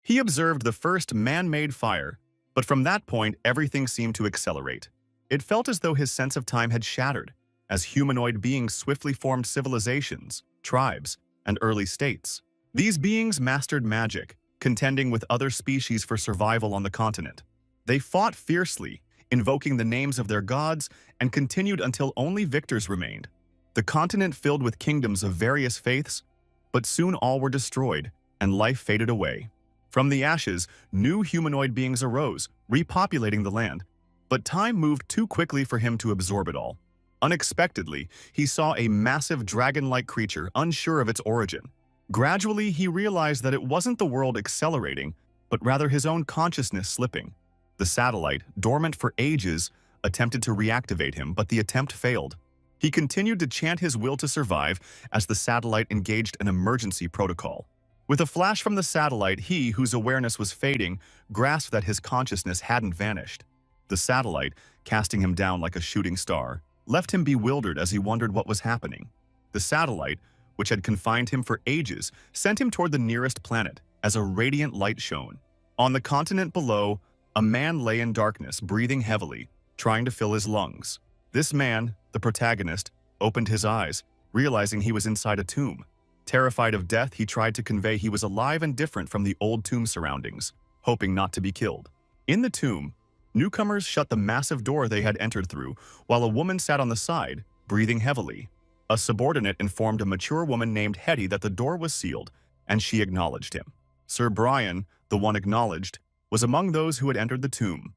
He observed the first man-made fire, but from that point everything seemed to accelerate. It felt as though his sense of time had shattered, as humanoid beings swiftly formed civilizations, tribes, and early states. These beings mastered magic, contending with other species for survival on the continent. They fought fiercely, invoking the names of their gods, and continued until only victors remained. The continent filled with kingdoms of various faiths, but soon all were destroyed, and life faded away. From the ashes, new humanoid beings arose, repopulating the land. But time moved too quickly for him to absorb it all. Unexpectedly, he saw a massive dragon-like creature, unsure of its origin. Gradually, he realized that it wasn't the world accelerating, but rather his own consciousness slipping. The satellite, dormant for ages, attempted to reactivate him, but the attempt failed. He continued to chant his will to survive as the satellite engaged an emergency protocol. With a flash from the satellite, he, whose awareness was fading, grasped that his consciousness hadn't vanished. The satellite, casting him down like a shooting star, left him bewildered as he wondered what was happening. The satellite, which had confined him for ages, sent him toward the nearest planet as a radiant light shone. On the continent below, a man lay in darkness, breathing heavily, trying to fill his lungs. This man, the protagonist, opened his eyes, realizing he was inside a tomb. Terrified of death, he tried to convey he was alive and different from the old tomb surroundings, hoping not to be killed. In the tomb, newcomers shut the massive door they had entered through, while a woman sat on the side, breathing heavily. A subordinate informed a mature woman named Hetty that the door was sealed, and she acknowledged him. Sir Brian, the one acknowledged, was among those who had entered the tomb.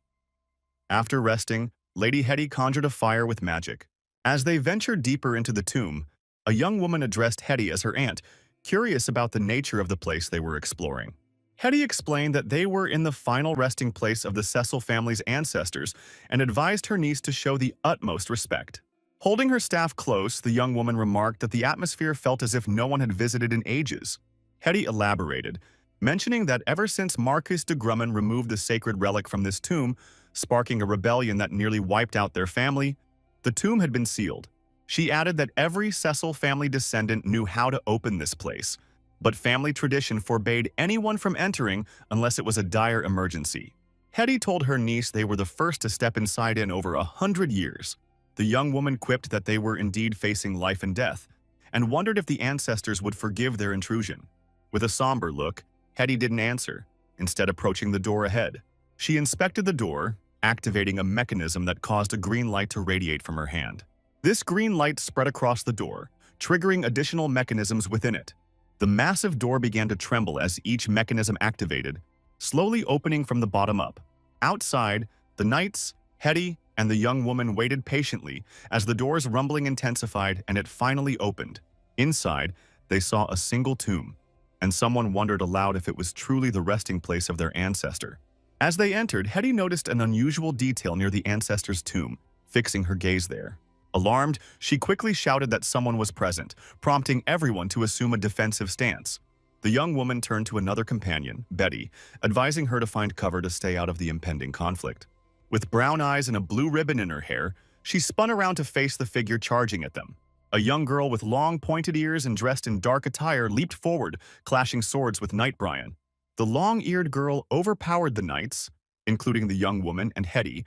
After resting, Lady Hetty conjured a fire with magic. As they ventured deeper into the tomb, a young woman addressed Hetty as her aunt, curious about the nature of the place they were exploring. Hetty explained that they were in the final resting place of the Cecil family's ancestors and advised her niece to show the utmost respect. Holding her staff close, the young woman remarked that the atmosphere felt as if no one had visited in ages. Hetty elaborated, mentioning that ever since Marquis de Grumman removed the sacred relic from this tomb, sparking a rebellion that nearly wiped out their family, the tomb had been sealed. She added that every Cecil family descendant knew how to open this place, but family tradition forbade anyone from entering unless it was a dire emergency. Hetty told her niece they were the first to step inside in over 100 years. The young woman quipped that they were indeed facing life and death, and wondered if the ancestors would forgive their intrusion. With a somber look, Hetty didn't answer, instead approaching the door ahead. She inspected the door, activating a mechanism that caused a green light to radiate from her hand. This green light spread across the door, triggering additional mechanisms within it. The massive door began to tremble as each mechanism activated, slowly opening from the bottom up. Outside, the knights, Hetty, and the young woman waited patiently as the door's rumbling intensified and it finally opened. Inside, they saw a single tomb, and someone wondered aloud if it was truly the resting place of their ancestor. As they entered, Hetty noticed an unusual detail near the ancestor's tomb, fixing her gaze there. Alarmed, she quickly shouted that someone was present, prompting everyone to assume a defensive stance. The young woman turned to another companion, Betty, advising her to find cover to stay out of the impending conflict. With brown eyes and a blue ribbon in her hair, she spun around to face the figure charging at them. A young girl with long, pointed ears and dressed in dark attire leaped forward, clashing swords with Knight Brian. The long-eared girl overpowered the knights, including the young woman and Hetty,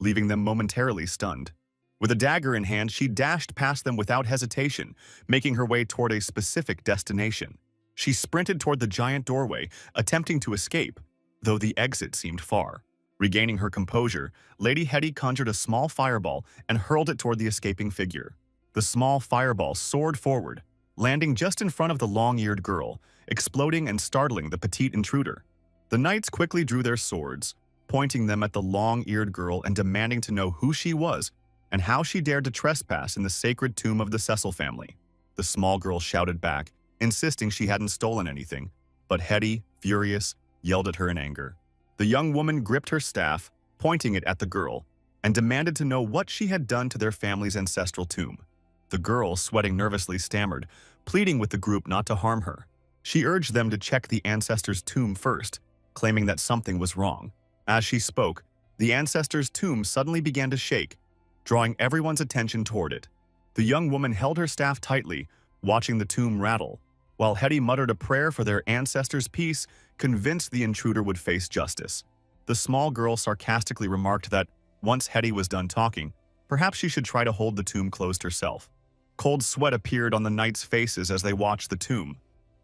leaving them momentarily stunned. With a dagger in hand, she dashed past them without hesitation, making her way toward a specific destination. She sprinted toward the giant doorway, attempting to escape, though the exit seemed far. Regaining her composure, Lady Hetty conjured a small fireball and hurled it toward the escaping figure. The small fireball soared forward, landing just in front of the long-eared girl, exploding and startling the petite intruder. The knights quickly drew their swords, pointing them at the long-eared girl and demanding to know who she was and how she dared to trespass in the sacred tomb of the Cecil family. The small girl shouted back, insisting she hadn't stolen anything, but Hetty, furious, yelled at her in anger. The young woman gripped her staff, pointing it at the girl, and demanded to know what she had done to their family's ancestral tomb. The girl, sweating nervously, stammered, pleading with the group not to harm her. She urged them to check the ancestor's tomb first, claiming that something was wrong. As she spoke, the ancestor's tomb suddenly began to shake, drawing everyone's attention toward it. The young woman held her staff tightly, watching the tomb rattle. While Hetty muttered a prayer for their ancestors' peace, convinced the intruder would face justice. The small girl sarcastically remarked that, once Hetty was done talking, perhaps she should try to hold the tomb closed herself. Cold sweat appeared on the knights' faces as they watched the tomb,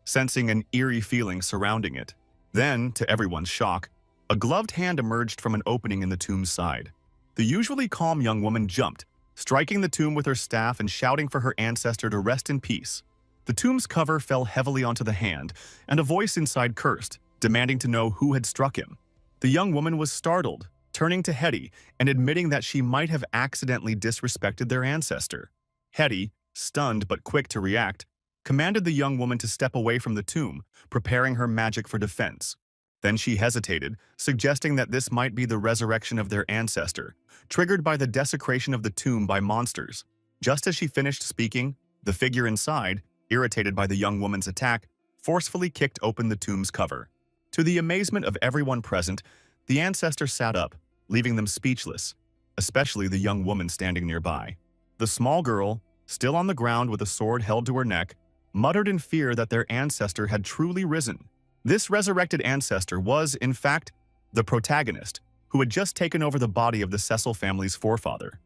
sensing an eerie feeling surrounding it. Then, to everyone's shock, a gloved hand emerged from an opening in the tomb's side. The usually calm young woman jumped, striking the tomb with her staff and shouting for her ancestor to rest in peace. The tomb's cover fell heavily onto the hand, and a voice inside cursed, demanding to know who had struck him. The young woman was startled, turning to Hetty and admitting that she might have accidentally disrespected their ancestor. Hetty, stunned but quick to react, commanded the young woman to step away from the tomb, preparing her magic for defense. Then she hesitated, suggesting that this might be the resurrection of their ancestor, triggered by the desecration of the tomb by monsters. Just as she finished speaking, the figure inside, irritated by the young woman's attack, forcefully kicked open the tomb's cover. To the amazement of everyone present, the ancestor sat up, leaving them speechless, especially the young woman standing nearby. The small girl, still on the ground with a sword held to her neck, muttered in fear that their ancestor had truly risen. This resurrected ancestor was, in fact, the protagonist, who had just taken over the body of the Cecil family's forefather.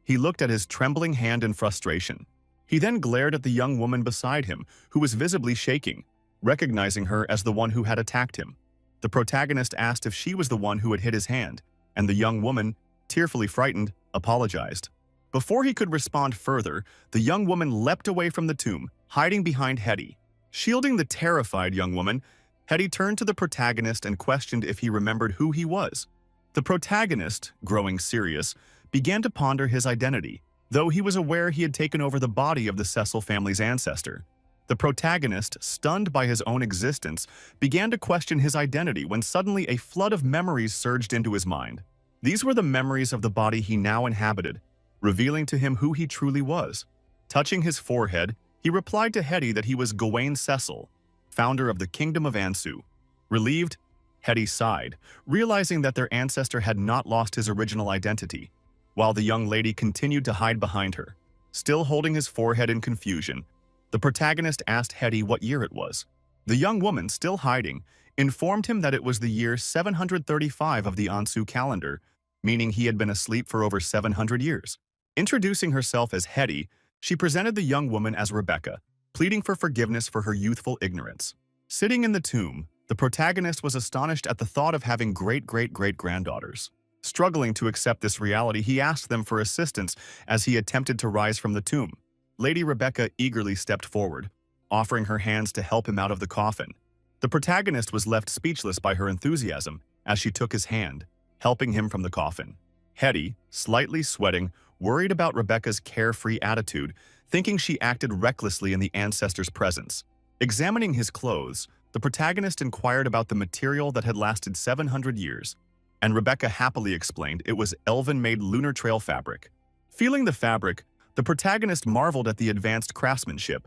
He looked at his trembling hand in frustration. He then glared at the young woman beside him, who was visibly shaking, recognizing her as the one who had attacked him. The protagonist asked if she was the one who had hit his hand, and the young woman, tearfully frightened, apologized. Before he could respond further, the young woman leapt away from the tomb, hiding behind Hetty. Shielding the terrified young woman, Hetty turned to the protagonist and questioned if he remembered who he was. The protagonist, growing serious, began to ponder his identity, though he was aware he had taken over the body of the Cecil family's ancestor. The protagonist, stunned by his own existence, began to question his identity when suddenly a flood of memories surged into his mind. These were the memories of the body he now inhabited, revealing to him who he truly was. Touching his forehead, he replied to Hetty that he was Gawain Cecil, founder of the Kingdom of Ansu. Relieved, Hetty sighed, realizing that their ancestor had not lost his original identity, while the young lady continued to hide behind her. Still holding his forehead in confusion, the protagonist asked Hetty what year it was. The young woman, still hiding, informed him that it was the year 735 of the Ansu calendar, meaning he had been asleep for over 700 years. Introducing herself as Hetty, she presented the young woman as Rebecca, pleading for forgiveness for her youthful ignorance. Sitting in the tomb, the protagonist was astonished at the thought of having great-great-great-granddaughters. Struggling to accept this reality, he asked them for assistance as he attempted to rise from the tomb. Lady Rebecca eagerly stepped forward, offering her hands to help him out of the coffin. The protagonist was left speechless by her enthusiasm as she took his hand, helping him from the coffin. Hetty, slightly sweating, worried about Rebecca's carefree attitude, thinking she acted recklessly in the ancestor's presence. Examining his clothes, the protagonist inquired about the material that had lasted 700 years, and Rebecca happily explained it was elven-made lunar trail fabric. Feeling the fabric, the protagonist marveled at the advanced craftsmanship,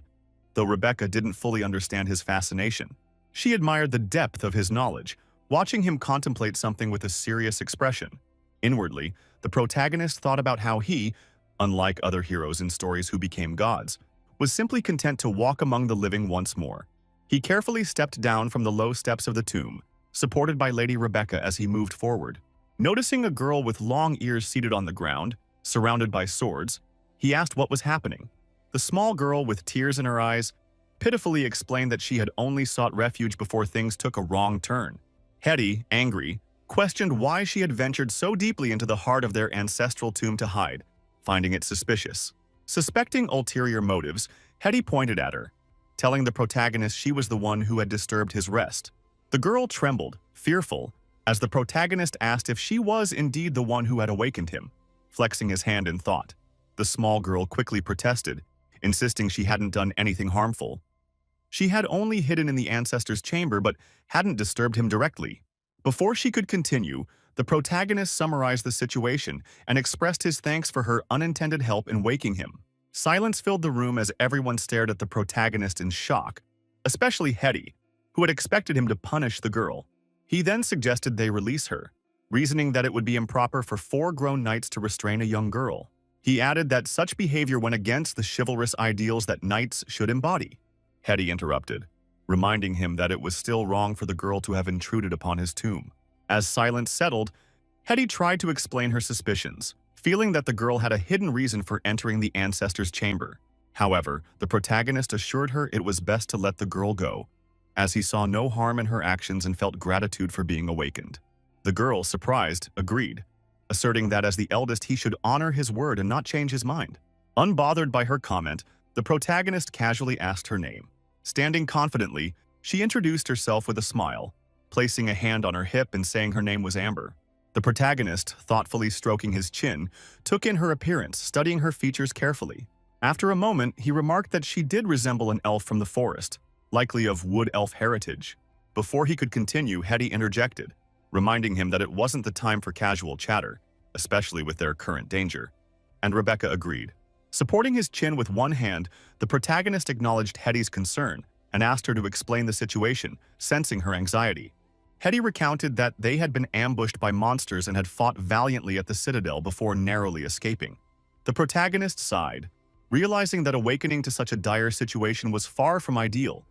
though Rebecca didn't fully understand his fascination. She admired the depth of his knowledge, watching him contemplate something with a serious expression. Inwardly, the protagonist thought about how he, unlike other heroes in stories who became gods, was simply content to walk among the living once more. He carefully stepped down from the low steps of the tomb, supported by Lady Rebecca as he moved forward. Noticing a girl with long ears seated on the ground, surrounded by swords, he asked what was happening. The small girl, with tears in her eyes, pitifully explained that she had only sought refuge before things took a wrong turn. Hetty, angry, questioned why she had ventured so deeply into the heart of their ancestral tomb to hide, finding it suspicious. Suspecting ulterior motives, Hetty pointed at her, telling the protagonist she was the one who had disturbed his rest. The girl trembled, fearful, as the protagonist asked if she was indeed the one who had awakened him, flexing his hand in thought. The small girl quickly protested, insisting she hadn't done anything harmful. She had only hidden in the ancestor's chamber but hadn't disturbed him directly. Before she could continue, the protagonist summarized the situation and expressed his thanks for her unintended help in waking him. Silence filled the room as everyone stared at the protagonist in shock, especially Hetty, who had expected him to punish the girl. He then suggested they release her, reasoning that it would be improper for 4 grown knights to restrain a young girl. He added that such behavior went against the chivalrous ideals that knights should embody. Hetty interrupted. reminding him that it was still wrong for the girl to have intruded upon his tomb. As silence settled, Hetty tried to explain her suspicions, feeling that the girl had a hidden reason for entering the ancestor's chamber. However, the protagonist assured her it was best to let the girl go, as he saw no harm in her actions and felt gratitude for being awakened. The girl, surprised, agreed, asserting that as the eldest he should honor his word and not change his mind. Unbothered by her comment, the protagonist casually asked her name. Standing confidently, she introduced herself with a smile, placing a hand on her hip and saying her name was Amber. The protagonist, thoughtfully stroking his chin, took in her appearance, studying her features carefully. After a moment, he remarked that she did resemble an elf from the forest, likely of wood elf heritage. Before he could continue, Hetty interjected, reminding him that it wasn't the time for casual chatter, especially with their current danger. And Rebecca agreed. Supporting his chin with one hand, the protagonist acknowledged Hetty's concern and asked her to explain the situation, sensing her anxiety. Hetty recounted that they had been ambushed by monsters and had fought valiantly at the citadel before narrowly escaping. The protagonist sighed, realizing that awakening to such a dire situation was far from ideal,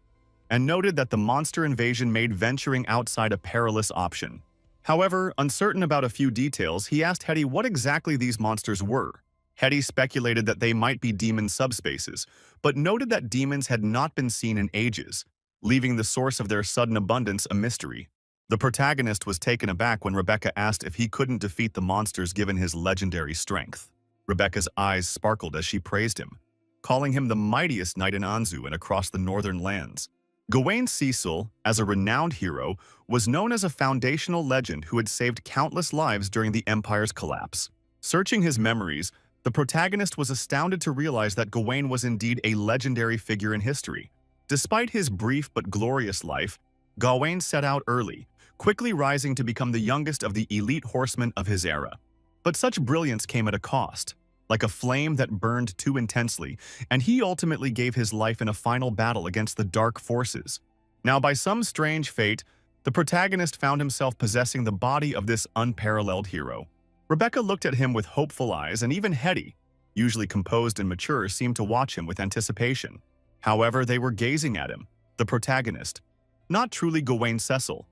and noted that the monster invasion made venturing outside a perilous option. However, uncertain about a few details, he asked Hetty what exactly these monsters were. Hetty speculated that they might be demon subspaces, but noted that demons had not been seen in ages, leaving the source of their sudden abundance a mystery. The protagonist was taken aback when Rebecca asked if he couldn't defeat the monsters given his legendary strength. Rebecca's eyes sparkled as she praised him, calling him the mightiest knight in Anzu and across the northern lands. Gawain Cecil, as a renowned hero, was known as a foundational legend who had saved countless lives during the Empire's collapse. Searching his memories, the protagonist was astounded to realize that Gawain was indeed a legendary figure in history. Despite his brief but glorious life, Gawain set out early, quickly rising to become the youngest of the elite horsemen of his era. But such brilliance came at a cost, like a flame that burned too intensely, and he ultimately gave his life in a final battle against the dark forces. Now, by some strange fate, the protagonist found himself possessing the body of this unparalleled hero. Rebecca looked at him with hopeful eyes, and even Hetty, usually composed and mature, seemed to watch him with anticipation. However, they were gazing at him, the protagonist, not truly Gawain Cecil.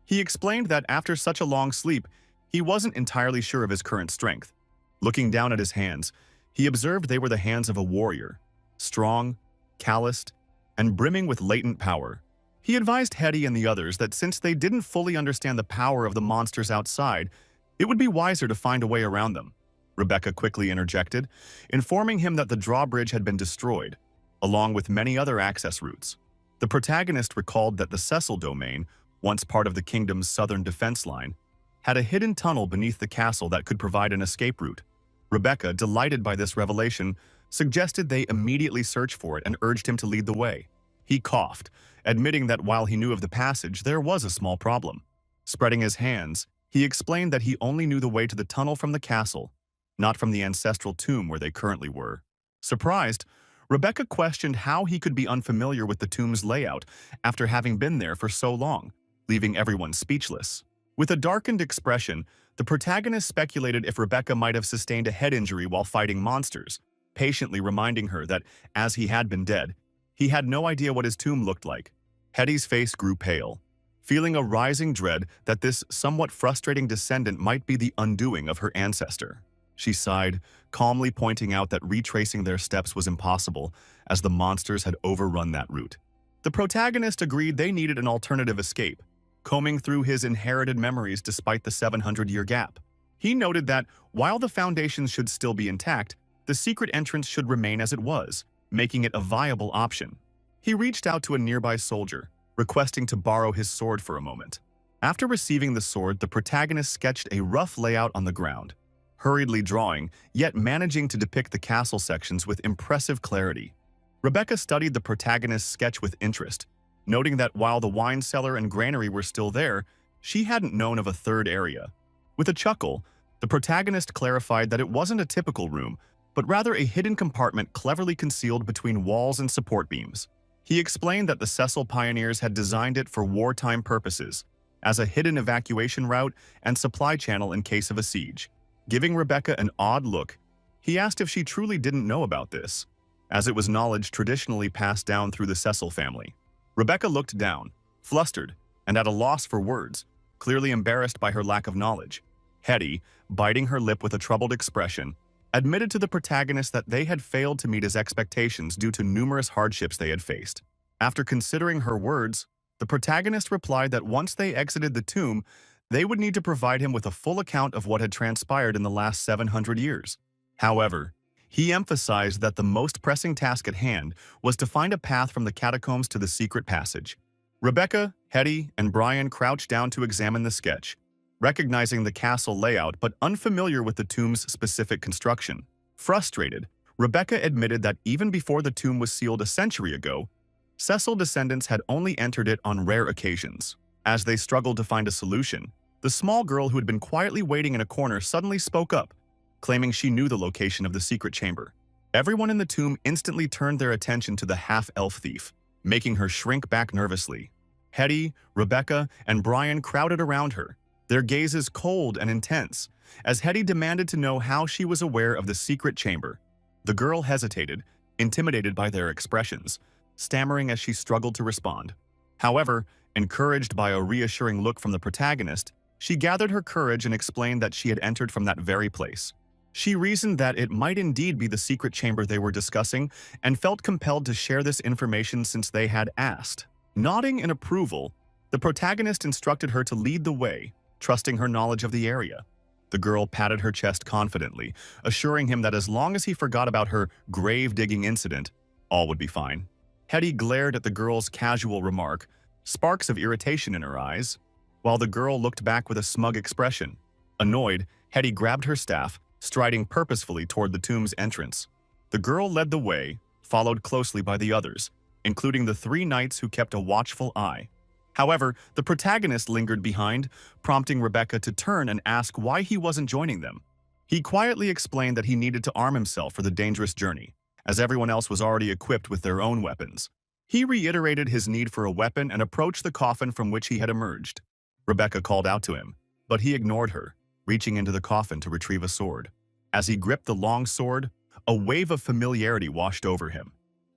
He explained that after such a long sleep, he wasn't entirely sure of his current strength. Looking down at his hands, he observed they were the hands of a warrior, strong, calloused, and brimming with latent power. He advised Hetty and the others that since they didn't fully understand the power of the monsters outside, it would be wiser to find a way around them. Rebecca quickly interjected, informing him that the drawbridge had been destroyed, along with many other access routes. The protagonist recalled that the Cecil domain, once part of the kingdom's southern defense line, had a hidden tunnel beneath the castle that could provide an escape route. Rebecca, delighted by this revelation, suggested they immediately search for it and urged him to lead the way. He coughed, admitting that while he knew of the passage, there was a small problem. Spreading his hands, he explained that he only knew the way to the tunnel from the castle, not from the ancestral tomb where they currently were. Surprised, Rebecca questioned how he could be unfamiliar with the tomb's layout after having been there for so long, leaving everyone speechless. With a darkened expression, the protagonist speculated if Rebecca might have sustained a head injury while fighting monsters, patiently reminding her that, as he had been dead, he had no idea what his tomb looked like. Hetty's face grew pale, feeling a rising dread that this somewhat frustrating descendant might be the undoing of her ancestor. She sighed, calmly pointing out that retracing their steps was impossible, as the monsters had overrun that route. The protagonist agreed they needed an alternative escape, combing through his inherited memories despite the 700-year gap. He noted that, while the foundations should still be intact, the secret entrance should remain as it was, making it a viable option. He reached out to a nearby soldier, requesting to borrow his sword for a moment. After receiving the sword, the protagonist sketched a rough layout on the ground, hurriedly drawing, yet managing to depict the castle sections with impressive clarity. Rebecca studied the protagonist's sketch with interest, noting that while the wine cellar and granary were still there, she hadn't known of a third area. With a chuckle, the protagonist clarified that it wasn't a typical room, but rather a hidden compartment cleverly concealed between walls and support beams. He explained that the Cecil pioneers had designed it for wartime purposes, as a hidden evacuation route and supply channel in case of a siege. Giving Rebecca an odd look, he asked if she truly didn't know about this, as it was knowledge traditionally passed down through the Cecil family. Rebecca looked down, flustered, and at a loss for words, clearly embarrassed by her lack of knowledge. Hetty, biting her lip with a troubled expression, admitted to the protagonist that they had failed to meet his expectations due to numerous hardships they had faced. After considering her words, the protagonist replied that once they exited the tomb, they would need to provide him with a full account of what had transpired in the last 700 years. However, he emphasized that the most pressing task at hand was to find a path from the catacombs to the secret passage. Rebecca, Hetty, and Brian crouched down to examine the sketch, recognizing the castle layout but unfamiliar with the tomb's specific construction. Frustrated, Rebecca admitted that even before the tomb was sealed a century ago, Cecil descendants had only entered it on rare occasions. As they struggled to find a solution, the small girl who had been quietly waiting in a corner suddenly spoke up, claiming she knew the location of the secret chamber. Everyone in the tomb instantly turned their attention to the half-elf thief, making her shrink back nervously. Hetty, Rebecca, and Brian crowded around her, their gazes cold and intense, as Hetty demanded to know how she was aware of the secret chamber. The girl hesitated, intimidated by their expressions, stammering as she struggled to respond. However, encouraged by a reassuring look from the protagonist, she gathered her courage and explained that she had entered from that very place. She reasoned that it might indeed be the secret chamber they were discussing and felt compelled to share this information since they had asked. Nodding in approval, the protagonist instructed her to lead the way, trusting her knowledge of the area. The girl patted her chest confidently, assuring him that as long as he forgot about her grave-digging incident, all would be fine. Hetty glared at the girl's casual remark, sparks of irritation in her eyes, while the girl looked back with a smug expression. Annoyed, Hetty grabbed her staff, striding purposefully toward the tomb's entrance. The girl led the way, followed closely by the others, including the three knights who kept a watchful eye. However, the protagonist lingered behind, prompting Rebecca to turn and ask why he wasn't joining them. He quietly explained that he needed to arm himself for the dangerous journey, as everyone else was already equipped with their own weapons. He reiterated his need for a weapon and approached the coffin from which he had emerged. Rebecca called out to him, but he ignored her, reaching into the coffin to retrieve a sword. As he gripped the long sword, a wave of familiarity washed over him.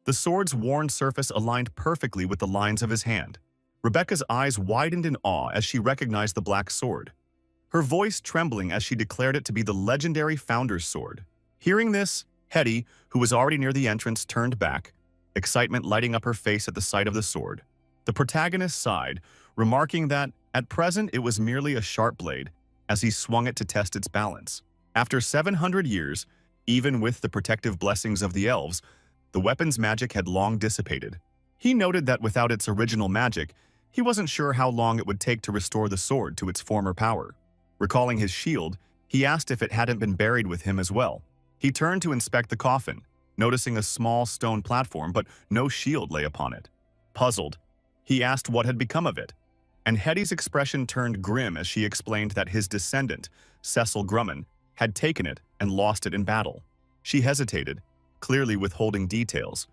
The sword's worn surface aligned perfectly with the lines of his hand. Rebecca's eyes widened in awe as she recognized the black sword, her voice trembling as she declared it to be the legendary Founder's Sword. Hearing this, Hetty, who was already near the entrance, turned back, excitement lighting up her face at the sight of the sword. The protagonist sighed, remarking that, at present, it was merely a sharp blade, as he swung it to test its balance. After 700 years, even with the protective blessings of the elves, the weapon's magic had long dissipated. He noted that without its original magic, he wasn't sure how long it would take to restore the sword to its former power. Recalling his shield, he asked if it hadn't been buried with him as well. He turned to inspect the coffin, noticing a small stone platform but no shield lay upon it. Puzzled, he asked what had become of it, and Hetty's expression turned grim as she explained that his descendant, Cecil Grumman, had taken it and lost it in battle. She hesitated, clearly withholding details,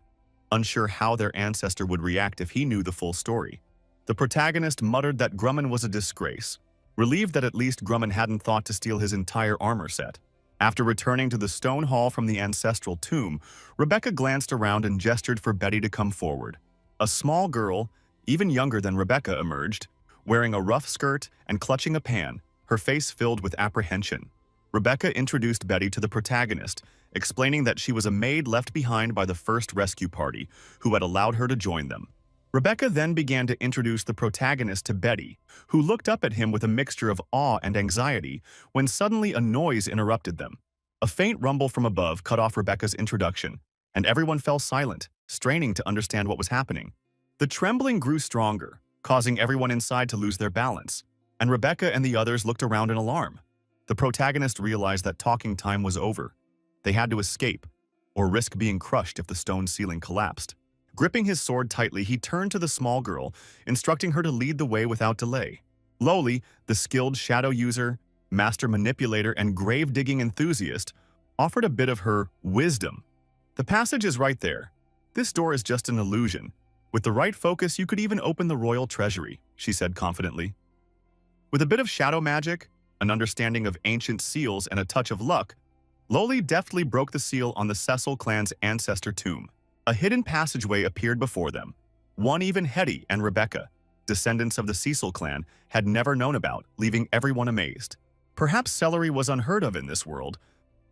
unsure how their ancestor would react if he knew the full story. The protagonist muttered that Grumman was a disgrace, relieved that at least Grumman hadn't thought to steal his entire armor set. After returning to the stone hall from the ancestral tomb, Rebecca glanced around and gestured for Betty to come forward. A small girl, even younger than Rebecca, emerged, wearing a rough skirt and clutching a pan, her face filled with apprehension. Rebecca introduced Betty to the protagonist, explaining that she was a maid left behind by the first rescue party, who had allowed her to join them. Rebecca then began to introduce the protagonist to Betty, who looked up at him with a mixture of awe and anxiety when suddenly a noise interrupted them. A faint rumble from above cut off Rebecca's introduction, and everyone fell silent, straining to understand what was happening. The trembling grew stronger, causing everyone inside to lose their balance, and Rebecca and the others looked around in alarm. The protagonist realized that talking time was over. They had to escape, or risk being crushed if the stone ceiling collapsed. Gripping his sword tightly, he turned to the small girl, instructing her to lead the way without delay. Lowly, the skilled shadow user, master manipulator, and grave-digging enthusiast, offered a bit of her wisdom. The passage is right there. This door is just an illusion. With the right focus, you could even open the royal treasury, she said confidently. With a bit of shadow magic, an understanding of ancient seals, and a touch of luck, Lowly deftly broke the seal on the Cecil clan's ancestor tomb. A hidden passageway appeared before them, One even Hetty and Rebecca, descendants of the Cecil clan, had never known about, leaving everyone amazed. Perhaps celery was unheard of in this world,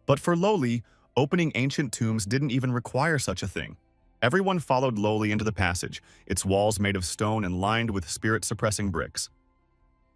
but for Loli, opening ancient tombs didn't even require such a thing. Everyone followed Loli into the passage, its walls made of stone and lined with spirit-suppressing bricks.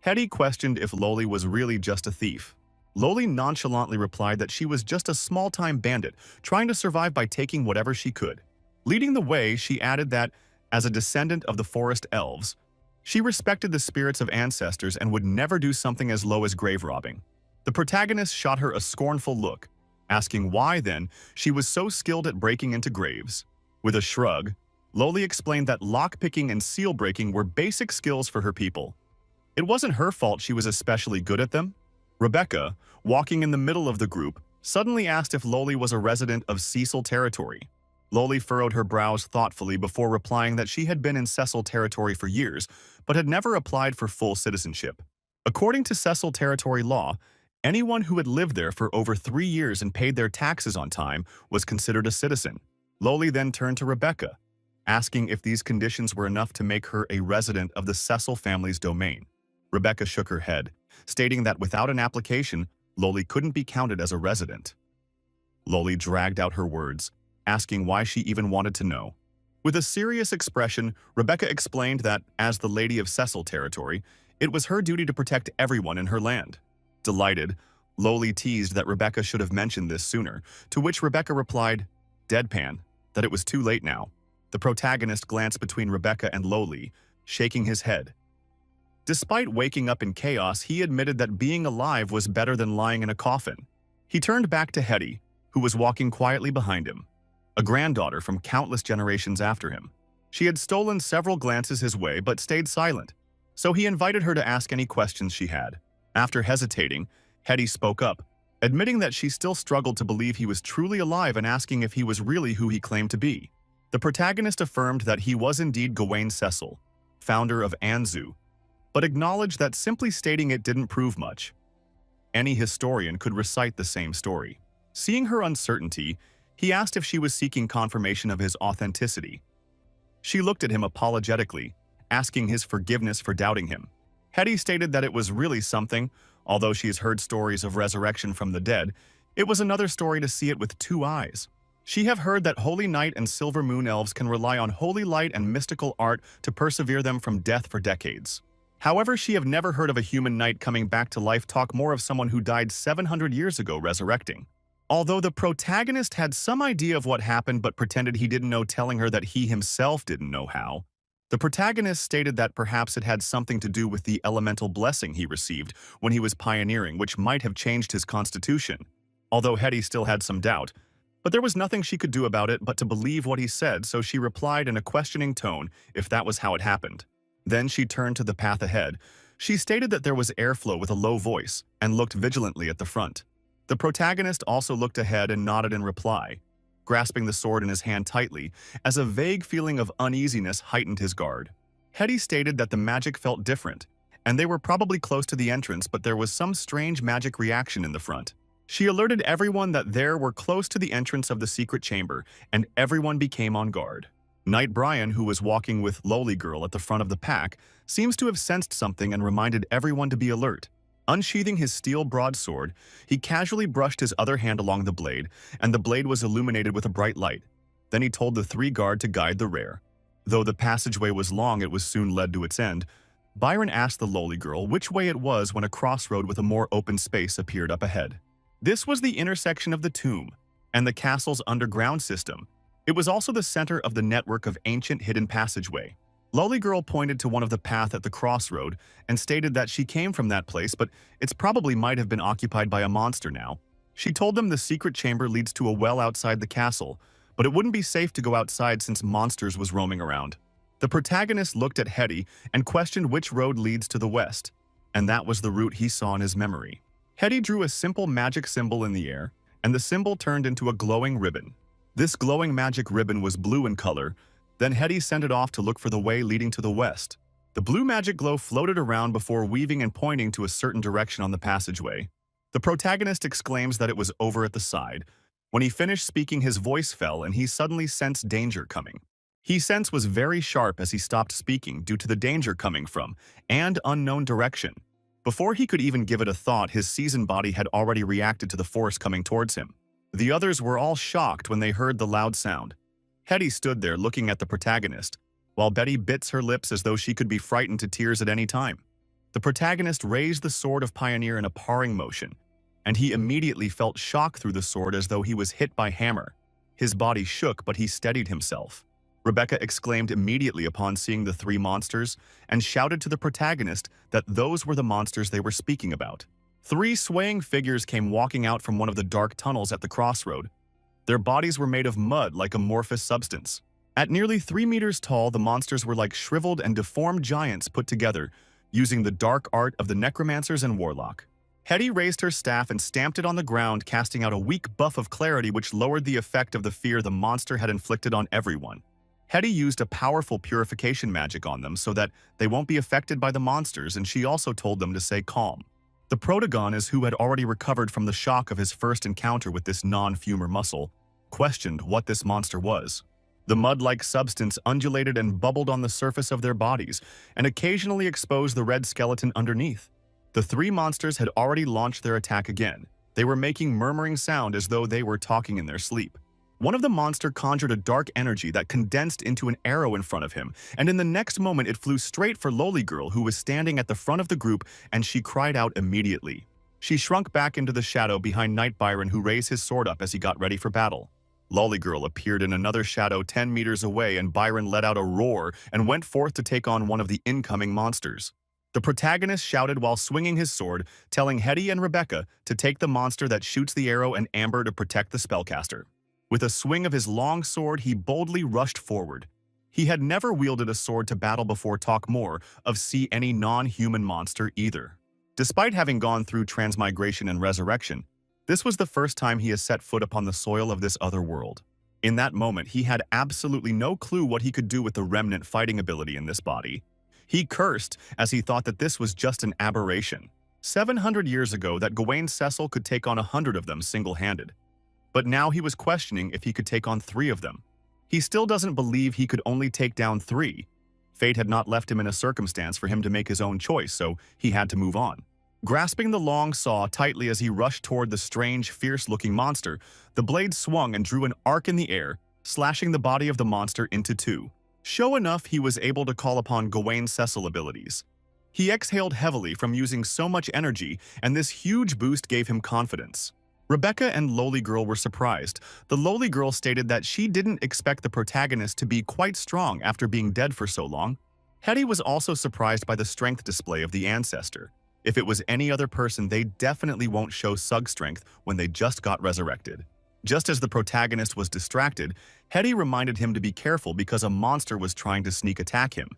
Hetty questioned if Loli was really just a thief. Loli nonchalantly replied that she was just a small-time bandit, trying to survive by taking whatever she could. Leading the way, she added that, as a descendant of the forest elves, she respected the spirits of ancestors and would never do something as low as grave robbing. The protagonist shot her a scornful look, asking why, then, she was so skilled at breaking into graves. With a shrug, Loli explained that lockpicking and seal-breaking were basic skills for her people. It wasn't her fault she was especially good at them. Rebecca, walking in the middle of the group, suddenly asked if Loli was a resident of Cecil territory. Loli furrowed her brows thoughtfully before replying that she had been in Cecil territory for years, but had never applied for full citizenship. According to Cecil territory law, anyone who had lived there for over 3 years and paid their taxes on time was considered a citizen. Loli then turned to Rebecca, asking if these conditions were enough to make her a resident of the Cecil family's domain. Rebecca shook her head, stating that without an application, Loli couldn't be counted as a resident. Loli dragged out her words, asking why she even wanted to know. With a serious expression, Rebecca explained that, as the Lady of Cecil territory, it was her duty to protect everyone in her land. Delighted, Loli teased that Rebecca should have mentioned this sooner, to which Rebecca replied, deadpan, that it was too late now. The protagonist glanced between Rebecca and Loli, shaking his head. Despite waking up in chaos, he admitted that being alive was better than lying in a coffin. He turned back to Hetty, who was walking quietly behind him, a granddaughter from countless generations after him. She had stolen several glances his way but stayed silent, so he invited her to ask any questions she had. After hesitating, Hetty spoke up, admitting that she still struggled to believe he was truly alive and asking if he was really who he claimed to be. The protagonist affirmed that he was indeed Gawain Cecil, founder of Anzu, but acknowledged that simply stating it didn't prove much. Any historian could recite the same story. Seeing her uncertainty, he asked if she was seeking confirmation of his authenticity. She looked at him apologetically, asking his forgiveness for doubting him. Hetty stated that it was really something. Although she has heard stories of resurrection from the dead, it was another story to see it with 2 eyes. She have heard that Holy Night and Silver Moon elves can rely on holy light and mystical art to persevere them from death for decades. However, she have never heard of a human knight coming back to life, talk more of someone who died 700 years ago resurrecting. Although the protagonist had some idea of what happened but pretended he didn't know, telling her that he himself didn't know how, the protagonist stated that perhaps it had something to do with the elemental blessing he received when he was pioneering, which might have changed his constitution. Although Hetty still had some doubt, but there was nothing she could do about it but to believe what he said, so she replied in a questioning tone if that was how it happened. Then she turned to the path ahead. She stated that there was airflow with a low voice and looked vigilantly at the front. The protagonist also looked ahead and nodded in reply, grasping the sword in his hand tightly, as a vague feeling of uneasiness heightened his guard. Hetty stated that the magic felt different, and they were probably close to the entrance, but there was some strange magic reaction in the front. She alerted everyone that they were close to the entrance of the secret chamber, and everyone became on guard. Knight Brian, who was walking with Loli Girl at the front of the pack, seems to have sensed something and reminded everyone to be alert. Unsheathing his steel broadsword, he casually brushed his other hand along the blade, and the blade was illuminated with a bright light. Then he told the 3 guard to guide the rear. Though the passageway was long, it was soon led to its end. Byron asked the Loli Girl which way it was when a crossroad with a more open space appeared up ahead. This was the intersection of the tomb and the castle's underground system. It was also the center of the network of ancient hidden passageway. Loli Girl pointed to one of the path at the crossroad and stated that she came from that place, but it's probably might have been occupied by a monster now. She told them the secret chamber leads to a well outside the castle, but it wouldn't be safe to go outside since monsters was roaming around. The protagonist looked at Hetty and questioned which road leads to the west, and that was the route he saw in his memory. Hetty drew a simple magic symbol in the air, and the symbol turned into a glowing ribbon. This glowing magic ribbon was blue in color. Then Hetty sent it off to look for the way leading to the west. The blue magic glow floated around before weaving and pointing to a certain direction on the passageway. The protagonist exclaims that it was over at the side. When he finished speaking, his voice fell and he suddenly sensed danger coming. His sense was very sharp as he stopped speaking due to the danger coming from and unknown direction. Before he could even give it a thought, his seasoned body had already reacted to the force coming towards him. The others were all shocked when they heard the loud sound. Hetty stood there looking at the protagonist, while Betty bits her lips as though she could be frightened to tears at any time. The protagonist raised the sword of Pioneer in a parring motion, and he immediately felt shock through the sword as though he was hit by hammer. His body shook, but he steadied himself. Rebecca exclaimed immediately upon seeing the three monsters and shouted to the protagonist that those were the monsters they were speaking about. Three swaying figures came walking out from one of the dark tunnels at the crossroad. Their bodies were made of mud like amorphous substance. At nearly 3 meters tall, the monsters were like shriveled and deformed giants put together, using the dark art of the necromancers and warlock. Hetty raised her staff and stamped it on the ground, casting out a weak buff of clarity which lowered the effect of the fear the monster had inflicted on everyone. Hetty used a powerful purification magic on them so that they won't be affected by the monsters, and she also told them to stay calm. The protagonist, who had already recovered from the shock of his first encounter with this non-fumer muscle, questioned what this monster was. The mud-like substance undulated and bubbled on the surface of their bodies, and occasionally exposed the red skeleton underneath. The three monsters had already launched their attack again. They were making murmuring sound as though they were talking in their sleep. One of the monsters conjured a dark energy that condensed into an arrow in front of him, and in the next moment it flew straight for Lowly Girl, who was standing at the front of the group, and she cried out immediately. She shrunk back into the shadow behind Knight Byron, who raised his sword up as he got ready for battle. Lolly Girl appeared in another shadow 10 meters away, and Byron let out a roar and went forth to take on one of the incoming monsters. The protagonist shouted while swinging his sword, telling Hetty and Rebecca to take the monster that shoots the arrow and Amber to protect the spellcaster. With a swing of his long sword, he boldly rushed forward. He had never wielded a sword to battle before, talk more of see any non-human monster either. Despite having gone through transmigration and resurrection, this was the first time he has set foot upon the soil of this other world. In that moment, he had absolutely no clue what he could do with the remnant fighting ability in this body. He cursed as he thought that this was just an aberration. 700 years ago, that Gawain Cecil could take on 100 of them single-handed. But now he was questioning if he could take on 3 of them. He still doesn't believe he could only take down 3. Fate had not left him in a circumstance for him to make his own choice, so he had to move on. Grasping the long saw tightly as he rushed toward the strange, fierce-looking monster, the blade swung and drew an arc in the air, slashing the body of the monster into 2. Sure enough, he was able to call upon Gawain Cecil abilities. He exhaled heavily from using so much energy, and this huge boost gave him confidence. Rebecca and Lowly Girl were surprised. The Lowly Girl stated that she didn't expect the protagonist to be quite strong after being dead for so long. Hetty was also surprised by the strength display of the ancestor. If it was any other person, they definitely won't show Sug strength when they just got resurrected. Just as the protagonist was distracted, Hetty reminded him to be careful because a monster was trying to sneak attack him.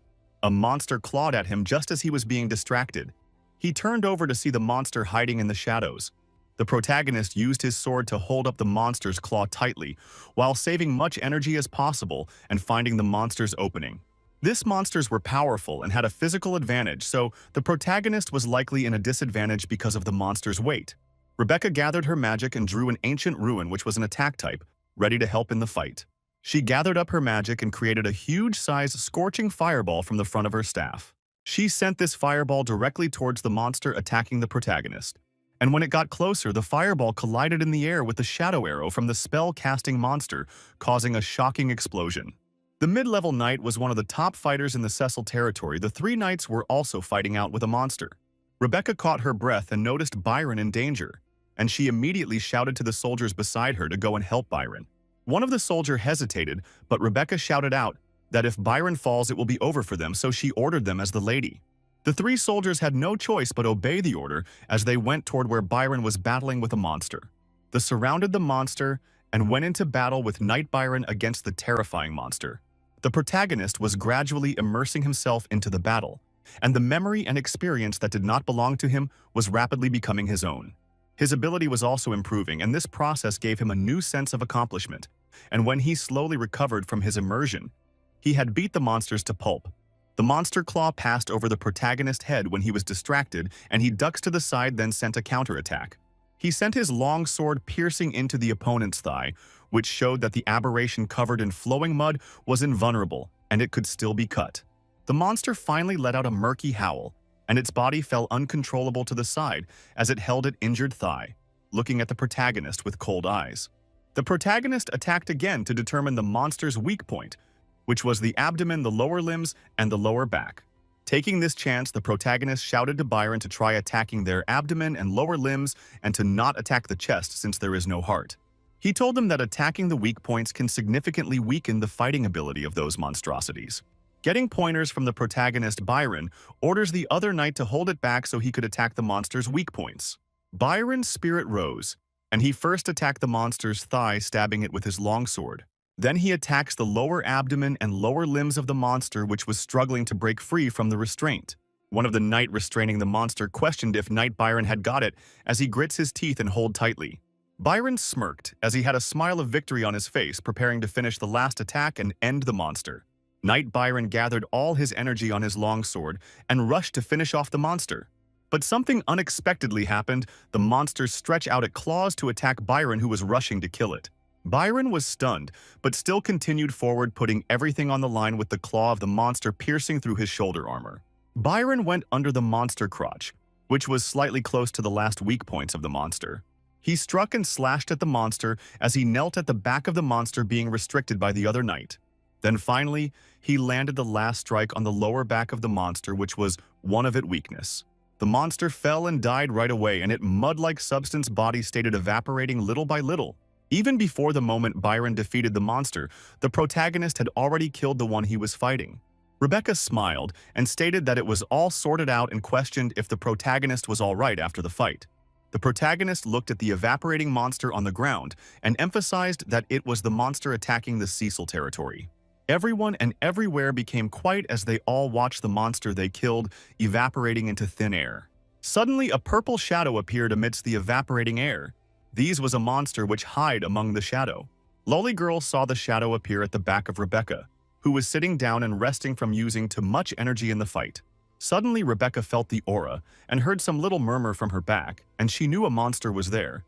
A monster clawed at him just as he was being distracted. He turned over to see the monster hiding in the shadows. The protagonist used his sword to hold up the monster's claw tightly, while saving much energy as possible and finding the monster's opening. This monsters were powerful and had a physical advantage, so the protagonist was likely in a disadvantage because of the monster's weight. Rebecca gathered her magic and drew an ancient ruin, which was an attack type, ready to help in the fight. She gathered up her magic and created a huge-sized scorching fireball from the front of her staff. She sent this fireball directly towards the monster attacking the protagonist. And when it got closer, the fireball collided in the air with the shadow arrow from the spell-casting monster, causing a shocking explosion. The mid-level knight was one of the top fighters in the Cecil territory. The 3 knights were also fighting out with a monster. Rebecca caught her breath and noticed Byron in danger, and she immediately shouted to the soldiers beside her to go and help Byron. One of the soldiers hesitated, but Rebecca shouted out that if Byron falls, it will be over for them, so she ordered them as the lady. The 3 soldiers had no choice but obey the order as they went toward where Byron was battling with a monster. They surrounded the monster and went into battle with Knight Byron against the terrifying monster. The protagonist was gradually immersing himself into the battle, and the memory and experience that did not belong to him was rapidly becoming his own. His ability was also improving, and this process gave him a new sense of accomplishment. And when he slowly recovered from his immersion, he had beat the monsters to pulp. The monster claw passed over the protagonist's head when he was distracted, and he ducks to the side, then sent a counterattack. He sent his long sword piercing into the opponent's thigh, which showed that the aberration covered in flowing mud was invulnerable and it could still be cut. The monster finally let out a murky howl, and its body fell uncontrollable to the side as it held its injured thigh, looking at the protagonist with cold eyes. The protagonist attacked again to determine the monster's weak point, which was the abdomen, the lower limbs, and the lower back. Taking this chance, the protagonist shouted to Byron to try attacking their abdomen and lower limbs and to not attack the chest since there is no heart. He told them that attacking the weak points can significantly weaken the fighting ability of those monstrosities. Getting pointers from the protagonist, Byron orders the other knight to hold it back so he could attack the monster's weak points. Byron's spirit rose, and he first attacked the monster's thigh, stabbing it with his longsword. Then he attacks the lower abdomen and lower limbs of the monster, which was struggling to break free from the restraint. One of the knight restraining the monster questioned if Knight Byron had got it as he grits his teeth and hold tightly. Byron smirked as he had a smile of victory on his face, preparing to finish the last attack and end the monster. Knight Byron gathered all his energy on his longsword and rushed to finish off the monster. But something unexpectedly happened. The monster stretched out its claws to attack Byron, who was rushing to kill it. Byron was stunned, but still continued forward, putting everything on the line with the claw of the monster piercing through his shoulder armor. Byron went under the monster crotch, which was slightly close to the last weak points of the monster. He struck and slashed at the monster as he knelt at the back of the monster, being restricted by the other knight. Then finally, he landed the last strike on the lower back of the monster, which was one of its weakness. The monster fell and died right away, and its mud-like substance body started evaporating little by little. Even before the moment Byron defeated the monster, the protagonist had already killed the one he was fighting. Rebecca smiled and stated that it was all sorted out and questioned if the protagonist was all right after the fight. The protagonist looked at the evaporating monster on the ground and emphasized that it was the monster attacking the Cecil territory. Everyone and everywhere became quiet as they all watched the monster they killed evaporating into thin air. Suddenly, a purple shadow appeared amidst the evaporating air. This was a monster which hid among the shadow. Lolly Girl saw the shadow appear at the back of Rebecca, who was sitting down and resting from using too much energy in the fight. Suddenly, Rebecca felt the aura and heard some little murmur from her back, and she knew a monster was there.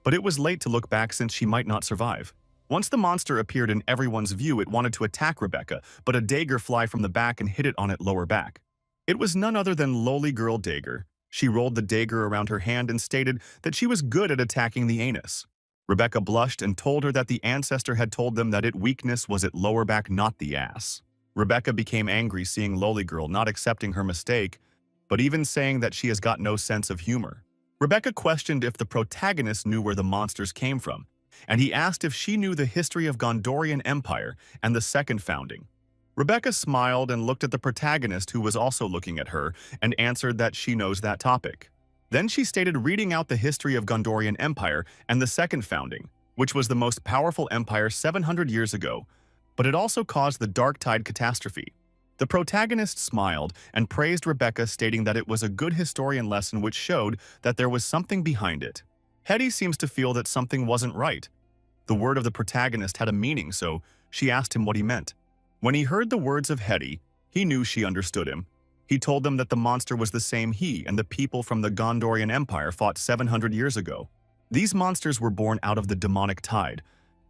But it was late to look back since she might not survive. Once the monster appeared in everyone's view, it wanted to attack Rebecca, but a dagger flew from the back and hit it on its lower back. It was none other than Lolly Girl Dagger. She rolled the dagger around her hand and stated that she was good at attacking the anus. Rebecca blushed and told her that the ancestor had told them that its weakness was its lower back, not the ass. Rebecca became angry seeing Lolly Girl not accepting her mistake, but even saying that she has got no sense of humor. Rebecca questioned if the protagonist knew where the monsters came from, and he asked if she knew the history of Gondorian Empire and the second founding. Rebecca smiled and looked at the protagonist, who was also looking at her, and answered that she knows that topic. Then she stated reading out the history of Gondorian Empire and the second founding, which was the most powerful empire 700 years ago, but it also caused the Dark Tide catastrophe. The protagonist smiled and praised Rebecca, stating that it was a good historian lesson which showed that there was something behind it. Hetty seems to feel that something wasn't right. The word of the protagonist had a meaning, so she asked him what he meant. When he heard the words of Hetty, he knew she understood him. He told them that the monster was the same he and the people from the Gondorian Empire fought 700 years ago. These monsters were born out of the demonic tide.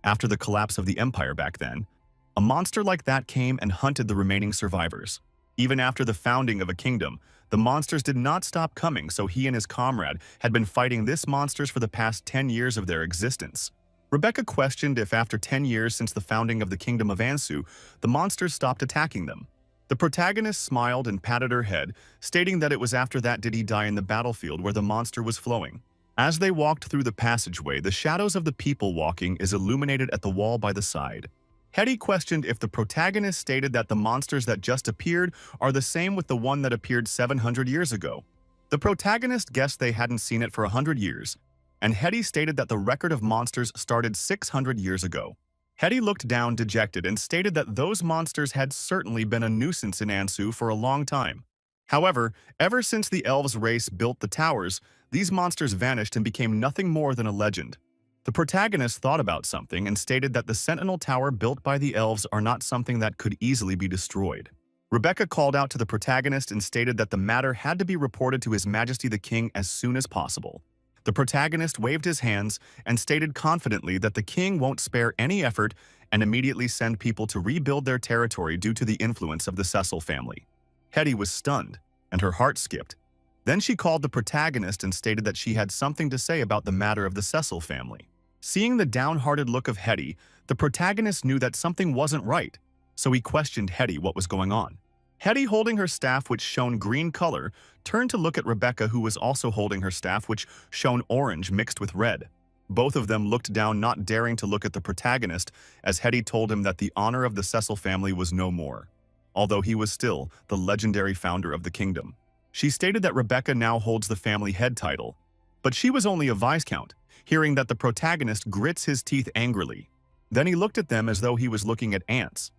After the collapse of the empire back then, a monster like that came and hunted the remaining survivors. Even after the founding of a kingdom, the monsters did not stop coming, so he and his comrade had been fighting these monsters for the past 10 years of their existence. Rebecca questioned if after 10 years since the founding of the kingdom of Ansu, the monsters stopped attacking them. The protagonist smiled and patted her head, stating that it was after that did he die in the battlefield where the monster was flowing. As they walked through the passageway, the shadows of the people walking is illuminated at the wall by the side. Hetty questioned if the protagonist stated that the monsters that just appeared are the same with the one that appeared 700 years ago. The protagonist guessed they hadn't seen it for 100 years, and Hetty stated that the record of monsters started 600 years ago. Hetty looked down dejected and stated that those monsters had certainly been a nuisance in Ansu for a long time. However, ever since the elves race built the towers, these monsters vanished and became nothing more than a legend. The protagonist thought about something and stated that the Sentinel Tower built by the elves are not something that could easily be destroyed. Rebecca called out to the protagonist and stated that the matter had to be reported to His Majesty the King as soon as possible. The protagonist waved his hands and stated confidently that the king won't spare any effort and immediately send people to rebuild their territory due to the influence of the Cecil family. Hetty was stunned, and her heart skipped. Then she called the protagonist and stated that she had something to say about the matter of the Cecil family. Seeing the downhearted look of Hetty, the protagonist knew that something wasn't right, so he questioned Hetty what was going on. Hetty, holding her staff which shone green color, turned to look at Rebecca, who was also holding her staff which shone orange mixed with red. Both of them looked down, not daring to look at the protagonist, as Hetty told him that the honor of the Cecil family was no more, although he was still the legendary founder of the kingdom. She stated that Rebecca now holds the family head title, but she was only a viscount. Hearing that, the protagonist grits his teeth angrily. Then he looked at them as though he was looking at ants,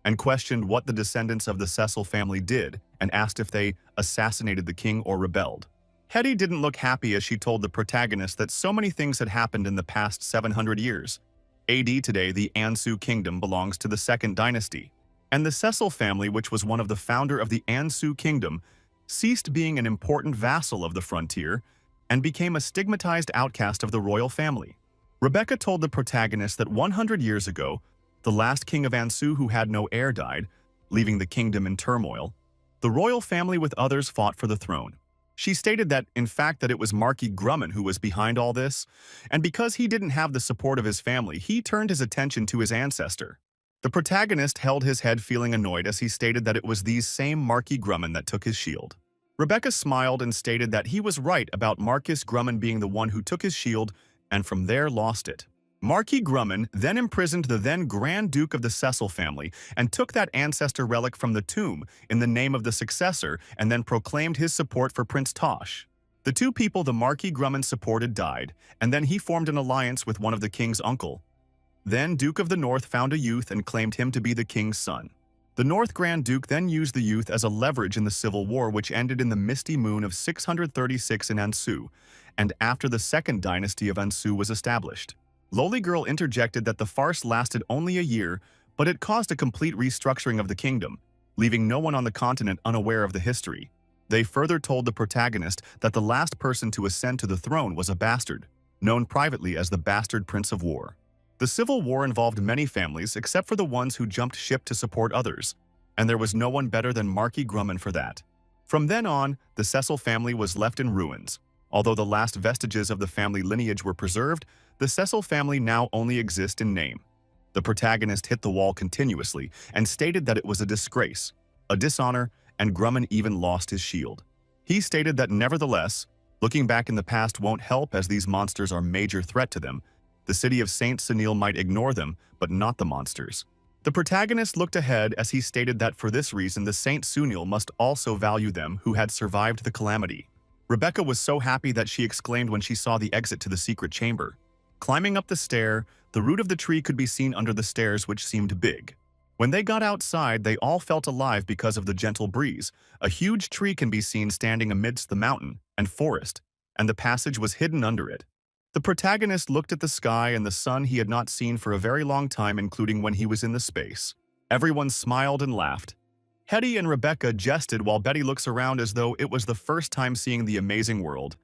and questioned what the descendants of the Cecil family did and asked if they assassinated the king or rebelled. Hetty didn't look happy as she told the protagonist that so many things had happened in the past 700 years. AD today, the Ansu kingdom belongs to the second dynasty, and the Cecil family, which was one of the founder of the Ansu kingdom, ceased being an important vassal of the frontier and became a stigmatized outcast of the royal family. Rebecca told the protagonist that 100 years ago, the last king of Ansu who had no heir died, leaving the kingdom in turmoil. The royal family with others fought for the throne. She stated that, in fact, that it was Marquis Grumman who was behind all this, and because he didn't have the support of his family, he turned his attention to his ancestor. The protagonist held his head, feeling annoyed, as he stated that it was these same Marquis Grumman that took his shield. Rebecca smiled and stated that he was right about Marquis Grumman being the one who took his shield and from there lost it. Marquis Grumman then imprisoned the then Grand Duke of the Cecil family and took that ancestor relic from the tomb in the name of the successor and then proclaimed his support for Prince Tosh. The two people the Marquis Grumman supported died, and then he formed an alliance with one of the king's uncle. Then Duke of the North found a youth and claimed him to be the king's son. The North Grand Duke then used the youth as a leverage in the civil war, which ended in the misty moon of 636 in Ansu, and after the second dynasty of Ansu was established. Lowly Girl interjected that the farce lasted only a year, but it caused a complete restructuring of the kingdom, leaving no one on the continent unaware of the history. They further told the protagonist that the last person to ascend to the throne was a bastard, known privately as the Bastard Prince of War. The civil war involved many families except for the ones who jumped ship to support others, and there was no one better than Marquis Grumman for that. From then on, the Cecil family was left in ruins. Although the last vestiges of the family lineage were preserved, the Cecil family now only exist in name. The protagonist hit the wall continuously and stated that it was a disgrace, a dishonor, and Grumman even lost his shield. He stated that nevertheless, looking back in the past won't help, as these monsters are a major threat to them. The city of Saint Sunil might ignore them, but not the monsters. The protagonist looked ahead as he stated that for this reason the Saint Sunil must also value them who had survived the calamity. Rebecca was so happy that she exclaimed when she saw the exit to the secret chamber. Climbing up the stair, the root of the tree could be seen under the stairs, which seemed big. When they got outside, they all felt alive because of the gentle breeze. A huge tree can be seen standing amidst the mountain and forest, and the passage was hidden under it. The protagonist looked at the sky and the sun he had not seen for a very long time, including when he was in the space. Everyone smiled and laughed. Hetty and Rebecca jested while Betty looks around as though it was the first time seeing the amazing world.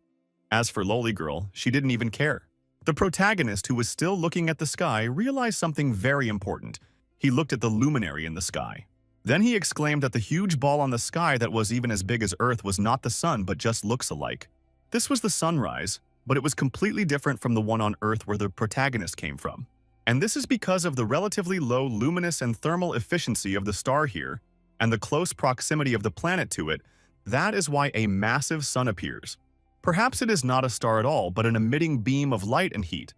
As for Lowly Girl, she didn't even care. The protagonist, who was still looking at the sky, realized something very important. He looked at the luminary in the sky. Then he exclaimed that the huge ball on the sky that was even as big as Earth was not the sun but just looks alike. This was the sunrise, but it was completely different from the one on Earth where the protagonist came from. And this is because of the relatively low luminous and thermal efficiency of the star here, and the close proximity of the planet to it. That is why a massive sun appears. Perhaps it is not a star at all, but an emitting beam of light and heat.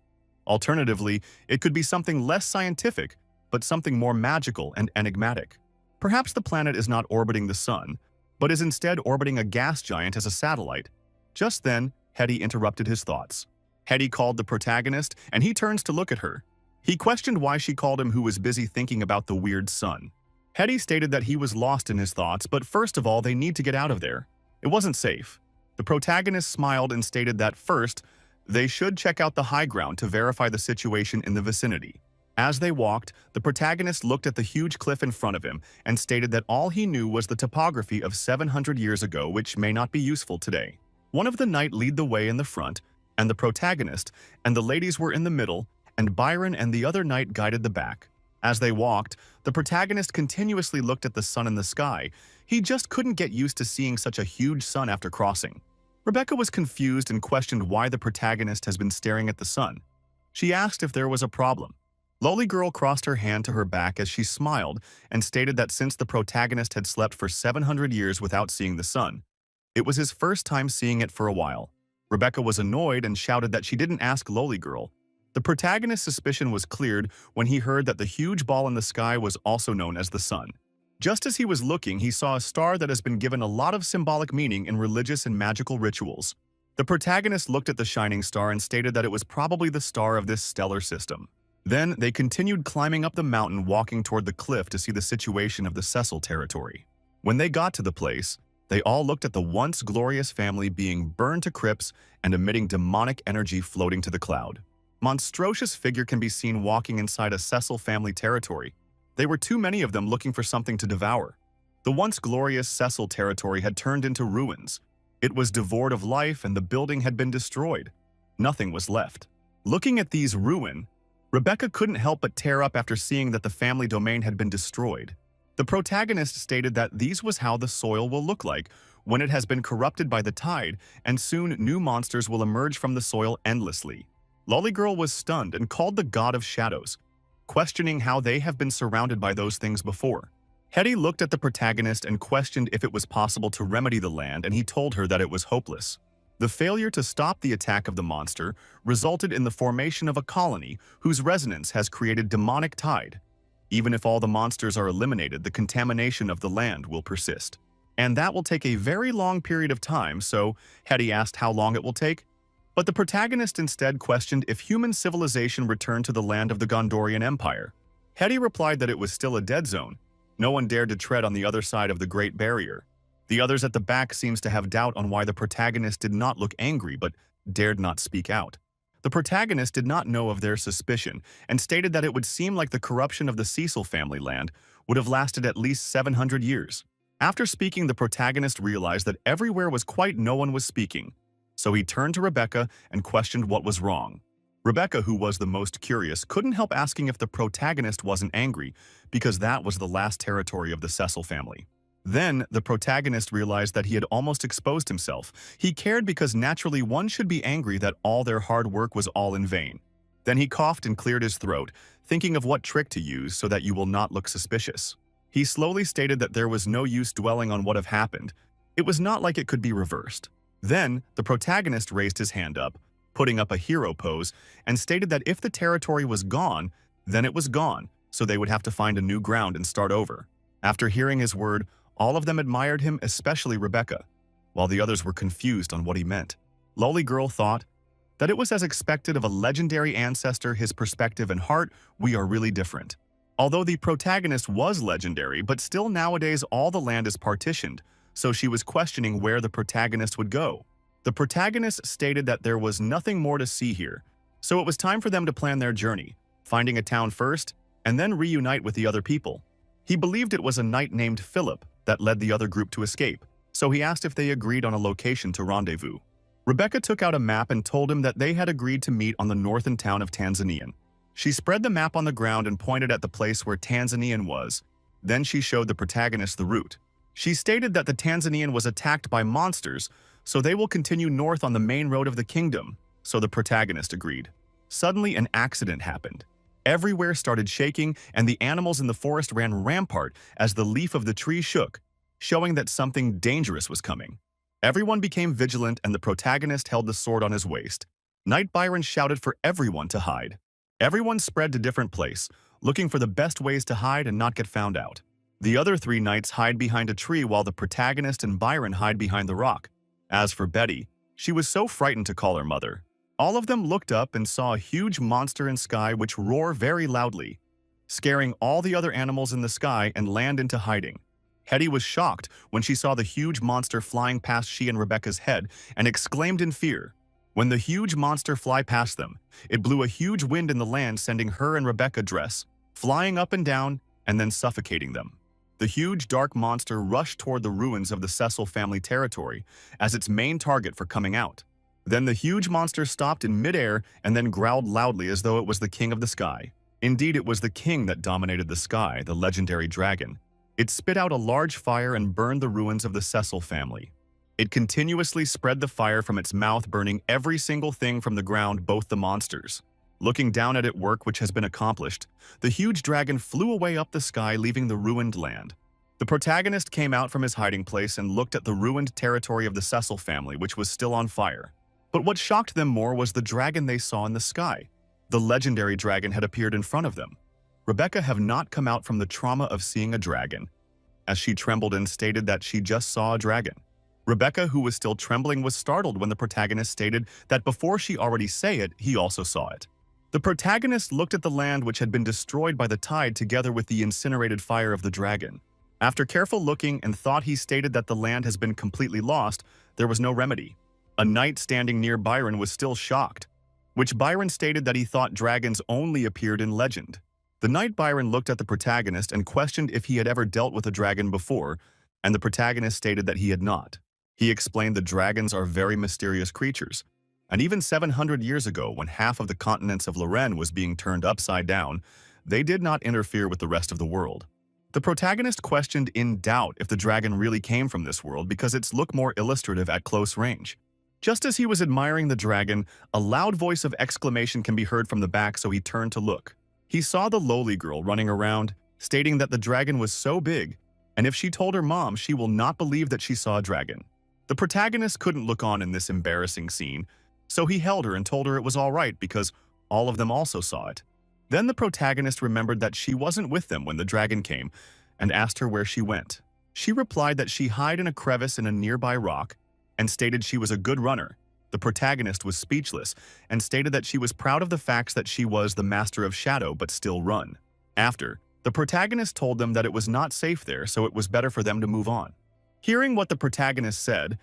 Alternatively, it could be something less scientific, but something more magical and enigmatic. Perhaps the planet is not orbiting the sun, but is instead orbiting a gas giant as a satellite. Just then, Hetty interrupted his thoughts. Hetty called the protagonist, and he turns to look at her. He questioned why she called him, who was busy thinking about the weird sun. Hetty stated that he was lost in his thoughts, but first of all, they need to get out of there. It wasn't safe. The protagonist smiled and stated that first, they should check out the high ground to verify the situation in the vicinity. As they walked, the protagonist looked at the huge cliff in front of him and stated that all he knew was the topography of 700 years ago, which may not be useful today. One of the knight lead the way in the front, and the protagonist and the ladies were in the middle, and Byron and the other knight guided the back. As they walked, the protagonist continuously looked at the sun in the sky. He just couldn't get used to seeing such a huge sun after crossing. Rebecca was confused and questioned why the protagonist has been staring at the sun. She asked if there was a problem. Lowly Girl crossed her hand to her back as she smiled and stated that since the protagonist had slept for 700 years without seeing the sun, it was his first time seeing it for a while. Rebecca was annoyed and shouted that she didn't ask Lowly Girl. The protagonist's suspicion was cleared when he heard that the huge ball in the sky was also known as the sun. Just as he was looking, he saw a star that has been given a lot of symbolic meaning in religious and magical rituals. The protagonist looked at the shining star and stated that it was probably the star of this stellar system. Then they continued climbing up the mountain, walking toward the cliff to see the situation of the Cecil territory. When they got to the place, they all looked at the once glorious family being burned to crisp and emitting demonic energy floating to the cloud. Monstrous figure can be seen walking inside a Cecil family territory. They were too many of them looking for something to devour. The once glorious Cecil territory had turned into ruins. It was devoid of life and the building had been destroyed. Nothing was left. Looking at these ruins, Rebecca couldn't help but tear up after seeing that the family domain had been destroyed. The protagonist stated that these was how the soil will look like when it has been corrupted by the tide, and soon new monsters will emerge from the soil endlessly. Lolly Girl was stunned and called the God of Shadows, questioning how they have been surrounded by those things before. Hetty looked at the protagonist and questioned if it was possible to remedy the land, and he told her that it was hopeless. The failure to stop the attack of the monster resulted in the formation of a colony whose resonance has created demonic tide. Even if all the monsters are eliminated, the contamination of the land will persist. And that will take a very long period of time, so Hetty asked how long it will take. But the protagonist instead questioned if human civilization returned to the land of the Gondorian Empire. Hetty replied that it was still a dead zone. No one dared to tread on the other side of the Great Barrier. The others at the back seems to have doubt on why the protagonist did not look angry but dared not speak out. The protagonist did not know of their suspicion and stated that it would seem like the corruption of the Cecil family land would have lasted at least 700 years. After speaking, the protagonist realized that everywhere was quiet, no one was speaking. So he turned to Rebecca and questioned what was wrong. Rebecca, who was the most curious, couldn't help asking if the protagonist wasn't angry because that was the last territory of the Cecil family. Then, the protagonist realized that he had almost exposed himself. He cared because naturally one should be angry that all their hard work was all in vain. Then he coughed and cleared his throat, thinking of what trick to use so that you will not look suspicious. He slowly stated that there was no use dwelling on what had happened. It was not like it could be reversed. Then, the protagonist raised his hand up, putting up a hero pose, and stated that if the territory was gone, then it was gone, so they would have to find a new ground and start over. After hearing his word, all of them admired him, especially Rebecca, while the others were confused on what he meant. Lowly Girl thought that it was as expected of a legendary ancestor, his perspective and heart, we are really different. Although the protagonist was legendary, but still nowadays all the land is partitioned, so she was questioning where the protagonist would go. The protagonist stated that there was nothing more to see here, so it was time for them to plan their journey, finding a town first, and then reunite with the other people. He believed it was a knight named Philip that led the other group to escape, so he asked if they agreed on a location to rendezvous. Rebecca took out a map and told him that they had agreed to meet on the northern town of Tanzanian. She spread the map on the ground and pointed at the place where Tanzanian was. Then she showed the protagonist the route. She stated that the Tanzanian was attacked by monsters, so they will continue north on the main road of the kingdom, so the protagonist agreed. Suddenly, an accident happened. Everywhere started shaking, and the animals in the forest ran rampart as the leaf of the tree shook, showing that something dangerous was coming. Everyone became vigilant, and the protagonist held the sword on his waist. Knight Byron shouted for everyone to hide. Everyone spread to different place, looking for the best ways to hide and not get found out. The other three knights hide behind a tree while the protagonist and Byron hide behind the rock. As for Betty, she was so frightened to call her mother. All of them looked up and saw a huge monster in sky which roared very loudly, scaring all the other animals in the sky and land into hiding. Hetty was shocked when she saw the huge monster flying past she and Rebecca's head and exclaimed in fear. When the huge monster fly past them, it blew a huge wind in the land, sending her and Rebecca dress, flying up and down and then suffocating them. The huge dark monster rushed toward the ruins of the Cecil family territory as its main target for coming out. Then the huge monster stopped in midair and then growled loudly as though it was the king of the sky. Indeed, it was the king that dominated the sky, the legendary dragon. It spit out a large fire and burned the ruins of the Cecil family. It continuously spread the fire from its mouth, burning every single thing from the ground, both the monsters. Looking down at it work which has been accomplished, the huge dragon flew away up the sky, leaving the ruined land. The protagonist came out from his hiding place and looked at the ruined territory of the Cecil family, which was still on fire. But what shocked them more was the dragon they saw in the sky. The legendary dragon had appeared in front of them. Rebecca had not come out from the trauma of seeing a dragon, as she trembled and stated that she just saw a dragon. Rebecca, who was still trembling, was startled when the protagonist stated that before she already say it, he also saw it. The protagonist looked at the land which had been destroyed by the tide together with the incinerated fire of the dragon. After careful looking and thought, he stated that the land has been completely lost, there was no remedy. A knight standing near Byron was still shocked, which Byron stated that he thought dragons only appeared in legend. The knight Byron looked at the protagonist and questioned if he had ever dealt with a dragon before, and the protagonist stated that he had not. He explained that dragons are very mysterious creatures, and even 700 years ago, when half of the continents of Lorraine was being turned upside down, they did not interfere with the rest of the world. The protagonist questioned in doubt if the dragon really came from this world because its look more illustrative at close range. Just as he was admiring the dragon, a loud voice of exclamation can be heard from the back, so he turned to look. He saw the lowly girl running around, stating that the dragon was so big, and if she told her mom, she will not believe that she saw a dragon. The protagonist couldn't look on in this embarrassing scene, so he held her and told her it was all right because all of them also saw it. Then the protagonist remembered that she wasn't with them when the dragon came and asked her where she went. She replied that she hid in a crevice in a nearby rock and stated she was a good runner. The protagonist was speechless and stated that she was proud of the facts that she was the master of shadow but still run. After, the protagonist told them that it was not safe there, so it was better for them to move on. Hearing what the protagonist said,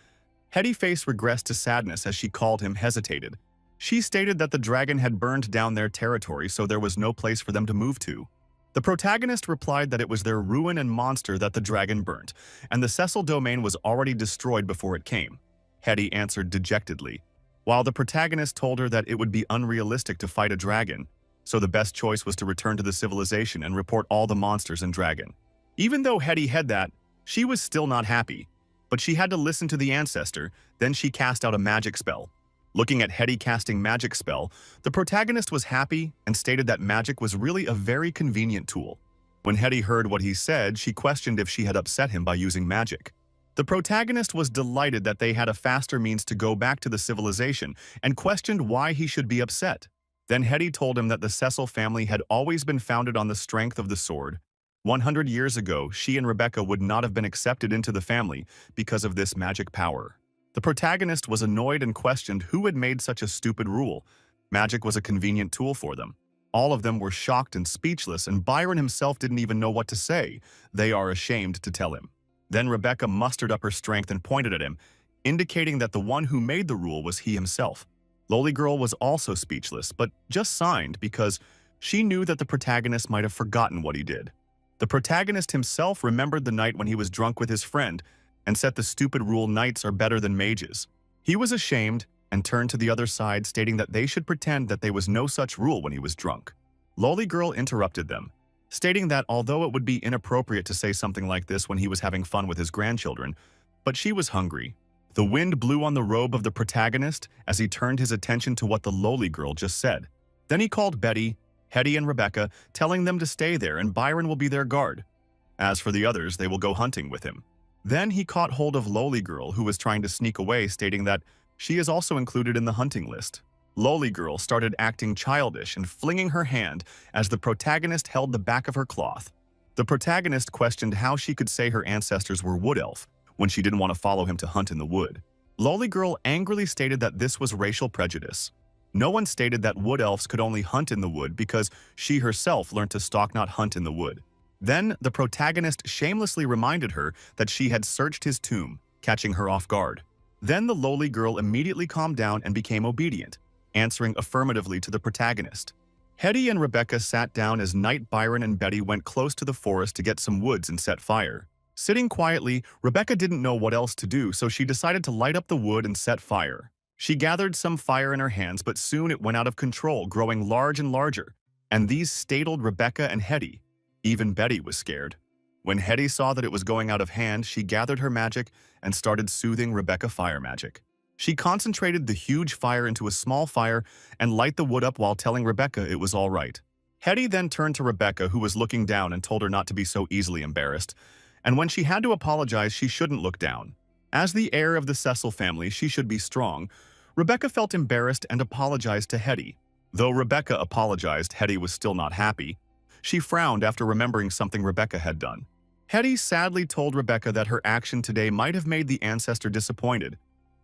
Hetty face regressed to sadness as she called him hesitated. She stated that the dragon had burned down their territory, so there was no place for them to move to. The protagonist replied that it was their ruin and monster that the dragon burnt, and the Cecil domain was already destroyed before it came. Hetty answered dejectedly, while the protagonist told her that it would be unrealistic to fight a dragon, so the best choice was to return to the civilization and report all the monsters and dragon. Even though Hetty had that, she was still not happy, but she had to listen to the ancestor. Then she cast out a magic spell. Looking at Hetty casting magic spell, the protagonist was happy and stated that magic was really a very convenient tool. When Hetty heard what he said, she questioned if she had upset him by using magic. The protagonist was delighted that they had a faster means to go back to the civilization and questioned why he should be upset. Then Hetty told him that the Cecil family had always been founded on the strength of the sword. 100 years ago, she and Rebecca would not have been accepted into the family because of this magic power. The protagonist was annoyed and questioned who had made such a stupid rule. Magic was a convenient tool for them. All of them were shocked and speechless, and Byron himself didn't even know what to say. They are ashamed to tell him. Then Rebecca mustered up her strength and pointed at him, indicating that the one who made the rule was he himself. Lowly Girl was also speechless, but just signed because she knew that the protagonist might have forgotten what he did. The protagonist himself remembered the night when he was drunk with his friend and said the stupid rule knights are better than mages. He was ashamed and turned to the other side, stating that they should pretend that there was no such rule when he was drunk. Lowly Girl interrupted them, stating that although it would be inappropriate to say something like this when he was having fun with his grandchildren, but she was hungry. The wind blew on the robe of the protagonist as he turned his attention to what the Lowly Girl just said. Then he called Betty, Hetty, and Rebecca, telling them to stay there and Byron will be their guard. As for the others, they will go hunting with him. Then he caught hold of Lowly Girl, who was trying to sneak away, stating that she is also included in the hunting list. Lowly Girl started acting childish and flinging her hand as the protagonist held the back of her cloth. The protagonist questioned how she could say her ancestors were wood elf when she didn't want to follow him to hunt in the wood. Lowly Girl angrily stated that this was racial prejudice. No one stated that wood elves could only hunt in the wood because she herself learned to stalk, not hunt in the wood. Then the protagonist shamelessly reminded her that she had searched his tomb, catching her off guard. Then the Lowly Girl immediately calmed down and became obedient, answering affirmatively to the protagonist. Hetty and Rebecca sat down as Knight Byron and Betty went close to the forest to get some woods and set fire. Sitting quietly, Rebecca didn't know what else to do, so she decided to light up the wood and set fire. She gathered some fire in her hands, but soon it went out of control, growing large and larger, and these startled Rebecca and Hetty. Even Betty was scared. When Hetty saw that it was going out of hand, she gathered her magic and started soothing Rebecca fire magic. She concentrated the huge fire into a small fire and light the wood up while telling Rebecca it was all right. Hetty then turned to Rebecca, who was looking down, and told her not to be so easily embarrassed, and when she had to apologize, she shouldn't look down. As the heir of the Cecil family, she should be strong. Rebecca felt embarrassed and apologized to Hetty. Though Rebecca apologized, Hetty was still not happy. She frowned after remembering something Rebecca had done. Hetty sadly told Rebecca that her action today might have made the ancestor disappointed,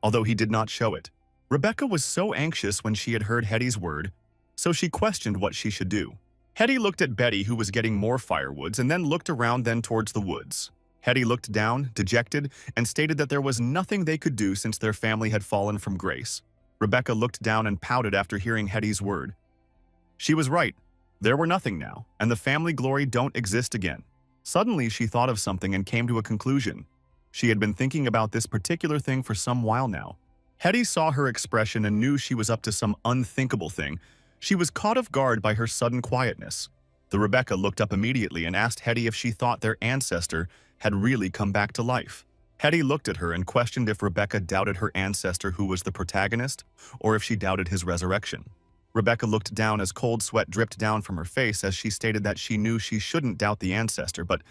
although he did not show it. Rebecca was so anxious when she had heard Hetty's word, so she questioned what she should do. Hetty looked at Betty, who was getting more firewoods, and then looked around then towards the woods. Hetty looked down, dejected, and stated that there was nothing they could do since their family had fallen from grace. Rebecca looked down and pouted after hearing Hetty's word. She was right. There were nothing now, and the family glory don't exist again. Suddenly, she thought of something and came to a conclusion. She had been thinking about this particular thing for some while now. Hetty saw her expression and knew she was up to some unthinkable thing. She was caught off guard by her sudden quietness. The Rebecca looked up immediately and asked Hetty if she thought their ancestor had really come back to life. Hetty looked at her and questioned if Rebecca doubted her ancestor, who was the protagonist, or if she doubted his resurrection. Rebecca looked down as cold sweat dripped down from her face as she stated that she knew she shouldn't doubt the ancestor, but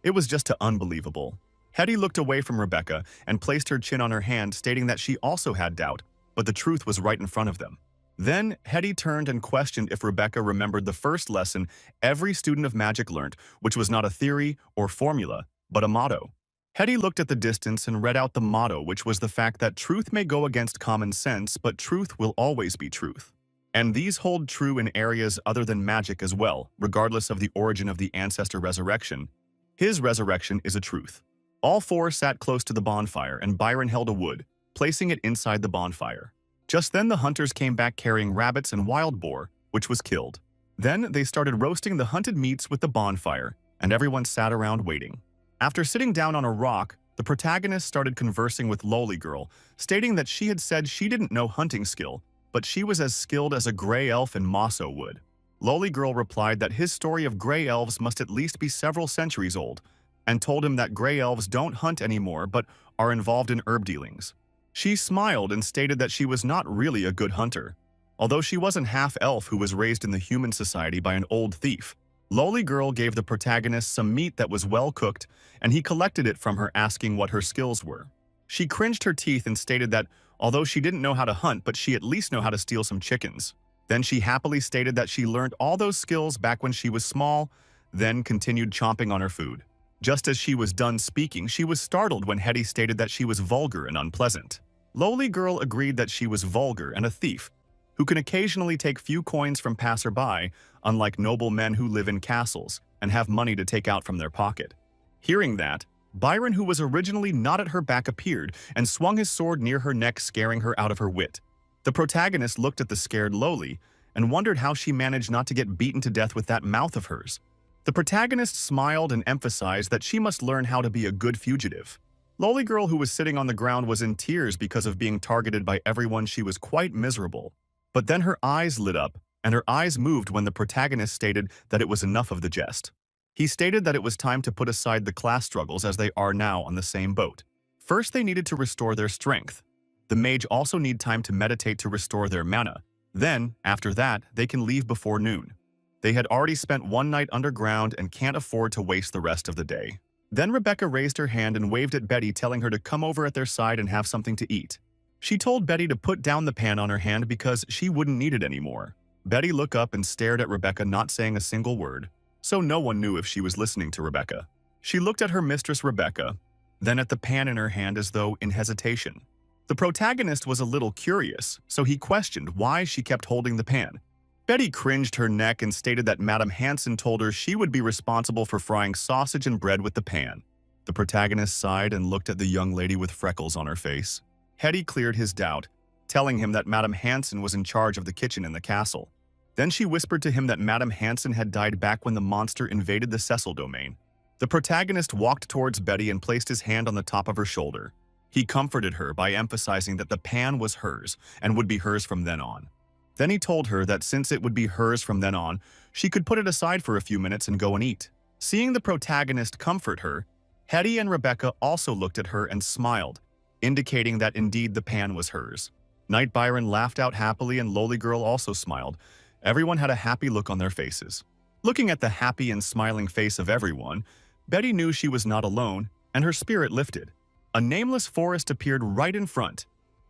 it was just too unbelievable. Hetty looked away from Rebecca and placed her chin on her hand, stating that she also had doubt, but the truth was right in front of them. Then Hetty turned and questioned if Rebecca remembered the first lesson every student of magic learned, which was not a theory or formula, but a motto. Hetty looked at the distance and read out the motto, which was the fact that truth may go against common sense, but truth will always be truth. And these hold true in areas other than magic as well, regardless of the origin of the ancestor resurrection. His resurrection is a truth. All four sat close to the bonfire, and Byron held a wood, placing it inside the bonfire. Just then the hunters came back carrying rabbits and wild boar, which was killed. Then they started roasting the hunted meats with the bonfire, and everyone sat around waiting. After sitting down on a rock, the protagonist started conversing with Lowly Girl, stating that she had said she didn't know hunting skill, but she was as skilled as a gray elf in Mosso wood. Lowly Girl replied that his story of gray elves must at least be several centuries old, and told him that gray elves don't hunt anymore but are involved in herb dealings. She smiled and stated that she was not really a good hunter, although she wasn't half-elf who was raised in the human society by an old thief. Lowly Girl gave the protagonist some meat that was well cooked, and he collected it from her, asking what her skills were. She cringed her teeth and stated that although she didn't know how to hunt, but she at least knew how to steal some chickens. Then she happily stated that she learned all those skills back when she was small, then continued chomping on her food. Just as she was done speaking, she was startled when Hetty stated that she was vulgar and unpleasant. Lowly Girl agreed that she was vulgar and a thief, who can occasionally take few coins from passerby, unlike noble men who live in castles and have money to take out from their pocket. Hearing that, Byron, who was originally not at her back, appeared and swung his sword near her neck, scaring her out of her wit. The protagonist looked at the scared Lowly and wondered how she managed not to get beaten to death with that mouth of hers. The protagonist smiled and emphasized that she must learn how to be a good fugitive. Lowly Girl, who was sitting on the ground, was in tears because of being targeted by everyone. She was quite miserable. But then her eyes lit up, and her eyes moved when the protagonist stated that it was enough of the jest. He stated that it was time to put aside the class struggles, as they are now on the same boat. First, they needed to restore their strength. The mage also need time to meditate to restore their mana. Then, after that, they can leave before noon. They had already spent one night underground and can't afford to waste the rest of the day. Then Rebecca raised her hand and waved at Betty, telling her to come over at their side and have something to eat. She told Betty to put down the pan on her hand because she wouldn't need it anymore. Betty looked up and stared at Rebecca, not saying a single word, so no one knew if she was listening to Rebecca. She looked at her mistress Rebecca, then at the pan in her hand as though in hesitation. The protagonist was a little curious, so he questioned why she kept holding the pan. Betty cringed her neck and stated that Madame Hanson told her she would be responsible for frying sausage and bread with the pan. The protagonist sighed and looked at the young lady with freckles on her face. Hetty cleared his doubt, telling him that Madame Hanson was in charge of the kitchen in the castle. Then she whispered to him that Madame Hanson had died back when the monster invaded the Cecil domain. The protagonist walked towards Betty and placed his hand on the top of her shoulder. He comforted her by emphasizing that the pan was hers and would be hers from then on. Then he told her that since it would be hers from then on, she could put it aside for a few minutes and go and eat. Seeing the protagonist comfort her, Hetty and Rebecca also looked at her and smiled, indicating that indeed the pan was hers. Knight Byron laughed out happily and Lowly Girl also smiled. Everyone had a happy look on their faces. Looking at the happy and smiling face of everyone, Betty knew she was not alone, and her spirit lifted. A nameless forest appeared right in front.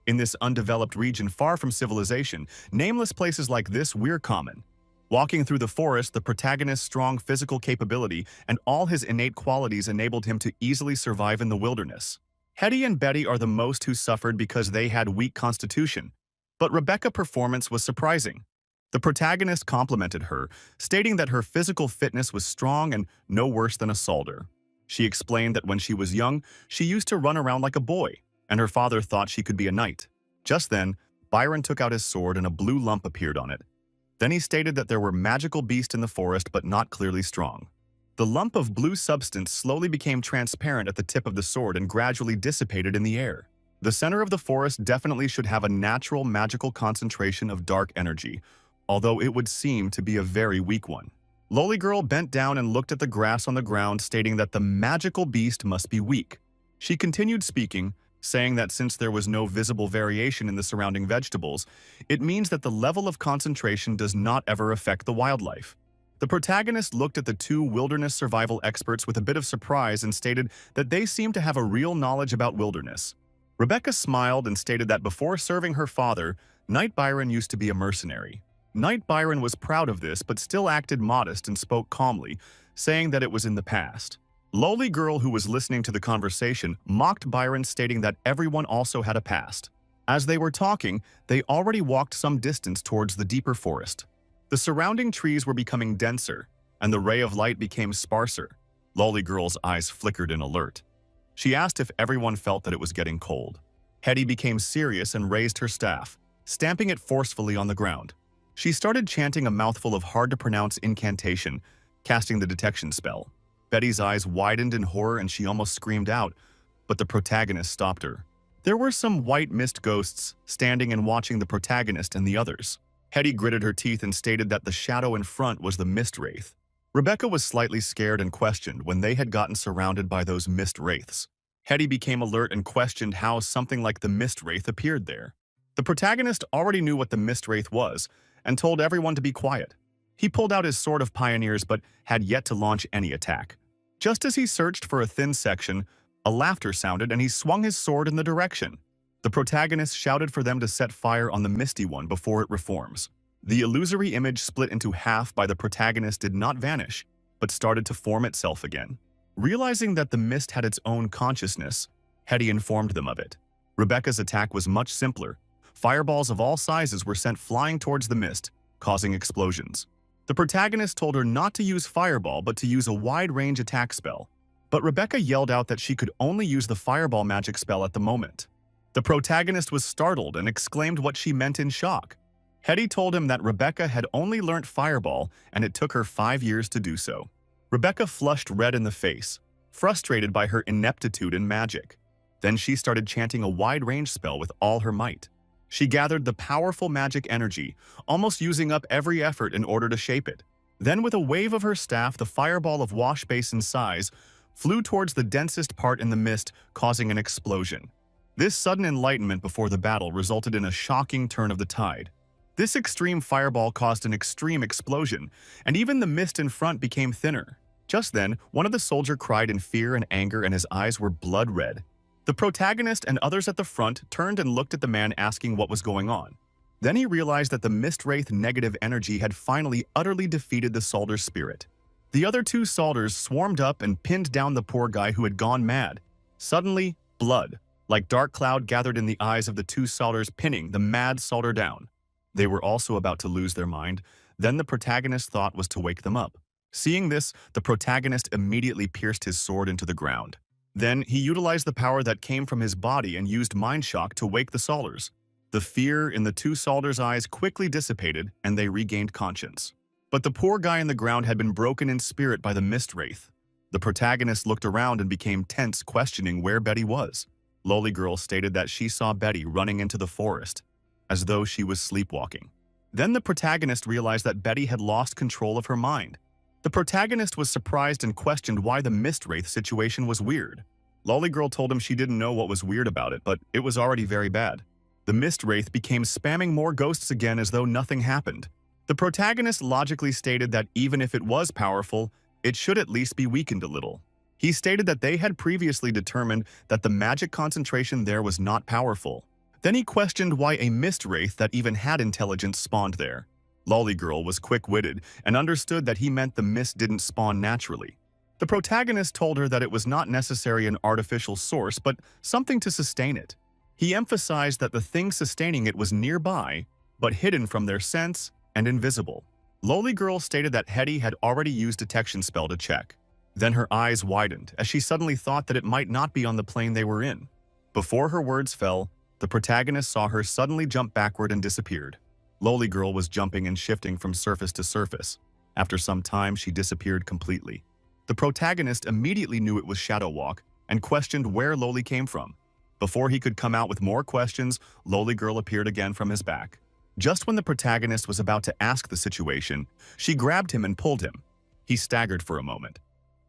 In this undeveloped region far from civilization, nameless places like this were common. Walking through the forest, the protagonist's strong physical capability and all his innate qualities enabled him to easily survive in the wilderness. Hetty and Betty are the most who suffered because they had weak constitution, but Rebecca's performance was surprising. The protagonist complimented her, stating that her physical fitness was strong and no worse than a soldier. She explained that when she was young, she used to run around like a boy, and her father thought she could be a knight. Just then, Byron took out his sword and a blue lump appeared on it. Then he stated that there were magical beasts in the forest but not clearly strong. The lump of blue substance slowly became transparent at the tip of the sword and gradually dissipated in the air. The center of the forest definitely should have a natural magical concentration of dark energy, although it would seem to be a very weak one. Lowly Girl bent down and looked at the grass on the ground, stating that the magical beast must be weak. She continued speaking, saying that since there was no visible variation in the surrounding vegetables, it means that the level of concentration does not ever affect the wildlife. The protagonist looked at the two wilderness survival experts with a bit of surprise and stated that they seemed to have a real knowledge about wilderness. Rebecca smiled and stated that before serving her father, Knight Byron used to be a mercenary. Knight Byron was proud of this but still acted modest and spoke calmly, saying that it was in the past. Lowly Girl, who was listening to the conversation, mocked Byron, stating that everyone also had a past. As they were talking, they already walked some distance towards the deeper forest. The surrounding trees were becoming denser, and the ray of light became sparser. Lowly Girl's eyes flickered in alert. She asked if everyone felt that it was getting cold. Hetty became serious and raised her staff, stamping it forcefully on the ground. She started chanting a mouthful of hard-to-pronounce incantation, casting the detection spell. Betty's eyes widened in horror and she almost screamed out, but the protagonist stopped her. There were some white mist ghosts standing and watching the protagonist and the others. Hetty gritted her teeth and stated that the shadow in front was the mist wraith. Rebecca was slightly scared and questioned when they had gotten surrounded by those mist wraiths. Hetty became alert and questioned how something like the mist wraith appeared there. The protagonist already knew what the mist wraith was and told everyone to be quiet. He pulled out his sword of pioneers but had yet to launch any attack. Just as he searched for a thin section, a laughter sounded and he swung his sword in the direction. The protagonist shouted for them to set fire on the misty one before it reforms. The illusory image split into half by the protagonist did not vanish, but started to form itself again. Realizing that the mist had its own consciousness, Hetty informed them of it. Rebecca's attack was much simpler. Fireballs of all sizes were sent flying towards the mist, causing explosions. The protagonist told her not to use Fireball but to use a wide-range attack spell. But Rebecca yelled out that she could only use the Fireball magic spell at the moment. The protagonist was startled and exclaimed what she meant in shock. Hetty told him that Rebecca had only learnt Fireball and it took her 5 years to do so. Rebecca flushed red in the face, frustrated by her ineptitude in magic. Then she started chanting a wide-range spell with all her might. She gathered the powerful magic energy, almost using up every effort in order to shape it. Then with a wave of her staff, the fireball of wash basin size flew towards the densest part in the mist, causing an explosion. This sudden enlightenment before the battle resulted in a shocking turn of the tide. This extreme fireball caused an extreme explosion, and even the mist in front became thinner. Just then, one of the soldiers cried in fear and anger and his eyes were blood red. The protagonist and others at the front turned and looked at the man asking what was going on. Then he realized that the Mist Wraith negative energy had finally utterly defeated the soldier's spirit. The other two soldiers swarmed up and pinned down the poor guy who had gone mad. Suddenly, blood, like dark cloud, gathered in the eyes of the two soldiers, pinning the mad soldier down. They were also about to lose their mind. Then the protagonist's thought was to wake them up. Seeing this, the protagonist immediately pierced his sword into the ground. Then he utilized the power that came from his body and used mind shock to wake the soldiers. The fear in the two soldiers' eyes quickly dissipated and they regained conscience. But the poor guy in the ground had been broken in spirit by the Mist Wraith. The protagonist looked around and became tense, questioning where Betty was. Lowly Girl stated that she saw Betty running into the forest, as though she was sleepwalking. Then the protagonist realized that Betty had lost control of her mind. The protagonist was surprised and questioned why the mist wraith situation was weird. Lolly Girl told him she didn't know what was weird about it, but it was already very bad. The mist wraith became spamming more ghosts again as though nothing happened. The protagonist logically stated that even if it was powerful, it should at least be weakened a little. He stated that they had previously determined that the magic concentration there was not powerful. Then he questioned why a mist wraith that even had intelligence spawned there. Lolly Girl was quick-witted and understood that he meant the mist didn't spawn naturally. The protagonist told her that it was not necessarily an artificial source, but something to sustain it. He emphasized that the thing sustaining it was nearby, but hidden from their sense and invisible. Lowly Girl stated that Hetty had already used detection spell to check. Then her eyes widened as she suddenly thought that it might not be on the plane they were in. Before her words fell, the protagonist saw her suddenly jump backward and disappeared. Lowly Girl was jumping and shifting from surface to surface. After some time, she disappeared completely. The protagonist immediately knew it was Shadow Walk and questioned where Lowly came from. Before he could come out with more questions, Lowly Girl appeared again from his back. Just when the protagonist was about to ask the situation, she grabbed him and pulled him. He staggered for a moment,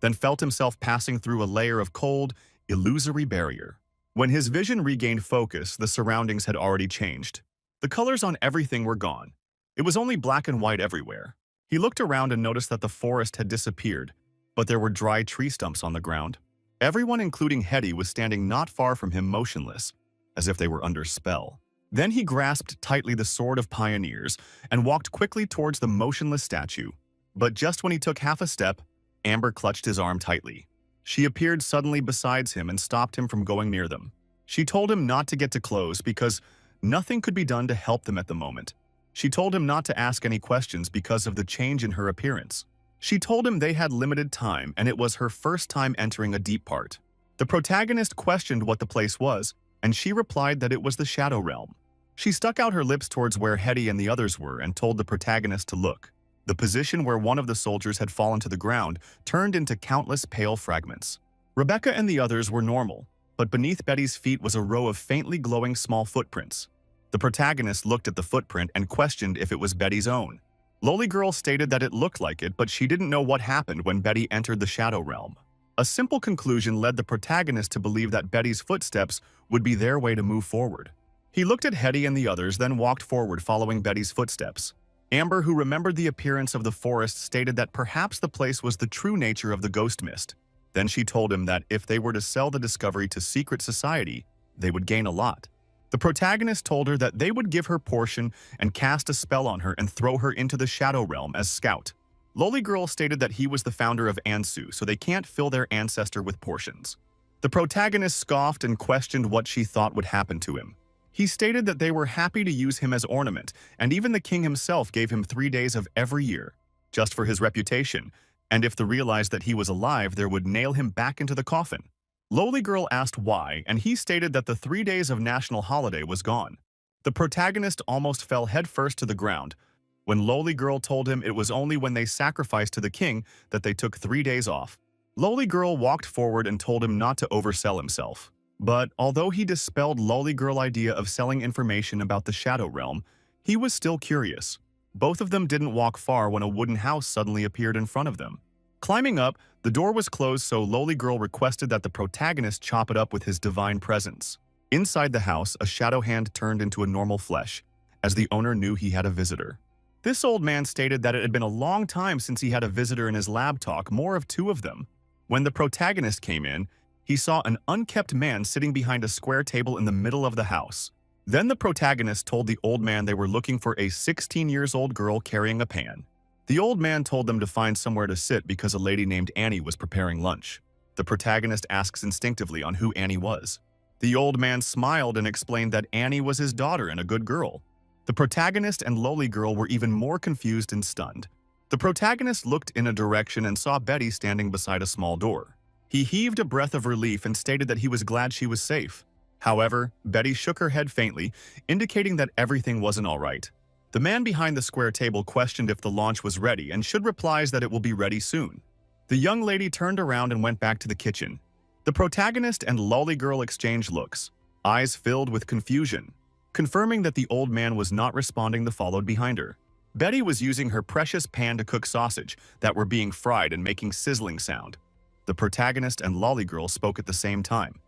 then felt himself passing through a layer of cold, illusory barrier. When his vision regained focus, the surroundings had already changed. The colors on everything were gone. It was only black and white everywhere. He looked around and noticed that the forest had disappeared, but there were dry tree stumps on the ground. Everyone, including Hetty, was standing not far from him motionless, as if they were under spell. Then he grasped tightly the Sword of Pioneers and walked quickly towards the motionless statue. But just when he took half a step, Amber clutched his arm tightly. She appeared suddenly beside him and stopped him from going near them. She told him not to get too close because nothing could be done to help them at the moment. She told him not to ask any questions because of the change in her appearance. She told him they had limited time and it was her first time entering a deep part. The protagonist questioned what the place was, and she replied that it was the Shadow Realm. She stuck out her lips towards where Hetty and the others were and told the protagonist to look. The position where one of the soldiers had fallen to the ground turned into countless pale fragments. Rebecca and the others were normal, but beneath Betty's feet was a row of faintly glowing small footprints. The protagonist looked at the footprint and questioned if it was Betty's own. Lowly Girl stated that it looked like it, but she didn't know what happened when Betty entered the Shadow Realm. A simple conclusion led the protagonist to believe that Betty's footsteps would be their way to move forward. He looked at Hetty and the others, then walked forward following Betty's footsteps. Amber, who remembered the appearance of the forest, stated that perhaps the place was the true nature of the ghost mist. Then she told him that if they were to sell the discovery to secret society, they would gain a lot. The protagonist told her that they would give her portion and cast a spell on her and throw her into the Shadow Realm as scout. Lowly Girl stated that he was the founder of Ansu, so they can't fill their ancestor with portions. The protagonist scoffed and questioned what she thought would happen to him. He stated that they were happy to use him as ornament, and even the king himself gave him 3 days of every year, just for his reputation, and if they realized that he was alive, they would nail him back into the coffin. Lowly Girl asked why, and he stated that the 3 days of national holiday was gone. The protagonist almost fell headfirst to the ground, when Lowly Girl told him it was only when they sacrificed to the king that they took 3 days off. Lowly Girl walked forward and told him not to oversell himself. But although he dispelled Lowly Girl's idea of selling information about the Shadow Realm, he was still curious. Both of them didn't walk far when a wooden house suddenly appeared in front of them. Climbing up, the door was closed, so Lowly Girl requested that the protagonist chop it up with his divine presence. Inside the house, a shadow hand turned into a normal flesh, as the owner knew he had a visitor. This old man stated that it had been a long time since he had a visitor in his lab talk, more of 2 of them. When the protagonist came in, he saw an unkempt man sitting behind a square table in the middle of the house. Then the protagonist told the old man they were looking for a 16-year-old girl carrying a pan. The old man told them to find somewhere to sit because a lady named Annie was preparing lunch. The protagonist asks instinctively on who Annie was. The old man smiled and explained that Annie was his daughter and a good girl. The protagonist and Lowly Girl were even more confused and stunned. The protagonist looked in a direction and saw Betty standing beside a small door. He heaved a breath of relief and stated that he was glad she was safe. However, Betty shook her head faintly, indicating that everything wasn't all right. The man behind the square table questioned if the launch was ready and should replies that it will be ready soon. The young lady turned around and went back to the kitchen. The protagonist and lolly girl exchange looks, eyes filled with confusion, confirming that the old man was not responding. The followed behind her. Betty was using her precious pan to cook sausage that were being fried and making sizzling sound. The protagonist and lolly girl spoke at the same time.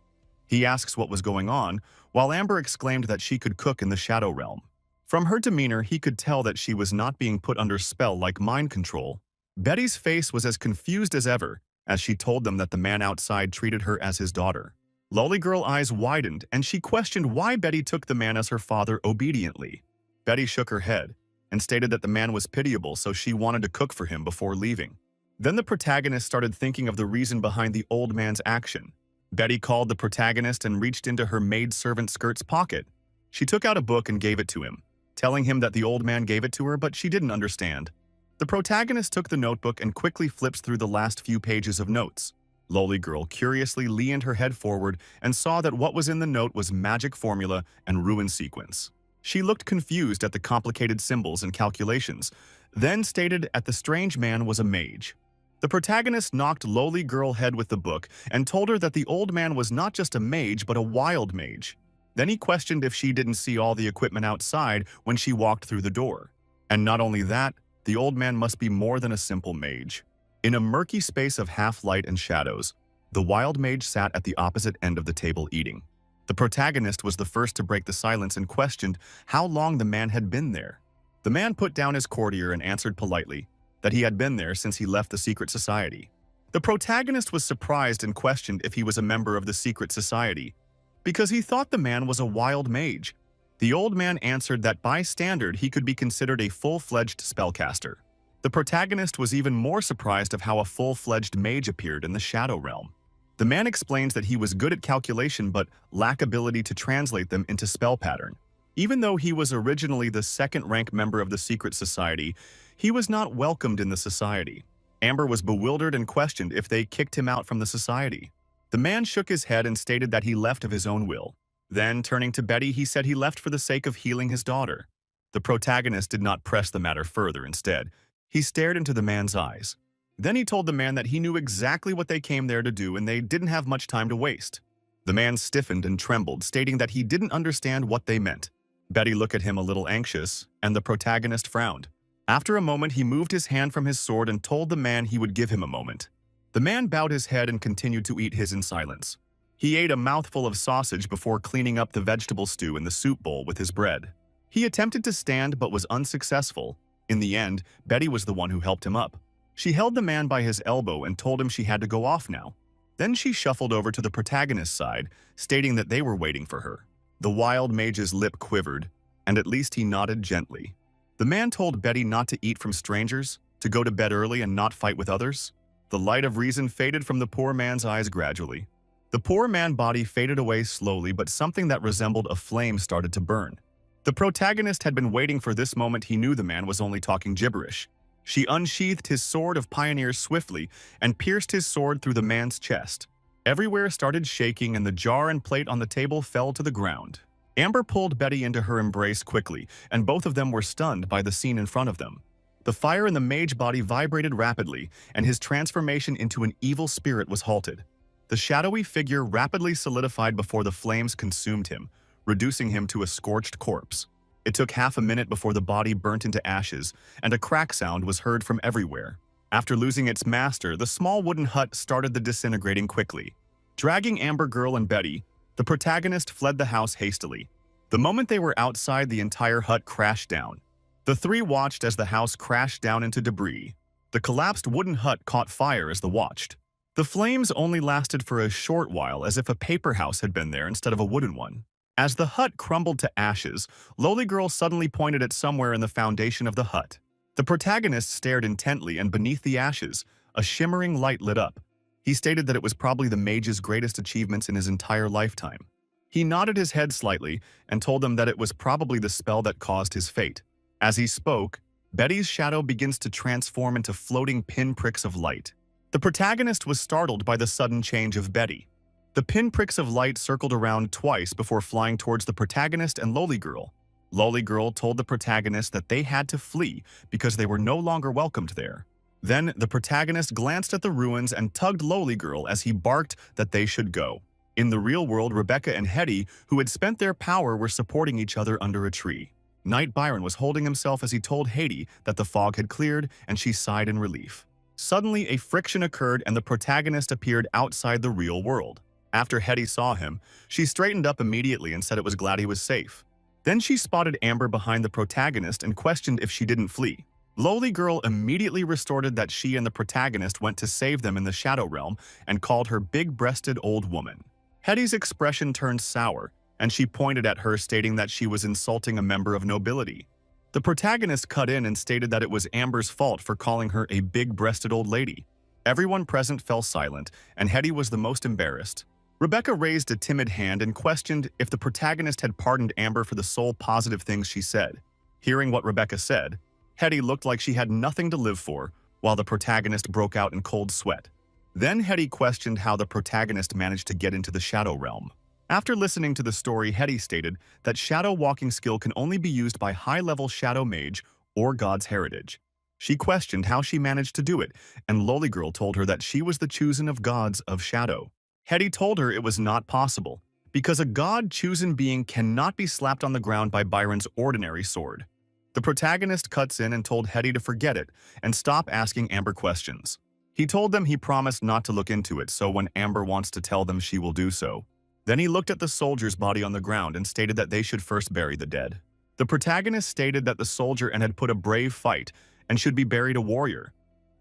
He asks what was going on, while Amber exclaimed that she could cook in the shadow realm. From her demeanor, he could tell that she was not being put under spell like mind control. Betty's face was as confused as ever as she told them that the man outside treated her as his daughter. Lolly girl eyes widened, and she questioned why Betty took the man as her father obediently. Betty shook her head and stated that the man was pitiable, so she wanted to cook for him before leaving. Then the protagonist started thinking of the reason behind the old man's action. Betty called the protagonist and reached into her maidservant skirt's pocket. She took out a book and gave it to him, telling him that the old man gave it to her, but she didn't understand. The protagonist took the notebook and quickly flips through the last few pages of notes. Lolly girl curiously leaned her head forward and saw that what was in the note was magic formula and rune sequence. She looked confused at the complicated symbols and calculations, then stated that the strange man was a mage. The protagonist knocked Lolly girl head with the book and told her that the old man was not just a mage but a wild mage. Then he questioned if she didn't see all the equipment outside when she walked through the door. And not only that, the old man must be more than a simple mage. In a murky space of half-light and shadows, the wild mage sat at the opposite end of the table eating. The protagonist was the first to break the silence and questioned how long the man had been there. The man put down his courtier and answered politely that he had been there since he left the secret society. The protagonist was surprised and questioned if he was a member of the secret society, because he thought the man was a wild mage. The old man answered that by standard he could be considered a full-fledged spellcaster. The protagonist was even more surprised of how a full-fledged mage appeared in the shadow realm. The man explains that he was good at calculation but lacked ability to translate them into spell pattern. Even though he was originally the second-rank member of the secret society, he was not welcomed in the society. Amber was bewildered and questioned if they kicked him out from the society. The man shook his head and stated that he left of his own will. Then, turning to Betty, he said he left for the sake of healing his daughter. The protagonist did not press the matter further. Instead, he stared into the man's eyes. Then he told the man that he knew exactly what they came there to do and they didn't have much time to waste. The man stiffened and trembled, stating that he didn't understand what they meant. Betty looked at him a little anxious, and the protagonist frowned. After a moment, he moved his hand from his sword and told the man he would give him a moment. The man bowed his head and continued to eat his in silence. He ate a mouthful of sausage before cleaning up the vegetable stew in the soup bowl with his bread. He attempted to stand but was unsuccessful. In the end, Betty was the one who helped him up. She held the man by his elbow and told him she had to go off now. Then she shuffled over to the protagonist's side, stating that they were waiting for her. The wild mage's lip quivered, and at least he nodded gently. The man told Betty not to eat from strangers, to go to bed early and not fight with others. The light of reason faded from the poor man's eyes gradually. The poor man's body faded away slowly, but something that resembled a flame started to burn. The protagonist had been waiting for this moment. He knew the man was only talking gibberish. She unsheathed his sword of pioneers swiftly and pierced his sword through the man's chest. Everywhere started shaking and the jar and plate on the table fell to the ground. Amber pulled Betty into her embrace quickly, and both of them were stunned by the scene in front of them. The fire in the mage body vibrated rapidly, and his transformation into an evil spirit was halted. The shadowy figure rapidly solidified before the flames consumed him, reducing him to a scorched corpse. It took half a minute before the body burnt into ashes, and a crack sound was heard from everywhere. After losing its master, the small wooden hut started the disintegrating quickly. Dragging Amber Girl and Betty, the protagonist fled the house hastily. The moment they were outside, the entire hut crashed down. The three watched as the house crashed down into debris. The collapsed wooden hut caught fire as they watched. The flames only lasted for a short while, as if a paper house had been there instead of a wooden one. As the hut crumbled to ashes, Lolly Girl suddenly pointed at somewhere in the foundation of the hut. The protagonist stared intently, and beneath the ashes, a shimmering light lit up. He stated that it was probably the mage's greatest achievements in his entire lifetime. He nodded his head slightly and told them that it was probably the spell that caused his fate. As he spoke, Betty's shadow begins to transform into floating pinpricks of light. The protagonist was startled by the sudden change of Betty. The pinpricks of light circled around twice before flying towards the protagonist and Lolly Girl. Lolly Girl told the protagonist that they had to flee because they were no longer welcomed there. Then the protagonist glanced at the ruins and tugged Lowly Girl as he barked that they should go. In the real world, Rebecca and Hetty, who had spent their power, were supporting each other under a tree. Knight Byron was holding himself as he told Hetty that the fog had cleared, and she sighed in relief. Suddenly, a friction occurred and the protagonist appeared outside the real world. After Hetty saw him, she straightened up immediately and said it was glad he was safe. Then she spotted Amber behind the protagonist and questioned if she didn't flee. Lowly Girl immediately retorted that she and the protagonist went to save them in the Shadow Realm and called her big-breasted old woman. Hetty's expression turned sour, and she pointed at her, stating that she was insulting a member of nobility. The protagonist cut in and stated that it was Amber's fault for calling her a big-breasted old lady. Everyone present fell silent, and Hetty was the most embarrassed. Rebecca raised a timid hand and questioned if the protagonist had pardoned Amber for the sole positive things she said. Hearing what Rebecca said, Hetty looked like she had nothing to live for, while the protagonist broke out in cold sweat. Then Hetty questioned how the protagonist managed to get into the Shadow Realm. After listening to the story, Hetty stated that shadow walking skill can only be used by high-level shadow mage or god's heritage. She questioned how she managed to do it, and Lowly Girl told her that she was the chosen of gods of shadow. Hetty told her it was not possible, because a god-chosen being cannot be slapped on the ground by Byron's ordinary sword. The protagonist cuts in and told Hetty to forget it and stop asking Amber questions. He told them he promised not to look into it, so when Amber wants to tell them, she will do so. Then he looked at the soldier's body on the ground and stated that they should first bury the dead. The protagonist stated that the soldier had put a brave fight and should be buried a warrior.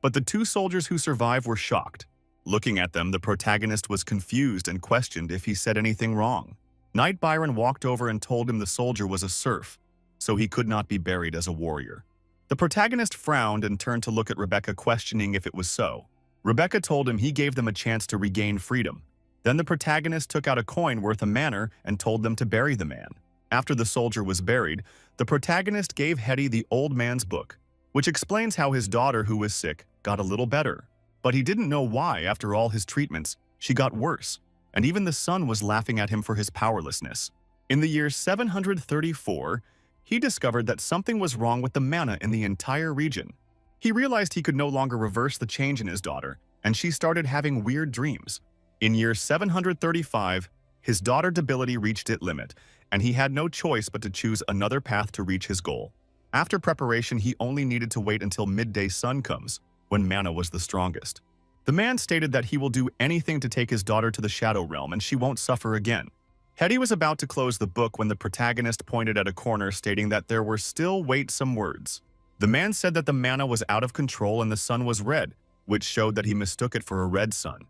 But the two soldiers who survived were shocked. Looking at them, the protagonist was confused and questioned if he said anything wrong. Knight Byron walked over and told him the soldier was a serf, so he could not be buried as a warrior. The protagonist frowned and turned to look at Rebecca, questioning if it was so. Rebecca told him he gave them a chance to regain freedom. Then the protagonist took out a coin worth a manor and told them to bury the man. After the soldier was buried, the protagonist gave Hetty the old man's book, which explains how his daughter, who was sick, got a little better. But he didn't know why. After all his treatments, she got worse, and even the sun was laughing at him for his powerlessness. In the year 734, he discovered that something was wrong with the mana in the entire region. He realized he could no longer reverse the change in his daughter, and she started having weird dreams. In year 735, his daughter's ability reached its limit, and he had no choice but to choose another path to reach his goal. After preparation, he only needed to wait until midday sun comes, when mana was the strongest. The man stated that he will do anything to take his daughter to the Shadow Realm and she won't suffer again. Hetty was about to close the book when the protagonist pointed at a corner, stating that there were still wait some words. The man said that the mana was out of control and the sun was red, which showed that he mistook it for a red sun.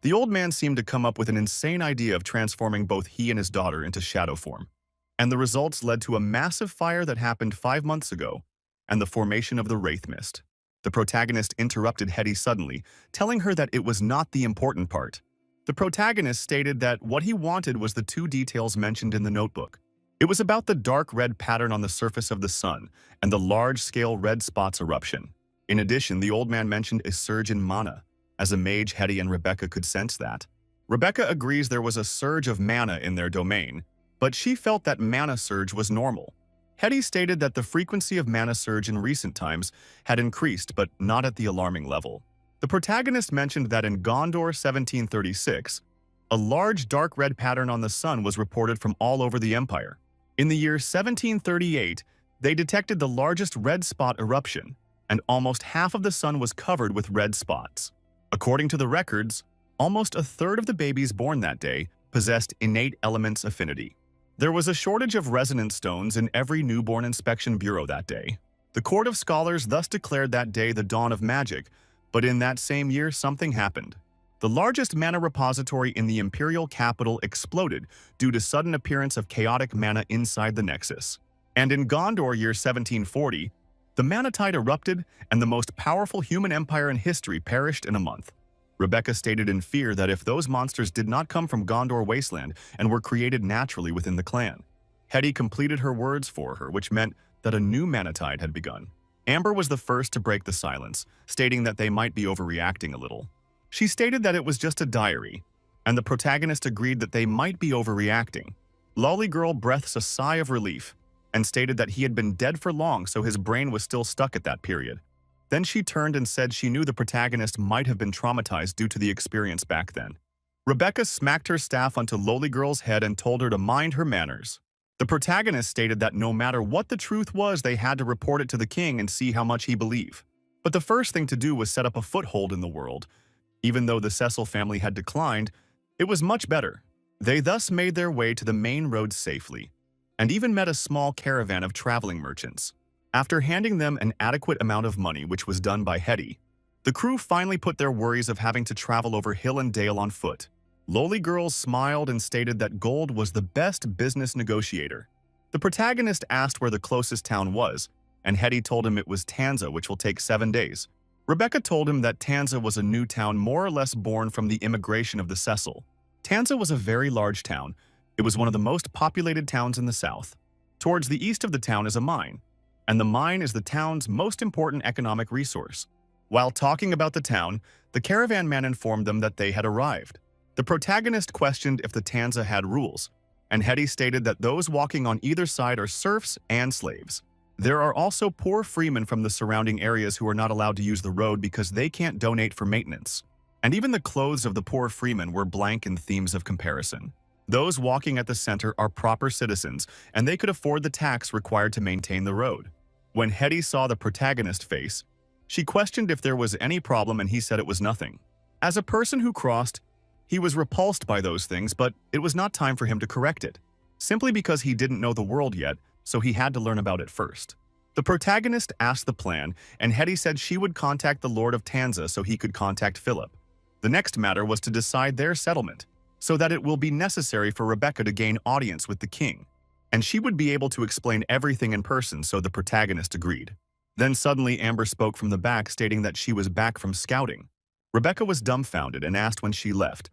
The old man seemed to come up with an insane idea of transforming both he and his daughter into shadow form. And the results led to a massive fire that happened 5 months ago, and the formation of the Wraith Mist. The protagonist interrupted Hetty suddenly, telling her that it was not the important part. The protagonist stated that what he wanted was the two details mentioned in the notebook. It was about the dark red pattern on the surface of the sun and the large-scale red spots eruption. In addition, the old man mentioned a surge in mana. As a mage, Hetty and Rebecca could sense that. Rebecca agrees there was a surge of mana in their domain, but she felt that mana surge was normal. Hetty stated that the frequency of mana surge in recent times had increased, but not at the alarming level. The protagonist mentioned that in Gondor 1736, a large dark red pattern on the sun was reported from all over the empire. In the year 1738, they detected the largest red spot eruption, and almost half of the sun was covered with red spots. According to the records, almost a third of the babies born that day possessed innate elements affinity. There was a shortage of resonance stones in every newborn inspection bureau that day. The court of scholars thus declared that day the dawn of magic, but in that same year something happened. The largest mana repository in the imperial capital exploded due to sudden appearance of chaotic mana inside the nexus. And in Gondor year 1740, the mana tide erupted and the most powerful human empire in history perished in a month. Rebecca stated in fear that if those monsters did not come from Gondor Wasteland and were created naturally within the clan. Hetty completed her words for her, which meant that a new mana tide had begun. Amber was the first to break the silence, stating that they might be overreacting a little. She stated that it was just a diary, and the protagonist agreed that they might be overreacting. Lolly Girl breathed a sigh of relief and stated that he had been dead for long, so his brain was still stuck at that period. Then she turned and said she knew the protagonist might have been traumatized due to the experience back then. Rebecca smacked her staff onto Lowly Girl's head and told her to mind her manners. The protagonist stated that no matter what the truth was, they had to report it to the king and see how much he believed. But the first thing to do was set up a foothold in the world. Even though the Cecil family had declined, it was much better. They thus made their way to the main road safely, and even met a small caravan of traveling merchants. After handing them an adequate amount of money, which was done by Hetty, the crew finally put their worries of having to travel over hill and dale on foot. Lowly Girl smiled and stated that gold was the best business negotiator. The protagonist asked where the closest town was, and Hetty told him it was Tanza, which will take 7 days. Rebecca told him that Tanza was a new town more or less born from the immigration of the Cecil. Tanza was a very large town. It was one of the most populated towns in the south. Towards the east of the town is a mine, and the mine is the town's most important economic resource. While talking about the town, the caravan man informed them that they had arrived. The protagonist questioned if the Tanza had rules, and Hetty stated that those walking on either side are serfs and slaves. There are also poor freemen from the surrounding areas who are not allowed to use the road because they can't donate for maintenance. And even the clothes of the poor freemen were blank in themes of comparison. Those walking at the center are proper citizens, and they could afford the tax required to maintain the road. When Hetty saw the protagonist's face, she questioned if there was any problem, and he said it was nothing. As a person who crossed, he was repulsed by those things, but it was not time for him to correct it, simply because he didn't know the world yet, so he had to learn about it first. The protagonist asked the plan, and Hetty said she would contact the Lord of Tanza so he could contact Philip. The next matter was to decide their settlement, so that it will be necessary for Rebecca to gain audience with the king, and she would be able to explain everything in person, so the protagonist agreed. Then suddenly Amber spoke from the back, stating that she was back from scouting. Rebecca was dumbfounded and asked when she left.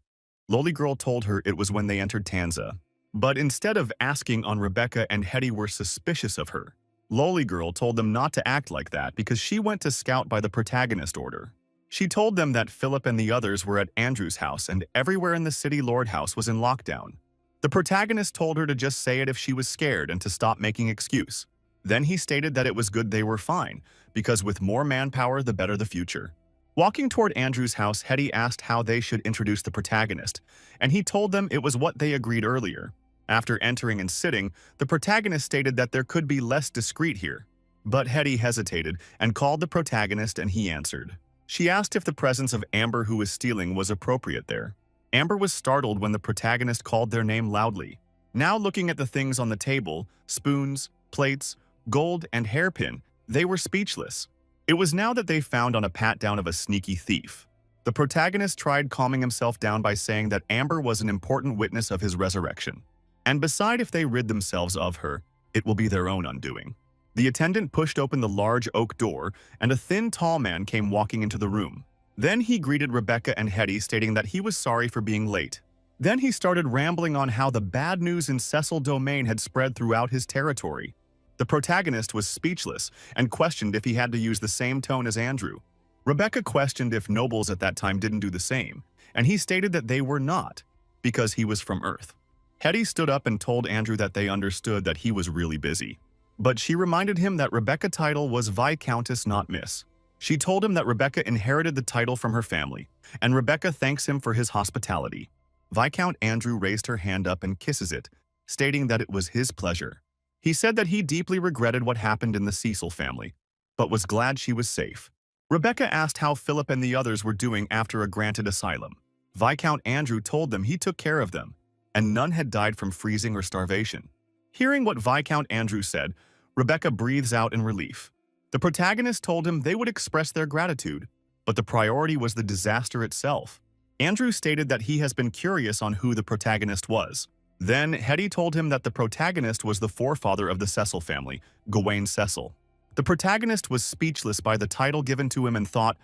Lowly Girl told her it was when they entered Tanza. But instead of asking on Rebecca and Hetty were suspicious of her. Lowly Girl told them not to act like that because she went to scout by the protagonist order. She told them that Philip and the others were at Andrew's house and everywhere in the city Lord house was in lockdown. The protagonist told her to just say it if she was scared and to stop making excuse. Then he stated that it was good they were fine, because with more manpower the better the future. Walking toward Andrew's house, Hetty asked how they should introduce the protagonist, and he told them it was what they agreed earlier. After entering and sitting, the protagonist stated that there could be less discreet here. But Hetty hesitated and called the protagonist, and he answered. She asked if the presence of Amber, who was stealing, was appropriate there. Amber was startled when the protagonist called their name loudly. Now looking at the things on the table, spoons, plates, gold, and hairpin, they were speechless. It was now that they found on a pat-down of a sneaky thief. The protagonist tried calming himself down by saying that Amber was an important witness of his resurrection. And beside, if they rid themselves of her, it will be their own undoing. The attendant pushed open the large oak door, and a thin, tall man came walking into the room. Then he greeted Rebecca and Hetty, stating that he was sorry for being late. Then he started rambling on how the bad news in Cecil Domain had spread throughout his territory. The protagonist was speechless and questioned if he had to use the same tone as Andrew. Rebecca questioned if nobles at that time didn't do the same, and he stated that they were not, because he was from Earth. Hetty stood up and told Andrew that they understood that he was really busy. But she reminded him that Rebecca's title was Viscountess, not Miss. She told him that Rebecca inherited the title from her family, and Rebecca thanks him for his hospitality. Viscount Andrew raised her hand up and kisses it, stating that it was his pleasure. He said that he deeply regretted what happened in the Cecil family, but was glad she was safe. Rebecca asked how Philip and the others were doing after a granted asylum. Viscount Andrew told them he took care of them, and none had died from freezing or starvation. Hearing what Viscount Andrew said, Rebecca breathes out in relief. The protagonist told him they would express their gratitude, but the priority was the disaster itself. Andrew stated that he has been curious on who the protagonist was. Then Hetty told him that the protagonist was the forefather of the Cecil family, Gawain Cecil. The protagonist was speechless by the title given to him and thought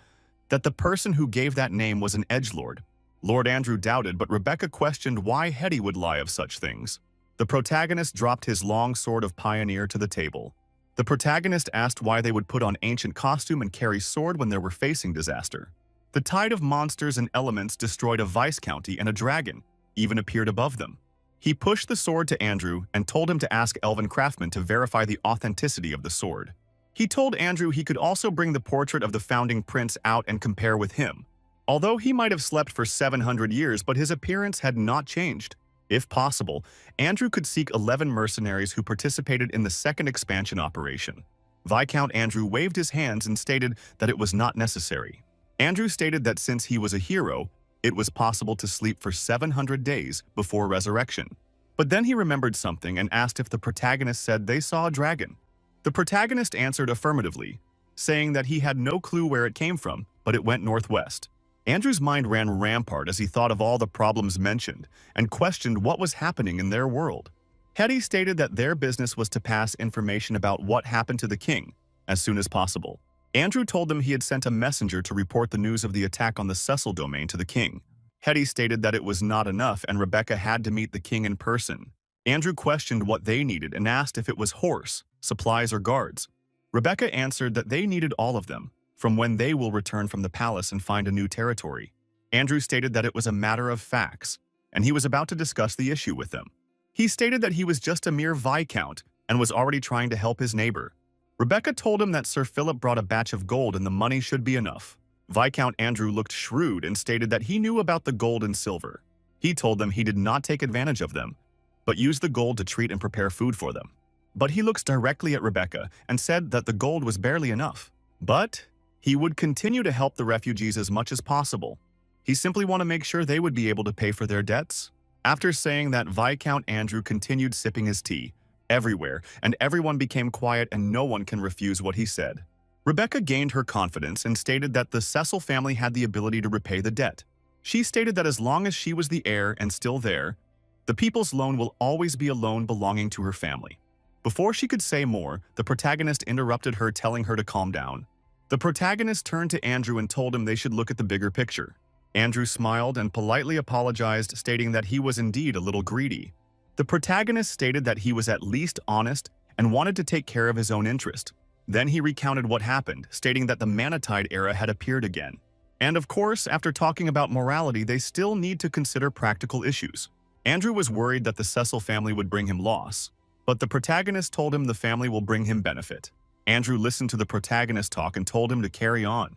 that the person who gave that name was an edgelord. Lord Andrew doubted, but Rebecca questioned why Hetty would lie of such things. The protagonist dropped his long sword of pioneer to the table. The protagonist asked why they would put on ancient costume and carry sword when they were facing disaster. The tide of monsters and elements destroyed a viscounty, and a dragon even appeared above them. He pushed the sword to Andrew and told him to ask elven craftsmen to verify the authenticity of the sword. He told Andrew he could also bring the portrait of the founding prince out and compare with him. Although he might have slept for 700 years, but his appearance had not changed. If possible, Andrew could seek 11 mercenaries who participated in the second expansion operation. Viscount Andrew waved his hands and stated that it was not necessary. Andrew stated that since he was a hero, it was possible to sleep for 700 days before resurrection. But then he remembered something and asked if the protagonist said they saw a dragon. The protagonist answered affirmatively, saying that he had no clue where it came from, but it went northwest. Andrew's mind ran rampart as he thought of all the problems mentioned and questioned what was happening in their world. Hetty stated that their business was to pass information about what happened to the king as soon as possible. Andrew told them he had sent a messenger to report the news of the attack on the Cecil domain to the king. Hetty stated that it was not enough and Rebecca had to meet the king in person. Andrew questioned what they needed and asked if it was horse, supplies, or guards. Rebecca answered that they needed all of them, from when they will return from the palace and find a new territory. Andrew stated that it was a matter of facts, and he was about to discuss the issue with them. He stated that he was just a mere viscount and was already trying to help his neighbor. Rebecca told him that Sir Philip brought a batch of gold and the money should be enough. Viscount Andrew looked shrewd and stated that he knew about the gold and silver. He told them he did not take advantage of them, but used the gold to treat and prepare food for them. But he looks directly at Rebecca and said that the gold was barely enough. But he would continue to help the refugees as much as possible. He simply wanted to make sure they would be able to pay for their debts. After saying that, Viscount Andrew continued sipping his tea everywhere, and everyone became quiet and no one can refuse what he said. Rebecca gained her confidence and stated that the Cecil family had the ability to repay the debt. She stated that as long as she was the heir and still there, the people's loan will always be a loan belonging to her family. Before she could say more, the protagonist interrupted her, telling her to calm down. The protagonist turned to Andrew and told him they should look at the bigger picture. Andrew smiled and politely apologized, stating that he was indeed a little greedy. The protagonist stated that he was at least honest and wanted to take care of his own interest. Then he recounted what happened, stating that the Manatide era had appeared again. And of course, after talking about morality, they still need to consider practical issues. Andrew was worried that the Cecil family would bring him loss, but the protagonist told him the family will bring him benefit. Andrew listened to the protagonist talk and told him to carry on.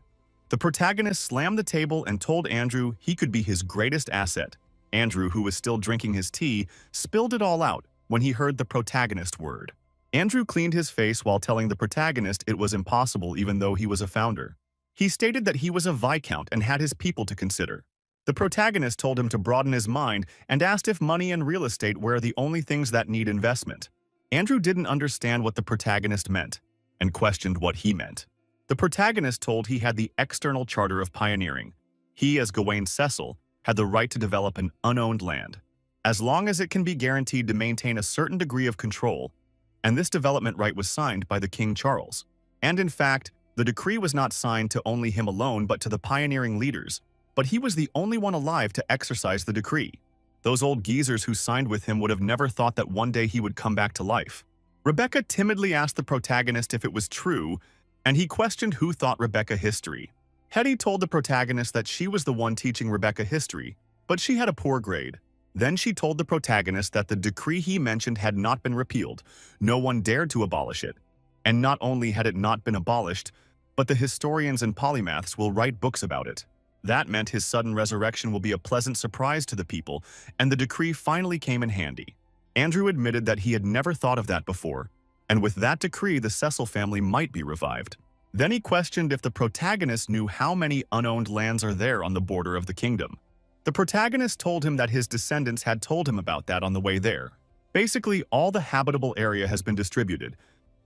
The protagonist slammed the table and told Andrew he could be his greatest asset. Andrew, who was still drinking his tea, spilled it all out when he heard the protagonist word. Andrew cleaned his face while telling the protagonist it was impossible even though he was a founder. He stated that he was a viscount and had his people to consider. The protagonist told him to broaden his mind and asked if money and real estate were the only things that need investment. Andrew didn't understand what the protagonist meant and questioned what he meant. The protagonist told he had the external charter of pioneering. He, as Gawain Cecil, had the right to develop an unowned land, as long as it can be guaranteed to maintain a certain degree of control, and this development right was signed by the King Charles. And in fact, the decree was not signed to only him alone but to the pioneering leaders, but he was the only one alive to exercise the decree. Those old geezers who signed with him would have never thought that one day he would come back to life. Rebecca timidly asked the protagonist if it was true, and he questioned who taught Rebecca history. Hetty told the protagonist that she was the one teaching Rebecca history, but she had a poor grade. Then she told the protagonist that the decree he mentioned had not been repealed. No one dared to abolish it. And not only had it not been abolished, but the historians and polymaths will write books about it. That meant his sudden resurrection will be a pleasant surprise to the people, and the decree finally came in handy. Andrew admitted that he had never thought of that before, and with that decree the Cecil family might be revived. Then he questioned if the protagonist knew how many unowned lands are there on the border of the kingdom. The protagonist told him that his descendants had told him about that on the way there. Basically, all the habitable area has been distributed,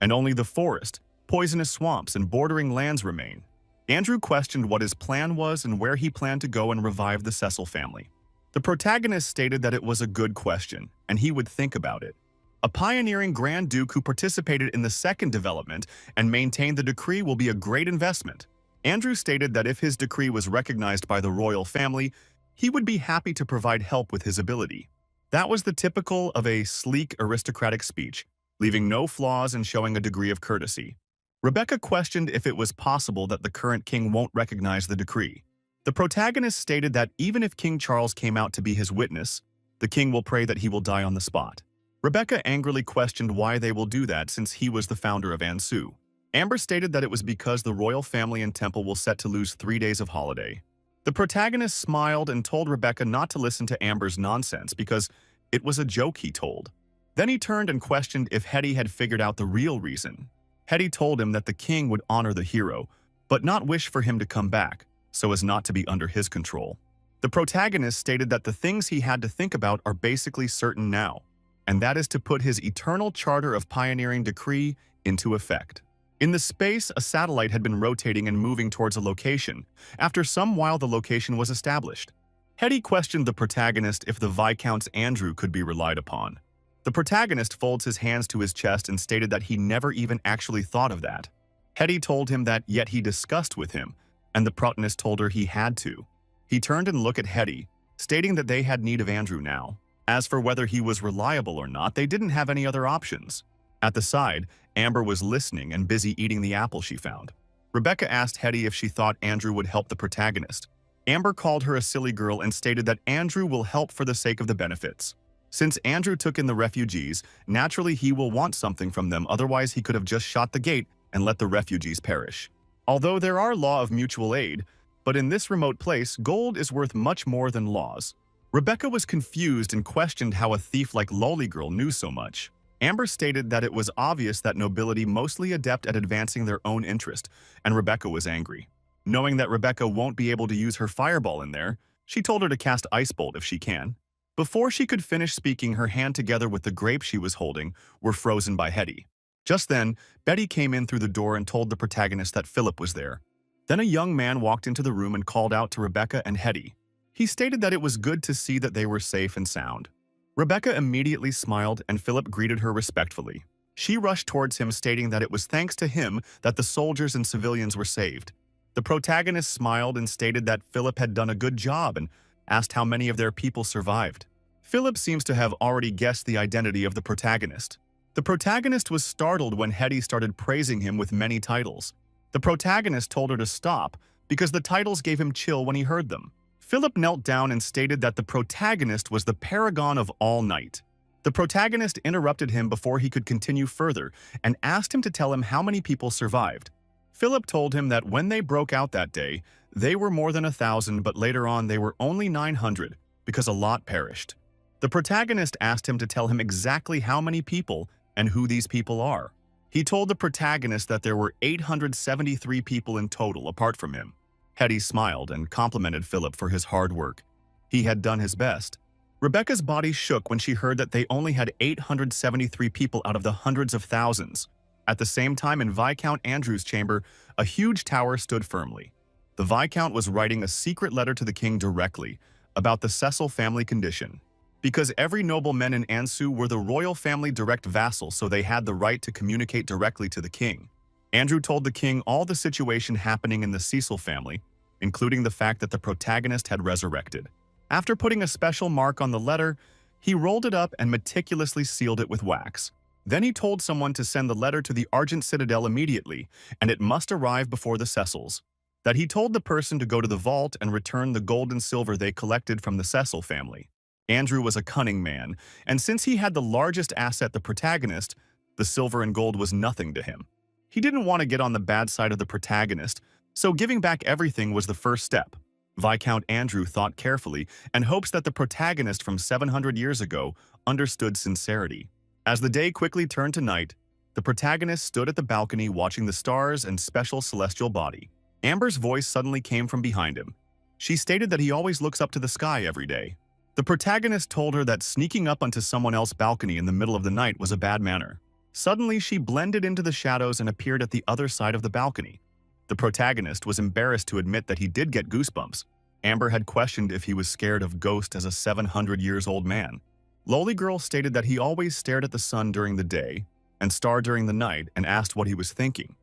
and only the forest, poisonous swamps, and bordering lands remain. Andrew questioned what his plan was and where he planned to go and revive the Cecil family. The protagonist stated that it was a good question, and he would think about it. A pioneering Grand Duke who participated in the second development and maintained the decree will be a great investment. Andrew stated that if his decree was recognized by the royal family, he would be happy to provide help with his ability. That was the typical of a sleek aristocratic speech, leaving no flaws and showing a degree of courtesy. Rebecca questioned if it was possible that the current king won't recognize the decree. The protagonist stated that even if King Charles came out to be his witness, the king will pray that he will die on the spot. Rebecca angrily questioned why they will do that since he was the founder of Ansu. Amber stated that it was because the royal family and temple will set to lose 3 days of holiday. The protagonist smiled and told Rebecca not to listen to Amber's nonsense because it was a joke he told. Then he turned and questioned if Hetty had figured out the real reason. Hetty told him that the king would honor the hero, but not wish for him to come back, so as not to be under his control. The protagonist stated that the things he had to think about are basically certain now, and that is to put his eternal charter of pioneering decree into effect. In the space, a satellite had been rotating and moving towards a location. After some while, the location was established. Hetty questioned the protagonist if the Viscount's Andrew could be relied upon. The protagonist folds his hands to his chest and stated that he never even actually thought of that. Hetty told him that yet he discussed with him, and the protagonist told her he had to. He turned and looked at Hetty, stating that they had need of Andrew now. As for whether he was reliable or not, they didn't have any other options. At the side, Amber was listening and busy eating the apple she found. Rebecca asked Hetty if she thought Andrew would help the protagonist. Amber called her a silly girl and stated that Andrew will help for the sake of the benefits. Since Andrew took in the refugees, naturally he will want something from them, otherwise he could have just shot the gate and let the refugees perish. Although there are laws of mutual aid, but in this remote place, gold is worth much more than laws. Rebecca was confused and questioned how a thief like Lolly Girl knew so much. Amber stated that it was obvious that nobility mostly adept at advancing their own interest, and Rebecca was angry. Knowing that Rebecca won't be able to use her fireball in there, she told her to cast Ice Bolt if she can. Before she could finish speaking, her hand together with the grape she was holding were frozen by Hetty. Just then, Betty came in through the door and told the protagonist that Philip was there. Then a young man walked into the room and called out to Rebecca and Hetty. He stated that it was good to see that they were safe and sound. Rebecca immediately smiled and Philip greeted her respectfully. She rushed towards him, stating that it was thanks to him that the soldiers and civilians were saved. The protagonist smiled and stated that Philip had done a good job and asked how many of their people survived. Philip seems to have already guessed the identity of the protagonist. The protagonist was startled when Hetty started praising him with many titles. The protagonist told her to stop because the titles gave him chill when he heard them. Philip knelt down and stated that the protagonist was the paragon of all night. The protagonist interrupted him before he could continue further and asked him to tell him how many people survived. Philip told him that when they broke out that day, they were more than 1,000, but later on they were only 900 because a lot perished. The protagonist asked him to tell him exactly how many people and who these people are. He told the protagonist that there were 873 people in total apart from him. Hetty smiled and complimented Philip for his hard work. He had done his best. Rebecca's body shook when she heard that they only had 873 people out of the hundreds of thousands. At the same time, in Viscount Andrew's chamber, a huge tower stood firmly. The Viscount was writing a secret letter to the king directly about the Cecil family condition. Because every nobleman in Ansu were the royal family direct vassals, so they had the right to communicate directly to the king. Andrew told the king all the situation happening in the Cecil family, including the fact that the protagonist had resurrected. After putting a special mark on the letter, he rolled it up and meticulously sealed it with wax. Then he told someone to send the letter to the Argent Citadel immediately, and it must arrive before the Cecils. That he told the person to go to the vault and return the gold and silver they collected from the Cecil family. Andrew was a cunning man, and since he had the largest asset, the protagonist, the silver and gold was nothing to him. He didn't want to get on the bad side of the protagonist, so giving back everything was the first step. Viscount Andrew thought carefully and hopes that the protagonist from 700 years ago understood sincerity. As the day quickly turned to night, the protagonist stood at the balcony watching the stars and special celestial body. Amber's voice suddenly came from behind him. She stated that he always looks up to the sky every day. The protagonist told her that sneaking up onto someone else's balcony in the middle of the night was a bad manner. Suddenly, she blended into the shadows and appeared at the other side of the balcony. The protagonist was embarrassed to admit that he did get goosebumps. Amber had questioned if he was scared of ghosts as a 700-year-old man. Lolly Girl stated that he always stared at the sun during the day and star during the night and asked what he was thinking.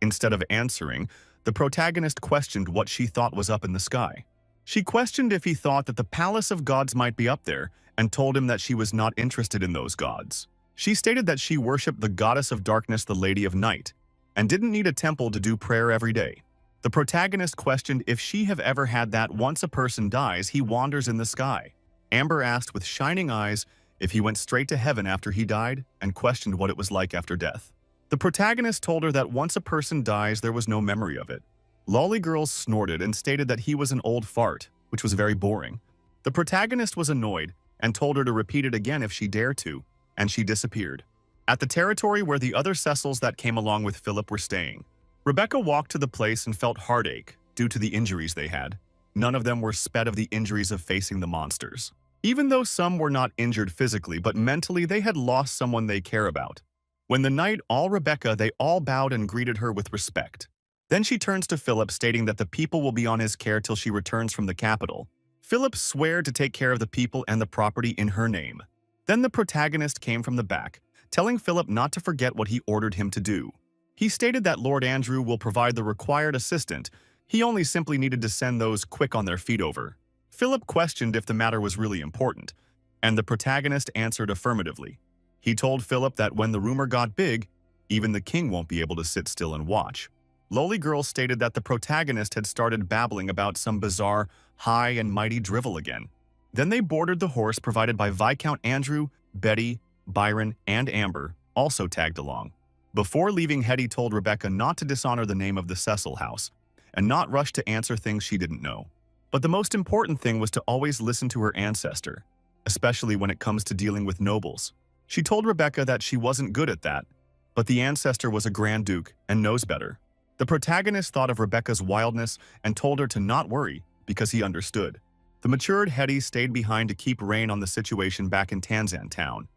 Instead of answering, the protagonist questioned what she thought was up in the sky. She questioned if he thought that the palace of gods might be up there and told him that she was not interested in those gods. She stated that she worshipped the goddess of darkness, the Lady of Night, and didn't need a temple to do prayer every day. The protagonist questioned if she have ever had that once a person dies, he wanders in the sky. Amber asked with shining eyes if he went straight to heaven after he died and questioned what it was like after death. The protagonist told her that once a person dies, there was no memory of it. Lolly Girl snorted and stated that he was an old fart, which was very boring. The protagonist was annoyed and told her to repeat it again if she dared to, and she disappeared. At the territory where the other Cecils that came along with Philip were staying, Rebecca walked to the place and felt heartache due to the injuries they had. None of them were sped of the injuries of facing the monsters. Even though some were not injured physically, but mentally they had lost someone they care about. When the night all Rebecca, they all bowed and greeted her with respect. Then she turns to Philip, stating that the people will be on his care till she returns from the capital. Philip swore to take care of the people and the property in her name. Then the protagonist came from the back, telling Philip not to forget what he ordered him to do. He stated that Lord Andrew will provide the required assistant. He only simply needed to send those quick on their feet over. Philip questioned if the matter was really important, and the protagonist answered affirmatively. He told Philip that when the rumor got big, even the king won't be able to sit still and watch. Lowly Girl stated that the protagonist had started babbling about some bizarre, high and mighty drivel again. Then they boarded the horse provided by Viscount Andrew, Betty, Byron, and Amber, also tagged along. Before leaving, Hetty told Rebecca not to dishonor the name of the Cecil house, and not rush to answer things she didn't know. But the most important thing was to always listen to her ancestor, especially when it comes to dealing with nobles. She told Rebecca that she wasn't good at that, but the ancestor was a Grand Duke and knows better. The protagonist thought of Rebecca's wildness and told her to not worry because he understood. The matured Hetty stayed behind to keep rein on the situation back in Tanzan town,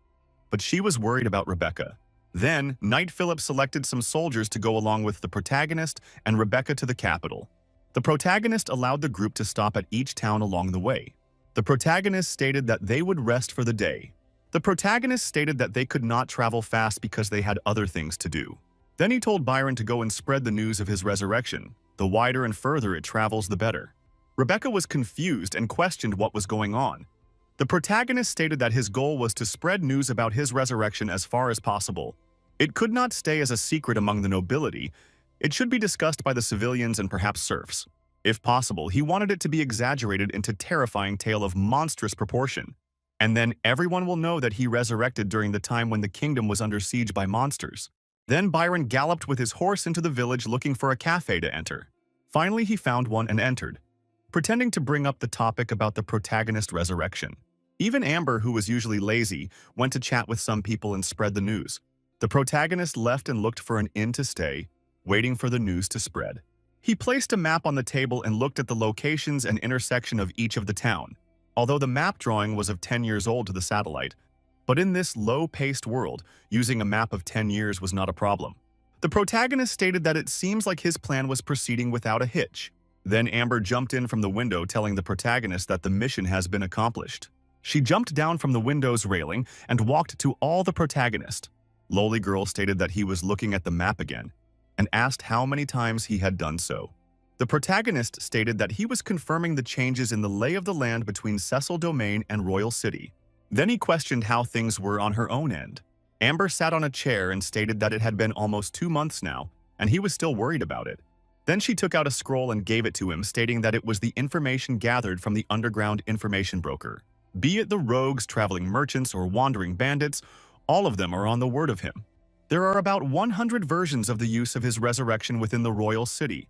but she was worried about Rebecca. Then, Knight Philip selected some soldiers to go along with the protagonist and Rebecca to the capital. The protagonist allowed the group to stop at each town along the way. The protagonist stated that they would rest for the day. The protagonist stated that they could not travel fast because they had other things to do. Then he told Byron to go and spread the news of his resurrection. The wider and further it travels, the better. Rebecca was confused and questioned what was going on. The protagonist stated that his goal was to spread news about his resurrection as far as possible. It could not stay as a secret among the nobility. It should be discussed by the civilians and perhaps serfs. If possible, he wanted it to be exaggerated into terrifying tale of monstrous proportion. And then everyone will know that he resurrected during the time when the kingdom was under siege by monsters. Then Byron galloped with his horse into the village looking for a cafe to enter. Finally, he found one and entered, pretending to bring up the topic about the protagonist resurrection. Even Amber, who was usually lazy, went to chat with some people and spread the news. The protagonist left and looked for an inn to stay, waiting for the news to spread. He placed a map on the table and looked at the locations and intersection of each of the town. Although the map drawing was of 10 years old to the satellite, but in this low-paced world, using a map of 10 years was not a problem. The protagonist stated that it seems like his plan was proceeding without a hitch. Then Amber jumped in from the window, telling the protagonist that the mission has been accomplished. She jumped down from the window's railing and walked to all the protagonist. Lowly Girl stated that he was looking at the map again and asked how many times he had done so. The protagonist stated that he was confirming the changes in the lay of the land between Cecil Domain and Royal City. Then he questioned how things were on her own end. Amber sat on a chair and stated that it had been almost 2 months now, and he was still worried about it. Then she took out a scroll and gave it to him, stating that it was the information gathered from the underground information broker. Be it the rogues, traveling merchants, or wandering bandits, all of them are on the word of him. There are about 100 versions of the use of his resurrection within the royal city,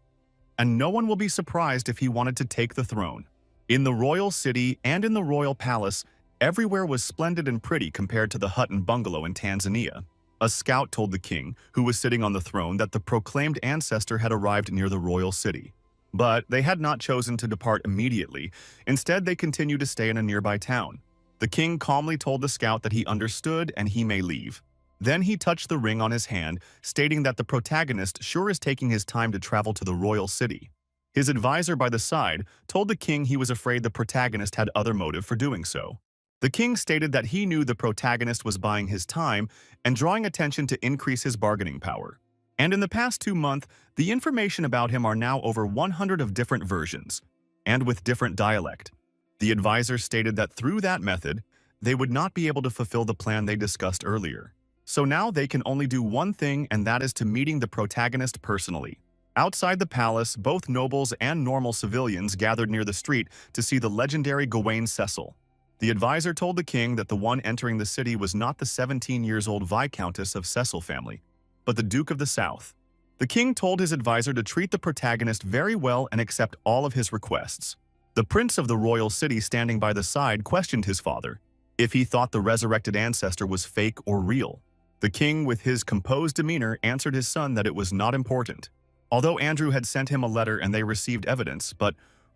and no one will be surprised if he wanted to take the throne. In the royal city and in the royal palace, everywhere was splendid and pretty compared to the hut and bungalow in Tanzania. A scout told the king, who was sitting on the throne, that the proclaimed ancestor had arrived near the royal city. But they had not chosen to depart immediately. Instead, they continued to stay in a nearby town. The king calmly told the scout that he understood and he may leave. Then he touched the ring on his hand, stating that the protagonist sure is taking his time to travel to the royal city. His advisor by the side told the king he was afraid the protagonist had other motive for doing so. The king stated that he knew the protagonist was buying his time and drawing attention to increase his bargaining power. And in the past 2 months, the information about him are now over 100 of different versions, and with different dialect. The advisor stated that through that method, they would not be able to fulfill the plan they discussed earlier. So now they can only do one thing, and that is to meeting the protagonist personally. Outside the palace, both nobles and normal civilians gathered near the street to see the legendary Gawain Cecil. The advisor told the king that the one entering the city was not the 17 years old Viscountess of Cecil family, but the Duke of the South. The king told his advisor to treat the protagonist very well and accept all of his requests. The prince of the royal city standing by the side questioned his father if he thought the resurrected ancestor was fake or real. The king, with his composed demeanor, answered his son that it was not important. Although Andrew had sent him a letter and they received evidence, but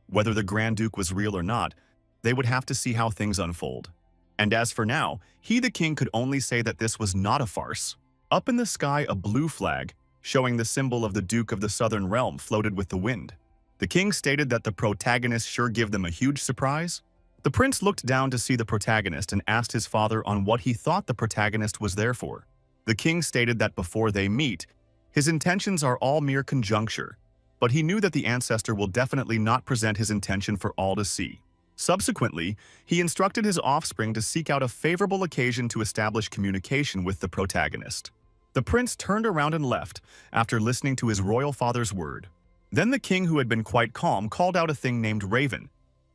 whether the Grand Duke was real or not, they would have to see how things unfold. And as for now, he, the king, could only say that this was not a farce. Up in the sky, a blue flag, showing the symbol of the Duke of the Southern Realm, floated with the wind. The king stated that the protagonist sure give them a huge surprise. The prince looked down to see the protagonist and asked his father on what he thought the protagonist was there for. The king stated that before they meet, his intentions are all mere conjuncture, but he knew that the ancestor will definitely not present his intention for all to see. Subsequently, he instructed his offspring to seek out a favorable occasion to establish communication with the protagonist. The prince turned around and left after listening to his royal father's word. Then the king, who had been quite calm, called out a thing named Raven,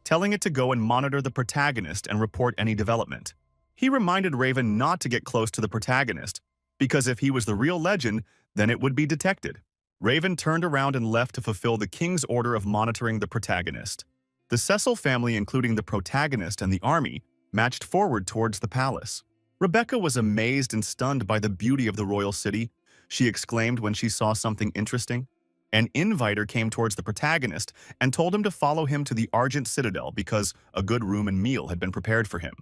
telling it to go and monitor the protagonist and report any development. He reminded Raven not to get close to the protagonist, because if he was the real legend, then it would be detected. Raven turned around and left to fulfill the king's order of monitoring the protagonist. The Cecil family, including the protagonist and the army, marched forward towards the palace. Rebecca was amazed and stunned by the beauty of the royal city. She exclaimed when she saw something interesting. An inviter came towards the protagonist and told him to follow him to the Argent Citadel because a good room and meal had been prepared for him.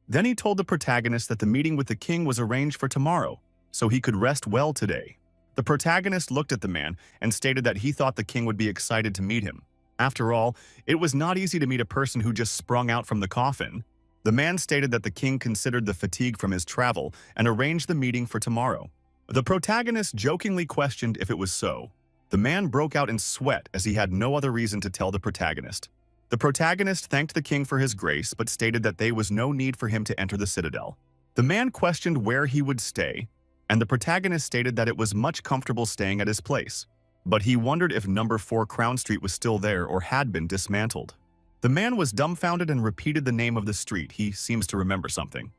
Then he told the protagonist that the meeting with the king was arranged for tomorrow, so he could rest well today. The protagonist looked at the man and stated that he thought the king would be excited to meet him. After all, it was not easy to meet a person who just sprung out from the coffin. The man stated that the king considered the fatigue from his travel and arranged the meeting for tomorrow. The protagonist jokingly questioned if it was so. The man broke out in sweat as he had no other reason to tell the protagonist. The protagonist thanked the king for his grace but stated that there was no need for him to enter the citadel. The man questioned where he would stay, and the protagonist stated that it was much comfortable staying at his place. But he wondered if number 4 Crown Street was still there or had been dismantled. The man was dumbfounded and repeated the name of the street. He seems to remember something.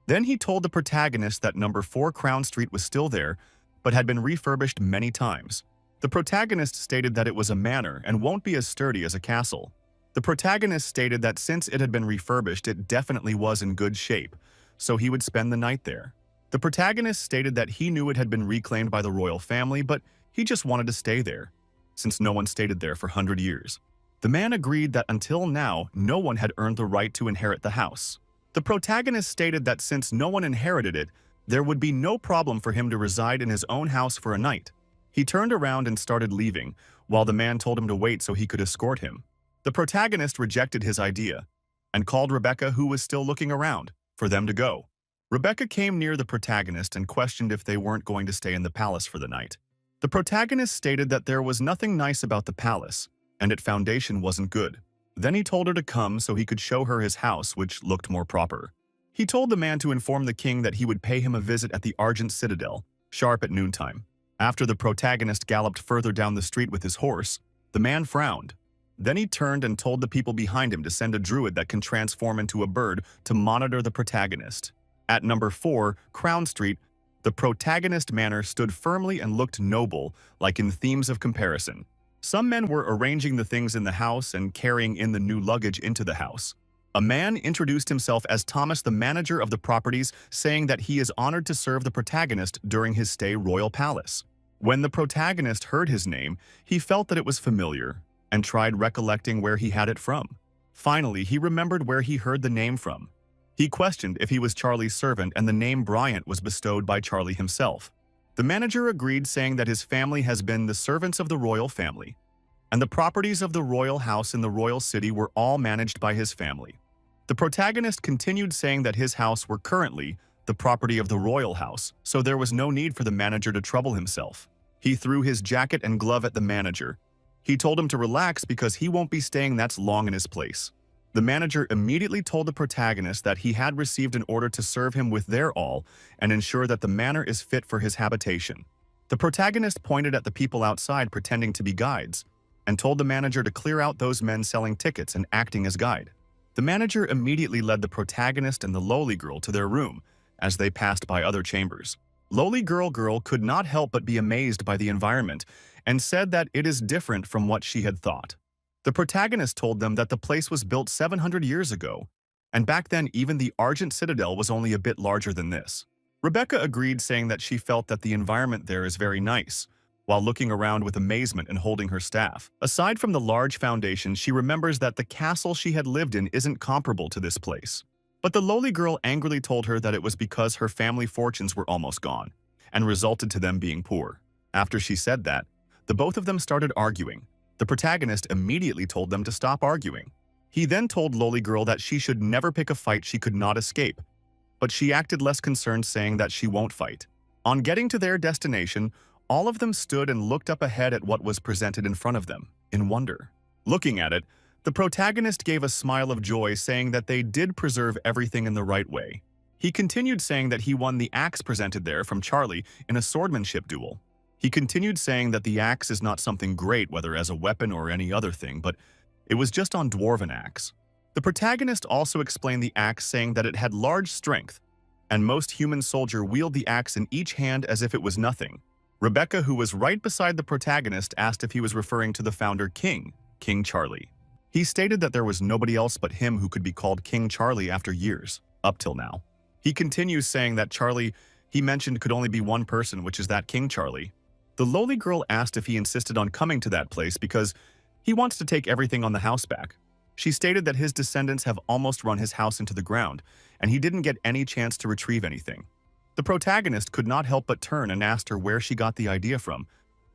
Then he told the protagonist that number 4 Crown Street was still there, but had been refurbished many times. The protagonist stated that it was a manor and won't be as sturdy as a castle. The protagonist stated that since it had been refurbished, it definitely was in good shape, so he would spend the night there. The protagonist stated that he knew it had been reclaimed by the royal family, but he just wanted to stay there, since no one stayed there for 100 years. The man agreed that until now, no one had earned the right to inherit the house. The protagonist stated that since no one inherited it, there would be no problem for him to reside in his own house for a night. He turned around and started leaving, while the man told him to wait so he could escort him. The protagonist rejected his idea and called Rebecca, who was still looking around, for them to go. Rebecca came near the protagonist and questioned if they weren't going to stay in the palace for the night. The protagonist stated that there was nothing nice about the palace, and its foundation wasn't good. Then he told her to come so he could show her his house, which looked more proper. He told the man to inform the king that he would pay him a visit at the Argent Citadel, sharp at noontime. After the protagonist galloped further down the street with his horse, the man frowned. Then he turned and told the people behind him to send a druid that can transform into a bird to monitor the protagonist. At number 4, Crown Street, the protagonist manor stood firmly and looked noble, like in themes of comparison. Some men were arranging the things in the house and carrying in the new luggage into the house. A man introduced himself as Thomas, the manager of the properties, saying that he is honored to serve the protagonist during his stay royal palace. When the protagonist heard his name, he felt that it was familiar and tried recollecting where he had it from. Finally, he remembered where he heard the name from. He questioned if he was Charlie's servant, and the name Bryant was bestowed by Charlie himself. The manager agreed, saying that his family has been the servants of the royal family, and the properties of the royal house in the royal city were all managed by his family. The protagonist continued, saying that his house were currently the property of the royal house, so there was no need for the manager to trouble himself. He threw his jacket and glove at the manager. He told him to relax because he won't be staying that long in his place. The manager immediately told the protagonist that he had received an order to serve him with their all and ensure that the manor is fit for his habitation. The protagonist pointed at the people outside pretending to be guides and told the manager to clear out those men selling tickets and acting as guide. The manager immediately led the protagonist and the lowly girl to their room as they passed by other chambers. Lowly Girl could not help but be amazed by the environment and said that it is different from what she had thought. The protagonist told them that the place was built 700 years ago, and back then even the Argent Citadel was only a bit larger than this. Rebecca agreed, saying that she felt that the environment there is very nice, while looking around with amazement and holding her staff. Aside from the large foundation, she remembers that the castle she had lived in isn't comparable to this place. But the lowly girl angrily told her that it was because her family fortunes were almost gone, and resulted to them being poor. After she said that, the both of them started arguing. The protagonist immediately told them to stop arguing. He then told Lowly Girl that she should never pick a fight she could not escape, but she acted less concerned, saying that she won't fight. On getting to their destination, all of them stood and looked up ahead at what was presented in front of them, in wonder. Looking at it, the protagonist gave a smile of joy, saying that they did preserve everything in the right way. He continued saying that he won the axe presented there from Charlie in a swordmanship duel. He continued saying that the axe is not something great, whether as a weapon or any other thing, but it was just on dwarven axe. The protagonist also explained the axe, saying that it had large strength, and most human soldier wield the axe in each hand as if it was nothing. Rebecca, who was right beside the protagonist, asked if he was referring to the founder King Charlie. He stated that there was nobody else but him who could be called King Charlie after years, up till now. He continues saying that Charlie he mentioned could only be one person, which is that King Charlie. The lowly girl asked if he insisted on coming to that place because he wants to take everything on the house back. She stated that his descendants have almost run his house into the ground, and he didn't get any chance to retrieve anything. The protagonist could not help but turn and asked her where she got the idea from,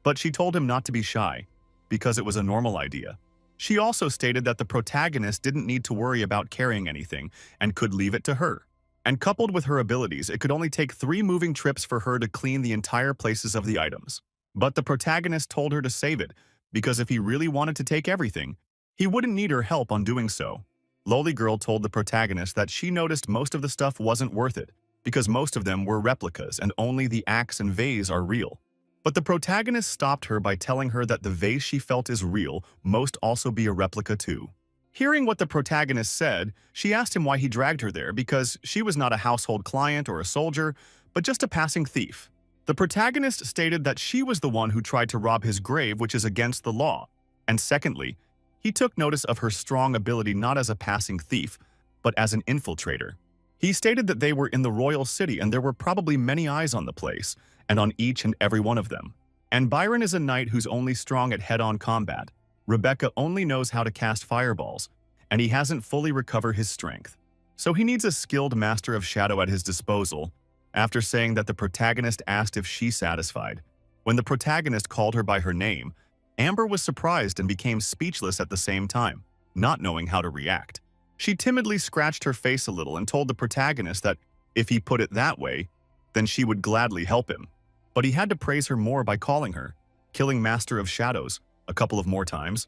but she told him not to be shy, because it was a normal idea. She also stated that the protagonist didn't need to worry about carrying anything and could leave it to her. And coupled with her abilities, it could only take 3 moving trips for her to clean the entire places of the items. But the protagonist told her to save it, because if he really wanted to take everything, he wouldn't need her help on doing so. Lowly Girl told the protagonist that she noticed most of the stuff wasn't worth it, because most of them were replicas and only the axe and vase are real. But the protagonist stopped her by telling her that the vase she felt is real must also be a replica too. Hearing what the protagonist said, she asked him why he dragged her there, because she was not a household client or a soldier, but just a passing thief. The protagonist stated that she was the one who tried to rob his grave, which is against the law. And secondly, he took notice of her strong ability not as a passing thief, but as an infiltrator. He stated that they were in the royal city and there were probably many eyes on the place, and on each and every one of them. And Byron is a knight who's only strong at head-on combat. Rebecca only knows how to cast fireballs, and he hasn't fully recovered his strength. So he needs a skilled master of shadow at his disposal. After saying that, the protagonist asked if she's satisfied. When the protagonist called her by her name, Amber was surprised and became speechless at the same time, not knowing how to react. She timidly scratched her face a little and told the protagonist that if he put it that way, then she would gladly help him. But he had to praise her more by calling her, killing Master of Shadows, a couple of more times,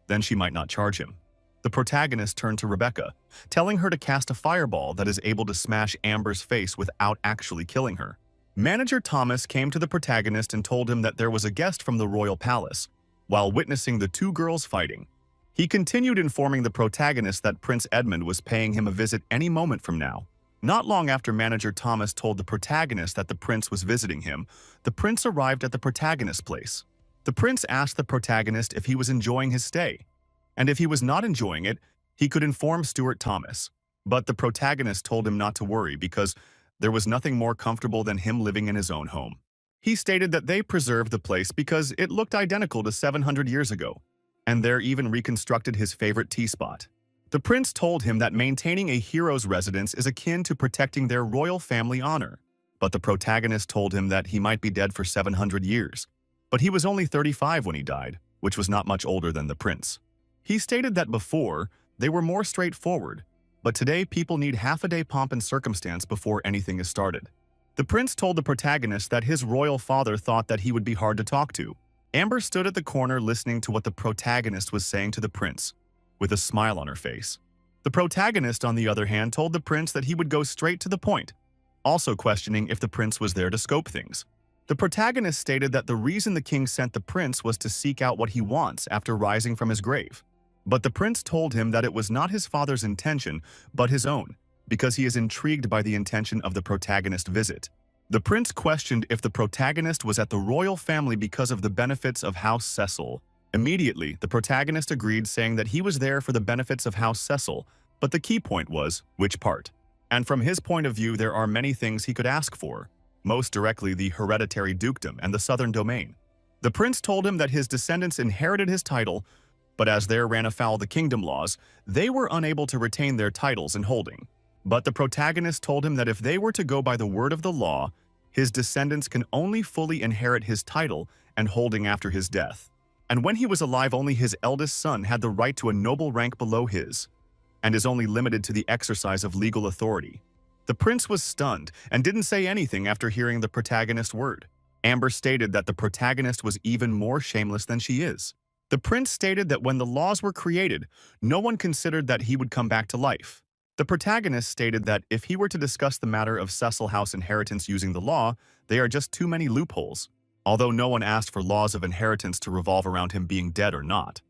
then she might not charge him. The protagonist turned to Rebecca, telling her to cast a fireball that is able to smash Amber's face without actually killing her. Manager Thomas came to the protagonist and told him that there was a guest from the royal palace, while witnessing the 2 girls fighting. He continued informing the protagonist that Prince Edmund was paying him a visit any moment from now. Not long after Manager Thomas told the protagonist that the prince was visiting him, the prince arrived at the protagonist's place. The prince asked the protagonist if he was enjoying his stay, and if he was not enjoying it, he could inform Stuart Thomas. But the protagonist told him not to worry because there was nothing more comfortable than him living in his own home. He stated that they preserved the place because it looked identical to 700 years ago, and there even reconstructed his favorite tea spot. The prince told him that maintaining a hero's residence is akin to protecting their royal family honor. But the protagonist told him that he might be dead for 700 years, but he was only 35 when he died, which was not much older than the prince. He stated that before, they were more straightforward, but today people need half-a-day pomp and circumstance before anything is started. The prince told the protagonist that his royal father thought that he would be hard to talk to. Amber stood at the corner listening to what the protagonist was saying to the prince, with a smile on her face. The protagonist, on the other hand, told the prince that he would go straight to the point, also questioning if the prince was there to scope things. The protagonist stated that the reason the king sent the prince was to seek out what he wants after rising from his grave. But the prince told him that it was not his father's intention, but his own, because he is intrigued by the intention of the protagonist's visit. The prince questioned if the protagonist was at the royal family because of the benefits of House Cecil. Immediately, the protagonist agreed, saying that he was there for the benefits of House Cecil, but the key point was, which part? And from his point of view, there are many things he could ask for, most directly the hereditary dukedom and the southern domain. The prince told him that his descendants inherited his title, but as there ran afoul the kingdom laws, they were unable to retain their titles and holding. But the protagonist told him that if they were to go by the word of the law, his descendants can only fully inherit his title and holding after his death. And when he was alive, only his eldest son had the right to a noble rank below his, and is only limited to the exercise of legal authority. The prince was stunned and didn't say anything after hearing the protagonist's word. Amber stated that the protagonist was even more shameless than she is. The prince stated that when the laws were created, no one considered that he would come back to life. The protagonist stated that if he were to discuss the matter of Cecil House inheritance using the law, there are just too many loopholes, although no one asked for laws of inheritance to revolve around him being dead or not.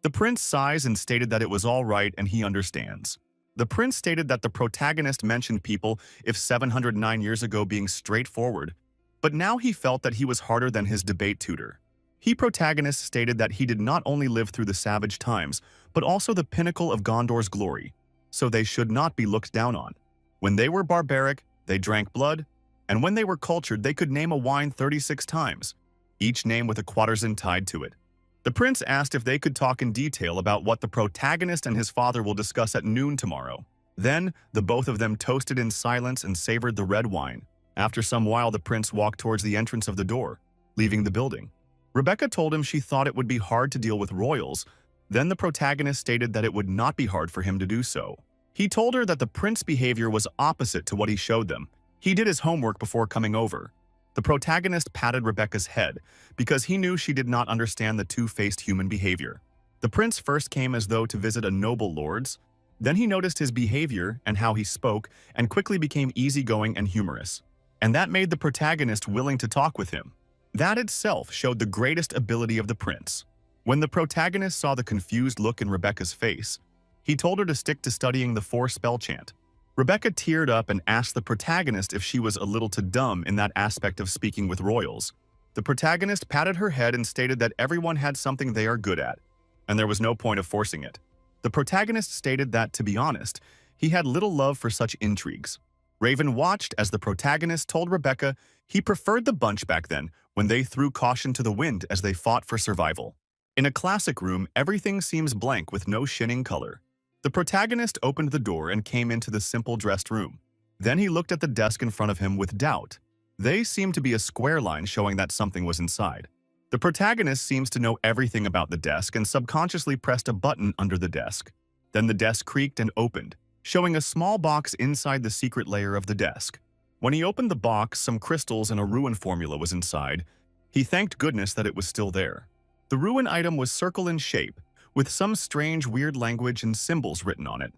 The prince sighs and stated that it was all right and he understands. The prince stated that the protagonist mentioned people if 709 years ago being straightforward, but now he felt that he was harder than his debate tutor. He protagonist stated that he did not only live through the savage times, but also the pinnacle of Gondor's glory, so they should not be looked down on. When they were barbaric, they drank blood, and when they were cultured, they could name a wine 36 times, each name with a quarterson tied to it. The prince asked if they could talk in detail about what the protagonist and his father will discuss at noon tomorrow. Then, the both of them toasted in silence and savored the red wine. After some while, the prince walked towards the entrance of the door, leaving the building. Rebecca told him she thought it would be hard to deal with royals. Then the protagonist stated that it would not be hard for him to do so. He told her that the prince's behavior was opposite to what he showed them. He did his homework before coming over. The protagonist patted Rebecca's head because he knew she did not understand the two-faced human behavior. The prince first came as though to visit a noble lord's. Then he noticed his behavior and how he spoke and quickly became easygoing and humorous. And that made the protagonist willing to talk with him. That itself showed the greatest ability of the prince. When the protagonist saw the confused look in Rebecca's face, he told her to stick to studying the 4-spell chant. Rebecca teared up and asked the protagonist if she was a little too dumb in that aspect of speaking with royals. The protagonist patted her head and stated that everyone had something they are good at, and there was no point of forcing it. The protagonist stated that, to be honest, he had little love for such intrigues. Raven watched as the protagonist told Rebecca he preferred the bunch back then when they threw caution to the wind as they fought for survival. In a classic room, everything seems blank with no shining color. The protagonist opened the door and came into the simple dressed room. Then he looked at the desk in front of him with doubt. They seemed to be a square line showing that something was inside. The protagonist seems to know everything about the desk and subconsciously pressed a button under the desk. Then the desk creaked and opened, showing a small box inside the secret layer of the desk. When he opened the box, some crystals and a rune formula was inside. He thanked goodness that it was still there. The rune item was circle in shape, with some strange weird language and symbols written on it.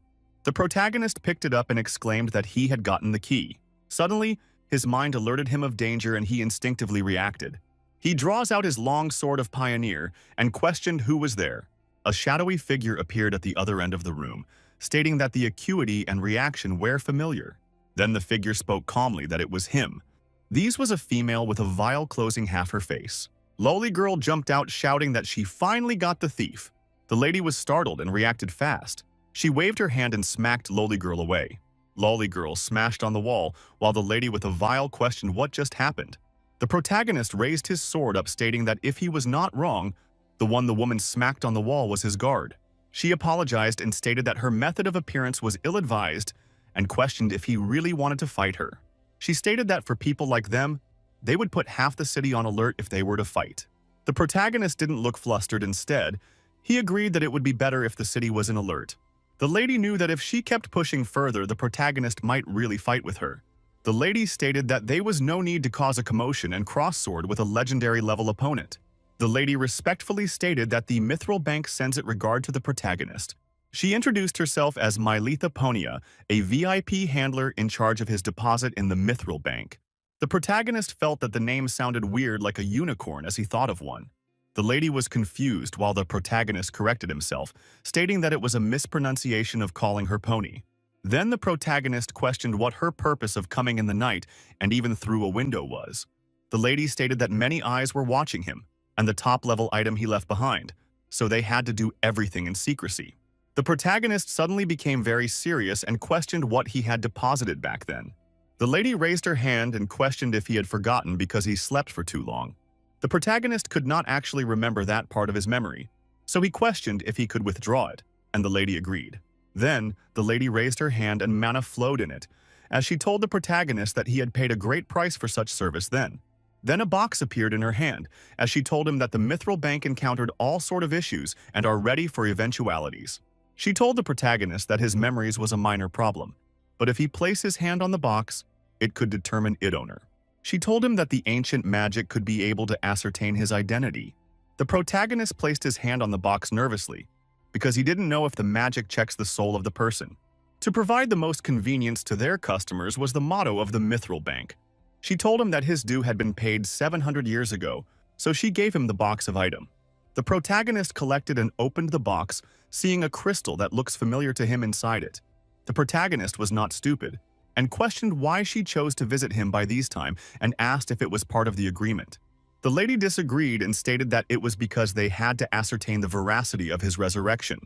The protagonist picked it up and exclaimed that he had gotten the key. Suddenly, his mind alerted him of danger and he instinctively reacted. He draws out his long sword of pioneer and questioned who was there. A shadowy figure appeared at the other end of the room, stating that the acuity and reaction were familiar. Then the figure spoke calmly that it was him. These was a female with a vial closing half her face. Lowly Girl jumped out shouting that she finally got the thief. The lady was startled and reacted fast. She waved her hand and smacked Lowly Girl away. Lowly Girl smashed on the wall while the lady with a vial questioned what just happened. The protagonist raised his sword up, stating that if he was not wrong, the one the woman smacked on the wall was his guard. She apologized and stated that her method of appearance was ill-advised and questioned if he really wanted to fight her. She stated that for people like them, they would put half the city on alert if they were to fight. The protagonist didn't look flustered. Instead, he agreed that it would be better if the city was in alert. The lady knew that if she kept pushing further, the protagonist might really fight with her. The lady stated that there was no need to cause a commotion and cross-sword with a legendary level opponent. The lady respectfully stated that the Mithril Bank sends it regard to the protagonist. She introduced herself as Mylitha Ponia, a VIP handler in charge of his deposit in the Mithril Bank. The protagonist felt that the name sounded weird, like a unicorn, as he thought of one. The lady was confused while the protagonist corrected himself, stating that it was a mispronunciation of calling her pony. Then the protagonist questioned what her purpose of coming in the night and even through a window was. The lady stated that many eyes were watching him and the top-level item he left behind, so they had to do everything in secrecy. The protagonist suddenly became very serious and questioned what he had deposited back then. The lady raised her hand and questioned if he had forgotten because he slept for too long. The protagonist could not actually remember that part of his memory, so he questioned if he could withdraw it, and the lady agreed. Then, the lady raised her hand and mana flowed in it, as she told the protagonist that he had paid a great price for such service then. Then a box appeared in her hand, as she told him that the Mithril Bank encountered all sort of issues and are ready for eventualities. She told the protagonist that his memories was a minor problem, but if he placed his hand on the box, it could determine its owner. She told him that the ancient magic could be able to ascertain his identity. The protagonist placed his hand on the box nervously, because he didn't know if the magic checks the soul of the person. To provide the most convenience to their customers was the motto of the Mithril Bank. She told him that his due had been paid 700 years ago, so she gave him the box of item. The protagonist collected and opened the box, seeing a crystal that looks familiar to him inside it. The protagonist was not stupid, and questioned why she chose to visit him by these time and asked if it was part of the agreement. The lady disagreed and stated that it was because they had to ascertain the veracity of his resurrection.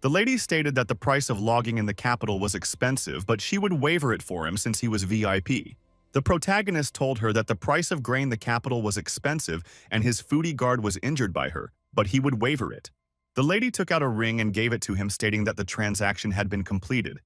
The lady stated that the price of logging in the capital was expensive, but she would waiver it for him since he was VIP. The protagonist told her that the price of grain the capital was expensive and his foodie guard was injured by her, but he would waiver it. The lady took out a ring and gave it to him, stating that the transaction had been completed,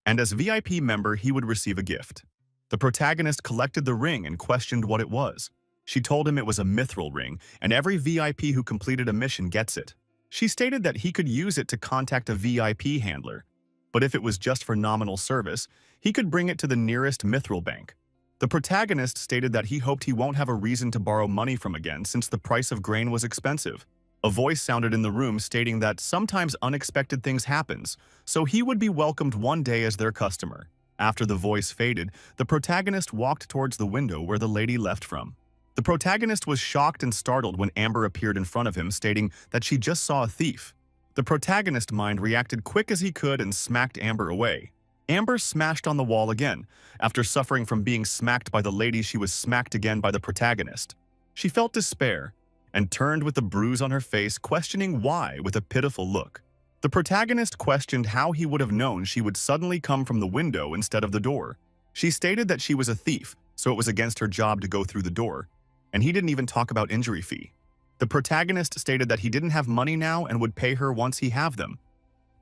and as VIP member he would receive a gift. The protagonist collected the ring and questioned what it was. She told him it was a mithril ring, and every VIP who completed a mission gets it. She stated that he could use it to contact a VIP handler, but if it was just for nominal service, he could bring it to the nearest mithril bank. The protagonist stated that he hoped he won't have a reason to borrow money from again since the price of grain was expensive. A voice sounded in the room stating that sometimes unexpected things happens, so he would be welcomed one day as their customer. After the voice faded, the protagonist walked towards the window where the lady left from. The protagonist was shocked and startled when Amber appeared in front of him, stating that she just saw a thief. The protagonist's mind reacted quick as he could and smacked Amber away. Amber smashed on the wall again. After suffering from being smacked by the lady, she was smacked again by the protagonist. She felt despair and turned with the bruise on her face, questioning why with a pitiful look. The protagonist questioned how he would have known she would suddenly come from the window instead of the door. She stated that she was a thief, so it was against her job to go through the door, and he didn't even talk about injury fee. The protagonist stated that he didn't have money now and would pay her once he have them.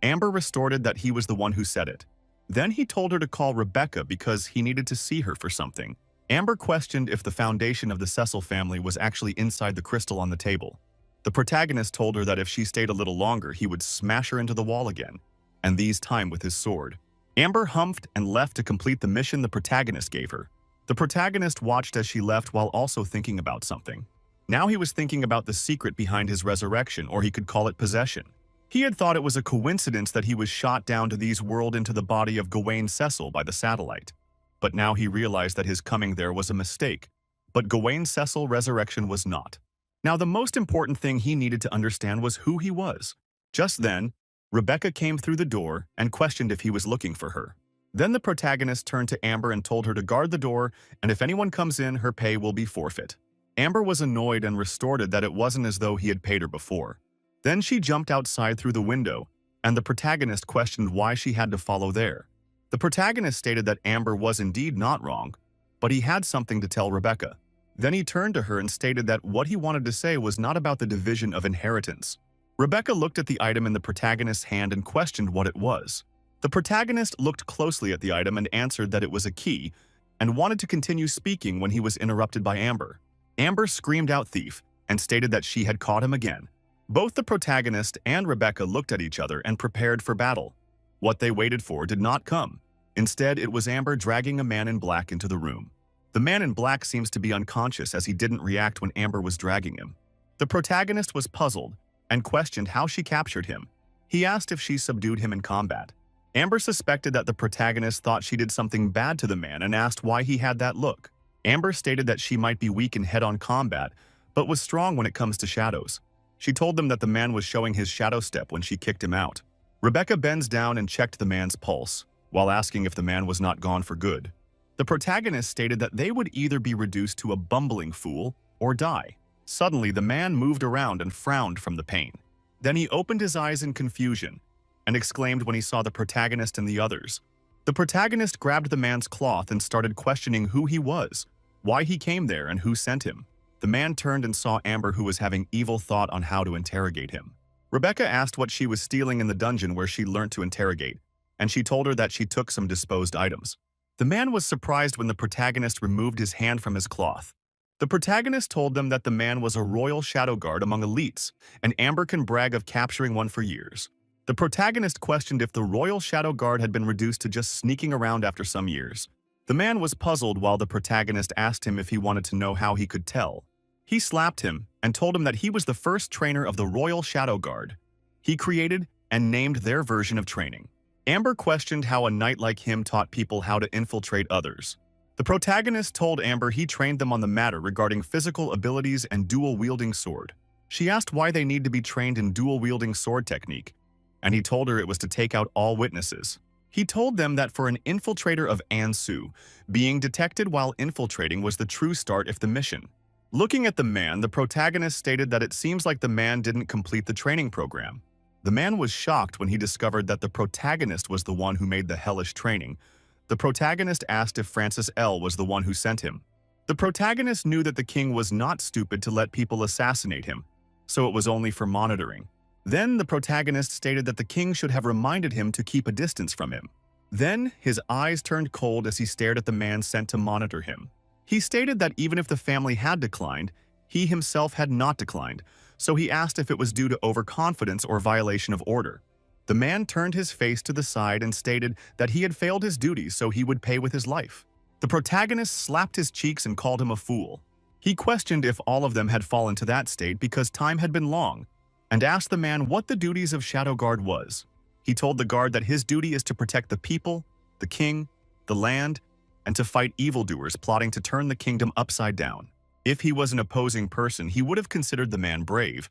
Amber retorted that he was the one who said it. Then he told her to call Rebecca because he needed to see her for something. Amber questioned if the foundation of the Cecil family was actually inside the crystal on the table. The protagonist told her that if she stayed a little longer, he would smash her into the wall again, and these time with his sword. Amber humphed and left to complete the mission the protagonist gave her. The protagonist watched as she left while also thinking about something. Now he was thinking about the secret behind his resurrection, or he could call it possession. He had thought it was a coincidence that he was shot down to these world into the body of Gawain Cecil by the satellite. But now he realized that his coming there was a mistake. But Gawain Cecil resurrection was not. Now the most important thing he needed to understand was who he was. Just then, Rebecca came through the door and questioned if he was looking for her. Then the protagonist turned to Amber and told her to guard the door, and if anyone comes in, her pay will be forfeit. Amber was annoyed and retorted that it wasn't as though he had paid her before. Then she jumped outside through the window, and the protagonist questioned why she had to follow there. The protagonist stated that Amber was indeed not wrong, but he had something to tell Rebecca. Then he turned to her and stated that what he wanted to say was not about the division of inheritance. Rebecca looked at the item in the protagonist's hand and questioned what it was. The protagonist looked closely at the item and answered that it was a key, and wanted to continue speaking when he was interrupted by Amber. Amber screamed out thief and stated that she had caught him again. Both the protagonist and Rebecca looked at each other and prepared for battle. What they waited for did not come. Instead, it was Amber dragging a man in black into the room. The man in black seems to be unconscious as he didn't react when Amber was dragging him. The protagonist was puzzled and questioned how she captured him. He asked if she subdued him in combat. Amber suspected that the protagonist thought she did something bad to the man and asked why he had that look. Amber stated that she might be weak in head-on combat, but was strong when it comes to shadows. She told them that the man was showing his shadow step when she kicked him out. Rebecca bends down and checked the man's pulse. while asking if the man was not gone for good. The protagonist stated that they would either be reduced to a bumbling fool or die. Suddenly, the man moved around and frowned from the pain. Then he opened his eyes in confusion and exclaimed when he saw the protagonist and the others. The protagonist grabbed the man's cloth and started questioning who he was, why he came there, and who sent him. The man turned and saw Amber, who was having evil thought on how to interrogate him. Rebecca asked what she was stealing in the dungeon where she learned to interrogate, and she told her that she took some disposed items. The man was surprised when the protagonist removed his hand from his cloth. The protagonist told them that the man was a royal shadow guard among elites, and Amber can brag of capturing one for years. The protagonist questioned if the royal shadow guard had been reduced to just sneaking around after some years. The man was puzzled while the protagonist asked him if he wanted to know how he could tell. He slapped him and told him that he was the first trainer of the royal shadow guard. He created and named their version of training. Amber questioned how a knight like him taught people how to infiltrate others. The protagonist told Amber he trained them on the matter regarding physical abilities and dual-wielding sword. She asked why they need to be trained in dual-wielding sword technique, and he told her it was to take out all witnesses. He told them that for an infiltrator of Ansu, being detected while infiltrating was the true start of the mission. Looking at the man, the protagonist stated that it seems like the man didn't complete the training program. The man was shocked when he discovered that the protagonist was the one who made the hellish training. The protagonist asked if Francis L. was the one who sent him. The protagonist knew that the king was not stupid to let people assassinate him, so it was only for monitoring. Then the protagonist stated that the king should have reminded him to keep a distance from him. Then his eyes turned cold as he stared at the man sent to monitor him. He stated that even if the family had declined, he himself had not declined, so he asked if it was due to overconfidence or violation of order. The man turned his face to the side and stated that he had failed his duties, so he would pay with his life. The protagonist slapped his cheeks and called him a fool. He questioned if all of them had fallen to that state because time had been long, and asked the man what the duties of Shadow Guard was. He told the guard that his duty is to protect the people, the king, the land, and to fight evildoers plotting to turn the kingdom upside down. If he was an opposing person, he would have considered the man brave,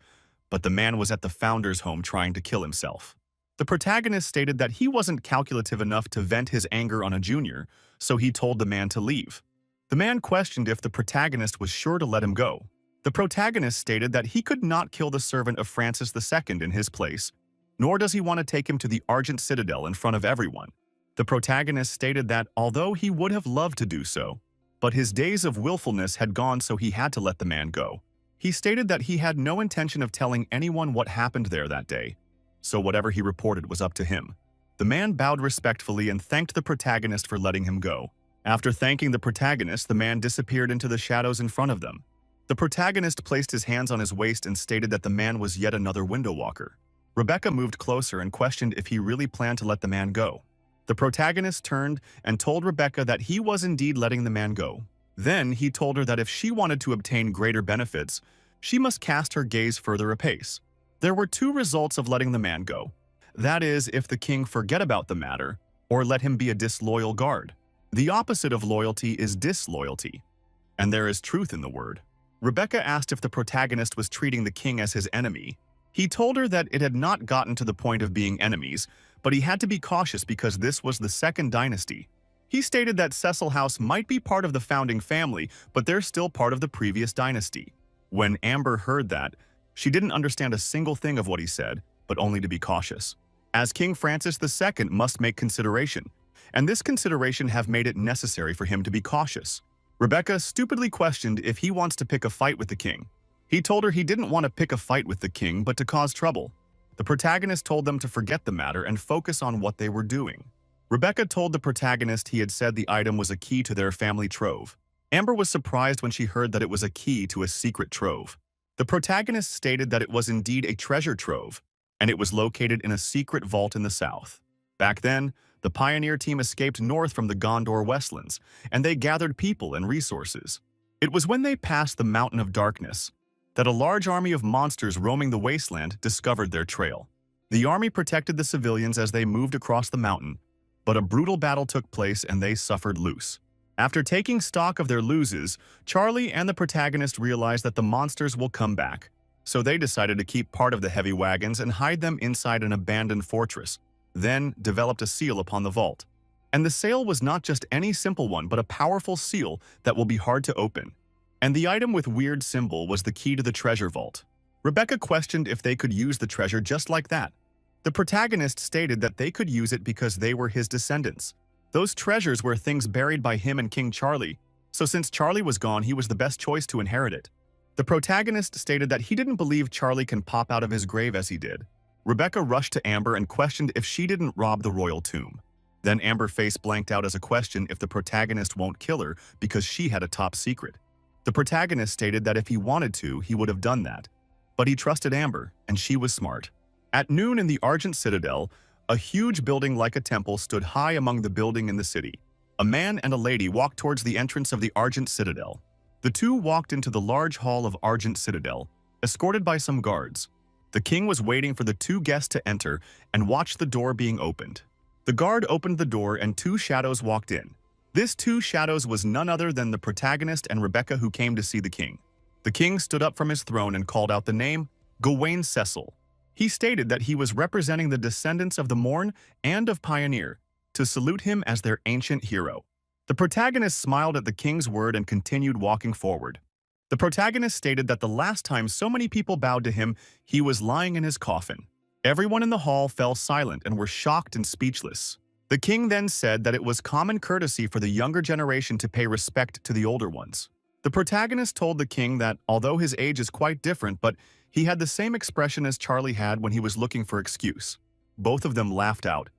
but the man was at the founder's home trying to kill himself. The protagonist stated that he wasn't calculative enough to vent his anger on a junior, so he told the man to leave. The man questioned if the protagonist was sure to let him go. The protagonist stated that he could not kill the servant of Francis II in his place, nor does he want to take him to the Argent Citadel in front of everyone. The protagonist stated that although he would have loved to do so, but his days of willfulness had gone, so he had to let the man go. He stated that he had no intention of telling anyone what happened there that day, so whatever he reported was up to him. The man bowed respectfully and thanked the protagonist for letting him go. After thanking the protagonist, the man disappeared into the shadows in front of them. The protagonist placed his hands on his waist and stated that the man was yet another window walker. Rebecca moved closer and questioned if he really planned to let the man go. The protagonist turned and told Rebecca that he was indeed letting the man go. Then he told her that if she wanted to obtain greater benefits, she must cast her gaze further apace. There were two results of letting the man go. That is, if the king forget about the matter, or let him be a disloyal guard. The opposite of loyalty is disloyalty, and there is truth in the word. Rebecca asked if the protagonist was treating the king as his enemy. He told her that it had not gotten to the point of being enemies, but he had to be cautious because this was the second dynasty. He stated that Cecil House might be part of the founding family, but they're still part of the previous dynasty. When Amber heard that, she didn't understand a single thing of what he said, but only to be cautious. As King Francis II must make consideration, and this consideration have made it necessary for him to be cautious. Rebecca stupidly questioned if he wants to pick a fight with the king. He told her he didn't want to pick a fight with the king, but to cause trouble. The protagonist told them to forget the matter and focus on what they were doing. Rebecca told the protagonist he had said the item was a key to their family trove. Amber was surprised when she heard that it was a key to a secret trove. The protagonist stated that it was indeed a treasure trove, and it was located in a secret vault in the south. Back then, the pioneer team escaped north from the Gondor Westlands, and they gathered people and resources. It was when they passed the Mountain of Darkness that a large army of monsters roaming the wasteland discovered their trail. The army protected the civilians as they moved across the mountain, but a brutal battle took place and they suffered loss. After taking stock of their losses, Charlie and the protagonist realized that the monsters will come back, so they decided to keep part of the heavy wagons and hide them inside an abandoned fortress, then developed a seal upon the vault. And the sale was not just any simple one, but a powerful seal that will be hard to open. And the item with weird symbol was the key to the treasure vault. Rebecca questioned if they could use the treasure just like that. The protagonist stated that they could use it because they were his descendants. Those treasures were things buried by him and King Charlie, so since Charlie was gone, he was the best choice to inherit it. The protagonist stated that he didn't believe Charlie can pop out of his grave as he did. Rebecca rushed to Amber and questioned if she didn't rob the royal tomb. Then Amber face blanked out as a question if the protagonist won't kill her because she had a top secret. The protagonist stated that if he wanted to, he would have done that. But he trusted Amber, and she was smart. At noon in the Argent Citadel, a huge building like a temple stood high among the building in the city. A man and a lady walked towards the entrance of the Argent Citadel. The two walked into the large hall of Argent Citadel, escorted by some guards. The king was waiting for the two guests to enter and watched the door being opened. The guard opened the door and two shadows walked in. This two shadows was none other than the protagonist and Rebecca, who came to see the king. The king stood up from his throne and called out the name, Gawain Cecil. He stated that he was representing the descendants of the Morn and of Pioneer, to salute him as their ancient hero. The protagonist smiled at the king's word and continued walking forward. The protagonist stated that the last time so many people bowed to him, he was lying in his coffin. Everyone in the hall fell silent and were shocked and speechless. The king then said that it was common courtesy for the younger generation to pay respect to the older ones. The protagonist told the king that although his age is quite different, but he had the same expression as Charlie had when he was looking for excuse. Both of them laughed out.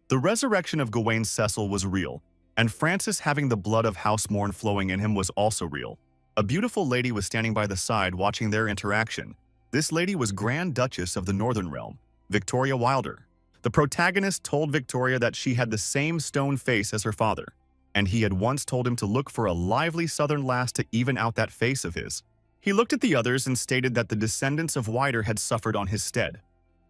The resurrection of Gawain Cecil was real, and Francis having the blood of House Morn flowing in him was also real. A beautiful lady was standing by the side watching their interaction. This lady was Grand Duchess of the Northern Realm, Victoria Wilder. The protagonist told Victoria that she had the same stone face as her father, and he had once told him to look for a lively southern lass to even out that face of his. He looked at the others and stated that the descendants of Wilder had suffered on his stead.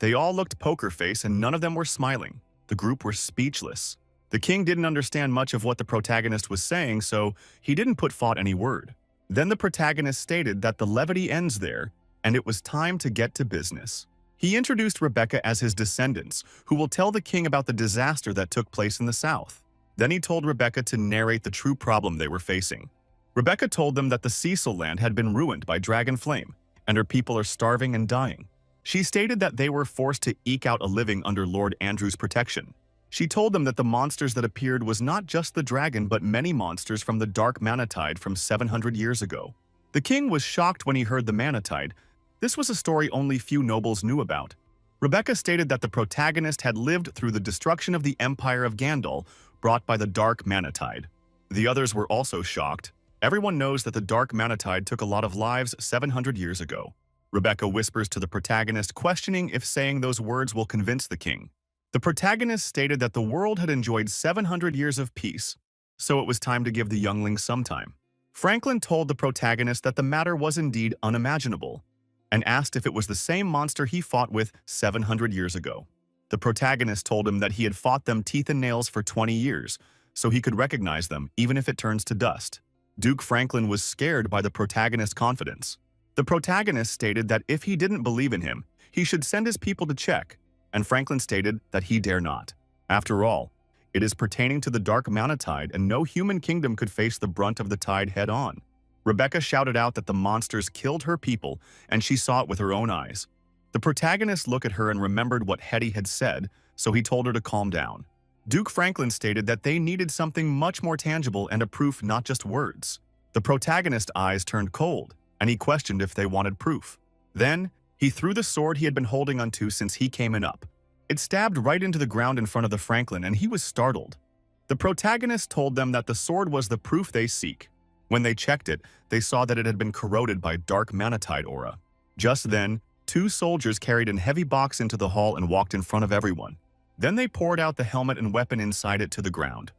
They all looked poker face and none of them were smiling. The group were speechless. The king didn't understand much of what the protagonist was saying, so he didn't put forth any word. Then the protagonist stated that the levity ends there, and it was time to get to business. He introduced Rebecca as his descendants, who will tell the king about the disaster that took place in the south. Then he told Rebecca to narrate the true problem they were facing. Rebecca told them that the Cecil land had been ruined by Dragon Flame, and her people are starving and dying. She stated that they were forced to eke out a living under Lord Andrew's protection. She told them that the monsters that appeared was not just the dragon but many monsters from the Dark Manatide from 700 years ago. The king was shocked when he heard the Manatide. This was a story only few nobles knew about. Rebecca stated that the protagonist had lived through the destruction of the Empire of Gandal brought by the Dark Manatide. The others were also shocked. Everyone knows that the Dark Manatide took a lot of lives 700 years ago. Rebecca whispers to the protagonist, questioning if saying those words will convince the king. The protagonist stated that the world had enjoyed 700 years of peace, so it was time to give the youngling some time. Franklin told the protagonist that the matter was indeed unimaginable, and asked if it was the same monster he fought with 700 years ago. The protagonist told him that he had fought them teeth and nails for 20 years, so he could recognize them even if it turns to dust. Duke Franklin was scared by the protagonist's confidence. The protagonist stated that if he didn't believe in him, he should send his people to check, and Franklin stated that he dare not. After all, it is pertaining to the Dark Manatide, and no human kingdom could face the brunt of the tide head-on. Rebecca shouted out that the monsters killed her people, and she saw it with her own eyes. The protagonist looked at her and remembered what Hetty had said, so he told her to calm down. Duke Franklin stated that they needed something much more tangible and a proof, not just words. The protagonist's eyes turned cold, and he questioned if they wanted proof. Then, he threw the sword he had been holding onto since he came in up. It stabbed right into the ground in front of the Franklin, and he was startled. The protagonist told them that the sword was the proof they seek. When they checked it, they saw that it had been corroded by Dark Manatide aura. Just then, two soldiers carried a heavy box into the hall and walked in front of everyone. Then they poured out the helmet and weapon inside it to the ground.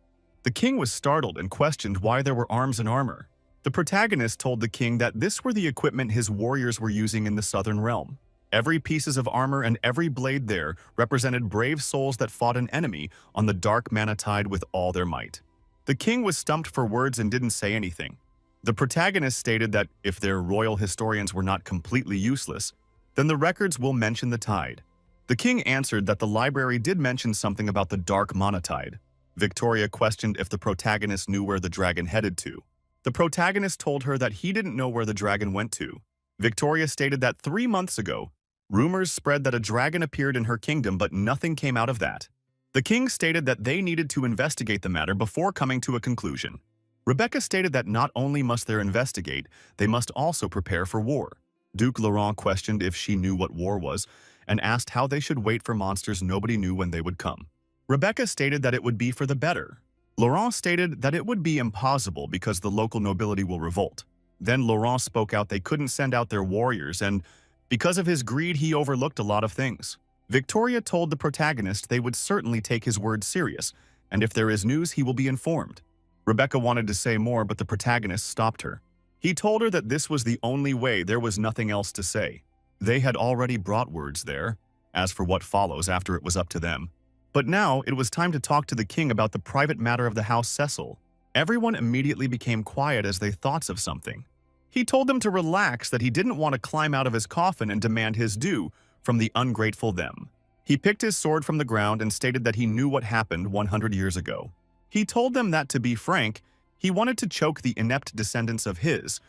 The king was startled and questioned why there were arms and armor. The protagonist told the king that this were the equipment his warriors were using in the southern realm. Every pieces of armor and every blade there represented brave souls that fought an enemy on the Dark Manatide with all their might. The king was stumped for words and didn't say anything. The protagonist stated that if their royal historians were not completely useless, then the records will mention the tide. The king answered that the library did mention something about the Dark Manatide. Victoria questioned if the protagonist knew where the dragon headed to. The protagonist told her that he didn't know where the dragon went to. Victoria stated that 3 months ago, rumors spread that a dragon appeared in her kingdom, but nothing came out of that. The king stated that they needed to investigate the matter before coming to a conclusion. Rebecca stated that not only must they investigate, they must also prepare for war. Duke Laurent questioned if she knew what war was and asked how they should wait for monsters nobody knew when they would come. Rebecca stated that it would be for the better. Laurent stated that it would be impossible because the local nobility will revolt. Then Laurent spoke out they couldn't send out their warriors, and because of his greed he overlooked a lot of things. Victoria told the protagonist they would certainly take his word serious, and if there is news he will be informed. Rebecca wanted to say more, but the protagonist stopped her. He told her that this was the only way, there was nothing else to say. They had already brought words there. As for what follows after, it was up to them. But now it was time to talk to the king about the private matter of the House Cecil. Everyone immediately became quiet as they thought of something. He told them to relax, that he didn't want to climb out of his coffin and demand his due from the ungrateful them. He picked his sword from the ground and stated that he knew what happened 100 years ago. He told them that, to be frank, he wanted to choke the inept descendants of his,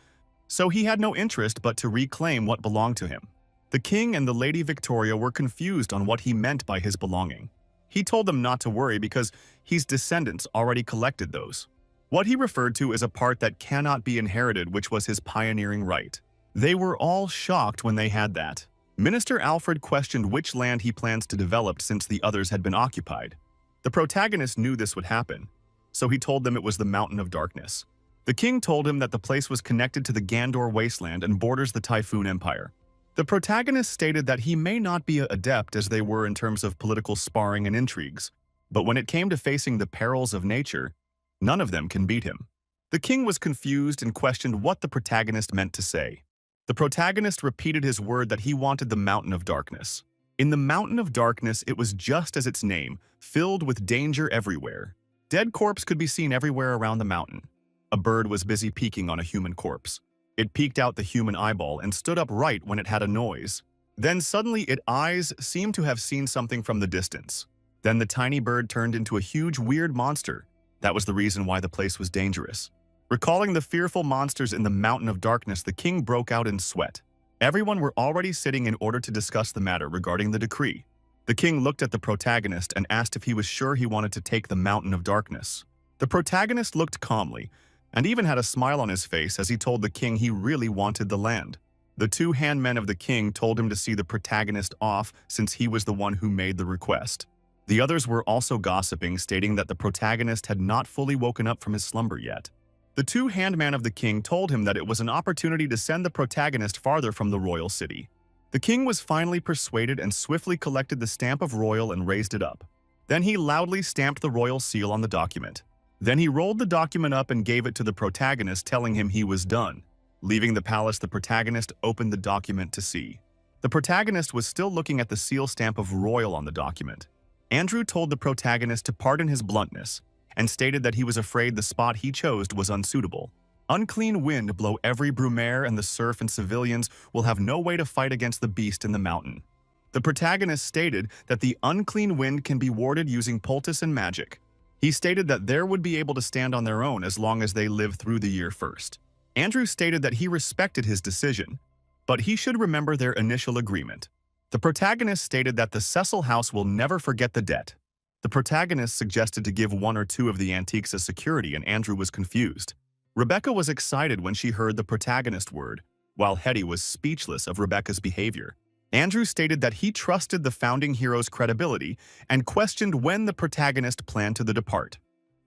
so he had no interest but to reclaim what belonged to him. The king and the Lady Victoria were confused on what he meant by his belonging. He told them not to worry because his descendants already collected those. What he referred to as a part that cannot be inherited, which was his pioneering right. They were all shocked when they had that. Minister Alfred questioned which land he plans to develop since the others had been occupied. The protagonist knew this would happen, so he told them it was the Mountain of Darkness. The king told him that the place was connected to the Gandor wasteland and borders the Typhoon Empire. The protagonist stated that he may not be adept as they were in terms of political sparring and intrigues, but when it came to facing the perils of nature, none of them can beat him. The king was confused and questioned what the protagonist meant to say. The protagonist repeated his word that he wanted the Mountain of Darkness. In the Mountain of Darkness, it was just as its name, filled with danger everywhere. Dead corpse could be seen everywhere around the mountain. A bird was busy peeking on a human corpse. It peeked out the human eyeball and stood upright when it had a noise. Then suddenly its eyes seemed to have seen something from the distance. Then the tiny bird turned into a huge weird monster. That was the reason why the place was dangerous. Recalling the fearful monsters in the Mountain of Darkness, the king broke out in sweat. Everyone were already sitting in order to discuss the matter regarding the decree. The king looked at the protagonist and asked if he was sure he wanted to take the Mountain of Darkness. The protagonist looked calmly and even had a smile on his face as he told the king he really wanted the land. The two handmen of the king told him to see the protagonist off since he was the one who made the request. The others were also gossiping, stating that the protagonist had not fully woken up from his slumber yet. The two handmen of the king told him that it was an opportunity to send the protagonist farther from the royal city. The king was finally persuaded and swiftly collected the stamp of royal and raised it up. Then he loudly stamped the royal seal on the document. Then he rolled the document up and gave it to the protagonist, telling him he was done. Leaving the palace, the protagonist opened the document to see. The protagonist was still looking at the seal stamp of royal on the document. Andrew told the protagonist to pardon his bluntness and stated that he was afraid the spot he chose was unsuitable. Unclean wind blow every Brumaire, and the serf and civilians will have no way to fight against the beast in the mountain. The protagonist stated that the unclean wind can be warded using poultice and magic. He stated that they would be able to stand on their own as long as they live through the year first. Andrew stated that he respected his decision, but he should remember their initial agreement. The protagonist stated that the Cecil house will never forget the debt. The protagonist suggested to give 1 or 2 of the antiques as security, and Andrew was confused. Rebecca was excited when she heard the protagonist word, while Hetty was speechless of Rebecca's behavior. Andrew stated that he trusted the founding hero's credibility and questioned when the protagonist planned to depart.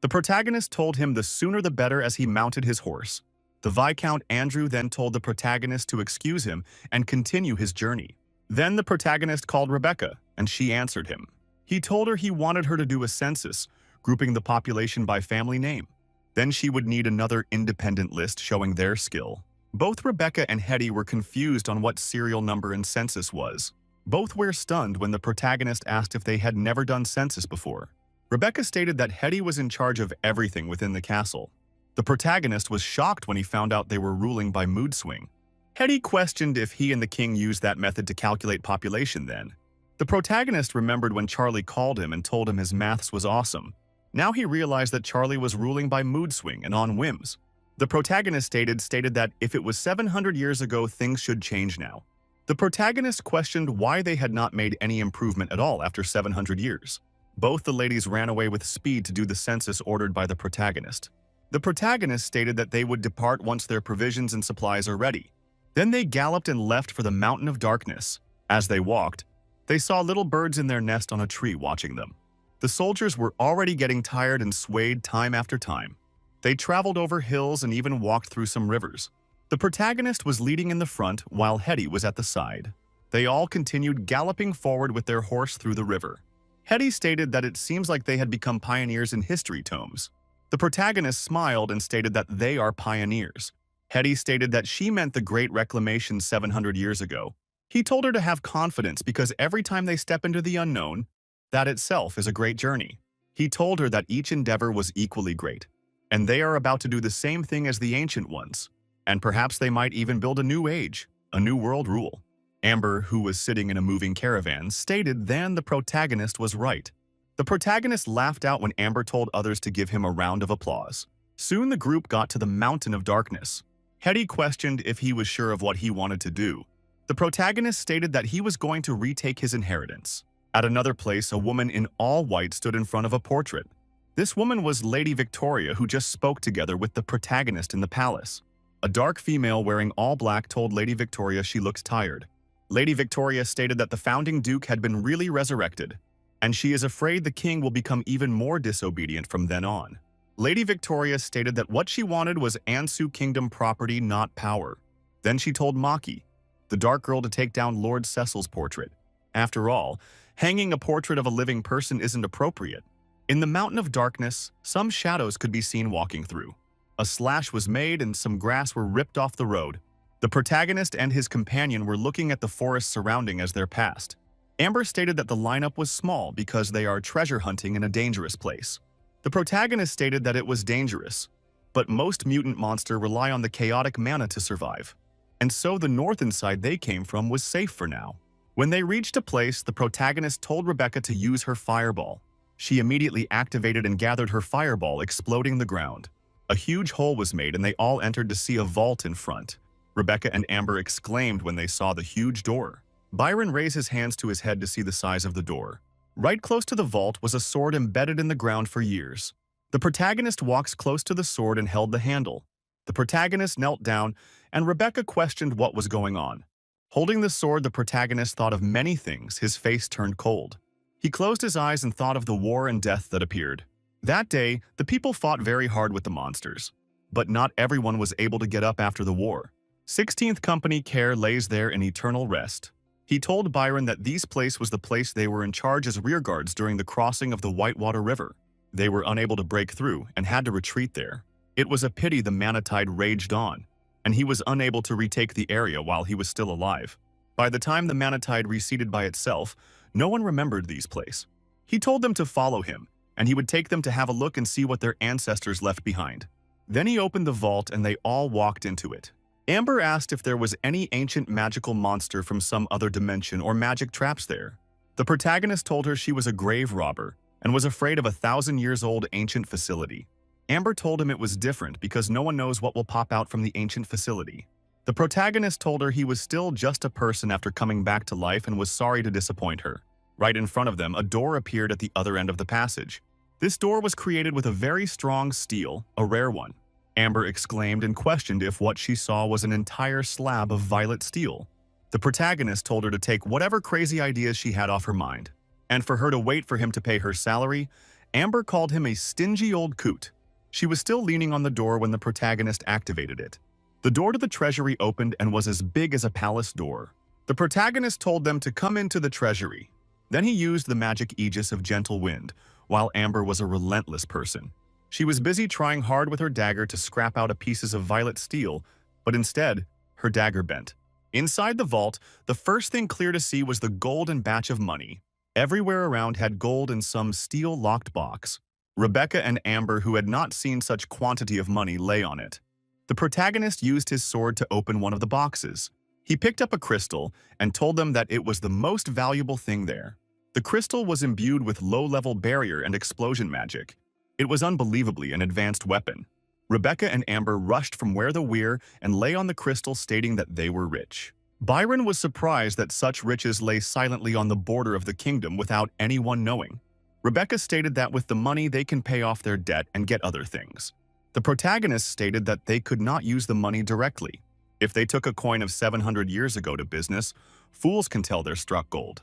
The protagonist told him the sooner the better as he mounted his horse. The Viscount Andrew then told the protagonist to excuse him and continue his journey. Then the protagonist called Rebecca, and she answered him. He told her he wanted her to do a census, grouping the population by family name. Then she would need another independent list showing their skill. Both Rebecca and Hetty were confused on what serial number and census was. Both were stunned when the protagonist asked if they had never done census before. Rebecca stated that Hetty was in charge of everything within the castle. The protagonist was shocked when he found out they were ruling by mood swing. Hetty questioned if he and the king used that method to calculate population then. The protagonist remembered when Charlie called him and told him his maths was awesome. Now he realized that Charlie was ruling by mood swing and on whims. The protagonist stated that if it was 700 years ago, things should change now. The protagonist questioned why they had not made any improvement at all after 700 years. Both the ladies ran away with speed to do the census ordered by the protagonist. The protagonist stated that they would depart once their provisions and supplies are ready. Then they galloped and left for the Mountain of Darkness. As they walked, they saw little birds in their nest on a tree watching them. The soldiers were already getting tired and swayed time after time. They traveled over hills and even walked through some rivers. The protagonist was leading in the front while Hetty was at the side. They all continued galloping forward with their horse through the river. Hetty stated that it seems like they had become pioneers in history tomes. The protagonist smiled and stated that they are pioneers. Hetty stated that she meant the Great Reclamation 700 years ago. He told her to have confidence because every time they step into the unknown, that itself is a great journey. He told her that each endeavor was equally great, and they are about to do the same thing as the ancient ones, and perhaps they might even build a new age, a new world rule. Amber, who was sitting in a moving caravan, stated then the protagonist was right. The protagonist laughed out when Amber told others to give him a round of applause. Soon the group got to the Mountain of Darkness. Hetty questioned if he was sure of what he wanted to do. The protagonist stated that he was going to retake his inheritance. At another place, a woman in all white stood in front of a portrait. This woman was Lady Victoria, who just spoke together with the protagonist in the palace. A dark female wearing all black told Lady Victoria she looked tired. Lady Victoria stated that the founding duke had been really resurrected, and she is afraid the king will become even more disobedient from then on. Lady Victoria stated that what she wanted was Ansu Kingdom property, not power. Then she told Maki, the dark girl, to take down Lord Cecil's portrait. After all, hanging a portrait of a living person isn't appropriate. In the Mountain of Darkness, some shadows could be seen walking through. A slash was made and some grass were ripped off the road. The protagonist and his companion were looking at the forest surrounding as they passed. Amber stated that the lineup was small because they are treasure hunting in a dangerous place. The protagonist stated that it was dangerous, but most mutant monsters rely on the chaotic mana to survive. And so the northern side they came from was safe for now. When they reached a place, the protagonist told Rebecca to use her fireball. She immediately activated and gathered her fireball, exploding the ground. A huge hole was made and they all entered to see a vault in front. Rebecca and Amber exclaimed when they saw the huge door. Byron raised his hands to his head to see the size of the door. Right close to the vault was a sword embedded in the ground for years. The protagonist walks close to the sword and held the handle. The protagonist knelt down, and Rebecca questioned what was going on. Holding the sword, the protagonist thought of many things. His face turned cold. He closed his eyes and thought of the war and death that appeared. That day, the people fought very hard with the monsters. But not everyone was able to get up after the war. 16th Company Care lays there in eternal rest. He told Byron that this place was the place they were in charge as rearguards during the crossing of the Whitewater River. They were unable to break through and had to retreat there. It was a pity the Manatide raged on, and he was unable to retake the area while he was still alive. By the time the Manatide receded by itself, no one remembered these place. He told them to follow him, and he would take them to have a look and see what their ancestors left behind. Then he opened the vault and they all walked into it. Amber asked if there was any ancient magical monster from some other dimension or magic traps there. The protagonist told her she was a grave robber and was afraid of a 1,000-years-old ancient facility. Amber told him it was different because no one knows what will pop out from the ancient facility. The protagonist told her he was still just a person after coming back to life and was sorry to disappoint her. Right in front of them, a door appeared at the other end of the passage. This door was created with a very strong steel, a rare one. Amber exclaimed and questioned if what she saw was an entire slab of violet steel. The protagonist told her to take whatever crazy ideas she had off her mind, and for her to wait for him to pay her salary. Amber called him a stingy old coot. She was still leaning on the door when the protagonist activated it. The door to the treasury opened and was as big as a palace door. The protagonist told them to come into the treasury. Then he used the magic aegis of gentle wind, while Amber was a relentless person. She was busy trying hard with her dagger to scrap out pieces of violet steel, but instead, her dagger bent. Inside the vault, the first thing clear to see was the golden batch of money. Everywhere around had gold in some steel-locked box. Rebecca and Amber, who had not seen such quantity of money, lay on it. The protagonist used his sword to open one of the boxes. He picked up a crystal and told them that it was the most valuable thing there. The crystal was imbued with low-level barrier and explosion magic. It was unbelievably an advanced weapon. Rebecca and Amber rushed from where the weir and lay on the crystal, stating that they were rich. Byron was surprised that such riches lay silently on the border of the kingdom without anyone knowing. Rebecca stated that with the money they can pay off their debt and get other things. The protagonist stated that they could not use the money directly. If they took a coin of 700 years ago to business, fools can tell they're struck gold.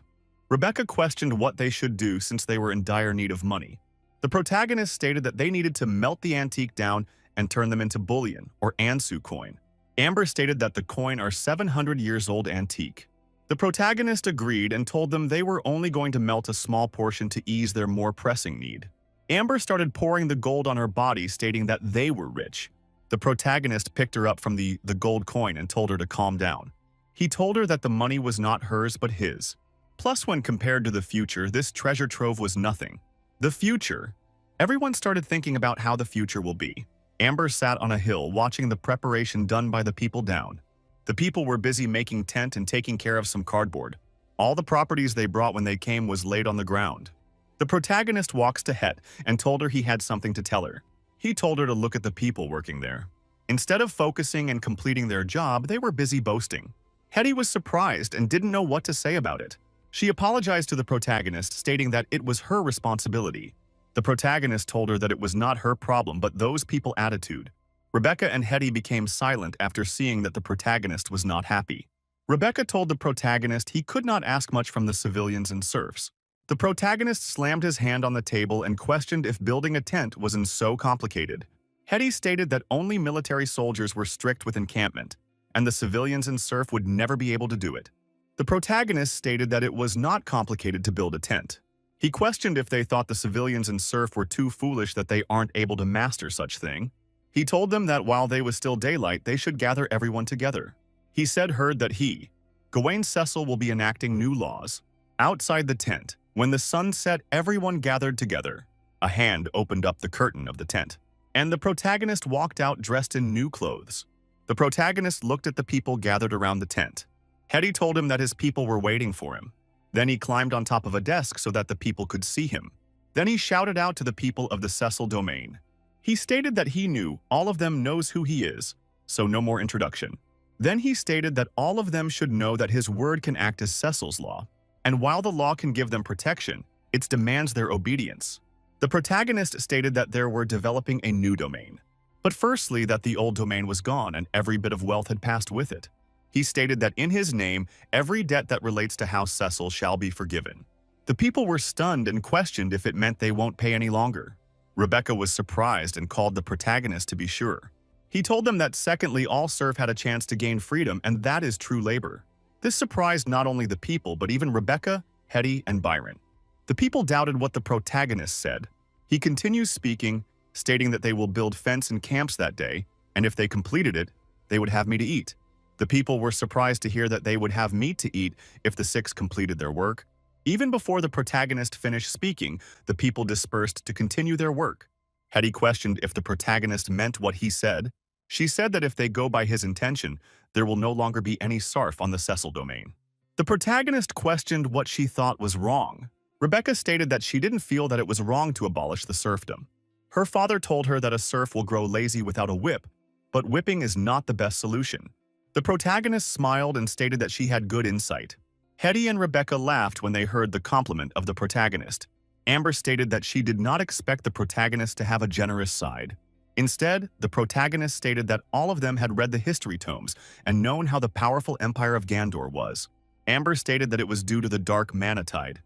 Rebecca questioned what they should do since they were in dire need of money. The protagonist stated that they needed to melt the antique down and turn them into bullion, or Ansu coin. Amber stated that the coin are 700 years old antique. The protagonist agreed and told them they were only going to melt a small portion to ease their more pressing need. Amber started pouring the gold on her body, stating that they were rich. The protagonist picked her up from the gold coin and told her to calm down. He told her that the money was not hers but his. Plus, when compared to the future, this treasure trove was nothing. The future. Everyone started thinking about how the future will be. Amber sat on a hill watching the preparation done by the people down. The people were busy making tent and taking care of some cardboard. All the properties they brought when they came was laid on the ground. The protagonist walks to Het and told her he had something to tell her. He told her to look at the people working there. Instead of focusing and completing their job, they were busy boasting. Hetty was surprised and didn't know what to say about it. She apologized to the protagonist, stating that it was her responsibility. The protagonist told her that it was not her problem but those people's attitude. Rebecca and Hetty became silent after seeing that the protagonist was not happy. Rebecca told the protagonist he could not ask much from the civilians and serfs. The protagonist slammed his hand on the table and questioned if building a tent wasn't so complicated. Hetty stated that only military soldiers were strict with encampment, and the civilians and serf would never be able to do it. The protagonist stated that it was not complicated to build a tent. He questioned if they thought the civilians and serf were too foolish that they aren't able to master such thing. He told them that while they was still daylight, they should gather everyone together. He heard that Gawain Cecil will be enacting new laws. Outside the tent, when the sun set, everyone gathered together. A hand opened up the curtain of the tent, and the protagonist walked out dressed in new clothes. The protagonist looked at the people gathered around the tent. Hetty told him that his people were waiting for him. Then he climbed on top of a desk so that the people could see him. Then he shouted out to the people of the Cecil domain. He stated that he knew all of them knows who he is, so no more introduction. Then he stated that all of them should know that his word can act as Cecil's law, and while the law can give them protection, it demands their obedience. The protagonist stated that they were developing a new domain, but firstly that the old domain was gone and every bit of wealth had passed with it. He stated that in his name, every debt that relates to House Cecil shall be forgiven. The people were stunned and questioned if it meant they won't pay any longer. Rebecca was surprised and called the protagonist to be sure. He told them that secondly, all serf had a chance to gain freedom, and that is true labor. This surprised not only the people, but even Rebecca, Hetty, and Byron. The people doubted what the protagonist said. He continues speaking, stating that they will build fence and camps that day, and if they completed it, they would have me to eat. The people were surprised to hear that they would have meat to eat if the six completed their work. Even before the protagonist finished speaking, the people dispersed to continue their work. Hetty questioned if the protagonist meant what he said. She said that if they go by his intention, there will no longer be any serf on the Cecil domain. The protagonist questioned what she thought was wrong. Rebecca stated that she didn't feel that it was wrong to abolish the serfdom. Her father told her that a serf will grow lazy without a whip, but whipping is not the best solution. The protagonist smiled and stated that she had good insight. Hetty and Rebecca laughed when they heard the compliment of the protagonist. Amber stated that she did not expect the protagonist to have a generous side. Instead, the protagonist stated that all of them had read the history tomes and known how the powerful empire of Gandor was. Amber stated that it was due to the dark mana tide.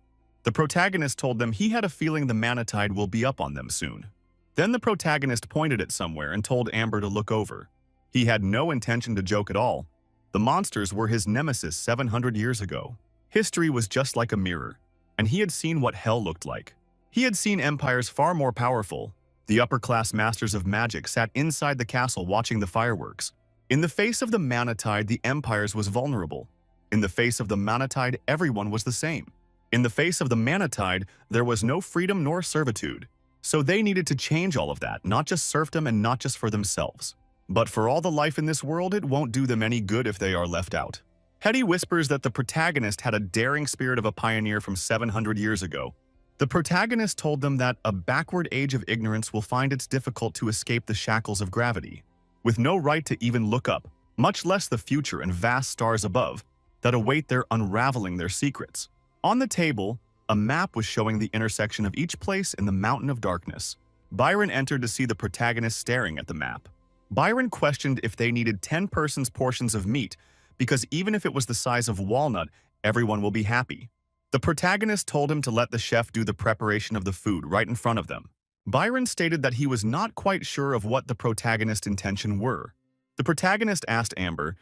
The protagonist told them he had a feeling the mana tide will be up on them soon. Then the protagonist pointed it somewhere and told Amber to look over. He had no intention to joke at all. The monsters were his nemesis 700 years ago. History was just like a mirror, and he had seen what hell looked like. He had seen empires far more powerful. The upper-class masters of magic sat inside the castle watching the fireworks. In the face of the mana tide, the empires was vulnerable. In the face of the mana tide, everyone was the same. In the face of the mana tide, there was no freedom nor servitude. So they needed to change all of that, not just serfdom and not just for themselves. But for all the life in this world, it won't do them any good if they are left out. Hetty whispers that the protagonist had a daring spirit of a pioneer from 700 years ago. The protagonist told them that a backward age of ignorance will find it difficult to escape the shackles of gravity, with no right to even look up, much less the future and vast stars above, that await their unraveling their secrets. On the table, a map was showing the intersection of each place in the mountain of darkness. Byron entered to see the protagonist staring at the map. Byron questioned if they needed 10 persons' portions of meat, because even if it was the size of walnut, everyone will be happy. The protagonist told him to let the chef do the preparation of the food right in front of them. Byron stated that he was not quite sure of what the protagonist's intention were. The protagonist asked Amber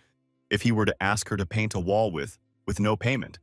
if he were to ask her to paint a wall with no payment.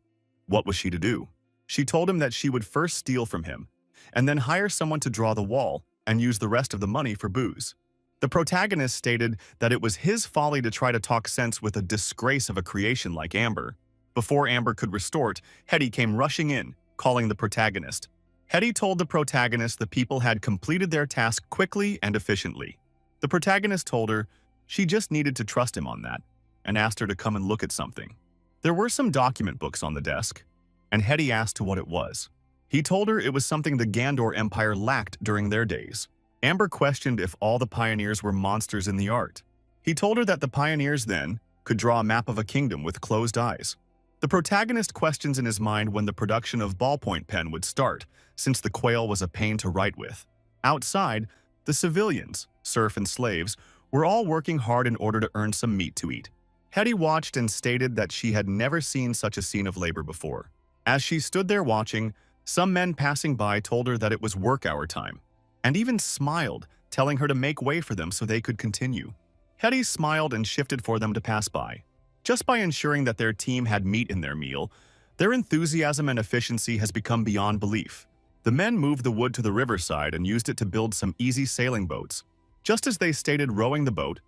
What was she to do? She told him that she would first steal from him, and then hire someone to draw the wall and use the rest of the money for booze. The protagonist stated that it was his folly to try to talk sense with a disgrace of a creation like Amber. Before Amber could restort, Hetty came rushing in, calling the protagonist. Hetty told the protagonist the people had completed their task quickly and efficiently. The protagonist told her she just needed to trust him on that, and asked her to come and look at something. There were some document books on the desk, and Hetty asked what it was. He told her it was something the Gandor Empire lacked during their days. Amber questioned if all the pioneers were monsters in the art. He told her that the pioneers then could draw a map of a kingdom with closed eyes. The protagonist questions in his mind when the production of ballpoint pen would start, since the quail was a pain to write with. Outside, the civilians, serf and slaves, were all working hard in order to earn some meat to eat. Hetty watched and stated that she had never seen such a scene of labor before. As she stood there watching, some men passing by told her that it was work hour time, and even smiled, telling her to make way for them so they could continue. Hetty smiled and shifted for them to pass by. Just by ensuring that their team had meat in their meal, their enthusiasm and efficiency has become beyond belief. The men moved the wood to the riverside and used it to build some easy sailing boats. Just as they started rowing the boat,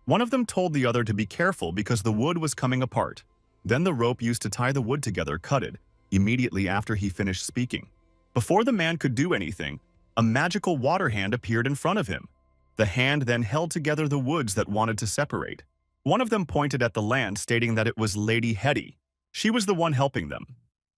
one of them told the other to be careful because the wood was coming apart. Then the rope used to tie the wood together cutted, immediately after he finished speaking. Before the man could do anything, a magical water hand appeared in front of him. The hand then held together the woods that wanted to separate. One of them pointed at the land, stating that it was Lady Hetty. She was the one helping them.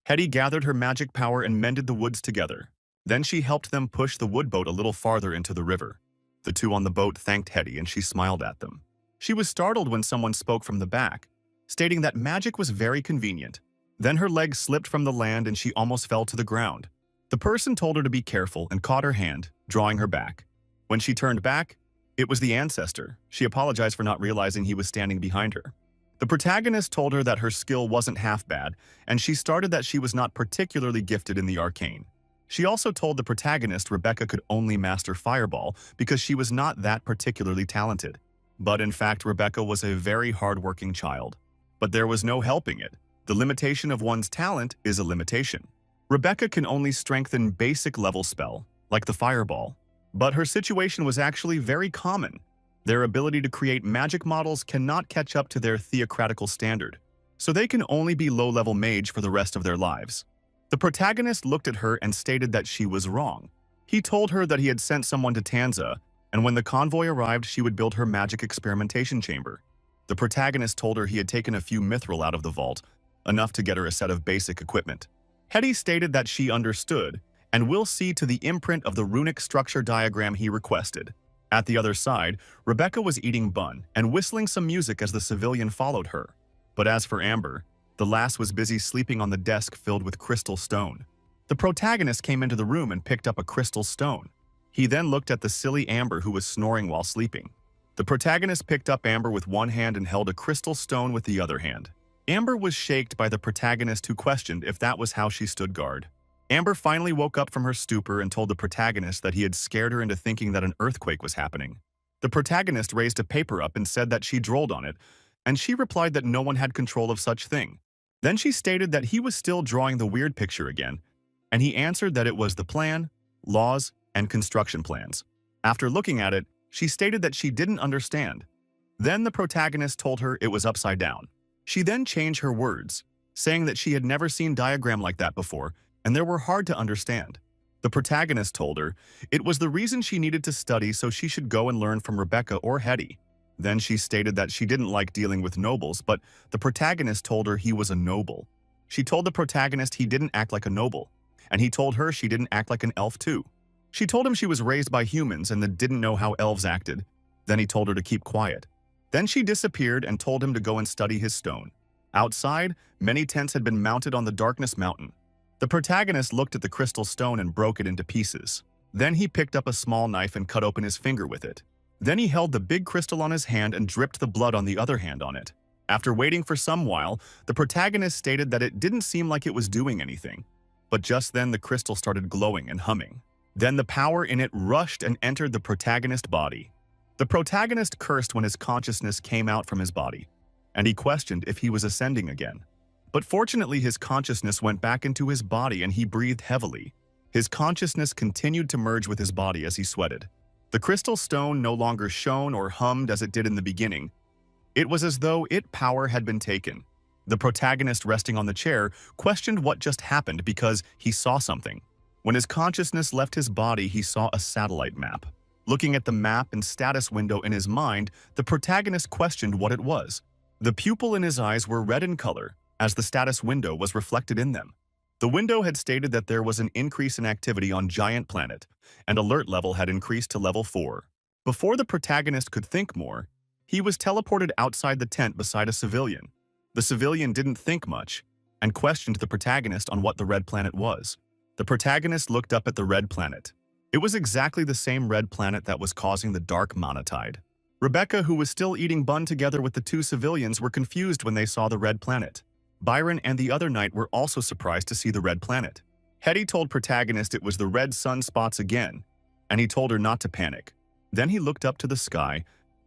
Hetty gathered her magic power and mended the woods together. Then she helped them push the wood boat a little farther into the river. The two on the boat thanked Hetty and she smiled at them. She was startled when someone spoke from the back, stating that magic was very convenient. Then her leg slipped from the land and she almost fell to the ground. The person told her to be careful and caught her hand, drawing her back. When she turned back, it was the ancestor. She apologized for not realizing he was standing behind her. The protagonist told her that her skill wasn't half bad, and she started that she was not particularly gifted in the arcane. She also told the protagonist Rebecca could only master Fireball because she was not that particularly talented. But in fact, Rebecca was a very hard-working child. But there was no helping it. The limitation of one's talent is a limitation. Rebecca can only strengthen basic level spell, like the Fireball. But her situation was actually very common. Their ability to create magic models cannot catch up to their theocratical standard, so they can only be low-level mage for the rest of their lives. The protagonist looked at her and stated that she was wrong. He told her that he had sent someone to Tanza, and when the convoy arrived, she would build her magic experimentation chamber. The protagonist told her he had taken a few mithril out of the vault, enough to get her a set of basic equipment. Hetty stated that she understood, and will see to the imprint of the runic structure diagram he requested. At the other side, Rebecca was eating bun and whistling some music as the civilian followed her. But as for Amber, the lass was busy sleeping on the desk filled with crystal stone. The protagonist came into the room and picked up a crystal stone. He then looked at the silly Amber who was snoring while sleeping. The protagonist picked up Amber with one hand and held a crystal stone with the other hand. Amber was shaken by the protagonist who questioned if that was how she stood guard. Amber finally woke up from her stupor and told the protagonist that he had scared her into thinking that an earthquake was happening. The protagonist raised a paper up and said that she drooled on it, and she replied that no one had control of such thing. Then she stated that he was still drawing the weird picture again, and he answered that it was the plan, laws, and construction plans. After looking at it, she stated that she didn't understand. Then the protagonist told her it was upside down. She then changed her words, saying that she had never seen a diagram like that before, and they were hard to understand. The protagonist told her it was the reason she needed to study so she should go and learn from Rebecca or Hetty. Then she stated that she didn't like dealing with nobles, but the protagonist told her he was a noble. She told the protagonist he didn't act like a noble. and he told her she didn't act like an elf too. She told him she was raised by humans and that didn't know how elves acted. Then he told her to keep quiet. Then she disappeared and told him to go and study his stone. Outside, many tents had been mounted on the Darkness Mountain. The protagonist looked at the crystal stone and broke it into pieces. Then he picked up a small knife and cut open his finger with it. Then he held the big crystal on his hand and dripped the blood on the other hand on it. After waiting for some while, the protagonist stated that it didn't seem like it was doing anything. But just then the crystal started glowing and humming. Then the power in it rushed and entered the protagonist's body. The protagonist cursed when his consciousness came out from his body, and he questioned if he was ascending again. But fortunately his consciousness went back into his body and he breathed heavily. His consciousness continued to merge with his body as he sweated. The crystal stone no longer shone or hummed as it did in the beginning. It was as though its power had been taken. The protagonist, resting on the chair, questioned what just happened because he saw something. When his consciousness left his body, he saw a satellite map. Looking at the map and status window in his mind, the protagonist questioned what it was. The pupil in his eyes were red in color, as the status window was reflected in them. The window had stated that there was an increase in activity on Giant Planet, and alert level had increased to level 4. Before the protagonist could think more, he was teleported outside the tent beside a civilian. The civilian didn't think much, and questioned the protagonist on what the red planet was. The protagonist looked up at the red planet. It was exactly the same red planet that was causing the dark monotide. Rebecca, who was still eating bun together with the two civilians, were confused when they saw the red planet. Byron and the other knight were also surprised to see the red planet. Hetty told protagonist it was the red sunspots again, and he told her not to panic. Then he looked up to the sky,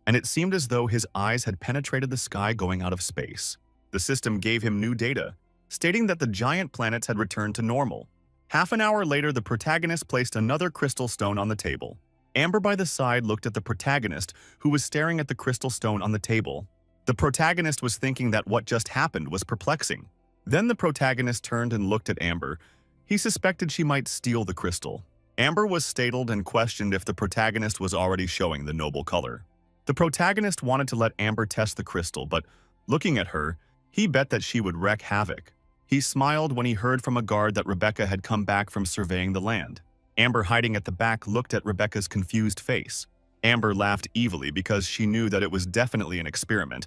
and it seemed as though his eyes had penetrated the sky going out of space. The system gave him new data, stating that the giant planets had returned to normal. Half an hour later, the protagonist placed another crystal stone on the table. Amber by the side looked at the protagonist, who was staring at the crystal stone on the table. The protagonist was thinking that what just happened was perplexing. Then the protagonist turned and looked at Amber. He suspected she might steal the crystal. Amber was startled and questioned if the protagonist was already showing the noble color. The protagonist wanted to let Amber test the crystal, but looking at her, he bet that she would wreak havoc. He smiled when he heard from a guard that Rebecca had come back from surveying the land. Amber, hiding at the back, looked at Rebecca's confused face. Amber laughed evilly because she knew that it was definitely an experiment,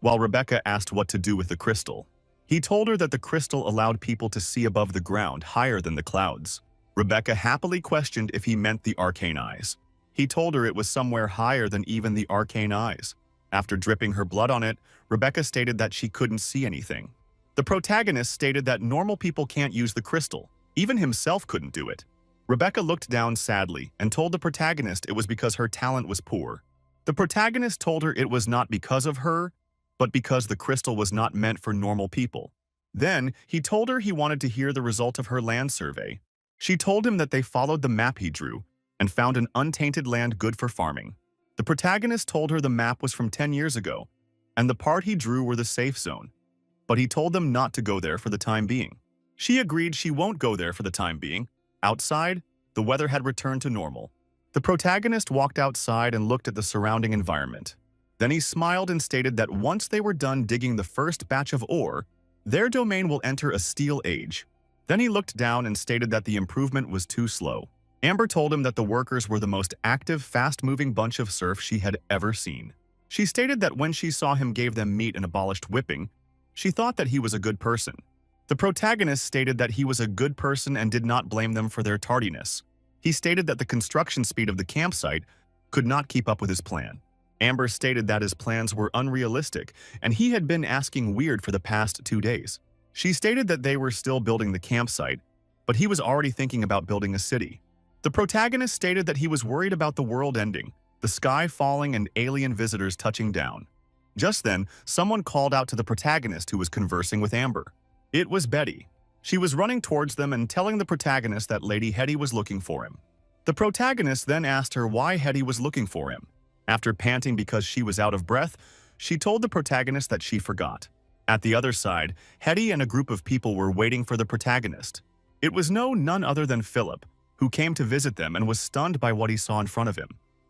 while Rebecca asked what to do with the crystal. He told her that the crystal allowed people to see above the ground, higher than the clouds. Rebecca happily questioned if he meant the arcane eyes. He told her it was somewhere higher than even the arcane eyes. After dripping her blood on it, Rebecca stated that she couldn't see anything. The protagonist stated that normal people can't use the crystal. Even himself couldn't do it. Rebecca looked down sadly and told the protagonist it was because her talent was poor. The protagonist told her it was not because of her, but because the crystal was not meant for normal people. Then, he told her he wanted to hear the result of her land survey. She told him that they followed the map he drew and found an untainted land good for farming. The protagonist told her the map was from 10 years ago, and the part he drew were the safe zone. But he told them not to go there for the time being. She agreed she won't go there for the time being. Outside, the weather had returned to normal. The protagonist walked outside and looked at the surrounding environment. Then he smiled and stated that once they were done digging the first batch of ore, their domain will enter a steel age. Then he looked down and stated that the improvement was too slow. Amber told him that the workers were the most active, fast-moving bunch of serfs she had ever seen. She stated that when she saw him gave them meat and abolished whipping, she thought that he was a good person. The protagonist stated that he was a good person and did not blame them for their tardiness. He stated that the construction speed of the campsite could not keep up with his plan. Amber stated that his plans were unrealistic and he had been asking weird for the past 2 days. She stated that they were still building the campsite, but he was already thinking about building a city. The protagonist stated that he was worried about the world ending, the sky falling and alien visitors touching down. Just then, someone called out to the protagonist who was conversing with Amber. It was Betty. She was running towards them and telling the protagonist that Lady Hetty was looking for him. The protagonist then asked her why Hetty was looking for him. After panting because she was out of breath, she told the protagonist that she forgot. At the other side, Hetty and a group of people were waiting for the protagonist. It was none other than Philip, who came to visit them and was stunned by what he saw in front of him.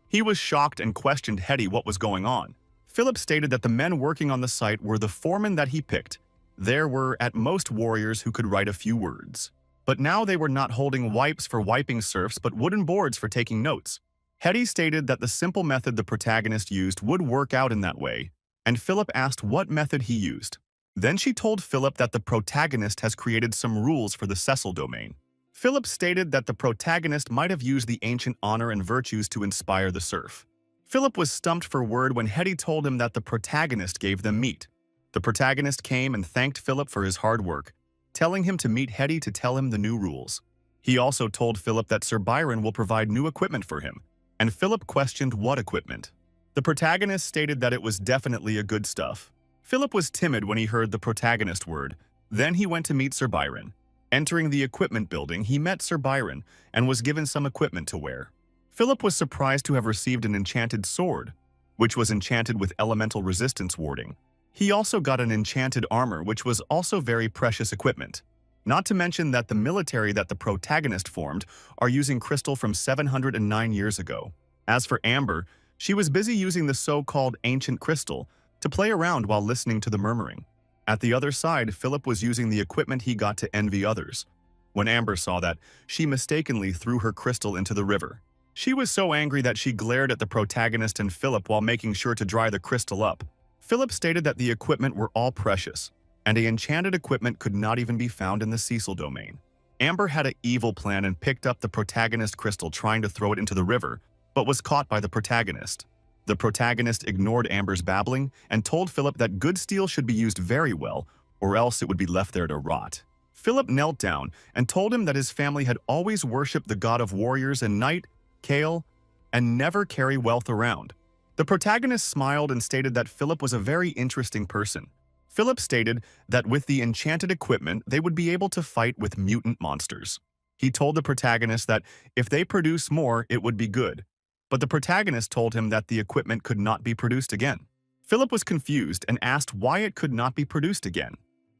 He was shocked and questioned Hetty what was going on. Philip stated that the men working on the site were the foreman that he picked. There were, at most, warriors who could write a few words. But now they were not holding wipes for wiping surfs but wooden boards for taking notes. Hetty stated that the simple method the protagonist used would work out in that way, and Philip asked what method he used. Then she told Philip that the protagonist has created some rules for the Cecil domain. Philip stated that the protagonist might have used the ancient honor and virtues to inspire the serf. Philip was stumped for word when Hetty told him that the protagonist gave them meat. The protagonist came and thanked Philip for his hard work, telling him to meet Hetty to tell him the new rules. He also told Philip that Sir Byron will provide new equipment for him, and Philip questioned what equipment. The protagonist stated that it was definitely a good stuff. Philip was timid when he heard the protagonist word. Then he went to meet Sir Byron. Entering the equipment building, he met Sir Byron and was given some equipment to wear. Philip was surprised to have received an enchanted sword, which was enchanted with elemental resistance warding. He also got an enchanted armor, which was also very precious equipment. Not to mention that the military that the protagonist formed are using crystal from 709 years ago. As for Amber, she was busy using the so-called ancient crystal to play around while listening to the murmuring. At the other side, Philip was using the equipment he got to envy others. When Amber saw that, she mistakenly threw her crystal into the river. She was so angry that she glared at the protagonist and Philip while making sure to dry the crystal up. Philip stated that the equipment were all precious, and the enchanted equipment could not even be found in the Cecil domain. Amber had an evil plan and picked up the protagonist crystal trying to throw it into the river, but was caught by the protagonist. The protagonist ignored Amber's babbling and told Philip that good steel should be used very well, or else it would be left there to rot. Philip knelt down and told him that his family had always worshipped the god of warriors and night, Kale, and never carry wealth around. The protagonist smiled and stated that Philip was a very interesting person. Philip stated that with the enchanted equipment, they would be able to fight with mutant monsters. He told the protagonist that if they produce more, it would be good. But the protagonist told him that the equipment could not be produced again. Philip was confused and asked why it could not be produced again.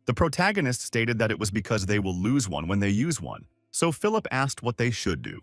The protagonist stated that it was because they will lose one when they use one, so Philip asked what they should do.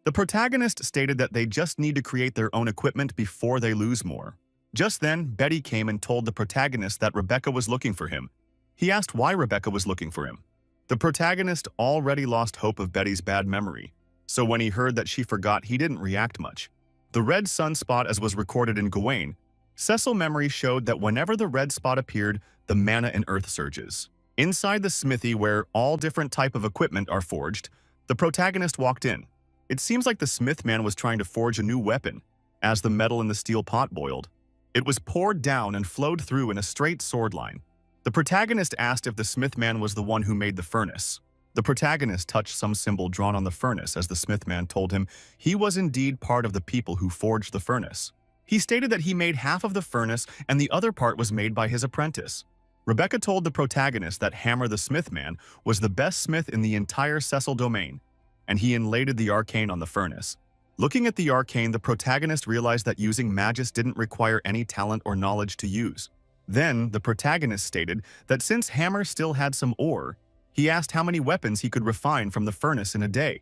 The protagonist stated that they just need to create their own equipment before they lose more. Just then, Betty came and told the protagonist that Rebecca was looking for him. He asked why Rebecca was looking for him. The protagonist already lost hope of Betty's bad memory, so when he heard that she forgot, he didn't react much. The red sunspot, as was recorded in Gawain, Cecil memory showed that whenever the red spot appeared, the mana in earth surges. Inside the smithy where all different type of equipment are forged, the protagonist walked in. It seems like the smith man was trying to forge a new weapon. As the metal in the steel pot boiled, it was poured down and flowed through in a straight sword line. The protagonist asked if the smith man was the one who made the furnace. The protagonist touched some symbol drawn on the furnace as the smith man told him he was indeed part of the people who forged the furnace. He stated that he made half of the furnace and the other part was made by his apprentice. Rebecca told the protagonist that Hammer the Smith Man was the best smith in the entire Cecil domain, and he inlaid the arcane on the furnace. Looking at the arcane, the protagonist realized that using Magus didn't require any talent or knowledge to use. Then, the protagonist stated that since Hammer still had some ore, he asked how many weapons he could refine from the furnace in a day.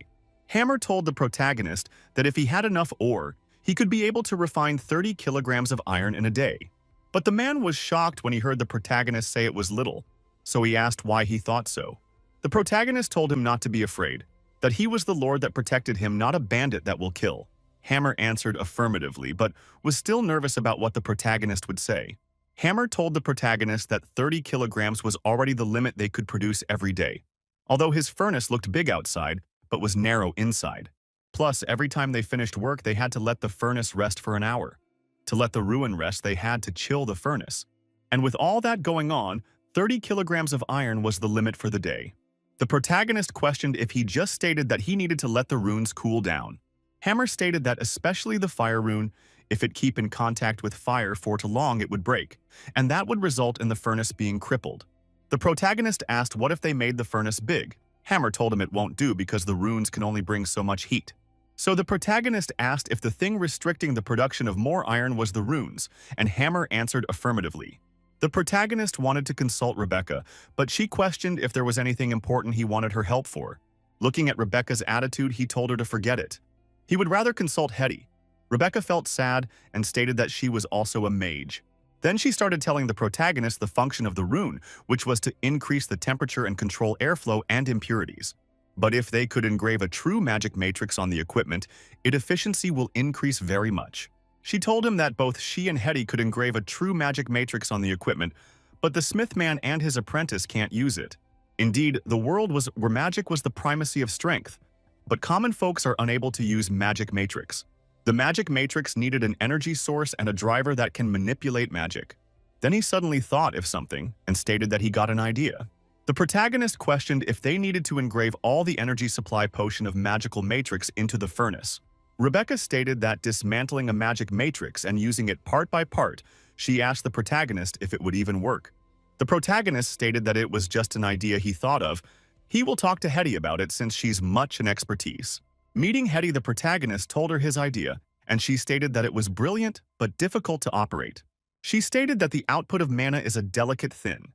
Hammer told the protagonist that if he had enough ore, he could be able to refine 30 kilograms of iron in a day. But the man was shocked when he heard the protagonist say it was little, so he asked why he thought so. The protagonist told him not to be afraid, that he was the lord that protected him, not a bandit that will kill. Hammer answered affirmatively, but was still nervous about what the protagonist would say. Hammer told the protagonist that 30 kilograms was already the limit they could produce every day, although his furnace looked big outside, but was narrow inside. Plus, every time they finished work, they had to let the furnace rest for an hour. To let the ruin rest, they had to chill the furnace. And with all that going on, 30 kilograms of iron was the limit for the day. The protagonist questioned if he just stated that he needed to let the runes cool down. Hammer stated that especially the fire rune, if it keep in contact with fire for too long, it would break, and that would result in the furnace being crippled. The protagonist asked what if they made the furnace big. Hammer told him it won't do because the runes can only bring so much heat. So the protagonist asked if the thing restricting the production of more iron was the runes, and Hammer answered affirmatively. The protagonist wanted to consult Rebecca, but she questioned if there was anything important he wanted her help for. Looking at Rebecca's attitude, he told her to forget it. He would rather consult Hetty. Rebecca felt sad and stated that she was also a mage. Then she started telling the protagonist the function of the rune, which was to increase the temperature and control airflow and impurities. But if they could engrave a true magic matrix on the equipment, its efficiency will increase very much. She told him that both she and Hetty could engrave a true magic matrix on the equipment, but the Smith man and his apprentice can't use it. Indeed, the world was where magic was the primacy of strength, but common folks are unable to use magic matrix. The magic matrix needed an energy source and a driver that can manipulate magic. Then he suddenly thought of something and stated that he got an idea. The protagonist questioned if they needed to engrave all the energy supply potion of magical matrix into the furnace. Rebecca stated that dismantling a magic matrix and using it part by part, she asked the protagonist if it would even work. The protagonist stated that it was just an idea he thought of. He will talk to Hetty about it since she's much an expertise. Meeting Hetty, the protagonist told her his idea, and she stated that it was brilliant but difficult to operate. She stated that the output of mana is a delicate thin,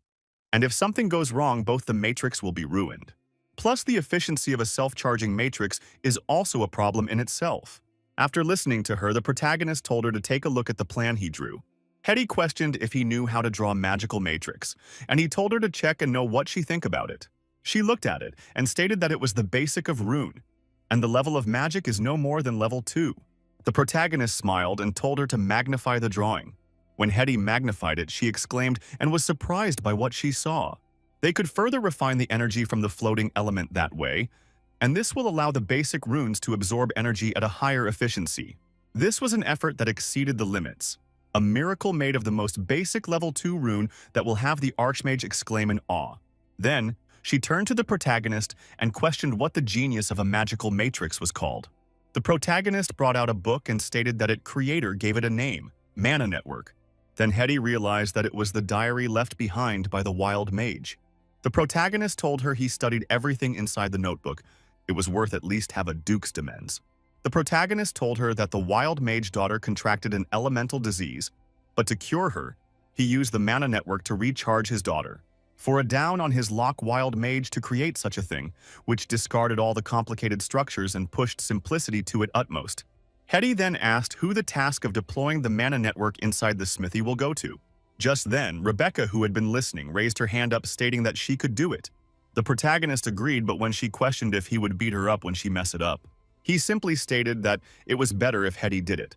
and if something goes wrong, both the matrix will be ruined. Plus, the efficiency of a self-charging matrix is also a problem in itself. After listening to her, the protagonist told her to take a look at the plan he drew. Hetty questioned if he knew how to draw a magical matrix, and he told her to check and know what she think about it. She looked at it and stated that it was the basic of rune, and the level of magic is no more than level 2. The protagonist smiled and told her to magnify the drawing. When Hetty magnified it, she exclaimed and was surprised by what she saw. They could further refine the energy from the floating element that way, and this will allow the basic runes to absorb energy at a higher efficiency. This was an effort that exceeded the limits. A miracle made of the most basic level 2 rune that will have the Archmage exclaim in awe. Then, she turned to the protagonist and questioned what the genius of a magical matrix was called. The protagonist brought out a book and stated that its creator gave it a name, Mana Network. Then Hetty realized that it was the diary left behind by the wild mage. The protagonist told her he studied everything inside the notebook. It was worth at least have a duke's demens. The protagonist told her that the wild mage daughter contracted an elemental disease, but to cure her, he used the Mana Network to recharge his daughter. For a down on his luck, wild mage to create such a thing, which discarded all the complicated structures and pushed simplicity to its utmost. Hetty then asked who the task of deploying the Mana Network inside the smithy will go to. Just then, Rebecca, who had been listening, raised her hand up stating that she could do it. The protagonist agreed, but when she questioned if he would beat her up when she messed it up, he simply stated that it was better if Hetty did it.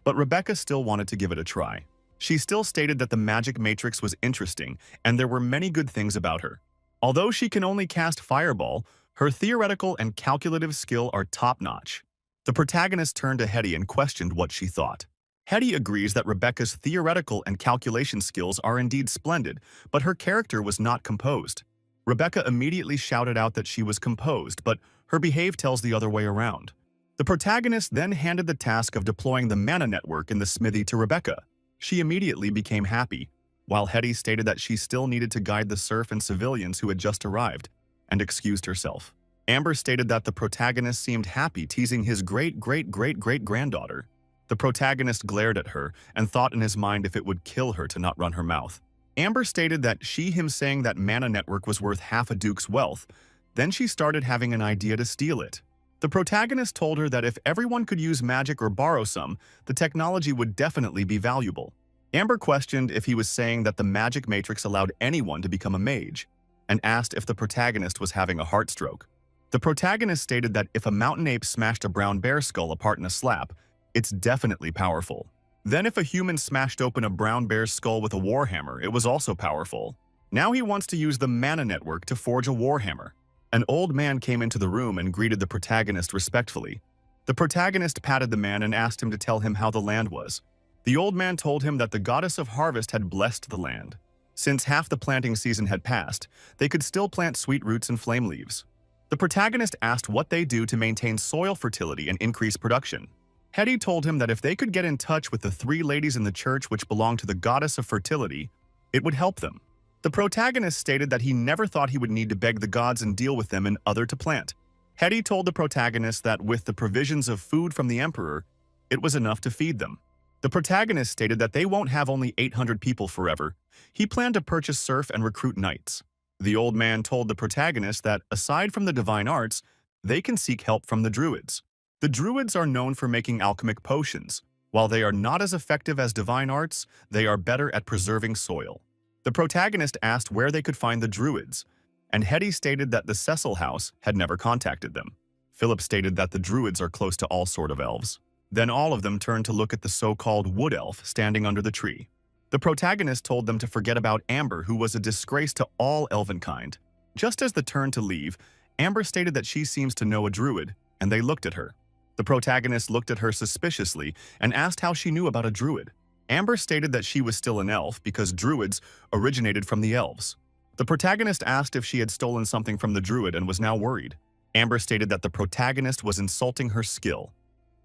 But Rebecca still wanted to give it a try. She still stated that the magic matrix was interesting and there were many good things about her. Although she can only cast Fireball, her theoretical and calculative skill are top-notch. The protagonist turned to Hetty and questioned what she thought. Hetty agrees that Rebecca's theoretical and calculation skills are indeed splendid, but her character was not composed. Rebecca immediately shouted out that she was composed, but her behavior tells the other way around. The protagonist then handed the task of deploying the Mana Network in the smithy to Rebecca. She immediately became happy, while Hetty stated that she still needed to guide the serf and civilians who had just arrived, and excused herself. Amber stated that the protagonist seemed happy, teasing his great-great-great-great-granddaughter. The protagonist glared at her and thought in his mind if it would kill her to not run her mouth. Amber stated that him saying that Mana Network was worth half a duke's wealth. Then she started having an idea to steal it. The protagonist told her that if everyone could use magic or borrow some, the technology would definitely be valuable. Amber questioned if he was saying that the magic matrix allowed anyone to become a mage, and asked if the protagonist was having a heart stroke. The protagonist stated that if a mountain ape smashed a brown bear skull apart in a slap, it's definitely powerful. Then if a human smashed open a brown bear's skull with a warhammer, it was also powerful. Now he wants to use the Mana Network to forge a warhammer. An old man came into the room and greeted the protagonist respectfully. The protagonist patted the man and asked him to tell him how the land was. The old man told him that the goddess of harvest had blessed the land. Since half the planting season had passed, they could still plant sweet roots and flame leaves. The protagonist asked what they do to maintain soil fertility and increase production. Hetty told him that if they could get in touch with the 3 ladies in the church which belonged to the goddess of fertility, it would help them. The protagonist stated that he never thought he would need to beg the gods and deal with them and other to plant. Hetty told the protagonist that with the provisions of food from the emperor, it was enough to feed them. The protagonist stated that they won't have only 800 people forever. He planned to purchase serf and recruit knights. The old man told the protagonist that, aside from the divine arts, they can seek help from the druids. The druids are known for making alchemic potions. While they are not as effective as divine arts, they are better at preserving soil. The protagonist asked where they could find the druids. and Hetty stated that the Cecil house had never contacted them. Philip stated that the druids are close to all sort of elves. Then all of them turned to look at the so-called wood elf standing under the tree. The protagonist told them to forget about Amber, who was a disgrace to all elvenkind. Just as the turn to leave, Amber stated that she seems to know a druid, and they looked at her. The protagonist looked at her suspiciously and asked how she knew about a druid. Amber stated that she was still an elf because druids originated from the elves. The protagonist asked if she had stolen something from the druid and was now worried. Amber stated that the protagonist was insulting her skill.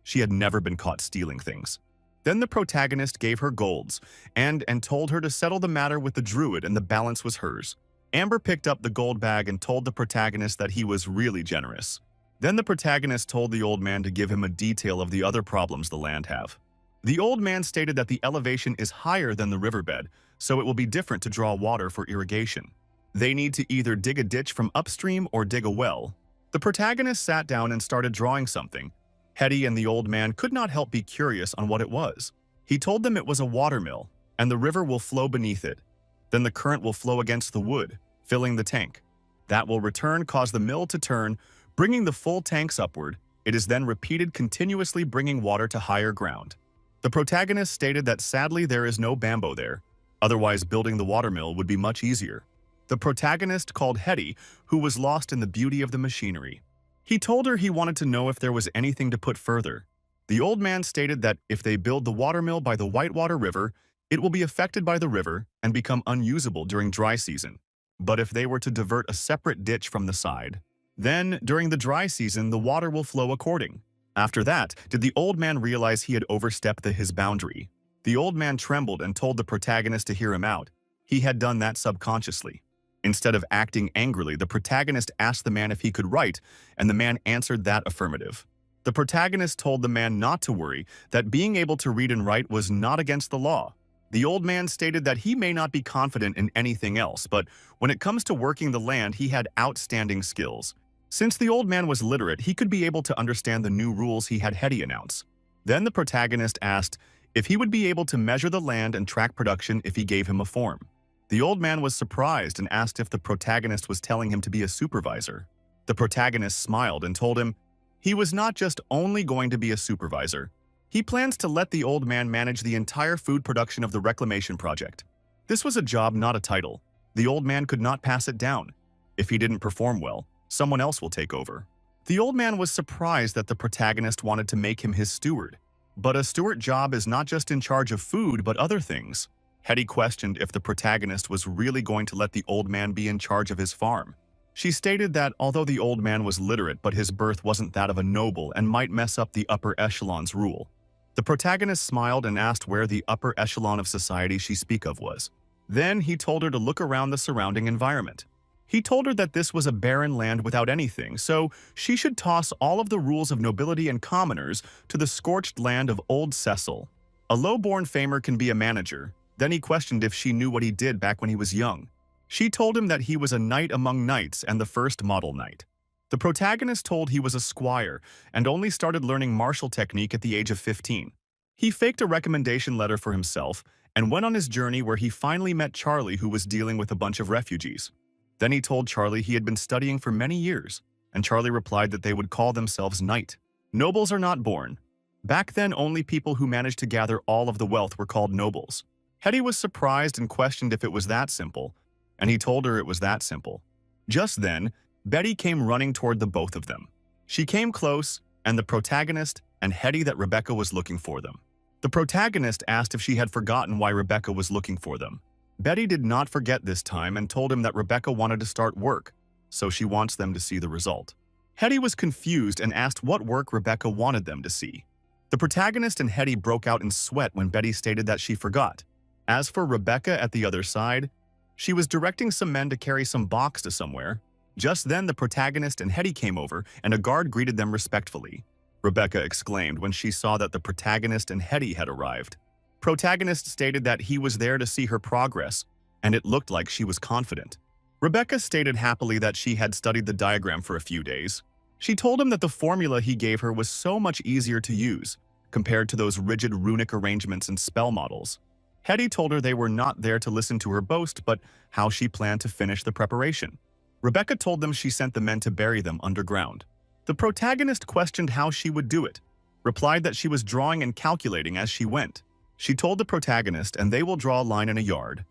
She had never been caught stealing things. Then the protagonist gave her golds and told her to settle the matter with the druid, and the balance was hers. Amber picked up the gold bag and told the protagonist that he was really generous. Then the protagonist told the old man to give him a detail of the other problems the land have. The old man stated that the elevation is higher than the riverbed, so it will be different to draw water for irrigation. They need to either dig a ditch from upstream or dig a well. The protagonist sat down and started drawing something. Hetty and the old man could not help be curious on what it was. He told them it was a watermill, and the river will flow beneath it. Then the current will flow against the wood, filling the tank. That will return cause the mill to turn, bringing the full tanks upward. It is then repeated continuously, bringing water to higher ground. The protagonist stated that sadly there is no bamboo there, otherwise building the watermill would be much easier. The protagonist called Hetty, who was lost in the beauty of the machinery. He told her he wanted to know if there was anything to put further. The old man stated that if they build the watermill by the Whitewater River, it will be affected by the river and become unusable during dry season. But if they were to divert a separate ditch from the side, then during the dry season the water will flow according. After that, did the old man realize he had overstepped his boundary. The old man trembled and told the protagonist to hear him out. He had done that subconsciously. Instead of acting angrily, the protagonist asked the man if he could write, and the man answered that affirmative. The protagonist told the man not to worry, that being able to read and write was not against the law. The old man stated that he may not be confident in anything else, but when it comes to working the land, he had outstanding skills. Since the old man was literate, he could be able to understand the new rules he had Hetty announce. Then the protagonist asked if he would be able to measure the land and track production if he gave him a form. The old man was surprised and asked if the protagonist was telling him to be a supervisor. The protagonist smiled and told him he was not just only going to be a supervisor. He plans to let the old man manage the entire food production of the reclamation project. This was a job, not a title. The old man could not pass it down. If he didn't perform well, someone else will take over. The old man was surprised that the protagonist wanted to make him his steward. But a steward job is not just in charge of food, but other things. Hetty questioned if the protagonist was really going to let the old man be in charge of his farm. She stated that although the old man was literate, but his birth wasn't that of a noble and might mess up the upper echelon's rule. The protagonist smiled and asked where the upper echelon of society she speak of was. Then he told her to look around the surrounding environment. He told her that this was a barren land without anything, so she should toss all of the rules of nobility and commoners to the scorched land of Old Cecil. A low-born famer can be a manager. Then he questioned if she knew what he did back when he was young. She told him that he was a knight among knights and the first model knight. The protagonist told he was a squire and only started learning martial technique at the age of 15. He faked a recommendation letter for himself and went on his journey where he finally met Charlie, who was dealing with a bunch of refugees. Then he told Charlie he had been studying for many years, and Charlie replied that they would call themselves knight. Nobles are not born. Back then, only people who managed to gather all of the wealth were called nobles. Hetty was surprised and questioned if it was that simple, and he told her it was that simple. Just then, Betty came running toward the both of them. She came close, and the protagonist and Hetty that Rebecca was looking for them. The protagonist asked if she had forgotten why Rebecca was looking for them. Betty did not forget this time and told him that Rebecca wanted to start work, so she wants them to see the result. Hetty was confused and asked what work Rebecca wanted them to see. The protagonist and Hetty broke out in sweat when Betty stated that she forgot. As for Rebecca at the other side, she was directing some men to carry some box to somewhere. Just then the protagonist and Hetty came over and a guard greeted them respectfully. Rebecca exclaimed when she saw that the protagonist and Hetty had arrived. Protagonist stated that he was there to see her progress, and it looked like she was confident. Rebecca stated happily that she had studied the diagram for a few days. She told him that the formula he gave her was so much easier to use, compared to those rigid runic arrangements and spell models. Hetty told her they were not there to listen to her boast, but how she planned to finish the preparation. Rebecca told them she sent the men to bury them underground. The protagonist questioned how she would do it, replied that she was drawing and calculating as she went. She told the protagonist, and they will draw a line in a yard,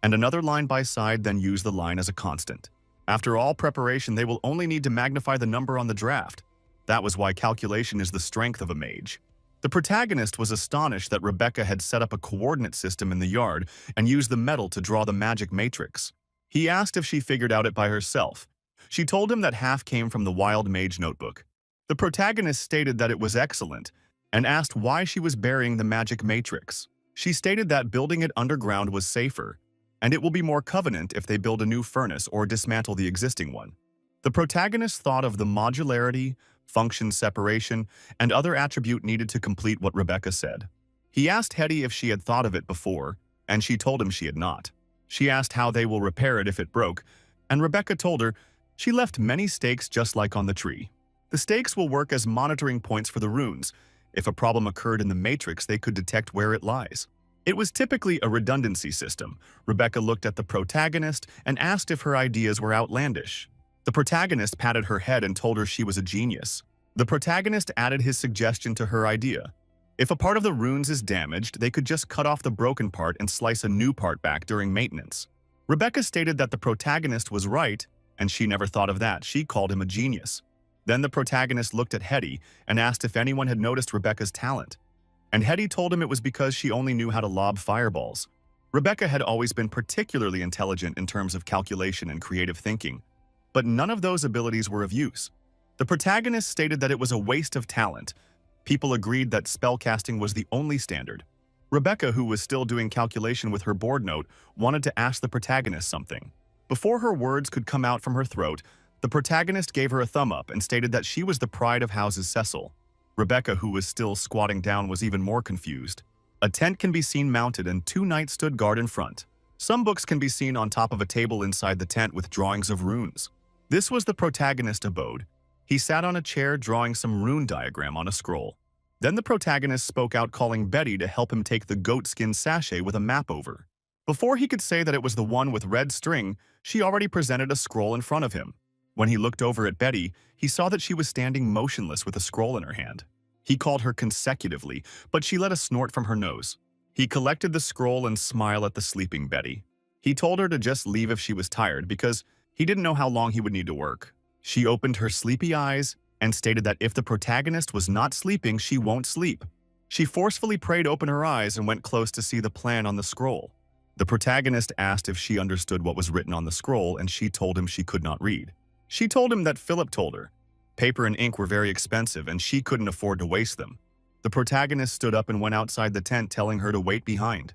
and another line by side, then use the line as a constant. After all preparation, they will only need to magnify the number on the draft. That was why calculation is the strength of a mage. The protagonist was astonished that Rebecca had set up a coordinate system in the yard and used the metal to draw the magic matrix. He asked if she figured out it by herself. She told him that half came from the Wild Mage notebook. The protagonist stated that it was excellent and asked why she was burying the magic matrix. She stated that building it underground was safer, and it will be more covenant if they build a new furnace or dismantle the existing one. The protagonist thought of the modularity, function separation, and other attribute needed to complete what Rebecca said. He asked Hetty if she had thought of it before, and she told him she had not. She asked how they will repair it if it broke, and Rebecca told her she left many stakes just like on the tree. The stakes will work as monitoring points for the runes. If a problem occurred in the matrix, they could detect where it lies. It was typically a redundancy system. Rebecca looked at the protagonist and asked if her ideas were outlandish. The protagonist patted her head and told her she was a genius. The protagonist added his suggestion to her idea. If a part of the runes is damaged, they could just cut off the broken part and slice a new part back during maintenance. Rebecca stated that the protagonist was right, and she never thought of that. She called him a genius. Then the protagonist looked at Hetty and asked if anyone had noticed Rebecca's talent. And Hetty told him it was because she only knew how to lob fireballs. Rebecca had always been particularly intelligent in terms of calculation and creative thinking, but none of those abilities were of use. The protagonist stated that it was a waste of talent. People agreed that spellcasting was the only standard. Rebecca, who was still doing calculation with her board note, wanted to ask the protagonist something. Before her words could come out from her throat, the protagonist gave her a thumb up and stated that she was the pride of Houses Cecil. Rebecca, who was still squatting down, was even more confused. A tent can be seen mounted and 2 knights stood guard in front. Some books can be seen on top of a table inside the tent with drawings of runes. This was the protagonist's abode. He sat on a chair drawing some rune diagram on a scroll. Then the protagonist spoke out, calling Betty to help him take the goatskin sachet with a map over. Before he could say that it was the one with red string, she already presented a scroll in front of him. When he looked over at Betty, he saw that she was standing motionless with a scroll in her hand. He called her consecutively, but she let a snort from her nose. He collected the scroll and smiled at the sleeping Betty. He told her to just leave if she was tired because he didn't know how long he would need to work. She opened her sleepy eyes and stated that if the protagonist was not sleeping, she won't sleep. She forcefully prayed open her eyes and went close to see the plan on the scroll. The protagonist asked if she understood what was written on the scroll, and she told him she could not read. She told him that Philip told her. Paper and ink were very expensive and she couldn't afford to waste them. The protagonist stood up and went outside the tent, telling her to wait behind.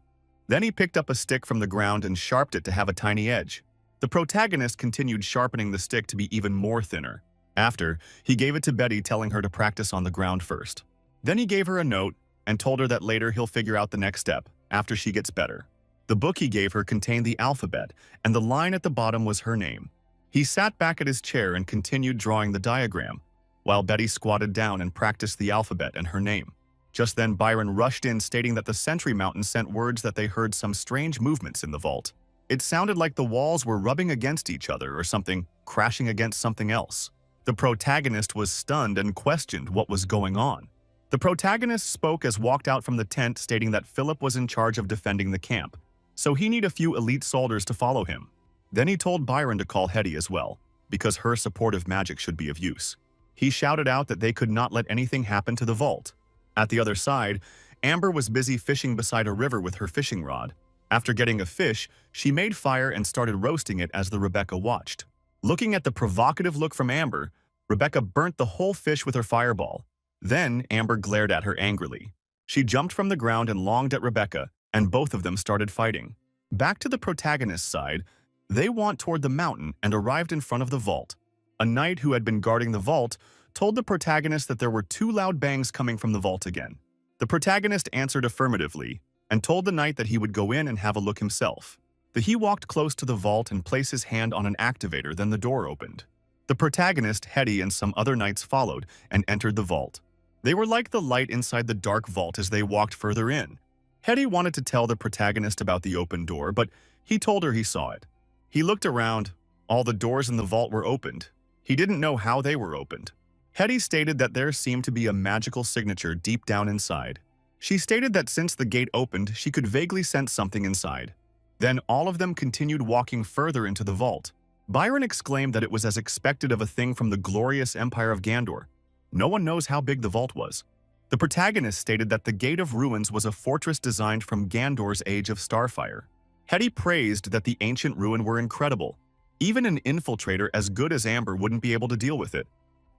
Then he picked up a stick from the ground and sharpened it to have a tiny edge. The protagonist continued sharpening the stick to be even more thinner. After, he gave it to Betty, telling her to practice on the ground first. Then he gave her a note and told her that later he'll figure out the next step, after she gets better. The book he gave her contained the alphabet, and the line at the bottom was her name. He sat back at his chair and continued drawing the diagram, while Betty squatted down and practiced the alphabet and her name. Just then Byron rushed in, stating that the Sentry Mountain sent words that they heard some strange movements in the vault. It sounded like the walls were rubbing against each other or something, crashing against something else. The protagonist was stunned and questioned what was going on. The protagonist spoke as walked out from the tent, stating that Philip was in charge of defending the camp, so he need a few elite soldiers to follow him. Then he told Byron to call Hetty as well, because her supportive magic should be of use. He shouted out that they could not let anything happen to the vault. At the other side, Amber was busy fishing beside a river with her fishing rod. After getting a fish, she made fire and started roasting it as Rebecca watched. Looking at the provocative look from Amber, Rebecca burnt the whole fish with her fireball. Then Amber glared at her angrily. She jumped from the ground and longed at Rebecca, and both of them started fighting. Back to the protagonist's side, they went toward the mountain and arrived in front of the vault. A knight who had been guarding the vault told the protagonist that there were 2 loud bangs coming from the vault again. The protagonist answered affirmatively and told the knight that he would go in and have a look himself. He walked close to the vault and placed his hand on an activator, then the door opened. The protagonist, Hetty, and some other knights followed and entered the vault. They were like the light inside the dark vault as they walked further in. Hetty wanted to tell the protagonist about the open door, but he told her he saw it. He looked around. All the doors in the vault were opened. He didn't know how they were opened. Hetty stated that there seemed to be a magical signature deep down inside. She stated that since the gate opened, she could vaguely sense something inside. Then all of them continued walking further into the vault. Byron exclaimed that it was as expected of a thing from the glorious empire of Gandor. No one knows how big the vault was. The protagonist stated that the Gate of Ruins was a fortress designed from Gandor's Age of Starfire. Hetty praised that the ancient ruin were incredible. Even an infiltrator as good as Amber wouldn't be able to deal with it.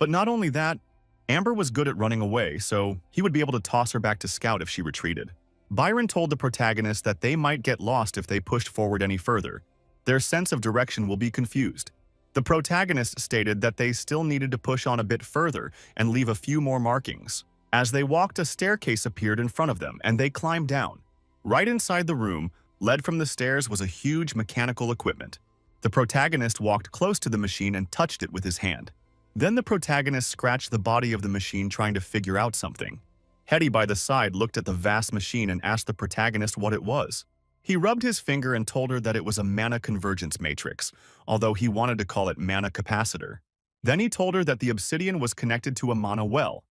But not only that, Amber was good at running away, so he would be able to toss her back to Scout if she retreated. Byron told the protagonist that they might get lost if they pushed forward any further. Their sense of direction will be confused. The protagonist stated that they still needed to push on a bit further and leave a few more markings. As they walked, a staircase appeared in front of them, and they climbed down. Right inside the room, led from the stairs, was a huge mechanical equipment. The protagonist walked close to the machine and touched it with his hand. Then the protagonist scratched the body of the machine, trying to figure out something. Hetty by the side looked at the vast machine and asked the protagonist what it was. He rubbed his finger and told her that it was a mana convergence matrix, although he wanted to call it mana capacitor. Then he told her that the obsidian was connected to a mana well,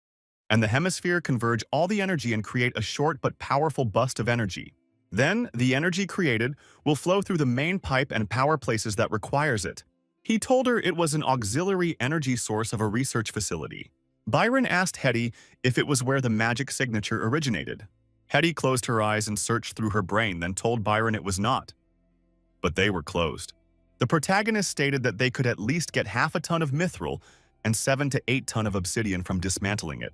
and the hemisphere converge all the energy and create a short but powerful burst of energy. Then, the energy created will flow through the main pipe and power places that requires it. He told her it was an auxiliary energy source of a research facility. Byron asked Hetty if it was where the magic signature originated. Hetty closed her eyes and searched through her brain, then told Byron it was not. But they were closed. The protagonist stated that they could at least get half a ton of mithril and 7 to 8 tons of obsidian from dismantling it.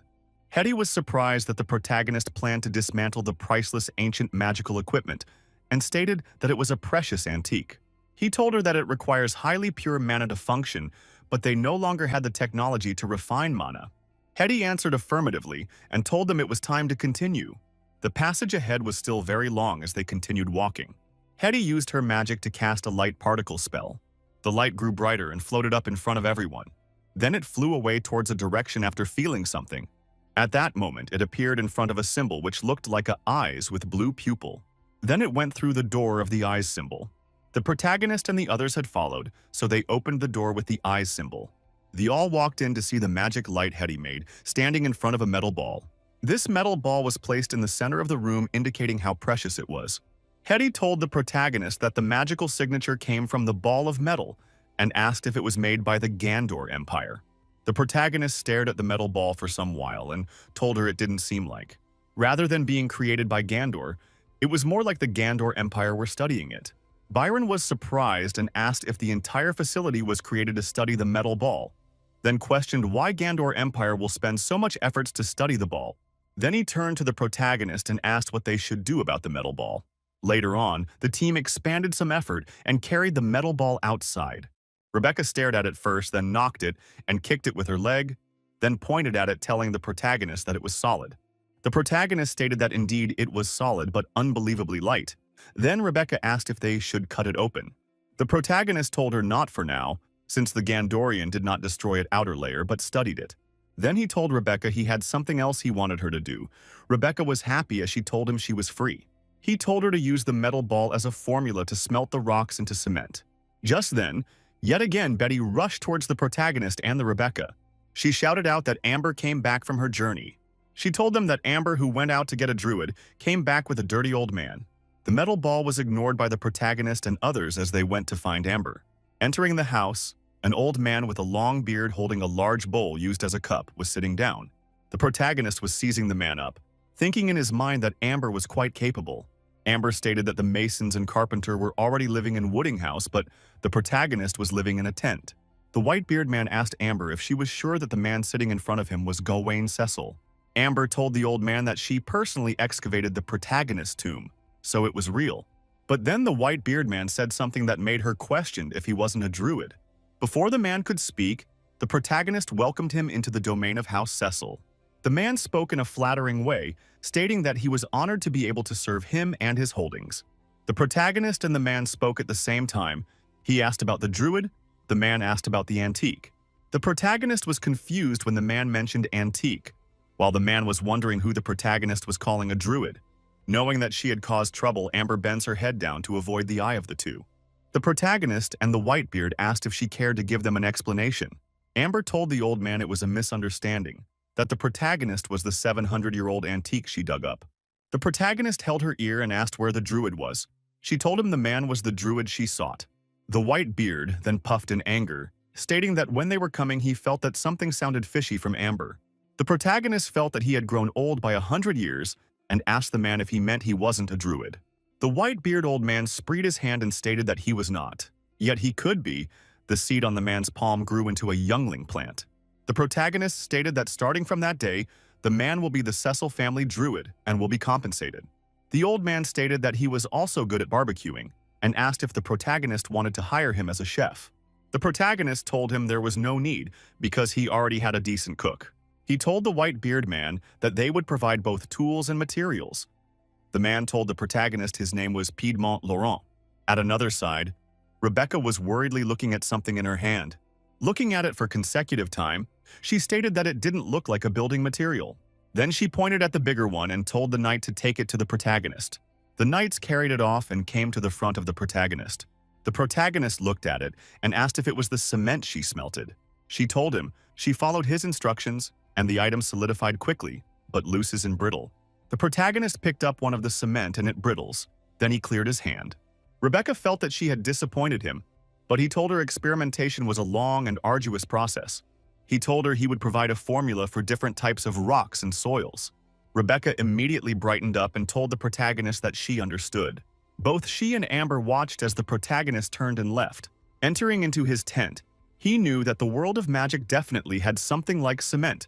Hetty was surprised that the protagonist planned to dismantle the priceless ancient magical equipment and stated that it was a precious antique. He told her that it requires highly pure mana to function, but they no longer had the technology to refine mana. Hetty answered affirmatively and told them it was time to continue. The passage ahead was still very long as they continued walking. Hetty used her magic to cast a light particle spell. The light grew brighter and floated up in front of everyone. Then it flew away towards a direction after feeling something. At that moment, it appeared in front of a symbol which looked like a eyes with blue pupil. Then it went through the door of the eyes symbol. The protagonist and the others had followed, so they opened the door with the eyes symbol. They all walked in to see the magic light Hetty made, standing in front of a metal ball. This metal ball was placed in the center of the room, indicating how precious it was. Hetty told the protagonist that the magical signature came from the ball of metal and asked if it was made by the Gandor Empire. The protagonist stared at the metal ball for some while and told her it didn't seem like. Rather than being created by Gandor, it was more like the Gandor Empire were studying it. Byron was surprised and asked if the entire facility was created to study the metal ball, then questioned why Gandor Empire will spend so much efforts to study the ball. Then he turned to the protagonist and asked what they should do about the metal ball. Later on, the team expanded some effort and carried the metal ball outside. Rebecca stared at it first, then knocked it and kicked it with her leg, then pointed at it, telling the protagonist that it was solid. The protagonist stated that indeed it was solid but unbelievably light. Then Rebecca asked if they should cut it open. The protagonist told her not for now, since the Gandorian did not destroy its outer layer but studied it. Then he told Rebecca he had something else he wanted her to do. Rebecca was happy as she told him she was free. He told her to use the metal ball as a formula to smelt the rocks into cement. Just then, yet again, Betty rushed towards the protagonist and the Rebecca. She shouted out that Amber came back from her journey. She told them that Amber, who went out to get a druid, came back with a dirty old man. The metal ball was ignored by the protagonist and others as they went to find Amber. Entering the house, an old man with a long beard holding a large bowl used as a cup was sitting down. The protagonist was seizing the man up, thinking in his mind that Amber was quite capable. Amber stated that the masons and carpenter were already living in Wooding House, but the protagonist was living in a tent. The white-beard man asked Amber if she was sure that the man sitting in front of him was Gawain Cecil. Amber told the old man that she personally excavated the protagonist's tomb, so it was real. But then the white-beard man said something that made her question if he wasn't a druid. Before the man could speak, the protagonist welcomed him into the domain of House Cecil. The man spoke in a flattering way, stating that he was honored to be able to serve him and his holdings. The protagonist and the man spoke at the same time. He asked about the druid, the man asked about the antique. The protagonist was confused when the man mentioned antique, while the man was wondering who the protagonist was calling a druid. Knowing that she had caused trouble, Amber bends her head down to avoid the eye of the two. The protagonist and the Whitebeard asked if she cared to give them an explanation. Amber told the old man it was a misunderstanding, that the protagonist was the 700-year-old antique she dug up. The protagonist held her ear and asked where the druid was. She told him the man was the druid she sought. The Whitebeard then puffed in anger, stating that when they were coming he felt that something sounded fishy from Amber. The protagonist felt that he had grown old by 100 years and asked the man if he meant he wasn't a druid. The Whitebeard old man spread his hand and stated that he was not. Yet he could be. The seed on the man's palm grew into a youngling plant. The protagonist stated that starting from that day, the man will be the Cecil family druid and will be compensated. The old man stated that he was also good at barbecuing and asked if the protagonist wanted to hire him as a chef. The protagonist told him there was no need because he already had a decent cook. He told the Whitebeard man that they would provide both tools and materials. The man told the protagonist his name was Piedmont Laurent. At another side, Rebecca was worriedly looking at something in her hand. Looking at it for consecutive time, she stated that it didn't look like a building material. Then she pointed at the bigger one and told the knight to take it to the protagonist. The knights carried it off and came to the front of the protagonist. The protagonist looked at it and asked if it was the cement she smelted. She told him she followed his instructions and the item solidified quickly, but loose and brittle. The protagonist picked up one of the cement and it brittles. Then he cleared his hand. Rebecca felt that she had disappointed him, but he told her experimentation was a long and arduous process. He told her he would provide a formula for different types of rocks and soils. Rebecca immediately brightened up and told the protagonist that she understood. Both she and Amber watched as the protagonist turned and left. Entering into his tent, he knew that the world of magic definitely had something like cement.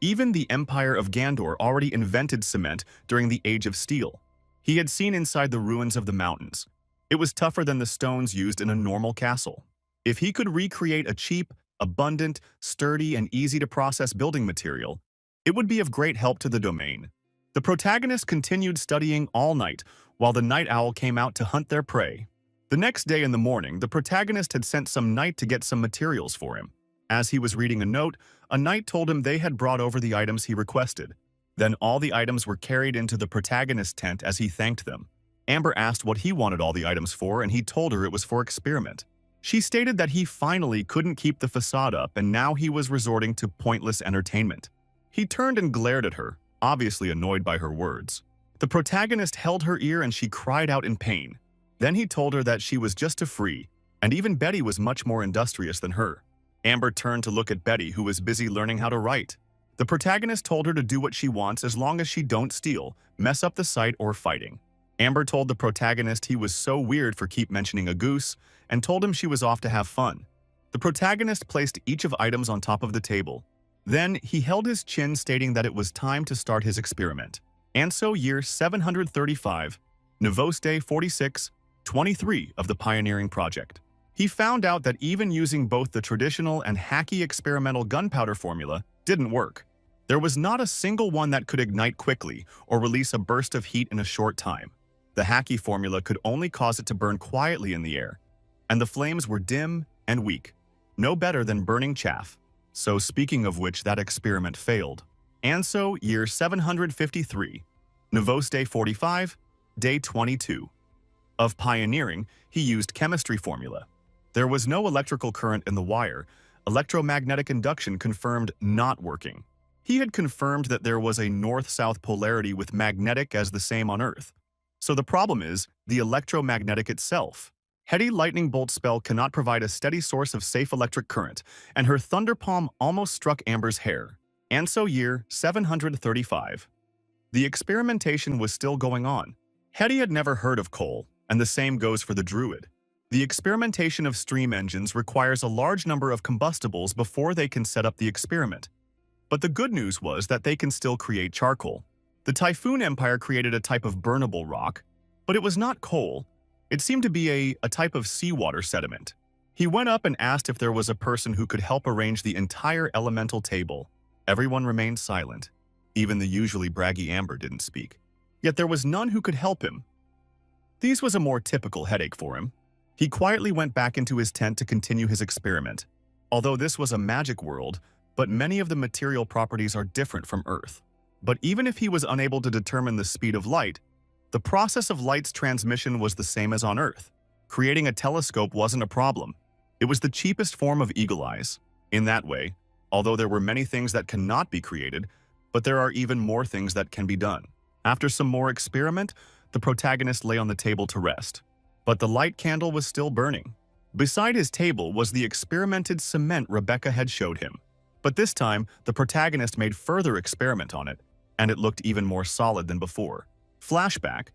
Even the Empire of Gandor already invented cement during the Age of Steel. He had seen inside the ruins of the mountains. It was tougher than the stones used in a normal castle. If he could recreate a cheap, abundant, sturdy, and easy-to-process building material, it would be of great help to the domain. The protagonist continued studying all night while the night owl came out to hunt their prey. The next day in the morning, the protagonist had sent some knight to get some materials for him. As he was reading a note, a knight told him they had brought over the items he requested. Then all the items were carried into the protagonist's tent as he thanked them. Amber asked what he wanted all the items for, and he told her it was for experiment. She stated that he finally couldn't keep the facade up and now he was resorting to pointless entertainment. He turned and glared at her, obviously annoyed by her words. The protagonist held her ear and she cried out in pain. Then he told her that she was just a free, and even Betty was much more industrious than her. Amber turned to look at Betty, who was busy learning how to write. The protagonist told her to do what she wants as long as she don't steal, mess up the site, or fighting. Amber told the protagonist he was so weird for keep mentioning a goose and told him she was off to have fun. The protagonist placed each of items on top of the table. Then he held his chin, stating that it was time to start his experiment. And so year 735, Novoste 46, 23 of the pioneering project. He found out that even using both the traditional and hacky experimental gunpowder formula didn't work. There was not a single one that could ignite quickly or release a burst of heat in a short time. The hacky formula could only cause it to burn quietly in the air, and the flames were dim and weak, no better than burning chaff. So speaking of which, that experiment failed. And so year 753, Novoste 45, day 22. Of pioneering, he used chemistry formula. There was no electrical current in the wire. Electromagnetic induction confirmed not working. He had confirmed that there was a north-south polarity with magnetic as the same on Earth. So the problem is the electromagnetic itself. Heady lightning bolt spell cannot provide a steady source of safe electric current, and her thunder palm almost struck Amber's hair. And so year 735. The experimentation was still going on. Hetty had never heard of coal, and the same goes for the druid. The experimentation of steam engines requires a large number of combustibles before they can set up the experiment. But the good news was that they can still create charcoal. The Typhoon Empire created a type of burnable rock, but it was not coal. It seemed to be a type of seawater sediment. He went up and asked if there was a person who could help arrange the entire elemental table. Everyone remained silent. Even the usually braggy Amber didn't speak. Yet there was none who could help him. This was a more typical headache for him. He quietly went back into his tent to continue his experiment. Although this was a magic world, but many of the material properties are different from Earth. But even if he was unable to determine the speed of light, the process of light's transmission was the same as on Earth. Creating a telescope wasn't a problem. It was the cheapest form of eagle eyes. In that way, although there were many things that cannot be created, but there are even more things that can be done. After some more experiment, the protagonist lay on the table to rest. But the light candle was still burning. Beside his table was the experimented cement Rebecca had showed him. But this time, the protagonist made further experiment on it, and it looked even more solid than before. Flashback.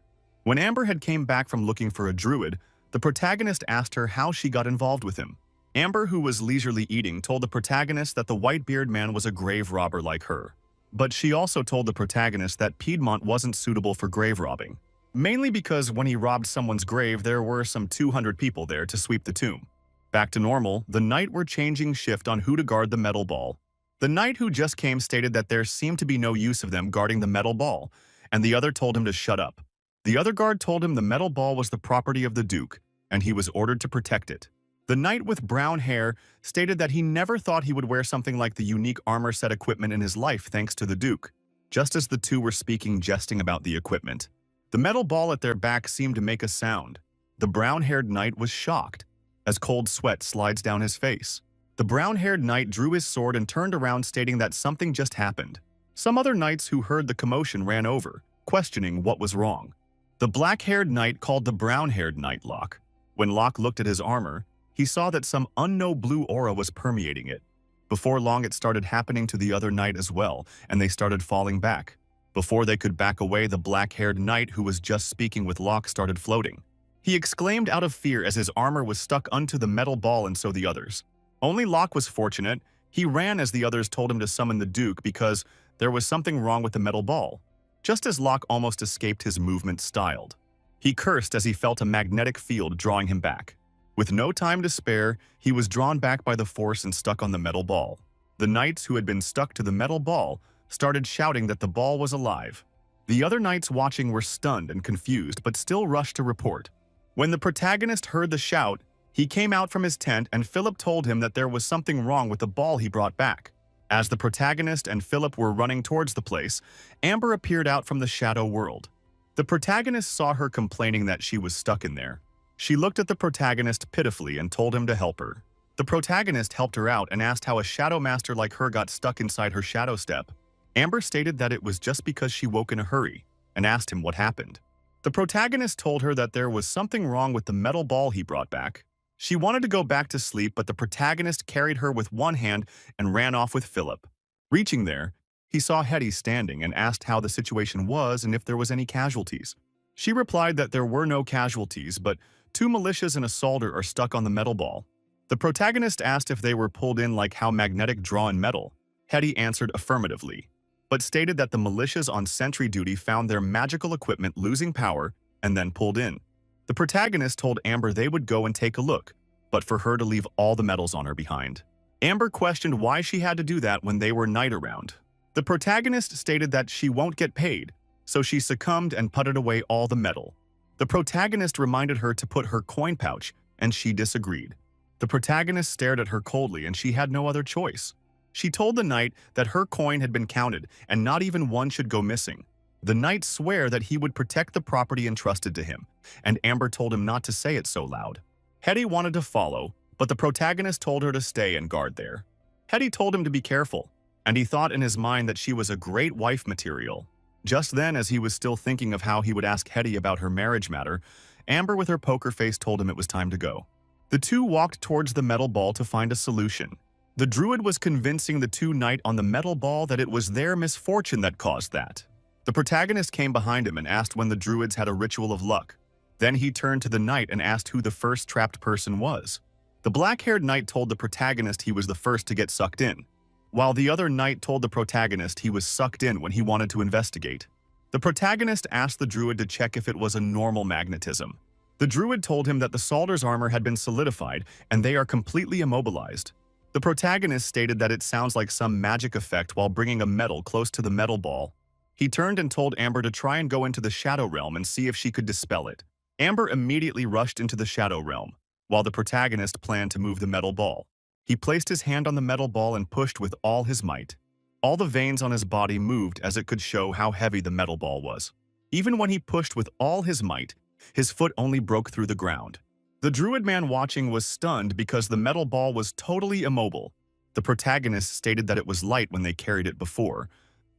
When Amber had came back from looking for a druid, the protagonist asked her how she got involved with him. Amber, who was leisurely eating, told the protagonist that the white-beard man was a grave robber like her. But she also told the protagonist that Piedmont wasn't suitable for grave robbing. Mainly because when he robbed someone's grave, there were some 200 people there to sweep the tomb. Back to normal, the knight were changing shift on who to guard the metal ball. The knight who just came stated that there seemed to be no use of them guarding the metal ball, and the other told him to shut up. The other guard told him the metal ball was the property of the Duke, and he was ordered to protect it. The knight with brown hair stated that he never thought he would wear something like the unique armor set equipment in his life thanks to the Duke. Just as the two were jesting about the equipment, the metal ball at their back seemed to make a sound. The brown-haired knight was shocked, as cold sweat slides down his face. The brown-haired knight drew his sword and turned around stating that something just happened. Some other knights who heard the commotion ran over, questioning what was wrong. The black-haired knight called the brown-haired knight Locke. When Locke looked at his armor, he saw that some unknown blue aura was permeating it. Before long, it started happening to the other knight as well, and they started falling back. Before they could back away, the black-haired knight who was just speaking with Locke started floating. He exclaimed out of fear as his armor was stuck onto the metal ball, and so the others. Only Locke was fortunate. He ran as the others told him to summon the Duke because there was something wrong with the metal ball. Just as Locke almost escaped, his movement stalled. He cursed as he felt a magnetic field drawing him back. With no time to spare, he was drawn back by the force and stuck on the metal ball. The knights who had been stuck to the metal ball started shouting that the ball was alive. The other knights watching were stunned and confused, but still rushed to report. When the protagonist heard the shout, he came out from his tent and Philip told him that there was something wrong with the ball he brought back. As the protagonist and Philip were running towards the place, Amber appeared out from the shadow world. The protagonist saw her complaining that she was stuck in there. She looked at the protagonist pitifully and told him to help her. The protagonist helped her out and asked how a shadow master like her got stuck inside her shadow step. Amber stated that it was just because she woke in a hurry and asked him what happened. The protagonist told her that there was something wrong with the metal ball he brought back. She wanted to go back to sleep, but the protagonist carried her with one hand and ran off with Philip. Reaching there, he saw Hetty standing and asked how the situation was and if there was any casualties. She replied that there were no casualties, but 2 militias and a soldier are stuck on the metal ball. The protagonist asked if they were pulled in like how magnetic draw in metal. Hetty answered affirmatively, but stated that the militias on sentry duty found their magical equipment losing power and then pulled in. The protagonist told Amber they would go and take a look, but for her to leave all the metals on her behind. Amber questioned why she had to do that when they were night around. The protagonist stated that she won't get paid, so she succumbed and putted away all the metal. The protagonist reminded her to put her coin pouch, and she disagreed. The protagonist stared at her coldly, and she had no other choice. She told the knight that her coin had been counted and not even one should go missing. The knight swore that he would protect the property entrusted to him, and Amber told him not to say it so loud. Hetty wanted to follow, but the protagonist told her to stay and guard there. Hetty told him to be careful, and he thought in his mind that she was a great wife material. Just then, as he was still thinking of how he would ask Hetty about her marriage matter, Amber with her poker face told him it was time to go. The two walked towards the metal ball to find a solution. The druid was convincing the 2 knights on the metal ball that it was their misfortune that caused that. The protagonist came behind him and asked when the druids had a ritual of luck. Then he turned to the knight and asked who the first trapped person was. The black-haired knight told the protagonist he was the first to get sucked in, while the other knight told the protagonist he was sucked in when he wanted to investigate. The protagonist asked the druid to check if it was a normal magnetism. The druid told him that the soldier's armor had been solidified and they are completely immobilized. The protagonist stated that it sounds like some magic effect while bringing a metal close to the metal ball. He turned and told Amber to try and go into the shadow realm and see if she could dispel it. Amber immediately rushed into the shadow realm, while the protagonist planned to move the metal ball. He placed his hand on the metal ball and pushed with all his might. All the veins on his body moved as it could show how heavy the metal ball was. Even when he pushed with all his might, his foot only broke through the ground. The druid man watching was stunned because the metal ball was totally immobile. The protagonist stated that it was light when they carried it before,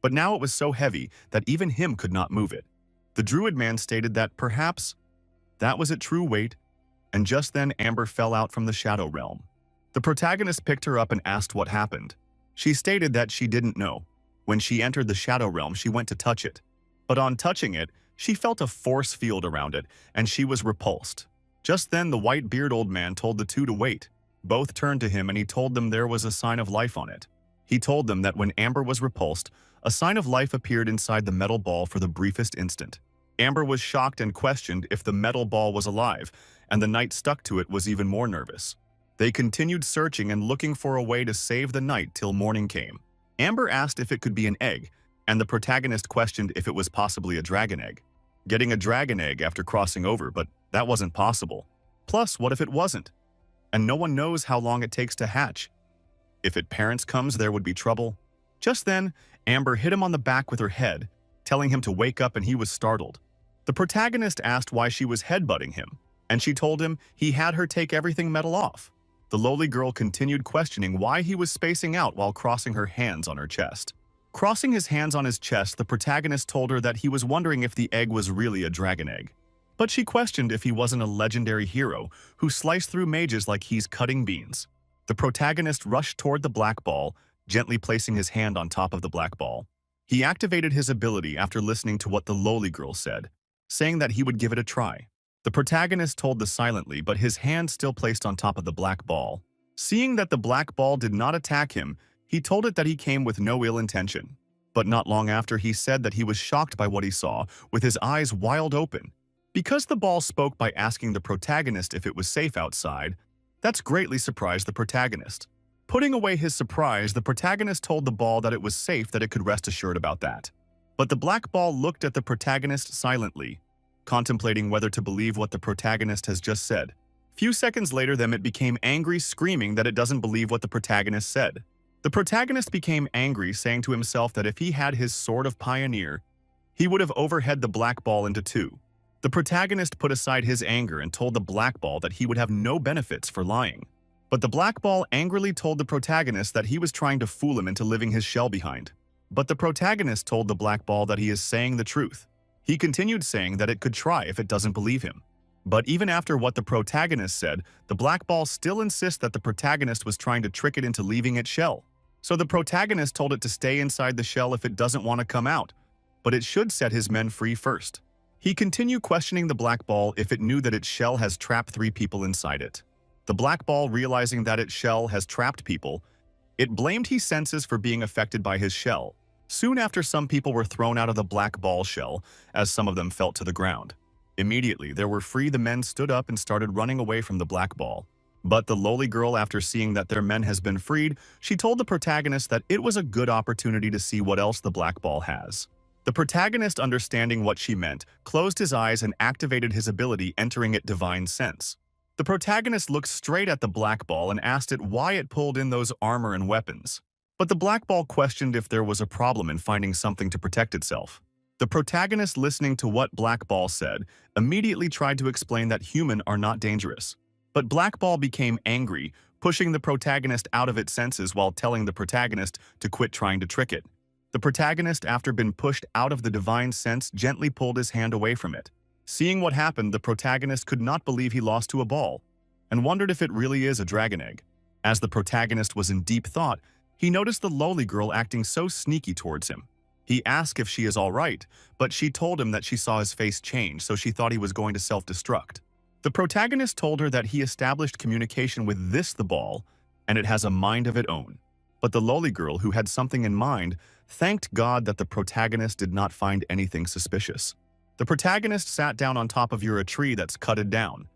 but now it was so heavy that even him could not move it. The druid man stated that perhaps that was its true weight, and just then Amber fell out from the shadow realm. The protagonist picked her up and asked what happened. She stated that she didn't know. When she entered the shadow realm, she went to touch it. But on touching it, she felt a force field around it, and she was repulsed. Just then, the white-bearded old man told the two to wait. Both turned to him and he told them there was a sign of life on it. He told them that when Amber was repulsed, a sign of life appeared inside the metal ball for the briefest instant. Amber was shocked and questioned if the metal ball was alive, and the knight stuck to it was even more nervous. They continued searching and looking for a way to save the knight till morning came. Amber asked if it could be an egg, and the protagonist questioned if it was possibly a dragon egg. Getting a dragon egg after crossing over, but that wasn't possible. Plus, what if it wasn't? And no one knows how long it takes to hatch. If it parents comes, there would be trouble. Just then, Amber hit him on the back with her head, telling him to wake up, and he was startled. The protagonist asked why she was headbutting him, and she told him he had her take everything metal off. The lowly girl continued questioning why he was spacing out while crossing her hands on her chest. Crossing his hands on his chest, the protagonist told her that he was wondering if the egg was really a dragon egg. But she questioned if he wasn't a legendary hero who sliced through mages like he's cutting beans. The protagonist rushed toward the black ball, gently placing his hand on top of the black ball. He activated his ability after listening to what the lowly girl said, saying that he would give it a try. The protagonist told this silently, but his hand still placed on top of the black ball. Seeing that the black ball did not attack him, he told it that he came with no ill intention. But not long after, he said that he was shocked by what he saw, with his eyes wide open. Because the ball spoke by asking the protagonist if it was safe outside, that's greatly surprised the protagonist. Putting away his surprise, the protagonist told the ball that it was safe, that it could rest assured about that. But the black ball looked at the protagonist silently, contemplating whether to believe what the protagonist has just said. Few seconds later, then it became angry, screaming that it doesn't believe what the protagonist said. The protagonist became angry, saying to himself that if he had his sword of pioneer, he would have overhead the black ball into two. The protagonist put aside his anger and told the black ball that he would have no benefits for lying. But the black ball angrily told the protagonist that he was trying to fool him into leaving his shell behind. But the protagonist told the black ball that he is saying the truth. He continued saying that it could try if it doesn't believe him. But even after what the protagonist said, the black ball still insists that the protagonist was trying to trick it into leaving its shell. So the protagonist told it to stay inside the shell if it doesn't want to come out, but it should set his men free first. He continued questioning the black ball if it knew that its shell has trapped 3 people inside it. The black ball, realizing that its shell has trapped people, it blamed his senses for being affected by his shell. Soon after, some people were thrown out of the black ball shell, as some of them fell to the ground. Immediately, they were free. The men stood up and started running away from the black ball. But the lowly girl, after seeing that their men has been freed, she told the protagonist that it was a good opportunity to see what else the black ball has. The protagonist, understanding what she meant, closed his eyes and activated his ability, entering it divine sense. The protagonist looked straight at the black ball and asked it why it pulled in those armor and weapons. But the black ball questioned if there was a problem in finding something to protect itself. The protagonist, listening to what Black Ball said, immediately tried to explain that humans are not dangerous. But Black Ball became angry, pushing the protagonist out of its senses while telling the protagonist to quit trying to trick it. The protagonist, after being pushed out of the divine sense, gently pulled his hand away from it. Seeing what happened, the protagonist could not believe he lost to a ball, and wondered if it really is a dragon egg. As the protagonist was in deep thought, he noticed the lowly girl acting so sneaky towards him. He asked if she is all right, but she told him that she saw his face change, so she thought he was going to self-destruct. The protagonist told her that he established communication with the ball, and it has a mind of its own. But the lowly girl, who had something in mind, thanked God that the protagonist did not find anything suspicious. The protagonist sat down on top of a tree that's cutted down.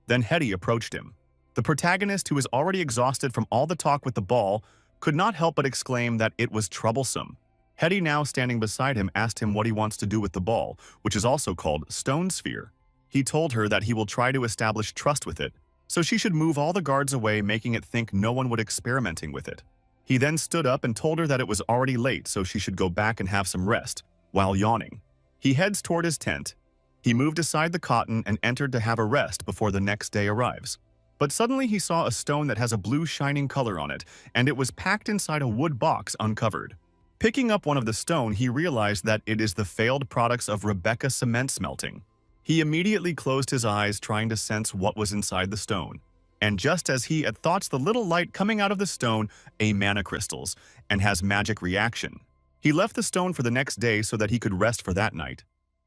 Then Hetty approached him. The protagonist, who was already exhausted from all the talk with the ball, could not help but exclaim that it was troublesome. Hetty, now standing beside him, asked him what he wants to do with the ball, which is also called Stone Sphere. He told her that he will try to establish trust with it, so she should move all the guards away, making it think no one would experimenting with it. He then stood up and told her that it was already late, so she should go back and have some rest, while yawning. He heads toward his tent. He moved aside the cotton and entered to have a rest before the next day arrives. But suddenly he saw a stone that has a blue shining color on it, and it was packed inside a wood box uncovered. Picking up one of the stone, he realized that it is the failed products of Rebecca cement smelting. He immediately closed his eyes, trying to sense what was inside the stone. And just as he had thoughts, the little light coming out of the stone, a mana crystals, and has magic reaction. He left the stone for the next day so that he could rest for that night.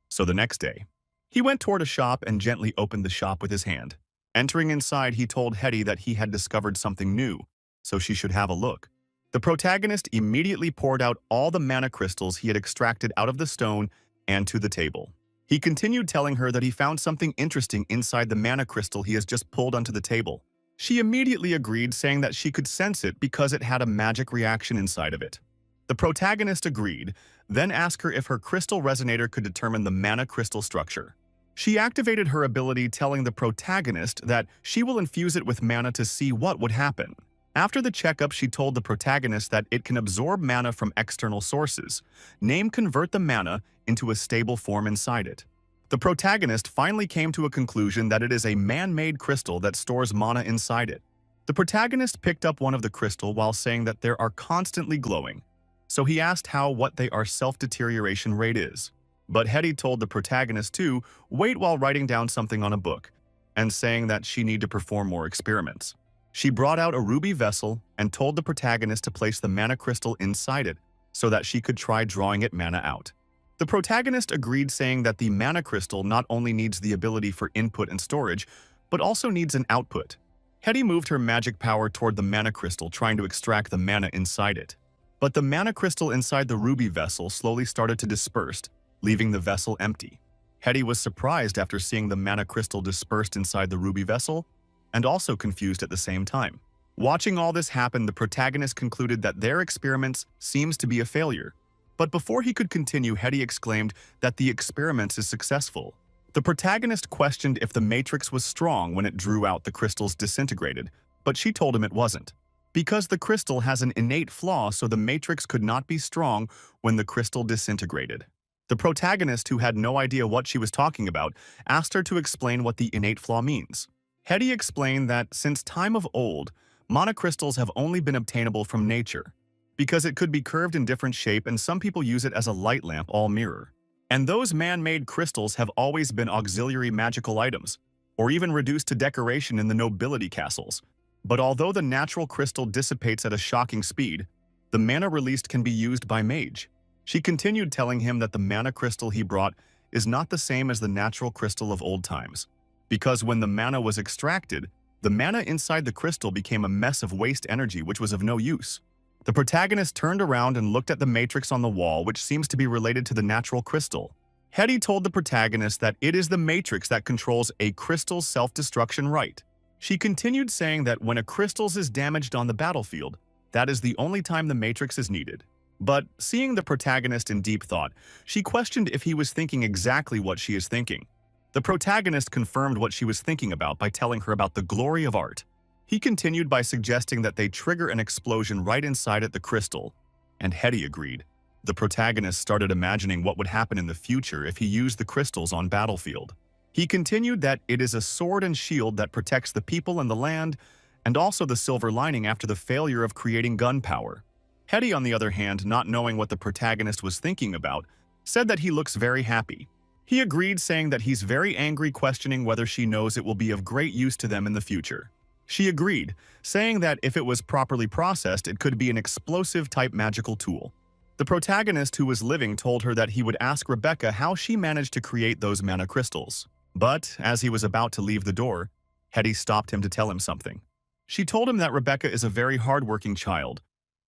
So the next day, he went toward a shop and gently opened the shop with his hand. Entering inside, he told Hetty that he had discovered something new, so she should have a look. The protagonist immediately poured out all the mana crystals he had extracted out of the stone and to the table. He continued telling her that he found something interesting inside the mana crystal he has just pulled onto the table. She immediately agreed, saying that she could sense it because it had a magic reaction inside of it. The protagonist agreed, then asked her if her crystal resonator could determine the mana crystal structure. She activated her ability, telling the protagonist that she will infuse it with mana to see what would happen. After the checkup, she told the protagonist that it can absorb mana from external sources, convert the mana into a stable form inside it. The protagonist finally came to a conclusion that it is a man-made crystal that stores mana inside it. The protagonist picked up one of the crystal while saying that they are constantly glowing, so he asked what their self-deterioration rate is. But Hetty told the protagonist to wait while writing down something on a book, and saying that she needed to perform more experiments. She brought out a ruby vessel and told the protagonist to place the mana crystal inside it so that she could try drawing it mana out. The protagonist agreed, saying that the mana crystal not only needs the ability for input and storage, but also needs an output. Hetty moved her magic power toward the mana crystal, trying to extract the mana inside it. But the mana crystal inside the ruby vessel slowly started to disperse, leaving the vessel empty. Hetty was surprised after seeing the mana crystal dispersed inside the ruby vessel, and also confused at the same time. Watching all this happen, the protagonist concluded that their experiments seems to be a failure. But before he could continue, Hetty exclaimed that the experiment is successful. The protagonist questioned if the matrix was strong when it drew out the crystals disintegrated, but she told him it wasn't. Because the crystal has an innate flaw, so the matrix could not be strong when the crystal disintegrated. The protagonist, who had no idea what she was talking about, asked her to explain what the innate flaw means. Hetty explained that since time of old, mana crystals have only been obtainable from nature, because it could be curved in different shape, and some people use it as a light lamp or mirror. And those man-made crystals have always been auxiliary magical items, or even reduced to decoration in the nobility castles. But although the natural crystal dissipates at a shocking speed, the mana released can be used by mage. She continued, telling him that the mana crystal he brought is not the same as the natural crystal of old times, because when the mana was extracted, the mana inside the crystal became a mess of waste energy which was of no use. The protagonist turned around and looked at the matrix on the wall, which seems to be related to the natural crystal. Hetty told the protagonist that it is the matrix that controls a crystal's self-destruction right. She continued, saying that when a crystal is damaged on the battlefield, that is the only time the matrix is needed. But seeing the protagonist in deep thought, she questioned if he was thinking exactly what she is thinking. The protagonist confirmed what she was thinking about by telling her about the glory of art. He continued by suggesting that they trigger an explosion right inside at the crystal, and Hetty agreed. The protagonist started imagining what would happen in the future if he used the crystals on battlefield. He continued that it is a sword and shield that protects the people and the land, and also the silver lining after the failure of creating gunpowder. Hetty, on the other hand, not knowing what the protagonist was thinking about, said that he looks very happy. He agreed, saying that he's very angry, questioning whether she knows it will be of great use to them in the future. She agreed, saying that if it was properly processed, it could be an explosive-type magical tool. The protagonist, who was living, told her that he would ask Rebecca how she managed to create those mana crystals. But, as he was about to leave the door, Hetty stopped him to tell him something. She told him that Rebecca is a very hard-working child,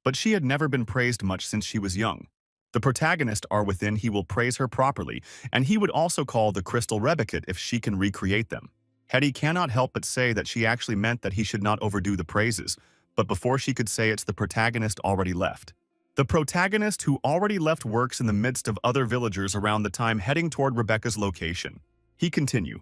but she had never been praised much since she was young. The protagonist are within, he will praise her properly, and he would also call the crystal Rebecca if she can recreate them. Hetty cannot help but say that she actually meant that he should not overdo the praises, but before she could say it, the protagonist already left. The protagonist, who already left, works in the midst of other villagers around the time heading toward Rebecca's location. He continued.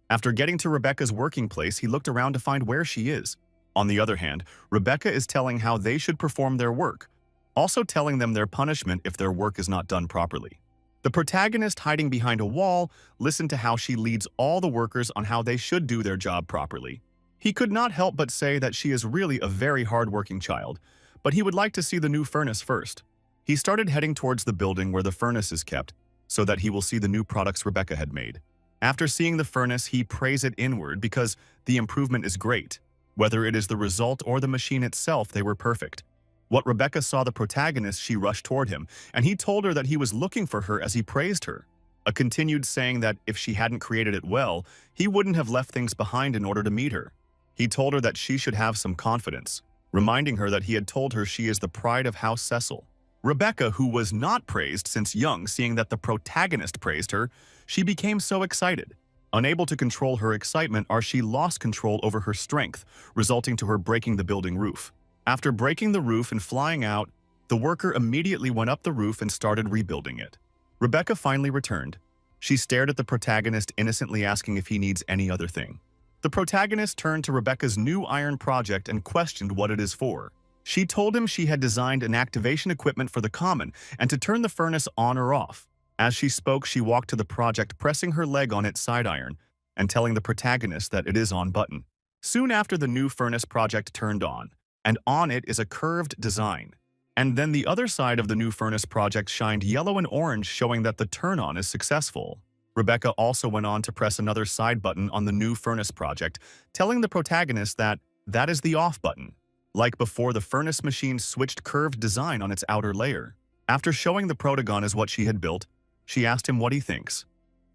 After getting to Rebecca's working place, he looked around to find where she is. On the other hand, Rebecca is telling how they should perform their work, also telling them their punishment if their work is not done properly. The protagonist, hiding behind a wall, listened to how she leads all the workers on how they should do their job properly. He could not help but say that she is really a very hard-working child, but he would like to see the new furnace first. He started heading towards the building where the furnace is kept, so that he will see the new products Rebecca had made. After seeing the furnace, he prays it inward because the improvement is great. Whether it is the result or the machine itself, they were perfect. What Rebecca saw the protagonist, she rushed toward him, and he told her that he was looking for her as he praised her. A continued saying that if she hadn't created it well, he wouldn't have left things behind in order to meet her. He told her that she should have some confidence, reminding her that he had told her she is the pride of House Cecil. Rebecca, who was not praised since young, seeing that the protagonist praised her, she became so excited. Unable to control her excitement, she lost control over her strength, resulting to her breaking the building roof. After breaking the roof and flying out, the worker immediately went up the roof and started rebuilding it. Rebecca finally returned. She stared at the protagonist, innocently asking if he needs any other thing. The protagonist turned to Rebecca's new iron project and questioned what it is for. She told him she had designed an activation equipment for the common and to turn the furnace on or off. As she spoke, she walked to the project, pressing her leg on its side iron and telling the protagonist that it is on button. Soon after, the new furnace project turned on, and on it is a curved design. And then the other side of the new furnace project shined yellow and orange, showing that the turn-on is successful. Rebecca also went on to press another side button on the new furnace project, telling the protagonist that that is the off button. Like before, the furnace machine switched curved design on its outer layer. After showing the protagon as what she had built, she asked him what he thinks,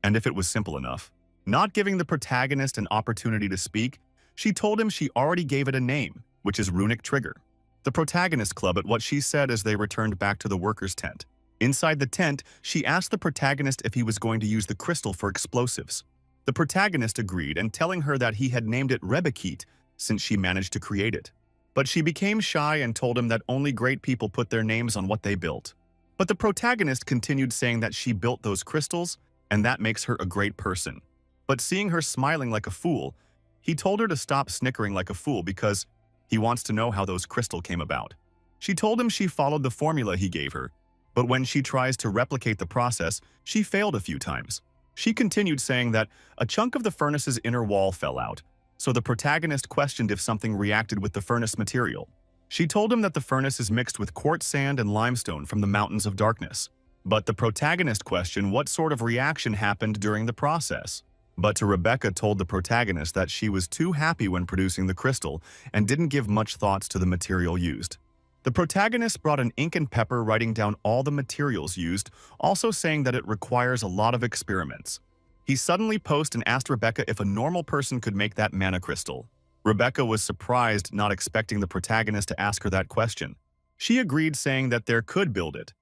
and if it was simple enough. Not giving the protagonist an opportunity to speak, she told him she already gave it a name, which is Runic Trigger. The protagonist clubbed at what she said as they returned back to the workers' tent. Inside the tent, she asked the protagonist if he was going to use the crystal for explosives. The protagonist agreed, and telling her that he had named it Rebekite since she managed to create it. But she became shy and told him that only great people put their names on what they built. But the protagonist continued, saying that she built those crystals and that makes her a great person. But seeing her smiling like a fool, he told her to stop snickering like a fool because he wants to know how those crystals came about. She told him she followed the formula he gave her, but when she tries to replicate the process, she failed a few times. She continued, saying that a chunk of the furnace's inner wall fell out, so the protagonist questioned if something reacted with the furnace material. She told him that the furnace is mixed with quartz sand and limestone from the mountains of darkness. But the protagonist questioned what sort of reaction happened during the process. But Rebecca told the protagonist that she was too happy when producing the crystal and didn't give much thoughts to the material used. The protagonist brought an ink and pepper, writing down all the materials used, also saying that it requires a lot of experiments. He suddenly posed and asked Rebecca if a normal person could make that mana crystal. Rebecca was surprised, not expecting the protagonist to ask her that question. She agreed, saying that there could build it.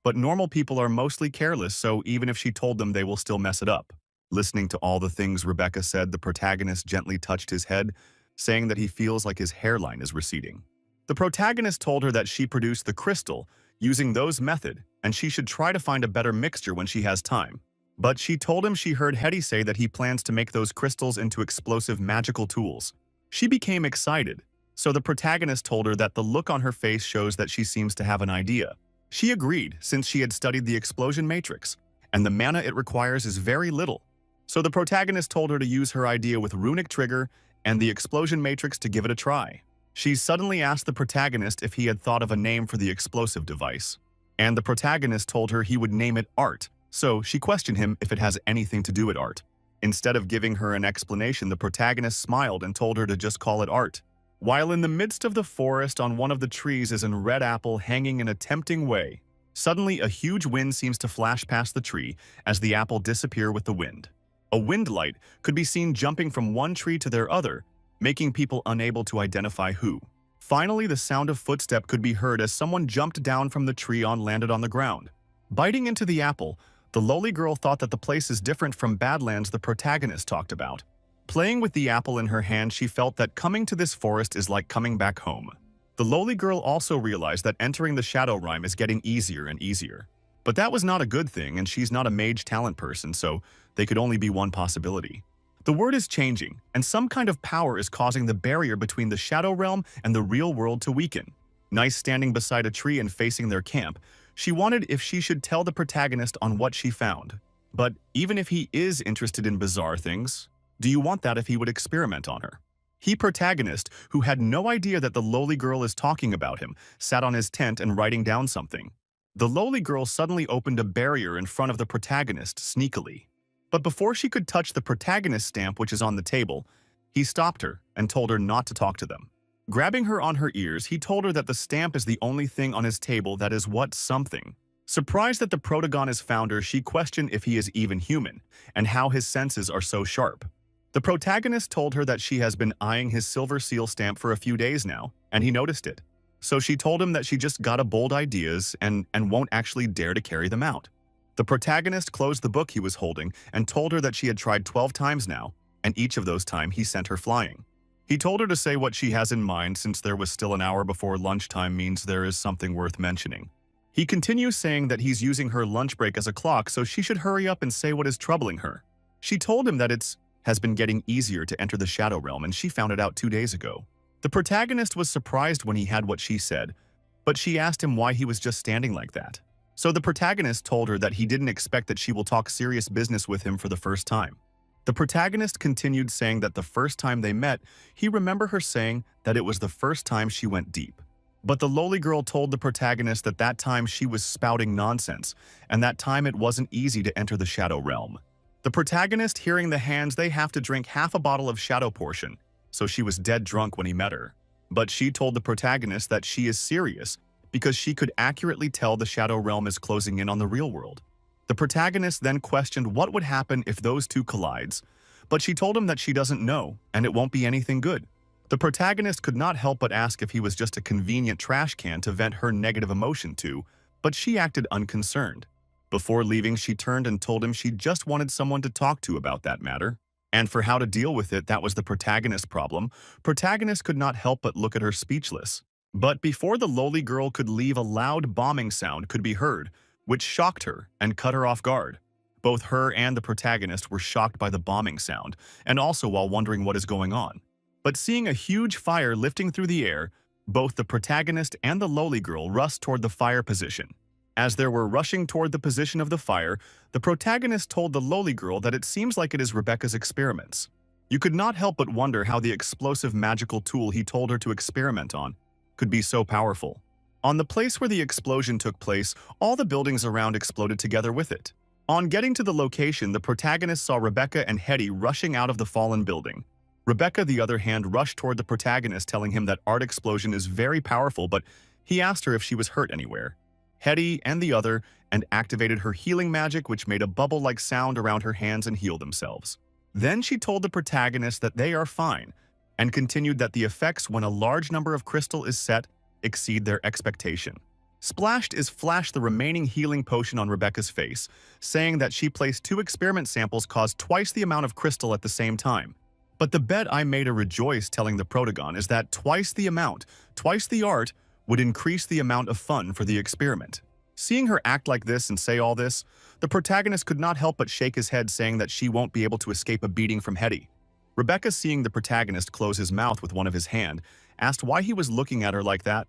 But normal people are mostly careless, so even if she told them, they will still mess it up. Listening to all the things Rebecca said, the protagonist gently touched his head, saying that he feels like his hairline is receding. The protagonist told her that she produced the crystal using those method, and she should try to find a better mixture when she has time. But she told him she heard Hetty say that he plans to make those crystals into explosive magical tools. She became excited, so the protagonist told her that the look on her face shows that she seems to have an idea. She agreed, since she had studied the explosion matrix, and the mana it requires is very little. So the protagonist told her to use her idea with Runic Trigger and the explosion matrix to give it a try. She suddenly asked the protagonist if he had thought of a name for the explosive device, and the protagonist told her he would name it Art, so she questioned him if it has anything to do with art. Instead of giving her an explanation, the protagonist smiled and told her to just call it Art. While in the midst of the forest, on one of the trees is a red apple hanging in a tempting way. Suddenly, a huge wind seems to flash past the tree as the apple disappears with the wind. A wind light could be seen jumping from one tree to their other, making people unable to identify who. Finally, the sound of footstep could be heard as someone jumped down from the tree and landed on the ground. Biting into the apple, the lowly girl thought that the place is different from Badlands the protagonist talked about. Playing with the apple in her hand, she felt that coming to this forest is like coming back home. The lowly girl also realized that entering the Shadow Rime is getting easier and easier. But that was not a good thing, and she's not a mage talent person, so they could only be one possibility. The word is changing, and some kind of power is causing the barrier between the Shadow Realm and the real world to weaken. Nice standing beside a tree and facing their camp, She wanted if she should tell the protagonist on what she found. But even if he is interested in bizarre things, do you want that if he would experiment on her? He protagonist, who had no idea that the lowly girl is talking about him, sat on his tent and writing down something. The lowly girl suddenly opened a barrier in front of the protagonist sneakily. But before she could touch the protagonist stamp which is on the table, he stopped her and told her not to talk to them. Grabbing her on her ears, he told her that the stamp is the only thing on his table that is what something. Surprised that the protagonist found her, she questioned if he is even human, and how his senses are so sharp. The protagonist told her that she has been eyeing his silver seal stamp for a few days now, and he noticed it. So she told him that she just got a bold ideas and won't actually dare to carry them out. The protagonist closed the book he was holding and told her that she had tried 12 times now, and each of those times he sent her flying. He told her to say what she has in mind since there was still an hour before lunchtime means there is something worth mentioning. He continues saying that he's using her lunch break as a clock so she should hurry up and say what is troubling her. She told him that it has been getting easier to enter the Shadow Realm and she found it out 2 days ago. The protagonist was surprised when he had what she said, but she asked him why he was just standing like that. So the protagonist told her that he didn't expect that she will talk serious business with him for the first time. The protagonist continued saying that the first time they met, he remembered her saying that it was the first time she went deep. But the lowly girl told the protagonist that that time she was spouting nonsense, and that time it wasn't easy to enter the Shadow Realm. The protagonist, hearing the hands they have to drink half a bottle of Shadow Portion, so she was dead drunk when he met her. But she told the protagonist that she is serious because she could accurately tell the Shadow Realm is closing in on the real world. The protagonist then questioned what would happen if those two collides, but she told him that she doesn't know and it won't be anything good. The protagonist could not help but ask if he was just a convenient trash can to vent her negative emotion to, but she acted unconcerned. Before leaving, she turned and told him she just wanted someone to talk to about that matter. And for how to deal with it, that was the protagonist's problem. Protagonist could not help but look at her speechless. But before the lowly girl could leave, a loud bombing sound could be heard, which shocked her and cut her off guard. Both her and the protagonist were shocked by the bombing sound, and also while wondering what is going on. But seeing a huge fire lifting through the air, both the protagonist and the lowly girl rushed toward the fire position. As they were rushing toward the position of the fire, the protagonist told the lowly girl that it seems like it is Rebecca's experiments. You could not help but wonder how the explosive magical tool he told her to experiment on could be so powerful. On the place where the explosion took place, all the buildings around exploded together with it. On getting to the location, the protagonist saw Rebecca and Hetty rushing out of the fallen building. Rebecca, the other hand, rushed toward the protagonist, telling him that art explosion is very powerful, but he asked her if she was hurt anywhere. Hetty and the other and activated her healing magic, which made a bubble-like sound around her hands and healed themselves. Then she told the protagonist that they are fine, and continued that the effects when a large number of crystal is set exceed their expectation. Splashed is flashed the remaining healing potion on Rebecca's face, saying that she placed 2 experiment samples caused twice the amount of crystal at the same time. But the bet I made a rejoice, telling the protagon, is that twice the amount, twice the art, would increase the amount of fun for the experiment. Seeing her act like this and say all this, the protagonist could not help but shake his head, saying that she won't be able to escape a beating from Hetty. Rebecca, seeing the protagonist close his mouth with one of his hand, asked why he was looking at her like that,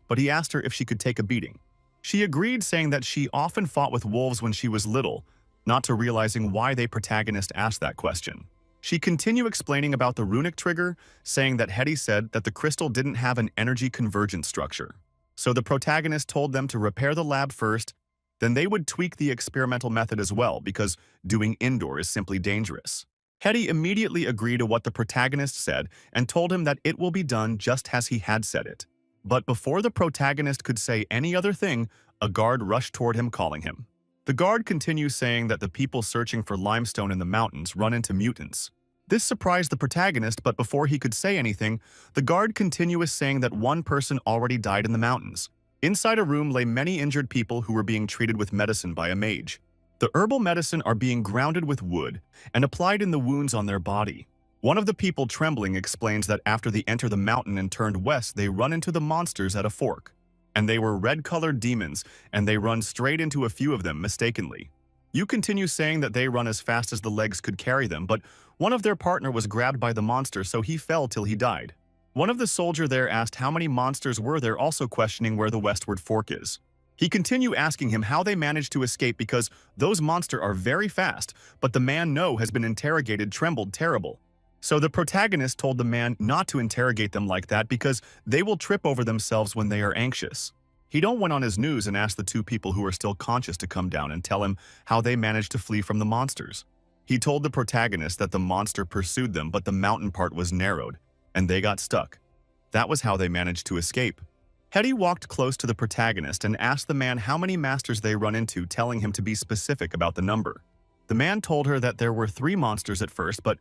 but he asked her if she could take a beating. She agreed, saying that she often fought with wolves when she was little, not to realizing why the protagonist asked that question. She continued explaining about the runic trigger, saying that Hetty said that the crystal didn't have an energy convergence structure. So the protagonist told them to repair the lab first, then they would tweak the experimental method as well, because doing indoor is simply dangerous. Hetty immediately agreed to what the protagonist said and told him that it will be done just as he had said it. But before the protagonist could say any other thing, a guard rushed toward him, calling him. The guard continues saying that the people searching for limestone in the mountains run into mutants. This surprised the protagonist, but before he could say anything, the guard continues saying that one person already died in the mountains. Inside a room lay many injured people who were being treated with medicine by a mage. The herbal medicine are being grounded with wood and applied in the wounds on their body. One of the people, trembling, explains that after they enter the mountain and turned west, they run into the monsters at a fork. And they were red-colored demons, and they run straight into a few of them mistakenly. You continue saying that they run as fast as the legs could carry them, but one of their partner was grabbed by the monster, so he fell till he died. One of the soldier there asked how many monsters were there, also questioning where the westward fork is. He continued asking him how they managed to escape because those monsters are very fast, but the man no has been interrogated trembled terrible. So the protagonist told the man not to interrogate them like that because they will trip over themselves when they are anxious. He don't went on his news and asked the two people who are still conscious to come down and tell him how they managed to flee from the monsters. He told the protagonist that the monster pursued them but the mountain part was narrowed, and they got stuck. That was how they managed to escape. Hetty walked close to the protagonist and asked the man how many masters they run into, telling him to be specific about the number. The man told her that there were 3 monsters at first, but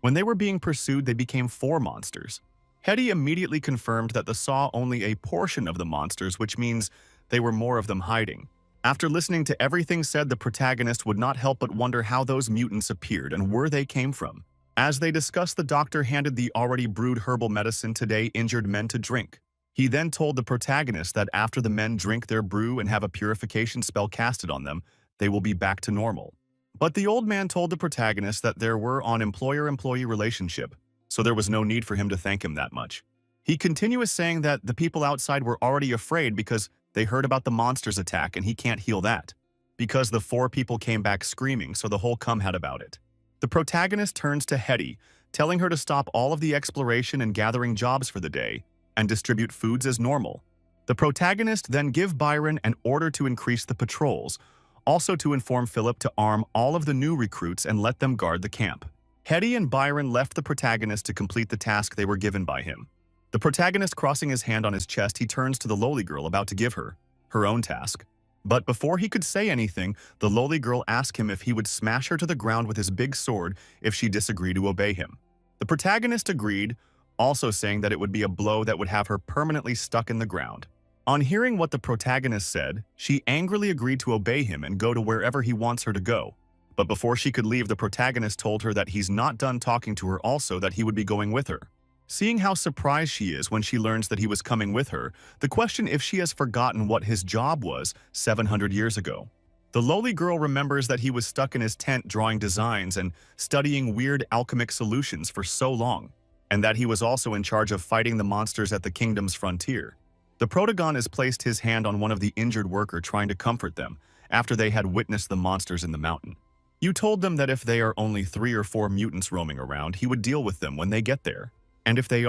when they were being pursued, they became 4 monsters. Hetty immediately confirmed that they saw only a portion of the monsters, which means they were more of them hiding. After listening to everything said, the protagonist would not help but wonder how those mutants appeared and where they came from. As they discussed, the doctor handed the already brewed herbal medicine today injured men to drink. He then told the protagonist that after the men drink their brew and have a purification spell casted on them, they will be back to normal. But the old man told the protagonist that there were an employer-employee relationship, so there was no need for him to thank him that much. He continued saying that the people outside were already afraid because they heard about the monster's attack and he can't heal that, because the 4 people came back screaming, so the whole cum had about it. The protagonist turns to Hetty, telling her to stop all of the exploration and gathering jobs for the day, and distribute foods as normal. The protagonist then give Byron an order to increase the patrols, also to inform Philip to arm all of the new recruits and let them guard the camp. Hetty and Byron left the protagonist to complete the task they were given by him. The protagonist crossing his hand on his chest, he turns to the lowly girl about to give her own task. But before he could say anything, the lowly girl asked him if he would smash her to the ground with his big sword if she disagreed to obey him. The protagonist agreed, also saying that it would be a blow that would have her permanently stuck in the ground. On hearing what the protagonist said, she angrily agreed to obey him and go to wherever he wants her to go. But before she could leave, the protagonist told her that he's not done talking to her, also that he would be going with her. Seeing how surprised she is when she learns that he was coming with her, the question if she has forgotten what his job was 700 years ago. The lowly girl remembers that he was stuck in his tent drawing designs and studying weird alchemic solutions for so long, and that he was also in charge of fighting the monsters at the kingdom's frontier. The protagonist has placed his hand on one of the injured worker, trying to comfort them after they had witnessed the monsters in the mountain. You told them that if they are only 3 or 4 mutants roaming around, he would deal with them when they get there. And if they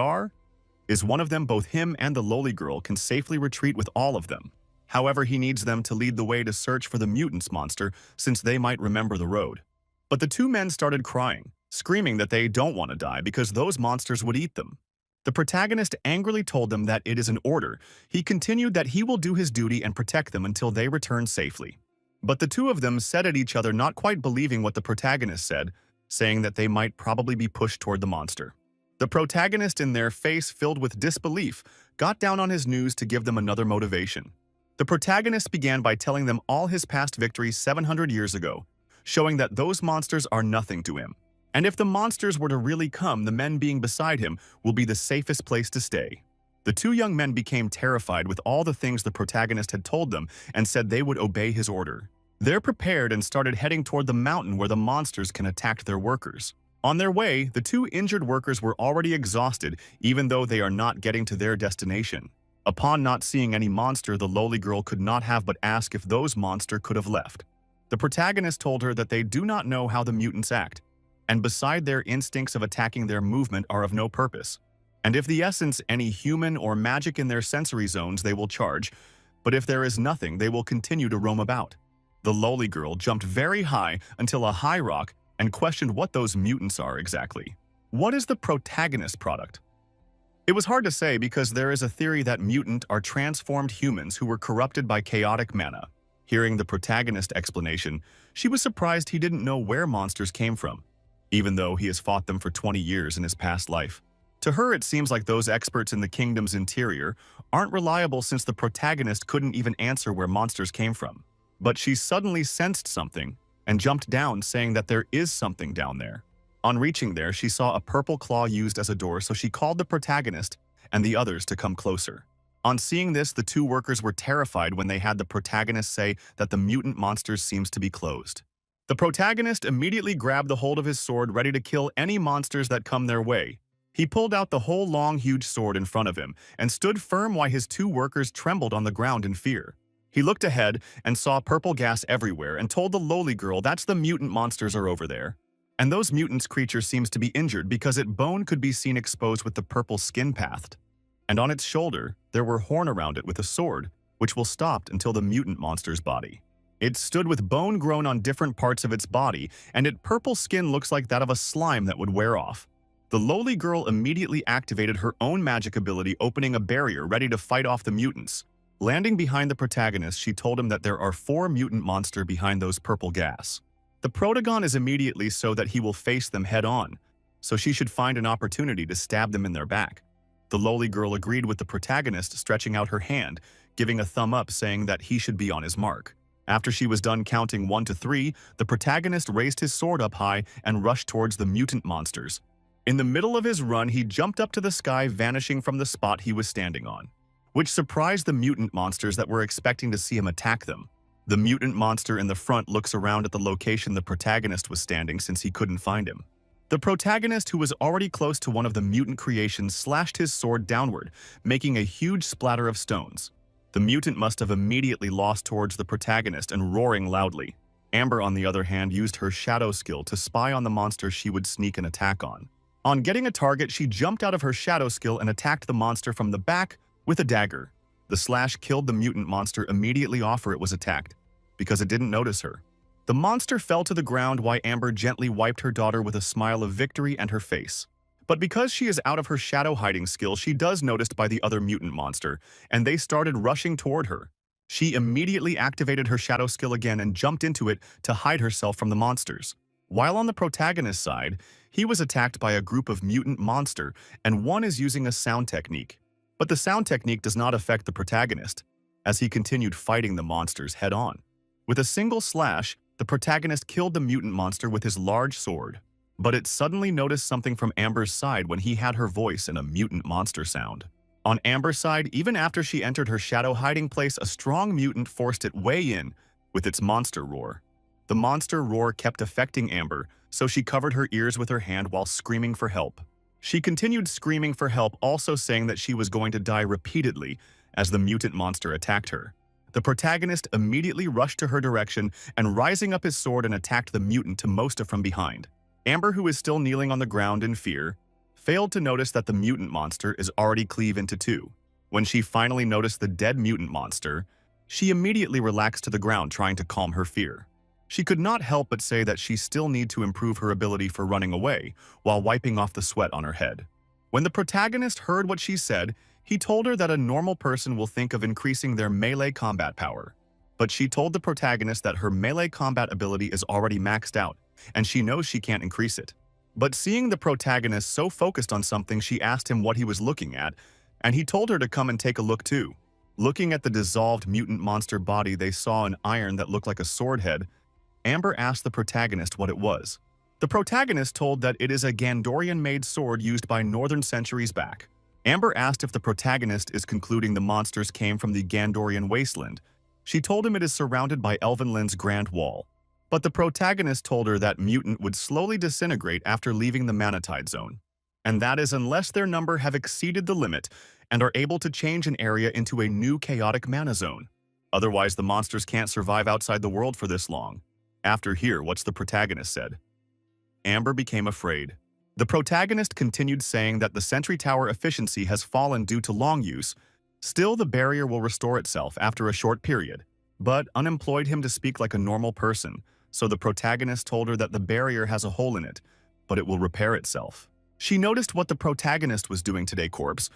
is one of them, both him and the lowly girl can safely retreat with all of them. However, he needs them to lead the way to search for the mutants monster, since they might remember the road. But the 2 men started crying, screaming that they don't want to die because those monsters would eat them. The protagonist angrily told them that it is an order. He continued that he will do his duty and protect them until they return safely. But the 2 of them said at each other, not quite believing what the protagonist said, saying that they might probably be pushed toward the monster. The protagonist, in their face filled with disbelief, got down on his knees to give them another motivation. The protagonist began by telling them all his past victories 700 years ago, showing that those monsters are nothing to him. And if the monsters were to really come, the men being beside him will be the safest place to stay. The 2 young men became terrified with all the things the protagonist had told them and said they would obey his order. They're prepared and started heading toward the mountain where the monsters can attack their workers. On their way, the 2 injured workers were already exhausted, even though they are not getting to their destination. Upon not seeing any monster, the lowly girl could not have but ask if those monsters could have left. The protagonist told her that they do not know how the mutants act, and beside their instincts of attacking, their movement are of no purpose. And if the essence any human or magic in their sensory zones, they will charge, but if there is nothing, they will continue to roam about. The lowly girl jumped very high until a high rock and questioned what those mutants are exactly. What is the protagonist product? It was hard to say because there is a theory that mutant are transformed humans who were corrupted by chaotic mana. Hearing the protagonist explanation, she was surprised he didn't know where monsters came from, even though he has fought them for 20 years in his past life. To her, it seems like those experts in the kingdom's interior aren't reliable since the protagonist couldn't even answer where monsters came from. But she suddenly sensed something and jumped down, saying that there is something down there. On reaching there, she saw a purple claw used as a door, so she called the protagonist and the others to come closer. On seeing this, the 2 workers were terrified when they had the protagonist say that the mutant monsters seems to be closed. The protagonist immediately grabbed the hold of his sword, ready to kill any monsters that come their way. He pulled out the whole long, huge sword in front of him and stood firm while his 2 workers trembled on the ground in fear. He looked ahead and saw purple gas everywhere and told the lowly girl that's the mutant monsters are over there. And those mutants creature seems to be injured because its bone could be seen exposed with the purple skin pathed. And on its shoulder, there were horn around it with a sword, which will stop until the mutant monster's body. It stood with bone grown on different parts of its body, and its purple skin looks like that of a slime that would wear off. The lowly girl immediately activated her own magic ability, opening a barrier ready to fight off the mutants. Landing behind the protagonist, she told him that there are 4 mutant monsters behind those purple gas. The protagon is immediately so that he will face them head-on, so she should find an opportunity to stab them in their back. The lowly girl agreed with the protagonist, stretching out her hand, giving a thumb up saying that he should be on his mark. After she was done counting 1 to 3, the protagonist raised his sword up high and rushed towards the mutant monsters. In the middle of his run, he jumped up to the sky, vanishing from the spot he was standing on, which surprised the mutant monsters that were expecting to see him attack them. The mutant monster in the front looks around at the location the protagonist was standing since he couldn't find him. The protagonist, who was already close to one of the mutant creations, slashed his sword downward, making a huge splatter of stones. The mutant must have immediately lost towards the protagonist and roaring loudly. Amber, on the other hand, used her shadow skill to spy on the monster she would sneak an attack on. On getting a target, she jumped out of her shadow skill and attacked the monster from the back with a dagger. The slash killed the mutant monster immediately after it was attacked, because it didn't notice her. The monster fell to the ground while Amber gently wiped her daughter with a smile of victory and her face. But because she is out of her shadow hiding skill, she does noticed by the other mutant monster, and they started rushing toward her. She immediately activated her shadow skill again and jumped into it to hide herself from the monsters. While on the protagonist's side, he was attacked by a group of mutant monster, and one is using a sound technique. But the sound technique does not affect the protagonist, as he continued fighting the monsters head-on. With a single slash, the protagonist killed the mutant monster with his large sword. But it suddenly noticed something from Amber's side when he had her voice in a mutant monster sound. On Amber's side, even after she entered her shadow hiding place, a strong mutant forced it way in with its monster roar. The monster roar kept affecting Amber, so she covered her ears with her hand while screaming for help. She continued screaming for help, also saying that she was going to die repeatedly as the mutant monster attacked her. The protagonist immediately rushed to her direction and, rising up his sword, and attacked the mutant to Mosta from behind. Amber, who is still kneeling on the ground in fear, failed to notice that the mutant monster is already cleaved into 2. When she finally noticed the dead mutant monster, she immediately relaxed to the ground, trying to calm her fear. She could not help but say that she still needed to improve her ability for running away, while wiping off the sweat on her head. When the protagonist heard what she said, he told her that a normal person will think of increasing their melee combat power. But she told the protagonist that her melee combat ability is already maxed out, and she knows she can't increase it. But seeing the protagonist so focused on something, she asked him what he was looking at, and he told her to come and take a look too. Looking at the dissolved mutant monster body, they saw an iron that looked like a sword head. Amber asked the protagonist what it was. The protagonist told that it is a Gandorian-made sword used by northern centuries back. Amber asked if the protagonist is concluding the monsters came from the Gandorian wasteland. She told him it is surrounded by Elvenland's Grand Wall. But the protagonist told her that mutant would slowly disintegrate after leaving the Manatide Zone, and that is unless their number have exceeded the limit and are able to change an area into a new chaotic mana zone. Otherwise, the monsters can't survive outside the world for this long. After hear what's the protagonist said. Amber became afraid. The protagonist continued saying that the sentry tower efficiency has fallen due to long use. Still, the barrier will restore itself after a short period. But unemployed him to speak like a normal person, so the protagonist told her that the barrier has a hole in it, but it will repair itself. She noticed what the protagonist was doing today, corpse,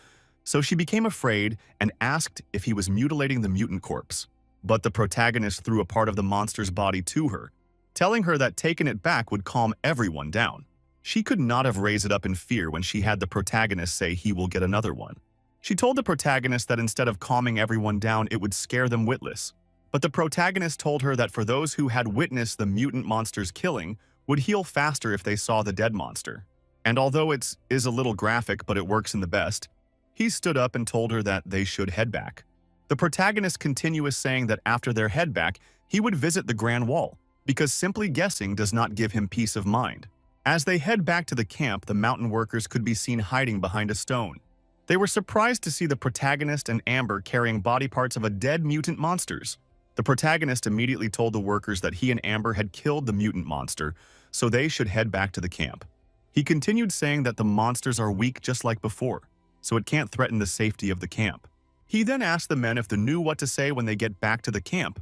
so she became afraid and asked if he was mutilating the mutant corpse. But the protagonist threw a part of the monster's body to her, telling her that taking it back would calm everyone down. She could not have raised it up in fear when she had the protagonist say he will get another one. She told the protagonist that instead of calming everyone down, it would scare them witless. But the protagonist told her that for those who had witnessed the mutant monster's killing, would heal faster if they saw the dead monster. And although it is a little graphic, but it works in the best, he stood up and told her that they should head back. The protagonist continues saying that after their head back, he would visit the Grand Wall, because simply guessing does not give him peace of mind. As they head back to the camp, the mountain workers could be seen hiding behind a stone. They were surprised to see the protagonist and Amber carrying body parts of a dead mutant monsters. The protagonist immediately told the workers that he and Amber had killed the mutant monster, so they should head back to the camp. He continued saying that the monsters are weak just like before, so it can't threaten the safety of the camp. He then asked the men if they knew what to say when they get back to the camp.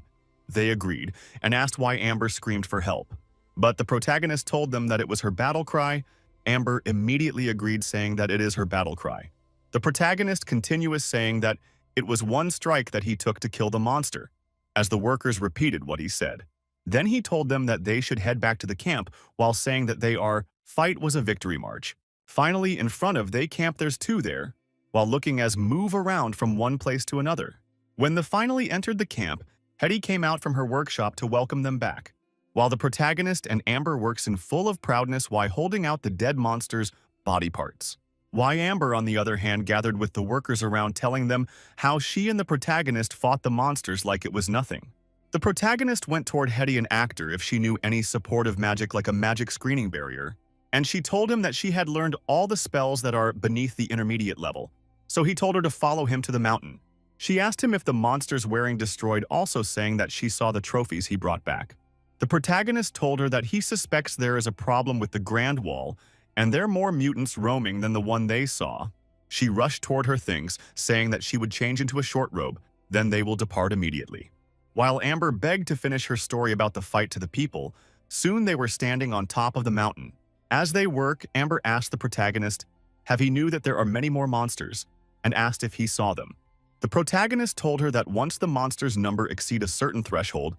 They agreed and asked why Amber screamed for help. But the protagonist told them that it was her battle cry. Amber immediately agreed, saying that it is her battle cry. The protagonist continues saying that it was one strike that he took to kill the monster, as the workers repeated what he said. Then he told them that they should head back to the camp while saying that fight was a victory march. Finally, in front of they camp there's two there, while looking as move around from one place to another. When they finally entered the camp, Hetty came out from her workshop to welcome them back, while the protagonist and Amber works in full of proudness while holding out the dead monster's body parts. Why Amber, on the other hand, gathered with the workers around telling them how she and the protagonist fought the monsters like it was nothing. The protagonist went toward Hetty and asked her if she knew any supportive magic like a magic screening barrier, and she told him that she had learned all the spells that are beneath the intermediate level, so he told her to follow him to the mountain. She asked him if the monsters wearing destroyed, also saying that she saw the trophies he brought back. The protagonist told her that he suspects there is a problem with the Grand Wall, and there are more mutants roaming than the one they saw. She rushed toward her things, saying that she would change into a short robe, then they will depart immediately. While Amber begged to finish her story about the fight to the people, soon they were standing on top of the mountain. As they work, Amber asked the protagonist if he knew that there are many more monsters, and asked if he saw them. The protagonist told her that once the monsters' number exceed a certain threshold,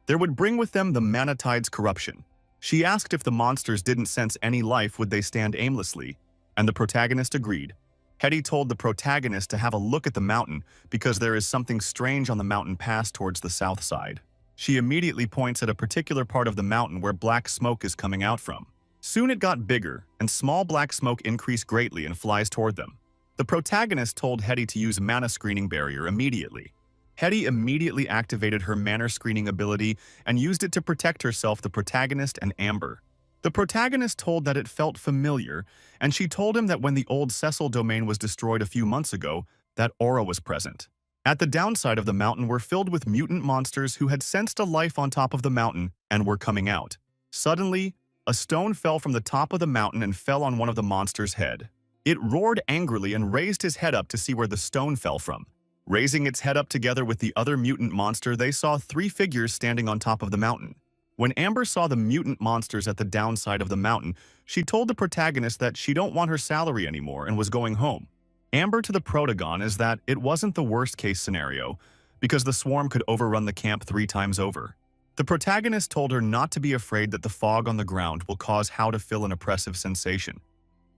there would bring with them the Manatide's corruption. She asked if the monsters didn't sense any life, would they stand aimlessly, and the protagonist agreed. Hetty told the protagonist to have a look at the mountain because there is something strange on the mountain pass towards the south side. She immediately points at a particular part of the mountain where black smoke is coming out from. Soon it got bigger, and small black smoke increased greatly and flies toward them. The protagonist told Hetty to use mana screening barrier immediately. Hetty immediately activated her mana screening ability and used it to protect herself, the protagonist, and Amber. The protagonist told that it felt familiar, and she told him that when the old Cecil domain was destroyed a few months ago, that aura was present. At the downside of the mountain were filled with mutant monsters who had sensed a life on top of the mountain and were coming out. Suddenly, a stone fell from the top of the mountain and fell on one of the monsters' head. It roared angrily and raised his head up to see where the stone fell from. Raising its head up together with the other mutant monster, they saw three figures standing on top of the mountain. When Amber saw the mutant monsters at the downside of the mountain, she told the protagonist that she don't want her salary anymore and was going home. Amber to the protagon is that it wasn't the worst-case scenario, because the swarm could overrun the camp 3 times over. The protagonist told her not to be afraid that the fog on the ground will cause How to feel an oppressive sensation.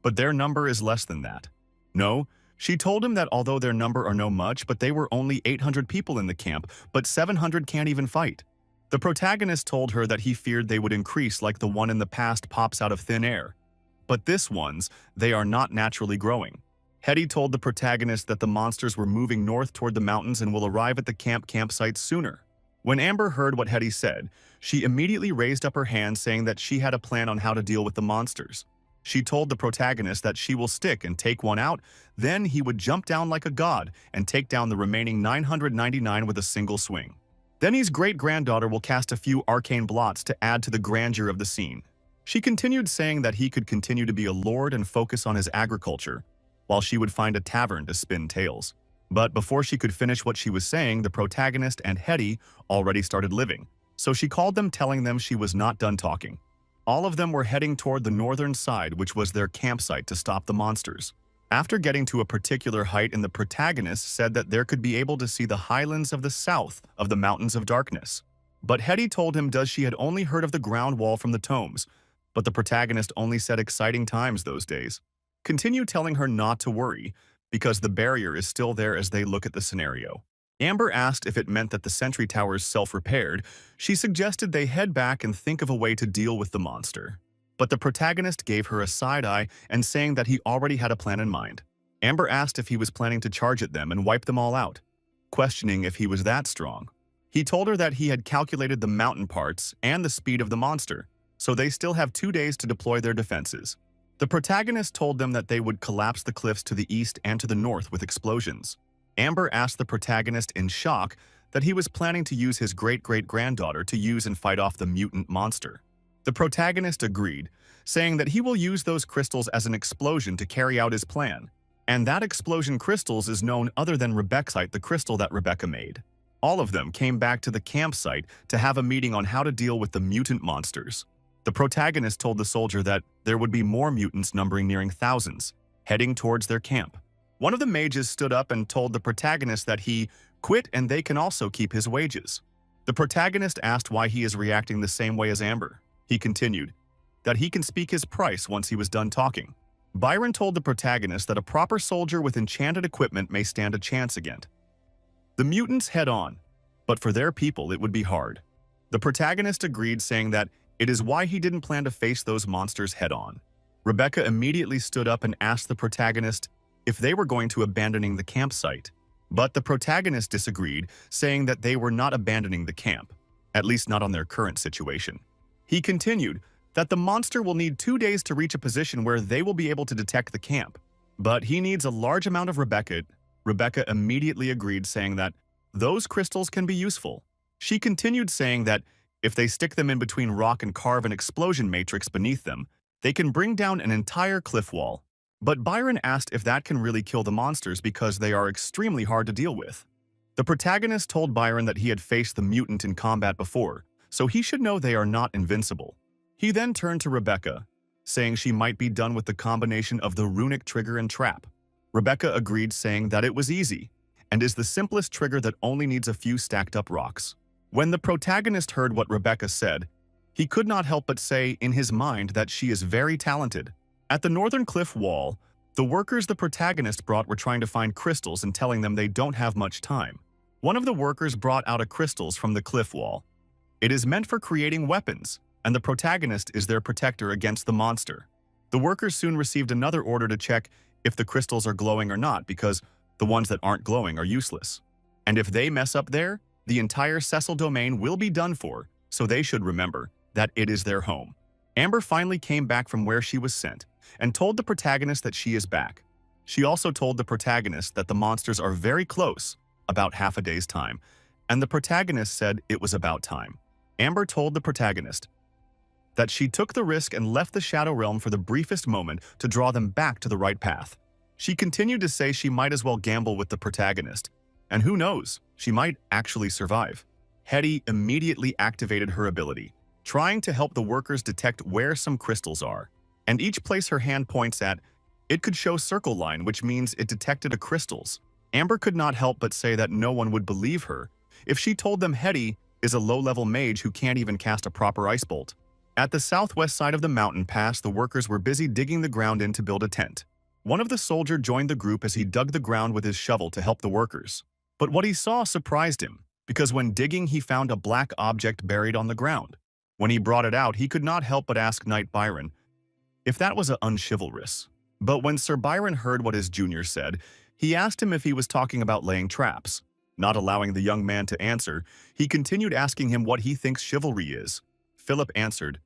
But their number is less than that. No, she told him that although their number are no much, but they were only 800 people in the camp, but 700 can't even fight. The protagonist told her that he feared they would increase like the one in the past pops out of thin air. But this ones, they are not naturally growing. Hetty told the protagonist that the monsters were moving north toward the mountains and will arrive at the campsite sooner. When Amber heard what Hetty said, she immediately raised up her hand, saying that she had a plan on how to deal with the monsters. She told the protagonist that she will stick and take one out, then he would jump down like a god and take down the remaining 999 with a single swing. Then his great-granddaughter will cast a few arcane blots to add to the grandeur of the scene. She continued saying that he could continue to be a lord and focus on his agriculture, while she would find a tavern to spin tales. But before she could finish what she was saying, the protagonist and Hetty already started living, so she called them, telling them she was not done talking. All of them were heading toward the northern side, which was their campsite, to stop the monsters. After getting to a particular height, and the protagonist said that there could be able to see the highlands of the south of the Mountains of Darkness. But Hetty told him she had only heard of the ground wall from the tomes, but the protagonist only said exciting times those days. Continue telling her not to worry, because the barrier is still there as they look at the scenario. Amber asked if it meant that the sentry towers self-repaired. She suggested they head back and think of a way to deal with the monster. But the protagonist gave her a side-eye and saying that he already had a plan in mind. Amber asked if he was planning to charge at them and wipe them all out, questioning if he was that strong. He told her that he had calculated the mountain parts and the speed of the monster, so they still have 2 days to deploy their defenses. The protagonist told them that they would collapse the cliffs to the east and to the north with explosions. Amber asked the protagonist in shock that he was planning to use his great-great-granddaughter to use and fight off the mutant monster. The protagonist agreed, saying that he will use those crystals as an explosion to carry out his plan, and that explosion crystals is known other than Rebecca, the crystal that Rebecca made. All of them came back to the campsite to have a meeting on how to deal with the mutant monsters. The protagonist told the soldier that there would be more mutants numbering nearing thousands, heading towards their camp. One of the mages stood up and told the protagonist that he quit and they can also keep his wages. The protagonist asked why he is reacting the same way as Amber. He continued that he can speak his price once he was done talking. Byron told the protagonist that a proper soldier with enchanted equipment may stand a chance against the mutants head-on, but for their people it would be hard. The protagonist agreed, saying that it is why he didn't plan to face those monsters head-on. Rebecca immediately stood up and asked the protagonist if they were going to abandoning the campsite. But the protagonist disagreed, saying that they were not abandoning the camp, at least not on their current situation. He continued that the monster will need 2 days to reach a position where they will be able to detect the camp, but he needs a large amount of Rebecca. Rebecca immediately agreed, saying that those crystals can be useful. She continued, saying that if they stick them in between rock and carve an explosion matrix beneath them, they can bring down an entire cliff wall. But Byron asked if that can really kill the monsters because they are extremely hard to deal with. The protagonist told Byron that he had faced the mutant in combat before, so he should know they are not invincible. He then turned to Rebecca, saying she might be done with the combination of the runic trigger and trap. Rebecca agreed, saying that it was easy, and is the simplest trigger that only needs a few stacked up rocks. When the protagonist heard what Rebecca said, he could not help but say in his mind that she is very talented. At the northern cliff wall, the workers the protagonist brought were trying to find crystals and telling them they don't have much time. One of the workers brought out a crystals from the cliff wall. It is meant for creating weapons, and the protagonist is their protector against the monster. The workers soon received another order to check if the crystals are glowing or not, because the ones that aren't glowing are useless. And if they mess up there, the entire Cecil domain will be done for, so they should remember that it is their home. Amber finally came back from where she was sent and told the protagonist that she is back. She also told the protagonist that the monsters are very close, about half a day's time, and the protagonist said it was about time. Amber told the protagonist that she took the risk and left the Shadow Realm for the briefest moment to draw them back to the right path. She continued to say she might as well gamble with the protagonist, and who knows, she might actually survive. Hetty immediately activated her ability, trying to help the workers detect where some crystals are, and each place her hand points at, it could show circle line, which means it detected a crystals. Amber could not help but say that no one would believe her if she told them Hetty is a low-level mage who can't even cast a proper ice bolt. At the southwest side of the mountain pass, the workers were busy digging the ground in to build a tent. One of the soldiers joined the group as he dug the ground with his shovel to help the workers. But what he saw surprised him, because when digging he found a black object buried on the ground. When he brought it out, he could not help but ask Knight Byron if that was unchivalrous. But when Sir Byron heard what his junior said, he asked him if he was talking about laying traps. Not allowing the young man to answer, he continued asking him what he thinks chivalry is. Philip answered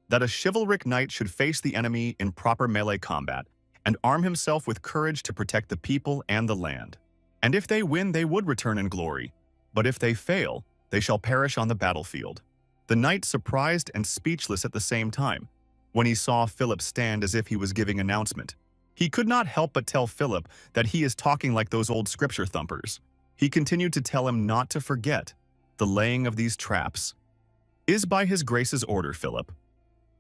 that a chivalric knight should face the enemy in proper melee combat and arm himself with courage to protect the people and the land. And if they win, they would return in glory, but if they fail, they shall perish on the battlefield. The knight surprised and speechless at the same time when he saw Philip stand as if he was giving announcement. He could not help but tell Philip that he is talking like those old scripture thumpers. He continued to tell him not to forget the laying of these traps is by his grace's order. Philip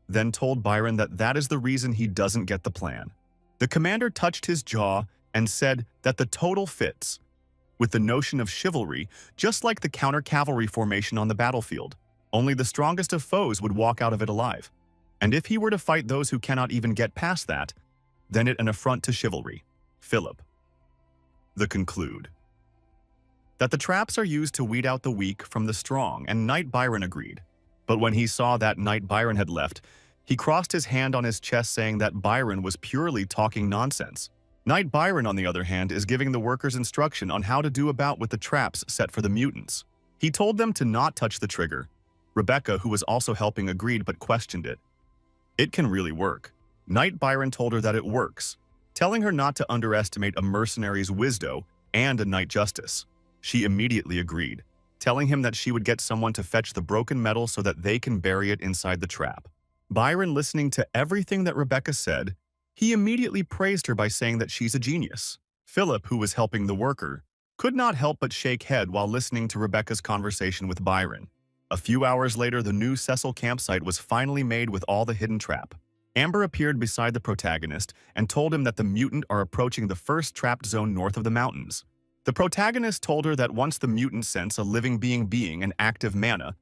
then told Byron that that is the reason he doesn't get the plan. The commander touched his jaw and said that the total fits with the notion of chivalry, just like the counter-cavalry formation on the battlefield. Only the strongest of foes would walk out of it alive. And if he were to fight those who cannot even get past that, then it an affront to chivalry. Philip the conclude that the traps are used to weed out the weak from the strong, and Knight Byron agreed. But when he saw that Knight Byron had left, he crossed his hand on his chest, saying that Byron was purely talking nonsense. Knight Byron, on the other hand, is giving the workers instruction on how to do about with the traps set for the mutants. He told them to not touch the trigger. Rebecca, who was also helping, agreed but questioned it. It can really work. Knight Byron told her that it works, telling her not to underestimate a mercenary's wisdom and a knight justice. She immediately agreed. telling him that she would get someone to fetch the broken metal so that they can bury it inside the trap. Byron, listening to everything that Rebecca said, he immediately praised her by saying that she's a genius. Philip, who was helping the worker, could not help but shake head while listening to Rebecca's conversation with Byron. A few hours later, the new Cecil campsite was finally made with all the hidden trap. Amber appeared beside the protagonist and told him that the mutant are approaching the first trapped zone north of the mountains. The protagonist told her that once the mutant sense a living being an active mana,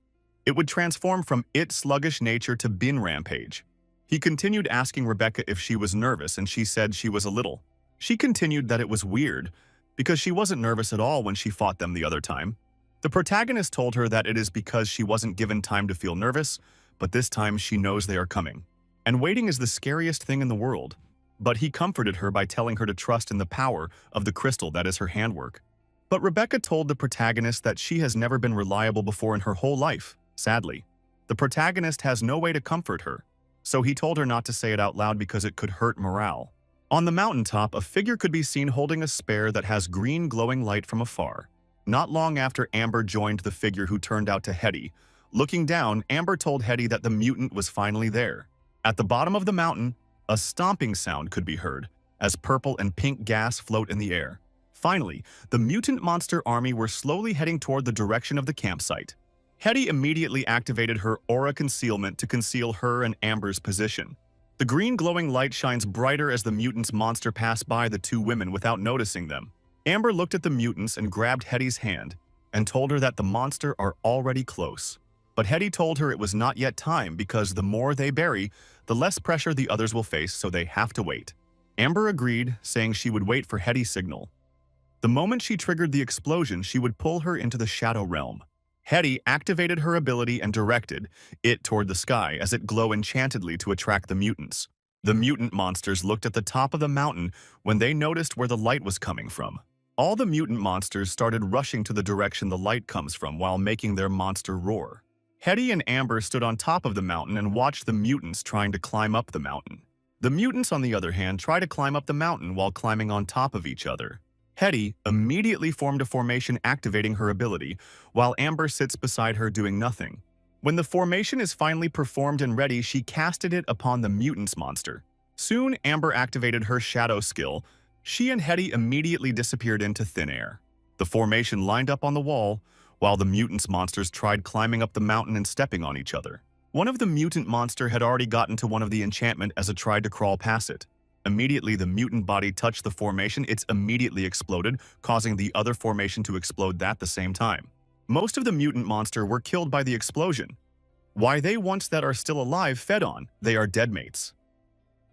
it would transform from its sluggish nature to bin rampage. He continued asking Rebecca if she was nervous, and she said she was a little. She continued that it was weird, because she wasn't nervous at all when she fought them the other time. The protagonist told her that it is because she wasn't given time to feel nervous, but this time she knows they are coming. And waiting is the scariest thing in the world. But he comforted her by telling her to trust in the power of the crystal that is her handwork. But Rebecca told the protagonist that she has never been reliable before in her whole life, sadly. The protagonist has no way to comfort her, so he told her not to say it out loud because it could hurt morale. On the mountaintop, a figure could be seen holding a spear that has green glowing light from afar. Not long after Amber joined the figure who turned out to Hetty. Looking down, Amber told Hetty that the mutant was finally there. At the bottom of the mountain, a stomping sound could be heard, as purple and pink gas float in the air. Finally, the mutant monster army were slowly heading toward the direction of the campsite. Hetty immediately activated her aura concealment to conceal her and Amber's position. The green glowing light shines brighter as the mutant's monster passed by the two women without noticing them. Amber looked at the mutants and grabbed Hetty's hand and told her that the monster are already close. But Hetty told her it was not yet time because the more they bury, the less pressure the others will face, so they have to wait. Amber agreed, saying she would wait for Hetty's signal. The moment she triggered the explosion, she would pull her into the Shadow Realm. Hetty activated her ability and directed it toward the sky as it glowed enchantedly to attract the mutants. The mutant monsters looked at the top of the mountain when they noticed where the light was coming from. All the mutant monsters started rushing to the direction the light comes from while making their monster roar. Hetty and Amber stood on top of the mountain and watched the mutants trying to climb up the mountain. The mutants, on the other hand, try to climb up the mountain while climbing on top of each other. Hetty immediately formed a formation activating her ability, while Amber sits beside her doing nothing. When the formation is finally performed and ready, she casted it upon the mutants monster. Soon, Amber activated her shadow skill. She and Hetty immediately disappeared into thin air. The formation lined up on the wall, while the mutants monsters tried climbing up the mountain and stepping on each other. One of the mutant monster had already gotten to one of the enchantment as it tried to crawl past it. Immediately, the mutant body touched the formation. It's immediately exploded, causing the other formation to explode at the same time. Most of the mutant monster were killed by the explosion. Why they once that are still alive fed on, they are dead mates.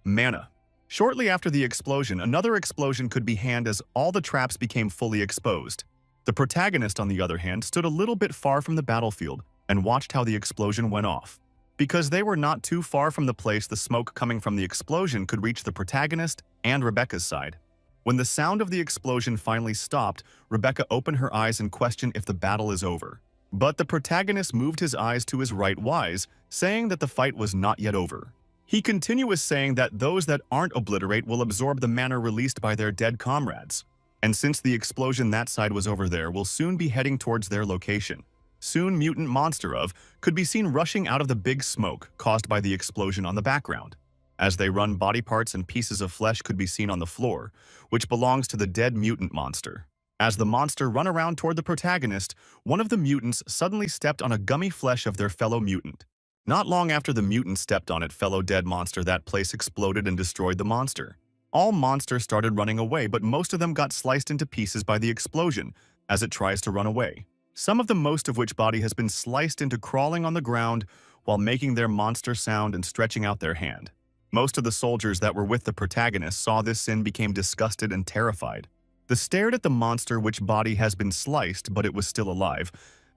Mana. Shortly after the explosion, another explosion could be had as all the traps became fully exposed. The protagonist, on the other hand, stood a little bit far from the battlefield and watched how the explosion went off. Because they were not too far from the place, the smoke coming from the explosion could reach the protagonist and Rebecca's side. When the sound of the explosion finally stopped, Rebecca opened her eyes and questioned if the battle is over. But the protagonist moved his eyes to his right wise, saying that the fight was not yet over. He continued saying that those that aren't obliterate will absorb the mana released by their dead comrades. And since the explosion that side was over there, will soon be heading towards their location. Soon, mutant monster of could be seen rushing out of the big smoke caused by the explosion on the background. As they run, body parts and pieces of flesh could be seen on the floor, which belongs to the dead mutant monster. As the monster run around toward the protagonist, one of the mutants suddenly stepped on a gummy flesh of their fellow mutant. Not long after the mutant stepped on it, fellow dead monster, that place exploded and destroyed the monster. All monsters started running away, but most of them got sliced into pieces by the explosion as it tries to run away. Some of the most of which body has been sliced into crawling on the ground while making their monster sound and stretching out their hand. Most of the soldiers that were with the protagonist saw this and became disgusted and terrified. They stared at the monster which body has been sliced, but it was still alive.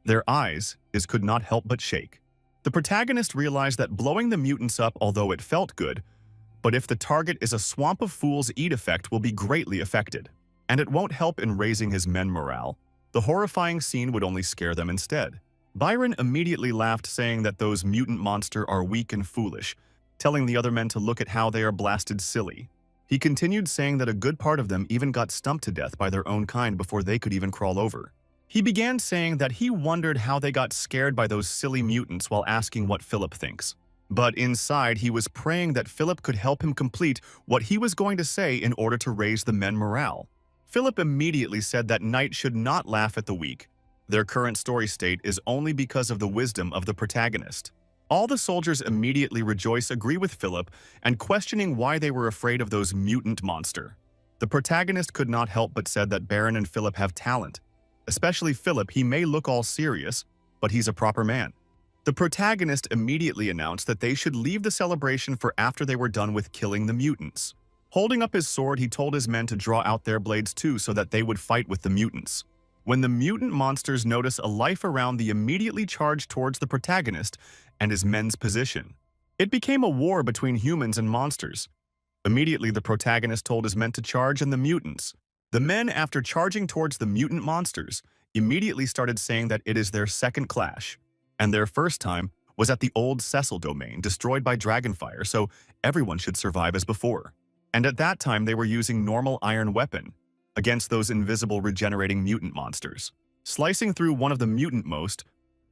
Their eyes could not help but shake. The protagonist realized that blowing the mutants up, although it felt good, but if the target is a swamp of fools, eat effect will be greatly affected, and it won't help in raising his men morale. The horrifying scene would only scare them instead. Byron immediately laughed, saying that those mutant monster are weak and foolish, telling the other men to look at how they are blasted silly. He continued saying that a good part of them even got stumped to death by their own kind before they could even crawl over. He began saying that he wondered how they got scared by those silly mutants while asking what Philip thinks. But inside, he was praying that Philip could help him complete what he was going to say in order to raise the men morale. Philip immediately said that Knight should not laugh at the weak. Their current story state is only because of the wisdom of the protagonist. All the soldiers immediately agree with Philip and questioning why they were afraid of those mutant monster. The protagonist could not help but said that Baron and Philip have talent. Especially Philip, he may look all serious, but he's a proper man. The protagonist immediately announced that they should leave the celebration for after they were done with killing the mutants. Holding up his sword, he told his men to draw out their blades too so that they would fight with the mutants. When the mutant monsters notice a life around, they immediately charged towards the protagonist and his men's position. It became a war between humans and monsters. Immediately, the protagonist told his men to charge and the mutants. The men, after charging towards the mutant monsters, immediately started saying that it is their second clash, and their first time was at the old Cecil domain destroyed by Dragonfire, so everyone should survive as before. And at that time, they were using normal iron weapon against those invisible regenerating mutant monsters, slicing through one of the mutant most,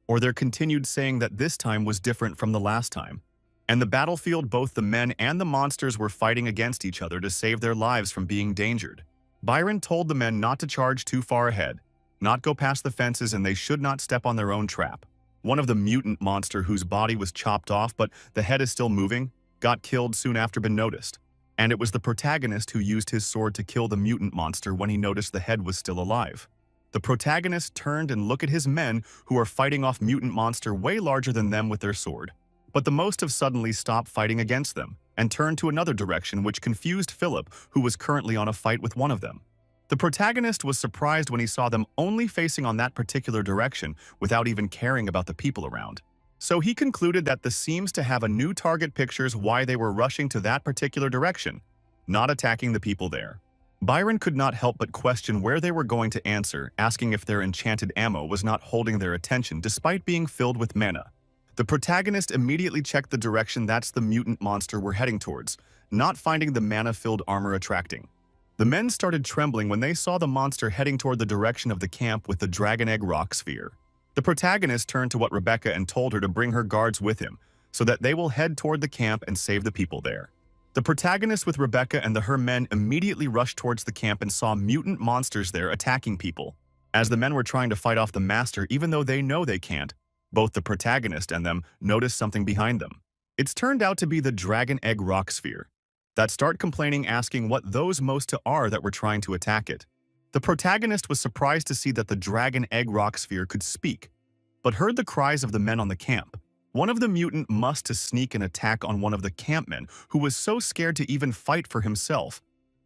or their continued saying that this time was different from the last time. And the battlefield, both the men and the monsters were fighting against each other to save their lives from being endangered. Byron told the men not to charge too far ahead, not go past the fences, and they should not step on their own trap. One of the mutant monster whose body was chopped off but the head is still moving, got killed soon after being noticed. And it was the protagonist who used his sword to kill the mutant monster when he noticed the head was still alive. The protagonist turned and looked at his men who are fighting off mutant monster way larger than them with their sword. But the most have suddenly stopped fighting against them and turned to another direction, which confused Philip, who was currently on a fight with one of them. The protagonist was surprised when he saw them only facing on that particular direction without even caring about the people around. So he concluded that this seems to have a new target pictures why they were rushing to that particular direction, not attacking the people there. Byron could not help but question where they were going to answer, asking if their enchanted ammo was not holding their attention despite being filled with mana. The protagonist immediately checked the direction that's the mutant monster were heading towards, not finding the mana-filled armor attracting. The men started trembling when they saw the monster heading toward the direction of the camp with the Dragon Egg rock sphere. The protagonist turned to what Rebecca and told her to bring her guards with him, so that they will head toward the camp and save the people there. The protagonist with Rebecca and her men immediately rushed towards the camp and saw mutant monsters there attacking people. As the men were trying to fight off the master, even though they know they can't, both the protagonist and them noticed something behind them. It's turned out to be the Dragon Egg rock sphere. That start complaining, asking what those most are that were trying to attack it. The protagonist was surprised to see that the Dragon Egg rock sphere could speak, but heard the cries of the men on the camp. One of the mutant must to sneak an attack on one of the campmen who was so scared to even fight for himself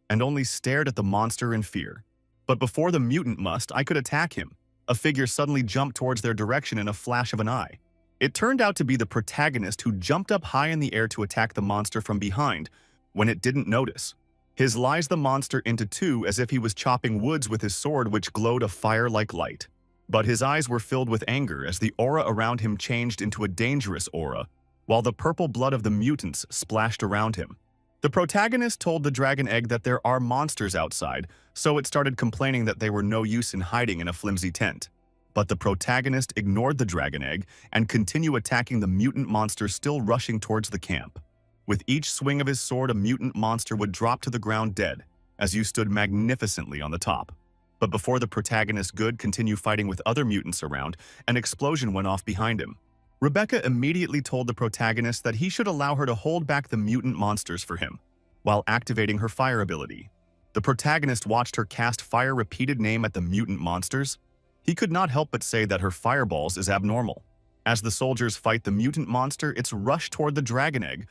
and only stared at the monster in fear. But before the mutant I could attack him, a figure suddenly jumped towards their direction in a flash of an eye. It turned out to be the protagonist who jumped up high in the air to attack the monster from behind when it didn't notice. His sliced the monster into two as if he was chopping woods with his sword, which glowed a fire-like light. But his eyes were filled with anger as the aura around him changed into a dangerous aura, while the purple blood of the mutants splashed around him. The protagonist told the Dragon Egg that there are monsters outside, so it started complaining that they were no use in hiding in a flimsy tent. But the protagonist ignored the Dragon Egg and continued attacking the mutant monster still rushing towards the camp. With each swing of his sword, a mutant monster would drop to the ground dead, as you stood magnificently on the top. But before the protagonist could continue fighting with other mutants around, an explosion went off behind him. Rebecca immediately told the protagonist that he should allow her to hold back the mutant monsters for him, while activating her fire ability. The protagonist watched her cast fire repeated name at the mutant monsters. He could not help but say that her fireballs is abnormal. As the soldiers fight the mutant monster, it's rushed toward the Dragon Egg,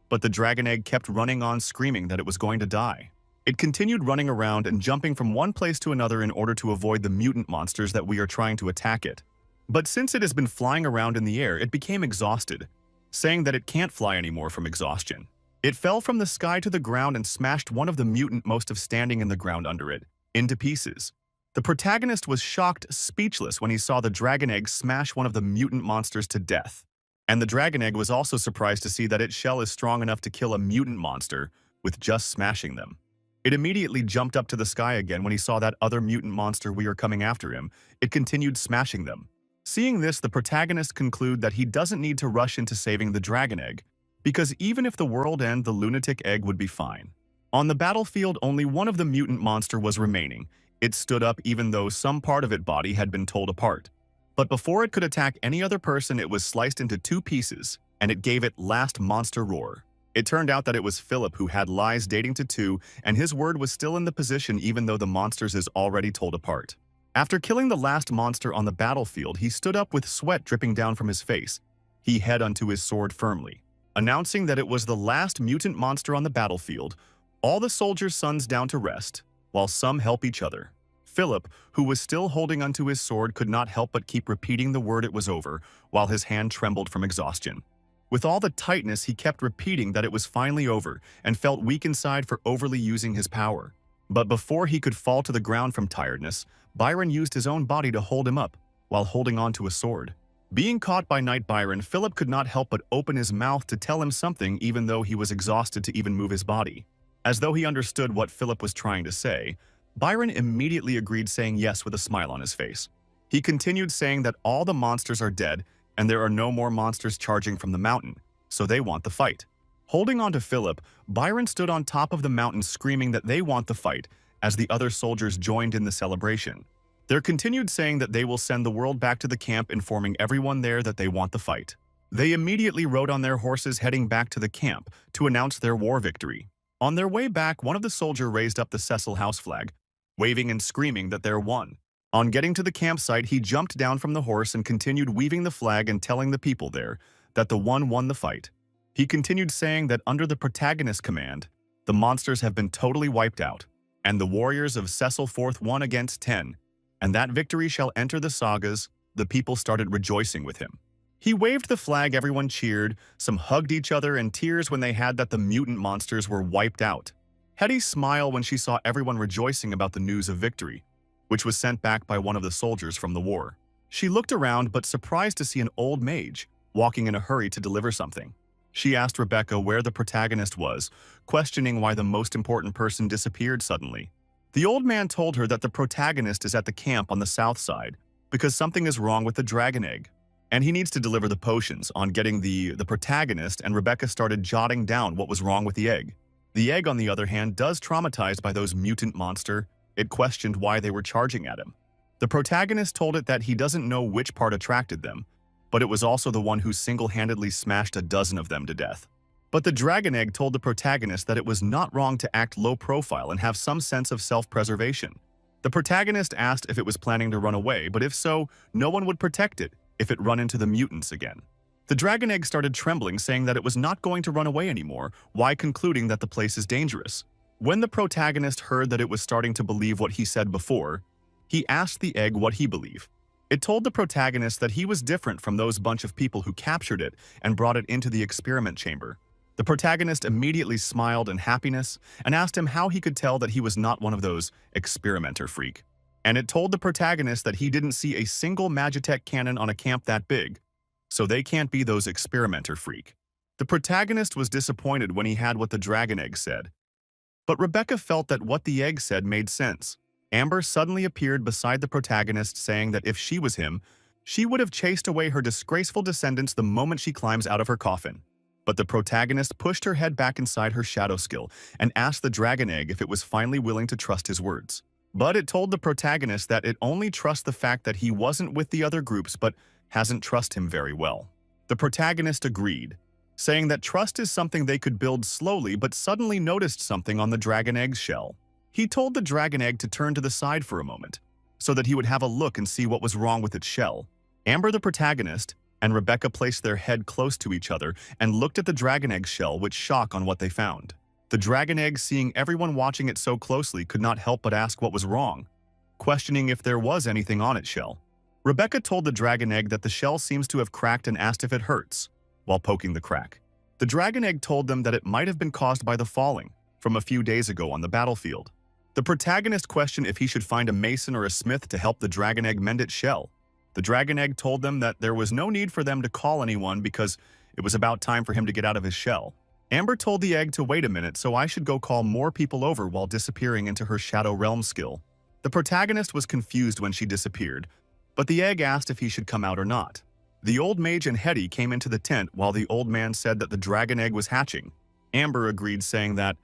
but the Dragon Egg kept running on, screaming that it was going to die. It continued running around and jumping from one place to another in order to avoid the mutant monsters that we are trying to attack it. But since it has been flying around in the air, it became exhausted, saying that it can't fly anymore from exhaustion. It fell from the sky to the ground and smashed one of the mutant most of standing in the ground under it, into pieces. The protagonist was shocked, speechless, when he saw the Dragon Egg smash one of the mutant monsters to death. And the Dragon Egg was also surprised to see that its shell is strong enough to kill a mutant monster with just smashing them. It immediately jumped up to the sky again when he saw that other mutant monster we are coming after him. It continued smashing them. Seeing this, the protagonist conclude that he doesn't need to rush into saving the dragon egg, because even if the world end, the lunatic egg would be fine. On the battlefield, only one of the mutant monster was remaining. It stood up even though some part of its body had been torn apart. But before it could attack any other person, it was sliced into 2 pieces, and it gave it last monster roar. It turned out that it was Philip who had lies dating to 2, and his word was still in the position even though the monsters is already torn apart. After killing the last monster on the battlefield, he stood up with sweat dripping down from his face. He held onto his sword firmly, announcing that it was the last mutant monster on the battlefield. All the soldiers' sons down to rest, while some help each other. Philip, who was still holding onto his sword, could not help but keep repeating the word it was over, while his hand trembled from exhaustion. With all the tightness, he kept repeating that it was finally over, and felt weak inside for overly using his power. But before he could fall to the ground from tiredness, Byron used his own body to hold him up, while holding onto a sword. Being caught by Knight Byron, Philip could not help but open his mouth to tell him something even though he was exhausted to even move his body. As though he understood what Philip was trying to say, Byron immediately agreed, saying yes with a smile on his face. He continued saying that all the monsters are dead and there are no more monsters charging from the mountain, so they want the fight. Holding on to Philip, Byron stood on top of the mountain screaming that they want the fight as the other soldiers joined in the celebration. They continued saying that they will send the world back to the camp, informing everyone there that they want the fight. They immediately rode on their horses heading back to the camp to announce their war victory. On their way back, one of the soldiers raised up the Cecil house flag, waving and screaming that they're won. On getting to the campsite, he jumped down from the horse and continued waving the flag and telling the people there that the one won the fight. He continued saying that under the protagonist's command, the monsters have been totally wiped out, and the warriors of Cecil Fourth won against 10, and that victory shall enter the sagas. The people started rejoicing with him. He waved the flag, everyone cheered, some hugged each other, and tears when they had that the mutant monsters were wiped out. Hetty smiled when she saw everyone rejoicing about the news of victory, which was sent back by one of the soldiers from the war. She looked around but surprised to see an old mage walking in a hurry to deliver something. She asked Rebecca where the protagonist was, questioning why the most important person disappeared suddenly. The old man told her that the protagonist is at the camp on the south side because something is wrong with the dragon egg, and he needs to deliver the potions. On getting the protagonist, and Rebecca started jotting down what was wrong with the egg. The egg, on the other hand, does traumatized by those mutant monster. It questioned why they were charging at him. The protagonist told it that he doesn't know which part attracted them, but it was also the one who single-handedly smashed a dozen of them to death. But the dragon egg told the protagonist that it was not wrong to act low profile and have some sense of self-preservation. The protagonist asked if it was planning to run away, but if so, no one would protect it if it run into the mutants again. The dragon egg started trembling, saying that it was not going to run away anymore, why concluding that the place is dangerous. When the protagonist heard that it was starting to believe what he said before, he asked the egg what he believed. It told the protagonist that he was different from those bunch of people who captured it and brought it into the experiment chamber. The protagonist immediately smiled in happiness and asked him how he could tell that he was not one of those experimenter freak. And it told the protagonist that he didn't see a single Magitech cannon on a camp that big, so they can't be those experimenter freak. The protagonist was disappointed when he had what the dragon egg said. But Rebecca felt that what the egg said made sense. Amber suddenly appeared beside the protagonist, saying that if she was him, she would have chased away her disgraceful descendants the moment she climbs out of her coffin. But the protagonist pushed her head back inside her shadow skill and asked the dragon egg if it was finally willing to trust his words. But it told the protagonist that it only trusts the fact that he wasn't with the other groups but hasn't trusted him very well. The protagonist agreed, saying that trust is something they could build slowly, but suddenly noticed something on the dragon egg's shell. He told the dragon egg to turn to the side for a moment, so that he would have a look and see what was wrong with its shell. Amber, the protagonist, and Rebecca placed their head close to each other and looked at the dragon egg shell with shock on what they found. The dragon egg, seeing everyone watching it so closely, could not help but ask what was wrong, questioning if there was anything on its shell. Rebecca told the dragon egg that the shell seems to have cracked and asked if it hurts, while poking the crack. The dragon egg told them that it might have been caused by the falling from a few days ago on the battlefield. The protagonist questioned if he should find a mason or a smith to help the dragon egg mend its shell. The dragon egg told them that there was no need for them to call anyone because it was about time for him to get out of his shell. Amber told the egg to wait a minute so I should go call more people over while disappearing into her Shadow Realm skill. The protagonist was confused when she disappeared, but the egg asked if he should come out or not. The old mage and Hetty came into the tent while the old man said that the dragon egg was hatching. Amber agreed, saying that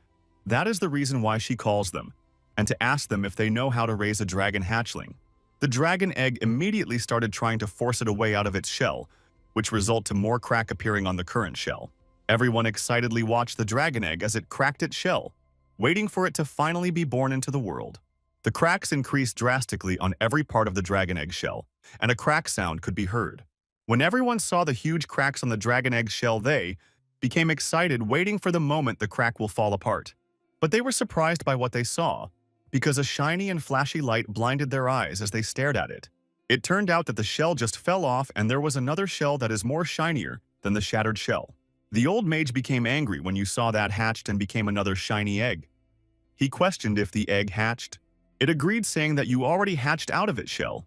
is the reason why she calls them, and to ask them if they know how to raise a dragon hatchling. The dragon egg immediately started trying to force it away out of its shell, which resulted to more crack appearing on the current shell. Everyone excitedly watched the dragon egg as it cracked its shell, waiting for it to finally be born into the world. The cracks increased drastically on every part of the dragon egg shell, and a crack sound could be heard. When everyone saw the huge cracks on the dragon egg shell, they became excited, waiting for the moment the crack will fall apart. But they were surprised by what they saw, because a shiny and flashy light blinded their eyes as they stared at it. It turned out that the shell just fell off and there was another shell that is more shinier than the shattered shell. The old mage became angry when you saw that hatched and became another shiny egg. He questioned if the egg hatched. It agreed, saying that you already hatched out of its shell.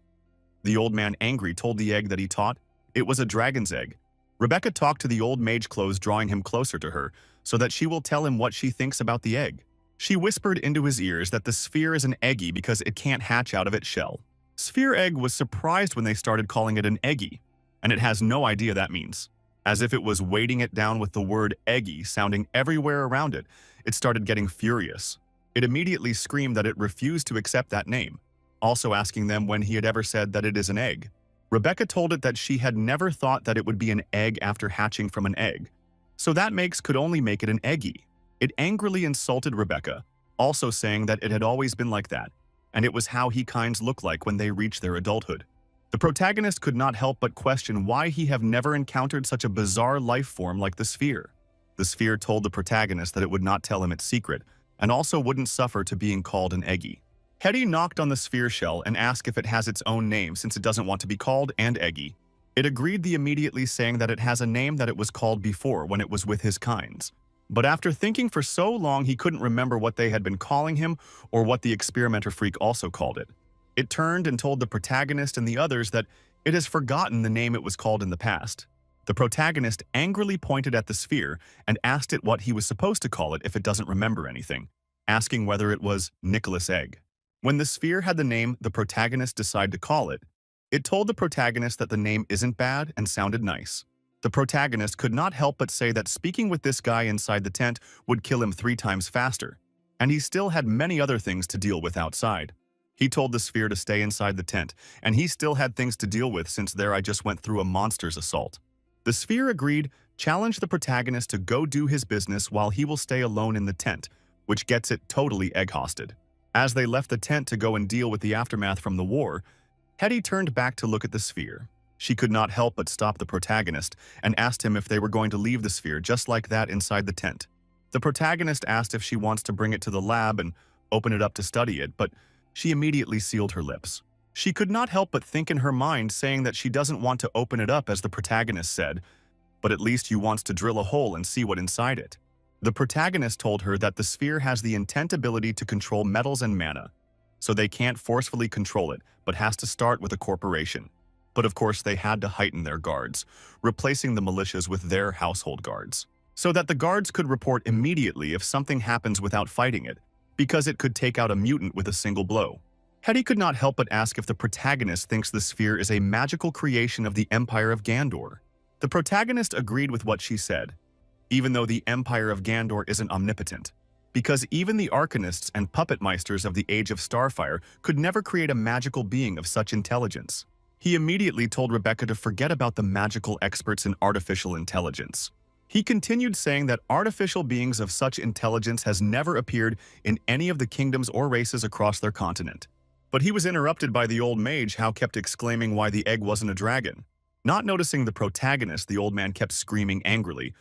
The old man, angry, told the egg that he thought it was a dragon's egg. Rebecca talked to the old mage close, drawing him closer to her so that she will tell him what she thinks about the egg. She whispered into his ears that the sphere is an eggy because it can't hatch out of its shell. Sphere Egg was surprised when they started calling it an eggy, and it has no idea that means. As if it was weighting it down with the word eggy sounding everywhere around it, it started getting furious. It immediately screamed that it refused to accept that name, also asking them when he had ever said that it is an egg. Rebecca told it that she had never thought that it would be an egg after hatching from an egg, so that could only make it an eggy. It angrily insulted Rebecca, also saying that it had always been like that, and it was how he kinds look like when they reach their adulthood. The protagonist could not help but question why he have never encountered such a bizarre life form like the sphere. The sphere told the protagonist that it would not tell him its secret, and also wouldn't suffer to being called an eggy. Hetty knocked on the sphere shell and asked if it has its own name since it doesn't want to be called an eggy. It agreed, immediately saying that it has a name that it was called before when it was with his kinds. But after thinking for so long, he couldn't remember what they had been calling him or what the experimenter freak also called it. It turned and told the protagonist and the others that it has forgotten the name it was called in the past. The protagonist angrily pointed at the sphere and asked it what he was supposed to call it if it doesn't remember anything, asking whether it was Nicholas Egg. When the sphere had the name the protagonist decided to call it, it told the protagonist that the name isn't bad and sounded nice. The protagonist could not help but say that speaking with this guy inside the tent would kill him 3 times faster, and he still had many other things to deal with outside. He told the sphere to stay inside the tent, and he still had things to deal with since there I just went through a monster's assault. The sphere agreed, challenged the protagonist to go do his business while he will stay alone in the tent, which gets it totally egg-hosted. As they left the tent to go and deal with the aftermath from the war, Hetty turned back to look at the sphere. She could not help but stop the protagonist and asked him if they were going to leave the sphere just like that inside the tent. The protagonist asked if she wants to bring it to the lab and open it up to study it, but she immediately sealed her lips. She could not help but think in her mind, saying that she doesn't want to open it up as the protagonist said, but at least you wants to drill a hole and see what inside it. The protagonist told her that the sphere has the intent ability to control metals and mana, so they can't forcefully control it, but has to start with a corporation. But of course they had to heighten their guards, replacing the militias with their household guards, so that the guards could report immediately if something happens without fighting it, because it could take out a mutant with a single blow. Hetty could not help but ask if the protagonist thinks the sphere is a magical creation of the Empire of Gandor. The protagonist agreed with what she said, even though the Empire of Gandor isn't omnipotent, because even the Arcanists and Puppet Meisters of the Age of Starfire could never create a magical being of such intelligence. He immediately told Rebecca to forget about the magical experts in artificial intelligence. He continued saying that artificial beings of such intelligence has never appeared in any of the kingdoms or races across their continent. But he was interrupted by the old mage, who kept exclaiming why the egg wasn't a dragon. Not noticing the protagonist, the old man kept screaming angrily,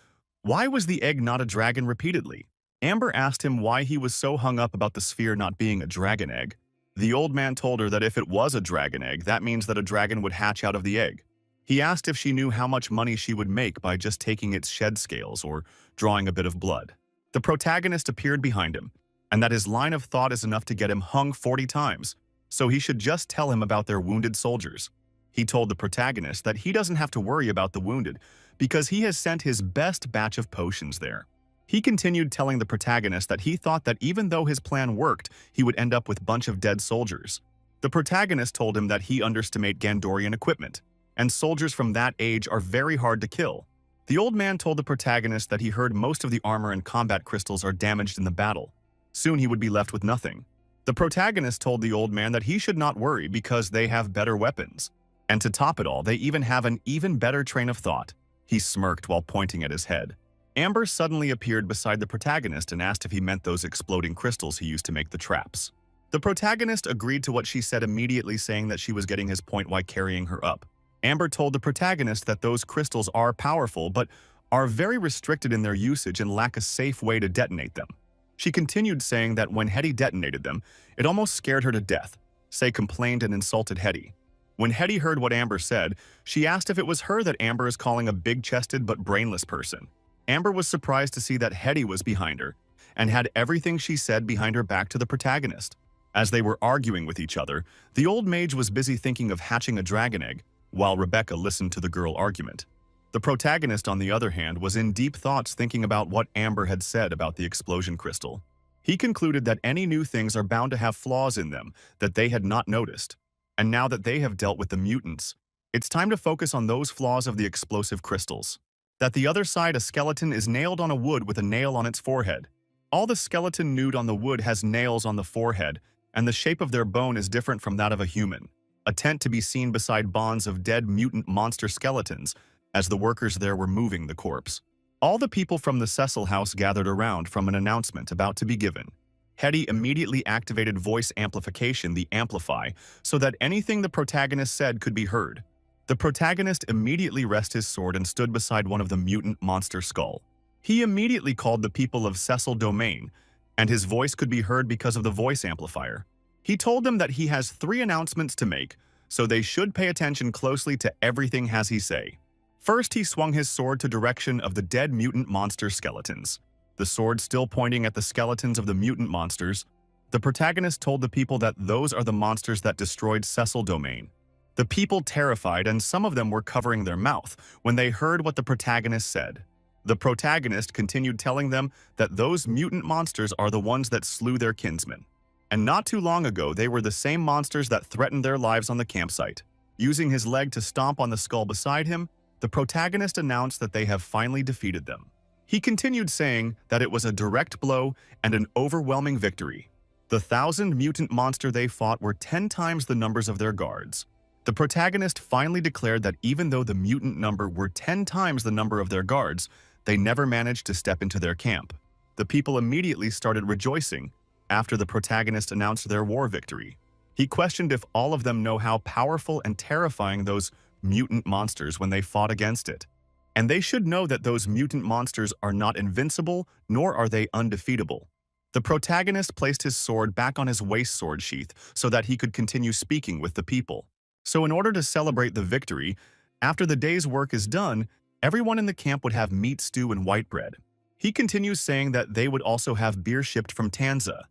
"Why was the egg not a dragon?" repeatedly. Amber asked him why he was so hung up about the sphere not being a dragon egg. The old man told her that if it was a dragon egg, that means that a dragon would hatch out of the egg. He asked if she knew how much money she would make by just taking its shed scales or drawing a bit of blood. The protagonist appeared behind him, and that his line of thought is enough to get him hung 40 times, so he should just tell him about their wounded soldiers. He told the protagonist that he doesn't have to worry about the wounded because he has sent his best batch of potions there. He continued telling the protagonist that he thought that even though his plan worked, he would end up with a bunch of dead soldiers. The protagonist told him that he underestimated Gandorian equipment, and soldiers from that age are very hard to kill. The old man told the protagonist that he heard most of the armor and combat crystals are damaged in the battle. Soon he would be left with nothing. The protagonist told the old man that he should not worry because they have better weapons. And to top it all, they even have an even better train of thought. He smirked while pointing at his head. Amber suddenly appeared beside the protagonist and asked if he meant those exploding crystals he used to make the traps. The protagonist agreed to what she said, immediately saying that she was getting his point while carrying her up. Amber told the protagonist that those crystals are powerful but are very restricted in their usage and lack a safe way to detonate them. She continued saying that when Hetty detonated them, it almost scared her to death. Say complained and insulted Hetty. When Hetty heard what Amber said, she asked if it was her that Amber is calling a big-chested but brainless person. Amber was surprised to see that Hetty was behind her and had everything she said behind her back to the protagonist. As they were arguing with each other, the old mage was busy thinking of hatching a dragon egg, while Rebecca listened to the girl argument. The protagonist, on the other hand, was in deep thoughts thinking about what Amber had said about the explosion crystal. He concluded that any new things are bound to have flaws in them that they had not noticed. And now that they have dealt with the mutants, it's time to focus on those flaws of the explosive crystals. That the other side, a skeleton is nailed on a wood with a nail on its forehead. All the skeleton nude on the wood has nails on the forehead, and the shape of their bone is different from that of a human. A tent to be seen beside bonds of dead mutant monster skeletons, as the workers there were moving the corpse. All the people from the Cecil house gathered around from an announcement about to be given. Hetty immediately activated voice amplification, the Amplify, so that anything the protagonist said could be heard. The protagonist immediately rested his sword and stood beside one of the mutant monster skull. He immediately called the people of Cecil Domain, and his voice could be heard because of the voice amplifier. He told them that he has 3 announcements to make, so they should pay attention closely to everything as he say. First, he swung his sword to direction of the dead mutant monster skeletons. The sword still pointing at the skeletons of the mutant monsters. The protagonist told the people that those are the monsters that destroyed Cecil Domain. The people terrified, and some of them were covering their mouth when they heard what the protagonist said. The protagonist continued telling them that those mutant monsters are the ones that slew their kinsmen. And not too long ago, they were the same monsters that threatened their lives on the campsite. Using his leg to stomp on the skull beside him, the protagonist announced that they have finally defeated them. He continued saying that it was a direct blow and an overwhelming victory. The 1,000 mutant monster they fought were 10 times the numbers of their guards. The protagonist finally declared that even though the mutant number were 10 times the number of their guards, they never managed to step into their camp. The people immediately started rejoicing after the protagonist announced their war victory. He questioned if all of them know how powerful and terrifying those mutant monsters when they fought against it. And they should know that those mutant monsters are not invincible, nor are they undefeatable. The protagonist placed his sword back on his waist sword sheath so that he could continue speaking with the people. So in order to celebrate the victory, after the day's work is done, everyone in the camp would have meat stew and white bread. He continues saying that they would also have beer shipped from Tanza.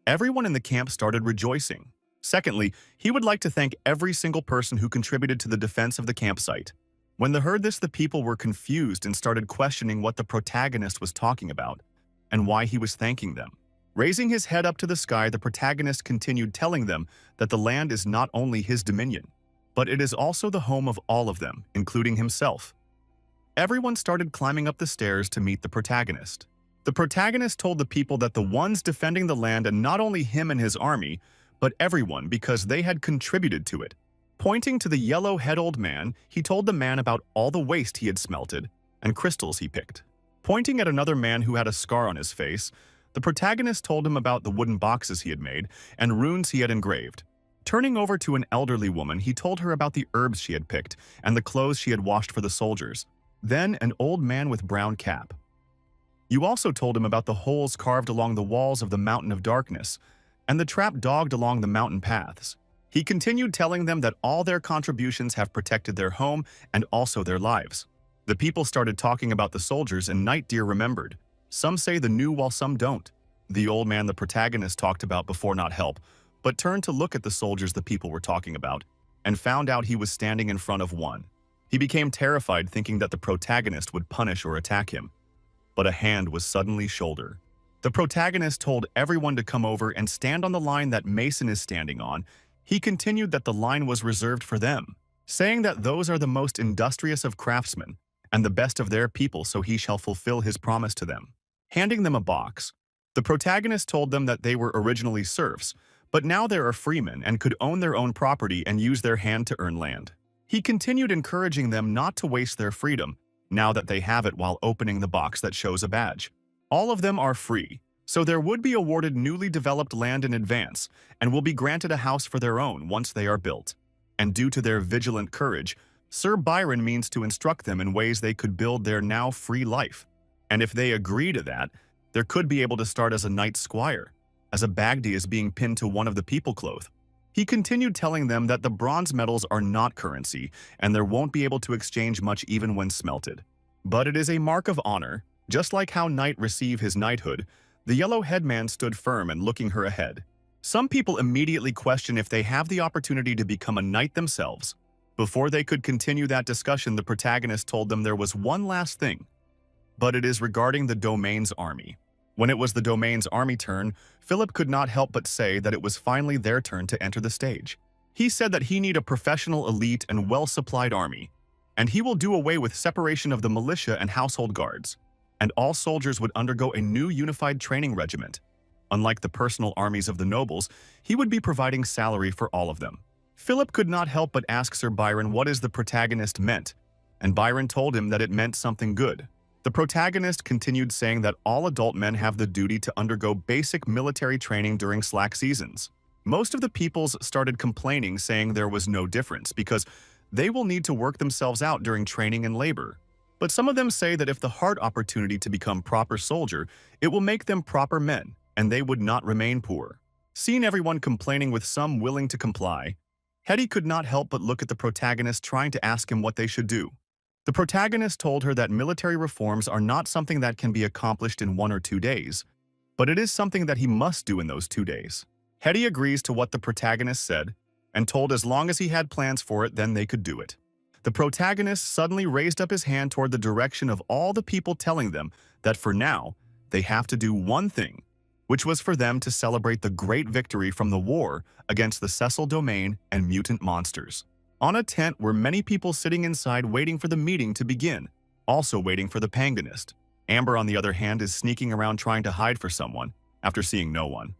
Everyone in the camp started rejoicing. Secondly, he would like to thank every single person who contributed to the defense of the campsite. When they heard this, the people were confused and started questioning what the protagonist was talking about and why he was thanking them. Raising his head up to the sky, the protagonist continued telling them that the land is not only his dominion, but it is also the home of all of them, including himself. Everyone started climbing up the stairs to meet the protagonist. The protagonist told the people that the ones defending the land, and not only him and his army, but everyone, because they had contributed to it. Pointing to the yellow-head old man, he told the man about all the waste he had smelted and crystals he picked. Pointing at another man who had a scar on his face, the protagonist told him about the wooden boxes he had made and runes he had engraved. Turning over to an elderly woman, he told her about the herbs she had picked and the clothes she had washed for the soldiers. Then an old man with brown cap. You also told him about the holes carved along the walls of the Mountain of Darkness and the trap dogged along the mountain paths. He continued telling them that all their contributions have protected their home and also their lives. The people started talking about the soldiers, and Night Deer remembered. Some say the new while some don't. The old man the protagonist talked about before not help, but turned to look at the soldiers the people were talking about and found out he was standing in front of one. He became terrified, thinking that the protagonist would punish or attack him. but a hand was suddenly shouldered. The protagonist told everyone to come over and stand on the line that Mason is standing on. He continued that the line was reserved for them, saying that those are the most industrious of craftsmen and the best of their people, so he shall fulfill his promise to them. Handing them a box, the protagonist told them that they were originally serfs, but now they are freemen and could own their own property and use their hand to earn land. He continued encouraging them not to waste their freedom, now that they have it, while opening the box that shows a badge. All of them are free, so there would be awarded newly developed land in advance and will be granted a house for their own once they are built. And due to their vigilant courage, Sir Byron means to instruct them in ways they could build their now free life. And if they agree to that, there could be able to start as a knight squire, as a bagdi is being pinned to one of the people cloth. He continued telling them that the bronze medals are not currency and there won't be able to exchange much even when smelted. But it is a mark of honor, just like how knight receive his knighthood. The yellow-head man stood firm and looking her ahead. Some people immediately question if they have the opportunity to become a knight themselves. Before they could continue that discussion, the protagonist told them there was one last thing, but it is regarding the Domain's army. When it was the Domain's army turn, Philip could not help but say that it was finally their turn to enter the stage. He said that he need a professional, elite, and well-supplied army, and he will do away with separation of the militia and household guards, and all soldiers would undergo a new unified training regiment. Unlike the personal armies of the nobles, he would be providing salary for all of them. Philip could not help but ask Sir Byron what is the protagonist meant, and Byron told him that it meant something good. The protagonist continued saying that all adult men have the duty to undergo basic military training during slack seasons. Most of the peoples started complaining, saying there was no difference because they will need to work themselves out during training and labor. But some of them say that if the hard opportunity to become proper soldier, it will make them proper men, and they would not remain poor. Seeing everyone complaining with some willing to comply, Hetty could not help but look at the protagonist, trying to ask him what they should do. The protagonist told her that military reforms are not something that can be accomplished in 1 or 2 days, but it is something that he must do in those 2 days. Hetty agrees to what the protagonist said and told as long as he had plans for it, then they could do it. The protagonist suddenly raised up his hand toward the direction of all the people, telling them that for now, they have to do one thing, which was for them to celebrate the great victory from the war against the Cecil Domain and mutant monsters. On a tent were many people sitting inside waiting for the meeting to begin, also waiting for the panganist. Amber, on the other hand, is sneaking around trying to hide for someone after seeing no one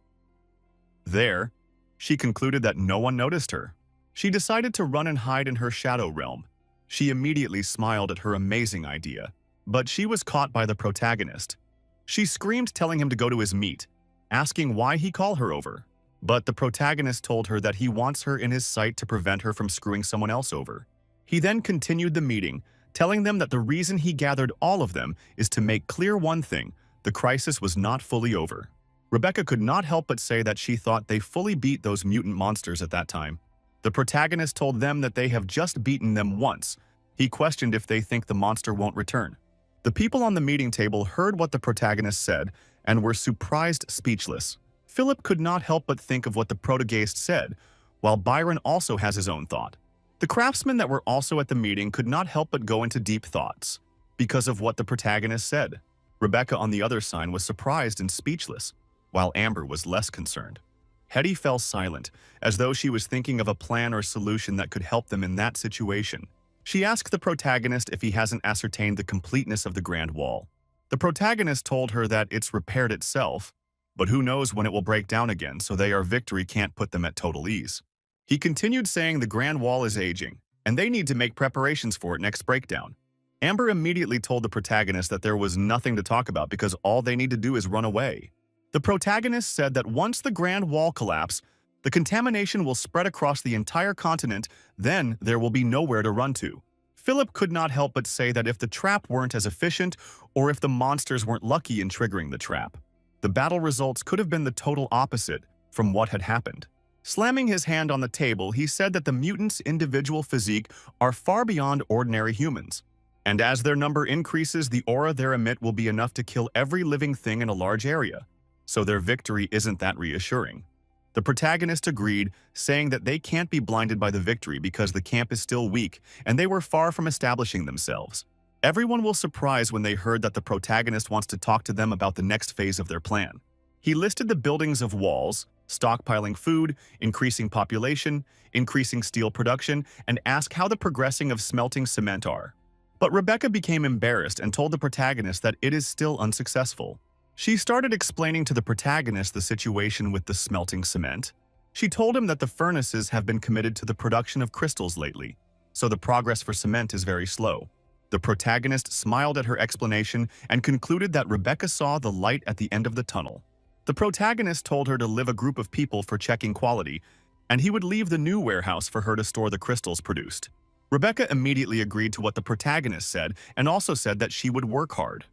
there. She concluded that no one noticed her. She decided to run and hide in her shadow realm. She immediately smiled at her amazing idea, but she was caught by the protagonist. She screamed, telling him to go to his meet, asking why he called her over. But the protagonist told her that he wants her in his sight to prevent her from screwing someone else over. He then continued the meeting, telling them that the reason he gathered all of them is to make clear one thing: the crisis was not fully over. Rebecca could not help but say that she thought they fully beat those mutant monsters at that time. The protagonist told them that they have just beaten them once. He questioned if they think the monster won't return. The people on the meeting table heard what the protagonist said and were surprised, speechless. Philip could not help but think of what the protagonist said, while Byron also has his own thought. The craftsmen that were also at the meeting could not help but go into deep thoughts because of what the protagonist said. Rebecca, on the other side, was surprised and speechless, while Amber was less concerned. Hetty fell silent, as though she was thinking of a plan or solution that could help them in that situation. She asked the protagonist if he hasn't ascertained the completeness of the Grand Wall. The protagonist told her that it's repaired itself, but who knows when it will break down again, so their victory can't put them at total ease. He continued saying the Grand Wall is aging, and they need to make preparations for it next breakdown. Amber immediately told the protagonist that there was nothing to talk about because all they need to do is run away. The protagonist said that once the Grand Wall collapses, the contamination will spread across the entire continent, then there will be nowhere to run to. Philip could not help but say that if the trap weren't as efficient, or if the monsters weren't lucky in triggering the trap, the battle results could have been the total opposite from what had happened. Slamming his hand on the table, he said that the mutants' individual physique are far beyond ordinary humans, and as their number increases, the aura they emit will be enough to kill every living thing in a large area, so their victory isn't that reassuring. The protagonist agreed, saying that they can't be blinded by the victory because the camp is still weak and they were far from establishing themselves. Everyone will surprise when they heard that the protagonist wants to talk to them about the next phase of their plan. He listed the buildings of walls, stockpiling food, increasing population, increasing steel production, and asked how the progressing of smelting cement are. But Rebecca became embarrassed and told the protagonist that it is still unsuccessful. She started explaining to the protagonist the situation with the smelting cement. She told him that the furnaces have been committed to the production of crystals lately, so the progress for cement is very slow. The protagonist smiled at her explanation and concluded that Rebecca saw the light at the end of the tunnel. The protagonist told her to live a group of people for checking quality, and he would leave the new warehouse for her to store the crystals produced. Rebecca immediately agreed to what the protagonist said and also said that she would work hard.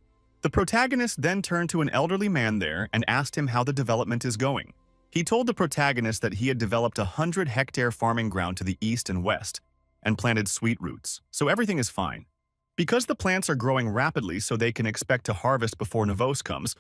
The protagonist then turned to an elderly man there and asked him how the development is going. He told the protagonist that he had developed 100-hectare farming ground to the east and west and planted sweet roots, so everything is fine. Because the plants are growing rapidly so they can expect to harvest before Navos comes,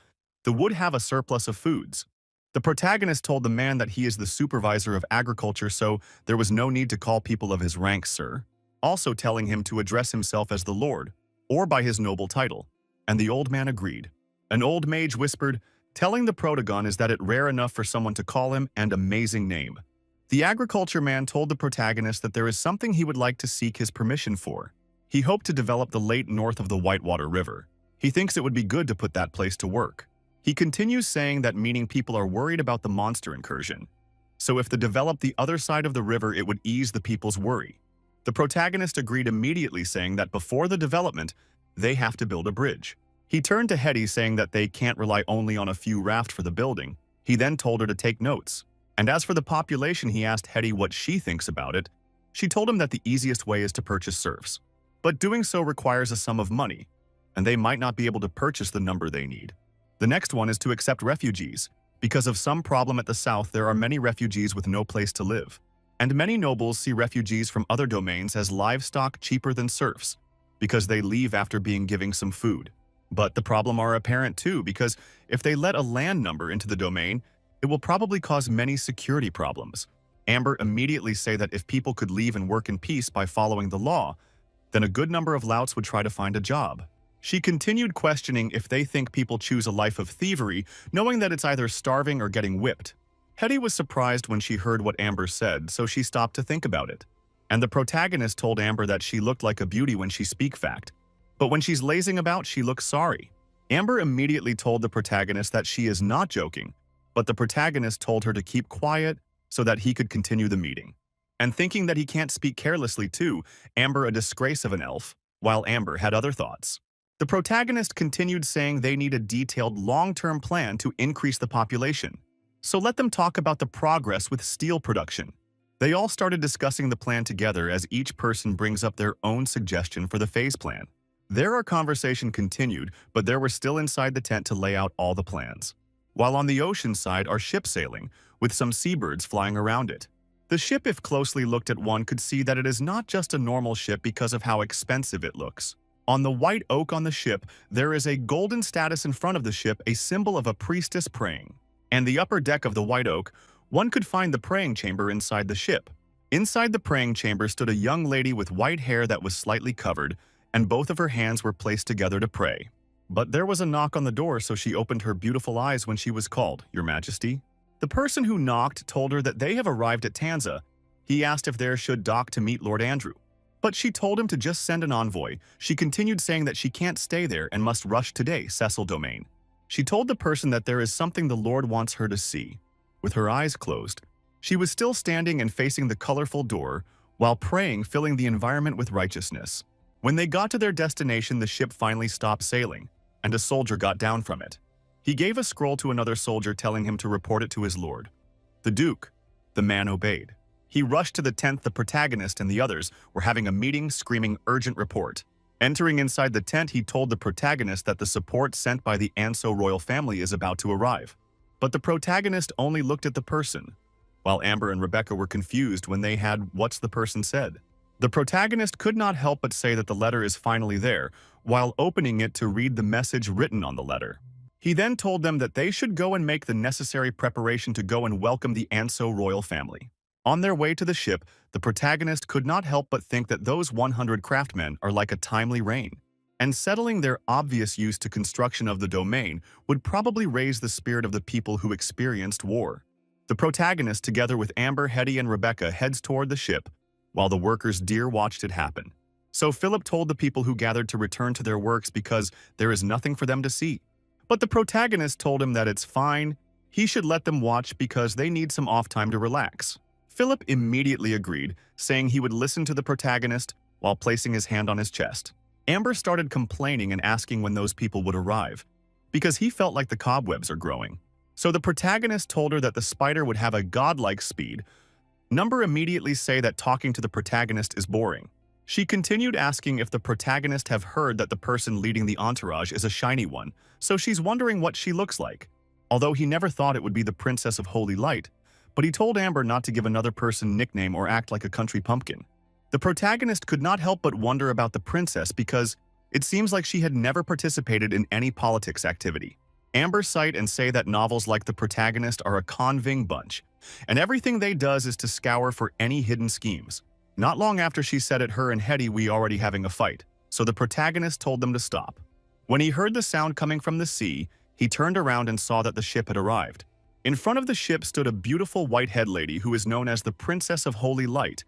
the would have a surplus of foods. The protagonist told the man that he is the supervisor of agriculture, so there was no need to call people of his rank sir, also telling him to address himself as the Lord, or by his noble title, and the old man agreed. An old mage whispered, telling the protagonist that it rare enough for someone to call him an amazing name. The agriculture man told the protagonist that there is something he would like to seek his permission for. He hoped to develop the lake north of the Whitewater River. He thinks it would be good to put that place to work. He continues saying that meaning people are worried about the monster incursion. So if they develop the other side of the river, it would ease the people's worry. The protagonist agreed immediately, saying that before the development, they have to build a bridge. He turned to Hetty, saying that they can't rely only on a few raft for the building. He then told her to take notes. And as for the population, he asked Hetty what she thinks about it. She told him that the easiest way is to purchase serfs. But doing so requires a sum of money, and they might not be able to purchase the number they need. The next one is to accept refugees. Because of some problem at the south, there are many refugees with no place to live. And many nobles see refugees from other domains as livestock cheaper than serfs, because they leave after being given some food. But the problem are apparent too, because if they let a land number into the domain, it will probably cause many security problems. Amber immediately say that if people could leave and work in peace by following the law, then a good number of louts would try to find a job. She continued questioning if they think people choose a life of thievery, knowing that it's either starving or getting whipped. Hetty was surprised when she heard what Amber said, so she stopped to think about it. And the protagonist told Amber that she looked like a beauty when she speak fact. But when she's lazing about, she looks sorry. Amber immediately told the protagonist that she is not joking, but the protagonist told her to keep quiet so that he could continue the meeting. And thinking that he can't speak carelessly too, Amber a disgrace of an elf, while Amber had other thoughts. The protagonist continued saying they need a detailed long-term plan to increase the population. So let them talk about the progress with steel production. They all started discussing the plan together as each person brings up their own suggestion for the phase plan. Our conversation continued, but they were still inside the tent to lay out all the plans. While on the ocean side are ships sailing, with some seabirds flying around it. The ship, if closely looked at, one could see that it is not just a normal ship because of how expensive it looks. On the white oak on the ship, there is a golden status in front of the ship, a symbol of a priestess praying. And the upper deck of the white oak, one could find the praying chamber inside the ship. Inside the praying chamber stood a young lady with white hair that was slightly covered, and both of her hands were placed together to pray. But there was a knock on the door, so she opened her beautiful eyes when she was called, "Your Majesty." The person who knocked told her that they have arrived at Tanza. He asked if there should dock to meet Lord Andrew. But she told him to just send an envoy. She continued saying that she can't stay there and must rush today, Cecil Domain. She told the person that there is something the Lord wants her to see. With her eyes closed, she was still standing and facing the colorful door, while praying, filling the environment with righteousness. When they got to their destination, the ship finally stopped sailing, and a soldier got down from it. He gave a scroll to another soldier, telling him to report it to his lord. The Duke. The man obeyed. He rushed to the tent. The protagonist and the others were having a meeting, screaming urgent report. Entering inside the tent, he told the protagonist that the support sent by the Anso royal family is about to arrive. But the protagonist only looked at the person, while Amber and Rebecca were confused when they had what's the person said. The protagonist could not help but say that the letter is finally there, while opening it to read the message written on the letter. He then told them that they should go and make the necessary preparation to go and welcome the Anso royal family. On their way to the ship, the protagonist could not help but think that those 100 craftsmen are like a timely rain. and settling their obvious use to construction of the domain would probably raise the spirit of the people who experienced war. The protagonist, together with Amber, Hetty, and Rebecca, heads toward the ship, while the workers deer watched it happen. So Philip told the people who gathered to return to their works because there is nothing for them to see. But the protagonist told him that it's fine, he should let them watch because they need some off time to relax. Philip immediately agreed, saying he would listen to the protagonist while placing his hand on his chest. Amber started complaining and asking when those people would arrive, because he felt like the cobwebs are growing. So the protagonist told her that the spider would have a godlike speed. Number immediately say that talking to the protagonist is boring. She continued asking if the protagonist have heard that the person leading the entourage is a shiny one, so she's wondering what she looks like. Although he never thought it would be the Princess of Holy Light, but he told Amber not to give another person nickname or act like a country pumpkin. The protagonist could not help but wonder about the princess because it seems like she had never participated in any politics activity. Amber cite and say that novels like the protagonist are a conving bunch, and everything they does is to scour for any hidden schemes. Not long after she said it, her and Hetty we already having a fight, so the protagonist told them to stop. When he heard the sound coming from the sea, he turned around and saw that the ship had arrived. In front of the ship stood a beautiful white-haired lady who is known as the Princess of Holy Light,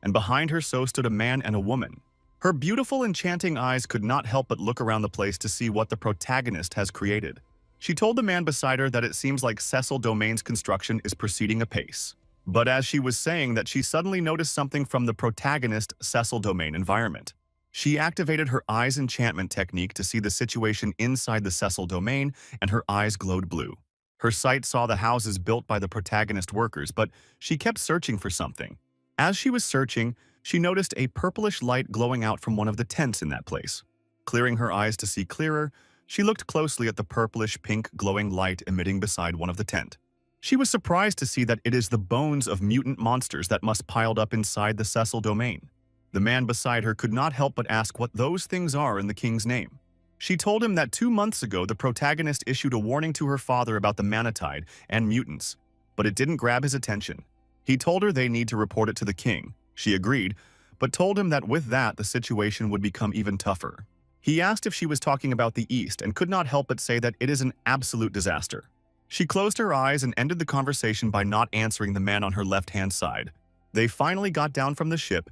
and behind her so stood a man and a woman. Her beautiful, enchanting eyes could not help but look around the place to see what the protagonist has created. She told the man beside her that it seems like Cecil Domain's construction is proceeding apace. But as she was saying that, she suddenly noticed something from the protagonist Cecil Domain environment. She activated her eyes enchantment technique to see the situation inside the Cecil Domain, and her eyes glowed blue. Her sight saw the houses built by the protagonist workers, but she kept searching for something. As she was searching, she noticed a purplish light glowing out from one of the tents in that place. Clearing her eyes to see clearer, she looked closely at the purplish-pink glowing light emitting beside one of the tent. She was surprised to see that it is the bones of mutant monsters that must piled up inside the Cecil Domain. The man beside her could not help but ask what those things are in the king's name. She told him that 2 months ago the protagonist issued a warning to her father about the Manatide and mutants, but it didn't grab his attention. He told her they need to report it to the king. She agreed, but told him that with that the situation would become even tougher. He asked if she was talking about the East and could not help but say that it is an absolute disaster. She closed her eyes and ended the conversation by not answering the man on her left-hand side. They finally got down from the ship,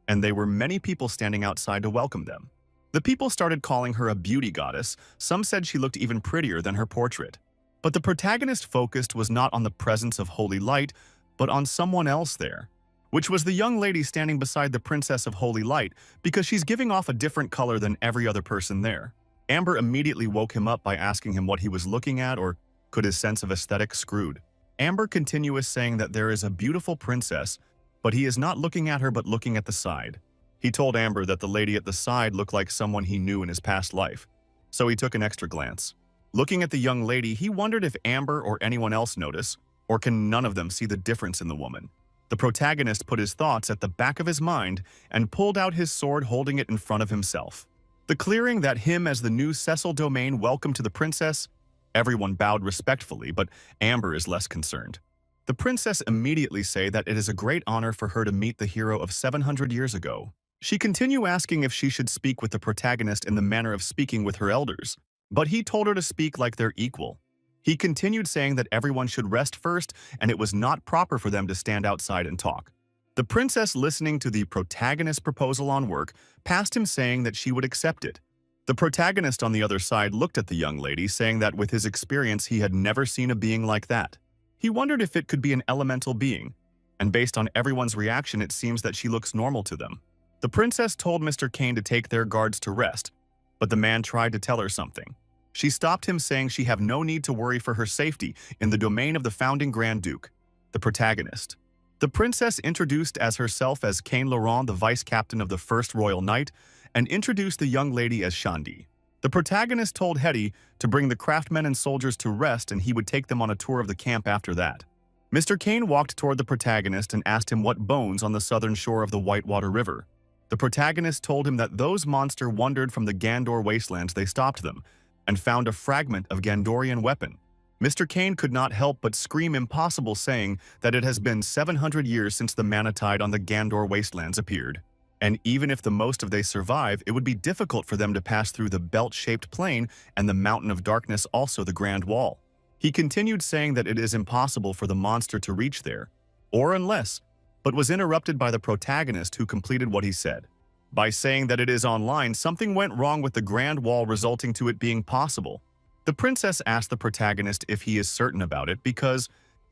and there were many people standing outside to welcome them. The people started calling her a beauty goddess. Some said she looked even prettier than her portrait. But the protagonist focused was not on the presence of holy light, but on someone else there, which was the young lady standing beside the Princess of Holy Light, because she's giving off a different color than every other person there. Amber immediately woke him up by asking him what he was looking at, or could his sense of aesthetic screwed. Amber continues saying that there is a beautiful princess, but he is not looking at her but looking at the side. He told Amber that the lady at the side looked like someone he knew in his past life, so he took an extra glance. Looking at the young lady, he wondered if Amber or anyone else noticed, or can none of them see the difference in the woman. The protagonist put his thoughts at the back of his mind and pulled out his sword, holding it in front of himself. The clearing that him as the new Cecil Domain welcome to the princess. Everyone bowed respectfully, but Amber is less concerned. The princess immediately say that it is a great honor for her to meet the hero of 700 years ago. She continue asking if she should speak with the protagonist in the manner of speaking with her elders, but he told her to speak like they're equal. He continued saying that everyone should rest first and it was not proper for them to stand outside and talk. The princess, listening to the protagonist's proposal on work, passed him saying that she would accept it. The protagonist on the other side looked at the young lady, saying that with his experience he had never seen a being like that. He wondered if it could be an elemental being, and based on everyone's reaction it seems that she looks normal to them. The princess told Mr. Kane to take their guards to rest, but the man tried to tell her something. She stopped him, saying she have no need to worry for her safety in the domain of the founding Grand Duke, the protagonist. The princess introduced as herself as Kane Laurent, the vice captain of the First Royal Knight, and introduced the young lady as Shandi. The protagonist told Hetty to bring the craftsmen and soldiers to rest and he would take them on a tour of the camp after that. Mr. Kane walked toward the protagonist and asked him what bones on the southern shore of the Whitewater River. The protagonist told him that those monsters wandered from the Gandor wastelands. They stopped them and found a fragment of Gandorian weapon. Mr. Kane could not help but scream impossible, saying that it has been 700 years since the Manatide on the Gandor wastelands appeared. And even if the most of they survive, it would be difficult for them to pass through the belt-shaped plain and the mountain of darkness, also the Grand Wall. He continued saying that it is impossible for the monster to reach there, or unless, but was interrupted by the protagonist who completed what he said. By saying that it is online, something went wrong with the Grand Wall, resulting to it being possible. The princess asked the protagonist if he is certain about it because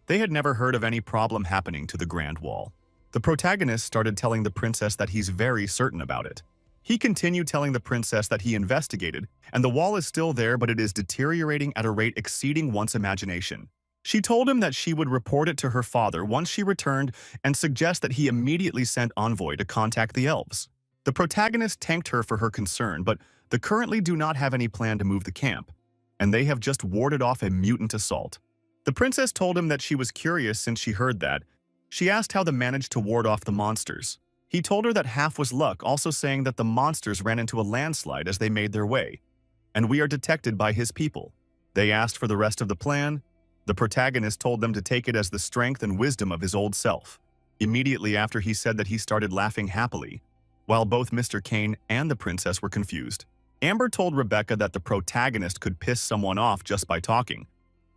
they had never heard of any problem happening to the Grand Wall. The protagonist started telling the princess that he's very certain about it. He continued telling the princess that he investigated, and the wall is still there, but it is deteriorating at a rate exceeding one's imagination. She told him that she would report it to her father once she returned and suggest that he immediately sent envoy to contact the elves. The protagonist thanked her for her concern, but they currently do not have any plan to move the camp, and they have just warded off a mutant assault. The princess told him that she was curious since she heard that. She asked how they managed to ward off the monsters. He told her that half was luck, also saying that the monsters ran into a landslide as they made their way, and we are detected by his people. They asked for the rest of the plan. The protagonist told them to take it as the strength and wisdom of his old self. Immediately after he said that, he started laughing happily, while both Mr. Kane and the princess were confused. Amber told Rebecca that the protagonist could piss someone off just by talking,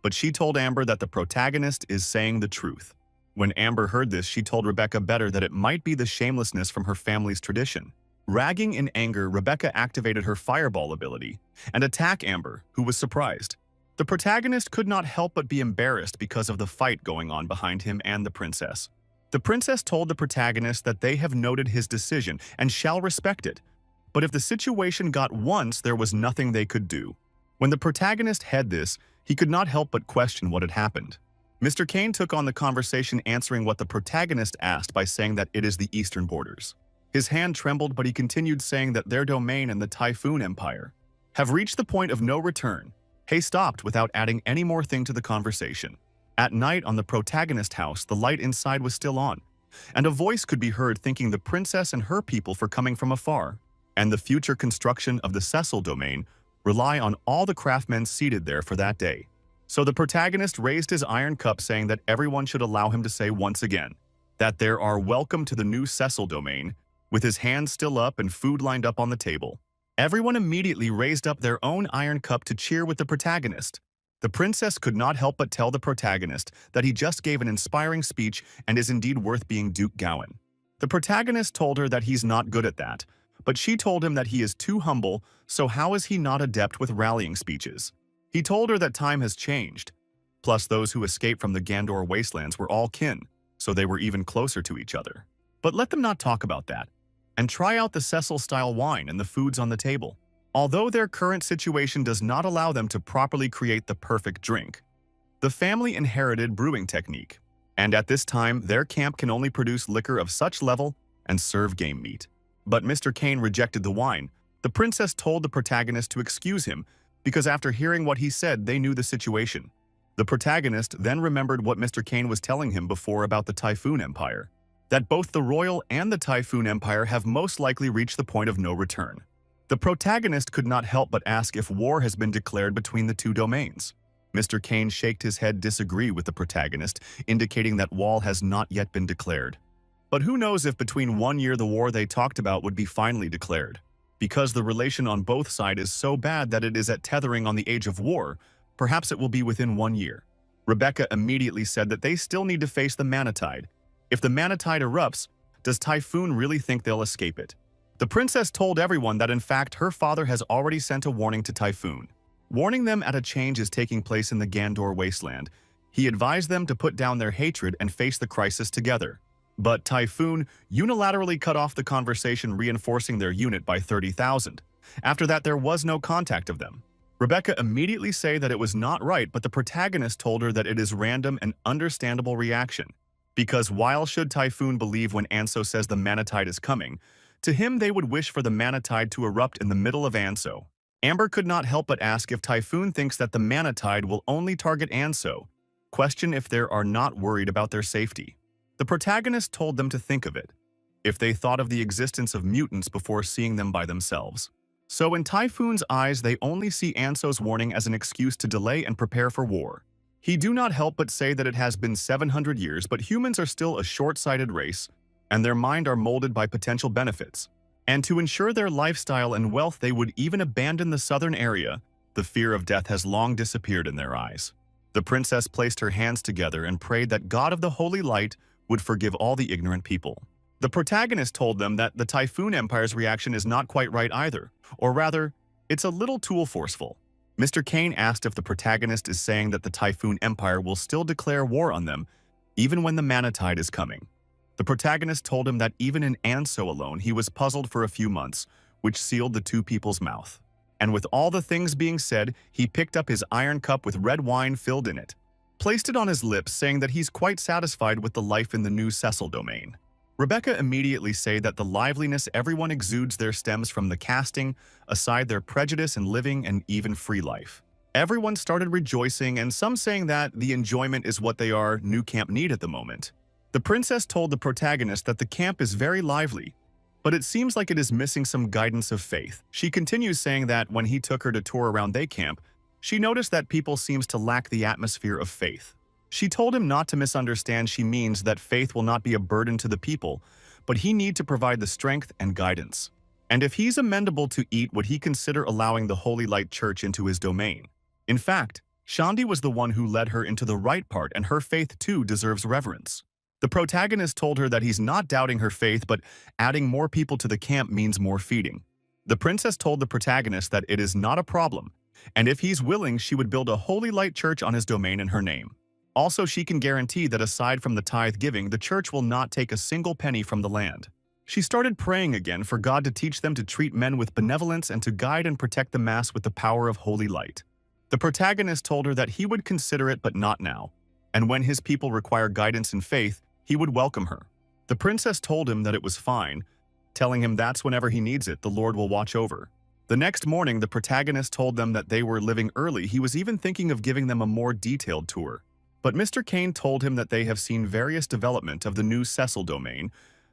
but she told Amber that the protagonist is saying the truth. When Amber heard this, she told Rebecca better that it might be the shamelessness from her family's tradition. Ragging in anger, Rebecca activated her fireball ability and attacked Amber, who was surprised. The protagonist could not help but be embarrassed because of the fight going on behind him and the princess. The princess told the protagonist that they have noted his decision and shall respect it, but if the situation got once, there was nothing they could do. When the protagonist had this, he could not help but question what had happened. Mr. Kane took on the conversation, answering what the protagonist asked by saying that it is the eastern borders. His hand trembled, but he continued saying that their domain and the Typhoon Empire have reached the point of no return. He stopped without adding any more thing to the conversation. At night on the protagonist house, the light inside was still on, and a voice could be heard thanking the princess and her people for coming from afar, and the future construction of the Cecil domain rely on all the craftsmen seated there for that day. So the protagonist raised his iron cup, saying that everyone should allow him to say once again that there are welcome to the new Cecil domain, with his hands still up and food lined up on the table. Everyone immediately raised up their own iron cup to cheer with the protagonist. The princess could not help but tell the protagonist that he just gave an inspiring speech and is indeed worth being Duke Gowan. The protagonist told her that he's not good at that, but she told him that he is too humble, so how is he not adept with rallying speeches? He told her that time has changed. Plus, those who escaped from the Gandor wastelands were all kin, so they were even closer to each other. But let them not talk about that, and try out the Cecil-style wine and the foods on the table. Although their current situation does not allow them to properly create the perfect drink, the family inherited brewing technique, and at this time, their camp can only produce liquor of such level and serve game meat. But Mr. Kane rejected the wine. The princess told the protagonist to excuse him, because after hearing what he said, they knew the situation. The protagonist then remembered what Mr. Kane was telling him before about the Typhoon Empire, that both the Royal and the Typhoon Empire have most likely reached the point of no return. The protagonist could not help but ask if war has been declared between the two domains. Mr. Kane shook his head, disagree with the protagonist, indicating that war has not yet been declared. But who knows if between 1 year the war they talked about would be finally declared. Because the relation on both sides is so bad that it is at tethering on the age of war, perhaps it will be within 1 year. Rebecca immediately said that they still need to face the Manatide. If the Manatide erupts, does Typhoon really think they'll escape it? The princess told everyone that in fact her father has already sent a warning to Typhoon, warning them at a change is taking place in the Gandor wasteland. He advised them to put down their hatred and face the crisis together. But Typhoon unilaterally cut off the conversation, reinforcing their unit by 30,000. After that, there was no contact of them. Rebecca immediately said that it was not right, but the protagonist told her that it is random and understandable reaction. Because while should Typhoon believe when Anso says the Manatide is coming, to him they would wish for the Manatide to erupt in the middle of Anso. Amber could not help but ask if Typhoon thinks that the Manatide will only target Anso, question if they are not worried about their safety. The protagonist told them to think of it, if they thought of the existence of mutants before seeing them by themselves. So in Typhoon's eyes, they only see Anso's warning as an excuse to delay and prepare for war. He do not help but say that it has been 700 years, but humans are still a short-sighted race, and their mind are molded by potential benefits. And to ensure their lifestyle and wealth, they would even abandon the southern area. The fear of death has long disappeared in their eyes. The princess placed her hands together and prayed that God of the Holy Light would forgive all the ignorant people. The protagonist told them that the Typhoon Empire's reaction is not quite right either, or rather, it's a little too forceful. Mr. Kane asked if the protagonist is saying that the Typhoon Empire will still declare war on them, even when the Manatide is coming. The protagonist told him that even in Anso alone, he was puzzled for a few months, which sealed the two people's mouth. And with all the things being said, he picked up his iron cup with red wine filled in it, placed it on his lips, saying that he's quite satisfied with the life in the new Cecil domain. Rebecca immediately say that the liveliness everyone exudes there stems from the casting aside their prejudice and living an even free life. Everyone started rejoicing, and some saying that the enjoyment is what they are new camp need at the moment. The princess told the protagonist that the camp is very lively, but it seems like it is missing some guidance of faith. She continues saying that when he took her to tour around their camp, she noticed that people seems to lack the atmosphere of faith. She told him not to misunderstand. She means that faith will not be a burden to the people, but he need to provide the strength and guidance. And if he's amendable to eat, would he consider allowing the Holy Light Church into his domain? In fact, Shandi was the one who led her into the right part, and her faith too deserves reverence. The protagonist told her that he's not doubting her faith, but adding more people to the camp means more feeding. The princess told the protagonist that it is not a problem, and if he's willing, she would build a Holy Light Church on his domain in her name. Also, she can guarantee that aside from the tithe giving, the church will not take a single penny from the land. She started praying again for God to teach them to treat men with benevolence and to guide and protect the mass with the power of holy light. The protagonist told her that he would consider it, but not now, and when his people require guidance and faith, he would welcome her. The princess told him that it was fine, telling him that's whenever he needs it, the Lord will watch over. The next morning, the protagonist told them that they were living early. He was even thinking of giving them a more detailed tour. But Mr. Kane told him that they have seen various development of the new Cecil domain,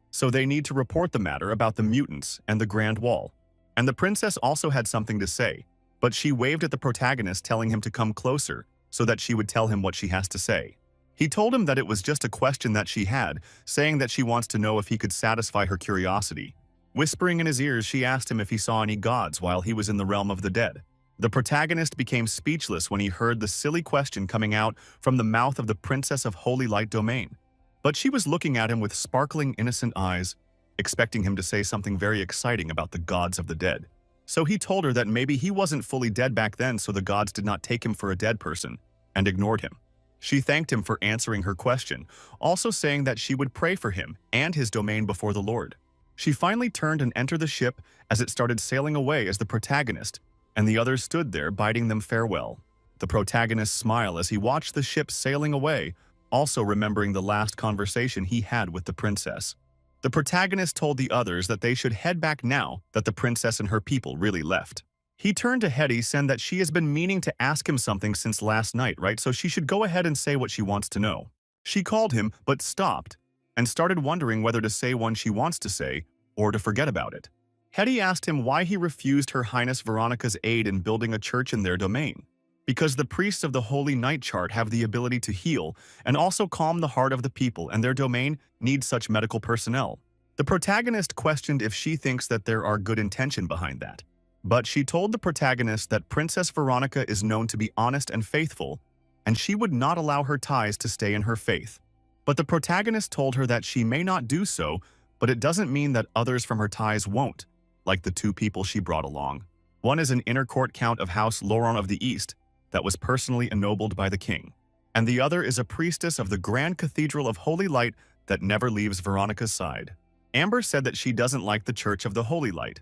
so they need to report the matter about the mutants and the Grand Wall. And the princess also had something to say, but she waved at the protagonist, telling him to come closer so that she would tell him what she has to say. He told him that it was just a question that she had, saying that she wants to know if he could satisfy her curiosity. Whispering in his ears, she asked him if he saw any gods while he was in the realm of the dead. The protagonist became speechless when he heard the silly question coming out from the mouth of the Princess of Holy Light Domain. But she was looking at him with sparkling, innocent eyes, expecting him to say something very exciting about the gods of the dead. So he told her that maybe he wasn't fully dead back then, so the gods did not take him for a dead person, and ignored him. She thanked him for answering her question, also saying that she would pray for him and his domain before the Lord. She finally turned and entered the ship as it started sailing away as the protagonist, and the others stood there bidding them farewell. The protagonist smiled as he watched the ship sailing away, also remembering the last conversation he had with the princess. The protagonist told the others that they should head back now that the princess and her people really left. He turned to Hetty, saying that she has been meaning to ask him something since last night, right? So she should go ahead and say what she wants to know. She called him, but stopped, and started wondering whether to say one she wants to say or to forget about it. Hetty asked him why he refused Her Highness Veronica's aid in building a church in their domain. Because the priests of the Holy Night Chart have the ability to heal and also calm the heart of the people, and their domain needs such medical personnel. The protagonist questioned if she thinks that there are good intention behind that. But she told the protagonist that Princess Veronica is known to be honest and faithful, and she would not allow her ties to stay in her faith. But the protagonist told her that she may not do so, but it doesn't mean that others from her ties won't, like the two people she brought along. One is an inner court count of House Lauron of the East that was personally ennobled by the king, and the other is a priestess of the Grand Cathedral of Holy Light that never leaves Veronica's side. Amber said that she doesn't like the Church of the Holy Light.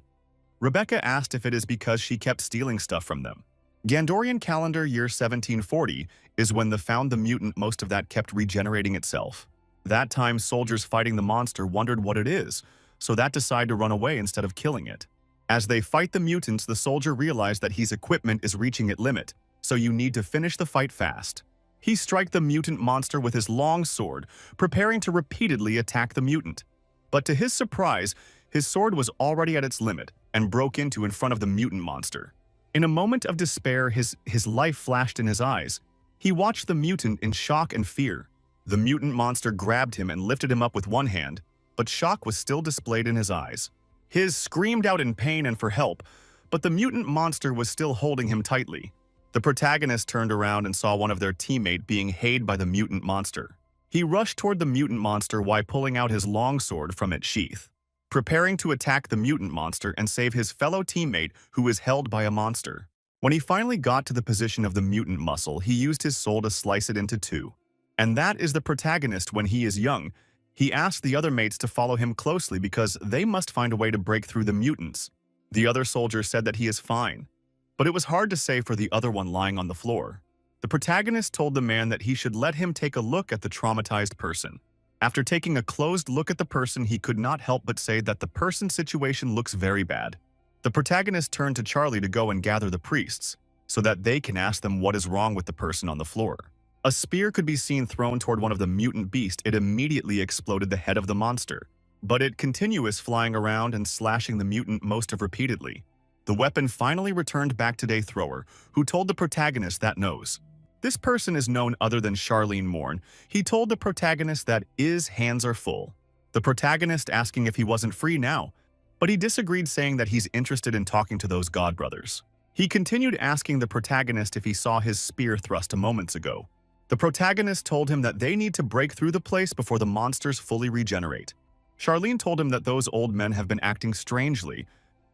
Rebecca asked if it is because she kept stealing stuff from them. Gandorian calendar year 1740 is when found the mutant, most of that kept regenerating itself. That time, soldiers fighting the monster wondered what it is, so that decided to run away instead of killing it. As they fight the mutants, the soldier realized that his equipment is reaching its limit, so you need to finish the fight fast. He strike the mutant monster with his long sword, preparing to repeatedly attack the mutant. But to his surprise, his sword was already at its limit and broke into in front of the mutant monster. In a moment of despair, his life flashed in his eyes. He watched the mutant in shock and fear. The mutant monster grabbed him and lifted him up with one hand, but shock was still displayed in his eyes. His screamed out in pain and for help, but the mutant monster was still holding him tightly. The protagonist turned around and saw one of their teammate being hayed by the mutant monster. He rushed toward the mutant monster while pulling out his longsword from its sheath, preparing to attack the mutant monster and save his fellow teammate who is held by a monster. When he finally got to the position of the mutant muscle, he used his soul to slice it into two. And that is the protagonist when he is young. He asked the other mates to follow him closely because they must find a way to break through the mutants. The other soldier said that he is fine, but it was hard to say for the other one lying on the floor. The protagonist told the man that he should let him take a look at the traumatized person. After taking a closed look at the person, he could not help but say that the person's situation looks very bad. The protagonist turned to Charlie to go and gather the priests, so that they can ask them what is wrong with the person on the floor. A spear could be seen thrown toward one of the mutant beasts. It immediately exploded the head of the monster, but it continues flying around and slashing the mutant most of repeatedly. The weapon finally returned back to Day Thrower, who told the protagonist that knows. This person is known other than Charlene Morn. He told the protagonist that his hands are full. The protagonist asking if he wasn't free now, but he disagreed, saying that he's interested in talking to those god brothers. He continued asking the protagonist if he saw his spear thrust a moments ago. The protagonist told him that they need to break through the place before the monsters fully regenerate. Charlene told him that those old men have been acting strangely,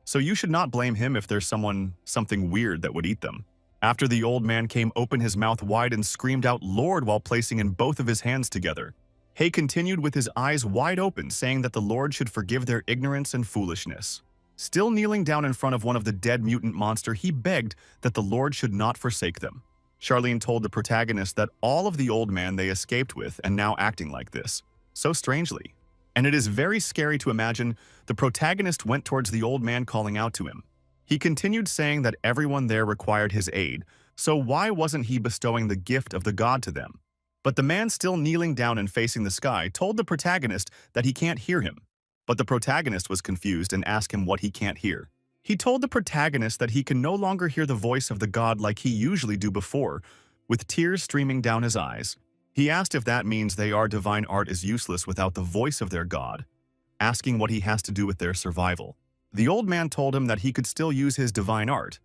so you should not blame him if there's something weird that would eat them. After the old man came, opened his mouth wide and screamed out "Lord" while placing in both of his hands together. Hay continued with his eyes wide open, saying that the Lord should forgive their ignorance and foolishness. Still kneeling down in front of one of the dead mutant monster, he begged that the Lord should not forsake them. Charlene told the protagonist that all of the old man they escaped with and now acting like this, so strangely. And it is very scary to imagine. The protagonist went towards the old man, calling out to him. He continued saying that everyone there required his aid, so why wasn't he bestowing the gift of the god to them? But the man, still kneeling down and facing the sky, told the protagonist that he can't hear him. But the protagonist was confused and asked him what he can't hear. He told the protagonist that he can no longer hear the voice of the god like he usually do before, with tears streaming down his eyes. He asked if that means their divine art is useless without the voice of their god, asking what he has to do with their survival. The old man told him that he could still use his divine art,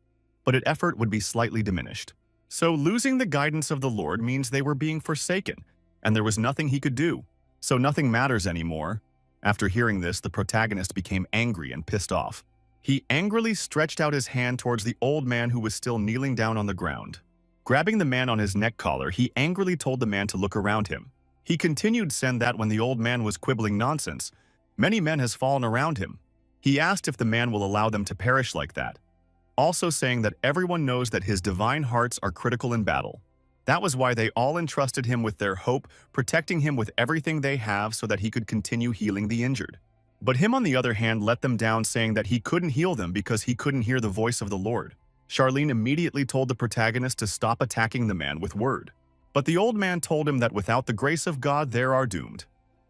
but its effort would be slightly diminished. So losing the guidance of the Lord means they were being forsaken, and there was nothing he could do. So nothing matters anymore. After hearing this, the protagonist became angry and pissed off. He angrily stretched out his hand towards the old man who was still kneeling down on the ground. Grabbing the man on his neck collar, he angrily told the man to look around him. He continued saying that when the old man was quibbling nonsense, many men has fallen around him. He asked if the man will allow them to perish like that, also saying that everyone knows that his divine hearts are critical in battle. That was why they all entrusted him with their hope, protecting him with everything they have so that he could continue healing the injured. But him, on the other hand, let them down, saying that he couldn't heal them because he couldn't hear the voice of the Lord. Charlene immediately told the protagonist to stop attacking the man with word. But the old man told him that without the grace of God, they are doomed.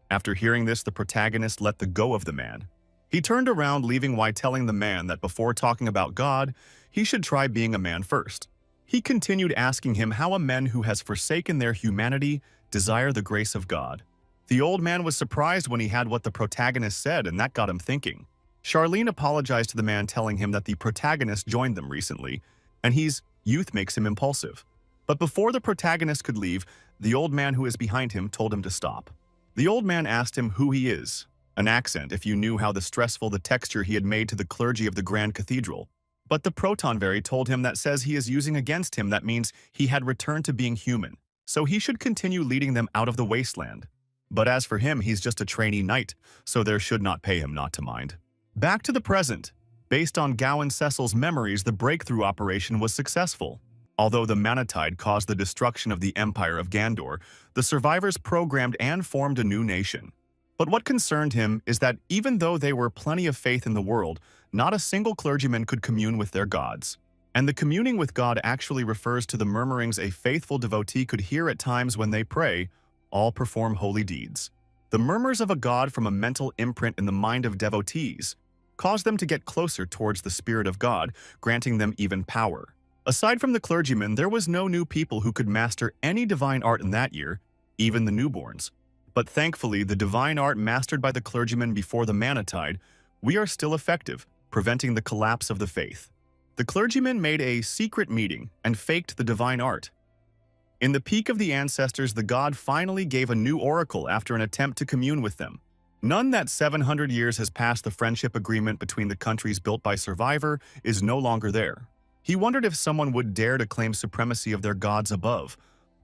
After hearing this, the protagonist let the go of the man. He turned around, leaving while telling the man that before talking about God, he should try being a man first. He continued asking him how a man who has forsaken their humanity desire the grace of God. The old man was surprised when he had what the protagonist said, and that got him thinking. Charlene apologized to the man, telling him that the protagonist joined them recently, and his youth makes him impulsive. But before the protagonist could leave, the old man who is behind him told him to stop. The old man asked him who he is, an accent, if you knew how stressful the texture he had made to the clergy of the Grand Cathedral. But the Protonvari told him that says he is using against him, that means he had returned to being human, so he should continue leading them out of the wasteland. But as for him, he's just a trainee knight, so there should not pay him not to mind. Back to the present. Based on Gowan Cecil's memories, the breakthrough operation was successful. Although the Manatide caused the destruction of the Empire of Gandor, the survivors programmed and formed a new nation. But what concerned him is that even though there were plenty of faith in the world, not a single clergyman could commune with their gods. And the communing with God actually refers to the murmurings a faithful devotee could hear at times when they pray, all perform holy deeds. The murmurs of a god from a mental imprint in the mind of devotees caused them to get closer towards the Spirit of God, granting them even power. Aside from the clergymen, there was no new people who could master any divine art in that year, even the newborns. But thankfully, the divine art mastered by the clergyman before the Manatide, we are still effective, preventing the collapse of the faith. The clergyman made a secret meeting and faked the divine art. In the peak of the ancestors, the god finally gave a new oracle after an attempt to commune with them. None that 700 years has passed, the friendship agreement between the countries built by Survivor is no longer there. He wondered if someone would dare to claim supremacy of their gods above,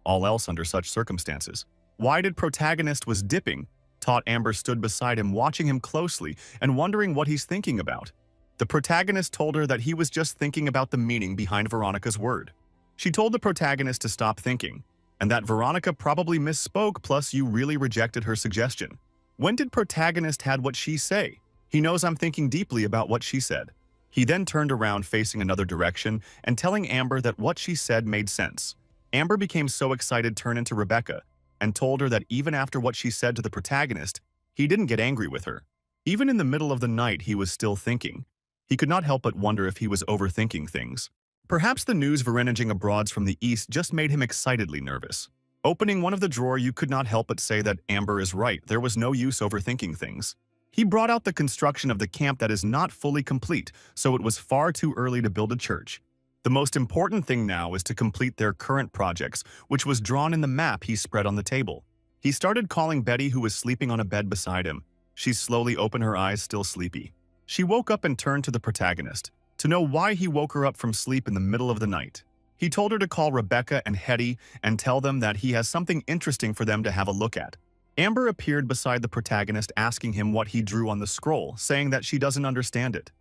all else under such circumstances. Why did protagonist was dipping? Taut Amber stood beside him, watching him closely and wondering what he's thinking about. The protagonist told her that he was just thinking about the meaning behind Veronica's word. She told the protagonist to stop thinking, and that Veronica probably misspoke, plus you really rejected her suggestion. When did protagonist had what she say? He knows I'm thinking deeply about what she said. He then turned around facing another direction and telling Amber that what she said made sense. Amber became so excited, turned into Rebecca, and told her that even after what she said to the protagonist, he didn't get angry with her. Even in the middle of the night, he was still thinking. He could not help but wonder if he was overthinking things. Perhaps the news vorenaging abroad from the east just made him excitedly nervous. Opening one of the drawer, you could not help but say that Amber is right. There was no use overthinking things. He brought out the construction of the camp that is not fully complete, so it was far too early to build a church. The most important thing now is to complete their current projects, which was drawn in the map he spread on the table. He started calling Betty, who was sleeping on a bed beside him. She slowly opened her eyes, still sleepy. She woke up and turned to the protagonist to know why he woke her up from sleep in the middle of the night. He told her to call Rebecca and Hetty and tell them that he has something interesting for them to have a look at. Amber appeared beside the protagonist, asking him what he drew on the scroll, saying that she doesn't understand it.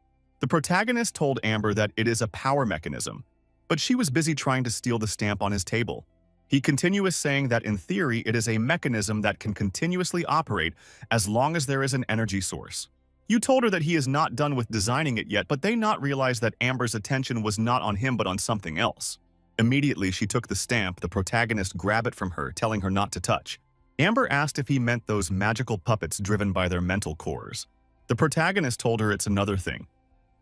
The protagonist told Amber that it is a power mechanism, but she was busy trying to steal the stamp on his table. He continued saying that in theory it is a mechanism that can continuously operate as long as there is an energy source. You told her that he is not done with designing it yet, but they not realize that Amber's attention was not on him but on something else. Immediately she took the stamp. The protagonist grabbed it from her, telling her not to touch. Amber asked if he meant those magical puppets driven by their mental cores. The protagonist told her it's another thing.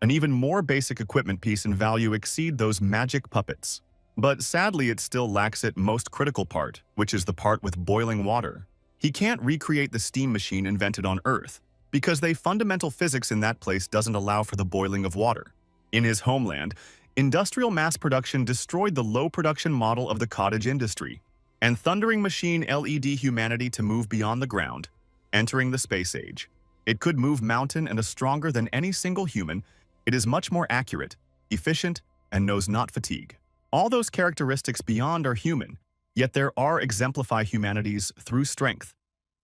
An even more basic equipment piece in value exceed those magic puppets. But sadly it still lacks its most critical part, which is the part with boiling water. He can't recreate the steam machine invented on Earth, because the fundamental physics in that place doesn't allow for the boiling of water. In his homeland, industrial mass production destroyed the low production model of the cottage industry, and thundering machine LED humanity to move beyond the ground, entering the space age. It could move mountain and is stronger than any single human. It is much more accurate, efficient, and knows not fatigue. All those characteristics beyond are human, yet there are exemplify humanities through strength.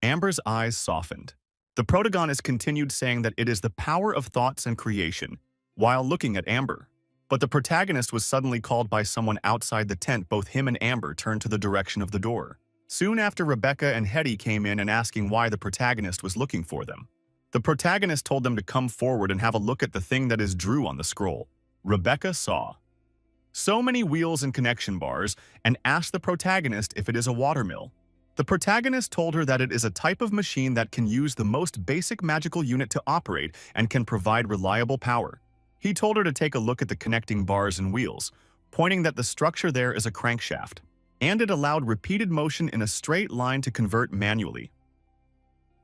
Amber's eyes softened. The protagonist continued saying that it is the power of thoughts and creation, while looking at Amber. But the protagonist was suddenly called by someone outside the tent. Both him and Amber turned to the direction of the door. Soon after, Rebecca and Hetty came in and asking why the protagonist was looking for them. The protagonist told them to come forward and have a look at the thing that is drew on the scroll. Rebecca saw so many wheels and connection bars and asked the protagonist if it is a watermill. The protagonist told her that it is a type of machine that can use the most basic magical unit to operate and can provide reliable power. He told her to take a look at the connecting bars and wheels, pointing that the structure there is a crankshaft, and it allowed repeated motion in a straight line to convert manually.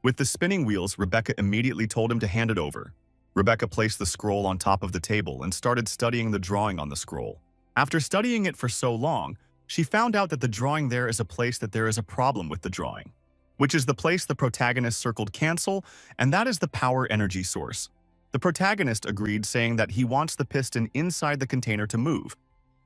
With the spinning wheels, Rebecca immediately told him to hand it over. Rebecca placed the scroll on top of the table and started studying the drawing on the scroll. After studying it for so long, she found out that the drawing there is a place that there is a problem with the drawing, which is the place the protagonist circled cancel, and that is the power energy source. The protagonist agreed, saying that he wants the piston inside the container to move,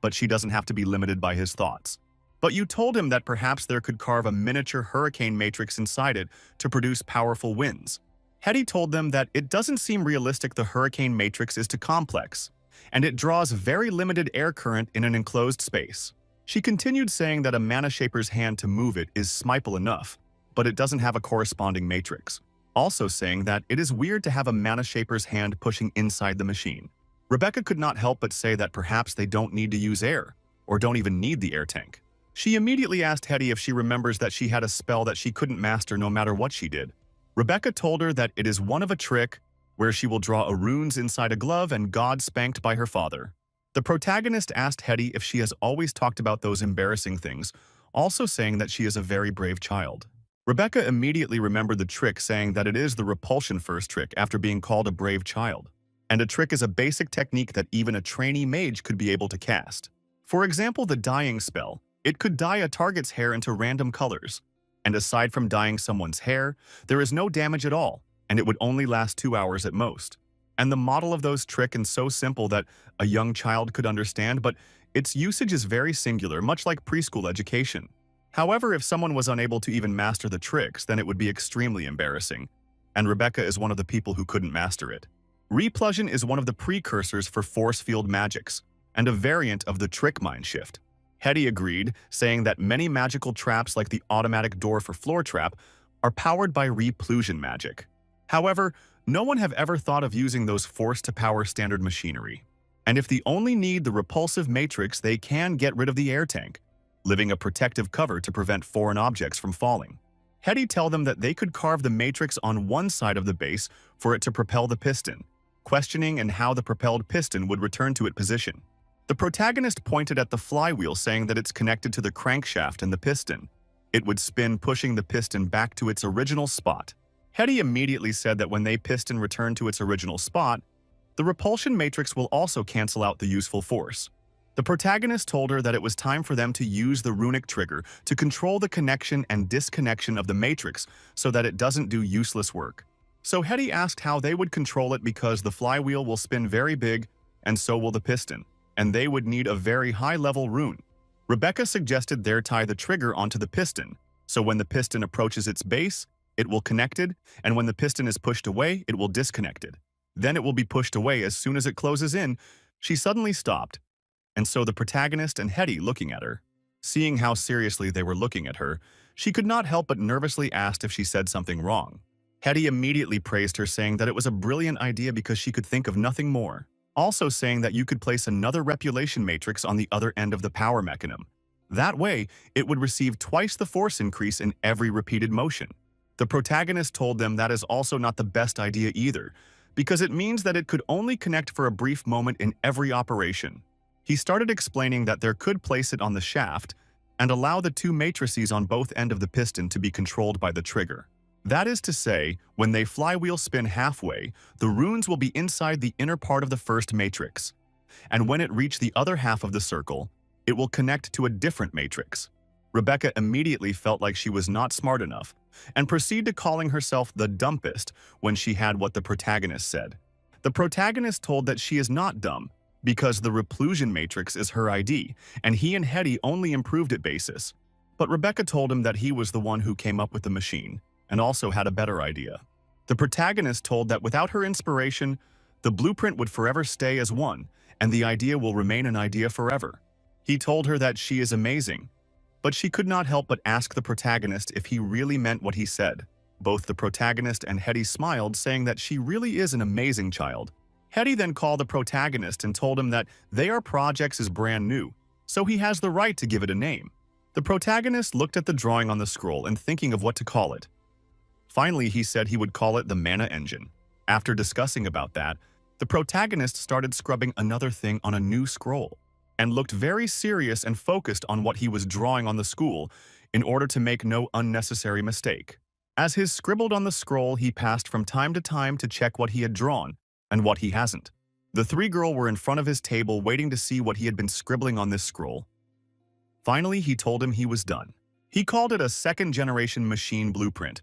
but she doesn't have to be limited by his thoughts. But you told him that perhaps there could carve a miniature hurricane matrix inside it to produce powerful winds. Hetty told them that it doesn't seem realistic. The hurricane matrix is too complex, and it draws very limited air current in an enclosed space. She continued saying that a mana shaper's hand to move it is simple enough, but it doesn't have a corresponding matrix. Also saying that it is weird to have a mana shaper's hand pushing inside the machine. Rebecca could not help but say that perhaps they don't need to use air, or don't even need the air tank. She immediately asked Hetty if she remembers that she had a spell that she couldn't master no matter what she did. Rebecca told her that it is one of a trick where she will draw a runes inside a glove and God spanked by her father. The protagonist asked Hetty if she has always talked about those embarrassing things, also saying that she is a very brave child. Rebecca immediately remembered the trick, saying that it is the repulsion first trick after being called a brave child. And a trick is a basic technique that even a trainee mage could be able to cast. For example, the dyeing spell. It could dye a target's hair into random colors. And aside from dyeing someone's hair, there is no damage at all, and it would only last 2 hours at most. And the model of those trick is so simple that a young child could understand, but its usage is very singular, much like preschool education. However, if someone was unable to even master the tricks, then it would be extremely embarrassing. And Rebecca is one of the people who couldn't master it. Replusion is one of the precursors for force field magics, and a variant of the trick mind shift. Hetty agreed, saying that many magical traps like the automatic door for floor trap are powered by replusion magic. However, no one have ever thought of using those force to power standard machinery. And if they only need the repulsive matrix, they can get rid of the air tank, leaving a protective cover to prevent foreign objects from falling. Hetty tell them that they could carve the matrix on one side of the base for it to propel the piston, questioning and how the propelled piston would return to its position. The protagonist pointed at the flywheel, saying that it's connected to the crankshaft and the piston. It would spin, pushing the piston back to its original spot. Hetty immediately said that when the piston returned to its original spot, the repulsion matrix will also cancel out the useful force. The protagonist told her that it was time for them to use the runic trigger to control the connection and disconnection of the matrix so that it doesn't do useless work. So Hetty asked how they would control it, because the flywheel will spin very big and so will the piston, and they would need a very high-level rune. Rebecca suggested they tie the trigger onto the piston, so when the piston approaches its base, it will connect it, and when the piston is pushed away, it will disconnect it. Then it will be pushed away as soon as it closes in. She suddenly stopped, and so the protagonist and Hetty looking at her. Seeing how seriously they were looking at her, she could not help but nervously asked if she said something wrong. Hetty immediately praised her, saying that it was a brilliant idea because she could think of nothing more. Also saying that you could place another repulsion matrix on the other end of the power mechanism. That way, it would receive twice the force increase in every repeated motion. The protagonist told them that is also not the best idea either, because it means that it could only connect for a brief moment in every operation. He started explaining that there could place it on the shaft and allow the two matrices on both ends of the piston to be controlled by the trigger. That is to say, when they flywheel spin halfway, the runes will be inside the inner part of the first matrix, and when it reach the other half of the circle, it will connect to a different matrix. Rebecca immediately felt like she was not smart enough, and proceeded to calling herself the dumbest when she had what the protagonist said. The protagonist told that she is not dumb, because the replusion matrix is her ID, and he and Hetty only improved it basis. But Rebecca told him that he was the one who came up with the machine, and also had a better idea. The protagonist told that without her inspiration, the blueprint would forever stay as one, and the idea will remain an idea forever. He told her that she is amazing, but she could not help but ask the protagonist if he really meant what he said. Both the protagonist and Hetty smiled, saying that she really is an amazing child. Hetty then called the protagonist and told him that their project is brand new, so he has the right to give it a name. The protagonist looked at the drawing on the scroll and thinking of what to call it. Finally, he said he would call it the Mana Engine. After discussing about that, the protagonist started scrubbing another thing on a new scroll and looked very serious and focused on what he was drawing on the scroll in order to make no unnecessary mistake. As he scribbled on the scroll, he passed from time to time to check what he had drawn and what he hasn't. The three girls were in front of his table waiting to see what he had been scribbling on this scroll. Finally, he told him he was done. He called it a second-generation machine blueprint.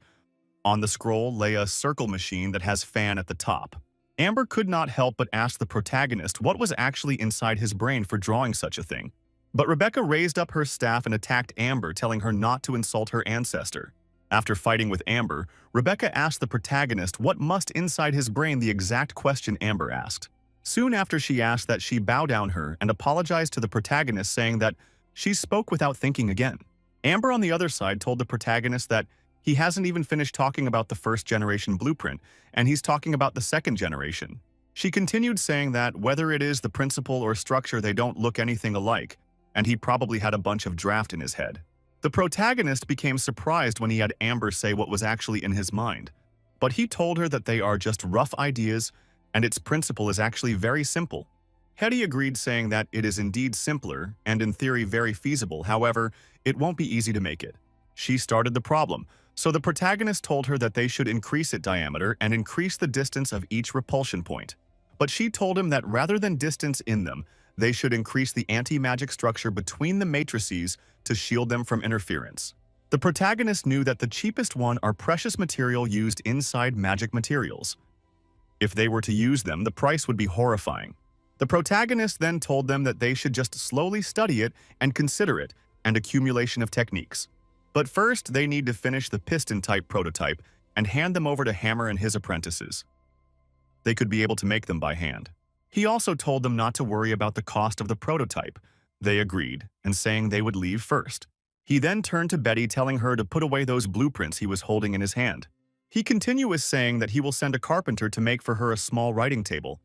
On the scroll lay a circle machine that has fan at the top. Amber could not help but ask the protagonist what was actually inside his brain for drawing such a thing. But Rebecca raised up her staff and attacked Amber, telling her not to insult her ancestor. After fighting with Amber, Rebecca asked the protagonist what must inside his brain, the exact question Amber asked. Soon after, she asked that she bow down her and apologized to the protagonist, saying that she spoke without thinking again. Amber on the other side told the protagonist that he hasn't even finished talking about the first-generation blueprint, and he's talking about the second generation. She continued saying that whether it is the principle or structure, they don't look anything alike, and he probably had a bunch of draft in his head. The protagonist became surprised when he had Amber say what was actually in his mind, but he told her that they are just rough ideas and its principle is actually very simple. Hetty agreed, saying that it is indeed simpler and in theory very feasible, however, it won't be easy to make it. She started the problem, So the protagonist told her that they should increase its diameter and increase the distance of each repulsion point. But she told him that rather than distance in them, they should increase the anti-magic structure between the matrices to shield them from interference. The protagonist knew that the cheapest one are precious material used inside magic materials. If they were to use them, the price would be horrifying. The protagonist then told them that they should just slowly study it and consider it an accumulation of techniques. But first, they need to finish the piston-type prototype and hand them over to Hammer and his apprentices. They could be able to make them by hand. He also told them not to worry about the cost of the prototype. They agreed, and saying they would leave first. He then turned to Betty, telling her to put away those blueprints he was holding in his hand. He continued with saying that he will send a carpenter to make for her a small writing table.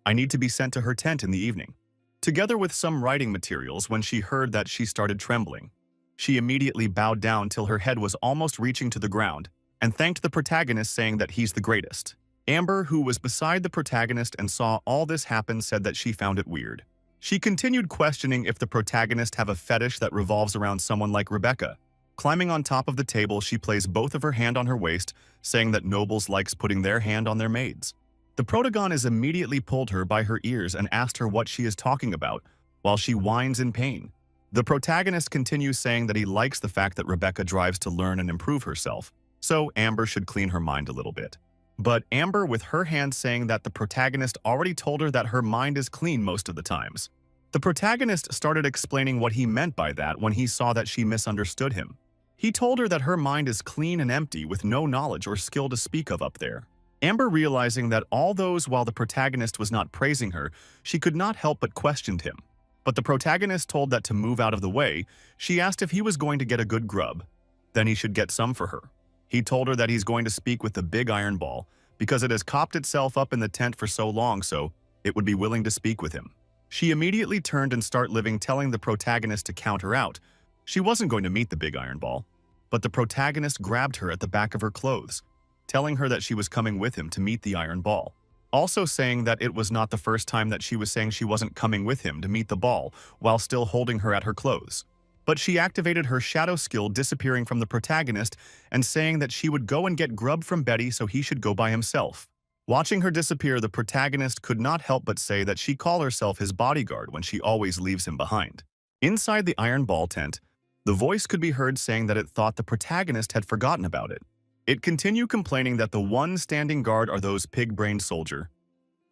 I need to be sent to her tent in the evening. Together with some writing materials, when she heard that, she started trembling. She immediately bowed down till her head was almost reaching to the ground and thanked the protagonist, saying that he's the greatest. Amber, who was beside the protagonist and saw all this happen, said that she found it weird. She continued questioning if the protagonist have a fetish that revolves around someone like Rebecca. Climbing on top of the table, she placed both of her hand on her waist, saying that nobles likes putting their hand on their maids. The protagonist immediately pulled her by her ears and asked her what she is talking about, while she whines in pain. The protagonist continues saying that he likes the fact that Rebecca drives to learn and improve herself, so Amber should clean her mind a little bit. But Amber, with her hand, saying that the protagonist already told her that her mind is clean most of the times. The protagonist started explaining what he meant by that when he saw that she misunderstood him. He told her that her mind is clean and empty with no knowledge or skill to speak of up there. Amber, realizing that all those while the protagonist was not praising her, she could not help but questioned him. But the protagonist told that to move out of the way. She asked if he was going to get a good grub. Then he should get some for her. He told her that he's going to speak with the big iron ball because it has copped itself up in the tent for so long, so it would be willing to speak with him. She immediately turned and started living, telling the protagonist to count her out. She wasn't going to meet the big iron ball, but the protagonist grabbed her at the back of her clothes, telling her that she was coming with him to meet the iron ball. Also saying that it was not the first time that she was saying she wasn't coming with him to meet the ball while still holding her at her clothes. But she activated her shadow skill, disappearing from the protagonist and saying that she would go and get grub from Betty so he should go by himself. Watching her disappear, the protagonist could not help but say that she called herself his bodyguard when she always leaves him behind. Inside the iron ball tent, the voice could be heard saying that it thought the protagonist had forgotten about it. It continued complaining that the one standing guard are those pig-brained soldier.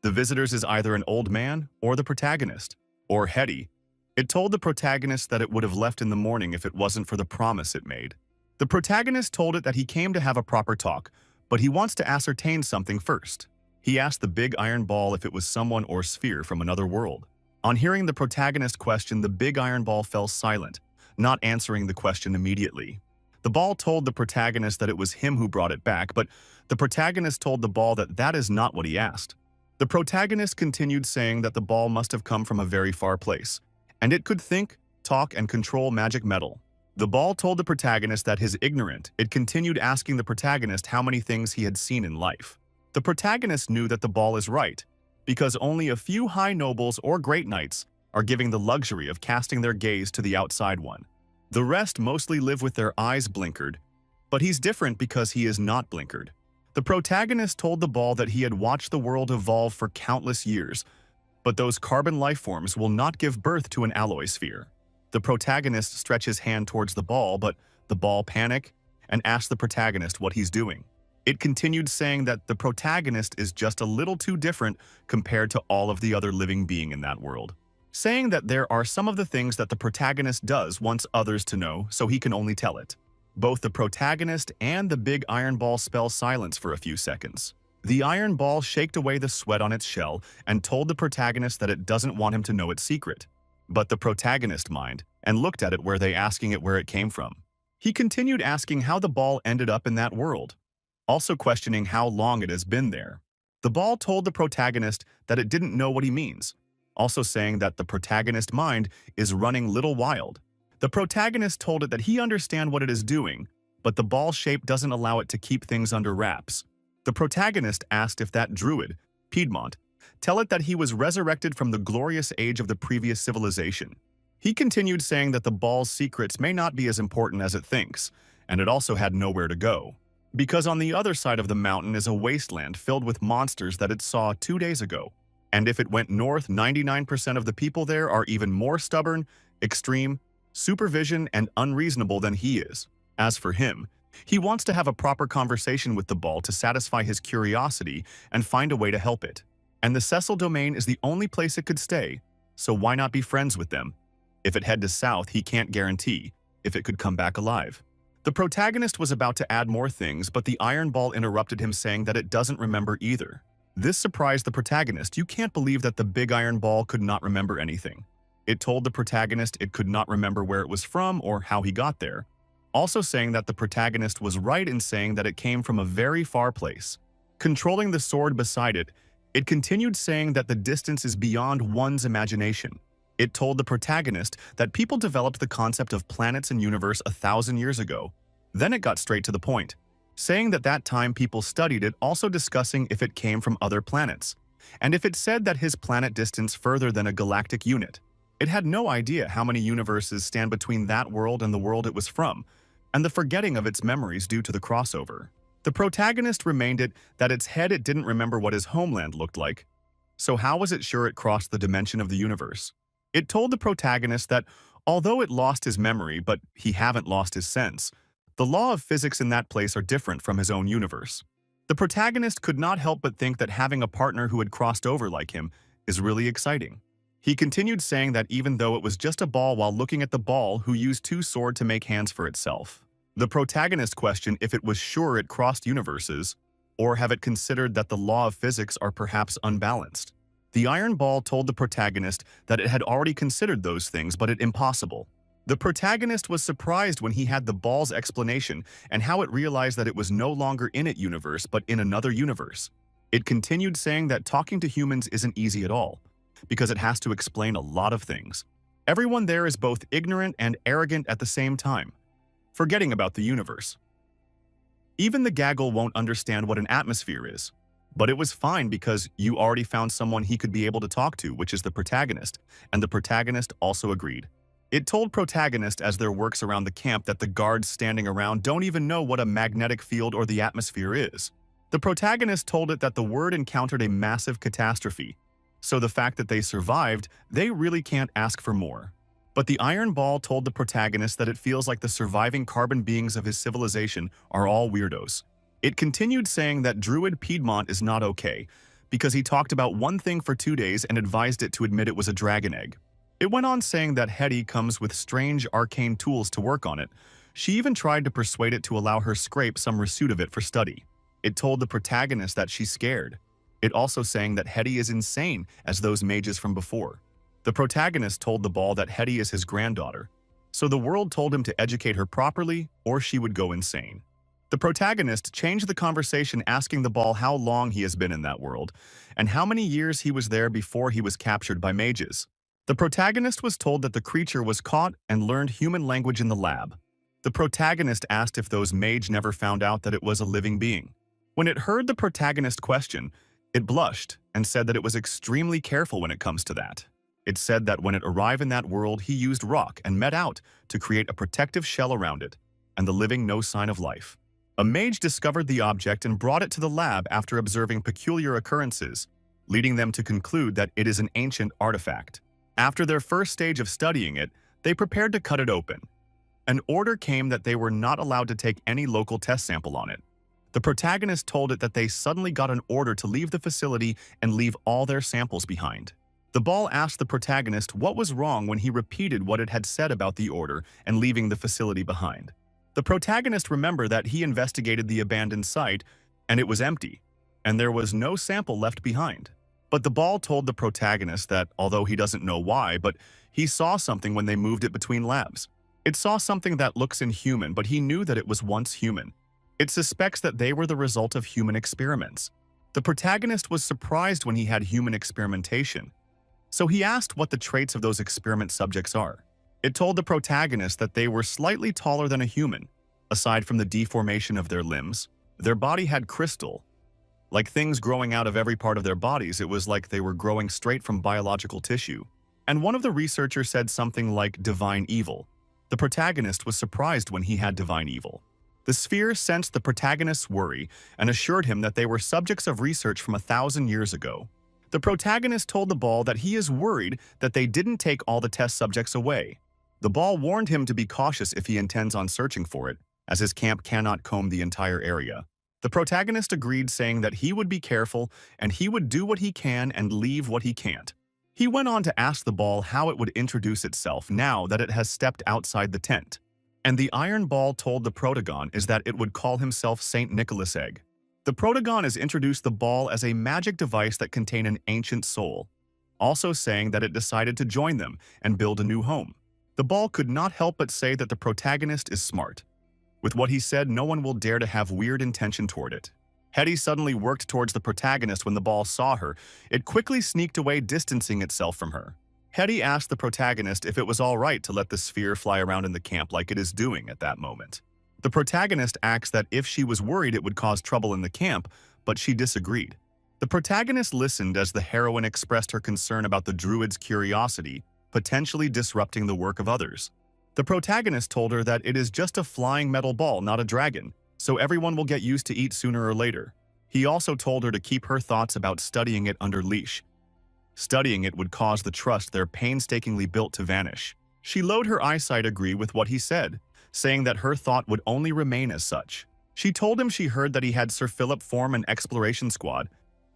The visitors is either an old man or the protagonist, or Hetty. It told the protagonist that it would have left in the morning if it wasn't for the promise it made. The protagonist told it that he came to have a proper talk, but he wants to ascertain something first. He asked the big iron ball if it was someone or sphere from another world. On hearing the protagonist question, the big iron ball fell silent, not answering the question immediately. The ball told the protagonist that it was him who brought it back, but the protagonist told the ball that that is not what he asked. The protagonist continued saying that the ball must have come from a very far place, and it could think, talk, and control magic metal. The ball told the protagonist that his ignorant. It continued asking the protagonist how many things he had seen in life. The protagonist knew that the ball is right, because only a few high nobles or great knights are giving the luxury of casting their gaze to the outside one. The rest mostly live with their eyes blinkered, but he's different because he is not blinkered. The protagonist told the ball that he had watched the world evolve for countless years, but those carbon life forms will not give birth to an alloy sphere. The protagonist stretched his hand towards the ball, but the ball panicked and asked the protagonist what he's doing. It continued saying that the protagonist is just a little too different compared to all of the other living being in that world, saying that there are some of the things that the protagonist does wants others to know, so he can only tell it. Both the protagonist and the big iron ball spell silence for a few seconds. The iron ball shaked away the sweat on its shell and told the protagonist that it doesn't want him to know its secret. But the protagonist mind and looked at it where they asking it where it came from. He continued asking how the ball ended up in that world, also questioning how long it has been there. The ball told the protagonist that it didn't know what he means, also saying that the protagonist mind is running little wild. The protagonist told it that he understand what it is doing, but the ball shape doesn't allow it to keep things under wraps. The protagonist asked if that druid, Piedmont, tell it that he was resurrected from the glorious age of the previous civilization. He continued saying that the ball's secrets may not be as important as it thinks, and it also had nowhere to go. Because on the other side of the mountain is a wasteland filled with monsters that it saw 2 days ago. And if it went north, 99% of the people there are even more stubborn, extreme, supervision, and unreasonable than he is. As for him, he wants to have a proper conversation with the ball to satisfy his curiosity and find a way to help it. And the Cecil domain is the only place it could stay, so why not be friends with them? If it head to south, he can't guarantee if it could come back alive. The protagonist was about to add more things, but the iron ball interrupted him, saying that it doesn't remember either. This surprised the protagonist. You can't believe that the big iron ball could not remember anything. It told the protagonist it could not remember where it was from or how he got there, also saying that the protagonist was right in saying that it came from a very far place. Controlling the sword beside it, it continued saying that the distance is beyond one's imagination. It told the protagonist that people developed the concept of planets and universe 1,000 years ago. Then it got straight to the point, saying that that time people studied it, also discussing if it came from other planets, and if it said that his planet distance further than a galactic unit. It had no idea how many universes stand between that world and the world it was from, and the forgetting of its memories due to the crossover. The protagonist remained it that its head it didn't remember what his homeland looked like. So how was it sure it crossed the dimension of the universe? It told the protagonist that although it lost his memory, but he haven't lost his sense, the law of physics in that place are different from his own universe. The protagonist could not help but think that having a partner who had crossed over like him is really exciting. He continued saying that even though it was just a ball while looking at the ball who used two swords to make hands for itself. The protagonist questioned if it was sure it crossed universes, or have it considered that the law of physics are perhaps unbalanced. The iron ball told the protagonist that it had already considered those things, but it impossible. The protagonist was surprised when he had the ball's explanation and how it realized that it was no longer in its universe but in another universe. It continued saying that talking to humans isn't easy at all, because it has to explain a lot of things. Everyone there is both ignorant and arrogant at the same time, forgetting about the universe. Even the gaggle won't understand what an atmosphere is. But it was fine because you already found someone he could be able to talk to, which is the protagonist, and the protagonist also agreed. It told protagonist as there works around the camp that the guards standing around don't even know what a magnetic field or the atmosphere is. The protagonist told it that the word encountered a massive catastrophe, so the fact that they survived, they really can't ask for more. But the iron ball told the protagonist that it feels like the surviving carbon beings of his civilization are all weirdos. It continued saying that Druid Piedmont is not okay, because he talked about one thing for 2 days and advised it to admit it was a dragon egg. It went on saying that Hetty comes with strange arcane tools to work on it. She even tried to persuade it to allow her scrape some receipt of it for study. It told the protagonist that she's scared. It also saying that Hetty is insane as those mages from before. The protagonist told the ball that Hetty is his granddaughter, so the world told him to educate her properly or she would go insane. The protagonist changed the conversation, asking the ball how long he has been in that world and how many years he was there before he was captured by mages. The protagonist was told that the creature was caught and learned human language in the lab. The protagonist asked if those mages never found out that it was a living being. When it heard the protagonist question, it blushed and said that it was extremely careful when it comes to that. It said that when it arrived in that world, he used rock and met out to create a protective shell around it, and the living no sign of life. A mage discovered the object and brought it to the lab after observing peculiar occurrences, leading them to conclude that it is an ancient artifact. After their first stage of studying it, they prepared to cut it open. An order came that they were not allowed to take any local test sample on it. The protagonist told it that they suddenly got an order to leave the facility and leave all their samples behind. The ball asked the protagonist what was wrong when he repeated what it had said about the order and leaving the facility behind. The protagonist remembered that he investigated the abandoned site and it was empty, and there was no sample left behind. But the ball told the protagonist that although he doesn't know why, but he saw something when they moved it between labs. It saw something that looks inhuman, but he knew that it was once human. It suspects that they were the result of human experiments. The protagonist was surprised when he had human experimentation, so he asked what the traits of those experiment subjects are. It told the protagonist that they were slightly taller than a human. Aside from the deformation of their limbs, their body had crystal. Like things growing out of every part of their bodies, it was like they were growing straight from biological tissue. And one of the researchers said something like divine evil. The protagonist was surprised when he had divine evil. The sphere sensed the protagonist's worry and assured him that they were subjects of research from 1,000 years ago. The protagonist told the ball that he is worried that they didn't take all the test subjects away. The ball warned him to be cautious if he intends on searching for it, as his camp cannot comb the entire area. The protagonist agreed, saying that he would be careful and he would do what he can and leave what he can't. He went on to ask the ball how it would introduce itself now that it has stepped outside the tent. And the iron ball told the protagon is that it would call himself St. Nicholas Egg. The protagon has introduced the ball as a magic device that contained an ancient soul, also saying that it decided to join them and build a new home. The ball could not help but say that the protagonist is smart. With what he said, no one will dare to have weird intention toward it. Hetty suddenly worked towards the protagonist when the ball saw her. It quickly sneaked away, distancing itself from her. Hetty asked the protagonist if it was all right to let the sphere fly around in the camp like it is doing at that moment. The protagonist asked that if she was worried it would cause trouble in the camp, but she disagreed. The protagonist listened as the heroine expressed her concern about the druid's curiosity, potentially disrupting the work of others. The protagonist told her that it is just a flying metal ball, not a dragon, so everyone will get used to it sooner or later. He also told her to keep her thoughts about studying it under leash. Studying it would cause the trust they're painstakingly built to vanish. She lowered her eyesight, agree with what he said, saying that her thought would only remain as such. She told him she heard that he had Sir Philip form an exploration squad.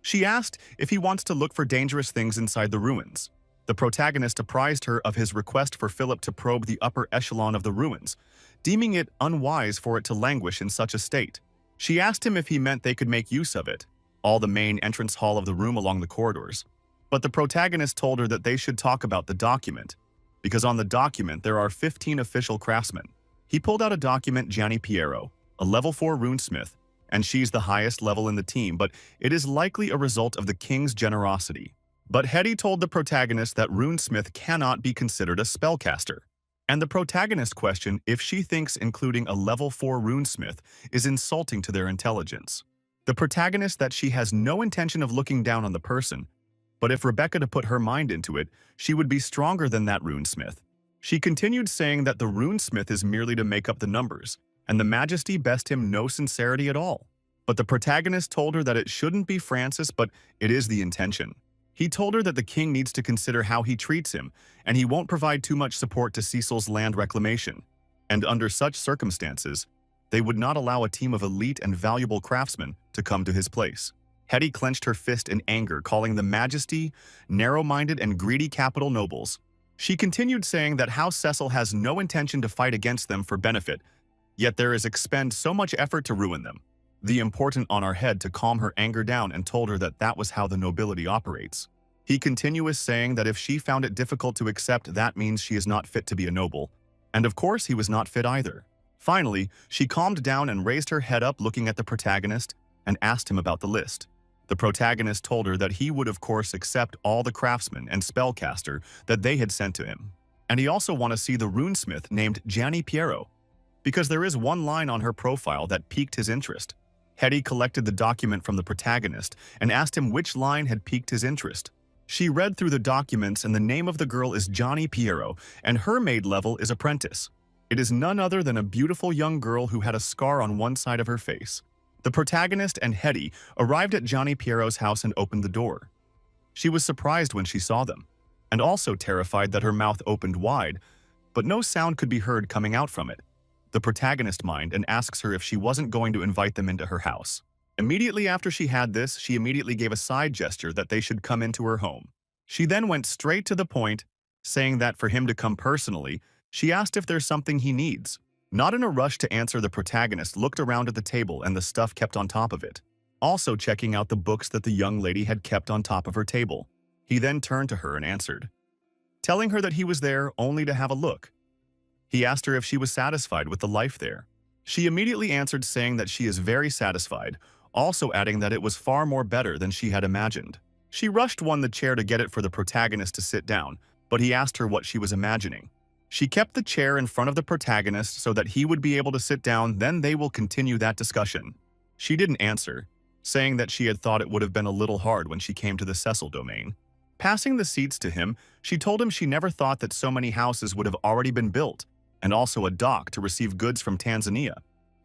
She asked if he wants to look for dangerous things inside the ruins. The protagonist apprised her of his request for Philip to probe the upper echelon of the ruins, deeming it unwise for it to languish in such a state. She asked him if he meant they could make use of it, all the main entrance hall of the room along the corridors. But the protagonist told her that they should talk about the document, because on the document there are 15 official craftsmen. He pulled out a document, Gianni Piero, a level 4 runesmith, and she's the highest level in the team, but it is likely a result of the king's generosity. But Hetty told the protagonist that runesmith cannot be considered a spellcaster, and the protagonist questioned if she thinks including a level 4 runesmith is insulting to their intelligence. The protagonist that she has no intention of looking down on the person, but if Rebecca to put her mind into it, she would be stronger than that runesmith. She continued, saying that the runesmith is merely to make up the numbers, and the Majesty best him no sincerity at all. But the protagonist told her that it shouldn't be Francis, but it is the intention. He told her that the king needs to consider how he treats him, and he won't provide too much support to Cecil's land reclamation. And under such circumstances, they would not allow a team of elite and valuable craftsmen to come to his place. Hetty clenched her fist in anger, calling the Majesty narrow-minded and greedy capital nobles. She continued, saying that House Cecil has no intention to fight against them for benefit, yet there is expend so much effort to ruin them. The important on our head to calm her anger down and told her that that was how the nobility operates. He continues, saying that if she found it difficult to accept, that means she is not fit to be a noble. And of course he was not fit either. Finally, she calmed down and raised her head up, looking at the protagonist, and asked him about the list. The protagonist told her that he would of course accept all the craftsmen and spellcaster that they had sent to him. And he also want to see the runesmith named Gianni Piero, because there is one line on her profile that piqued his interest. Hetty collected the document from the protagonist and asked him which line had piqued his interest. She read through the documents, and the name of the girl is Gianni Piero, and her maid level is apprentice. It is none other than a beautiful young girl who had a scar on one side of her face. The protagonist and Hetty arrived at Gianni Piero's house and opened the door. She was surprised when she saw them, and also terrified that her mouth opened wide, but no sound could be heard coming out from it. The protagonist minds and asks her if she wasn't going to invite them into her house. Immediately after she had this, she immediately gave a side gesture that they should come into her home. She then went straight to the point, saying that for him to come personally, she asked if there's something he needs. Not in a rush to answer, the protagonist looked around at the table and the stuff kept on top of it, also checking out the books that the young lady had kept on top of her table. He then turned to her and answered, telling her that he was there only to have a look. He asked her if she was satisfied with the life there. She immediately answered, saying that she is very satisfied, also adding that it was far more better than she had imagined. She rushed the chair to get it for the protagonist to sit down, but he asked her what she was imagining. She kept the chair in front of the protagonist so that he would be able to sit down, then they will continue that discussion. She didn't answer, saying that she had thought it would have been a little hard when she came to the Cecil domain. Passing the seats to him, she told him she never thought that so many houses would have already been built, and also a dock to receive goods from Tanzania.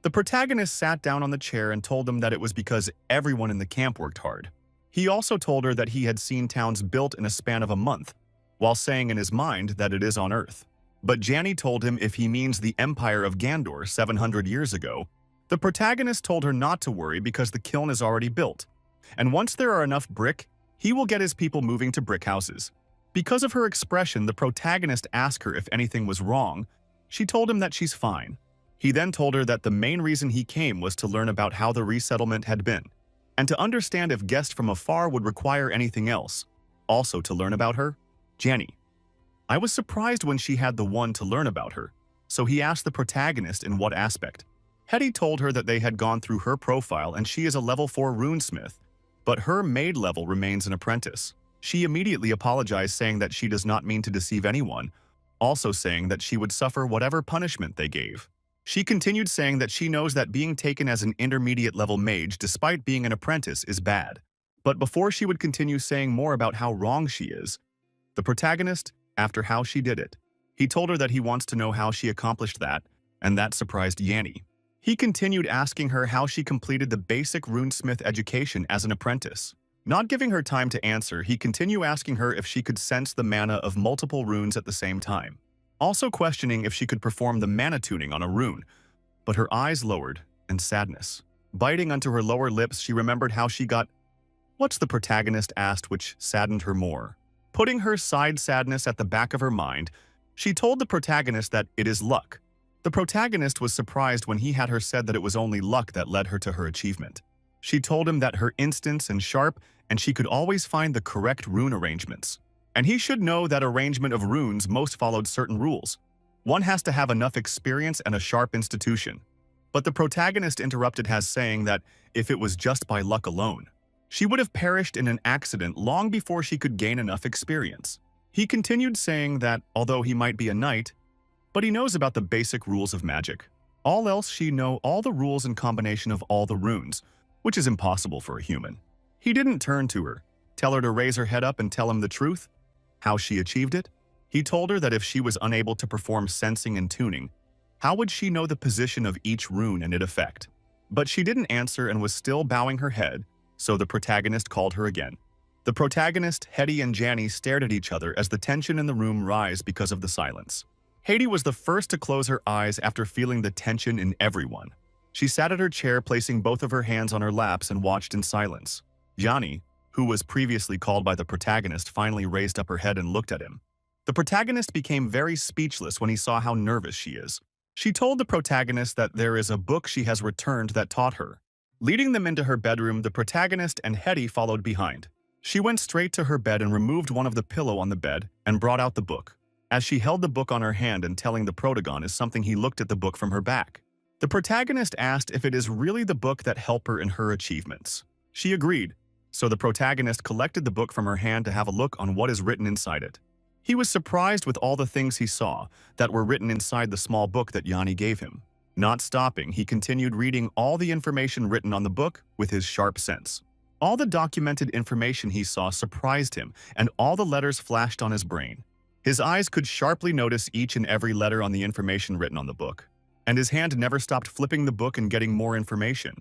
The protagonist sat down on the chair and told him that it was because everyone in the camp worked hard. He also told her that he had seen towns built in a span of a month, while saying in his mind that it is on Earth. But Janny told him if he means the Empire of Gandor 700 years ago, the protagonist told her not to worry because the kiln is already built, and once there are enough brick, he will get his people moving to brick houses. Because of her expression, the protagonist asked her if anything was wrong. She told him that she's fine. He then told her that the main reason he came was to learn about how the resettlement had been, and to understand if guests from afar would require anything else. Also to learn about her, Janny. I was surprised when she had the one to learn about her, so he asked the protagonist in what aspect. Hetty told her that they had gone through her profile and she is a level 4 runesmith, but her maid level remains an apprentice. She immediately apologized, saying that she does not mean to deceive anyone, also saying that she would suffer whatever punishment they gave. She continued saying that she knows that being taken as an intermediate level mage despite being an apprentice is bad. But before she would continue saying more about how wrong she is, the protagonist, after how she did it, he told her that he wants to know how she accomplished that, and that surprised Yanni. He continued asking her how she completed the basic runesmith education as an apprentice. Not giving her time to answer, he continued asking her if she could sense the mana of multiple runes at the same time, also questioning if she could perform the mana tuning on a rune, but her eyes lowered in sadness. Biting onto her lower lips, she remembered how she got "What's the protagonist?" asked, which saddened her more. Putting her side sadness at the back of her mind, she told the protagonist that it is luck. The protagonist was surprised when he had her said that it was only luck that led her to her achievement. She told him that her instance and sharp, and she could always find the correct rune arrangements. And he should know that arrangement of runes most followed certain rules. One has to have enough experience and a sharp institution. But the protagonist interrupted as saying that if it was just by luck alone, she would have perished in an accident long before she could gain enough experience. He continued saying that although he might be a knight, but he knows about the basic rules of magic. All else she know all the rules and combination of all the runes, which is impossible for a human. He didn't turn to her, tell her to raise her head up and tell him the truth, how she achieved it. He told her that if she was unable to perform sensing and tuning, how would she know the position of each rune and its effect? But she didn't answer and was still bowing her head, so the protagonist called her again. The protagonist, Hetty and Janny, stared at each other as the tension in the room rose because of the silence. Hetty was the first to close her eyes after feeling the tension in everyone. She sat at her chair, placing both of her hands on her laps, and watched in silence. Janny, who was previously called by the protagonist, finally raised up her head and looked at him. The protagonist became very speechless when he saw how nervous she is. She told the protagonist that there is a book she has returned that taught her. Leading them into her bedroom, the protagonist and Hetty followed behind. She went straight to her bed and removed one of the pillow on the bed and brought out the book. As she held the book on her hand and telling the protagonist something, he looked at the book from her back. The protagonist asked if it is really the book that helped her in her achievements. She agreed, so the protagonist collected the book from her hand to have a look on what is written inside it. He was surprised with all the things he saw that were written inside the small book that Yanni gave him. Not stopping, he continued reading all the information written on the book with his sharp sense. All the documented information he saw surprised him, and all the letters flashed on his brain. His eyes could sharply notice each and every letter on the information written on the book, and his hand never stopped flipping the book and getting more information.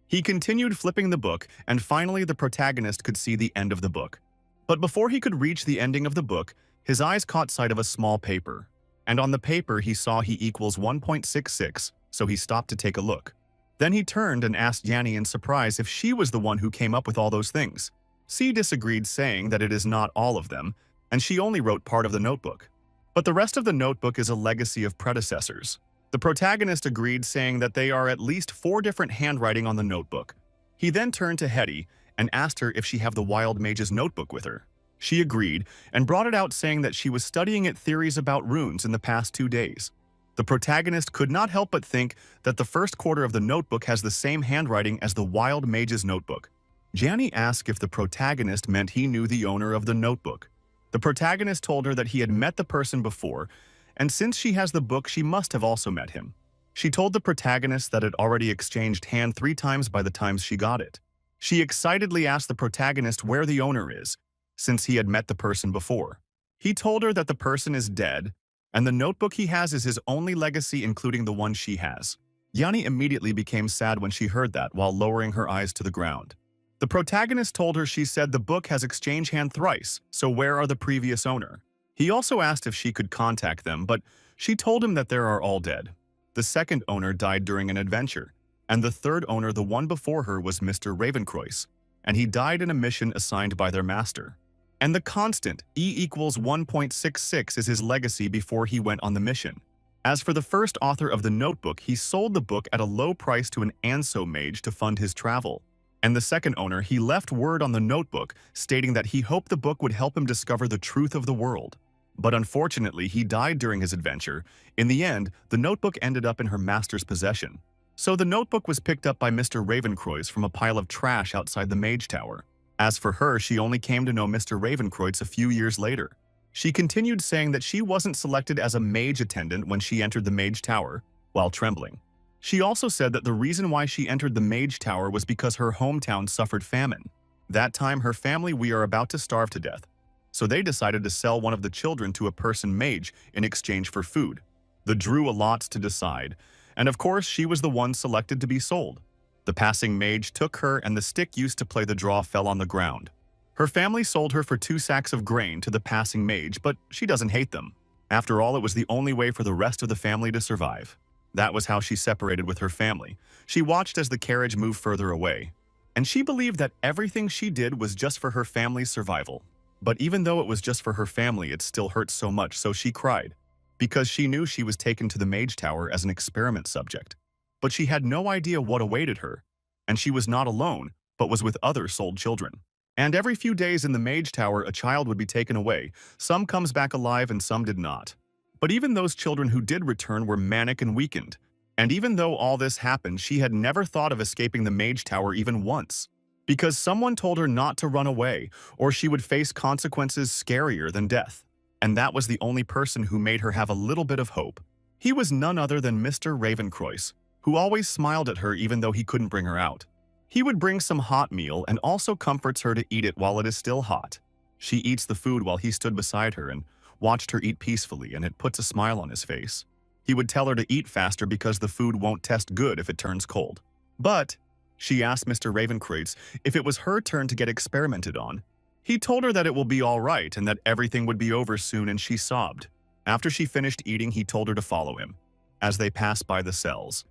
He continued flipping the book, and finally the protagonist could see the end of the book. But before he could reach the ending of the book, his eyes caught sight of a small paper, and on the paper he saw he equals 1.66, so he stopped to take a look. Then he turned and asked Yanni in surprise if she was the one who came up with all those things. She disagreed, saying that it is not all of them, and she only wrote part of the notebook. But the rest of the notebook is a legacy of predecessors. The protagonist agreed, saying that they are at least 4 different handwriting on the notebook. He then turned to Hetty and asked her if she have the Wild Mage's notebook with her. She agreed and brought it out, saying that she was studying it theories about runes in the past 2 days. The protagonist could not help but think that the first quarter of the notebook has the same handwriting as the Wild Mage's notebook. Janny asked if the protagonist meant he knew the owner of the notebook. The protagonist told her that he had met the person before, and since she has the book, she must have also met him. She told the protagonist that it already exchanged hand 3 times by the times she got it. She excitedly asked the protagonist where the owner is, since he had met the person before. He told her that the person is dead, and the notebook he has is his only legacy, including the one she has. Yanni immediately became sad when she heard that while lowering her eyes to the ground. The protagonist told her she said the book has exchanged hand thrice, so where are the previous owner? He also asked if she could contact them, but she told him that they are all dead. The second owner died during an adventure, and the third owner, the one before her, was Mr. Ravencroyce, and he died in a mission assigned by their master. And the constant, E equals 1.66, is his legacy before he went on the mission. As for the first author of the notebook, he sold the book at a low price to an Anso mage to fund his travel. And the second owner, he left word on the notebook stating that he hoped the book would help him discover the truth of the world. But unfortunately, he died during his adventure. In the end, the notebook ended up in her master's possession. So the notebook was picked up by Mr. Ravencroyce from a pile of trash outside the Mage Tower. As for her, she only came to know Mr. Ravencroyce a few years later. She continued saying that she wasn't selected as a mage attendant when she entered the Mage Tower, while trembling. She also said that the reason why she entered the Mage Tower was because her hometown suffered famine. That time, her family were about to starve to death, so they decided to sell one of the children to a person mage in exchange for food. The drew a lots to decide, and of course she was the one selected to be sold. The passing mage took her, and the stick used to play the draw fell on the ground. Her family sold her for 2 sacks of grain to the passing mage, but she doesn't hate them. After all, it was the only way for the rest of the family to survive. That was how she separated with her family. She watched as the carriage moved further away, and she believed that everything she did was just for her family's survival. But even though it was just for her family, it still hurt so much, so she cried, because she knew she was taken to the Mage Tower as an experiment subject. But she had no idea what awaited her, and she was not alone, but was with other sold children. And every few days in the Mage Tower, a child would be taken away. Some comes back alive and some did not. But even those children who did return were manic and weakened. And even though all this happened, she had never thought of escaping the Mage Tower even once, because someone told her not to run away, or she would face consequences scarier than death. And that was the only person who made her have a little bit of hope. He was none other than Mr. Ravencroyce, who always smiled at her even though he couldn't bring her out. He would bring some hot meal and also comforts her to eat it while it is still hot. She eats the food while he stood beside her and watched her eat peacefully, and it puts a smile on his face. He would tell her to eat faster because the food won't taste good if it turns cold. But she asked Mr. Ravencroyce if it was her turn to get experimented on. He told her that it will be all right and that everything would be over soon, and she sobbed. After she finished eating, he told her to follow him. As they passed by the cells,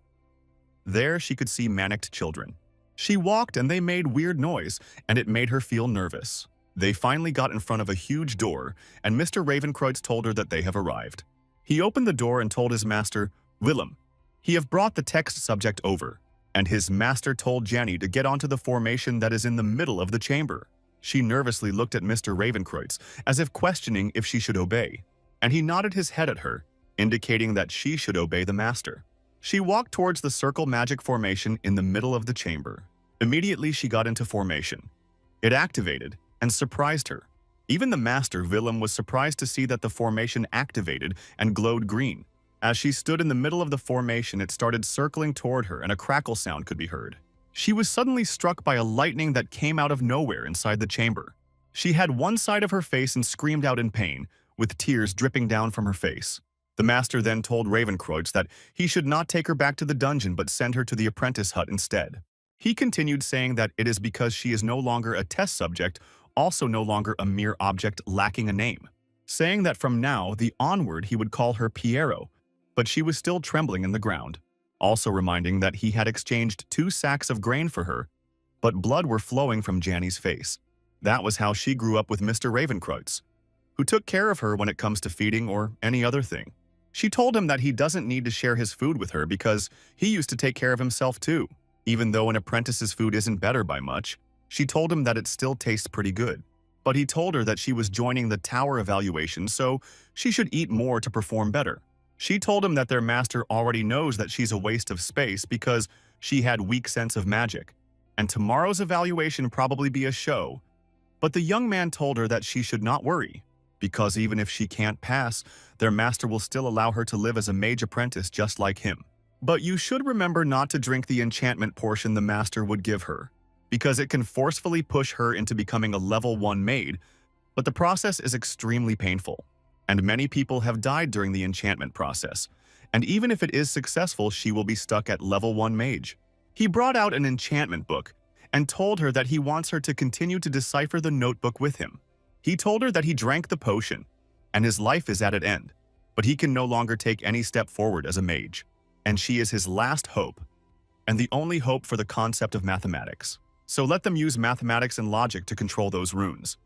there she could see manicked children. She walked and they made weird noise, and it made her feel nervous. They finally got in front of a huge door, and Mr. Ravencroyce told her that they have arrived. He opened the door and told his master, Willem, he have brought the text subject over, and his master told Jenny to get onto the formation that is in the middle of the chamber. She nervously looked at Mr. Ravencroyce, as if questioning if she should obey, and he nodded his head at her, indicating that she should obey the master. She walked towards the circle magic formation in the middle of the chamber. Immediately, she got into formation. It activated and surprised her. Even the master, Willem, was surprised to see that the formation activated and glowed green. As she stood in the middle of the formation, it started circling toward her, and a crackle sound could be heard. She was suddenly struck by a lightning that came out of nowhere inside the chamber. She had one side of her face and screamed out in pain, with tears dripping down from her face. The master then told Ravencroyce that he should not take her back to the dungeon but send her to the apprentice hut instead. He continued saying that it is because she is no longer a test subject, also no longer a mere object lacking a name, saying that from now the onward he would call her Piero, but she was still trembling in the ground, also reminding that he had exchanged 2 sacks of grain for her, but blood were flowing from Janny's face. That was how she grew up with Mr. Ravencroyce, who took care of her when it comes to feeding or any other thing. She told him that he doesn't need to share his food with her because he used to take care of himself too. Even though an apprentice's food isn't better by much, she told him that it still tastes pretty good. But he told her that she was joining the tower evaluation, so she should eat more to perform better. She told him that their master already knows that she's a waste of space because she had weak sense of magic, and tomorrow's evaluation probably be a show. But the young man told her that she should not worry, because even if she can't pass, their master will still allow her to live as a mage apprentice just like him. But you should remember not to drink the enchantment portion the master would give her, because it can forcefully push her into becoming a level 1 maid, but the process is extremely painful, and many people have died during the enchantment process, and even if it is successful, she will be stuck at level 1 mage. He brought out an enchantment book and told her that he wants her to continue to decipher the notebook with him. He told her that he drank the potion, and his life is at an end, but he can no longer take any step forward as a mage, and she is his last hope, and the only hope for the concept of mathematics. So let them use mathematics and logic to control those runes.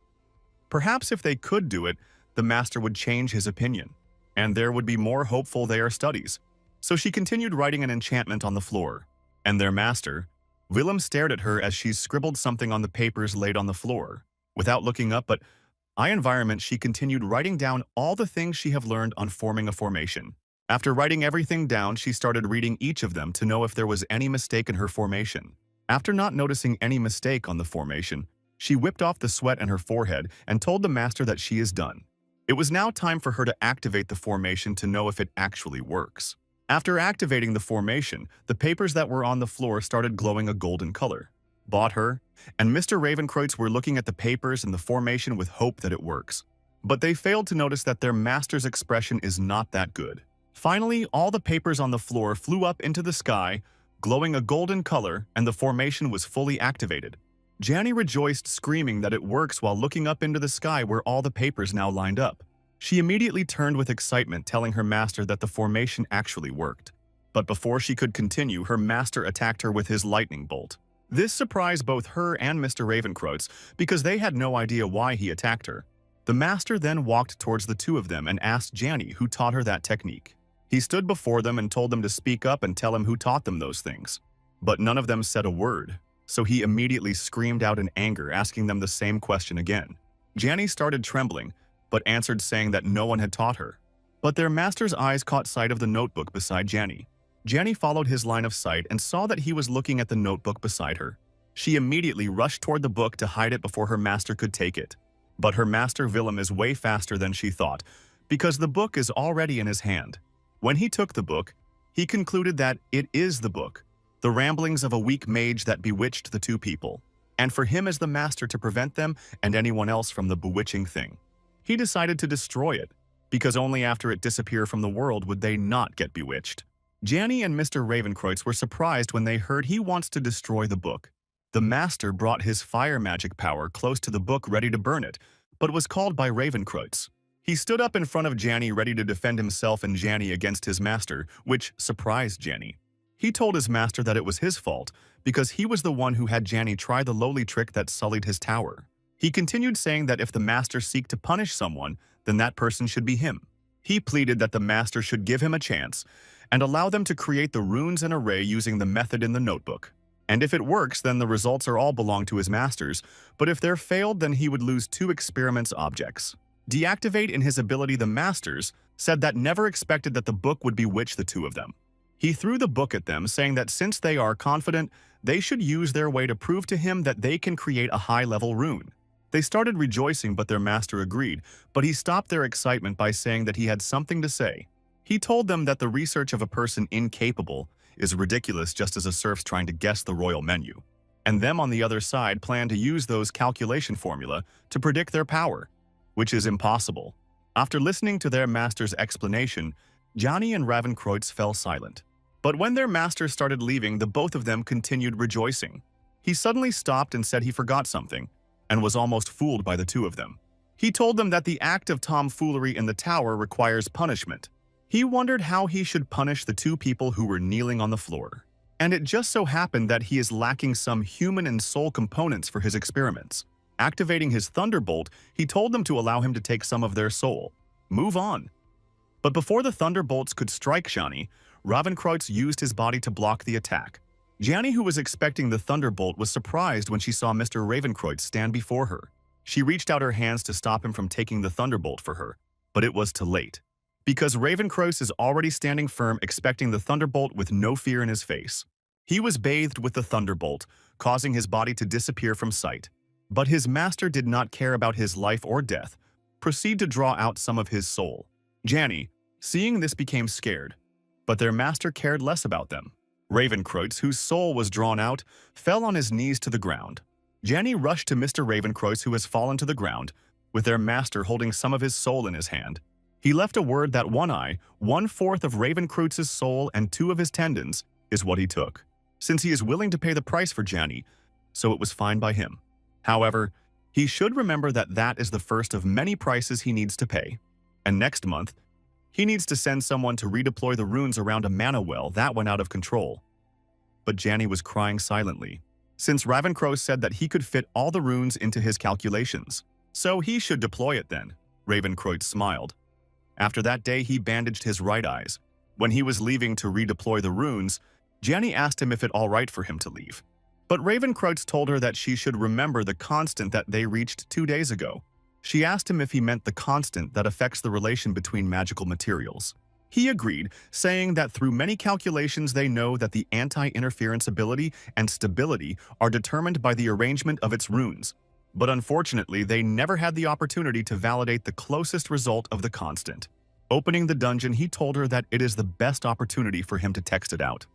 Perhaps if they could do it, the master would change his opinion, and there would be more hopeful their studies. So she continued writing an enchantment on the floor, and their master, Willem, stared at her as she scribbled something on the papers laid on the floor. Without looking up, but environment, she continued writing down all the things she have learned on forming a formation. After writing everything down, she started reading each of them to know if there was any mistake in her formation. After not noticing any mistake on the formation, she whipped off the sweat on her forehead and told the master that she is done. It was now time for her to activate the formation to know if it actually works. After activating the formation, the papers that were on the floor started glowing a golden color. Bought her, and Mr. Ravenkreutz were looking at the papers and the formation with hope that it works. But they failed to notice that their master's expression is not that good. Finally, all the papers on the floor flew up into the sky, glowing a golden color, and the formation was fully activated. Janny rejoiced, screaming that it works while looking up into the sky where all the papers now lined up. She immediately turned with excitement, telling her master that the formation actually worked. But before she could continue, her master attacked her with his lightning bolt. This surprised both her and Mr. Ravenkreutz because they had no idea why he attacked her. The master then walked towards the two of them and asked Janny who taught her that technique. He stood before them and told them to speak up and tell him who taught them those things. But none of them said a word, so he immediately screamed out in anger, asking them the same question again. Janny started trembling, but answered saying that no one had taught her. But their master's eyes caught sight of the notebook beside Janny. Janny followed his line of sight and saw that he was looking at the notebook beside her. She immediately rushed toward the book to hide it before her master could take it. But her master Willem is way faster than she thought, because the book is already in his hand. When he took the book, he concluded that it is the book, the ramblings of a weak mage that bewitched the two people, and for him as the master to prevent them and anyone else from the bewitching thing. He decided to destroy it, because only after it disappeared from the world would they not get bewitched. Janny and Mr. Ravenkreutz were surprised when they heard he wants to destroy the book. The master brought his fire magic power close to the book ready to burn it, but was called by Ravenkreutz. He stood up in front of Janny ready to defend himself and Janny against his master, which surprised Janny. He told his master that it was his fault, because he was the one who had Janny try the lowly trick that sullied his tower. He continued saying that if the master seeked to punish someone, then that person should be him. He pleaded that the master should give him a chance and allow them to create the runes and array using the method in the notebook. And if it works, then the results are all belong to his masters, but if they're failed, then he would lose 2 experiments objects. Deactivate in his ability the masters said that never expected that the book would bewitch the two of them. He threw the book at them, saying that since they are confident, they should use their way to prove to him that they can create a high-level rune. They started rejoicing, but their master agreed, but he stopped their excitement by saying that he had something to say. He told them that the research of a person incapable is ridiculous, just as a serf's trying to guess the royal menu. And them on the other side plan to use those calculation formula to predict their power, which is impossible. After listening to their master's explanation, Johnny and Ravenkreutz fell silent. But when their master started leaving, the both of them continued rejoicing. He suddenly stopped and said he forgot something, and was almost fooled by the two of them. He told them that the act of tomfoolery in the tower requires punishment. He wondered how he should punish the two people who were kneeling on the floor. And it just so happened that he is lacking some human and soul components for his experiments. Activating his thunderbolt, he told them to allow him to take some of their soul. Move on. But before the thunderbolts could strike Johnny, Ravenkreutz used his body to block the attack. Janny, who was expecting the thunderbolt, was surprised when she saw Mr. Ravenkreutz stand before her. She reached out her hands to stop him from taking the thunderbolt for her, but it was too late. Because Ravenkreutz is already standing firm, expecting the thunderbolt with no fear in his face. He was bathed with the thunderbolt, causing his body to disappear from sight. But his master did not care about his life or death, proceed to draw out some of his soul. Janny, seeing this, became scared, but their master cared less about them. Ravenkreutz, whose soul was drawn out, fell on his knees to the ground. Janny rushed to Mr. Ravenkreutz, who has fallen to the ground, with their master holding some of his soul in his hand. He left a word that one eye, 1/4 of Ravencreutz's soul and 2 of his tendons, is what he took, since he is willing to pay the price for Janny, so it was fine by him. However, he should remember that that is the first of many prices he needs to pay. And next month, he needs to send someone to redeploy the runes around a mana well that went out of control. But Janny was crying silently, since Ravencrow said that he could fit all the runes into his calculations. So he should deploy it then. Ravencrow smiled. After that day, he bandaged his right eyes. When he was leaving to redeploy the runes, Janny asked him if it all right for him to leave. But Ravencrow told her that she should remember the constant that they reached 2 days ago. She asked him if he meant the constant that affects the relation between magical materials. He agreed, saying that through many calculations they know that the anti-interference ability and stability are determined by the arrangement of its runes. But unfortunately, they never had the opportunity to validate the closest result of the constant. Opening the dungeon, he told her that it is the best opportunity for him to text it out.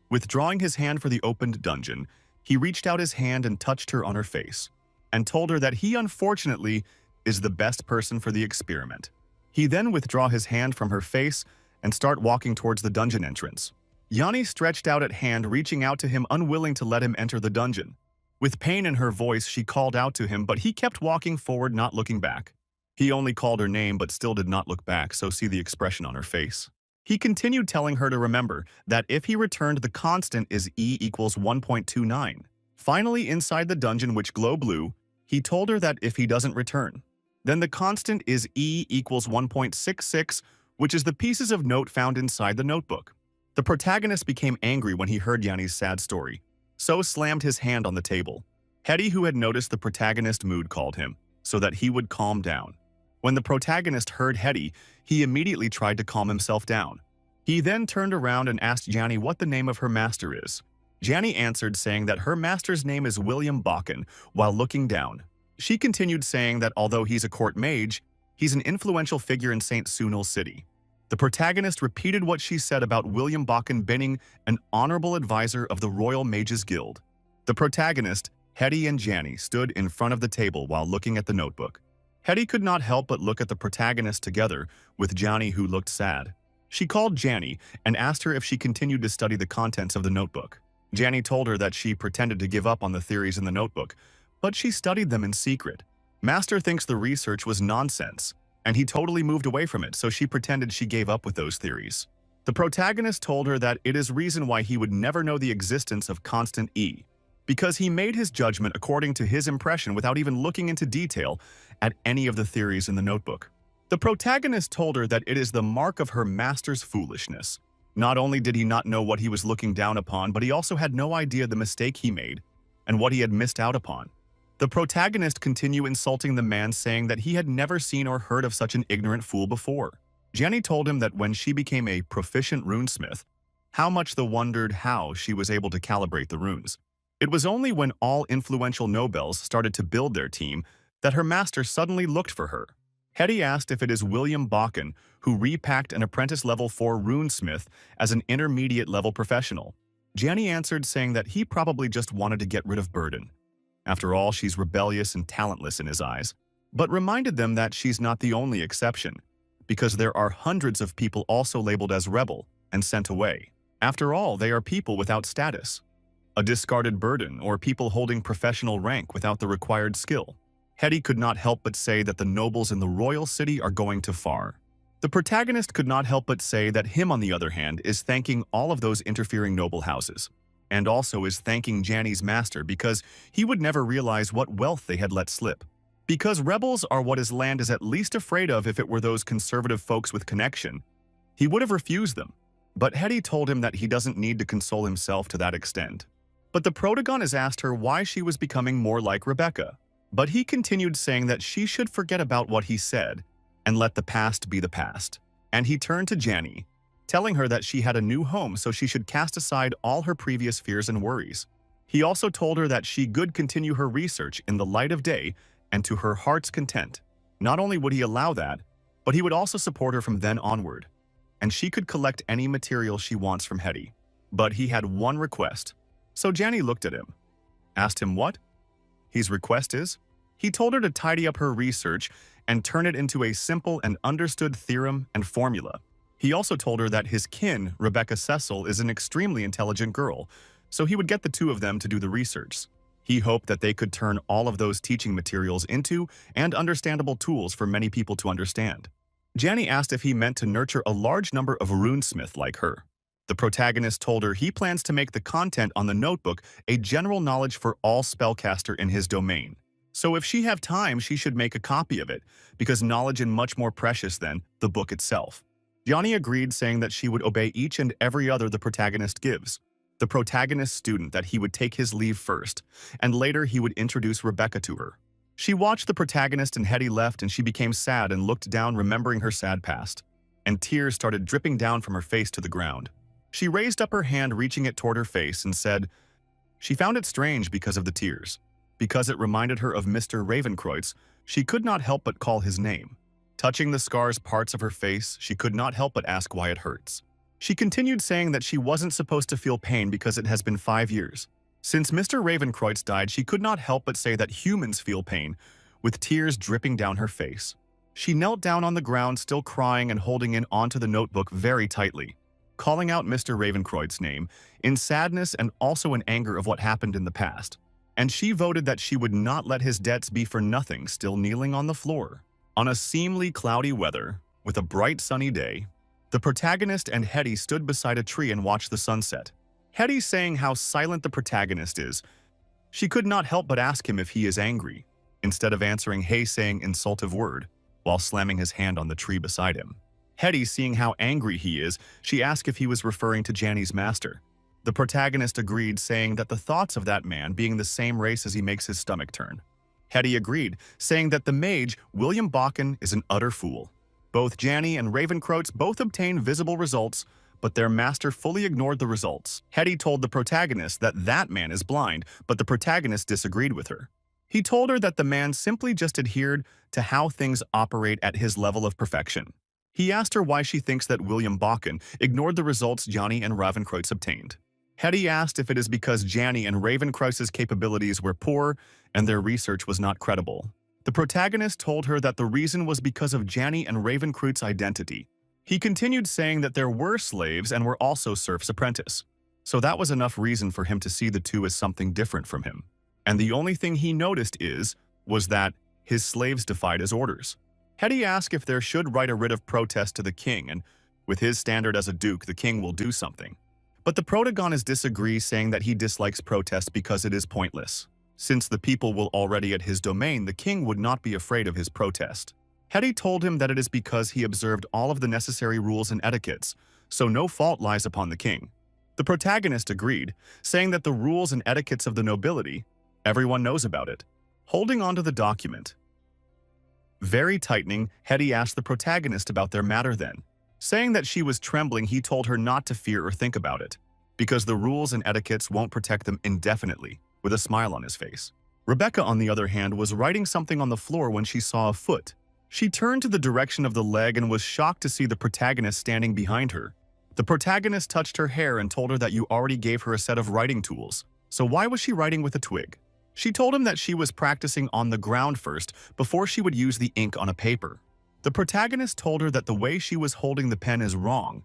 Withdrawing his hand for the opened dungeon, he reached out his hand and touched her on her face, and told her that he unfortunately is the best person for the experiment. He then withdrew his hand from her face and start walking towards the dungeon entrance. Yanni stretched out at hand, reaching out to him, unwilling to let him enter the dungeon. With pain in her voice, she called out to him, but he kept walking forward, not looking back. He only called her name but still did not look back, so see the expression on her face. He continued telling her to remember that if he returned, the constant is E equals 1.29. Finally, inside the dungeon, which glow blue, he told her that if he doesn't return, then the constant is E equals 1.66, which is the pieces of note found inside the notebook. The protagonist became angry when he heard Yanni's sad story, so slammed his hand on the table. Hetty, who had noticed the protagonist's mood, called him, so that he would calm down. When the protagonist heard Hetty, he immediately tried to calm himself down. He then turned around and asked Janny what the name of her master is. Janny answered, saying that her master's name is William Bakken, while looking down. She continued saying that although he's a court mage, he's an influential figure in St. Sunil City. The protagonist repeated what she said about William Bakken being an honorable advisor of the Royal Mages Guild. The protagonist, Hetty, and Janny stood in front of the table while looking at the notebook. Hetty could not help but look at the protagonist together with Janny, who looked sad. She called Janny and asked her if she continued to study the contents of the notebook. Janny told her that she pretended to give up on the theories in the notebook, but she studied them in secret. Master thinks the research was nonsense, and he totally moved away from it, so she pretended she gave up with those theories. The protagonist told her that it is reason why he would never know the existence of constant E, because he made his judgment according to his impression without even looking into detail at any of the theories in the notebook. The protagonist told her that it is the mark of her master's foolishness. Not only did he not know what he was looking down upon, but he also had no idea the mistake he made and what he had missed out upon. The protagonist continued insulting the man, saying that he had never seen or heard of such an ignorant fool before. Janny told him that when she became a proficient runesmith, how much the wondered how she was able to calibrate the runes. It was only when all influential nobles started to build their team that her master suddenly looked for her. Hetty asked if it is William Bakken, who repacked an apprentice level 4 runesmith as an intermediate level professional. Janny answered, saying that he probably just wanted to get rid of Burden. After all, she's rebellious and talentless in his eyes, but reminded them that she's not the only exception, because there are hundreds of people also labeled as rebel and sent away. After all, they are people without status, a discarded burden, or people holding professional rank without the required skill. Hetty could not help but say that the nobles in the royal city are going too far. The protagonist could not help but say that him, on the other hand, is thanking all of those interfering noble houses, and also is thanking Janny's master because he would never realize what wealth they had let slip. Because rebels are what his land is at least afraid of. If it were those conservative folks with connection, he would have refused them. But Hetty told him that he doesn't need to console himself to that extent. But the protagonist asked her why she was becoming more like Rebecca. But he continued saying that she should forget about what he said and let the past be the past. And he turned to Janny, telling her that she had a new home, so she should cast aside all her previous fears and worries. He also told her that she could continue her research in the light of day and to her heart's content. Not only would he allow that, but he would also support her from then onward, and she could collect any material she wants from Hetty. But he had one request. So Janny looked at him, asked him what his request is. He told her to tidy up her research and turn it into a simple and understood theorem and formula. He also told her that his kin, Rebecca Cecil, is an extremely intelligent girl, so he would get the two of them to do the research. He hoped that they could turn all of those teaching materials into and understandable tools for many people to understand. Janny asked if he meant to nurture a large number of runesmith like her. The protagonist told her he plans to make the content on the notebook a general knowledge for all spellcaster in his domain. So if she have time, she should make a copy of it, because knowledge is much more precious than the book itself. Johnny agreed, saying that she would obey each and every other the protagonist gives. The protagonist's student that he would take his leave first, and later he would introduce Rebecca to her. She watched the protagonist and Hetty left, and she became sad and looked down, remembering her sad past. And tears started dripping down from her face to the ground. She raised up her hand, reaching it toward her face, and said she found it strange because of the tears. Because it reminded her of Mr. Ravenkreutz, she could not help but call his name. Touching the scars parts of her face, she could not help but ask why it hurts. She continued, saying that she wasn't supposed to feel pain because it has been 5 years. Since Mr. Ravenkreutz died, she could not help but say that humans feel pain, with tears dripping down her face. She knelt down on the ground, still crying and holding in onto the notebook very tightly, calling out Mr. Ravenkreutz's name, in sadness and also in anger of what happened in the past. And she voted that she would not let his debts be for nothing, still kneeling on the floor. On a seemingly cloudy weather, with a bright sunny day, the protagonist and Hetty stood beside a tree and watched the sunset. Hetty saying how silent the protagonist is. She could not help but ask him if he is angry, instead of answering hey, saying insultive word, while slamming his hand on the tree beside him. Hetty, seeing how angry he is, she asked if he was referring to Janny's master. The protagonist agreed, saying that the thoughts of that man being the same race as he makes his stomach turn. Hetty agreed, saying that the mage, William Bakken, is an utter fool. Both Janny and Ravenkreutz both obtained visible results, but their master fully ignored the results. Hetty told the protagonist that that man is blind, but the protagonist disagreed with her. He told her that the man simply just adhered to how things operate at his level of perfection. He asked her why she thinks that William Bakken ignored the results Janny and Ravenkreutz obtained. Hetty asked if it is because Janny and Ravenkreutz's capabilities were poor and their research was not credible. The protagonist told her that the reason was because of Janny and Ravenkreutz's identity. He continued, saying that there were slaves and were also serfs apprentice. So that was enough reason for him to see the two as something different from him. And the only thing he noticed was that his slaves defied his orders. Hetty asked if there should write a writ of protest to the king, and with his standard as a duke, the king will do something. But the protagonist disagrees, saying that he dislikes protest because it is pointless. Since the people will already at his domain, the king would not be afraid of his protest. Hetty told him that it is because he observed all of the necessary rules and etiquettes, so no fault lies upon the king. The protagonist agreed, saying that the rules and etiquettes of the nobility, everyone knows about it. Holding onto the document very tightening, Hetty asked the protagonist about their matter then. Saying that she was trembling, he told her not to fear or think about it, because the rules and etiquettes won't protect them indefinitely, with a smile on his face. Rebecca, on the other hand, was writing something on the floor when she saw a foot. She turned to the direction of the leg and was shocked to see the protagonist standing behind her. The protagonist touched her hair and told her that you already gave her a set of writing tools, so why was she writing with a twig? She told him that she was practicing on the ground first before she would use the ink on a paper. The protagonist told her that the way she was holding the pen is wrong,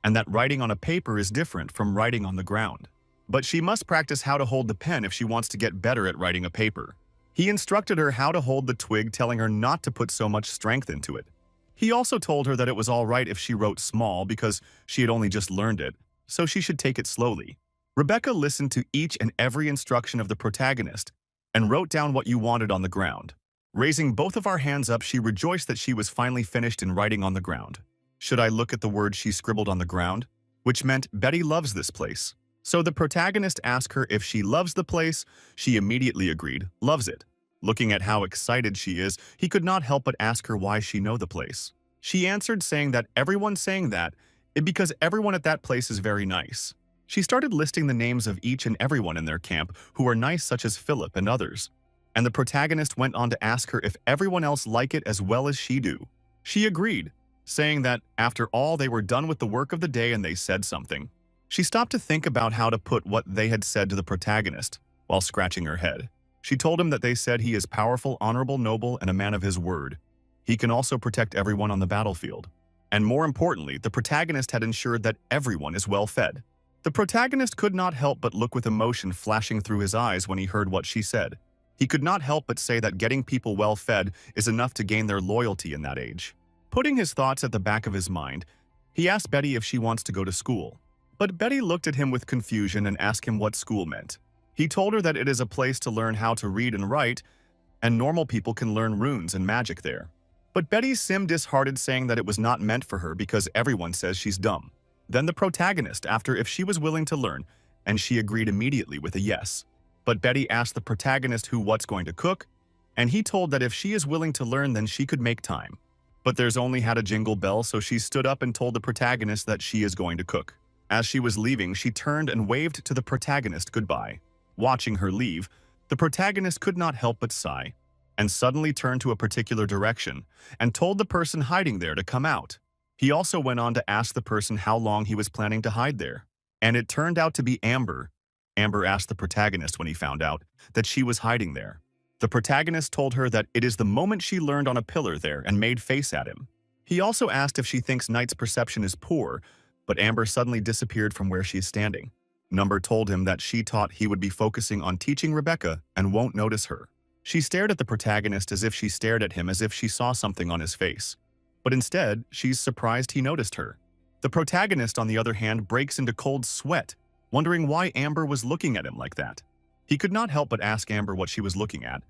and that writing on a paper is different from writing on the ground. But she must practice how to hold the pen if she wants to get better at writing a paper. He instructed her how to hold the twig, telling her not to put so much strength into it. He also told her that it was all right if she wrote small because she had only just learned it, so she should take it slowly. Rebecca listened to each and every instruction of the protagonist and wrote down what you wanted on the ground. Raising both of our hands up, she rejoiced that she was finally finished in writing on the ground. Should I look at the words she scribbled on the ground? Which meant Betty loves this place. So the protagonist asked her if she loves the place. She immediately agreed, loves it. Looking at how excited she is, he could not help but ask her why she know the place. She answered, saying that everyone's saying that because everyone at that place is very nice. She started listing the names of each and everyone in their camp who are nice, such as Philip and others. And the protagonist went on to ask her if everyone else like it as well as she do. She agreed, saying that after all they were done with the work of the day and they said something. She stopped to think about how to put what they had said to the protagonist while scratching her head. She told him that they said he is powerful, honorable, noble, and a man of his word. He can also protect everyone on the battlefield. And more importantly, the protagonist had ensured that everyone is well fed. The protagonist could not help but look with emotion flashing through his eyes when he heard what she said. He could not help but say that getting people well fed is enough to gain their loyalty in that age. Putting his thoughts at the back of his mind, he asked Betty if she wants to go to school. But Betty looked at him with confusion and asked him what school meant. He told her that it is a place to learn how to read and write, and normal people can learn runes and magic there. But Betty seemed disheartened, saying that it was not meant for her because everyone says she's dumb. Then the protagonist asked her if she was willing to learn, and she agreed immediately with a yes. But Betty asked the protagonist what's going to cook, and he told that if she is willing to learn, then she could make time. But there's only had a jingle bell, so she stood up and told the protagonist that she is going to cook. As she was leaving, she turned and waved to the protagonist goodbye. Watching her leave, the protagonist could not help but sigh, and suddenly turned to a particular direction and told the person hiding there to come out. He also went on to ask the person how long he was planning to hide there. And it turned out to be Amber. Amber asked the protagonist when he found out that she was hiding there. The protagonist told her that it is the moment she learned on a pillar there and made face at him. He also asked if she thinks Knight's perception is poor, but Amber suddenly disappeared from where she is standing. Number told him that she thought he would be focusing on teaching Rebecca and won't notice her. She stared at the protagonist as if she stared at him as if she saw something on his face. But instead, she's surprised he noticed her. The protagonist, on the other hand, breaks into cold sweat, wondering why Amber was looking at him like that. He could not help but ask Amber what she was looking at,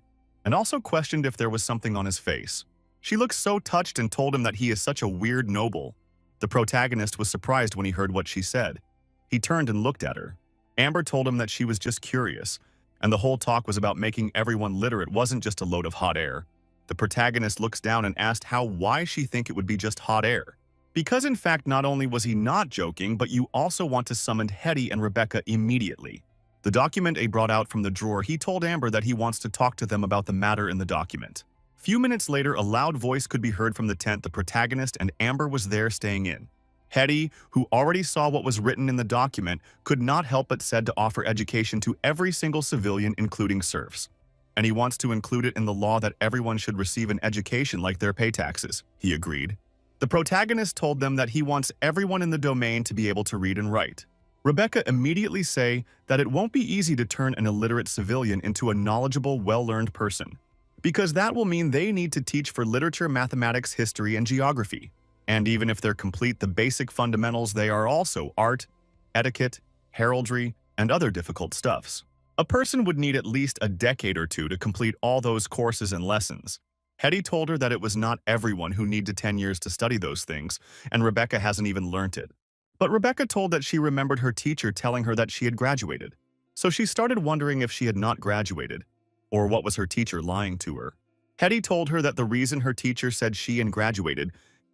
and also questioned if there was something on his face. She looked so touched and told him that he is such a weird noble. The protagonist was surprised when he heard what she said. He turned and looked at her. Amber told him that she was just curious, and the whole talk was about making everyone literate wasn't just a load of hot air. The protagonist looks down and asked why she think it would be just hot air. Because in fact, not only was he not joking, but you also want to summon Hetty and Rebecca immediately. The document A brought out from the drawer, he told Amber that he wants to talk to them about the matter in the document. Few minutes later, a loud voice could be heard from the tent. The protagonist and Amber was there staying in. Hetty, who already saw what was written in the document, could not help but said to offer education to every single civilian, including serfs. And he wants to include it in the law that everyone should receive an education like their pay taxes, he agreed. The protagonist told them that he wants everyone in the domain to be able to read and write. Rebecca immediately say that it won't be easy to turn an illiterate civilian into a knowledgeable, well-learned person, because that will mean they need to teach for literature, mathematics, history, and geography. And even if they're complete the basic fundamentals, they are also art, etiquette, heraldry, and other difficult stuffs. A person would need at least a decade or two to complete all those courses and lessons. Hetty told her that it was not everyone who needed 10 years to study those things, and Rebecca hasn't even learnt it. But Rebecca told that she remembered her teacher telling her that she had graduated. So she started wondering if she had not graduated, or what was her teacher lying to her. Hetty told her that the reason her teacher said she had graduated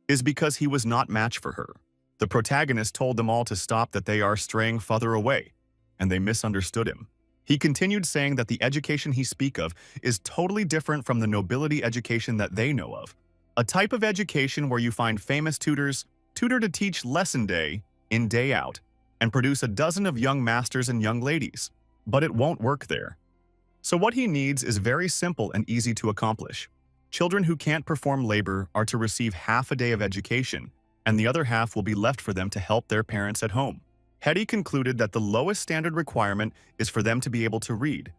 is because he was not match for her. The protagonist told them all to stop, that they are straying further away, and they misunderstood him. He continued saying that the education he speak of is totally different from the nobility education that they know of. A type of education where you find famous tutors, tutor to teach lesson day in, day out, and produce a dozen of young masters and young ladies. But it won't work there. So what he needs is very simple and easy to accomplish. Children who can't perform labor are to receive half a day of education, and the other half will be left for them to help their parents at home. Hetty concluded that the lowest standard requirement is for them to be able to read,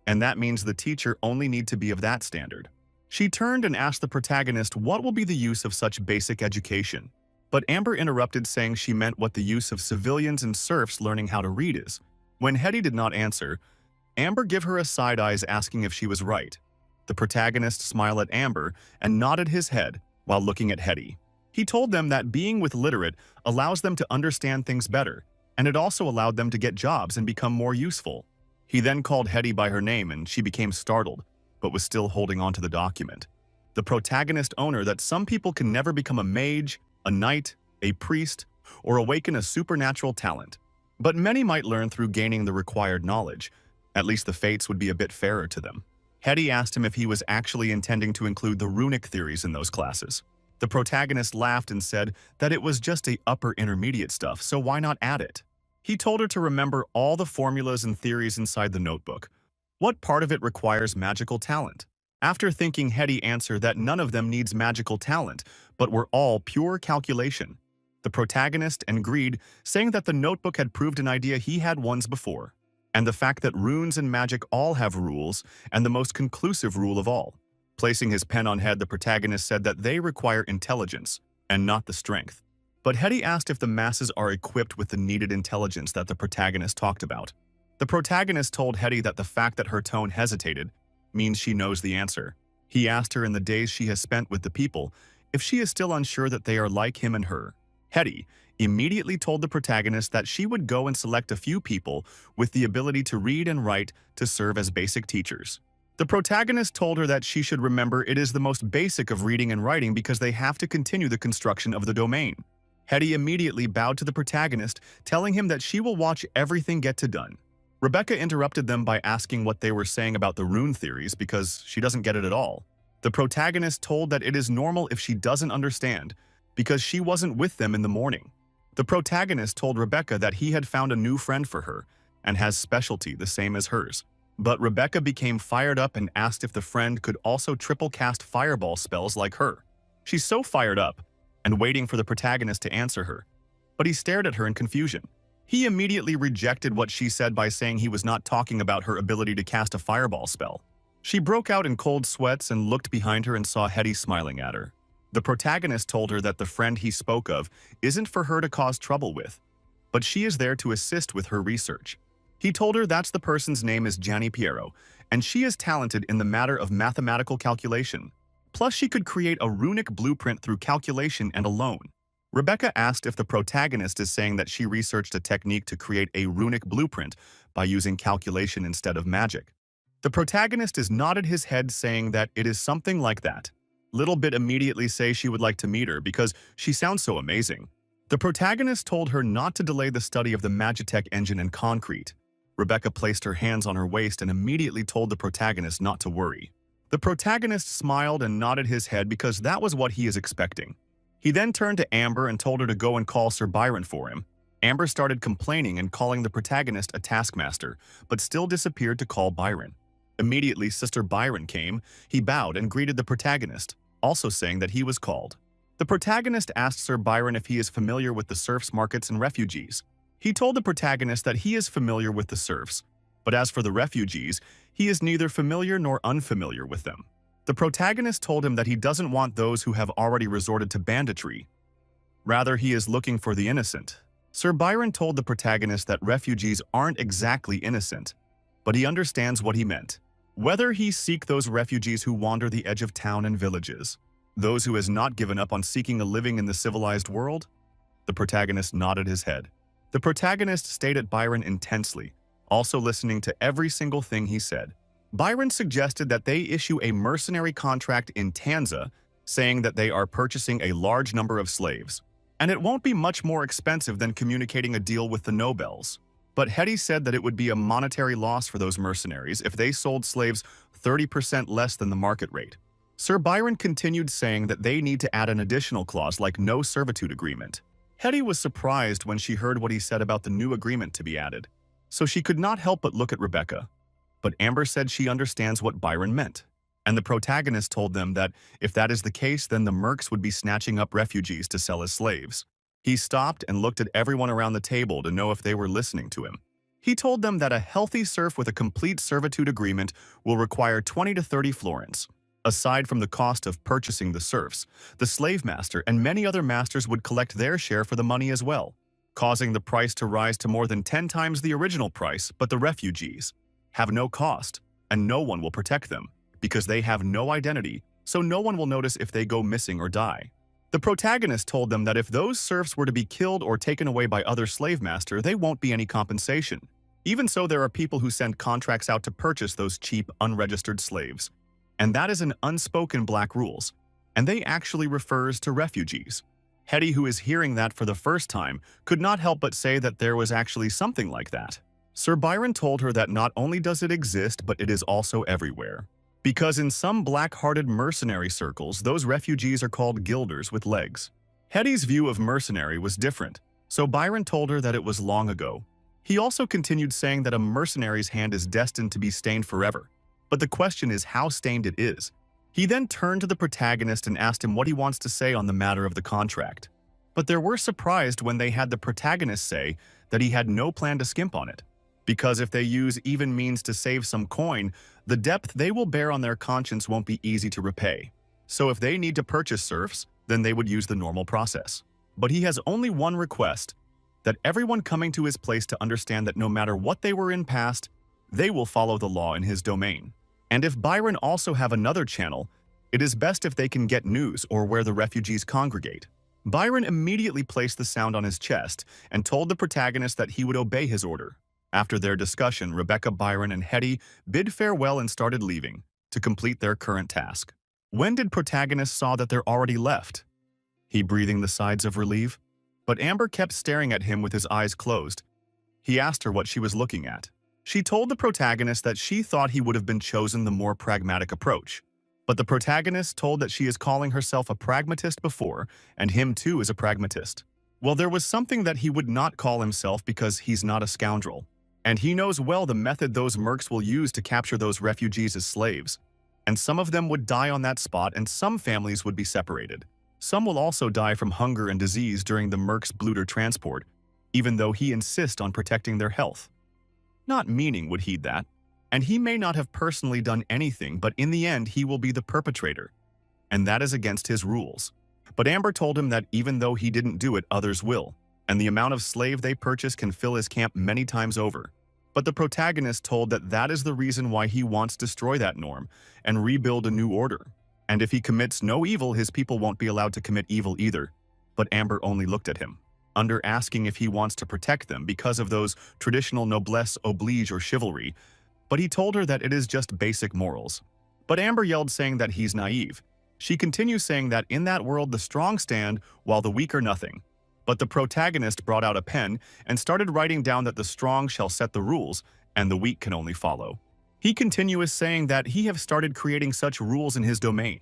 and that means the teacher only need to be of that standard. She turned and asked the protagonist what will be the use of such basic education. But Amber interrupted, saying she meant what the use of civilians and serfs learning how to read is. When Hetty did not answer, Amber gave her a side eyes, asking if she was right. The protagonist smiled at Amber and nodded his head while looking at Hetty. He told them that being with literate allows them to understand things better, and it also allowed them to get jobs and become more useful. He then called Hetty by her name, and she became startled, but was still holding on to the document. The protagonist owner that some people can never become a mage, a knight, a priest, or awaken a supernatural talent. But many might learn through gaining the required knowledge. At least the fates would be a bit fairer to them. Hetty asked him if he was actually intending to include the runic theories in those classes. The protagonist laughed and said that it was just a upper intermediate stuff, so why not add it? He told her to remember all the formulas and theories inside the notebook, What part of it requires magical talent? After thinking, Hetty answered that none of them needs magical talent, but were all pure calculation. The protagonist agreed, saying that the notebook had proved an idea he had once before, and the fact that runes and magic all have rules, and the most conclusive rule of all. Placing his pen on head, the protagonist said that they require intelligence, and not the strength. But Hetty asked if the masses are equipped with the needed intelligence that the protagonist talked about. The protagonist told Hetty that the fact that her tone hesitated means she knows the answer. He asked her in the days she has spent with the people if she is still unsure that they are like him and her. Hetty immediately told the protagonist that she would go and select a few people with the ability to read and write to serve as basic teachers. The protagonist told her that she should remember it is the most basic of reading and writing because they have to continue the construction of the domain. Hetty immediately bowed to the protagonist, telling him that she will watch everything get done. Rebecca interrupted them by asking what they were saying about the rune theories because she doesn't get it at all. The protagonist told that it is normal if she doesn't understand because she wasn't with them in the morning. The protagonist told Rebecca that he had found a new friend for her and has specialty the same as hers. But Rebecca became fired up and asked if the friend could also triple cast fireball spells like her. She's so fired up and waiting for the protagonist to answer her, but he stared at her in confusion. He immediately rejected what she said by saying he was not talking about her ability to cast a fireball spell. She broke out in cold sweats and looked behind her and saw Hetty smiling at her. The protagonist told her that the friend he spoke of isn't for her to cause trouble with, but she is there to assist with her research. He told her that's the person's name is Gianni Piero, and she is talented in the matter of mathematical calculation. Plus, she could create a runic blueprint through calculation and alone. Rebecca asked if the protagonist is saying that she researched a technique to create a runic blueprint by using calculation instead of magic. The protagonist is nodded his head saying that it is something like that. Little Bit immediately say she would like to meet her because she sounds so amazing. The protagonist told her not to delay the study of the Magitech engine and concrete. Rebecca placed her hands on her waist and immediately told the protagonist not to worry. The protagonist smiled and nodded his head because that was what he is expecting. He then turned to Amber and told her to go and call Sir Byron for him. Amber started complaining and calling the protagonist a taskmaster, but still disappeared to call Byron. Immediately, Sister Byron came. He bowed and greeted the protagonist, also saying that he was called. The protagonist asked Sir Byron if he is familiar with the serfs' markets and refugees. He told the protagonist that he is familiar with the serfs, but as for the refugees, he is neither familiar nor unfamiliar with them. The protagonist told him that he doesn't want those who have already resorted to banditry. Rather, he is looking for the innocent. Sir Byron told the protagonist that refugees aren't exactly innocent, but he understands what he meant. Whether he seek those refugees who wander the edge of town and villages, those who has not given up on seeking a living in the civilized world? The protagonist nodded his head. The protagonist stayed at Byron intensely, also listening to every single thing he said. Byron suggested that they issue a mercenary contract in Tanza, saying that they are purchasing a large number of slaves, and it won't be much more expensive than communicating a deal with the nobles. But Hetty said that it would be a monetary loss for those mercenaries if they sold slaves 30% less than the market rate. Sir Byron continued saying that they need to add an additional clause like no servitude agreement. Hetty was surprised when she heard what he said about the new agreement to be added, so she could not help but look at Rebecca. But Amber said she understands what Byron meant, and the protagonist told them that if that is the case, then the mercs would be snatching up refugees to sell as slaves. He stopped and looked at everyone around the table to know if they were listening to him. He told them that a healthy serf with a complete servitude agreement will require 20 to 30 florins. Aside from the cost of purchasing the serfs, the slave master and many other masters would collect their share for the money as well, causing the price to rise to more than 10 times the original price. But the refugees have no cost, and no one will protect them, because they have no identity, so no one will notice if they go missing or die. The protagonist told them that if those serfs were to be killed or taken away by other slave master, they won't be any compensation. Even so, there are people who send contracts out to purchase those cheap, unregistered slaves. And that is an unspoken black rules, and they actually refers to refugees. Hetty, who is hearing that for the first time, could not help but say that there was actually something like that. Sir Byron told her that not only does it exist, but it is also everywhere. Because in some black-hearted mercenary circles, those refugees are called guilders with legs. Hetty's view of mercenary was different, so Byron told her that it was long ago. He also continued saying that a mercenary's hand is destined to be stained forever, but the question is how stained it is. He then turned to the protagonist and asked him what he wants to say on the matter of the contract. But they were surprised when they had the protagonist say that he had no plan to skimp on it, because if they use even means to save some coin, the depth they will bear on their conscience won't be easy to repay. So if they need to purchase serfs, then they would use the normal process. But he has only one request, that everyone coming to his place to understand that no matter what they were in past, they will follow the law in his domain. And if Byron also have another channel, it is best if they can get news or where the refugees congregate. Byron immediately placed the sound on his chest and told the protagonist that he would obey his order. After their discussion, Rebecca, Byron, and Hetty bid farewell and started leaving to complete their current task. When did protagonist saw that they're already left? He breathing the sighs of relief, but Amber kept staring at him with his eyes closed. He asked her what she was looking at. She told the protagonist that she thought he would have been chosen the more pragmatic approach. But the protagonist told that she is calling herself a pragmatist before, and him too is a pragmatist. Well, there was something that he would not call himself because he's not a scoundrel. And he knows well the method those mercs will use to capture those refugees as slaves. And some of them would die on that spot and some families would be separated. Some will also die from hunger and disease during the mercs' Bluter transport, even though he insists on protecting their health. Not meaning would heed that. And he may not have personally done anything, but in the end he will be the perpetrator. And that is against his rules. But Amber told him that even though he didn't do it, others will. And the amount of slave they purchase can fill his camp many times over. But the protagonist told that that is the reason why he wants to destroy that norm and rebuild a new order. And if he commits no evil, his people won't be allowed to commit evil either. But Amber only looked at him, under asking if he wants to protect them because of those traditional noblesse oblige or chivalry, but he told her that it is just basic morals. But Amber yelled saying that he's naive. She continues saying that in that world the strong stand while the weak are nothing. But the protagonist brought out a pen and started writing down that the strong shall set the rules and the weak can only follow. He continues saying that he have started creating such rules in his domain.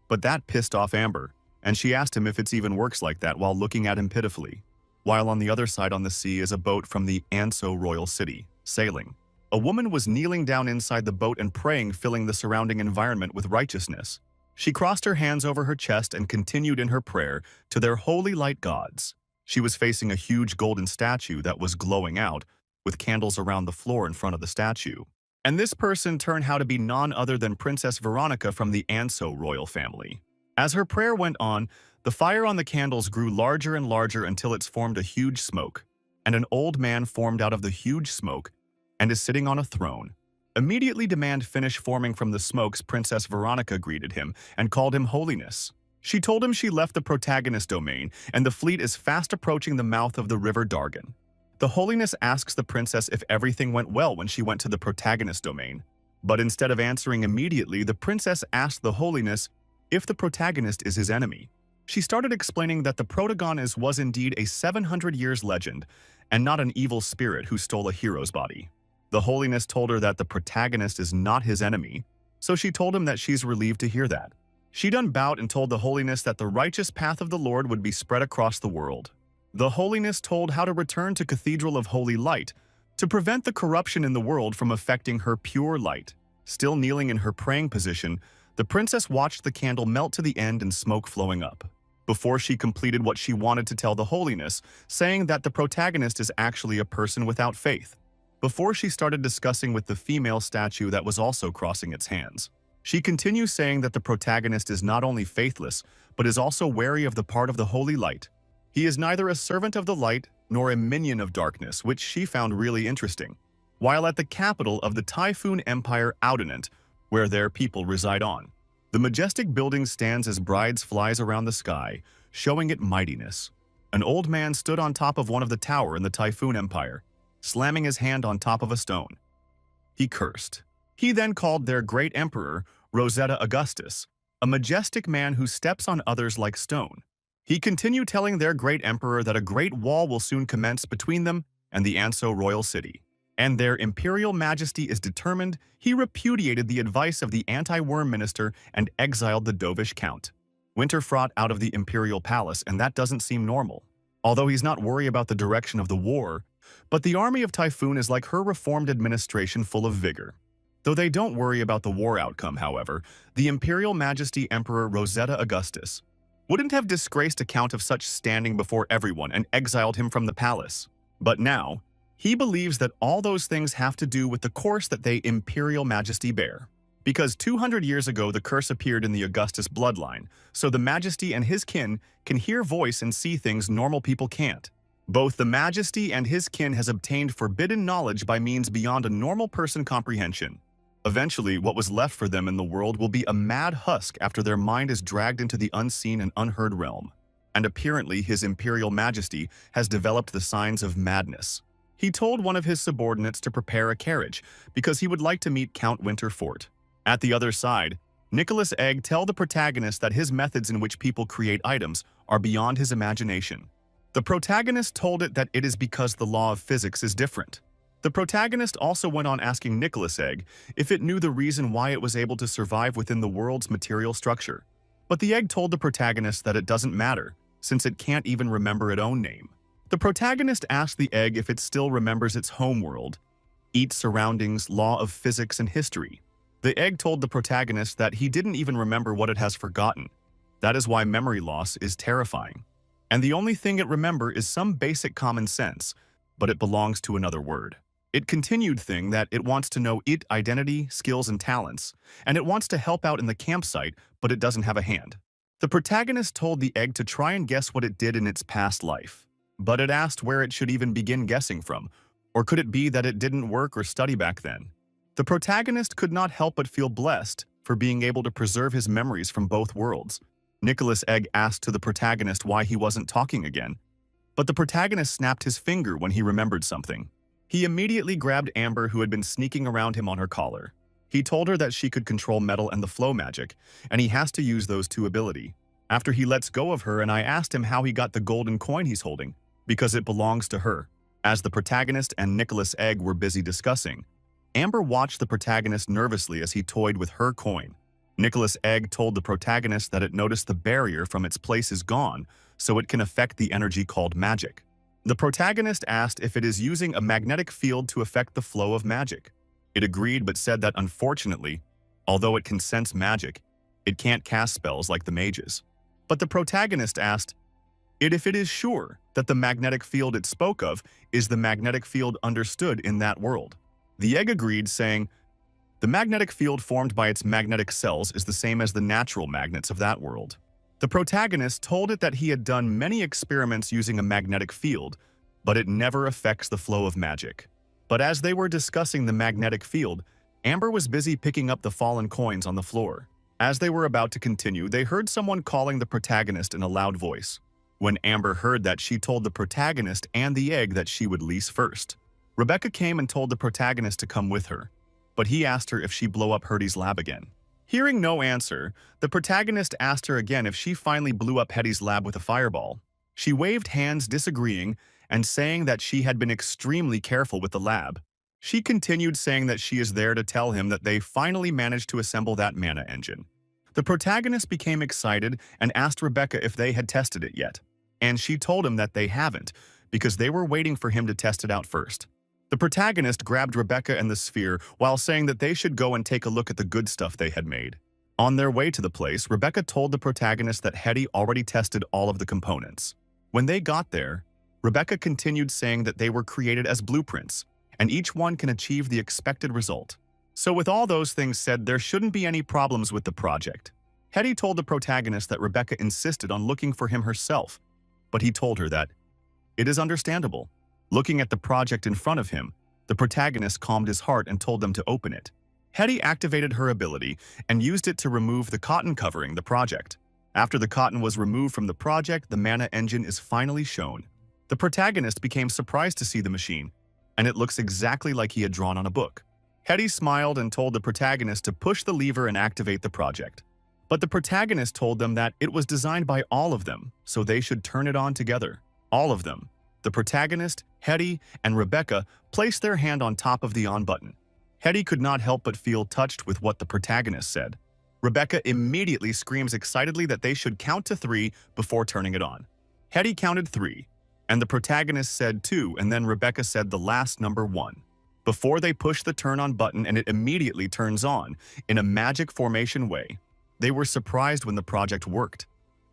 But that pissed off Amber, and she asked him if it even works like that while looking at him pitifully. While on the other side on the sea is a boat from the Anso royal city, sailing. A woman was kneeling down inside the boat and praying, filling the surrounding environment with righteousness. She crossed her hands over her chest and continued in her prayer to their holy light gods. She was facing a huge golden statue that was glowing out, with candles around the floor in front of the statue. And this person turned out to be none other than Princess Veronica from the Anso royal family. As her prayer went on, the fire on the candles grew larger and larger until it's formed a huge smoke, and an old man formed out of the huge smoke and is sitting on a throne. Immediately demand finish forming from the smokes, Princess Veronica greeted him and called him Holiness. She told him she left the protagonist domain and the fleet is fast approaching the mouth of the river Dargan. The Holiness asks the princess if everything went well when she went to the protagonist domain. But instead of answering immediately, the princess asked the Holiness if the protagonist is his enemy. She started explaining that the protagonist was indeed a 700 years legend and not an evil spirit who stole a hero's body. The Holiness told her that the protagonist is not his enemy, so she told him that she's relieved to hear that. She done bowed and told the Holiness that the righteous path of the Lord would be spread across the world. The Holiness told how to return to Cathedral of Holy Light to prevent the corruption in the world from affecting her pure light. Still kneeling in her praying position, the princess watched the candle melt to the end and smoke flowing up, before she completed what she wanted to tell the Holiness, saying that the protagonist is actually a person without faith. Before she started discussing with the female statue that was also crossing its hands. She continues saying that the protagonist is not only faithless, but is also wary of the part of the holy light. He is neither a servant of the light nor a minion of darkness, which she found really interesting. While at the capital of the Typhoon Empire Outdinant, where their people reside on, the majestic building stands as brides flies around the sky, showing it mightiness. An old man stood on top of one of the tower in the Typhoon Empire, slamming his hand on top of a stone. He cursed. He then called their great emperor, Rosetta Augustus, a majestic man who steps on others like stone. He continued telling their great emperor that a great wall will soon commence between them and the Anso royal city. And their imperial majesty is determined. He repudiated the advice of the anti-worm minister and exiled the dovish count. Winterfrot out of the imperial palace, and that doesn't seem normal. Although he's not worried about the direction of the war, But the army of Typhoon is like her reformed administration, full of vigor. Though they don't worry about the war outcome, however, the Imperial Majesty Emperor Rosetta Augustus wouldn't have disgraced a count of such standing before everyone and exiled him from the palace. But now, he believes that all those things have to do with the course that they Imperial Majesty bear. Because 200 years ago the curse appeared in the Augustus bloodline, so the Majesty and his kin can hear voice and see things normal people can't. Both the Majesty and his kin has obtained forbidden knowledge by means beyond a normal person comprehension. Eventually, what was left for them in the world will be a mad husk after their mind is dragged into the unseen and unheard realm. And apparently his Imperial Majesty has developed the signs of madness. He told one of his subordinates to prepare a carriage because he would like to meet Count Winterfort. At the other side, Nicholas Egg tells the protagonist that his methods in which people create items are beyond his imagination. The protagonist told it that it is because the law of physics is different. The protagonist also went on asking Nicholas Egg if it knew the reason why it was able to survive within the world's material structure. But the egg told the protagonist that it doesn't matter, since it can't even remember its own name. The protagonist asked the egg if it still remembers its home world, its surroundings, law of physics, and history. The egg told the protagonist that he didn't even remember what it has forgotten. That is why memory loss is terrifying. And the only thing it remembers is some basic common sense, but it belongs to another word. It continued thing that it wants to know its identity, skills, and talents, and it wants to help out in the campsite, but it doesn't have a hand. The protagonist told the egg to try and guess what it did in its past life, but it asked where it should even begin guessing from, or could it be that it didn't work or study back then? The protagonist could not help but feel blessed for being able to preserve his memories from both worlds. Nicholas Egg asked to the protagonist why he wasn't talking again, but the protagonist snapped his finger when he remembered something. He immediately grabbed Amber, who had been sneaking around him, on her collar. He told her that she could control metal and the flow magic, and he has to use those two abilities. After he lets go of her, and I asked him how he got the golden coin he's holding, because it belongs to her. As the protagonist and Nicholas Egg were busy discussing, Amber watched the protagonist nervously as he toyed with her coin. Nicholas Egg told the protagonist that it noticed the barrier from its place is gone, so it can affect the energy called magic. The protagonist asked if it is using a magnetic field to affect the flow of magic. It agreed but said that unfortunately, although it can sense magic, it can't cast spells like the mages. But the protagonist asked if it is sure that the magnetic field it spoke of is the magnetic field understood in that world. The egg agreed, saying, "The magnetic field formed by its magnetic cells is the same as the natural magnets of that world." The protagonist told it that he had done many experiments using a magnetic field, but it never affects the flow of magic. But as they were discussing the magnetic field, Amber was busy picking up the fallen coins on the floor. As they were about to continue, they heard someone calling the protagonist in a loud voice. When Amber heard that, she told the protagonist and the egg that she would lease first. Rebecca came and told the protagonist to come with her, but he asked her if she blow up Hetty's lab again. Hearing no answer, the protagonist asked her again if she finally blew up Hetty's lab with a fireball. She waved hands, disagreeing and saying that she had been extremely careful with the lab. She continued saying that she is there to tell him that they finally managed to assemble that mana engine. The protagonist became excited and asked Rebecca if they had tested it yet, and she told him that they haven't because they were waiting for him to test it out first. The protagonist grabbed Rebecca and the sphere while saying that they should go and take a look at the good stuff they had made. On their way to the place, Rebecca told the protagonist that Hetty already tested all of the components. When they got there, Rebecca continued saying that they were created as blueprints, and each one can achieve the expected result. So with all those things said, there shouldn't be any problems with the project. Hetty told the protagonist that Rebecca insisted on looking for him herself, but he told her that it is understandable. Looking at the project in front of him, the protagonist calmed his heart and told them to open it. Hetty activated her ability and used it to remove the cotton covering the project. After the cotton was removed from the project, the mana engine is finally shown. The protagonist became surprised to see the machine, and it looks exactly like he had drawn on a book. Hetty smiled and told the protagonist to push the lever and activate the project. But the protagonist told them that it was designed by all of them, so they should turn it on together. All of them. The protagonist, Hetty, and Rebecca placed their hand on top of the on button. Hetty could not help but feel touched with what the protagonist said. Rebecca immediately screams excitedly that they should count to 3 before turning it on. Hetty counted 3, And the protagonist said 2, and then Rebecca said the last number 1. Before they push the turn on button and it immediately turns on, in a magic formation way. They were surprised when the project worked.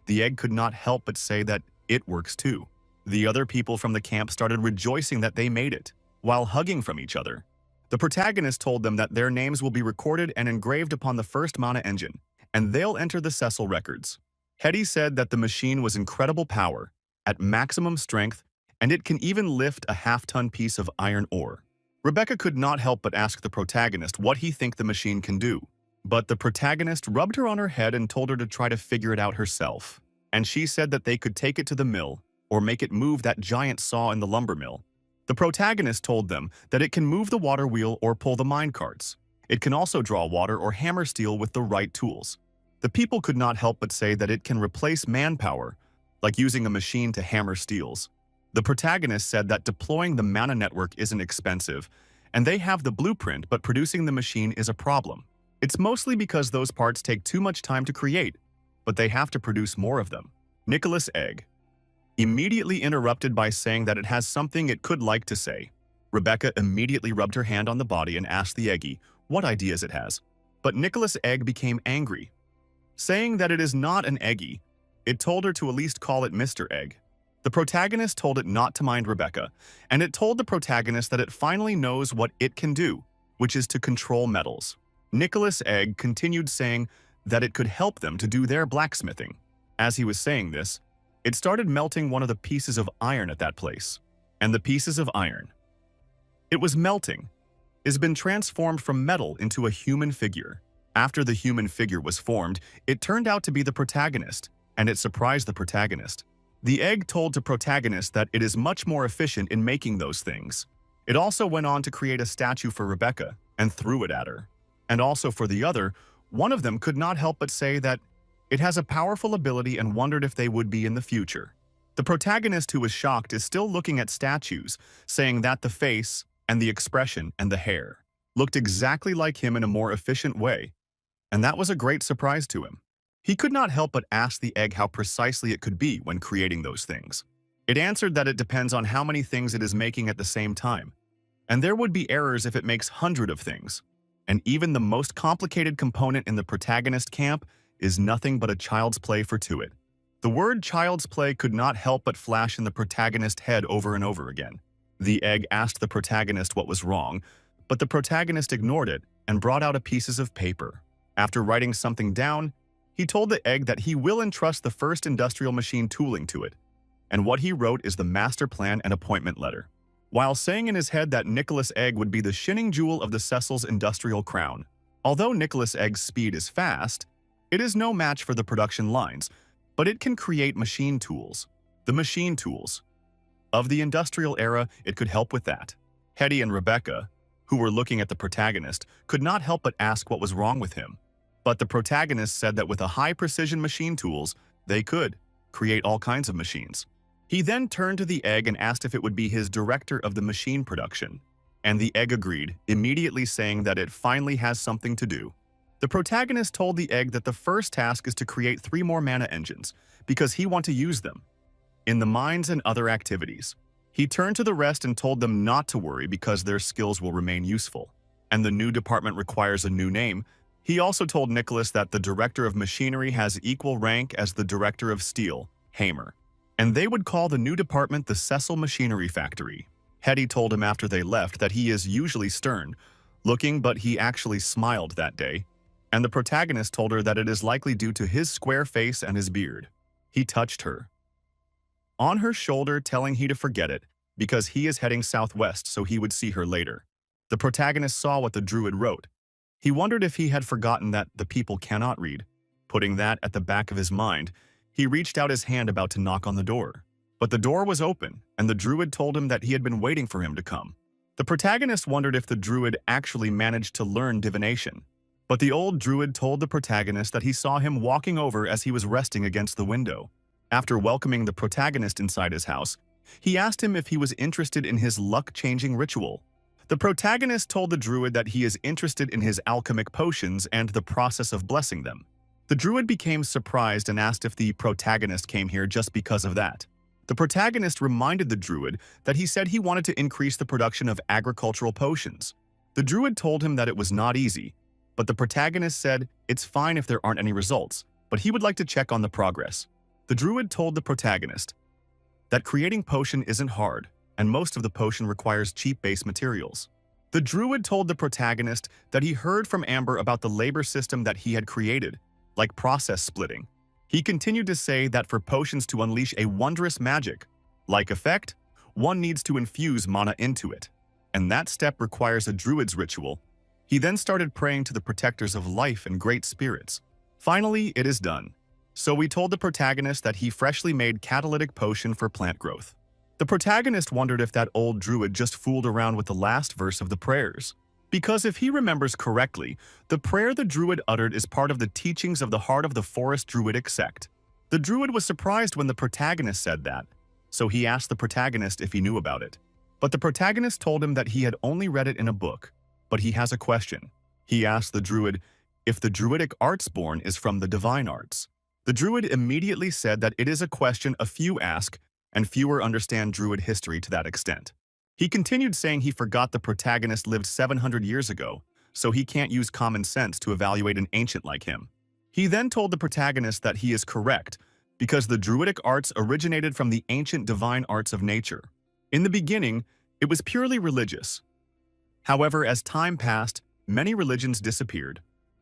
The egg could not help but say that it works too. The other people from the camp started rejoicing that they made it, while hugging from each other. The protagonist told them that their names will be recorded and engraved upon the first Mana engine, and they'll enter the Cecil records. Hetty said that the machine was incredible power, at maximum strength, and it can even lift a half-ton piece of iron ore. Rebecca could not help but ask the protagonist what he think the machine can do. But the protagonist rubbed her on her head and told her to try to figure it out herself. And she said that they could take it to the mill, or make it move that giant saw in the lumber mill. The protagonist told them that it can move the water wheel or pull the mine carts. It can also draw water or hammer steel with the right tools. The people could not help but say that it can replace manpower, like using a machine to hammer steels. The protagonist said that deploying the Mana network isn't expensive, and they have the blueprint, but producing the machine is a problem. It's mostly because those parts take too much time to create, but they have to produce more of them. Nicholas Egg immediately interrupted by saying that it has something it could like to say. Rebecca immediately rubbed her hand on the body and asked the Eggy what ideas it has. But Nicholas Egg became angry, saying that it is not an Eggy. It told her to at least call it Mr. Egg. The protagonist told it not to mind Rebecca, and it told the protagonist that it finally knows what it can do, which is to control metals. Nicholas Egg continued saying that it could help them to do their blacksmithing. As he was saying this, it started melting one of the pieces of iron at that place. And the pieces of iron it was melting has been transformed from metal into a human figure. After the human figure was formed, it turned out to be the protagonist, and it surprised the protagonist. The egg told the protagonist that it is much more efficient in making those things. It also went on to create a statue for Rebecca and threw it at her. And also for the other, one of them could not help but say that it has a powerful ability and wondered if they would be in the future. The protagonist, who was shocked, is still looking at statues, saying that the face and the expression and the hair looked exactly like him in a more efficient way, and that was a great surprise to him. He could not help but ask the egg how precisely it could be when creating those things. It answered that it depends on how many things it is making at the same time, and there would be errors if it makes hundreds of things. And even the most complicated component in the protagonist camp is nothing but a child's play for to it. The word child's play could not help but flash in the protagonist's head over and over again. The egg asked the protagonist what was wrong, but the protagonist ignored it and brought out a pieces of paper. After writing something down, he told the egg that he will entrust the first industrial machine tooling to it, and what he wrote is the master plan and appointment letter, while saying in his head that Nicholas Egg would be the shining jewel of the Cecil's industrial crown. Although Nicholas Egg's speed is fast, it is no match for the production lines, but it can create machine tools. The machine tools of the industrial era, it could help with that. Hetty and Rebecca, who were looking at the protagonist, could not help but ask what was wrong with him. But the protagonist said that with a high-precision machine tools, they could create all kinds of machines. He then turned to the egg and asked if it would be his director of the machine production. And the egg agreed, immediately saying that it finally has something to do. The protagonist told the egg that the first task is to create 3 more mana engines, because he wants to use them in the mines and other activities. He turned to the rest and told them not to worry because their skills will remain useful. And the new department requires a new name. He also told Nicholas that the director of machinery has equal rank as the director of steel, Hamer, and they would call the new department the Cecil Machinery Factory. Hetty told him after they left that he is usually stern looking, but he actually smiled that day. And the protagonist told her that it is likely due to his square face and his beard. He touched her on her shoulder, telling he to forget it, because he is heading southwest so he would see her later. The protagonist saw what the druid wrote. He wondered if he had forgotten that the people cannot read. Putting that at the back of his mind, he reached out his hand about to knock on the door. But the door was open, and the druid told him that he had been waiting for him to come. The protagonist wondered if the druid actually managed to learn divination. But the old druid told the protagonist that he saw him walking over as he was resting against the window. After welcoming the protagonist inside his house, he asked him if he was interested in his luck-changing ritual. The protagonist told the druid that he is interested in his alchemic potions and the process of blessing them. The druid became surprised and asked if the protagonist came here just because of that. The protagonist reminded the druid that he said he wanted to increase the production of agricultural potions. The druid told him that it was not easy, but the protagonist said it's fine if there aren't any results, but he would like to check on the progress. The druid told the protagonist that creating potion isn't hard, and most of the potion requires cheap base materials. The druid told the protagonist that he heard from Amber about the labor system that he had created, like process splitting. He continued to say that for potions to unleash a wondrous magic-like effect, one needs to infuse mana into it, and that step requires a druid's ritual. He then started praying to the protectors of life and great spirits. Finally, it is done. So we told the protagonist that he freshly made catalytic potion for plant growth. The protagonist wondered if that old druid just fooled around with the last verse of the prayers. Because if he remembers correctly, the prayer the druid uttered is part of the teachings of the Heart of the Forest Druidic sect. The druid was surprised when the protagonist said that, so he asked the protagonist if he knew about it. But the protagonist told him that he had only read it in a book, but he has a question. He asked the druid if the druidic arts born is from the divine arts. The druid immediately said that it is a question a few ask, and fewer understand druid history to that extent. He continued saying he forgot the protagonist lived 700 years ago, so he can't use common sense to evaluate an ancient like him. He then told the protagonist that he is correct, because the druidic arts originated from the ancient divine arts of nature. In the beginning, it was purely religious. However, as time passed, many religions disappeared,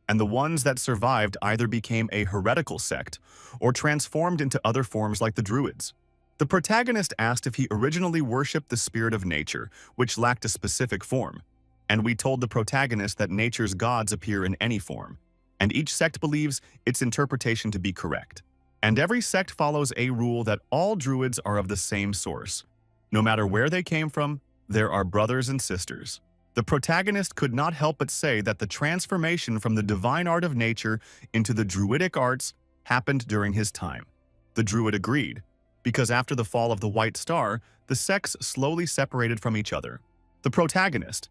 and the ones that survived either became a heretical sect or transformed into other forms like the druids. The protagonist asked if he originally worshipped the spirit of nature, which lacked a specific form, and we told the protagonist that nature's gods appear in any form, and each sect believes its interpretation to be correct. And every sect follows a rule that all druids are of the same source. No matter where they came from, there are brothers and sisters. The protagonist could not help but say that the transformation from the divine art of nature into the druidic arts happened during his time. The druid agreed, because after the fall of the White Star, the sects slowly separated from each other. The protagonist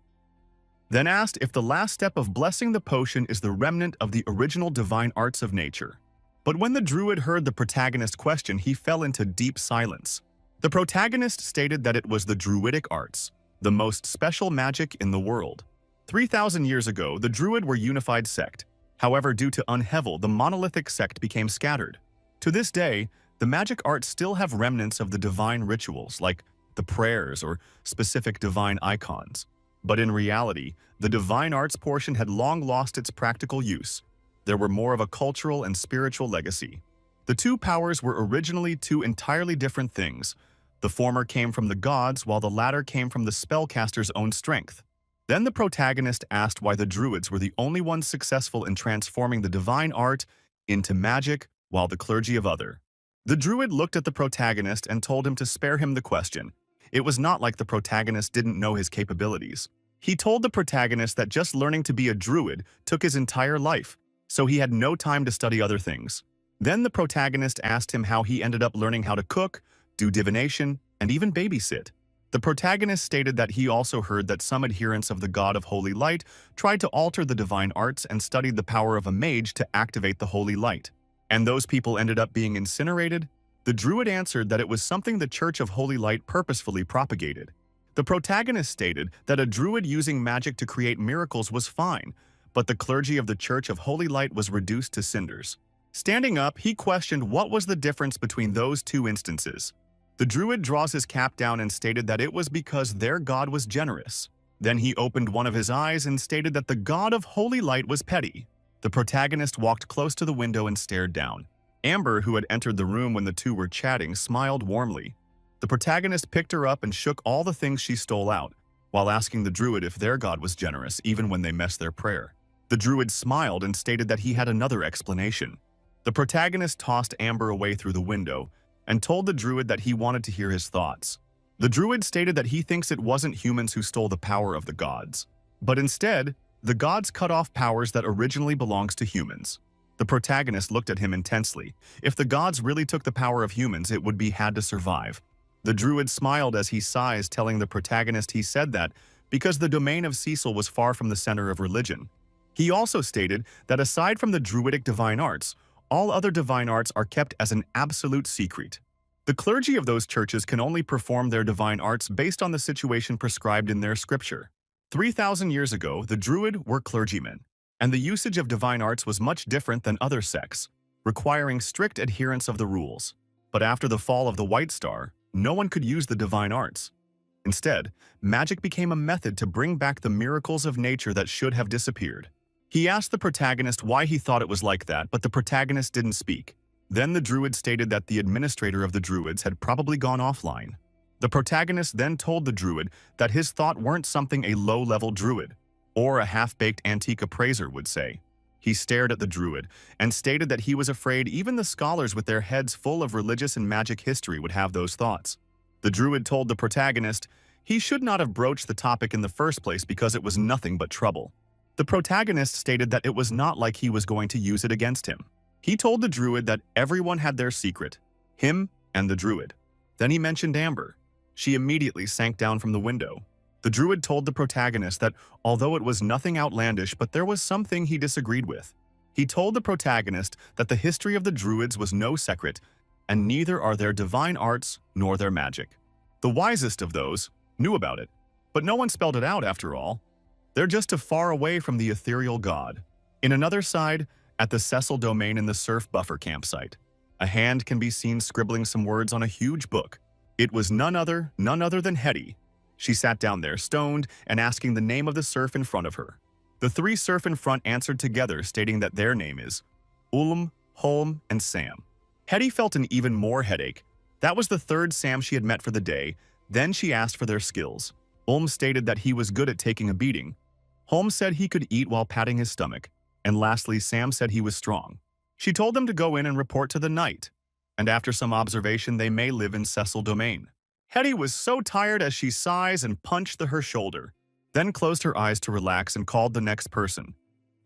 then asked if the last step of blessing the potion is the remnant of the original divine arts of nature. But when the druid heard the protagonist's question, he fell into deep silence. The protagonist stated that it was the druidic arts, the most special magic in the world. 3,000 years ago, the druid were unified sect. However, due to upheaval, the monolithic sect became scattered. To this day, the magic arts still have remnants of the divine rituals, like the prayers or specific divine icons. But in reality, the divine arts portion had long lost its practical use. There were more of a cultural and spiritual legacy. The two powers were originally two entirely different things. The former came from the gods, while the latter came from the spellcaster's own strength. Then the protagonist asked why the druids were the only ones successful in transforming the divine art into magic, while the clergy of other. The druid looked at the protagonist and told him to spare him the question. It was not like the protagonist didn't know his capabilities. He told the protagonist that just learning to be a druid took his entire life, so he had no time to study other things. Then the protagonist asked him how he ended up learning how to cook, do divination, and even babysit. The protagonist stated that he also heard that some adherents of the god of holy light tried to alter the divine arts and studied the power of a mage to activate the holy light. And those people ended up being incinerated? The druid answered that it was something the Church of Holy Light purposefully propagated. The protagonist stated that a druid using magic to create miracles was fine, but the clergy of the Church of Holy Light was reduced to cinders. Standing up, he questioned what was the difference between those two instances. The druid draws his cap down and stated that it was because their god was generous. Then he opened one of his eyes and stated that the god of Holy Light was petty. The protagonist walked close to the window and stared down. Amber, who had entered the room when the two were chatting, smiled warmly. The protagonist picked her up and shook all the things she stole out, while asking the druid if their god was generous even when they missed their prayer. The druid smiled and stated that he had another explanation. The protagonist tossed Amber away through the window and told the druid that he wanted to hear his thoughts. The druid stated that he thinks it wasn't humans who stole the power of the gods, but instead, the gods cut off powers that originally belongs to humans. The protagonist looked at him intensely. If the gods really took the power of humans, it would be had to survive. The druid smiled as he sighs, telling the protagonist he said that because the domain of Cecil was far from the center of religion. He also stated that aside from the druidic divine arts, all other divine arts are kept as an absolute secret. The clergy of those churches can only perform their divine arts based on the situation prescribed in their scripture. 3,000 years ago, the Druid were clergymen, and the usage of divine arts was much different than other sects, requiring strict adherence of the rules. But after the fall of the White Star, no one could use the divine arts. Instead, magic became a method to bring back the miracles of nature that should have disappeared. He asked the protagonist why he thought it was like that, but the protagonist didn't speak. Then the Druid stated that the administrator of the Druids had probably gone offline. The protagonist then told the Druid that his thought weren't something a low-level Druid, or a half-baked antique appraiser would say. He stared at the Druid and stated that he was afraid even the scholars with their heads full of religious and magic history would have those thoughts. The Druid told the protagonist he should not have broached the topic in the first place because it was nothing but trouble. The protagonist stated that it was not like he was going to use it against him. He told the Druid that everyone had their secret, him and the Druid. Then he mentioned Amber. She immediately sank down from the window. The Druid told the protagonist that although it was nothing outlandish, but there was something he disagreed with. He told the protagonist that the history of the Druids was no secret, and neither are their divine arts nor their magic. The wisest of those knew about it, but no one spelled it out after all. They're just too far away from the ethereal god. In another side, at the Cecil domain in the surf buffer campsite, a hand can be seen scribbling some words on a huge book. It was none other than Hetty. She sat down there, stoned, and asking the name of the surf in front of her. The three surf in front answered together, stating that their name is Ullum, Holm, and Sam. Hetty felt an even more headache. That was the third Sam she had met for the day. Then she asked for their skills. Ulm stated that he was good at taking a beating. Holm said he could eat while patting his stomach. And lastly, Sam said he was strong. She told them to go in and report to the knight. And after some observation, they may live in Cecil domain. Hetty was so tired as she sighs and punched her shoulder, then closed her eyes to relax and called the next person.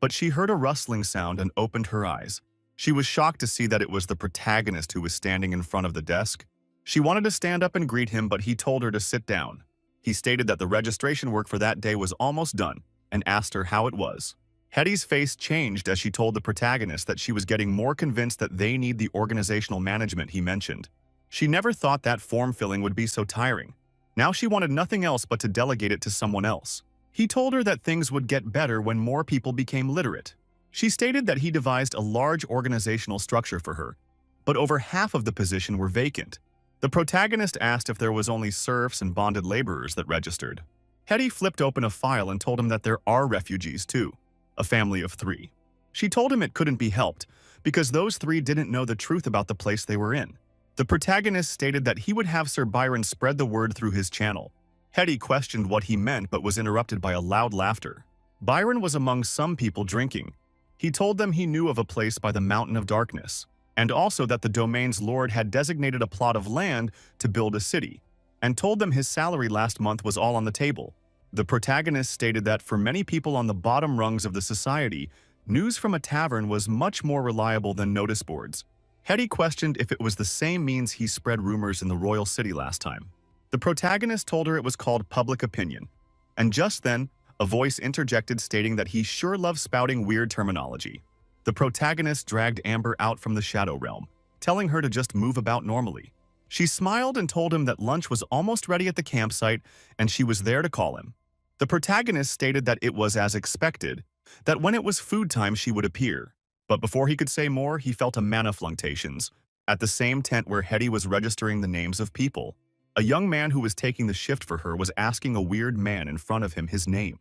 But she heard a rustling sound and opened her eyes. She was shocked to see that it was the protagonist who was standing in front of the desk. She wanted to stand up and greet him, but he told her to sit down. He stated that the registration work for that day was almost done and asked her how it was. Hetty's face changed as she told the protagonist that she was getting more convinced that they need the organizational management he mentioned. She never thought that form filling would be so tiring. Now she wanted nothing else but to delegate it to someone else. He told her that things would get better when more people became literate. She stated that he devised a large organizational structure for her, but over half of the position were vacant. The protagonist asked if there was only serfs and bonded laborers that registered. Hetty flipped open a file and told him that there are refugees too, a family of 3. She told him it couldn't be helped because those 3 didn't know the truth about the place they were in. The protagonist stated that he would have Sir Byron spread the word through his channel. Hetty questioned what he meant but was interrupted by a loud laughter. Byron was among some people drinking. He told them he knew of a place by the Mountain of Darkness, and also that the domain's lord had designated a plot of land to build a city, and told them his salary last month was all on the table. The protagonist stated that for many people on the bottom rungs of the society, news from a tavern was much more reliable than notice boards. Hetty questioned if it was the same means he spread rumors in the royal city last time. The protagonist told her it was called public opinion, and just then, a voice interjected stating that he sure loves spouting weird terminology. The protagonist dragged Amber out from the shadow realm, telling her to just move about normally. She smiled and told him that lunch was almost ready at the campsite and she was there to call him. The protagonist stated that it was as expected, that when it was food time she would appear. But before he could say more, he felt a maniflunctations at the same tent where Hetty was registering the names of people. A young man who was taking the shift for her was asking a weird man in front of him his name.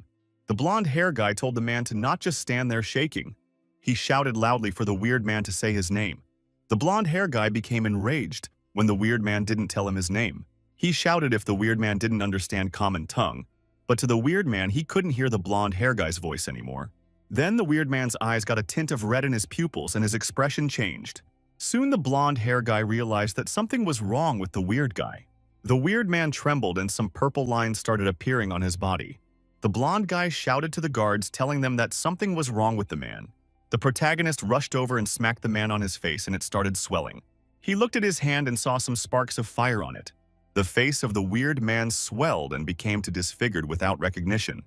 The blonde hair guy told the man to not just stand there shaking. He shouted loudly for the weird man to say his name. The blonde hair guy became enraged when the weird man didn't tell him his name. He shouted if the weird man didn't understand common tongue, but to the weird man he couldn't hear the blonde hair guy's voice anymore. Then the weird man's eyes got a tint of red in his pupils and his expression changed. Soon the blonde hair guy realized that something was wrong with the weird guy. The weird man trembled and some purple lines started appearing on his body. The blonde guy shouted to the guards, telling them that something was wrong with the man. The protagonist rushed over and smacked the man on his face and it started swelling. He looked at his hand and saw some sparks of fire on it. The face of the weird man swelled and became disfigured without recognition.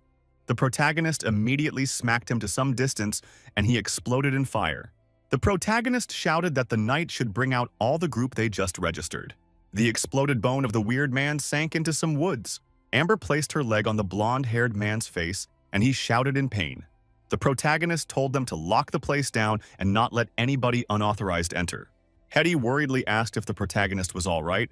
The protagonist immediately smacked him to some distance and he exploded in fire. The protagonist shouted that the knight should bring out all the group they just registered. The exploded bone of the weird man sank into some woods. Amber placed her leg on the blonde-haired man's face, and he shouted in pain. The protagonist told them to lock the place down and not let anybody unauthorized enter. Hetty worriedly asked if the protagonist was all right.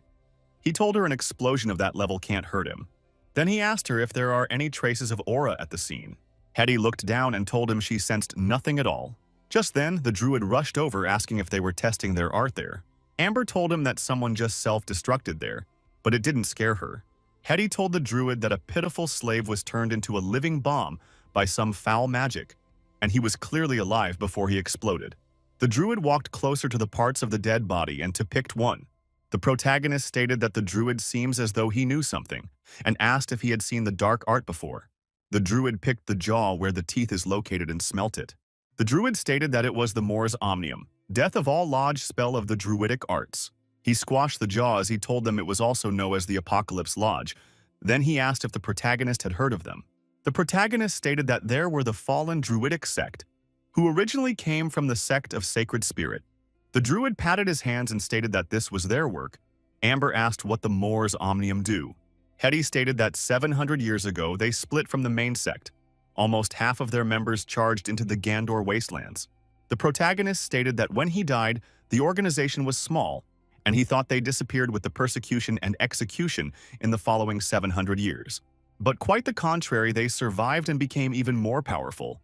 He told her an explosion of that level can't hurt him. Then he asked her if there are any traces of aura at the scene. Hetty looked down and told him she sensed nothing at all. Just then, the druid rushed over asking if they were testing their art there. Amber told him that someone just self-destructed there, but it didn't scare her. Hetty told the druid that a pitiful slave was turned into a living bomb by some foul magic, and he was clearly alive before he exploded. The druid walked closer to the parts of the dead body and picked one. The protagonist stated that the druid seems as though he knew something, and asked if he had seen the dark art before. The druid picked the jaw where the teeth is located and smelt it. The druid stated that it was the Mors Omnium, death of all lodge spell of the druidic arts. He squashed the jaw as he told them it was also known as the Apocalypse Lodge. Then he asked if the protagonist had heard of them. The protagonist stated that there were the fallen druidic sect, who originally came from the sect of Sacred Spirit. The druid patted his hands and stated that this was their work. Amber asked what the Mors Omnium do. Hetty stated that 700 years ago they split from the main sect. Almost half of their members charged into the Gandor wastelands. The protagonist stated that when he died, the organization was small, and he thought they disappeared with the persecution and execution in the following 700 years. But quite the contrary, they survived and became even more powerful.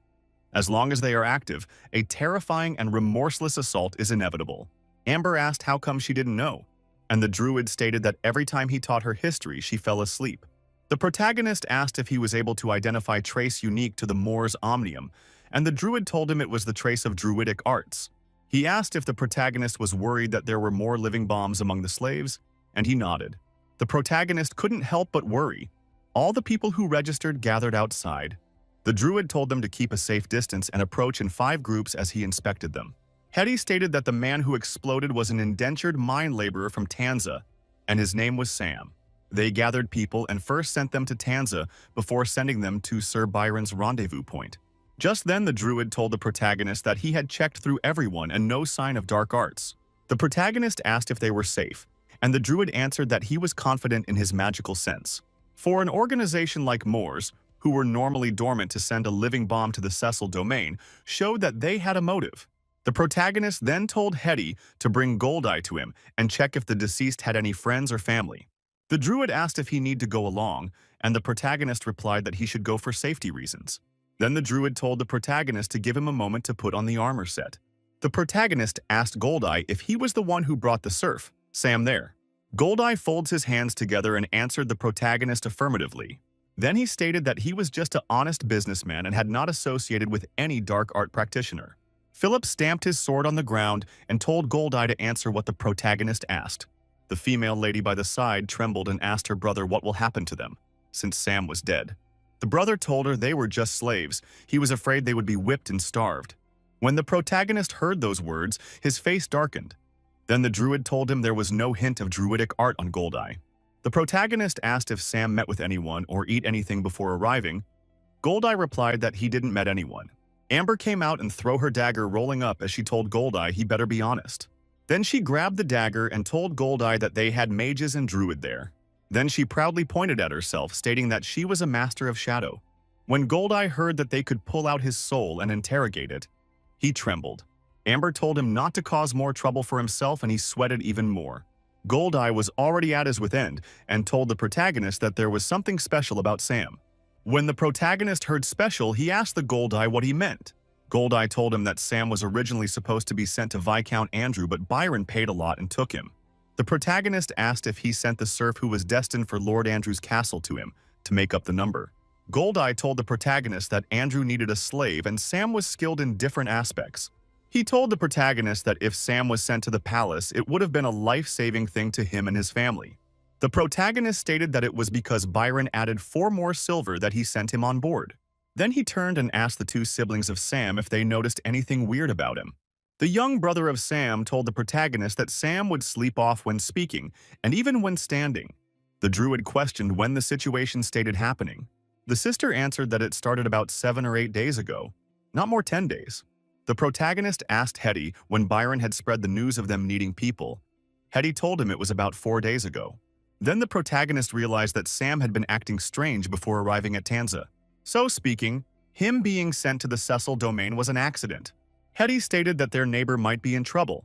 As long as they are active, a terrifying and remorseless assault is inevitable. Amber asked how come she didn't know, and the druid stated that every time he taught her history, she fell asleep. The protagonist asked if he was able to identify trace unique to the Mors Omnium, and the druid told him it was the trace of druidic arts. He asked if the protagonist was worried that there were more living bombs among the slaves, and he nodded. The protagonist couldn't help but worry. All the people who registered gathered outside. The druid told them to keep a safe distance and approach in 5 groups as he inspected them. Hetty stated that the man who exploded was an indentured mine laborer from Tanza, and his name was Sam. They gathered people and first sent them to Tanza before sending them to Sir Byron's rendezvous point. Just then, the druid told the protagonist that he had checked through everyone and no sign of dark arts. The protagonist asked if they were safe, and the druid answered that he was confident in his magical sense. For an organization like Mors, who were normally dormant to send a living bomb to the Cecil domain, showed that they had a motive. The protagonist then told Hetty to bring Goldeye to him and check if the deceased had any friends or family. The druid asked if he need to go along, and the protagonist replied that he should go for safety reasons. Then the druid told the protagonist to give him a moment to put on the armor set. The protagonist asked Goldeye if he was the one who brought the surf, Sam there. Goldeye folds his hands together and answered the protagonist affirmatively. Then he stated that he was just an honest businessman and had not associated with any dark art practitioner. Philip stamped his sword on the ground and told Goldeye to answer what the protagonist asked. The female lady by the side trembled and asked her brother what will happen to them, since Sam was dead. The brother told her they were just slaves. He was afraid they would be whipped and starved. When the protagonist heard those words, his face darkened. Then the druid told him there was no hint of druidic art on Goldeye. The protagonist asked if Sam met with anyone or eat anything before arriving. Goldeye replied that he didn't met anyone. Amber came out and threw her dagger rolling up as she told Goldeye he better be honest. Then she grabbed the dagger and told Goldeye that they had mages and druid there. Then she proudly pointed at herself, stating that she was a master of shadow. When Goldeye heard that they could pull out his soul and interrogate it, he trembled. Amber told him not to cause more trouble for himself, and he sweated even more. Goldeye was already at his wit's end and told the protagonist that there was something special about Sam. When the protagonist heard special, he asked the Goldeye what he meant. Goldeye told him that Sam was originally supposed to be sent to Viscount Andrew, but Byron paid a lot and took him. The protagonist asked if he sent the serf who was destined for Lord Andrew's castle to him to make up the number. Goldeye told the protagonist that Andrew needed a slave and Sam was skilled in different aspects. He told the protagonist that if Sam was sent to the palace, it would have been a life-saving thing to him and his family. The protagonist stated that it was because Byron added 4 more silver that he sent him on board. Then he turned and asked the 2 siblings of Sam if they noticed anything weird about him. The young brother of Sam told the protagonist that Sam would sleep off when speaking, and even when standing. The druid questioned when the situation started happening. The sister answered that it started about 7 or 8 days ago, not more 10 days. The protagonist asked Hetty when Byron had spread the news of them needing people. Hetty told him it was about 4 days ago. Then the protagonist realized that Sam had been acting strange before arriving at Tanza. So speaking, him being sent to the Cecil domain was an accident. Hetty stated that their neighbor might be in trouble,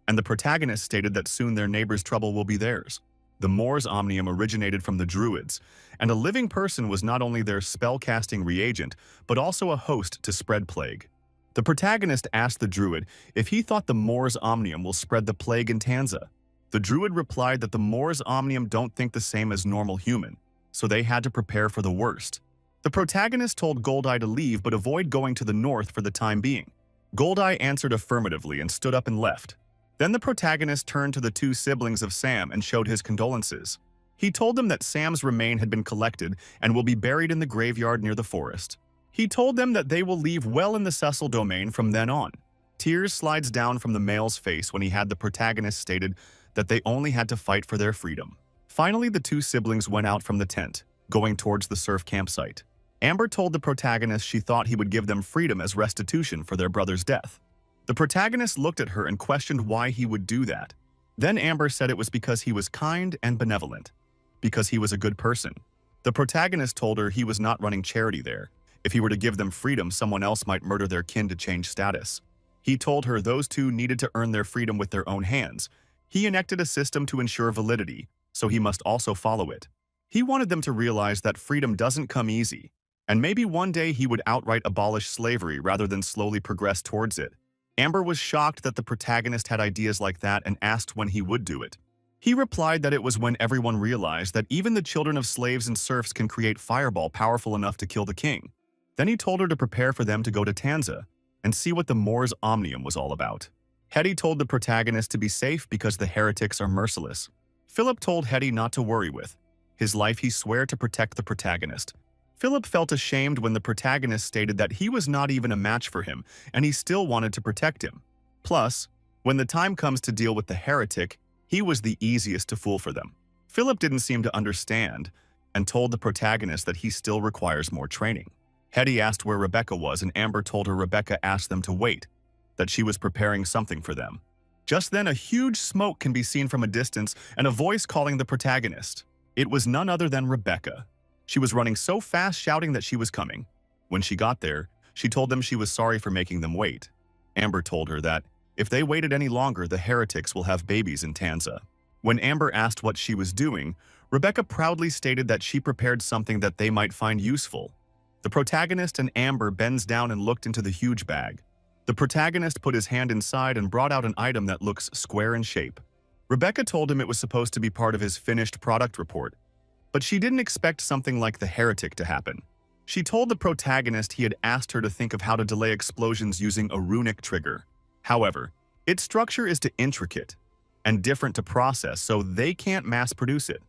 and the protagonist stated that soon their neighbor's trouble will be theirs. The Moor's omnium originated from the Druids, and a living person was not only their spell-casting reagent, but also a host to spread plague. The protagonist asked the Druid if he thought the Moor's omnium will spread the plague in Tanza. The Druid replied that the Moor's omnium don't think the same as normal human, so they had to prepare for the worst. The protagonist told Goldeye to leave but avoid going to the north for the time being. Goldeye answered affirmatively and stood up and left. Then the protagonist turned to the two siblings of Sam and showed his condolences. He told them that Sam's remain had been collected and will be buried in the graveyard near the forest. He told them that they will leave well in the Cecil domain from then on. Tears slides down from the male's face when he had the protagonist stated that they only had to fight for their freedom. Finally, the two siblings went out from the tent, going towards the surf campsite. Amber told the protagonist she thought he would give them freedom as restitution for their brother's death. The protagonist looked at her and questioned why he would do that. Then Amber said it was because he was kind and benevolent, because he was a good person. The protagonist told her he was not running charity there. If he were to give them freedom, someone else might murder their kin to change status. He told her those two needed to earn their freedom with their own hands. He enacted a system to ensure validity, so he must also follow it. He wanted them to realize that freedom doesn't come easy, and maybe one day he would outright abolish slavery rather than slowly progress towards it. Amber was shocked that the protagonist had ideas like that and asked when he would do it. He replied that it was when everyone realized that even the children of slaves and serfs can create fireball powerful enough to kill the king. Then he told her to prepare for them to go to Tanza and see what the Moor's omnium was all about. Hetty told the protagonist to be safe because the heretics are merciless. Philip told Hetty not to worry with his life. He swore to protect the protagonist. Philip felt ashamed when the protagonist stated that he was not even a match for him and he still wanted to protect him. Plus, when the time comes to deal with the heretic, he was the easiest to fool for them. Philip didn't seem to understand and told the protagonist that he still requires more training. Hetty asked where Rebecca was and Amber told her Rebecca asked them to wait, that she was preparing something for them. Just then, a huge smoke can be seen from a distance and a voice calling the protagonist. It was none other than Rebecca. She was running so fast, shouting that she was coming. When she got there, she told them she was sorry for making them wait. Amber told her that if they waited any longer, the heretics will have babies in Tanza. When Amber asked what she was doing, Rebecca proudly stated that she prepared something that they might find useful. The protagonist and Amber bends down and looked into the huge bag. The protagonist put his hand inside and brought out an item that looks square in shape. Rebecca told him it was supposed to be part of his finished product report, but she didn't expect something like the heretic to happen. She told the protagonist he had asked her to think of how to delay explosions using a runic trigger. However, its structure is too intricate and different to process, so they can't mass-produce it.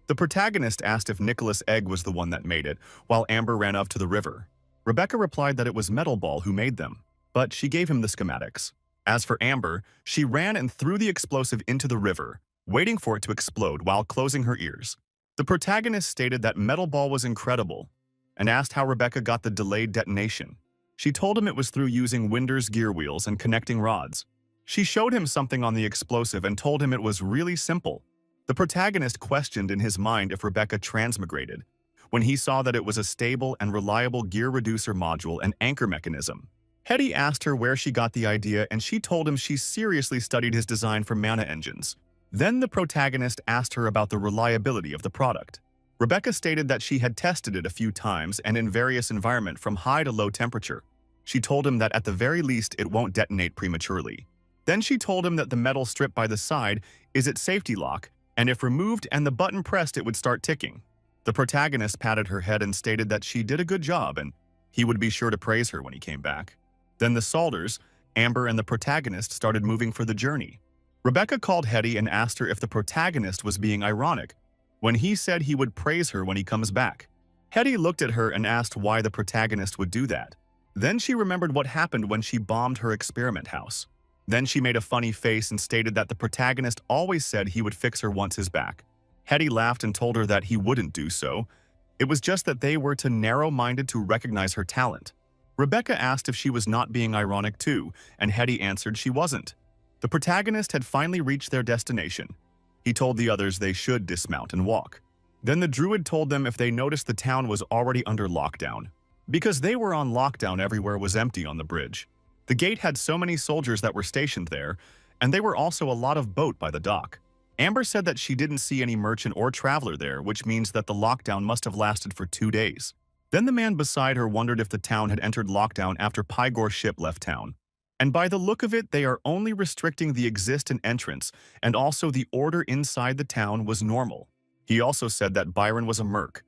The protagonist asked if Nicholas Egg was the one that made it, while Amber ran up to the river. Rebecca replied that it was Metal Ball who made them, but she gave him the schematics. As for Amber, she ran and threw the explosive into the river, waiting for it to explode while closing her ears. The protagonist stated that Metal Ball was incredible and asked how Rebecca got the delayed detonation. She told him it was through using Winder's gear wheels and connecting rods. She showed him something on the explosive and told him it was really simple. The protagonist questioned in his mind if Rebecca transmigrated, when he saw that it was a stable and reliable gear reducer module and anchor mechanism. Hetty asked her where she got the idea and she told him she seriously studied his design for mana engines. Then the protagonist asked her about the reliability of the product. Rebecca stated that she had tested it a few times and in various environments from high to low temperature. She told him that at the very least it won't detonate prematurely. Then she told him that the metal strip by the side is its safety lock, and if removed and the button pressed it would start ticking. The protagonist patted her head and stated that she did a good job and he would be sure to praise her when he came back. Then the Salders, Amber and the protagonist started moving for the journey. Rebecca called Hetty and asked her if the protagonist was being ironic, when he said he would praise her when he comes back. Hetty looked at her and asked why the protagonist would do that. Then she remembered what happened when she bombed her experiment house. Then she made a funny face and stated that the protagonist always said he would fix her once he's back. Hetty laughed and told her that he wouldn't do so. It was just that they were too narrow-minded to recognize her talent. Rebecca asked if she was not being ironic too, and Hetty answered she wasn't. The protagonist had finally reached their destination. He told the others they should dismount and walk. Then the druid told them if they noticed the town was already under lockdown. Because they were on lockdown, everywhere was empty on the bridge. The gate had so many soldiers that were stationed there, and there were also a lot of boat by the dock. Amber said that she didn't see any merchant or traveler there, which means that the lockdown must have lasted for 2 days. Then the man beside her wondered if the town had entered lockdown after Pygor's ship left town. And by the look of it, they are only restricting the exit and entrance, and also the order inside the town was normal. He also said that Byron was a merc,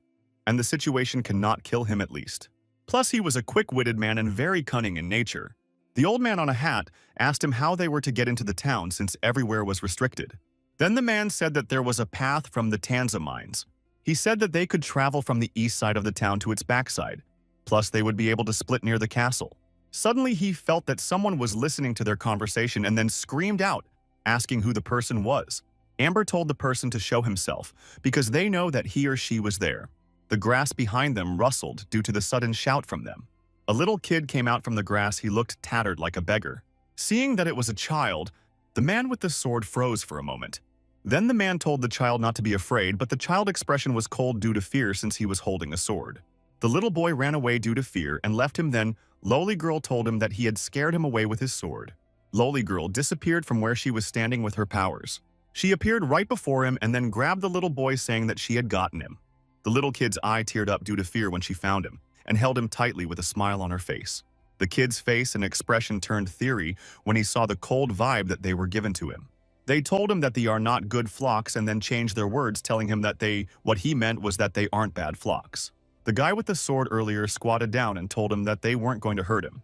and the situation cannot kill him at least. Plus, he was a quick-witted man and very cunning in nature. The old man on a hat asked him how they were to get into the town since everywhere was restricted. Then the man said that there was a path from the Tanza mines. He said that they could travel from the east side of the town to its backside. Plus, they would be able to split near the castle. Suddenly, he felt that someone was listening to their conversation and then screamed out, asking who the person was. Amber told the person to show himself, because they know that he or she was there. The grass behind them rustled due to the sudden shout from them. A little kid came out from the grass. He looked tattered like a beggar. Seeing that it was a child, the man with the sword froze for a moment. Then the man told the child not to be afraid, but the child's expression was cold due to fear since he was holding a sword. The little boy ran away due to fear and left him. Then Lowly Girl told him that he had scared him away with his sword. Lowly Girl disappeared from where she was standing with her powers. She appeared right before him and then grabbed the little boy, saying that she had gotten him. The little kid's eye teared up due to fear when she found him and held him tightly with a smile on her face. The kid's face and expression turned theory when he saw the cold vibe that they were given to him. They told him that they are not good flocks and then changed their words, telling him that what he meant was that they aren't bad flocks. The guy with the sword earlier squatted down and told him that they weren't going to hurt him,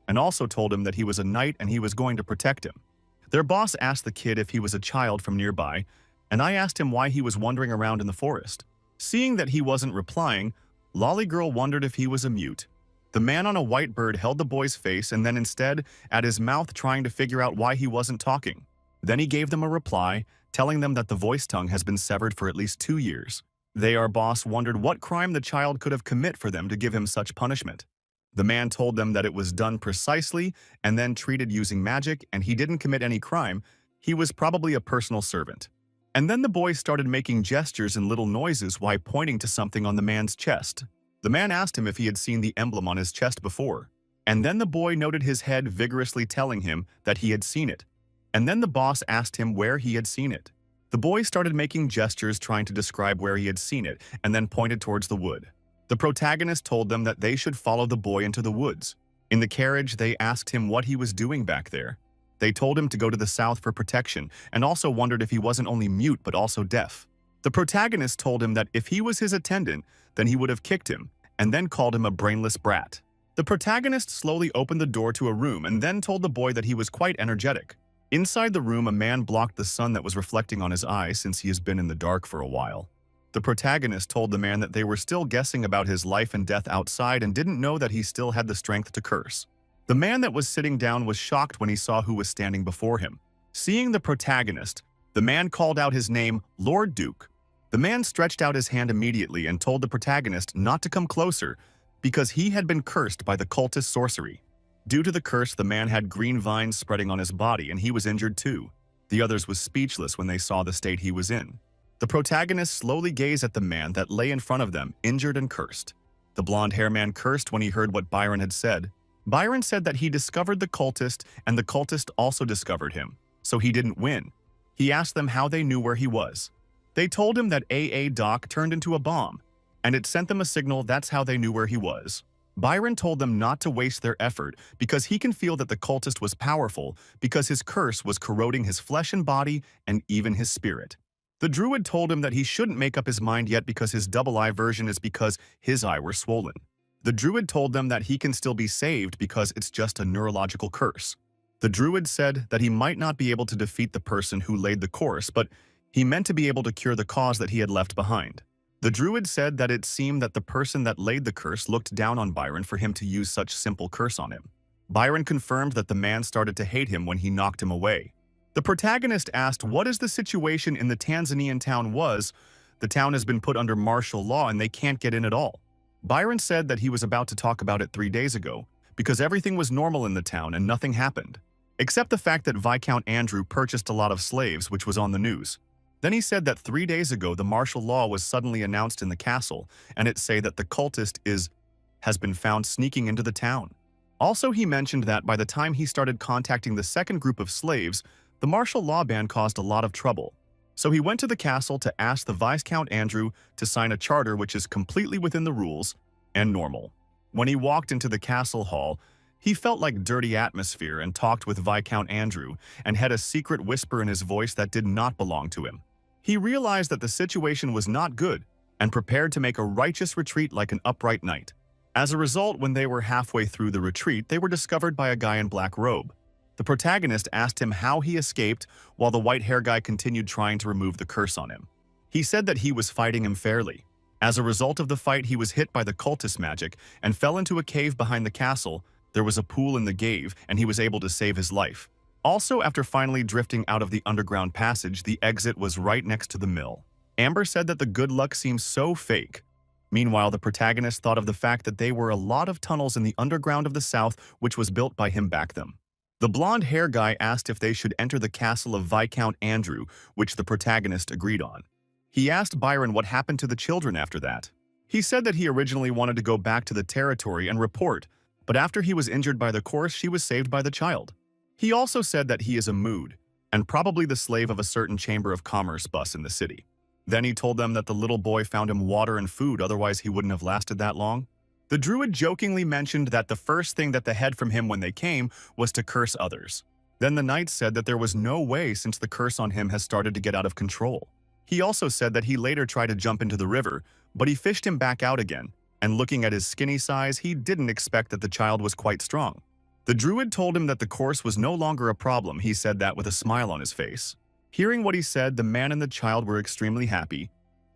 and also told him that he was a knight and he was going to protect him. Their boss asked the kid if he was a child from nearby, and I asked him why he was wandering around in the forest. Seeing that he wasn't replying, Lolly Girl wondered if he was a mute. The man on a white bird held the boy's face and then instead at his mouth, trying to figure out why he wasn't talking. Then he gave them a reply, telling them that the voice tongue has been severed for at least 2 years. Our boss wondered what crime the child could have committed for them to give him such punishment. The man told them that it was done precisely and then treated using magic, and he didn't commit any crime. He was probably a personal servant. And then the boy started making gestures and little noises while pointing to something on the man's chest. The man asked him if he had seen the emblem on his chest before. And then the boy nodded his head vigorously, telling him that he had seen it. And then the boss asked him where he had seen it. The boy started making gestures trying to describe where he had seen it and then pointed towards the wood. The protagonist told them that they should follow the boy into the woods. In the carriage, they asked him what he was doing back there. They told him to go to the south for protection and also wondered if he wasn't only mute but also deaf. The protagonist told him that if he was his attendant, then he would have kicked him and then called him a brainless brat. The protagonist slowly opened the door to a room and then told the boy that he was quite energetic. Inside the room, a man blocked the sun that was reflecting on his eyes since he has been in the dark for a while. The protagonist told the man that they were still guessing about his life and death outside and didn't know that he still had the strength to curse. The man that was sitting down was shocked when he saw who was standing before him. Seeing the protagonist, the man called out his name, Lord Duke. The man stretched out his hand immediately and told the protagonist not to come closer because he had been cursed by the cultist sorcery. Due to the curse, the man had green vines spreading on his body and he was injured too. The others was speechless when they saw the state he was in. The protagonist slowly gazed at the man that lay in front of them, injured and cursed. The blonde-hair man cursed when he heard what Byron had said. Byron said that he discovered the cultist and the cultist also discovered him, so he didn't win. He asked them how they knew where he was. They told him that Doc turned into a bomb, and it sent them a signal. That's how they knew where he was. Byron told them not to waste their effort because he can feel that the cultist was powerful because his curse was corroding his flesh and body and even his spirit. The druid told him that he shouldn't make up his mind yet because his double eye version is because his eye were swollen. The druid told them that he can still be saved because it's just a neurological curse. The druid said that he might not be able to defeat the person who laid the course, but he meant to be able to cure the cause that he had left behind. The druid said that it seemed that the person that laid the curse looked down on Byron for him to use such simple curse on him. Byron confirmed that the man started to hate him when he knocked him away. The protagonist asked what is the situation in the Tanzanian town was. The town has been put under martial law and they can't get in at all. Byron said that he was about to talk about it 3 days ago because everything was normal in the town and nothing happened. except the fact that Viscount Andrew purchased a lot of slaves, which was on the news. Then he said that 3 days ago the martial law was suddenly announced in the castle, and it say that the cultist has been found sneaking into the town. Also, he mentioned that by the time he started contacting the second group of slaves, the martial law ban caused a lot of trouble. So he went to the castle to ask the Viscount Andrew to sign a charter which is completely within the rules and normal. When he walked into the castle hall, he felt like dirty atmosphere and talked with Viscount Andrew and had a secret whisper in his voice that did not belong to him. He realized that the situation was not good and prepared to make a righteous retreat like an upright knight. As a result, when they were halfway through the retreat, they were discovered by a guy in black robe. The protagonist asked him how he escaped while the white hair guy continued trying to remove the curse on him. He said that he was fighting him fairly. As a result of the fight, he was hit by the cultist magic and fell into a cave behind the castle. There was a pool in the cave, and he was able to save his life. Also, after finally drifting out of the underground passage, the exit was right next to the mill. Amber said that the good luck seems so fake. Meanwhile, the protagonist thought of the fact that there were a lot of tunnels in the underground of the south which was built by him back then. The blonde hair guy asked if they should enter the castle of Viscount Andrew, which the protagonist agreed on. He asked Byron what happened to the children after that. He said that he originally wanted to go back to the territory and report, but after he was injured by the course, she was saved by the child. He also said that he is a mood, and probably the slave of a certain chamber of commerce bus in the city. Then he told them that the little boy found him water and food, otherwise he wouldn't have lasted that long. The druid jokingly mentioned that the first thing that they had from him when they came was to curse others. Then the knight said that there was no way since the curse on him has started to get out of control. He also said that he later tried to jump into the river, but he fished him back out again, and looking at his skinny size, he didn't expect that the child was quite strong. The druid told him that the course was no longer a problem. He said that with a smile on his face. Hearing what he said, the man and the child were extremely happy,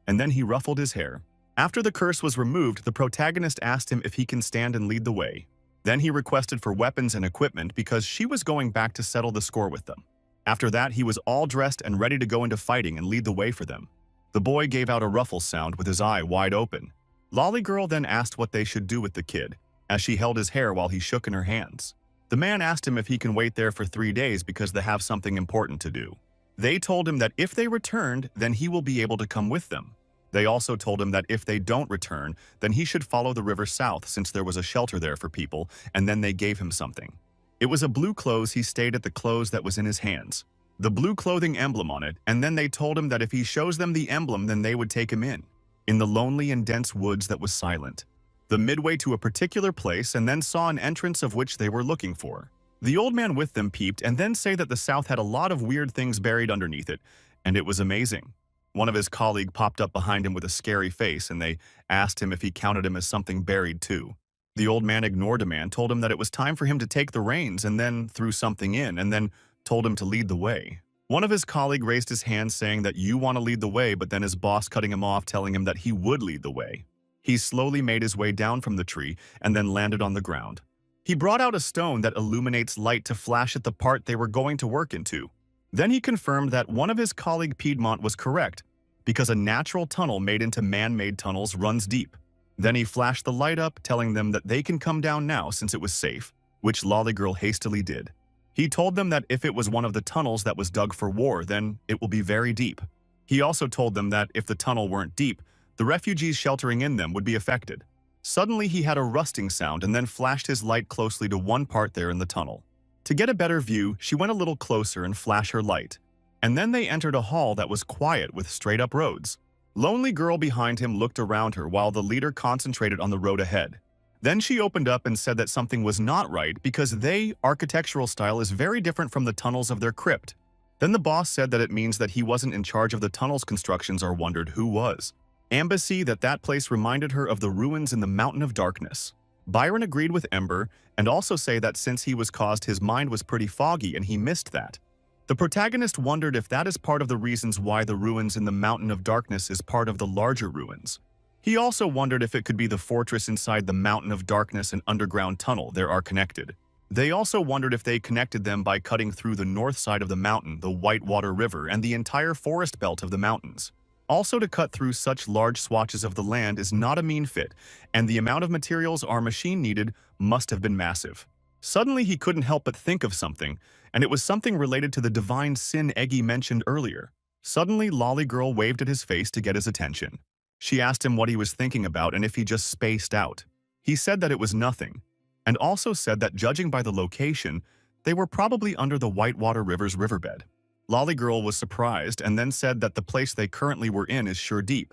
and then he ruffled his hair. After the curse was removed, the protagonist asked him if he can stand and lead the way. Then he requested for weapons and equipment because she was going back to settle the score with them. After that, he was all dressed and ready to go into fighting and lead the way for them. The boy gave out a ruffle sound with his eye wide open. Lolly Girl then asked what they should do with the kid, as she held his hair while he shook in her hands. The man asked him if he can wait there for 3 days because they have something important to do. They told him that if they returned, then he will be able to come with them. They also told him that if they don't return, then he should follow the river south since there was a shelter there for people, and then they gave him something. It was a blue clothes. He stayed at the clothes that was in his hands, the blue clothing emblem on it, and then they told him that if he shows them the emblem, then they would take him in the lonely and dense woods that was silent, the midway to a particular place, and then saw an entrance of which they were looking for. The old man with them peeped and then say that the south had a lot of weird things buried underneath it, and it was amazing. One of his colleagues popped up behind him with a scary face, and they asked him if he counted him as something buried too. The old man ignored the man, told him that it was time for him to take the reins, and then threw something in, and then told him to lead the way. One of his colleagues raised his hand saying that you want to lead the way, but then his boss cutting him off, telling him that he would lead the way. He slowly made his way down from the tree and then landed on the ground. He brought out a stone that illuminates light to flash at the part they were going to work into. Then he confirmed that one of his colleague Piedmont was correct, because a natural tunnel made into man-made tunnels runs deep. Then he flashed the light up, telling them that they can come down now since it was safe, which Lollygirl hastily did. He told them that if it was one of the tunnels that was dug for war, then it will be very deep. He also told them that if the tunnel weren't deep, the refugees sheltering in them would be affected. Suddenly he had a rusting sound and then flashed his light closely to one part there in the tunnel. To get a better view, she went a little closer and flashed her light. And then they entered a hall that was quiet with straight-up roads. Lonely Girl behind him looked around her while the leader concentrated on the road ahead. Then she opened up and said that something was not right because their architectural style is very different from the tunnels of their crypt. Then the boss said that it means that he wasn't in charge of the tunnel's constructions or wondered who was. Embassy that place reminded her of the ruins in the Mountain of Darkness. Byron agreed with Ember and also say that since he was caused, his mind was pretty foggy and he missed that. The protagonist wondered if that is part of the reasons why the ruins in the Mountain of Darkness is part of the larger ruins. He also wondered if it could be the fortress inside the Mountain of Darkness and underground tunnel there are connected. They also wondered if they connected them by cutting through the north side of the mountain, the Whitewater River, and the entire forest belt of the mountains. Also, to cut through such large swatches of the land is not a mean fit, and the amount of materials our machine needed must have been massive. Suddenly he couldn't help but think of something, and it was something related to the divine sin Eggy mentioned earlier. Suddenly, Lolly Girl waved at his face to get his attention. She asked him what he was thinking about and if he just spaced out. He said that it was nothing, and also said that judging by the location, they were probably under the Whitewater River's riverbed. Lolly Girl was surprised and then said that the place they currently were in is sure deep,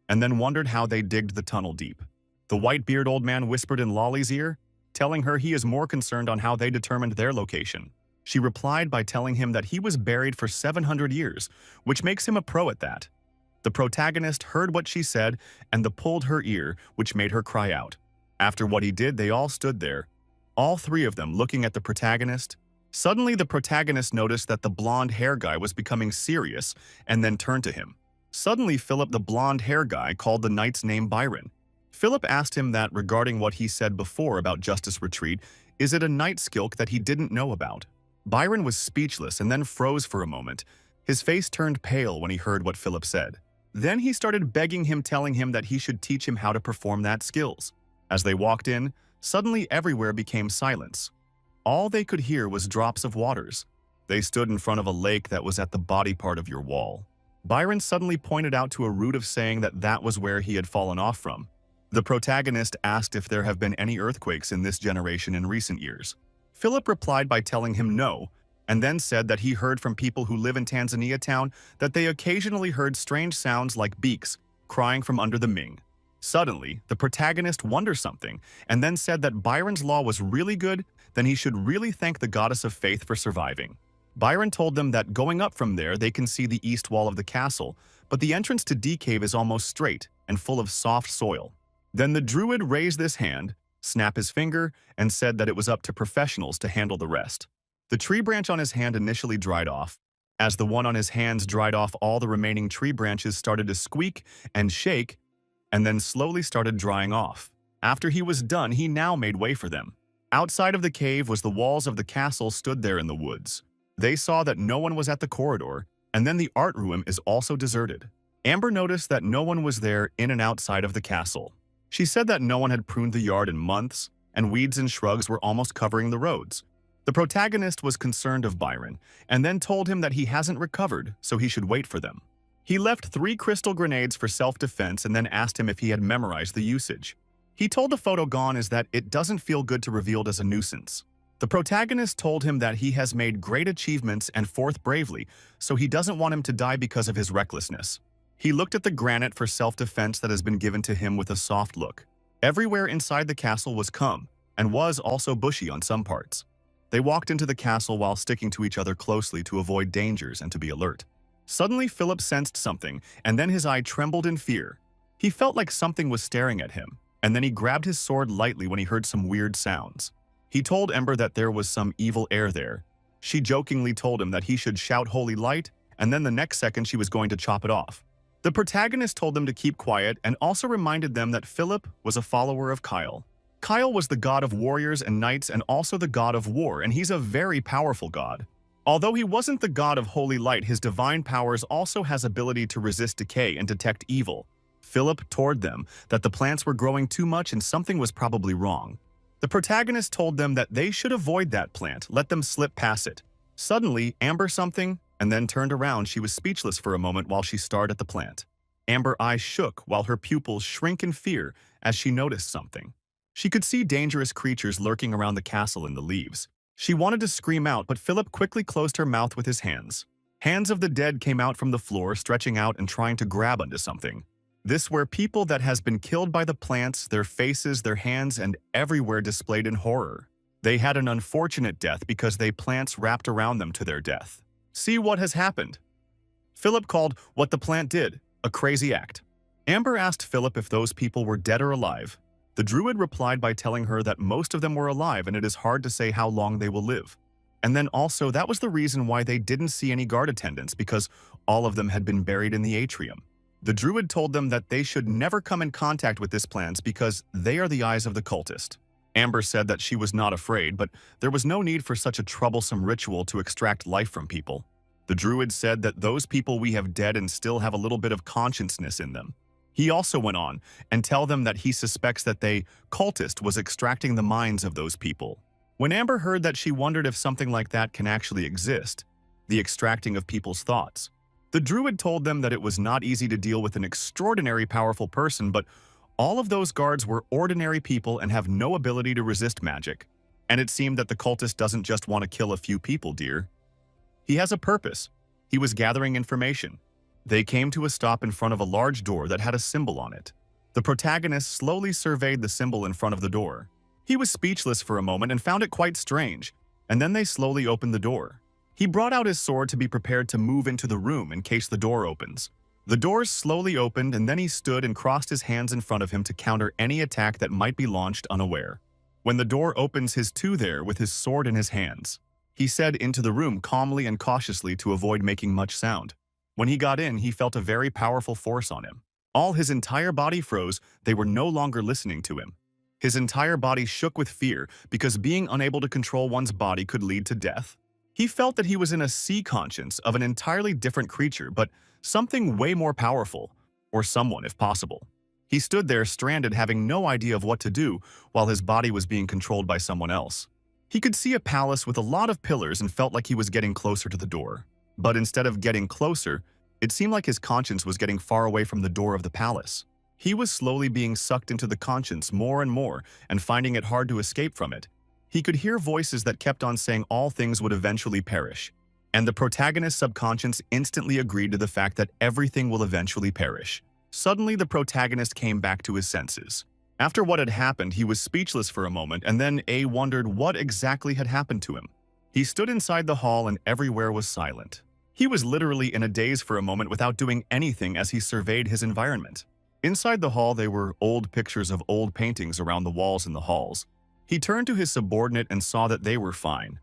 and then wondered how they digged the tunnel deep. The white-beard old man whispered in Lolly's ear, telling her he is more concerned on how they determined their location. She replied by telling him that he was buried for 700 years, which makes him a pro at that. The protagonist heard what she said and pulled her ear, which made her cry out. After what he did, they all stood there, all three of them looking at the protagonist. Suddenly, the protagonist noticed that the blonde hair guy was becoming serious and then turned to him. Suddenly, Philip, the blonde hair guy, called the knight's name Byron. Philip asked him that regarding what he said before about Justice Retreat, is it a night skilk that he didn't know about? Byron was speechless and then froze for a moment. His face turned pale when he heard what Philip said. Then he started begging him, telling him that he should teach him how to perform that skills. As they walked in, suddenly everywhere became silence. All they could hear was drops of waters. They stood in front of a lake that was at the body part of your wall. Byron suddenly pointed out to a root of saying that that was where he had fallen off from. The protagonist asked if there have been any earthquakes in this generation in recent years. Philip replied by telling him no, and then said that he heard from people who live in Tanzania town that they occasionally heard strange sounds like beaks crying from under the Ming. Suddenly, the protagonist wondered something, and then said that Byron's law was really good, then he should really thank the goddess of faith for surviving. Byron told them that going up from there they can see the east wall of the castle, but the entrance to D Cave is almost straight and full of soft soil. Then the druid raised this hand, snapped his finger, and said that it was up to professionals to handle the rest. The tree branch on his hand initially dried off. As the one on his hands dried off, all the remaining tree branches started to squeak and shake, and then slowly started drying off. After he was done, he now made way for them. Outside of the cave was the walls of the castle stood there in the woods. They saw that no one was at the corridor, and then the art room is also deserted. Amber noticed that no one was there in and outside of the castle. She said that no one had pruned the yard in months, and weeds and shrubs were almost covering the roads. The protagonist was concerned of Byron, and then told him that he hasn't recovered, so he should wait for them. He left 3 crystal grenades for self-defense and then asked him if he had memorized the usage. He told the photogon is that it doesn't feel good to revealed as a nuisance. The protagonist told him that he has made great achievements and fought bravely, so he doesn't want him to die because of his recklessness. He looked at the granite for self-defense that has been given to him with a soft look. Everywhere inside the castle was calm, and was also bushy on some parts. They walked into the castle while sticking to each other closely to avoid dangers and to be alert. Suddenly, Philip sensed something, and then his eye trembled in fear. He felt like something was staring at him, and then he grabbed his sword lightly when he heard some weird sounds. He told Ember that there was some evil air there. She jokingly told him that he should shout holy light, and then the next second she was going to chop it off. The protagonist told them to keep quiet and also reminded them that Philip was a follower of Kyle. Kyle was the god of warriors and knights and also the god of war, and he's a very powerful god. Although he wasn't the god of holy light, his divine powers also has ability to resist decay and detect evil. Philip told them that the plants were growing too much and something was probably wrong. The protagonist told them that they should avoid that plant, let them slip past it. Suddenly, Amber something, and then turned around. She was speechless for a moment while she stared at the plant. Amber's eyes shook while her pupils shrank in fear as she noticed something. She could see dangerous creatures lurking around the castle in the leaves. She wanted to scream out, but Philip quickly closed her mouth with his hands. Hands of the dead came out from the floor, stretching out and trying to grab onto something. This were people that has been killed by the plants, their faces, their hands, and everywhere displayed in horror. They had an unfortunate death because they plants wrapped around them to their death. See what has happened. Philip called what the plant did a crazy act. Amber asked Philip if those people were dead or alive. The druid replied by telling her that most of them were alive and it is hard to say how long they will live. And then also that was the reason why they didn't see any guard attendants, because all of them had been buried in the atrium. The druid told them that they should never come in contact with this plants because they are the eyes of the cultist. Amber said that she was not afraid, but there was no need for such a troublesome ritual to extract life from people. The druid said that those people we have dead and still have a little bit of consciousness in them. He also went on and tell them that he suspects that they, cultist, was extracting the minds of those people. When Amber heard that, she wondered if something like that can actually exist, the extracting of people's thoughts. The druid told them that it was not easy to deal with an extraordinary powerful person, but all of those guards were ordinary people and have no ability to resist magic. And it seemed that the cultist doesn't just want to kill a few people, dear. He has a purpose. He was gathering information. They came to a stop in front of a large door that had a symbol on it. The protagonist slowly surveyed the symbol in front of the door. He was speechless for a moment and found it quite strange, and then they slowly opened the door. He brought out his sword to be prepared to move into the room in case the door opens. The doors slowly opened, and then he stood and crossed his hands in front of him to counter any attack that might be launched unaware. When the door opens, his two there with his sword in his hands. He said into the room calmly and cautiously to avoid making much sound. When he got in, he felt a very powerful force on him. All his entire body froze. They were no longer listening to him. His entire body shook with fear because being unable to control one's body could lead to death. He felt that he was in a sea conscience of an entirely different creature, but something way more powerful, or someone if possible. He stood there stranded, having no idea of what to do while his body was being controlled by someone else. He could see a palace with a lot of pillars and felt like he was getting closer to the door. But instead of getting closer, it seemed like his conscience was getting far away from the door of the palace. He was slowly being sucked into the conscience more and more and finding it hard to escape from it. He could hear voices that kept on saying all things would eventually perish. And the protagonist's subconscious instantly agreed to the fact that everything will eventually perish. Suddenly, the protagonist came back to his senses. After what had happened, he was speechless for a moment, and then A wondered what exactly had happened to him. He stood inside the hall and everywhere was silent. He was literally in a daze for a moment without doing anything as he surveyed his environment. Inside the hall, there were old pictures of old paintings around the walls in the halls. He turned to his subordinate and saw that they were fine.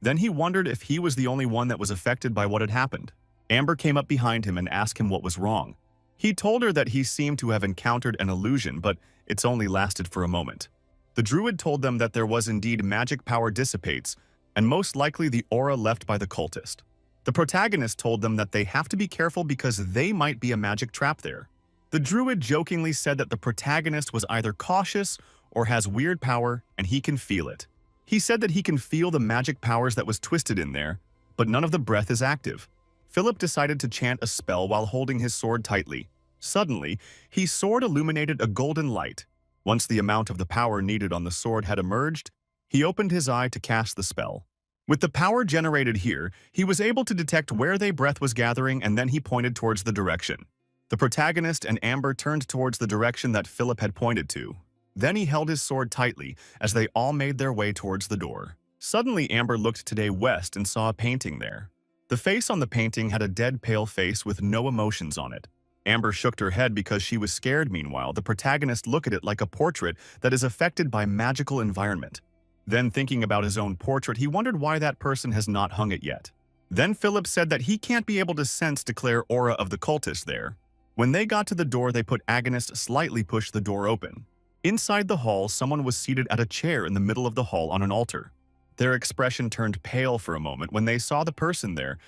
Then he wondered if he was the only one that was affected by what had happened. Amber came up behind him and asked him what was wrong. He told her that he seemed to have encountered an illusion, but it's only lasted for a moment. The druid told them that there was indeed magic power dissipates, and most likely the aura left by the cultist. The protagonist told them that they have to be careful because they might be a magic trap there. The druid jokingly said that the protagonist was either cautious or has weird power and he can feel it. He said that he can feel the magic powers that was twisted in there, but none of the breath is active. Philip decided to chant a spell while holding his sword tightly. Suddenly, his sword illuminated a golden light. Once the amount of the power needed on the sword had emerged, he opened his eye to cast the spell. With the power generated here, he was able to detect where their breath was gathering, and then he pointed towards the direction. The protagonist and Amber turned towards the direction that Philip had pointed to. Then he held his sword tightly as they all made their way towards the door. Suddenly, Amber looked today west and saw a painting there. The face on the painting had a dead pale face with no emotions on it. Amber shook her head because she was scared. Meanwhile, the protagonist looked at it like a portrait that is affected by magical environment. Then, thinking about his own portrait, he wondered why that person has not hung it yet. Then Philip said that he can't be able to sense declare aura of the cultist there. When they got to the door, they put agonist slightly pushed the door open. Inside the hall, someone was seated at a chair in the middle of the hall on an altar. Their expression turned pale for a moment when they saw the person there,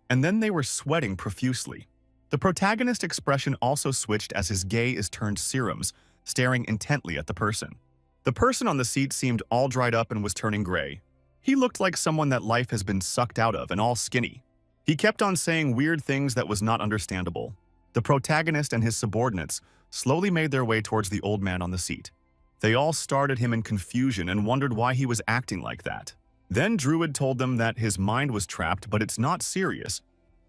and then they were sweating profusely. The protagonist's expression also switched as his gaze turned serums, staring intently at the person. The person on the seat seemed all dried up and was turning gray. He looked like someone that life has been sucked out of and all skinny. He kept on saying weird things that was not understandable. The protagonist and his subordinates slowly made their way towards the old man on the seat. They all stared at him in confusion and wondered why he was acting like that. Then Druid told them that his mind was trapped, but it's not serious.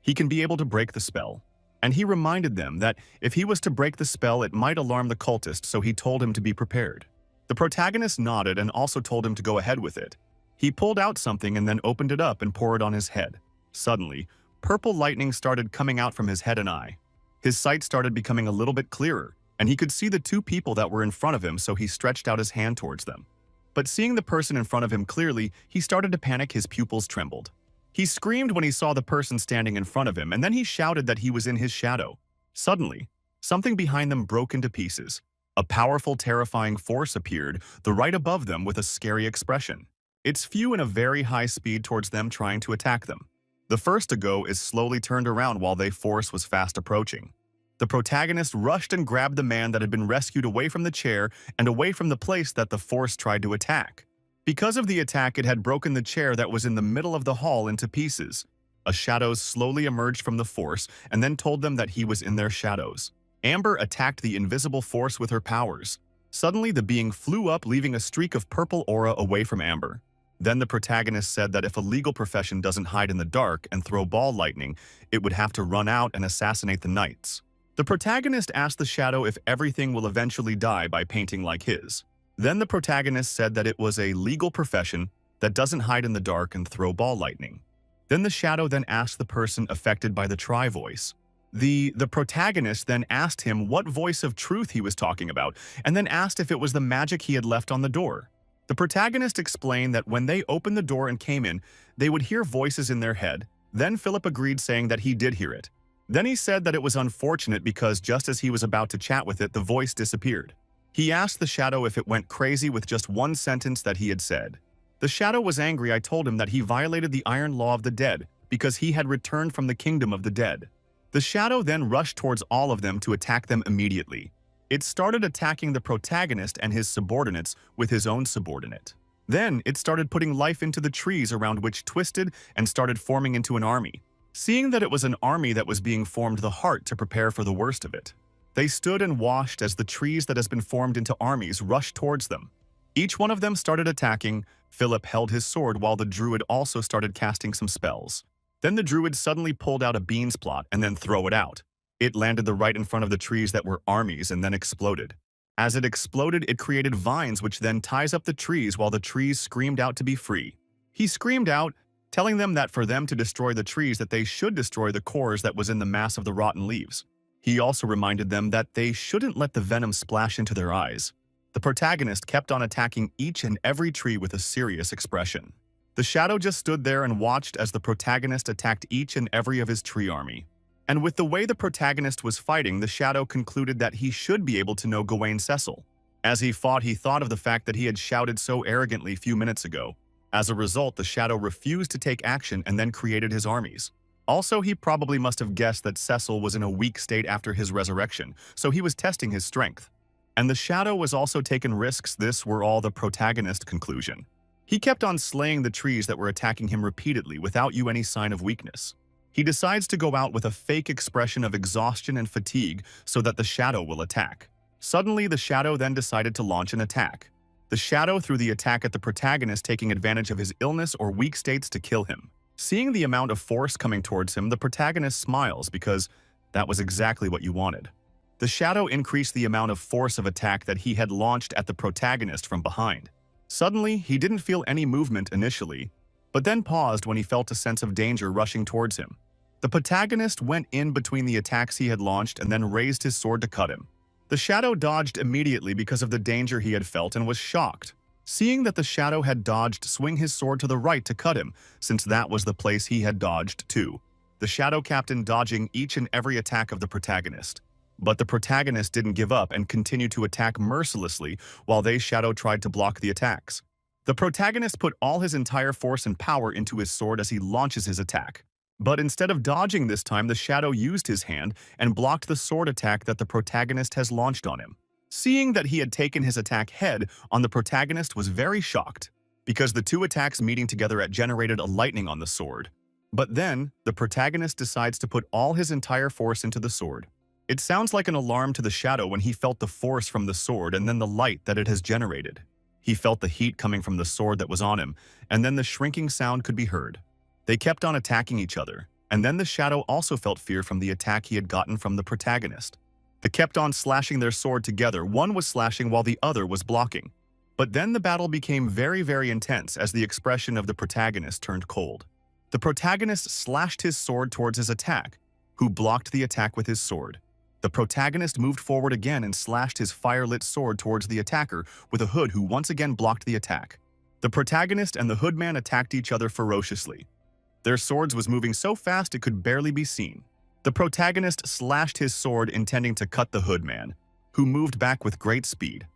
He can be able to break the spell. And he reminded them that if he was to break the spell, it might alarm the cultist, so he told him to be prepared. The protagonist nodded and also told him to go ahead with it. He pulled out something and then opened it up and poured it on his head. Suddenly, purple lightning started coming out from his head and eye. His sight started becoming a little bit clearer, and he could see the two people that were in front of him, so he stretched out his hand towards them. But seeing the person in front of him clearly, he started to panic. His pupils trembled. He screamed when he saw the person standing in front of him, and then he shouted that he was in his shadow. Suddenly, something behind them broke into pieces. A powerful, terrifying force appeared, the right above them with a scary expression. It flew in a very high speed towards them, trying to attack them. The first to go is slowly turned around while the force was fast approaching. The protagonist rushed and grabbed the man that had been rescued away from the chair and away from the place that the force tried to attack. Because of the attack, it had broken the chair that was in the middle of the hall into pieces. A shadow slowly emerged from the force and then told them that he was in their shadows. Amber attacked the invisible force with her powers. Suddenly, the being flew up, leaving a streak of purple aura away from Amber. Then the protagonist said that if a legal profession doesn't hide in the dark and throw ball lightning, it would have to run out and assassinate the knights. The protagonist asked the shadow if everything will eventually die by painting like his. Then the protagonist said that it was a legal profession that doesn't hide in the dark and throw ball lightning. Then the shadow then asked the person affected by the tri-voice. The protagonist then asked him what voice of truth he was talking about, and then asked if it was the magic he had left on the door. The protagonist explained that when they opened the door and came in, they would hear voices in their head. Then Philip agreed, saying that he did hear it. Then he said that it was unfortunate because just as he was about to chat with it, the voice disappeared. He asked the shadow if it went crazy with just one sentence that he had said. The shadow was angry. I told him that he violated the iron law of the dead because he had returned from the kingdom of the dead. The shadow then rushed towards all of them to attack them immediately. It started attacking the protagonist and his subordinates with his own subordinate. Then it started putting life into the trees around which twisted and started forming into an army. Seeing that it was an army that was being formed, the heart to prepare for the worst of it. They stood and watched as the trees that has been formed into armies rushed towards them. Each one of them started attacking. Philip held his sword while the druid also started casting some spells. Then the druid suddenly pulled out a beans plot and then threw it out. It landed right in front of the trees that were armies and then exploded. As it exploded, it created vines which then ties up the trees while the trees screamed out to be free. He screamed out, telling them that for them to destroy the trees that they should destroy the cores that was in the mass of the rotten leaves. He also reminded them that they shouldn't let the venom splash into their eyes. The protagonist kept on attacking each and every tree with a serious expression. The shadow just stood there and watched as the protagonist attacked each and every of his tree army. And with the way the protagonist was fighting, the shadow concluded that he should be able to know Gawain Cecil. As he fought, he thought of the fact that he had shouted so arrogantly few minutes ago. As a result, the shadow refused to take action and then created his armies. Also, he probably must have guessed that Cecil was in a weak state after his resurrection, so he was testing his strength. And the shadow was also taking risks. This were all the protagonist's conclusion. He kept on slaying the trees that were attacking him repeatedly without any sign of weakness. He decides to go out with a fake expression of exhaustion and fatigue so that the shadow will attack. Suddenly, the shadow then decided to launch an attack. The shadow threw the attack at the protagonist, taking advantage of his illness or weak states to kill him. Seeing the amount of force coming towards him, the protagonist smiles because that was exactly what you wanted. The shadow increased the amount of force of attack that he had launched at the protagonist from behind. Suddenly, he didn't feel any movement initially, but then paused when he felt a sense of danger rushing towards him. The protagonist went in between the attacks he had launched and then raised his sword to cut him. The shadow dodged immediately because of the danger he had felt and was shocked. Seeing that the shadow had dodged, swing his sword to the right to cut him, since that was the place he had dodged to. The shadow captain dodging each and every attack of the protagonist. But the protagonist didn't give up and continued to attack mercilessly while they shadow tried to block the attacks. The protagonist put all his entire force and power into his sword as he launches his attack. But instead of dodging this time, the shadow used his hand and blocked the sword attack that the protagonist has launched on him. Seeing that he had taken his attack head on, the protagonist was very shocked, because the two attacks meeting together had generated a lightning on the sword. But then, the protagonist decides to put all his entire force into the sword. It sounds like an alarm to the shadow when he felt the force from the sword and then the light that it has generated. He felt the heat coming from the sword that was on him, and then the shrinking sound could be heard. They kept on attacking each other, and then the shadow also felt fear from the attack he had gotten from the protagonist. They kept on slashing their sword together. One was slashing while the other was blocking. But then the battle became very, very intense as the expression of the protagonist turned cold. The protagonist slashed his sword towards his attack, who blocked the attack with his sword. The protagonist moved forward again and slashed his fire-lit sword towards the attacker with a hood, who once again blocked the attack. The protagonist and the hoodman attacked each other ferociously. Their swords was moving so fast it could barely be seen. The protagonist slashed his sword intending to cut the hoodman, who moved back with great speed.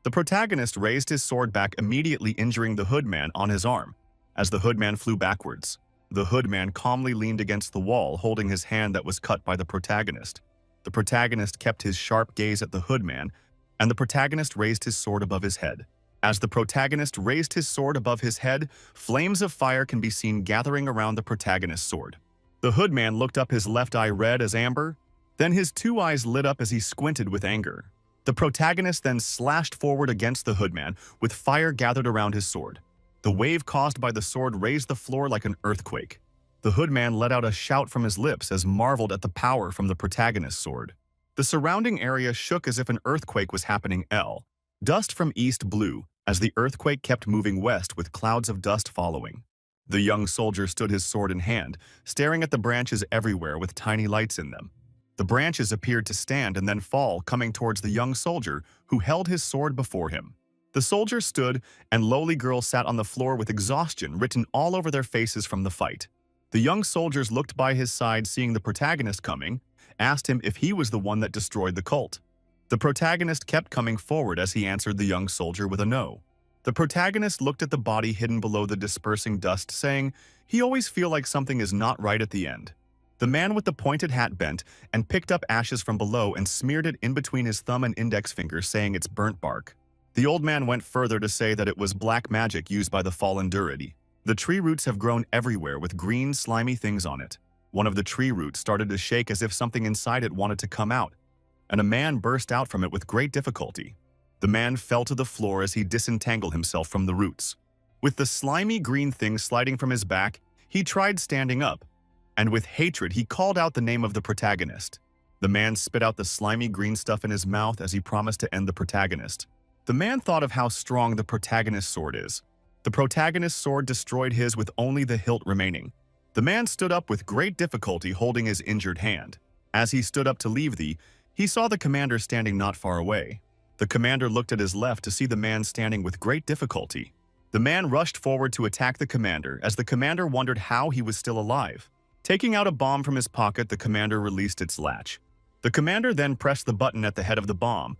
The protagonist raised his sword back, immediately injuring the hoodman on his arm. As the hoodman flew backwards, the hoodman calmly leaned against the wall, holding his hand that was cut by the protagonist. The protagonist kept his sharp gaze at the hoodman, and the protagonist raised his sword above his head. As the protagonist raised his sword above his head, flames of fire can be seen gathering around the protagonist's sword. The hoodman looked up, his left eye red as amber, then his two eyes lit up as he squinted with anger. The protagonist then slashed forward against the hoodman, with fire gathered around his sword. The wave caused by the sword raised the floor like an earthquake. The hoodman let out a shout from his lips as marveled at the power from the protagonist's sword. The surrounding area shook as if an earthquake was happening. Dust from east blew as the earthquake kept moving west with clouds of dust following. The young soldier stood, his sword in hand, staring at the branches everywhere with tiny lights in them. The branches appeared to stand and then fall, coming towards the young soldier, who held his sword before him. The soldier stood, and lowly girl sat on the floor with exhaustion written all over their faces from the fight. The young soldiers looked by his side, seeing the protagonist coming, asked him if he was the one that destroyed the cult. The protagonist kept coming forward as he answered the young soldier with a no. The protagonist looked at the body hidden below the dispersing dust, saying, "He always feel like something is not right at the end." The man with the pointed hat bent and picked up ashes from below and smeared it in between his thumb and index fingers, saying it's burnt bark. The old man went further to say that it was black magic used by the fallen Duridi. The tree roots have grown everywhere with green, slimy things on it. One of the tree roots started to shake as if something inside it wanted to come out, and a man burst out from it with great difficulty. The man fell to the floor as he disentangled himself from the roots. With the slimy green thing sliding from his back, he tried standing up, and with hatred he called out the name of the protagonist. The man spit out the slimy green stuff in his mouth as he promised to end the protagonist. The man thought of how strong the protagonist's sword is. The protagonist's sword destroyed his with only the hilt remaining. The man stood up with great difficulty, holding his injured hand. As he stood up to leave he saw the commander standing not far away. The commander looked at his left to see the man standing with great difficulty. The man rushed forward to attack the commander as the commander wondered how he was still alive. Taking out a bomb from his pocket, the commander released its latch. The commander then pressed the button at the head of the bomb.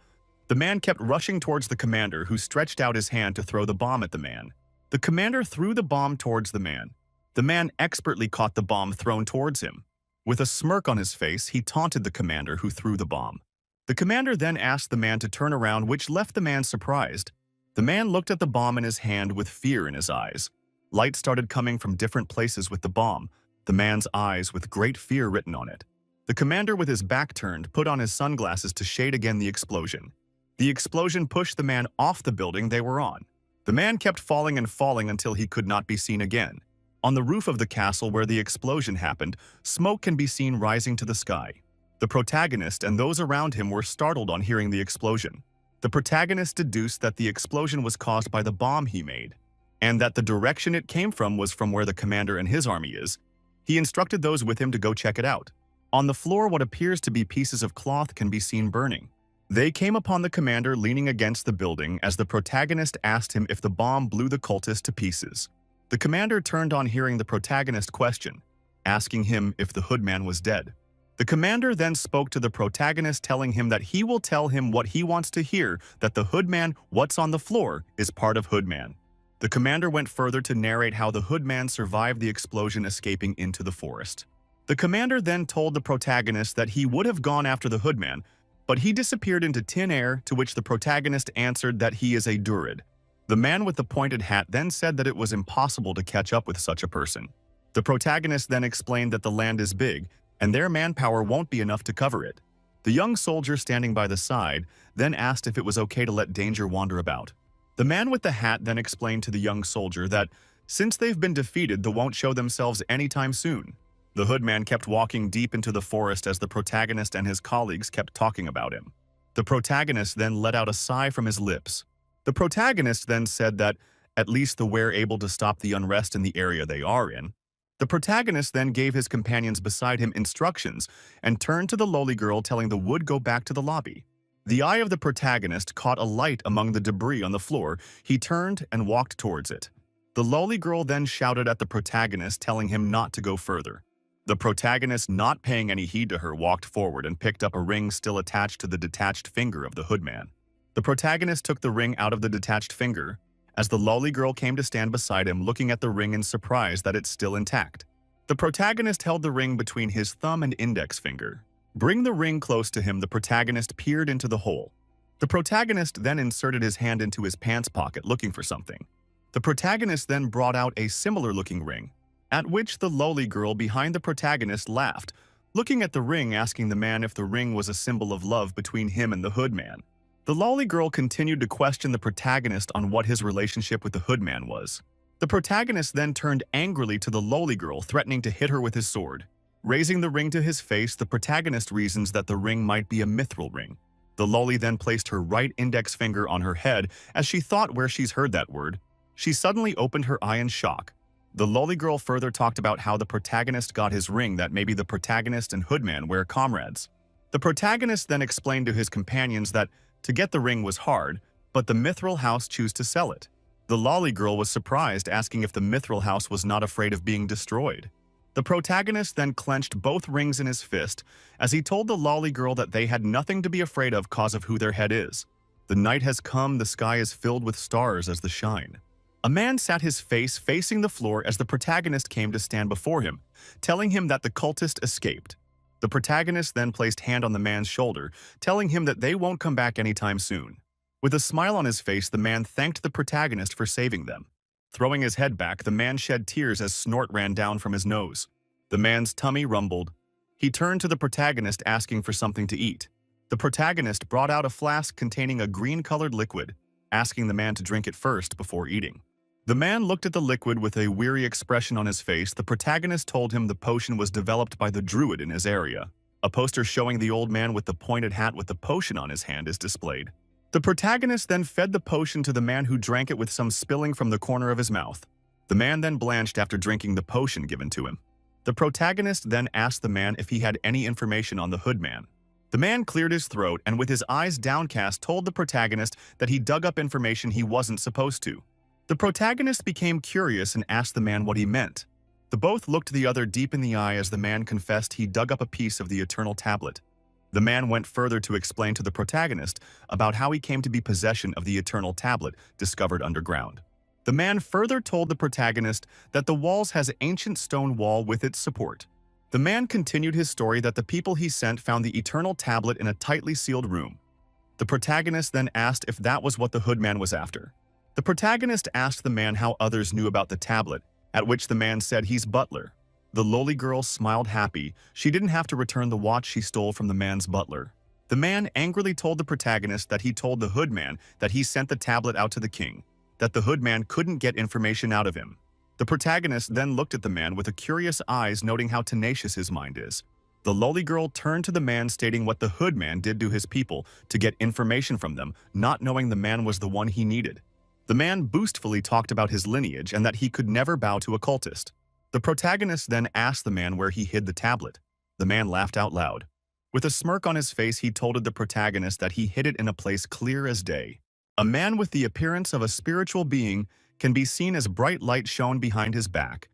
The man kept rushing towards the commander, who stretched out his hand to throw the bomb at the man. The commander threw the bomb towards the man. The man expertly caught the bomb thrown towards him. With a smirk on his face, he taunted the commander who threw the bomb. The commander then asked the man to turn around, which left the man surprised. The man looked at the bomb in his hand with fear in his eyes. Light started coming from different places with the bomb, the man's eyes with great fear written on it. The commander, with his back turned, put on his sunglasses to shade again the explosion. The explosion pushed the man off the building they were on. The man kept falling and falling until he could not be seen again. On the roof of the castle where the explosion happened, smoke can be seen rising to the sky. The protagonist and those around him were startled on hearing the explosion. The protagonist deduced that the explosion was caused by the bomb he made, and that the direction it came from was from where the commander and his army is. He instructed those with him to go check it out. On the floor, what appears to be pieces of cloth can be seen burning. They came upon the commander leaning against the building as the protagonist asked him if the bomb blew the cultist to pieces. The commander turned on hearing the protagonist question, asking him if the hoodman was dead. The commander then spoke to the protagonist, telling him that he will tell him what he wants to hear, that the hoodman, what's on the floor, is part of Hoodman. The commander went further to narrate how the hoodman survived the explosion, escaping into the forest. The commander then told the protagonist that he would have gone after the hoodman, but he disappeared into thin air, to which the protagonist answered that he is a Durid. The man with the pointed hat then said that it was impossible to catch up with such a person. The protagonist then explained that the land is big, and their manpower won't be enough to cover it. The young soldier standing by the side then asked if it was okay to let danger wander about. The man with the hat then explained to the young soldier that, since they've been defeated, they won't show themselves anytime soon. The hoodman kept walking deep into the forest as the protagonist and his colleagues kept talking about him. The protagonist then let out a sigh from his lips. The protagonist then said that at least they were able to stop the unrest in the area they are in. The protagonist then gave his companions beside him instructions and turned to the lowly girl, telling the wood go back to the lobby. The eye of the protagonist caught a light among the debris on the floor. He turned and walked towards it. The lowly girl then shouted at the protagonist, telling him not to go further. The protagonist, not paying any heed to her, walked forward and picked up a ring still attached to the detached finger of the hoodman. The protagonist took the ring out of the detached finger, as the lowly girl came to stand beside him, looking at the ring in surprise that it's still intact. The protagonist held the ring between his thumb and index finger. Bring the ring close to him. The protagonist peered into the hole. The protagonist then inserted his hand into his pants pocket looking for something. The protagonist then brought out a similar-looking ring, at which the lowly girl behind the protagonist laughed, looking at the ring, asking the man if the ring was a symbol of love between him and the hoodman. The lowly girl continued to question the protagonist on what his relationship with the hoodman was. The protagonist then turned angrily to the lowly girl, threatening to hit her with his sword. Raising the ring to his face, the protagonist reasons that the ring might be a mithril ring. The lowly then placed her right index finger on her head as she thought where she's heard that word. She suddenly opened her eye in shock. The lowly girl further talked about how the protagonist got his ring, that maybe the protagonist and hoodman were comrades. The protagonist then explained to his companions that to get the ring was hard, but the mithril house chose to sell it. The lowly girl was surprised, asking if the mithril house was not afraid of being destroyed. The protagonist then clenched both rings in his fist as he told the lowly girl that they had nothing to be afraid of cause of who their head is. The night has come, the sky is filled with stars as the shine. A man sat his face facing the floor as the protagonist came to stand before him, telling him that the cultist escaped. The protagonist then placed hand on the man's shoulder, telling him that they won't come back anytime soon. With a smile on his face, the man thanked the protagonist for saving them. Throwing his head back, the man shed tears as snort ran down from his nose. The man's tummy rumbled. He turned to the protagonist, asking for something to eat. The protagonist brought out a flask containing a green-colored liquid, asking the man to drink it first before eating. The man looked at the liquid with a weary expression on his face. The protagonist told him the potion was developed by the druid in his area. A poster showing the old man with the pointed hat with the potion on his hand is displayed. The protagonist then fed the potion to the man, who drank it with some spilling from the corner of his mouth. The man then blanched after drinking the potion given to him. The protagonist then asked the man if he had any information on the hoodman. The man cleared his throat and with his eyes downcast told the protagonist that he dug up information he wasn't supposed to. The protagonist became curious and asked the man what he meant. The both looked the other deep in the eye as the man confessed he dug up a piece of the eternal tablet. The man went further to explain to the protagonist about how he came to be possession of the eternal tablet discovered underground. The man further told the protagonist that the walls has an ancient stone wall with its support. The man continued his story that the people he sent found the eternal tablet in a tightly sealed room. The protagonist then asked if that was what the hoodman was after. The protagonist asked the man how others knew about the tablet, at which the man said he's butler. The lowly girl smiled happy. She didn't have to return the watch she stole from the man's butler. The man angrily told the protagonist that he told the hoodman that he sent the tablet out to the king, that the hoodman couldn't get information out of him. The protagonist then looked at the man with a curious eyes, noting how tenacious his mind is. The lowly girl turned to the man, stating what the hoodman did to his people to get information from them, not knowing the man was the one he needed. The man boastfully talked about his lineage and that he could never bow to a cultist. The protagonist then asked the man where he hid the tablet. The man laughed out loud. With a smirk on his face, he told the protagonist that he hid it in a place clear as day. A man with the appearance of a spiritual being can be seen as bright light shone behind his back,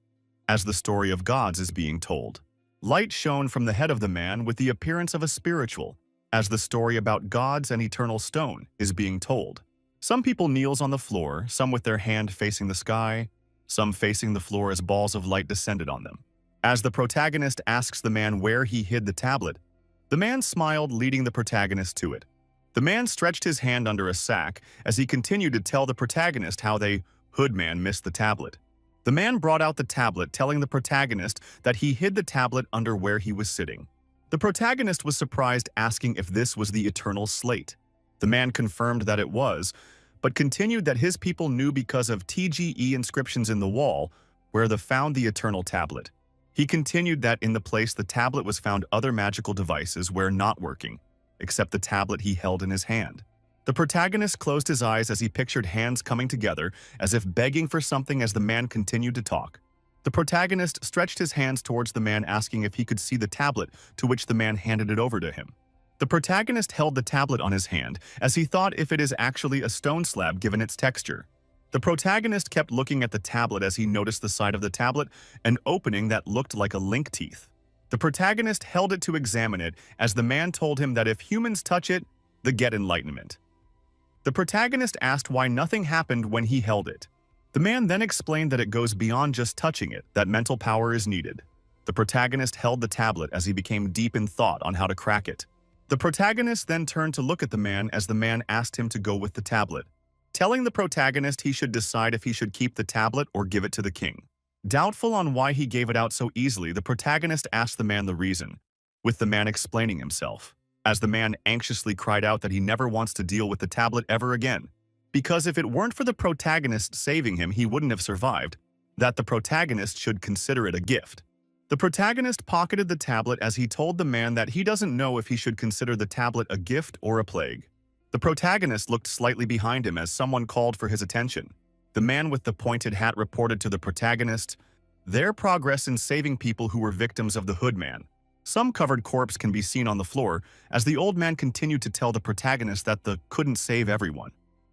as the story of gods is being told. Light shone from the head of the man with the appearance of a spiritual, as the story about gods and eternal stone is being told. Some people kneels on the floor, some with their hand facing the sky, some facing the floor as balls of light descended on them. As the protagonist asks the man where he hid the tablet, the man smiled, leading the protagonist to it. The man stretched his hand under a sack as he continued to tell the protagonist how the hoodman missed the tablet. The man brought out the tablet, telling the protagonist that he hid the tablet under where he was sitting. The protagonist was surprised, asking if this was the eternal slate. The man confirmed that it was, but continued that his people knew because of TGE inscriptions in the wall where they found the eternal tablet. He continued that in the place the tablet was found, other magical devices were not working, except the tablet he held in his hand. The protagonist closed his eyes as he pictured hands coming together as if begging for something as the man continued to talk. The protagonist stretched his hands towards the man, asking if he could see the tablet, to which the man handed it over to him. The protagonist held the tablet on his hand as he thought if it is actually a stone slab given its texture. The protagonist kept looking at the tablet as he noticed the side of the tablet an opening that looked like a link teeth. The protagonist held it to examine it as the man told him that if humans touch it, they get enlightenment. The protagonist asked why nothing happened when he held it. The man then explained that it goes beyond just touching it, that mental power is needed. The protagonist held the tablet as he became deep in thought on how to crack it. The protagonist then turned to look at the man as the man asked him to go with the tablet, telling the protagonist he should decide if he should keep the tablet or give it to the king. Doubtful on why he gave it out so easily, the protagonist asked the man the reason, with the man explaining himself, as the man anxiously cried out that he never wants to deal with the tablet ever again, because if it weren't for the protagonist saving him, he wouldn't have survived, that the protagonist should consider it a gift. The protagonist pocketed the tablet as he told the man that he doesn't know if he should consider the tablet a gift or a plague. The protagonist looked slightly behind him as someone called for his attention. The man with the pointed hat reported to the protagonist their progress in saving people who were victims of the hood man. Some covered corpse can be seen on the floor as the old man continued to tell the protagonist that the couldn't save everyone.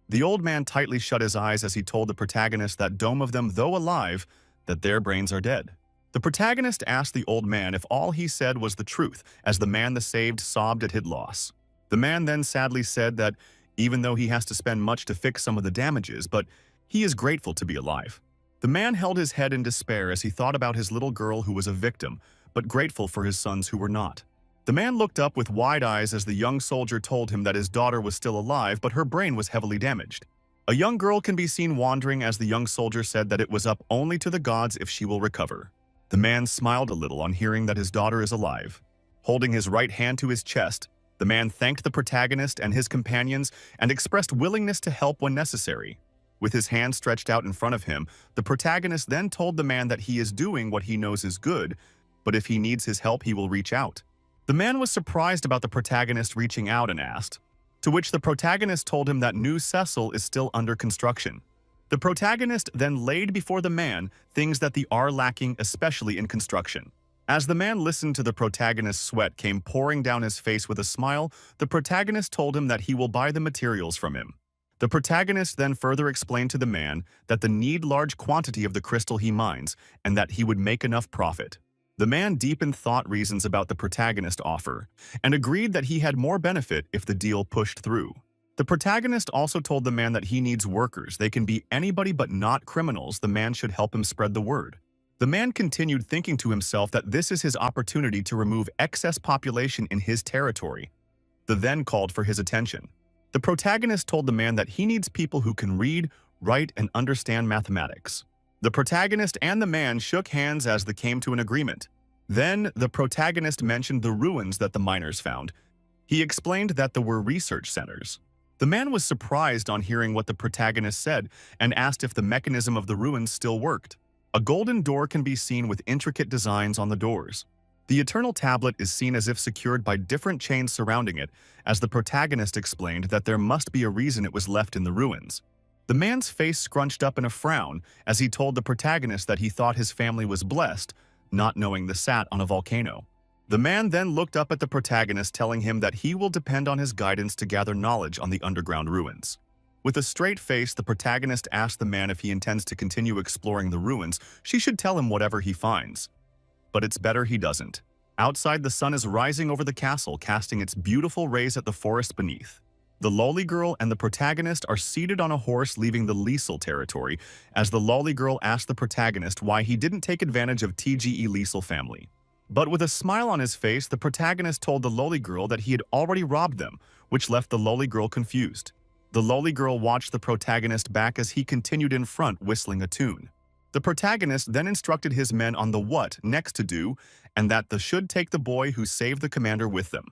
The old man tightly shut his eyes as he told the protagonist that dome of them, though alive, that their brains are dead. The protagonist asked the old man if all he said was the truth, as the man the saved sobbed at his loss. The man then sadly said that even though he has to spend much to fix some of the damages, but he is grateful to be alive. The man held his head in despair as he thought about his little girl who was a victim, but grateful for his sons who were not. The man looked up with wide eyes as the young soldier told him that his daughter was still alive, but her brain was heavily damaged. A young girl can be seen wandering as the young soldier said that it was up only to the gods if she will recover. The man smiled a little on hearing that his daughter is alive. Holding his right hand to his chest, the man thanked the protagonist and his companions and expressed willingness to help when necessary. With his hand stretched out in front of him, the protagonist then told the man that he is doing what he knows is good, but if he needs his help, he will reach out. The man was surprised about the protagonist reaching out and asked, to which the protagonist told him that New Cecil is still under construction. The protagonist then laid before the man things that are lacking, especially in construction. As the man listened to the protagonist's sweat came pouring down his face with a smile, the protagonist told him that he will buy the materials from him. The protagonist then further explained to the man that the need large quantity of the crystal he mines and that he would make enough profit. The man deepened thought reasons about the protagonist offer and agreed that he had more benefit if the deal pushed through. The protagonist also told the man that he needs workers. They can be anybody but not criminals. The man should help him spread the word. The man continued thinking to himself that this is his opportunity to remove excess population in his territory. The then called for his attention. The protagonist told the man that he needs people who can read, write, and understand mathematics. The protagonist and the man shook hands as they came to an agreement. Then the protagonist mentioned the ruins that the miners found. He explained that there were research centers. The man was surprised on hearing what the protagonist said and asked if the mechanism of the ruins still worked. A golden door can be seen with intricate designs on the doors. The eternal tablet is seen as if secured by different chains surrounding it, as the protagonist explained that there must be a reason it was left in the ruins. The man's face scrunched up in a frown as he told the protagonist that he thought his family was blessed, not knowing the sat on a volcano. The man then looked up at the protagonist, telling him that he will depend on his guidance to gather knowledge on the underground ruins. With a straight face, the protagonist asked the man if he intends to continue exploring the ruins. She should tell him whatever he finds. But it's better he doesn't. Outside, the sun is rising over the castle, casting its beautiful rays at the forest beneath. The lolly girl and the protagonist are seated on a horse leaving the Liesel territory, as the lolly girl asked the protagonist why he didn't take advantage of TGE Liesel family. But with a smile on his face, the protagonist told the lolly girl that he had already robbed them, which left the lolly girl confused. The lolly girl watched the protagonist back as he continued in front, whistling a tune. The protagonist then instructed his men on the what next to do, and that they should take the boy who saved the commander with them.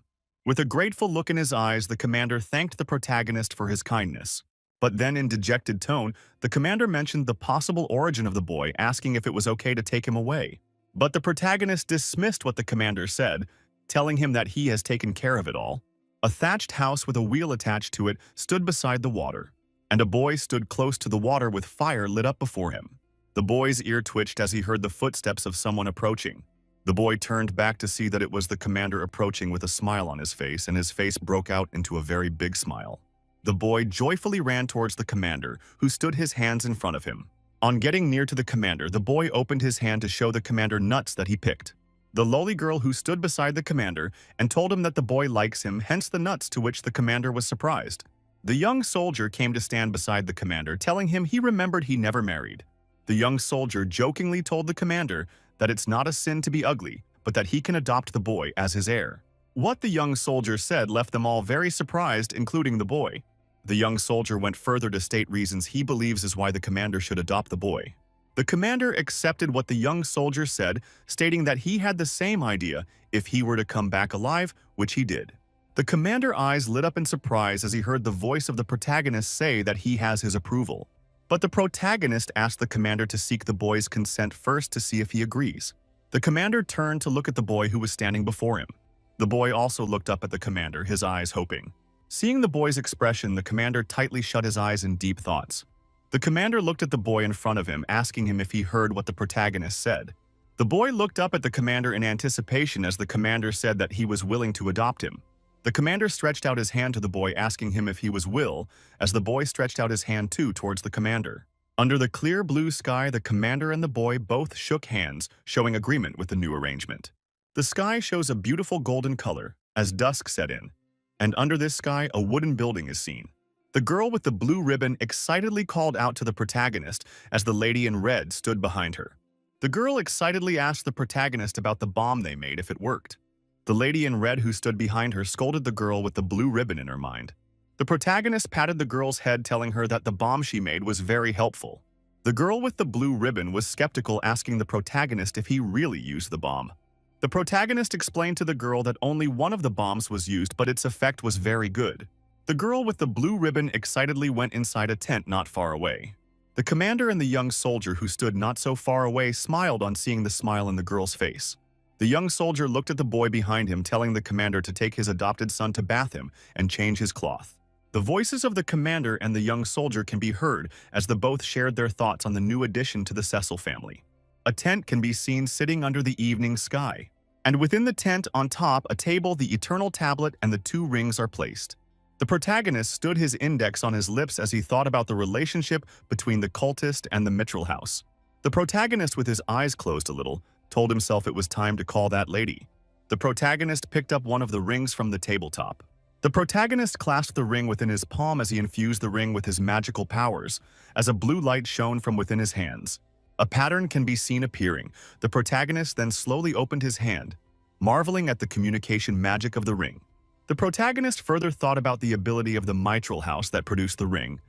With a grateful look in his eyes, the commander thanked the protagonist for his kindness. But then in dejected tone, the commander mentioned the possible origin of the boy, asking if it was okay to take him away. But the protagonist dismissed what the commander said, telling him that he has taken care of it all. A thatched house with a wheel attached to it stood beside the water, and a boy stood close to the water with fire lit up before him. The boy's ear twitched as he heard the footsteps of someone approaching. The boy turned back to see that it was the commander approaching with a smile on his face, and his face broke out into a very big smile. The boy joyfully ran towards the commander, who stood his hands in front of him. On getting near to the commander, the boy opened his hand to show the commander nuts that he picked. The lowly girl who stood beside the commander and told him that the boy likes him, hence the nuts, to which the commander was surprised. The young soldier came to stand beside the commander, telling him he remembered he never married. The young soldier jokingly told the commander that it's not a sin to be ugly, but that he can adopt the boy as his heir. What the young soldier said left them all very surprised, including the boy. The young soldier went further to state reasons he believes is why the commander should adopt the boy. The commander accepted what the young soldier said, stating that he had the same idea if he were to come back alive, which he did. The commander's eyes lit up in surprise as he heard the voice of the protagonist say that he has his approval. But the protagonist asked the commander to seek the boy's consent first to see if he agrees. The commander turned to look at the boy who was standing before him. The boy also looked up at the commander, his eyes hoping. Seeing the boy's expression, the commander tightly shut his eyes in deep thoughts. The commander looked at the boy in front of him, asking him if he heard what the protagonist said. The boy looked up at the commander in anticipation as the commander said that he was willing to adopt him. The commander stretched out his hand to the boy, asking him if he was will, as the boy stretched out his hand too towards the commander. Under the clear blue sky, the commander and the boy both shook hands, showing agreement with the new arrangement. The sky shows a beautiful golden color as dusk set in, and under this sky, a wooden building is seen. The girl with the blue ribbon excitedly called out to the protagonist as the lady in red stood behind her. The girl excitedly asked the protagonist about the bomb they made if it worked. The lady in red who stood behind her scolded the girl with the blue ribbon in her mind. The protagonist patted the girl's head, telling her that the bomb she made was very helpful. The girl with the blue ribbon was skeptical, asking the protagonist if he really used the bomb. The protagonist explained to the girl that only one of the bombs was used, but its effect was very good. The girl with the blue ribbon excitedly went inside a tent not far away. The commander and the young soldier who stood not so far away smiled on seeing the smile in the girl's face. The young soldier looked at the boy behind him, telling the commander to take his adopted son to bath him and change his cloth. The voices of the commander and the young soldier can be heard as the both shared their thoughts on the new addition to the Cecil family. A tent can be seen sitting under the evening sky. And within the tent, on top, a table, the eternal tablet, and the two rings are placed. The protagonist stood his index on his lips as he thought about the relationship between the cultist and the Mitchell house. The protagonist, with his eyes closed a little, told himself it was time to call that lady. The protagonist picked up one of the rings from the tabletop. The protagonist clasped the ring within his palm as he infused the ring with his magical powers, as a blue light shone from within his hands. A pattern can be seen appearing. The protagonist then slowly opened his hand, marveling at the communication magic of the ring. The protagonist further thought about the ability of the mitral house that produced the ring.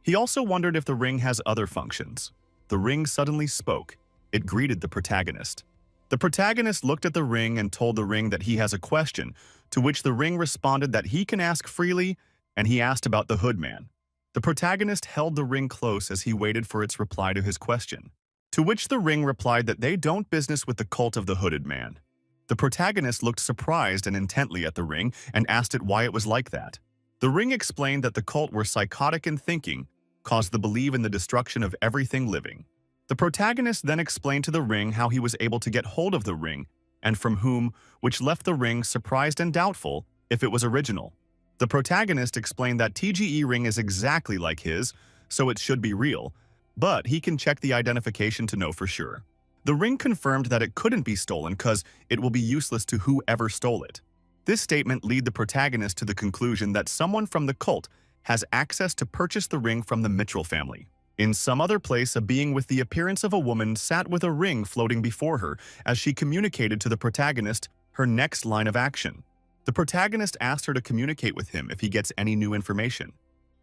He also wondered if the ring has other functions. The ring suddenly spoke. It greeted the protagonist. The protagonist looked at the ring and told the ring that he has a question, to which the ring responded that he can ask freely, and he asked about the Hood Man. The protagonist held the ring close as he waited for its reply to his question, to which the ring replied that they don't business with the cult of the Hooded Man. The protagonist looked surprised and intently at the ring and asked it why it was like that. The ring explained that the cult were psychotic in thinking, caused the belief in the destruction of everything living. The protagonist then explained to the ring how he was able to get hold of the ring and from whom, which left the ring surprised and doubtful if it was original. The protagonist explained that TGE ring is exactly like his, so it should be real, but he can check the identification to know for sure. The ring confirmed that it couldn't be stolen because it will be useless to whoever stole it. This statement led the protagonist to the conclusion that someone from the cult has access to purchase the ring from the Mitchell family. In some other place, a being with the appearance of a woman sat with a ring floating before her as she communicated to the protagonist her next line of action. The protagonist asked her to communicate with him if he gets any new information,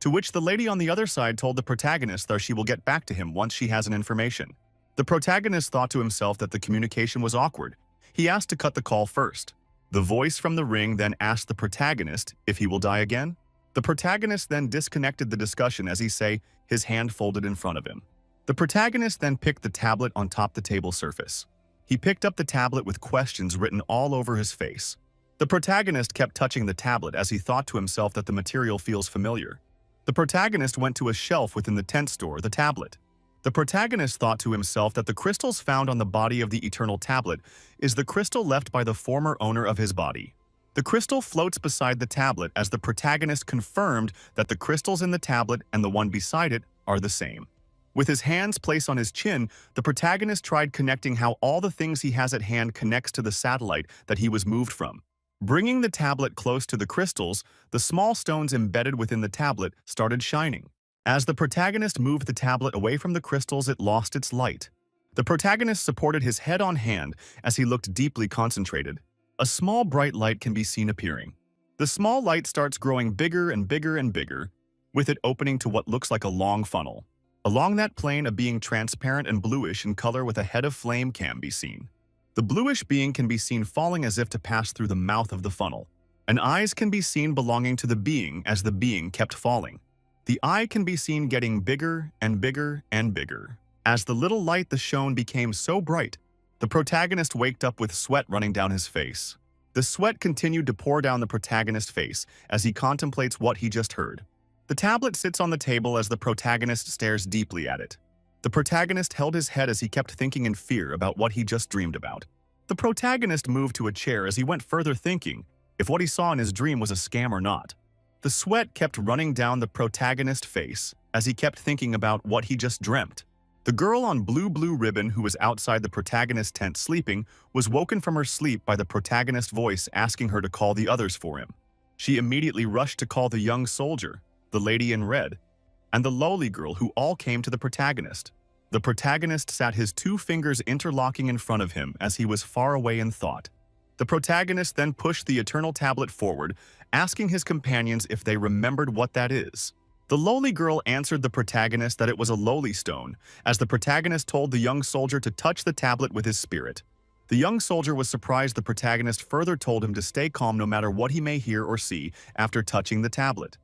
to which the lady on the other side told the protagonist that she will get back to him once she has an information. The protagonist thought to himself that the communication was awkward. He asked to cut the call first. The voice from the ring then asked the protagonist if he will die again. The protagonist then disconnected the discussion as he say, his hand folded in front of him. The protagonist then picked the tablet on top the table surface. He picked up the tablet with questions written all over his face. The protagonist kept touching the tablet as he thought to himself that the material feels familiar. The protagonist went to a shelf within the tent store, the tablet. The protagonist thought to himself that the crystals found on the body of the eternal tablet is the crystal left by the former owner of his body. The crystal floats beside the tablet as the protagonist confirmed that the crystals in the tablet and the one beside it are the same. With his hands placed on his chin, the protagonist tried connecting how all the things he has at hand connects to the satellite that he was moved from. Bringing the tablet close to the crystals, the small stones embedded within the tablet started shining. As the protagonist moved the tablet away from the crystals, it lost its light. The protagonist supported his head on hand as he looked deeply concentrated. A small bright light can be seen appearing. The small light starts growing bigger and bigger and bigger, with it opening to what looks like a long funnel. Along that plane, a being transparent and bluish in color with a head of flame can be seen. The bluish being can be seen falling as if to pass through the mouth of the funnel, and eyes can be seen belonging to the being as the being kept falling. The eye can be seen getting bigger and bigger and bigger. As the little light that shone became so bright, the protagonist waked up with sweat running down his face. The sweat continued to pour down the protagonist's face as he contemplates what he just heard. The tablet sits on the table as the protagonist stares deeply at it. The protagonist held his head as he kept thinking in fear about what he just dreamed about. The protagonist moved to a chair as he went further thinking if what he saw in his dream was a scam or not. The sweat kept running down the protagonist's face as he kept thinking about what he just dreamt. The girl on blue ribbon who was outside the protagonist's tent sleeping was woken from her sleep by the protagonist's voice asking her to call the others for him. She immediately rushed to call the young soldier, the lady in red, and the lowly girl who all came to the protagonist. The protagonist sat his two fingers interlocking in front of him as he was far away in thought. The protagonist then pushed the eternal tablet forward, asking his companions if they remembered what that is. The lowly girl answered the protagonist that it was a lowly stone, as the protagonist told the young soldier to touch the tablet with his spirit. The young soldier was surprised the protagonist further told him to stay calm no matter what he may hear or see after touching the tablet.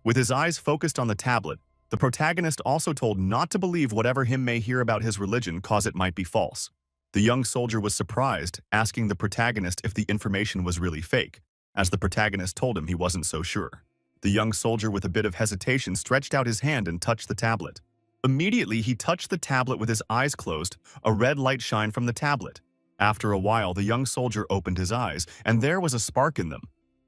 With his eyes focused on the tablet, the protagonist also told not to believe whatever him may hear about his religion cause it might be false. The young soldier was surprised, asking the protagonist if the information was really fake, as the protagonist told him he wasn't so sure. The young soldier with a bit of hesitation stretched out his hand and touched the tablet. Immediately, he touched the tablet with his eyes closed, a red light shined from the tablet. After a while, the young soldier opened his eyes, and there was a spark in them.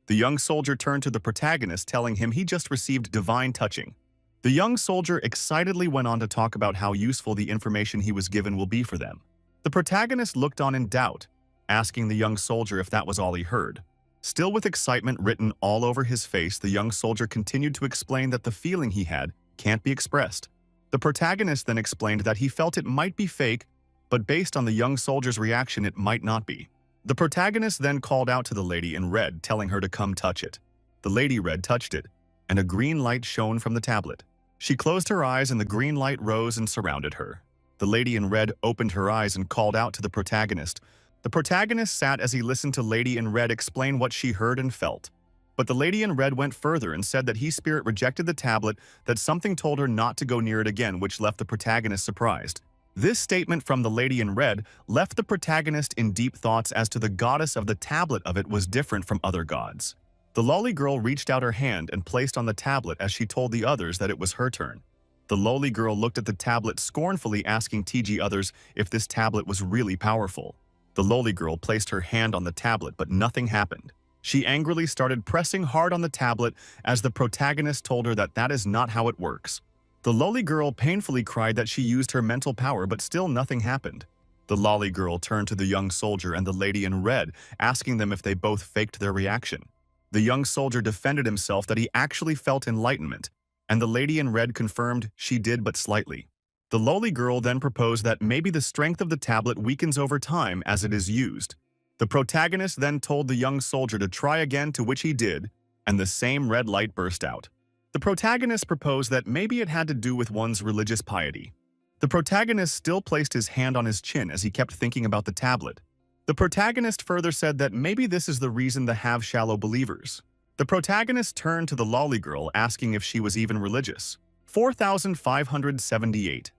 The young soldier turned to the protagonist, telling him he just received divine touching. The young soldier excitedly went on to talk about how useful the information he was given will be for them. The protagonist looked on in doubt, asking the young soldier if that was all he heard. Still with excitement written all over his face, the young soldier continued to explain that the feeling he had can't be expressed. The protagonist then explained that he felt it might be fake, but based on the young soldier's reaction, it might not be. The protagonist then called out to the lady in red, telling her to come touch it. The lady red touched it, and a green light shone from the tablet. She closed her eyes and the green light rose and surrounded her. The lady in red opened her eyes and called out to the protagonist. The protagonist sat as he listened to Lady in Red explain what she heard and felt. But the Lady in Red went further and said that his spirit rejected the tablet, that something told her not to go near it again, which left the protagonist surprised. This statement from the Lady in Red left the protagonist in deep thoughts as to the goddess of the tablet of it was different from other gods. The lowly girl reached out her hand and placed on the tablet as she told the others that it was her turn. The lowly girl looked at the tablet scornfully, asking TG others if this tablet was really powerful. The lowly girl placed her hand on the tablet, but nothing happened. She angrily started pressing hard on the tablet as the protagonist told her that that is not how it works. The lowly girl painfully cried that she used her mental power, but still nothing happened. The lowly girl turned to the young soldier and the lady in red, asking them if they both faked their reaction. The young soldier defended himself that he actually felt enlightenment, and the lady in red confirmed she did but slightly. The lowly girl then proposed that maybe the strength of the tablet weakens over time as it is used. The protagonist then told the young soldier to try again, to which he did, and the same red light burst out. The protagonist proposed that maybe it had to do with one's religious piety. The protagonist still placed his hand on his chin as he kept thinking about the tablet. The protagonist further said that maybe this is the reason they have shallow believers. The protagonist turned to the lowly girl, asking if she was even religious. 4578.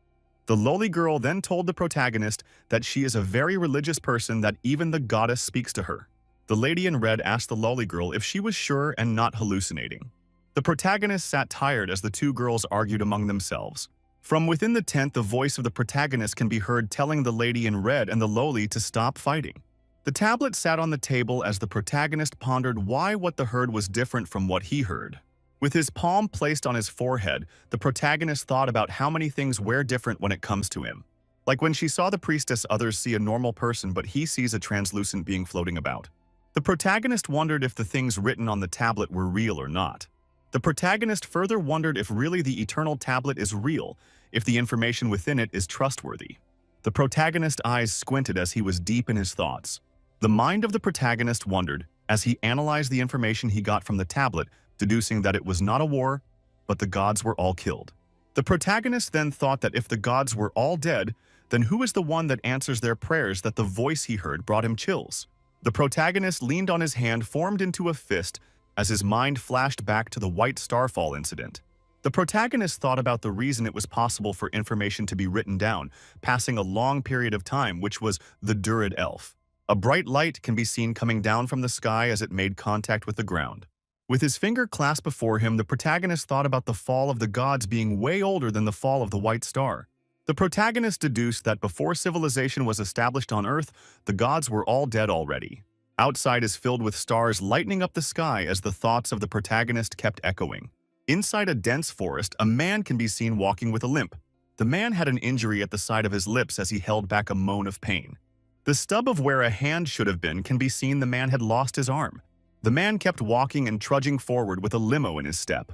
The lowly girl then told the protagonist that she is a very religious person, that even the goddess speaks to her. The lady in red asked the lowly girl if she was sure and not hallucinating. The protagonist sat tired as the two girls argued among themselves. From within the tent, the voice of the protagonist can be heard telling the lady in red and the lowly to stop fighting. The tablet sat on the table as the protagonist pondered why what the heard was different from what he heard. With his palm placed on his forehead, the protagonist thought about how many things were different when it comes to him. Like when she saw the priestess, others see a normal person, but he sees a translucent being floating about. The protagonist wondered if the things written on the tablet were real or not. The protagonist further wondered if really the eternal tablet is real, if the information within it is trustworthy. The protagonist's eyes squinted as he was deep in his thoughts. The mind of the protagonist wondered as he analyzed the information he got from the tablet, deducing that it was not a war, but the gods were all killed. The protagonist then thought that if the gods were all dead, then who is the one that answers their prayers that the voice he heard brought him chills? The protagonist leaned on his hand formed into a fist as his mind flashed back to the White Starfall incident. The protagonist thought about the reason it was possible for information to be written down, passing a long period of time, which was the Durid Elf. A bright light can be seen coming down from the sky as it made contact with the ground. With his finger clasped before him, the protagonist thought about the fall of the gods being way older than the fall of the White Star. The protagonist deduced that before civilization was established on Earth, the gods were all dead already. Outside is filled with stars lighting up the sky as the thoughts of the protagonist kept echoing. Inside a dense forest, a man can be seen walking with a limp. The man had an injury at the side of his lips as he held back a moan of pain. The stub of where a hand should have been can be seen the man had lost his arm. The man kept walking and trudging forward with a limo in his step.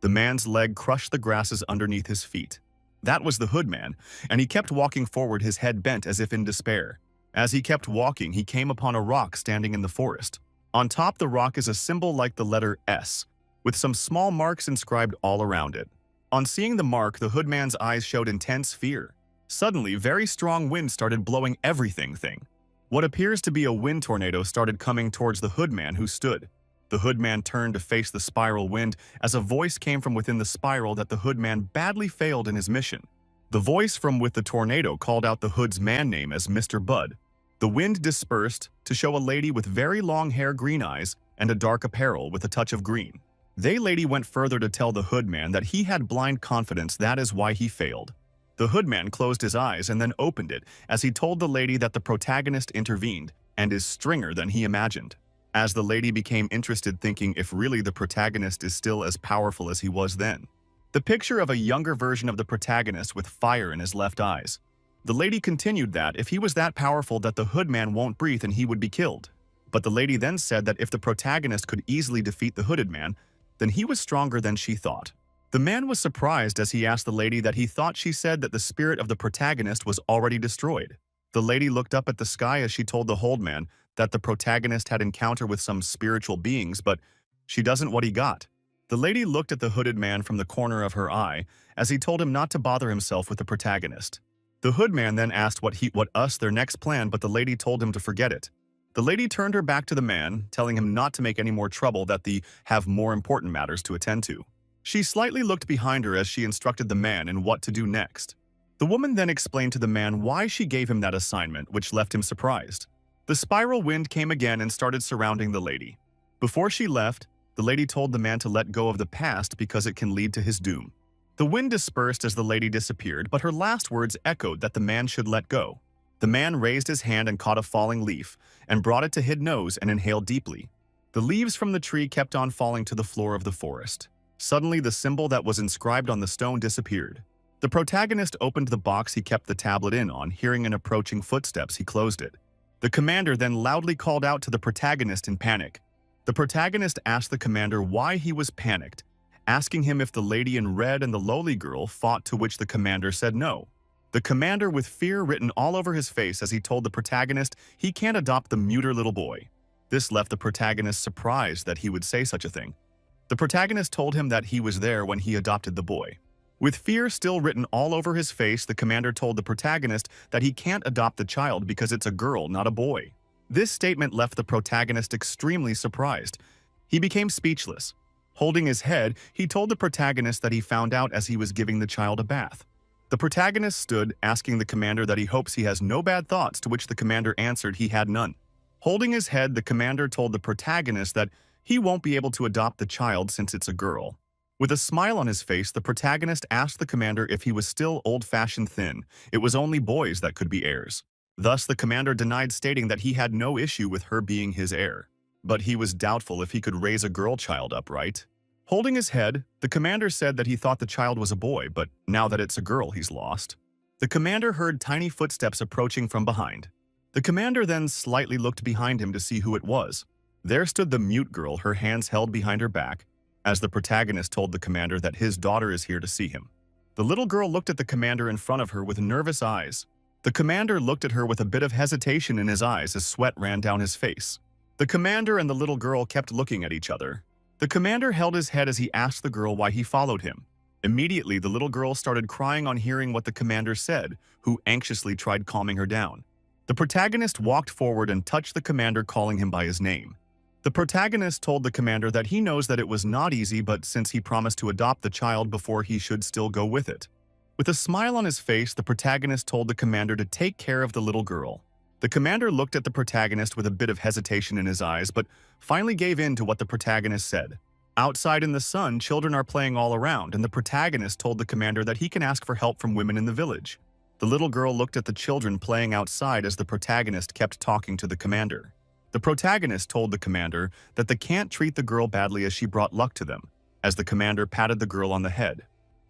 The man's leg crushed the grasses underneath his feet. That was the Hoodman, and he kept walking forward, his head bent as if in despair. As he kept walking, he came upon a rock standing in the forest. On top the rock is a symbol like the letter S, with some small marks inscribed all around it. On seeing the mark, the Hoodman's eyes showed intense fear. Suddenly, very strong wind started blowing everything. What appears to be a wind tornado started coming towards the Hoodman, who stood. The Hoodman turned to face the spiral wind as a voice came from within the spiral that the Hoodman badly failed in his mission. The voice from with the tornado called out the Hood's man name as Mr. Bud. The wind dispersed to show a lady with very long hair, green eyes, and a dark apparel with a touch of green. They lady went further to tell the Hoodman that he had blind confidence, that is why he failed. The Hoodman closed his eyes and then opened it as he told the lady that the protagonist intervened and is stringer than he imagined. As the lady became interested, thinking if really the protagonist is still as powerful as he was then. The picture of a younger version of the protagonist with fire in his left eyes. The lady continued that if he was that powerful that the Hoodman won't breathe and he would be killed. But the lady then said that if the protagonist could easily defeat the Hooded Man, then he was stronger than she thought. The man was surprised as he asked the lady that he thought she said that the spirit of the protagonist was already destroyed. The lady looked up at the sky as she told the Hoodman that the protagonist had encounter with some spiritual beings, but she doesn't what he got. The lady looked at the Hooded Man from the corner of her eye as he told him not to bother himself with the protagonist. The Hoodman then asked their next plan, but the lady told him to forget it. The lady turned her back to the man, telling him not to make any more trouble, that they have more important matters to attend to. She slightly looked behind her as she instructed the man in what to do next. The woman then explained to the man why she gave him that assignment, which left him surprised. The spiral wind came again and started surrounding the lady. Before she left, the lady told the man to let go of the past because it can lead to his doom. The wind dispersed as the lady disappeared, but her last words echoed that the man should let go. The man raised his hand and caught a falling leaf and brought it to his nose and inhaled deeply. The leaves from the tree kept on falling to the floor of the forest. Suddenly, the symbol that was inscribed on the stone disappeared. The protagonist opened the box he kept the tablet in on. Hearing an approaching footsteps, he closed it. The commander then loudly called out to the protagonist in panic. The protagonist asked the commander why he was panicked, asking him if the lady in red and the lowly girl fought, to which the commander said no. The commander, with fear written all over his face as he told the protagonist he can't adopt the muter little boy. This left the protagonist surprised that he would say such a thing. The protagonist told him that he was there when he adopted the boy. With fear still written all over his face, the commander told the protagonist that he can't adopt the child because it's a girl, not a boy. This statement left the protagonist extremely surprised. He became speechless. Holding his head, he told the protagonist that he found out as he was giving the child a bath. The protagonist stood, asking the commander that he hopes he has no bad thoughts, to which the commander answered he had none. Holding his head, the commander told the protagonist that he won't be able to adopt the child since it's a girl. With a smile on his face, the protagonist asked the commander if he was still old-fashioned thin. It was only boys that could be heirs. Thus, the commander denied, stating that he had no issue with her being his heir. But he was doubtful if he could raise a girl child upright. Holding his head, the commander said that he thought the child was a boy, but now that it's a girl, he's lost. The commander heard tiny footsteps approaching from behind. The commander then slightly looked behind him to see who it was. There stood the mute girl, her hands held behind her back, as the protagonist told the commander that his daughter is here to see him. The little girl looked at the commander in front of her with nervous eyes. The commander looked at her with a bit of hesitation in his eyes as sweat ran down his face. The commander and the little girl kept looking at each other. The commander held his head as he asked the girl why he followed him. Immediately, the little girl started crying on hearing what the commander said, who anxiously tried calming her down. The protagonist walked forward and touched the commander, calling him by his name. The protagonist told the commander that he knows that it was not easy, but since he promised to adopt the child before, he should still go with it. With a smile on his face, the protagonist told the commander to take care of the little girl. The commander looked at the protagonist with a bit of hesitation in his eyes, but finally gave in to what the protagonist said. Outside in the sun, children are playing all around, and the protagonist told the commander that he can ask for help from women in the village. The little girl looked at the children playing outside as the protagonist kept talking to the commander. The protagonist told the commander that they can't treat the girl badly as she brought luck to them, as the commander patted the girl on the head.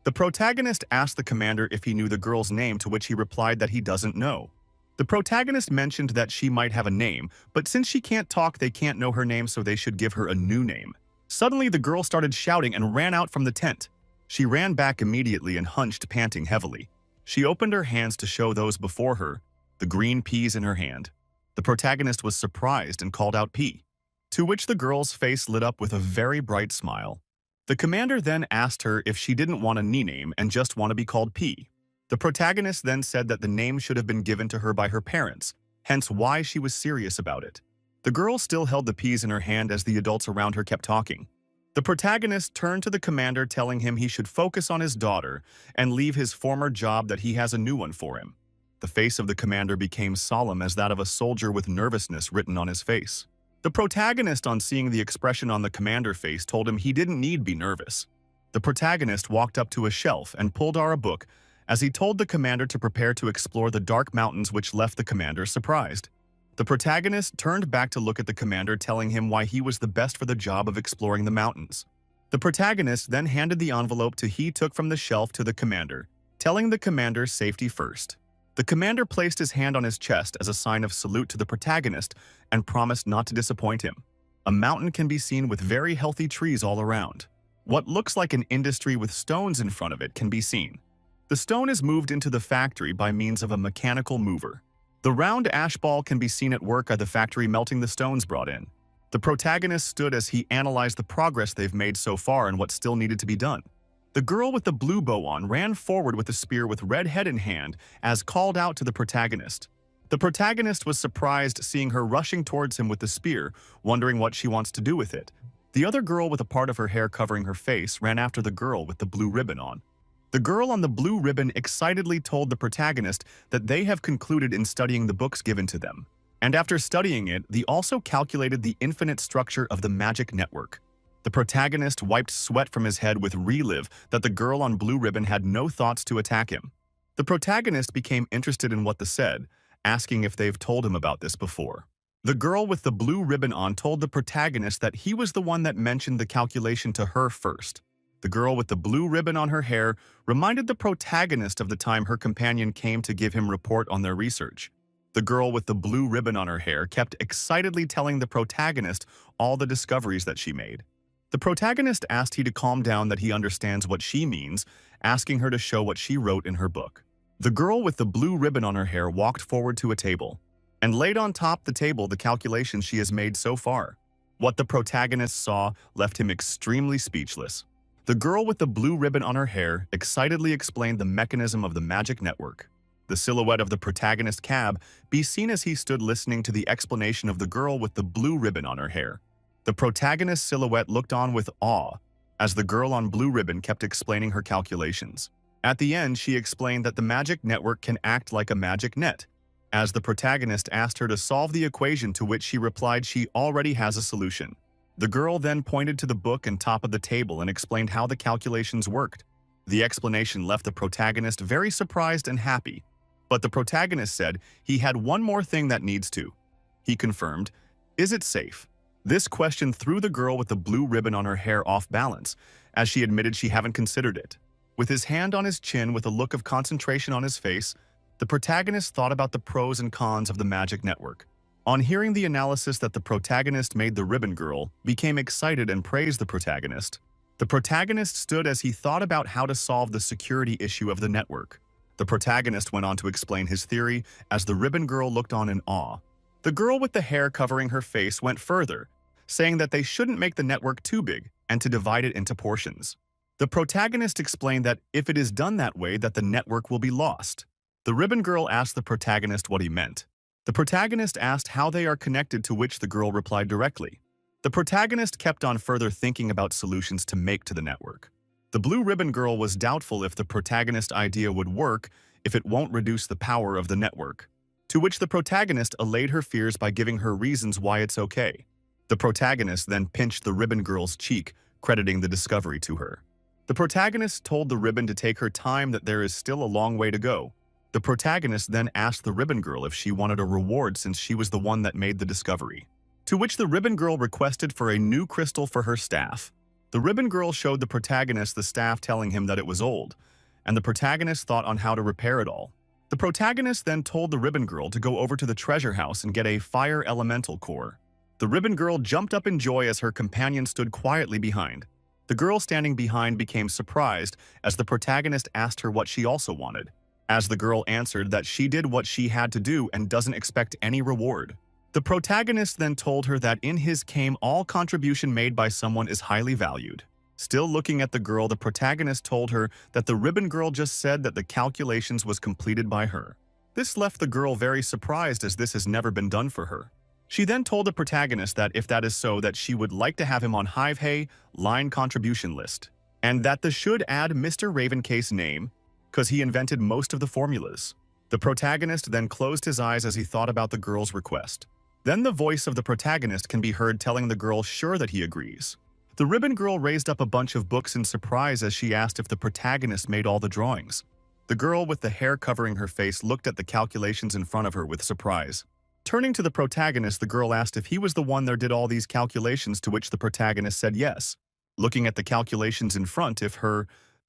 The protagonist asked the commander if he knew the girl's name, to which he replied that he doesn't know. The protagonist mentioned that she might have a name, but since she can't talk, they can't know her name, so they should give her a new name. Suddenly, the girl started shouting and ran out from the tent. She ran back immediately and hunched, panting heavily. She opened her hands to show those before her, the green peas in her hand. The protagonist was surprised and called out "P," to which the girl's face lit up with a very bright smile. The commander then asked her if she didn't want a name and just want to be called P. The protagonist then said that the name should have been given to her by her parents, hence why she was serious about it. The girl still held the peas in her hand as the adults around her kept talking. The protagonist turned to the commander, telling him he should focus on his daughter and leave his former job, that he has a new one for him. The face of the commander became solemn as that of a soldier with nervousness written on his face. The protagonist, on seeing the expression on the commander's face, told him he didn't need be nervous. The protagonist walked up to a shelf and pulled out a book as he told the commander to prepare to explore the dark mountains, which left the commander surprised. The protagonist turned back to look at the commander, telling him why he was the best for the job of exploring the mountains. The protagonist then handed the envelope he took from the shelf to the commander, telling the commander safety first. The commander placed his hand on his chest as a sign of salute to the protagonist and promised not to disappoint him. A mountain can be seen with very healthy trees all around. What looks like an industry with stones in front of it can be seen. The stone is moved into the factory by means of a mechanical mover. The round ash ball can be seen at work at the factory melting the stones brought in. The protagonist stood as he analyzed the progress they've made so far and what still needed to be done. The girl with the blue bow on ran forward with a spear with red head in hand as called out to the protagonist. The protagonist was surprised seeing her rushing towards him with the spear, wondering what she wants to do with it. The other girl with a part of her hair covering her face ran after the girl with the blue ribbon on. The girl on the blue ribbon excitedly told the protagonist that they have concluded in studying the books given to them. And after studying it, they also calculated the infinite structure of the magic network. The protagonist wiped sweat from his head with relief that the girl on blue ribbon had no thoughts to attack him. The protagonist became interested in what they said, asking if they've told him about this before. The girl with the blue ribbon on told the protagonist that he was the one that mentioned the calculation to her first. The girl with the blue ribbon on her hair reminded the protagonist of the time her companion came to give him report on their research. The girl with the blue ribbon on her hair kept excitedly telling the protagonist all the discoveries that she made. The protagonist asked he to calm down, that he understands what she means, asking her to show what she wrote in her book. The girl with the blue ribbon on her hair walked forward to a table and laid on top the table the calculations she has made so far. What the protagonist saw left him extremely speechless. The girl with the blue ribbon on her hair excitedly explained the mechanism of the magic network. The silhouette of the protagonist's cab be seen as he stood listening to the explanation of the girl with the blue ribbon on her hair. The protagonist's silhouette looked on with awe as the girl on blue ribbon kept explaining her calculations. At the end, she explained that the magic network can act like a magic net. As the protagonist asked her to solve the equation, to which she replied she already has a solution. The girl then pointed to the book on top of the table and explained how the calculations worked. The explanation left the protagonist very surprised and happy. But the protagonist said he had one more thing that needs to. He confirmed, "Is it safe?" This question threw the girl with the blue ribbon on her hair off balance, as she admitted she hadn't considered it. With his hand on his chin with a look of concentration on his face, the protagonist thought about the pros and cons of the magic network. On hearing the analysis that the protagonist made, the ribbon girl became excited and praised the protagonist. The protagonist stood as he thought about how to solve the security issue of the network. The protagonist went on to explain his theory as the ribbon girl looked on in awe. The girl with the hair covering her face went further, saying that they shouldn't make the network too big and to divide it into portions. The protagonist explained that if it is done that way, that the network will be lost. The ribbon girl asked the protagonist what he meant. The protagonist asked how they are connected, to which the girl replied directly. The protagonist kept on further thinking about solutions to make to the network. The blue ribbon girl was doubtful if the protagonist idea would work if it won't reduce the power of the network, to which the protagonist allayed her fears by giving her reasons why it's okay. The protagonist then pinched the ribbon girl's cheek, crediting the discovery to her. The protagonist told the ribbon to take her time, that there is still a long way to go. The protagonist then asked the ribbon girl if she wanted a reward since she was the one that made the discovery, to which the ribbon girl requested for a new crystal for her staff. The ribbon girl showed the protagonist the staff, telling him that it was old, and the protagonist thought on how to repair it all. The protagonist then told the ribbon girl to go over to the treasure house and get a fire elemental core. The ribbon girl jumped up in joy as her companion stood quietly behind. The girl standing behind became surprised as the protagonist asked her what she also wanted, as the girl answered that she did what she had to do and doesn't expect any reward. The protagonist then told her that in his game, all contribution made by someone is highly valued. Still looking at the girl, the protagonist told her that the ribbon girl just said that the calculations was completed by her. This left the girl very surprised, as this has never been done for her. She then told the protagonist that if that is so, that she would like to have him on Hive Hey line contribution list, and that the should add Mr. Ravencase name, because he invented most of the formulas. The protagonist then closed his eyes as he thought about the girl's request. Then the voice of the protagonist can be heard telling the girl sure that he agrees. The ribbon girl raised up a bunch of books in surprise as she asked if the protagonist made all the drawings. The girl with the hair covering her face looked at the calculations in front of her with surprise. Turning to the protagonist, the girl asked if he was the one that did all these calculations, to which the protagonist said yes. Looking at the calculations in front, the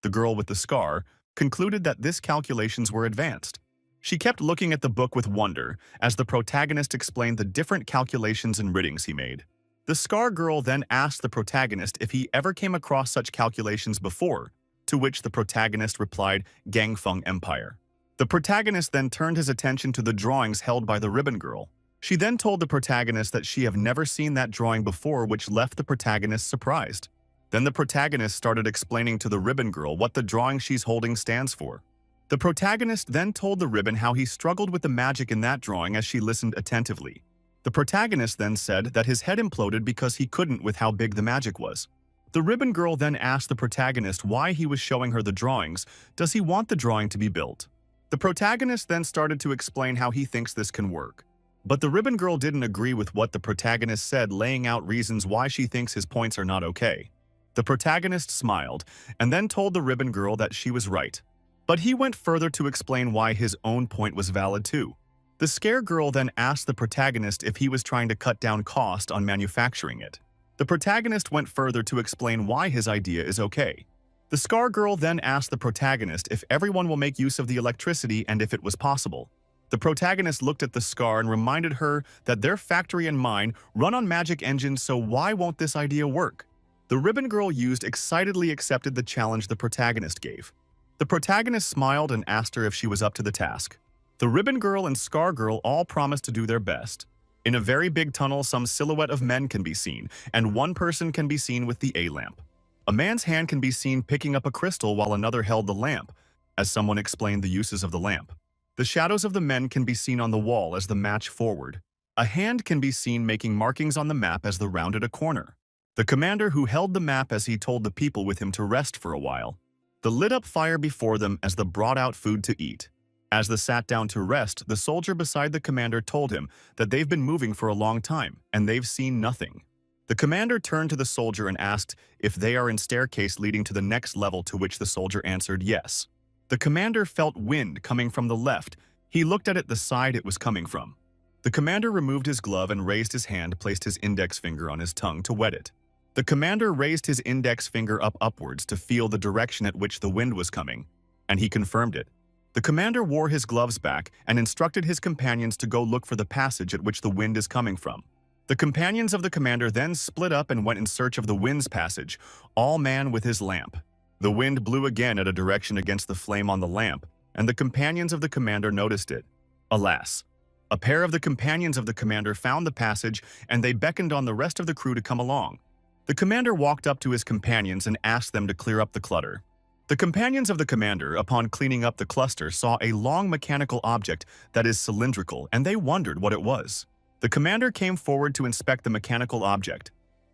girl with the scar, concluded that these calculations were advanced. She kept looking at the book with wonder as the protagonist explained the different calculations and readings he made. The scar girl then asked the protagonist if he ever came across such calculations before, to which the protagonist replied, Gangfeng Empire. The protagonist then turned his attention to the drawings held by the ribbon girl. She then told the protagonist that she have never seen that drawing before, which left the protagonist surprised. Then the protagonist started explaining to the ribbon girl what the drawing she's holding stands for. The protagonist then told the ribbon how he struggled with the magic in that drawing as she listened attentively. The protagonist then said that his head imploded because he couldn't with how big the magic was. The ribbon girl then asked the protagonist why he was showing her the drawings. Does he want the drawing to be built? The protagonist then started to explain how he thinks this can work. But the ribbon girl didn't agree with what the protagonist said, laying out reasons why she thinks his points are not okay. The protagonist smiled and then told the ribbon girl that she was right. But he went further to explain why his own point was valid too. The scare girl then asked the protagonist if he was trying to cut down cost on manufacturing it. The protagonist went further to explain why his idea is okay. The scar girl then asked the protagonist if everyone will make use of the electricity and if it was possible. The protagonist looked at the scar and reminded her that their factory and mine run on magic engines, so why won't this idea work? The ribbon girl excitedly accepted the challenge the protagonist gave. The protagonist smiled and asked her if she was up to the task. The ribbon girl and scar girl all promised to do their best. In a very big tunnel, some silhouette of men can be seen, and one person can be seen with the A-lamp. A man's hand can be seen picking up a crystal while another held the lamp, as someone explained the uses of the lamp. The shadows of the men can be seen on the wall as the match forward. A hand can be seen making markings on the map as the rounded a corner. The commander who held the map as he told the people with him to rest for a while. The lit up fire before them as the brought out food to eat. As they sat down to rest, the soldier beside the commander told him that they've been moving for a long time and they've seen nothing. The commander turned to the soldier and asked if they are in staircase leading to the next level, to which the soldier answered yes. The commander felt wind coming from the left. He looked at it the side it was coming from. The commander removed his glove and raised his hand, placed his index finger on his tongue to wet it. The commander raised his index finger upwards to feel the direction at which the wind was coming, and he confirmed it. The commander wore his gloves back and instructed his companions to go look for the passage at which the wind is coming from. The companions of the commander then split up and went in search of the wind's passage, all man with his lamp. The wind blew again at a direction against the flame on the lamp, and the companions of the commander noticed it. Alas, a pair of the companions of the commander found the passage and they beckoned on the rest of the crew to come along. The commander walked up to his companions and asked them to clear up the clutter. The companions of the commander, upon cleaning up the cluster, saw a long mechanical object that is cylindrical, and they wondered what it was. The commander came forward to inspect the mechanical object.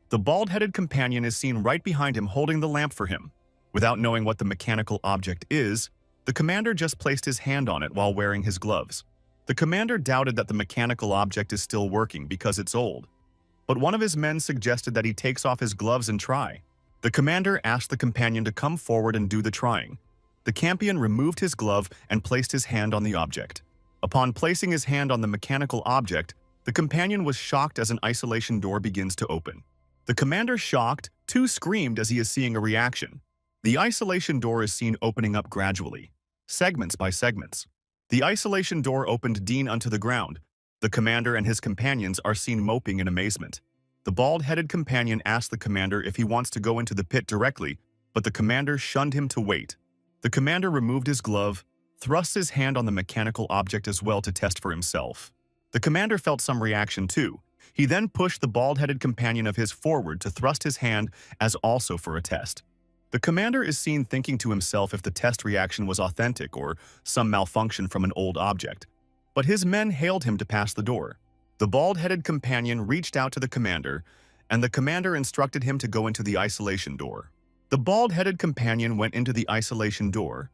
The bald-headed companion is seen right behind him holding the lamp for him. Without knowing what the mechanical object is, the commander just placed his hand on it while wearing his gloves. The commander doubted that the mechanical object is still working because it's old. But one of his men suggested that he takes off his gloves and try. The commander asked the companion to come forward and do the trying. The champion removed his glove and placed his hand on the object. Upon placing his hand on the mechanical object, the companion was shocked as an isolation door begins to open. The commander, shocked, too, screamed as he is seeing a reaction. The isolation door is seen opening up gradually, segments by segments. The isolation door opened Dean onto the ground. The commander and his companions are seen moping in amazement. The bald-headed companion asked the commander if he wants to go into the pit directly, but the commander shunned him to wait. The commander removed his glove, thrust his hand on the mechanical object as well to test for himself. The commander felt some reaction too. He then pushed the bald-headed companion of his forward to thrust his hand as also for a test. The commander is seen thinking to himself if the test reaction was authentic or some malfunction from an old object. But his men hailed him to pass the door. The bald-headed companion reached out to the commander, and the commander instructed him to go into the isolation door. The bald-headed companion went into the isolation door.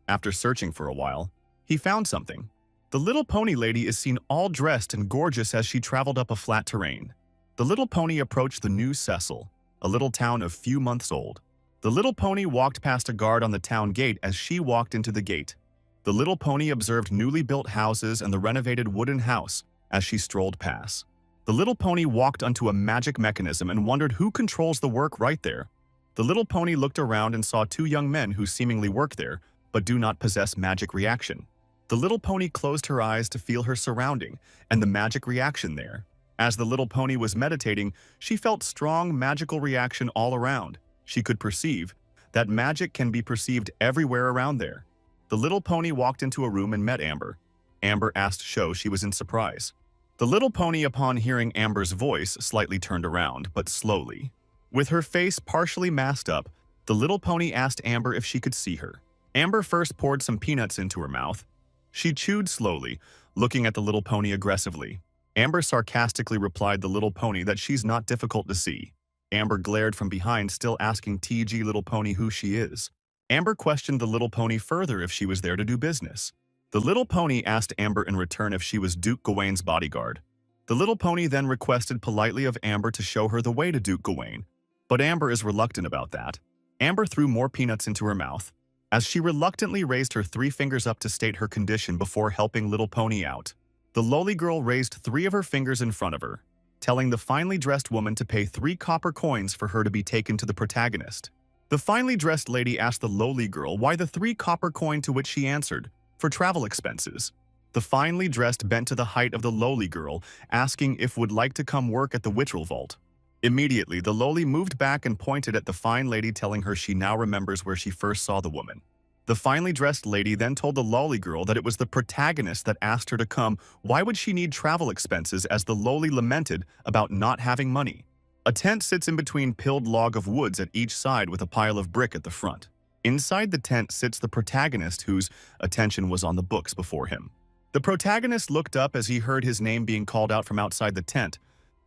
After searching for a while, he found something. The little pony lady is seen all dressed and gorgeous as she traveled up a flat terrain. The little pony approached the new Cecil, a little town of few months old. The little pony walked past a guard on the town gate as she walked into the gate. The little pony observed newly built houses and the renovated wooden house as she strolled past. The little pony walked onto a magic mechanism and wondered who controls the work right there. The little pony looked around and saw two young men who seemingly work there, but do not possess magic reaction. The little pony closed her eyes to feel her surrounding and the magic reaction there. As the little pony was meditating, she felt strong magical reaction all around. She could perceive that magic can be perceived everywhere around there. The little pony walked into a room and met Amber. Amber asked Sho. She was in surprise. The little pony, upon hearing Amber's voice, slightly turned around, but slowly. With her face partially masked up, the little pony asked Amber if she could see her. Amber first poured some peanuts into her mouth. She chewed slowly, looking at the little pony aggressively. Amber sarcastically replied the little pony that she's not difficult to see. Amber glared from behind, still asking TG little pony who she is. Amber questioned the little pony further if she was there to do business. The little pony asked Amber in return if she was Duke Gawain's bodyguard. The little pony then requested politely of Amber to show her the way to Duke Gawain, but Amber is reluctant about that. Amber threw more peanuts into her mouth, as she reluctantly raised her 3 fingers up to state her condition before helping little pony out. The lowly girl raised 3 of her fingers in front of her, telling the finely dressed woman to pay 3 copper coins for her to be taken to the protagonist. The finely dressed lady asked the lowly girl why the 3 copper coin, to which she answered, for travel expenses. The finely dressed bent to the height of the lowly girl, asking if would like to come work at the Witcherel Vault. Immediately, the lowly moved back and pointed at the fine lady, telling her she now remembers where she first saw the woman. The finely dressed lady then told the lowly girl that it was the protagonist that asked her to come. Why would she need travel expenses, as the lowly lamented about not having money? A tent sits in between pilled log of woods at each side with a pile of brick at the front. Inside the tent sits the protagonist, whose attention was on the books before him. The protagonist looked up as he heard his name being called out from outside the tent,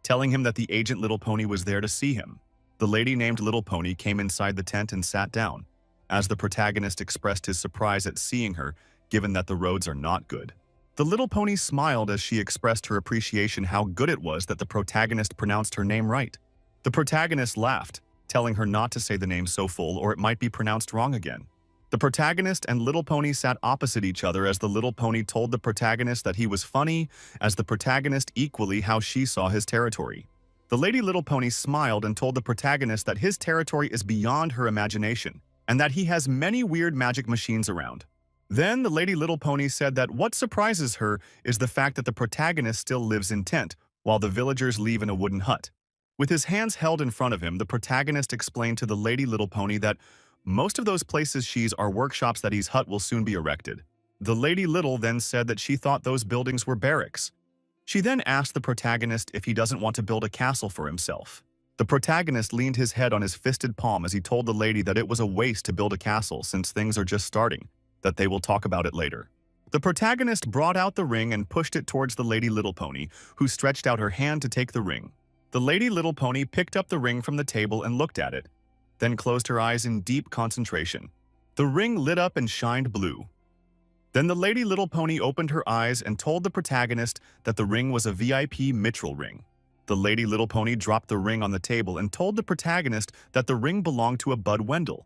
telling him that the agent Little Pony was there to see him. The lady named Little Pony came inside the tent and sat down, as the protagonist expressed his surprise at seeing her, given that the roads are not good. The little pony smiled as she expressed her appreciation how good it was that the protagonist pronounced her name right. The protagonist laughed, telling her not to say the name so full or it might be pronounced wrong again. The protagonist and Little Pony sat opposite each other as the Little Pony told the protagonist that he was funny, as the protagonist equally how she saw his territory. The Lady Little Pony smiled and told the protagonist that his territory is beyond her imagination, and that he has many weird magic machines around. Then the Lady Little Pony said that what surprises her is the fact that the protagonist still lives in tent, while the villagers live in a wooden hut. With his hands held in front of him, the protagonist explained to the Lady Little Pony that most of those places she's are workshops that his hut will soon be erected. The Lady Little then said that she thought those buildings were barracks. She then asked the protagonist if he doesn't want to build a castle for himself. The protagonist leaned his head on his fisted palm as he told the lady that it was a waste to build a castle since things are just starting, that they will talk about it later. The protagonist brought out the ring and pushed it towards the Lady Little Pony, who stretched out her hand to take the ring. The Lady Little Pony picked up the ring from the table and looked at it, then closed her eyes in deep concentration. The ring lit up and shined blue. Then the Lady Little Pony opened her eyes and told the protagonist that the ring was a VIP Mitchell ring. The Lady Little Pony dropped the ring on the table and told the protagonist that the ring belonged to a Bud Wendell.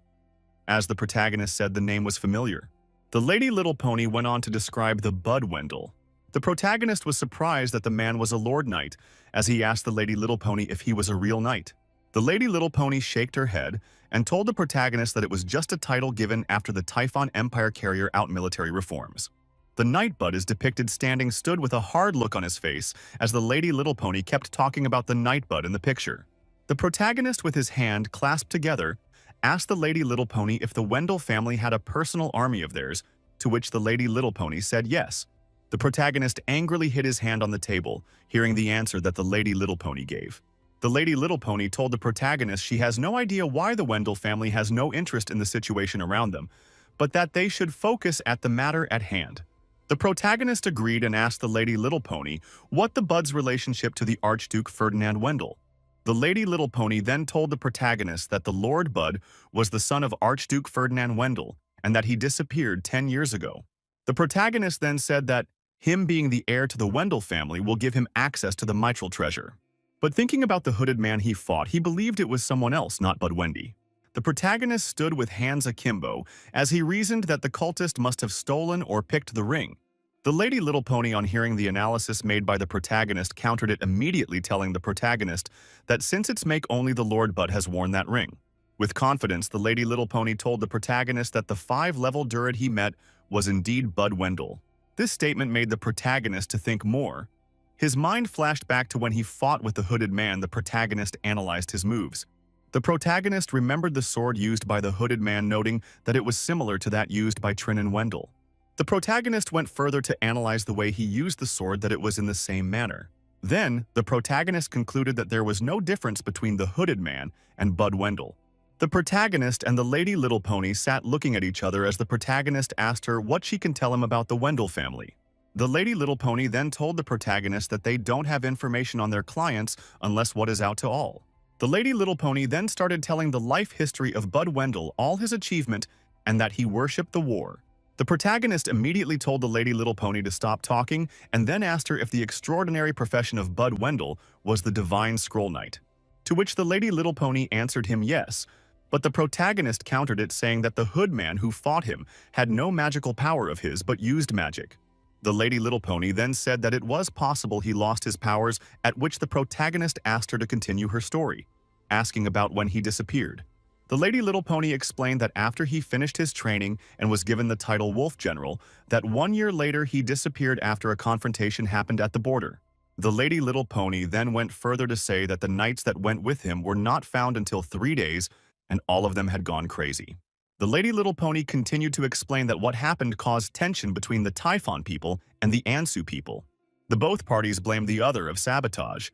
As the protagonist said, the name was familiar. The Lady Little Pony went on to describe the Bud Wendell. The protagonist was surprised that the man was a Lord Knight, as he asked the Lady Little Pony if he was a real knight. The Lady Little Pony shaked her head and told the protagonist that it was just a title given after the Typhon Empire carrier out military reforms. The Knight Bud is depicted standing stood with a hard look on his face as the Lady Little Pony kept talking about the Knight Bud in the picture. The protagonist, with his hand clasped together, asked the Lady Little Pony if the Wendell family had a personal army of theirs, to which the Lady Little Pony said yes. The protagonist angrily hit his hand on the table, hearing the answer that the Lady Little Pony gave. The Lady Little Pony told the protagonist she has no idea why the Wendell family has no interest in the situation around them, but that they should focus at the matter at hand. The protagonist agreed and asked the Lady Little Pony what the Bud's relationship to the Archduke Ferdinand Wendell. The Lady Little Pony then told the protagonist that the Lord Bud was the son of Archduke Ferdinand Wendell and that he disappeared 10 years ago. The protagonist then said that him being the heir to the Wendell family will give him access to the mitral treasure. But thinking about the hooded man he fought, he believed it was someone else, not Bud Wendy. The protagonist stood with hands akimbo as he reasoned that the cultist must have stolen or picked the ring. The Lady Little Pony, on hearing the analysis made by the protagonist, countered it immediately, telling the protagonist that since its make only the Lord Bud has worn that ring. With confidence, the Lady Little Pony told the protagonist that the 5-level Durad he met was indeed Bud Wendell. This statement made the protagonist to think more. His mind flashed back to when he fought with the hooded man. The protagonist analyzed his moves. The protagonist remembered the sword used by the hooded man, noting that it was similar to that used by Trinan Wendell. The protagonist went further to analyze the way he used the sword, that it was in the same manner. Then, the protagonist concluded that there was no difference between the hooded man and Bud Wendell. The protagonist and the Lady Little Pony sat looking at each other as the protagonist asked her what she can tell him about the Wendell family. The Lady Little Pony then told the protagonist that they don't have information on their clients unless what is out to all. The Lady Little Pony then started telling the life history of Bud Wendell, all his achievement, and that he worshipped the war. The protagonist immediately told the Lady Little Pony to stop talking and then asked her if the extraordinary profession of Bud Wendell was the Divine Scroll Knight, to which the Lady Little Pony answered him yes, but the protagonist countered it, saying that the hood man who fought him had no magical power of his but used magic. The Lady Little Pony then said that it was possible he lost his powers, at which the protagonist asked her to continue her story, asking about when he disappeared. The Lady Little Pony explained that after he finished his training and was given the title Wolf General, that 1 year later he disappeared after a confrontation happened at the border. The Lady Little Pony then went further to say that the knights that went with him were not found until 3 days, and all of them had gone crazy. The Lady Little Pony continued to explain that what happened caused tension between the Typhon people and the Ansu people. The both parties blamed the other of sabotage,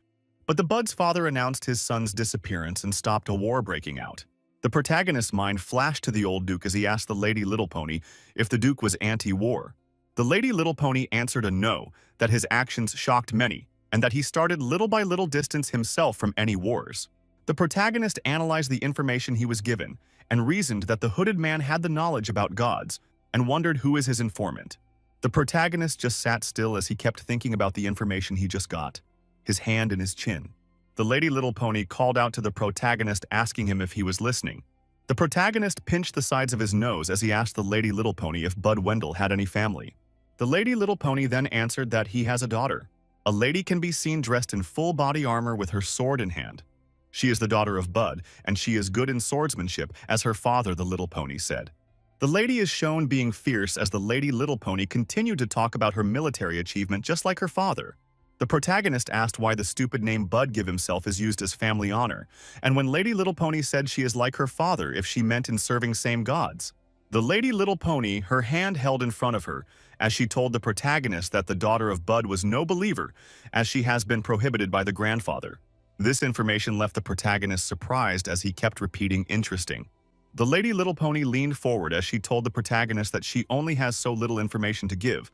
but the Bud's father announced his son's disappearance and stopped a war breaking out. The protagonist's mind flashed to the old Duke as he asked the Lady Little Pony if the Duke was anti-war. The Lady Little Pony answered a no, that his actions shocked many, and that he started little by little distance himself from any wars. The protagonist analyzed the information he was given and reasoned that the hooded man had the knowledge about gods and wondered who is his informant. The protagonist just sat still as he kept thinking about the information he just got, his hand in his chin. The Lady Little Pony called out to the protagonist, asking him if he was listening. The protagonist pinched the sides of his nose as he asked the Lady Little Pony if Bud Wendell had any family. The Lady Little Pony then answered that he has a daughter. A lady can be seen dressed in full body armor with her sword in hand. She is the daughter of Bud, and she is good in swordsmanship, as her father, the Little Pony, said. The lady is shown being fierce as the Lady Little Pony continued to talk about her military achievement just like her father. The protagonist asked why the stupid name Bud give himself is used as family honor, and when Lady Little Pony said she is like her father, if she meant in serving same gods. The Lady Little Pony, her hand held in front of her, as she told the protagonist that the daughter of Bud was no believer, as she has been prohibited by the grandfather. This information left the protagonist surprised as he kept repeating interesting. The Lady Little Pony leaned forward as she told the protagonist that she only has so little information to give,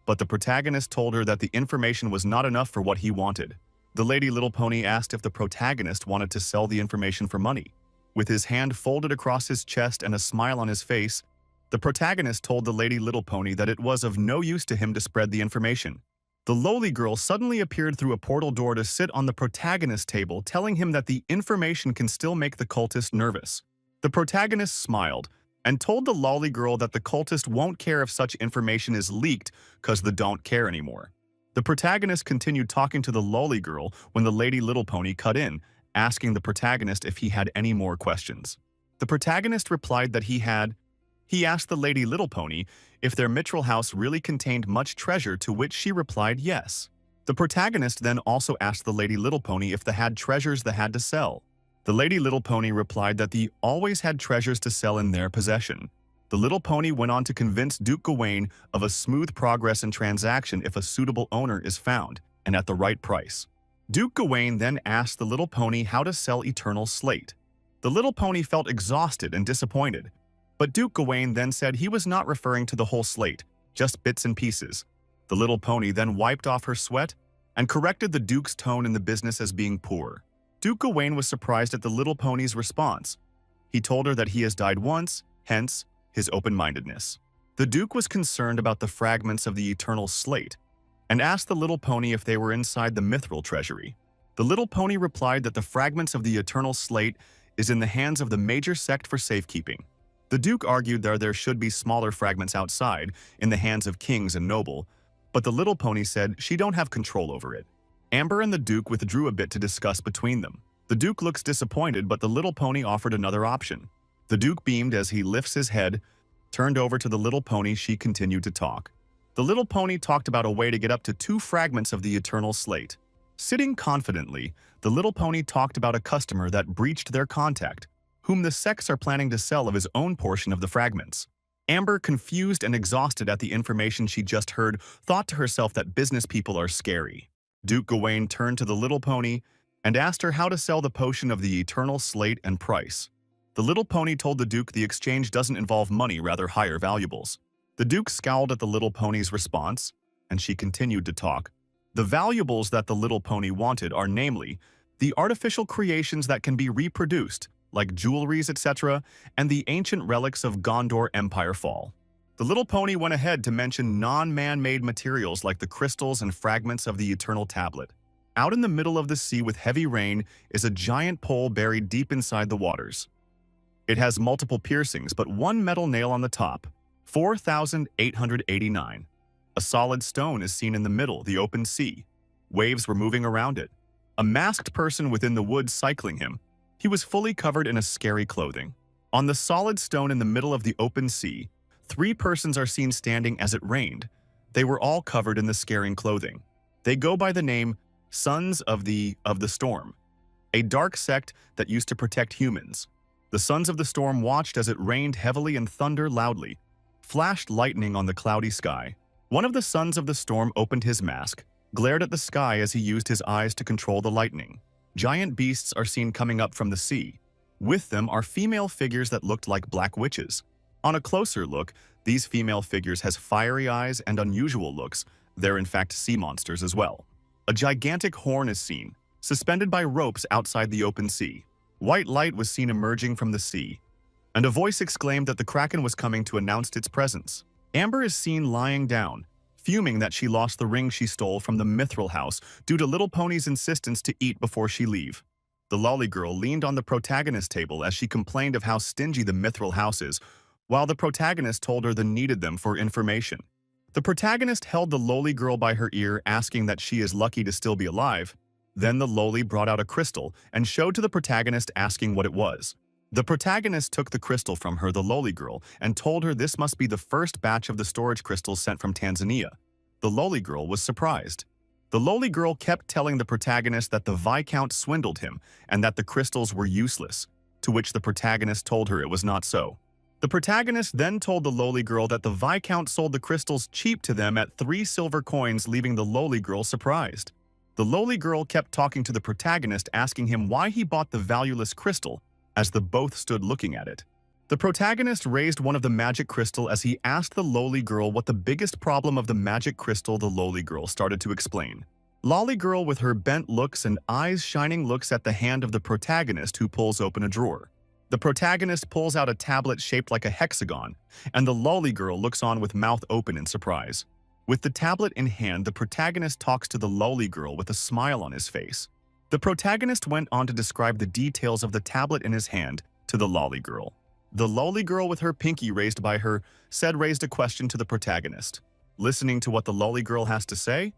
but the protagonist told her that the information was not enough for what he wanted. The Lady Little Pony asked if the protagonist wanted to sell the information for money. With his hand folded across his chest and a smile on his face, the protagonist told the Lady Little Pony that it was of no use to him to spread the information. The lowly girl suddenly appeared through a portal door to sit on the protagonist's table, telling him that the information can still make the cultist nervous. The protagonist smiled and told the lolly girl that the cultist won't care if such information is leaked cause they don't care anymore. The protagonist continued talking to the lolly girl when the Lady Little Pony cut in, asking the protagonist if he had any more questions. The protagonist replied that he had. He asked the Lady Little Pony if their mithril house really contained much treasure, to which she replied yes. The protagonist then also asked the Lady Little Pony if they had treasures they had to sell. The Lady Little Pony replied that they always had treasures to sell in their possession. The little pony went on to convince Duke Gawain of a smooth progress in transaction if a suitable owner is found, and at the right price. Duke Gawain then asked the little pony how to sell Eternal Slate. The little pony felt exhausted and disappointed, but Duke Gawain then said he was not referring to the whole slate, just bits and pieces. The little pony then wiped off her sweat and corrected the Duke's tone in the business as being poor. Duke Gawain was surprised at the little pony's response. He told her that he has died once, hence his open-mindedness. The Duke was concerned about the fragments of the Eternal Slate and asked the little pony if they were inside the mithril treasury. The little pony replied that the fragments of the Eternal Slate is in the hands of the major sect for safekeeping. The Duke argued that there should be smaller fragments outside, in the hands of kings and noble, but the little pony said she don't have control over it. Amber and the Duke withdrew a bit to discuss between them. The Duke looks disappointed, but the little pony offered another option. The Duke beamed as he lifts his head, turned over to the little pony. She continued to talk. The little pony talked about a way to get up to 2 fragments of the Eternal Slate. Sitting confidently, the little pony talked about a customer that breached their contact, whom the sects are planning to sell of his own portion of the fragments. Amber, confused and exhausted at the information she just heard, thought to herself that business people are scary. Duke Gawain turned to the little pony and asked her how to sell the potion of the Eternal Slate and price. The little pony told the Duke the exchange doesn't involve money, rather higher valuables. The Duke scowled at the little pony's response, and she continued to talk. The valuables that the little pony wanted are namely, the artificial creations that can be reproduced, like jewelries, etc., and the ancient relics of Gondor Empire fall. The little pony went ahead to mention non-man-made materials like the crystals and fragments of the Eternal Tablet. Out in the middle of the sea with heavy rain is a giant pole buried deep inside the waters. It has multiple piercings, but one metal nail on the top, 4,889. A solid stone is seen in the middle, the open sea. Waves were moving around it. A masked person within the woods cycling him. He was fully covered in a scary clothing. On the solid stone in the middle of the open sea, 3 persons are seen standing as it rained. They were all covered in the scaring clothing. They go by the name Sons of the Storm, a dark sect that used to protect humans. The Sons of the Storm watched as it rained heavily and thunder loudly, flashed lightning on the cloudy sky. One of the Sons of the Storm opened his mask, glared at the sky as he used his eyes to control the lightning. Giant beasts are seen coming up from the sea. With them are female figures that looked like black witches. On a closer look, these female figures has fiery eyes and unusual looks. They're in fact sea monsters as well. A gigantic horn is seen, suspended by ropes outside the open sea. White light was seen emerging from the sea, and a voice exclaimed that the Kraken was coming to announce its presence. Amber is seen lying down, fuming that she lost the ring she stole from the mithril house due to Little Pony's insistence to eat before she leave. The lolly girl leaned on the protagonist's table as she complained of how stingy the mithril house is, while the protagonist told her they needed them for information. The protagonist held the lowly girl by her ear, asking that she is lucky to still be alive. Then the lowly brought out a crystal and showed to the protagonist, asking what it was. The protagonist took the crystal from her, the lowly girl, and told her this must be the first batch of the storage crystals sent from Tanzania. The lowly girl was surprised. The lowly girl kept telling the protagonist that the Viscount swindled him and that the crystals were useless, to which the protagonist told her it was not so. The protagonist then told the lowly girl that the Viscount sold the crystals cheap to them at 3 silver coins, leaving the lowly girl surprised. The lowly girl kept talking to the protagonist, asking him why he bought the valueless crystal, as the both stood looking at it. The protagonist raised one of the magic crystal as he asked the lowly girl what the biggest problem of the magic crystal. The lowly girl started to explain. Lolly girl with her bent looks and eyes shining looks at the hand of the protagonist, who pulls open a drawer. The protagonist pulls out a tablet shaped like a hexagon, and the lolly girl looks on with mouth open in surprise. With the tablet in hand, the protagonist talks to the lolly girl with a smile on his face. The protagonist went on to describe the details of the tablet in his hand to the lolly girl. The lolly girl, with her pinky raised by her, raised a question to the protagonist. Listening to what the lolly girl has to say,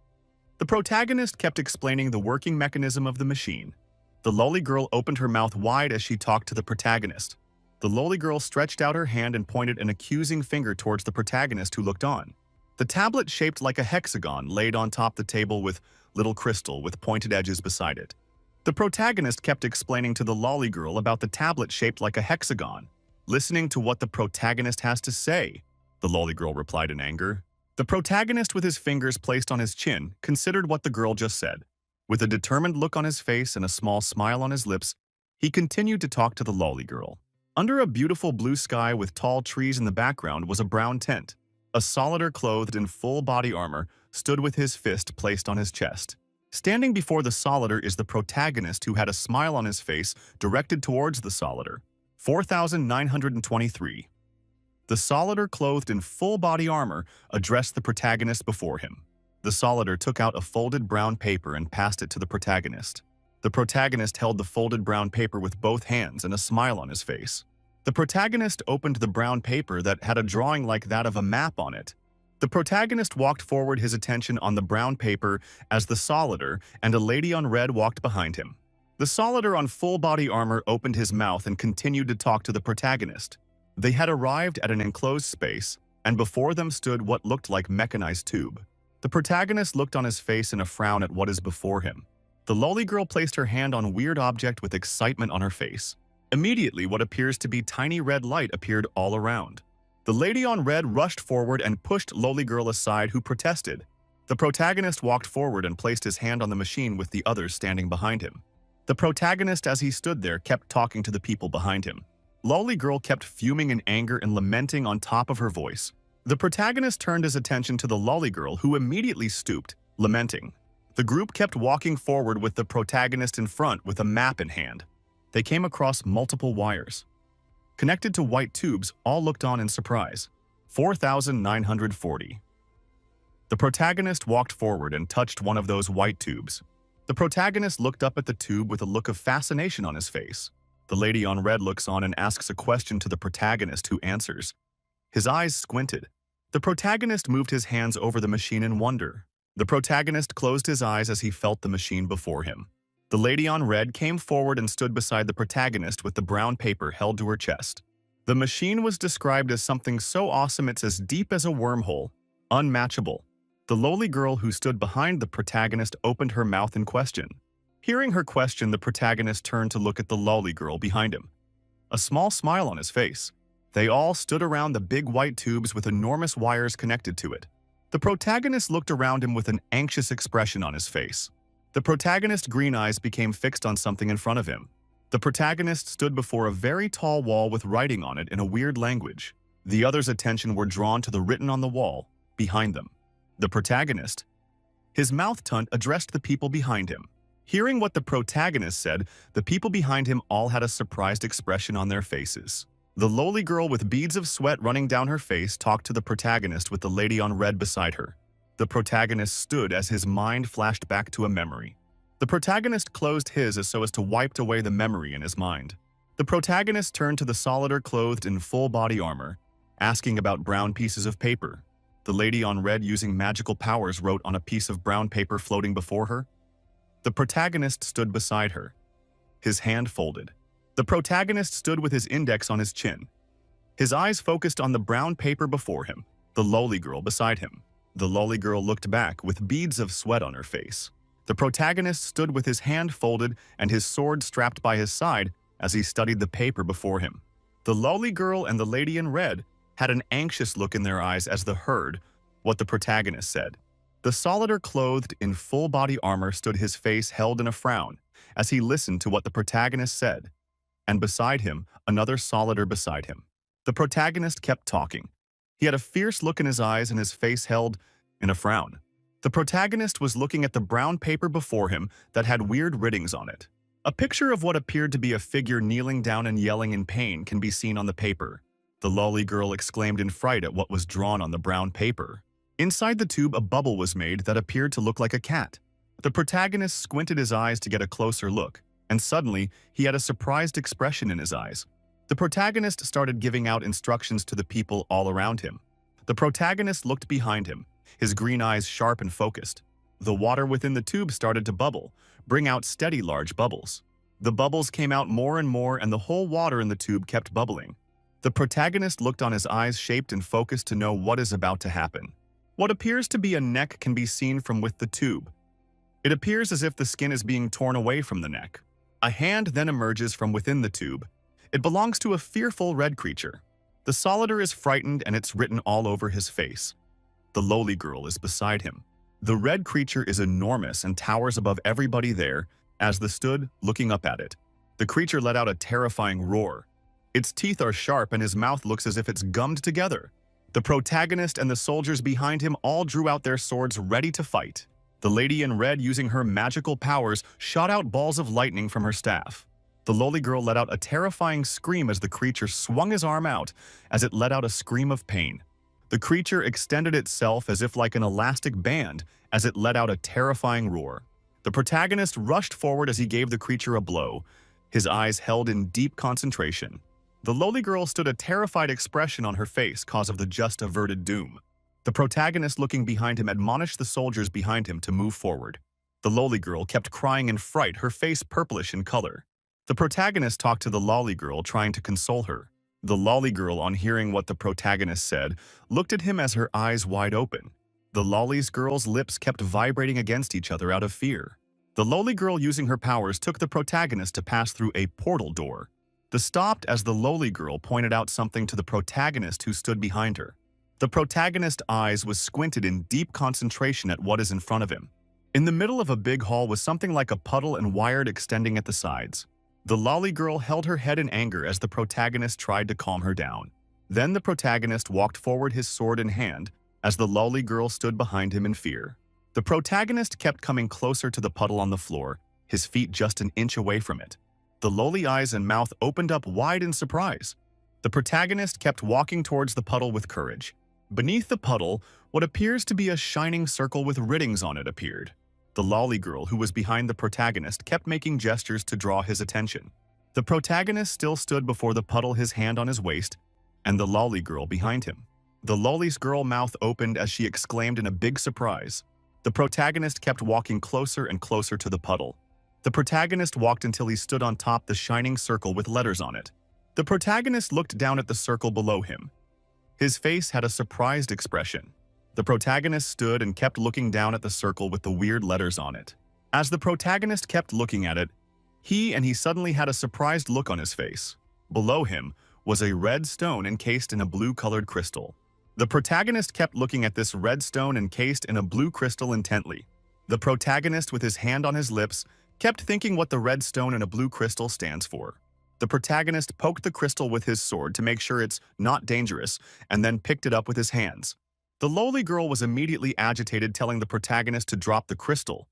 the protagonist kept explaining the working mechanism of the machine. The lolly girl opened her mouth wide as she talked to the protagonist. The lolly girl stretched out her hand and pointed an accusing finger towards the protagonist, who looked on. The tablet, shaped like a hexagon, laid on top the table with little crystal with pointed edges beside it. The protagonist kept explaining to the lolly girl about the tablet shaped like a hexagon. Listening to what the protagonist has to say, the lolly girl replied in anger. The protagonist, with his fingers placed on his chin, considered what the girl just said. With a determined look on his face and a small smile on his lips, he continued to talk to the lolly girl. Under a beautiful blue sky with tall trees in the background was a brown tent. A soldier clothed in full body armor stood with his fist placed on his chest. Standing before the soldier is the protagonist, who had a smile on his face directed towards the soldier. 4923. The soldier, clothed in full body armor, addressed the protagonist before him. The soldier took out a folded brown paper and passed it to the protagonist. The protagonist held the folded brown paper with both hands and a smile on his face. The protagonist opened the brown paper that had a drawing like that of a map on it. The protagonist walked forward, his attention on the brown paper, as the soldier and a lady on red walked behind him. The soldier on full body armor opened his mouth and continued to talk to the protagonist. They had arrived at an enclosed space, and before them stood what looked like mechanized tube. The protagonist looked on his face in a frown at what is before him. The lolly girl placed her hand on a weird object with excitement on her face. Immediately, what appears to be tiny red light appeared all around. The lady on red rushed forward and pushed lolly girl aside, who protested. The protagonist walked forward and placed his hand on the machine, with the others standing behind him. The protagonist, as he stood there, kept talking to the people behind him. Lolly girl kept fuming in anger and lamenting on top of her voice. The protagonist turned his attention to the lolly girl, who immediately stooped, lamenting. The group kept walking forward with the protagonist in front with a map in hand. They came across multiple wires. Connected to white tubes, all looked on in surprise. 4940. The protagonist walked forward and touched one of those white tubes. The protagonist looked up at the tube with a look of fascination on his face. The lady on red looks on and asks a question to the protagonist, who answers. His eyes squinted. The protagonist moved his hands over the machine in wonder. The protagonist closed his eyes as he felt the machine before him. The lady on red came forward and stood beside the protagonist with the brown paper held to her chest. The machine was described as something so awesome it's as deep as a wormhole, unmatchable. The lowly girl who stood behind the protagonist opened her mouth in question. Hearing her question, the protagonist turned to look at the lowly girl behind him. A small smile on his face. They all stood around the big white tubes with enormous wires connected to it. The protagonist looked around him with an anxious expression on his face. The protagonist's green eyes became fixed on something in front of him. The protagonist stood before a very tall wall with writing on it in a weird language. The others' attention were drawn to the written on the wall behind them. The protagonist, his mouth tunt, addressed the people behind him. Hearing what the protagonist said, the people behind him all had a surprised expression on their faces. The lowly girl with beads of sweat running down her face talked to the protagonist with the lady on red beside her. The protagonist stood as his mind flashed back to a memory. The protagonist closed his as so as to wipe away the memory in his mind. The protagonist turned to the soldier clothed in full body armor, asking about brown pieces of paper. The lady on red, using magical powers, wrote on a piece of brown paper floating before her. The protagonist stood beside her, his hand folded. The protagonist stood with his index on his chin. His eyes focused on the brown paper before him, the lowly girl beside him. The lowly girl looked back with beads of sweat on her face. The protagonist stood with his hand folded and his sword strapped by his side as he studied the paper before him. The lolly girl and the lady in red had an anxious look in their eyes as they heard what the protagonist said. The Solitaire clothed in full-body armor stood, his face held in a frown, as he listened to what the protagonist said, and beside him, another Solitaire beside him. The protagonist kept talking. He had a fierce look in his eyes and his face held in a frown. The protagonist was looking at the brown paper before him that had weird writings on it. A picture of what appeared to be a figure kneeling down and yelling in pain can be seen on the paper. The lolly girl exclaimed in fright at what was drawn on the brown paper. Inside the tube, a bubble was made that appeared to look like a cat. The protagonist squinted his eyes to get a closer look, and suddenly he had a surprised expression in his eyes. The protagonist started giving out instructions to the people all around him. The protagonist looked behind him, his green eyes sharp and focused. The water within the tube started to bubble, bring out steady large bubbles. The bubbles came out more and more, and the whole water in the tube kept bubbling. The protagonist looked on, his eyes shaped and focused to know what is about to happen. What appears to be a neck can be seen from within the tube. It appears as if the skin is being torn away from the neck. A hand then emerges from within the tube. It belongs to a fearful red creature. The Solitaire is frightened and it's written all over his face. The lowly girl is beside him. The red creature is enormous and towers above everybody there as they stood looking up at it. The creature let out a terrifying roar. Its teeth are sharp and his mouth looks as if it's gummed together. The protagonist and the soldiers behind him all drew out their swords ready to fight. The lady in red, using her magical powers, shot out balls of lightning from her staff. The lowly girl let out a terrifying scream as the creature swung his arm out as it let out a scream of pain. The creature extended itself as if like an elastic band as it let out a terrifying roar. The protagonist rushed forward as he gave the creature a blow, his eyes held in deep concentration. The lowly girl stood, a terrified expression on her face cause of the just averted doom. The protagonist, looking behind him, admonished the soldiers behind him to move forward. The lowly girl kept crying in fright, her face purplish in color. The protagonist talked to the lolly girl, trying to console her. The lolly girl, on hearing what the protagonist said, looked at him as her eyes wide open. The lolly girl's lips kept vibrating against each other out of fear. The lowly girl, using her powers, took the protagonist to pass through a portal door. They stopped as the lowly girl pointed out something to the protagonist who stood behind her. The protagonist's eyes was squinted in deep concentration at what is in front of him. In the middle of a big hall was something like a puddle and wired extending at the sides. The lolly girl held her head in anger as the protagonist tried to calm her down. Then the protagonist walked forward, his sword in hand, as the lolly girl stood behind him in fear. The protagonist kept coming closer to the puddle on the floor, his feet just an inch away from it. The lowly eyes and mouth opened up wide in surprise. The protagonist kept walking towards the puddle with courage. Beneath the puddle, what appears to be a shining circle with writings on it appeared. The lolly girl, who was behind the protagonist, kept making gestures to draw his attention. The protagonist still stood before the puddle, his hand on his waist, and the lolly girl behind him. The lolly's girl mouth opened as she exclaimed in a big surprise. The protagonist kept walking closer and closer to the puddle. The protagonist walked until he stood on top the shining circle with letters on it. The protagonist looked down at the circle below him. His face had a surprised expression. The protagonist stood and kept looking down at the circle with the weird letters on it. As the protagonist kept looking at it, he suddenly had a surprised look on his face. Below him was a red stone encased in a blue-colored crystal. The protagonist kept looking at this red stone encased in a blue crystal intently. The protagonist, with his hand on his lips, kept thinking what the red stone in a blue crystal stands for. The protagonist poked the crystal with his sword to make sure it's not dangerous, and then picked it up with his hands. The lowly girl was immediately agitated, telling the protagonist to drop the crystal,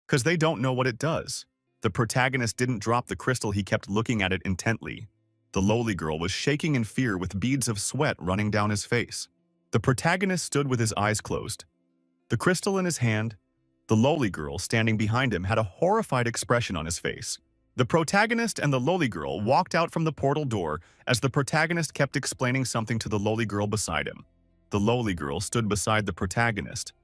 because they don't know what it does. The protagonist didn't drop the crystal, he kept looking at it intently. The lowly girl was shaking in fear with beads of sweat running down his face. The protagonist stood with his eyes closed, the crystal in his hand. The lowly girl, standing behind him, had a horrified expression on his face. The protagonist and the lowly girl walked out from the portal door as the protagonist kept explaining something to the lowly girl beside him. The lowly girl stood beside the protagonist,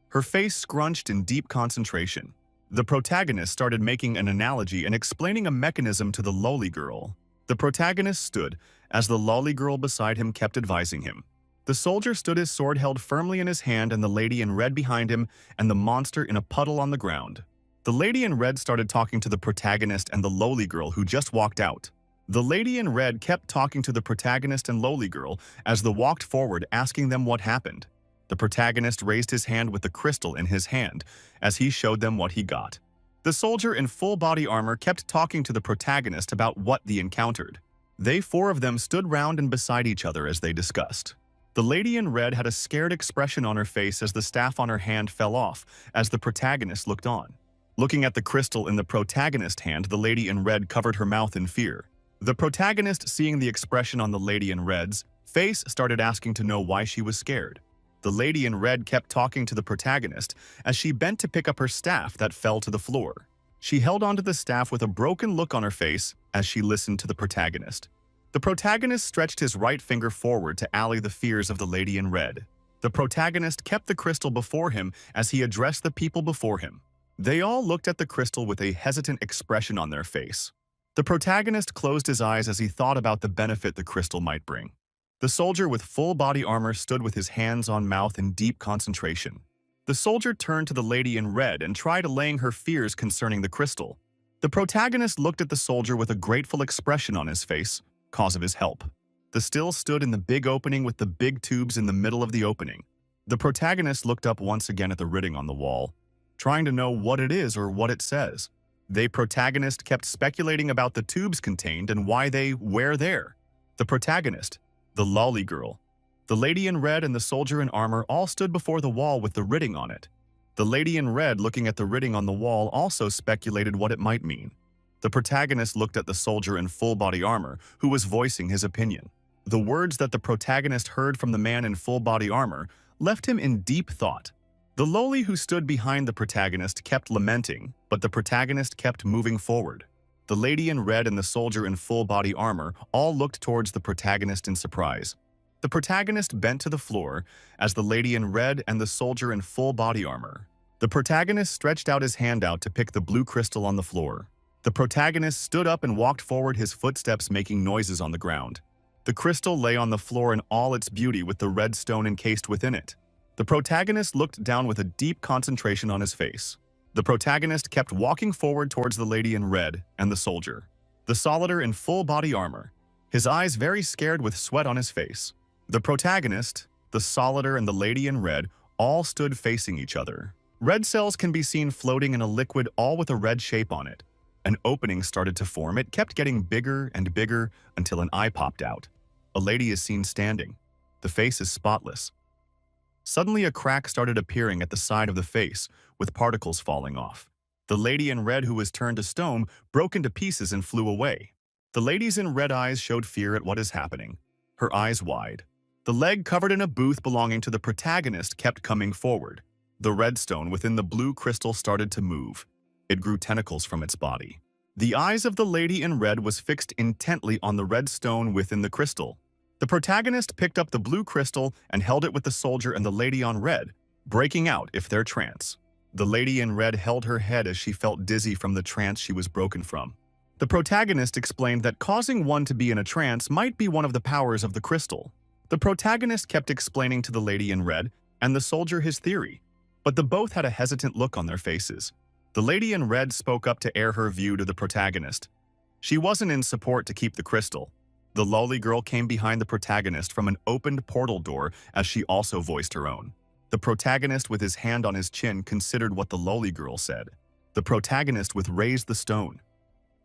her face scrunched in deep concentration. The protagonist started making an analogy and explaining a mechanism to the lowly girl. The protagonist stood as the lowly girl beside him kept advising him. The soldier stood, his sword held firmly in his hand, and the lady in red behind him, and the monster in a puddle on the ground. The lady in red started talking to the protagonist and the lowly girl who just walked out. The lady in red kept talking to the protagonist and lowly girl as they walked forward, asking them what happened. The protagonist raised his hand with the crystal in his hand as he showed them what he got. The soldier in full body armor kept talking to the protagonist about what they encountered. They four of them stood round and beside each other as they discussed. The lady in red had a scared expression on her face as the staff on her hand fell off as the protagonist looked on. Looking at the crystal in the protagonist's hand, the lady in red covered her mouth in fear. The protagonist, seeing the expression on the lady in red's face, started asking to know why she was scared. The lady in red kept talking to the protagonist as she bent to pick up her staff that fell to the floor. She held onto the staff with a broken look on her face as she listened to the protagonist. The protagonist stretched his right finger forward to allay the fears of the lady in red. The protagonist kept the crystal before him as he addressed the people before him. They all looked at the crystal with a hesitant expression on their face. The protagonist closed his eyes as he thought about the benefit the crystal might bring. The soldier with full body armor stood with his hands on mouth in deep concentration. The soldier turned to the lady in red and tried allaying her fears concerning the crystal. The protagonist looked at the soldier with a grateful expression on his face, cause of his help. The still stood in the big opening with the big tubes in the middle of the opening. The protagonist looked up once again at the writing on the wall, trying to know what it is or what it says. The protagonist kept speculating about the tubes contained and why they were there. The protagonist, the lolly girl, the lady in red and the soldier in armor all stood before the wall with the writing on it. The lady in red, looking at the writing on the wall, also speculated what it might mean. The protagonist looked at the soldier in full body armor, who was voicing his opinion. The words that the protagonist heard from the man in full body armor left him in deep thought. The lowly who stood behind the protagonist kept lamenting, but the protagonist kept moving forward. The lady in red and the soldier in full body armor all looked towards the protagonist in surprise. The protagonist bent to the floor as the lady in red and the soldier in full body armor. The protagonist stretched out his hand out to pick the blue crystal on the floor. The protagonist stood up and walked forward, his footsteps making noises on the ground. The crystal lay on the floor in all its beauty with the red stone encased within it. The protagonist looked down with a deep concentration on his face. The protagonist kept walking forward towards the lady in red and the soldier, the soldier in full body armor, his eyes very scared with sweat on his face. The protagonist, the soldier and the lady in red all stood facing each other. Red cells can be seen floating in a liquid, all with a red shape on it. An opening started to form. It kept getting bigger and bigger until an eye popped out. A lady is seen standing. The face is spotless. Suddenly a crack started appearing at the side of the face, with particles falling off. The lady in red, who was turned to stone, broke into pieces and flew away. The lady's in red eyes showed fear at what is happening, her eyes wide. The leg covered in a booth belonging to the protagonist kept coming forward. The red stone within the blue crystal started to move. It grew tentacles from its body. The eyes of the lady in red was fixed intently on the red stone within the crystal. The protagonist picked up the blue crystal and held it with the soldier and the lady on red, breaking out if their trance. The lady in red held her head as she felt dizzy from the trance she was broken from. The protagonist explained that causing one to be in a trance might be one of the powers of the crystal. The protagonist kept explaining to the lady in red and the soldier his theory, but the both had a hesitant look on their faces. The lady in red spoke up to air her view to the protagonist. She wasn't in support to keep the crystal. The lowly girl came behind the protagonist from an opened portal door as she also voiced her own. The protagonist, with his hand on his chin, considered what the lowly girl said. The protagonist with raised the stone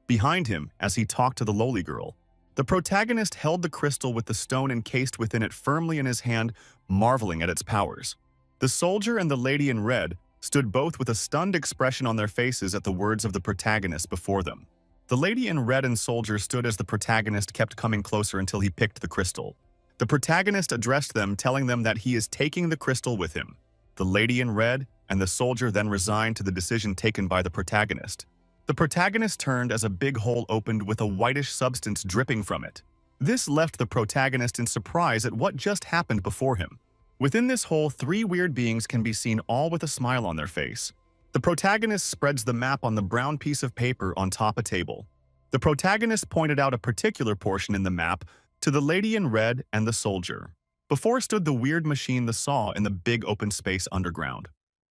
behind him as he talked to the lowly girl. The protagonist held the crystal with the stone encased within it firmly in his hand, marveling at its powers. The soldier and the lady in red stood both with a stunned expression on their faces at the words of the protagonist before them. The lady in red and soldier stood as the protagonist kept coming closer until he picked the crystal. The protagonist addressed them, telling them that he is taking the crystal with him. The lady in red and the soldier then resigned to the decision taken by the protagonist. The protagonist turned as a big hole opened with a whitish substance dripping from it. This left the protagonist in surprise at what just happened before him. Within this hole, three weird beings can be seen, all with a smile on their face. The protagonist spreads the map on the brown piece of paper on top a table. The protagonist pointed out a particular portion in the map to the lady in red and the soldier. Before stood the weird machine, the saw, in the big open space underground.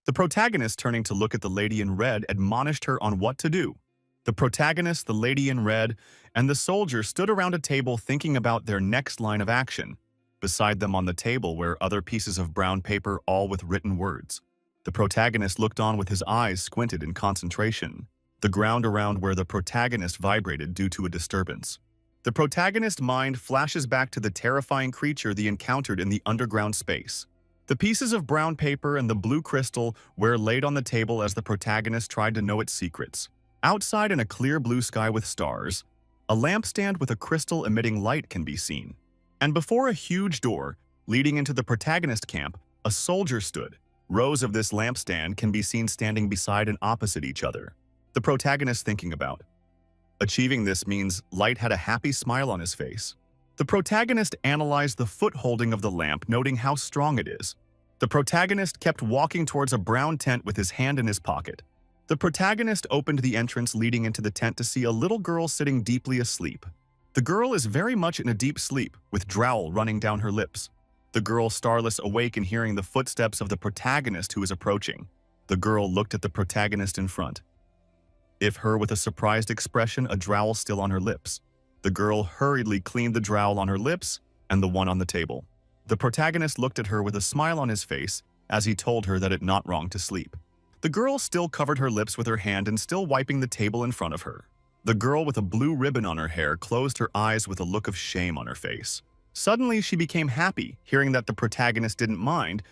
The protagonist, turning to look at the lady in red, admonished her on what to do. The protagonist, the lady in red, and the soldier stood around a table thinking about their next line of action. Beside them on the table were other pieces of brown paper, all with written words. The protagonist looked on with his eyes squinted in concentration. The ground around where the protagonist vibrated due to a disturbance. The protagonist's mind flashes back to the terrifying creature they encountered in the underground space. The pieces of brown paper and the blue crystal were laid on the table as the protagonist tried to know its secrets. Outside in a clear blue sky with stars, a lampstand with a crystal emitting light can be seen. And before a huge door, leading into the protagonist camp, a soldier stood. Rows of this lampstand can be seen standing beside and opposite each other. The protagonist thinking about. Achieving this means Light had a happy smile on his face. The protagonist analyzed the foot holding of the lamp, noting how strong it is. The protagonist kept walking towards a brown tent with his hand in his pocket. The protagonist opened the entrance leading into the tent to see a little girl sitting deeply asleep. The girl is very much in a deep sleep, with drowl running down her lips. The girl starless awake and hearing the footsteps of the protagonist who is approaching. The girl looked at the protagonist in front. If her with a surprised expression, a drowl still on her lips. The girl hurriedly cleaned the drowl on her lips and the one on the table. The protagonist looked at her with a smile on his face as he told her that it not wrong to sleep. The girl still covered her lips with her hand and still wiping the table in front of her. The girl with a blue ribbon on her hair closed her eyes with a look of shame on her face. Suddenly, she became happy, hearing that the protagonist didn't mind,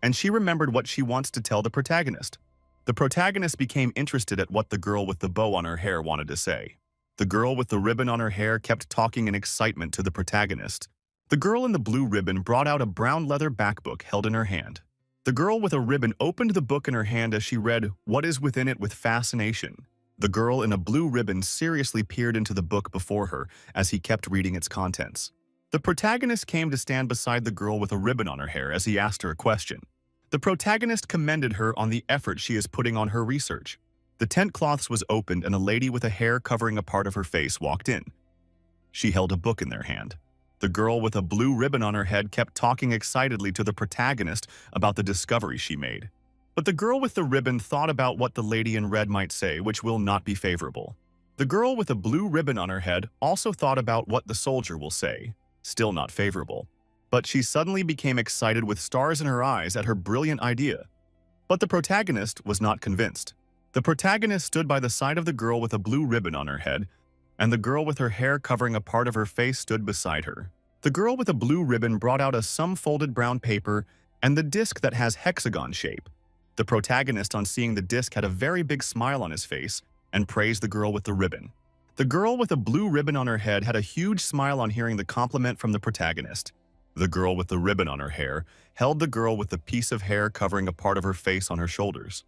and she remembered what she wants to tell the protagonist. The protagonist became interested at what the girl with the bow on her hair wanted to say. The girl with the ribbon on her hair kept talking in excitement to the protagonist. The girl in the blue ribbon brought out a brown leather backbook held in her hand. The girl with a ribbon opened the book in her hand as she read what is within it with fascination. The girl in a blue ribbon seriously peered into the book before her as he kept reading its contents. The protagonist came to stand beside the girl with a ribbon on her hair as he asked her a question. The protagonist commended her on the effort she is putting on her research. The tent cloths was opened and a lady with a hair covering a part of her face walked in. She held a book in their hand. The girl with a blue ribbon on her head kept talking excitedly to the protagonist about the discovery she made. But the girl with the ribbon thought about what the lady in red might say, which will not be favorable. The girl with a blue ribbon on her head also thought about what the soldier will say, still not favorable. But she suddenly became excited with stars in her eyes at her brilliant idea. But the protagonist was not convinced. The protagonist stood by the side of the girl with a blue ribbon on her head, and the girl with her hair covering a part of her face stood beside her. The girl with a blue ribbon brought out some folded brown paper and the disc that has hexagon shape. The protagonist, on seeing the disc, had a very big smile on his face and praised the girl with the ribbon. The girl with a blue ribbon on her head had a huge smile on hearing the compliment from the protagonist. The girl with the ribbon on her hair held the girl with the piece of hair covering a part of her face on her shoulders.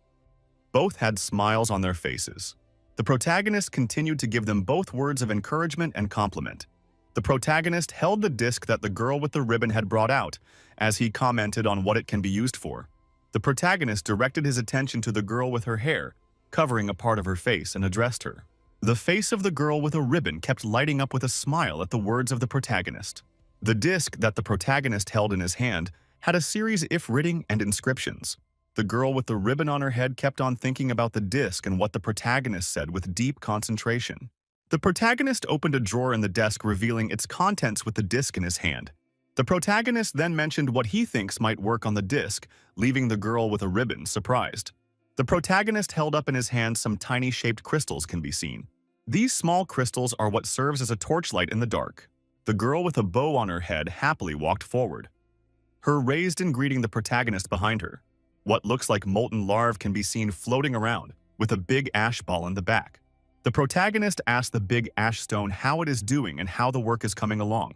Both had smiles on their faces. The protagonist continued to give them both words of encouragement and compliment. The protagonist held the disc that the girl with the ribbon had brought out, as he commented on what it can be used for. The protagonist directed his attention to the girl with her hair, covering a part of her face, and addressed her. The face of the girl with a ribbon kept lighting up with a smile at the words of the protagonist. The disc that the protagonist held in his hand had a series of writing and inscriptions. The girl with the ribbon on her head kept on thinking about the disc and what the protagonist said with deep concentration. The protagonist opened a drawer in the desk, revealing its contents with the disc in his hand. The protagonist then mentioned what he thinks might work on the disc, leaving the girl with a ribbon surprised. The protagonist held up in his hand some tiny shaped crystals can be seen. These small crystals are what serves as a torchlight in the dark. The girl with a bow on her head happily walked forward, her raised in greeting the protagonist behind her. What looks like molten larvae can be seen floating around, with a big ash ball in the back. The protagonist asked the big ash stone how it is doing and how the work is coming along.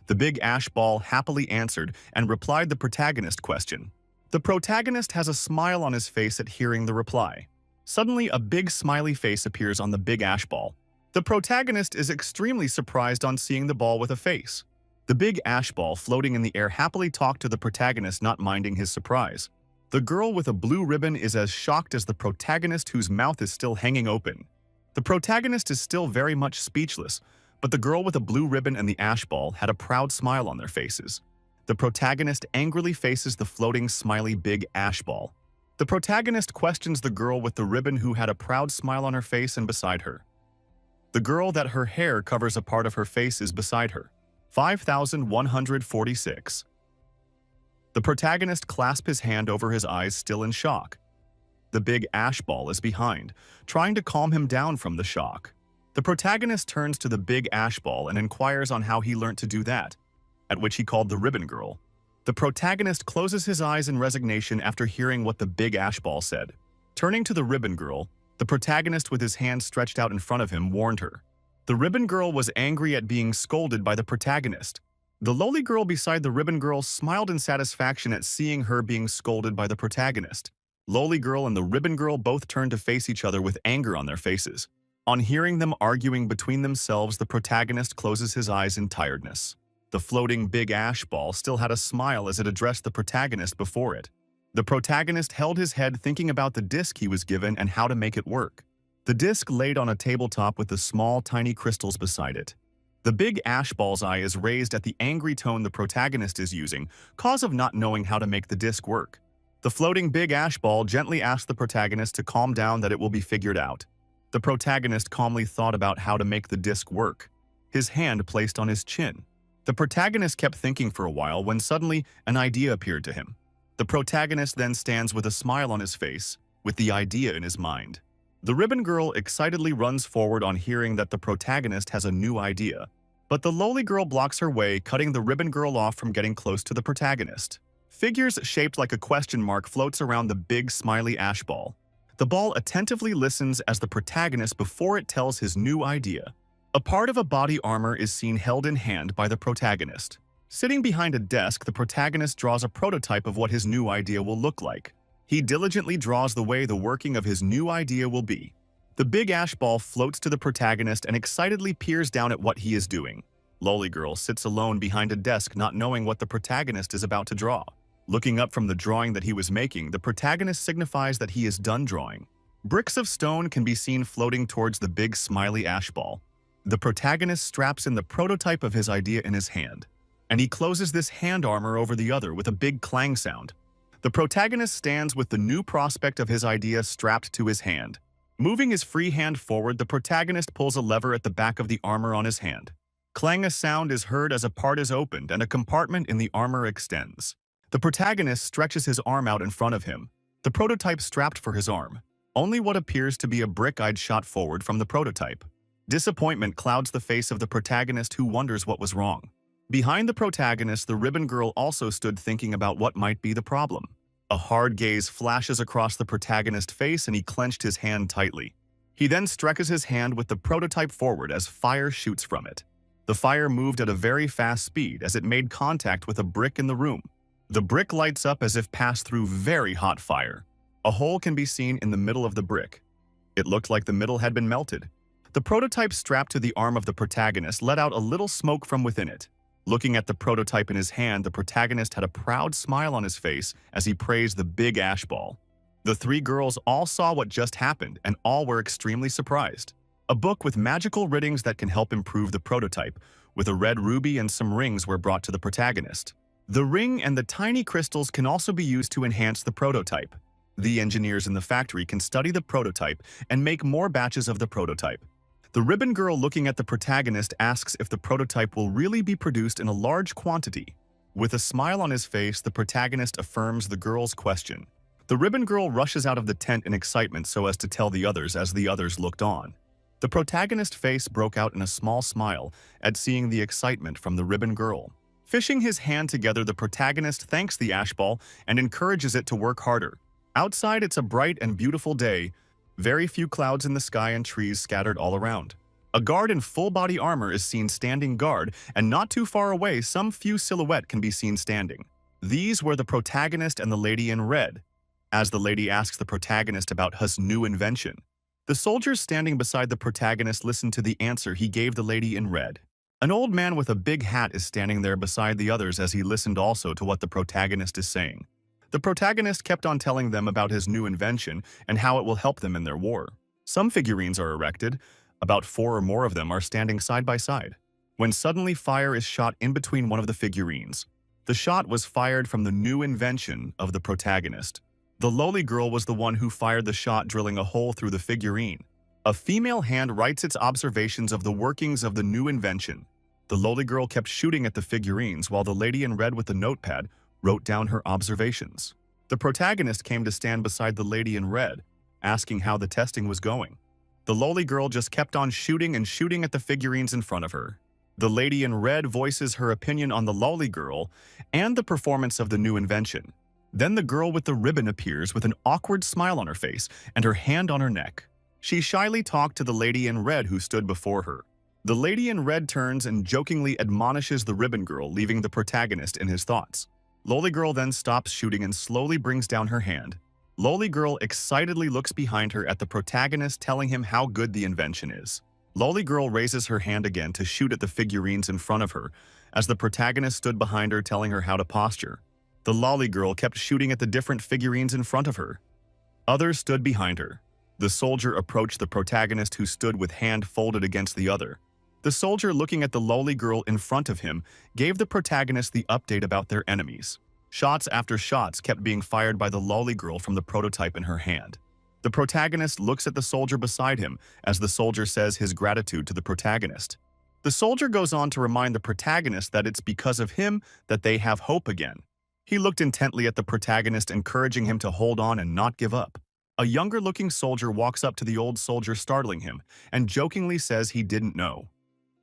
The big ash ball happily answered and replied the protagonist's question. The protagonist has a smile on his face at hearing the reply. Suddenly, a big smiley face appears on the big ash ball. The protagonist is extremely surprised on seeing the ball with a face. The big ash ball floating in the air happily talked to the protagonist, not minding his surprise. The girl with a blue ribbon is as shocked as the protagonist, whose mouth is still hanging open. The protagonist is still very much speechless, but the girl with a blue ribbon and the ash ball had a proud smile on their faces. The protagonist angrily faces the floating, smiley big ash ball. The protagonist questions the girl with the ribbon, who had a proud smile on her face and beside her. The girl that her hair covers a part of her face is beside her. 5146. The protagonist clasps his hand over his eyes, still in shock. The big ash ball is behind, trying to calm him down from the shock. The protagonist turns to the big ash ball and inquires on how he learnt to do that, at which he called the ribbon girl. The protagonist closes his eyes in resignation after hearing what the big ash ball said. Turning to the ribbon girl, the protagonist with his hand stretched out in front of him warned her. The ribbon girl was angry at being scolded by the protagonist. The lowly girl beside the ribbon girl smiled in satisfaction at seeing her being scolded by the protagonist. Lowly girl and the ribbon girl both turned to face each other with anger on their faces. On hearing them arguing between themselves, the protagonist closes his eyes in tiredness. The floating big ash ball still had a smile as it addressed the protagonist before it. The protagonist held his head thinking about the disc he was given and how to make it work. The disc laid on a tabletop with the small, tiny crystals beside it. The big ash ball's eye is raised at the angry tone the protagonist is using, cause of not knowing how to make the disc work. The floating big ash ball gently asks the protagonist to calm down, that it will be figured out. The protagonist calmly thought about how to make the disc work, his hand placed on his chin. The protagonist kept thinking for a while when suddenly an idea appeared to him. The protagonist then stands with a smile on his face, with the idea in his mind. The ribbon girl excitedly runs forward on hearing that the protagonist has a new idea, but the lowly girl blocks her way, cutting the ribbon girl off from getting close to the protagonist. Figures shaped like a question mark floats around the big smiley ash ball. The ball attentively listens as the protagonist before it tells his new idea. A part of a body armor is seen held in hand by the protagonist. Sitting behind a desk, the protagonist draws a prototype of what his new idea will look like. He diligently draws the way the working of his new idea will be. The big ash ball floats to the protagonist and excitedly peers down at what he is doing. Lowly girl sits alone behind a desk, not knowing what the protagonist is about to draw. Looking up from the drawing that he was making, the protagonist signifies that he is done drawing. Bricks of stone can be seen floating towards the big smiley ash ball. The protagonist straps in the prototype of his idea in his hand, and he closes this hand armor over the other with a big clang sound. The protagonist stands with the new prospect of his idea strapped to his hand. Moving his free hand forward, the protagonist pulls a lever at the back of the armor on his hand. Clang, a sound is heard as a part is opened and a compartment in the armor extends. The protagonist stretches his arm out in front of him, the prototype strapped for his arm. Only what appears to be a brick-eyed shot forward from the prototype. Disappointment clouds the face of the protagonist, who wonders what was wrong. Behind the protagonist, the ribbon girl also stood thinking about what might be the problem. A hard gaze flashes across the protagonist's face and he clenched his hand tightly. He then stretches his hand with the prototype forward as fire shoots from it. The fire moved at a very fast speed as it made contact with a brick in the room. The brick lights up as if passed through very hot fire. A hole can be seen in the middle of the brick. It looked like the middle had been melted. The prototype strapped to the arm of the protagonist let out a little smoke from within it. Looking at the prototype in his hand, the protagonist had a proud smile on his face as he praised the big ash ball. The three girls all saw what just happened and all were extremely surprised. A book with magical readings that can help improve the prototype, with a red ruby and some rings, were brought to the protagonist. The ring and the tiny crystals can also be used to enhance the prototype. The engineers in the factory can study the prototype and make more batches of the prototype. The ribbon girl, looking at the protagonist, asks if the prototype will really be produced in a large quantity. With a smile on his face, the protagonist affirms the girl's question. The ribbon girl rushes out of the tent in excitement so as to tell the others as the others looked on. The protagonist's face broke out in a small smile at seeing the excitement from the ribbon girl. Fishing his hand together, the protagonist thanks the ash ball and encourages it to work harder. Outside, it's a bright and beautiful day. Very few clouds in the sky and trees scattered all around. A guard in full body armor is seen standing guard, and not too far away, some few silhouette can be seen standing. These were the protagonist and the lady in red. As the lady asks the protagonist about his new invention, the soldiers standing beside the protagonist listen to the answer he gave the lady in red. An old man with a big hat is standing there beside the others as he listened also to what the protagonist is saying. The protagonist kept on telling them about his new invention and how it will help them in their war. Some figurines are erected. About 4 or more of them are standing side by side. When suddenly fire is shot in between one of the figurines. The shot was fired from the new invention of the protagonist. The lowly girl was the one who fired the shot, drilling a hole through the figurine. A female hand writes its observations of the workings of the new invention. The lowly girl kept shooting at the figurines while the lady in red with the notepad wrote down her observations. The protagonist came to stand beside the lady in red, asking how the testing was going. The lowly girl just kept on shooting and shooting at the figurines in front of her. The lady in red voices her opinion on the lowly girl and the performance of the new invention. Then the girl with the ribbon appears with an awkward smile on her face and her hand on her neck. She shyly talked to the lady in red who stood before her. The lady in red turns and jokingly admonishes the ribbon girl, leaving the protagonist in his thoughts. Lowly girl then stops shooting and slowly brings down her hand. Lowly girl excitedly looks behind her at the protagonist, telling him how good the invention is. Lowly girl raises her hand again to shoot at the figurines in front of her, as the protagonist stood behind her telling her how to posture. The lolly girl kept shooting at the different figurines in front of her. Others stood behind her. The soldier approached the protagonist who stood with hand folded against the other. The soldier, looking at the lowly girl in front of him, gave the protagonist the update about their enemies. Shots after shots kept being fired by the lowly girl from the prototype in her hand. The protagonist looks at the soldier beside him as the soldier says his gratitude to the protagonist. The soldier goes on to remind the protagonist that it's because of him that they have hope again. He looked intently at the protagonist, encouraging him to hold on and not give up. A younger-looking soldier walks up to the old soldier, startling him, and jokingly says he didn't know.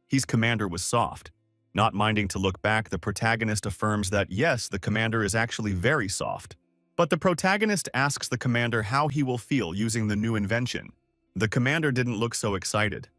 His commander was soft. Not minding to look back, the protagonist affirms that yes, the commander is actually very soft. But the protagonist asks the commander how he will feel using the new invention. The commander didn't look so excited.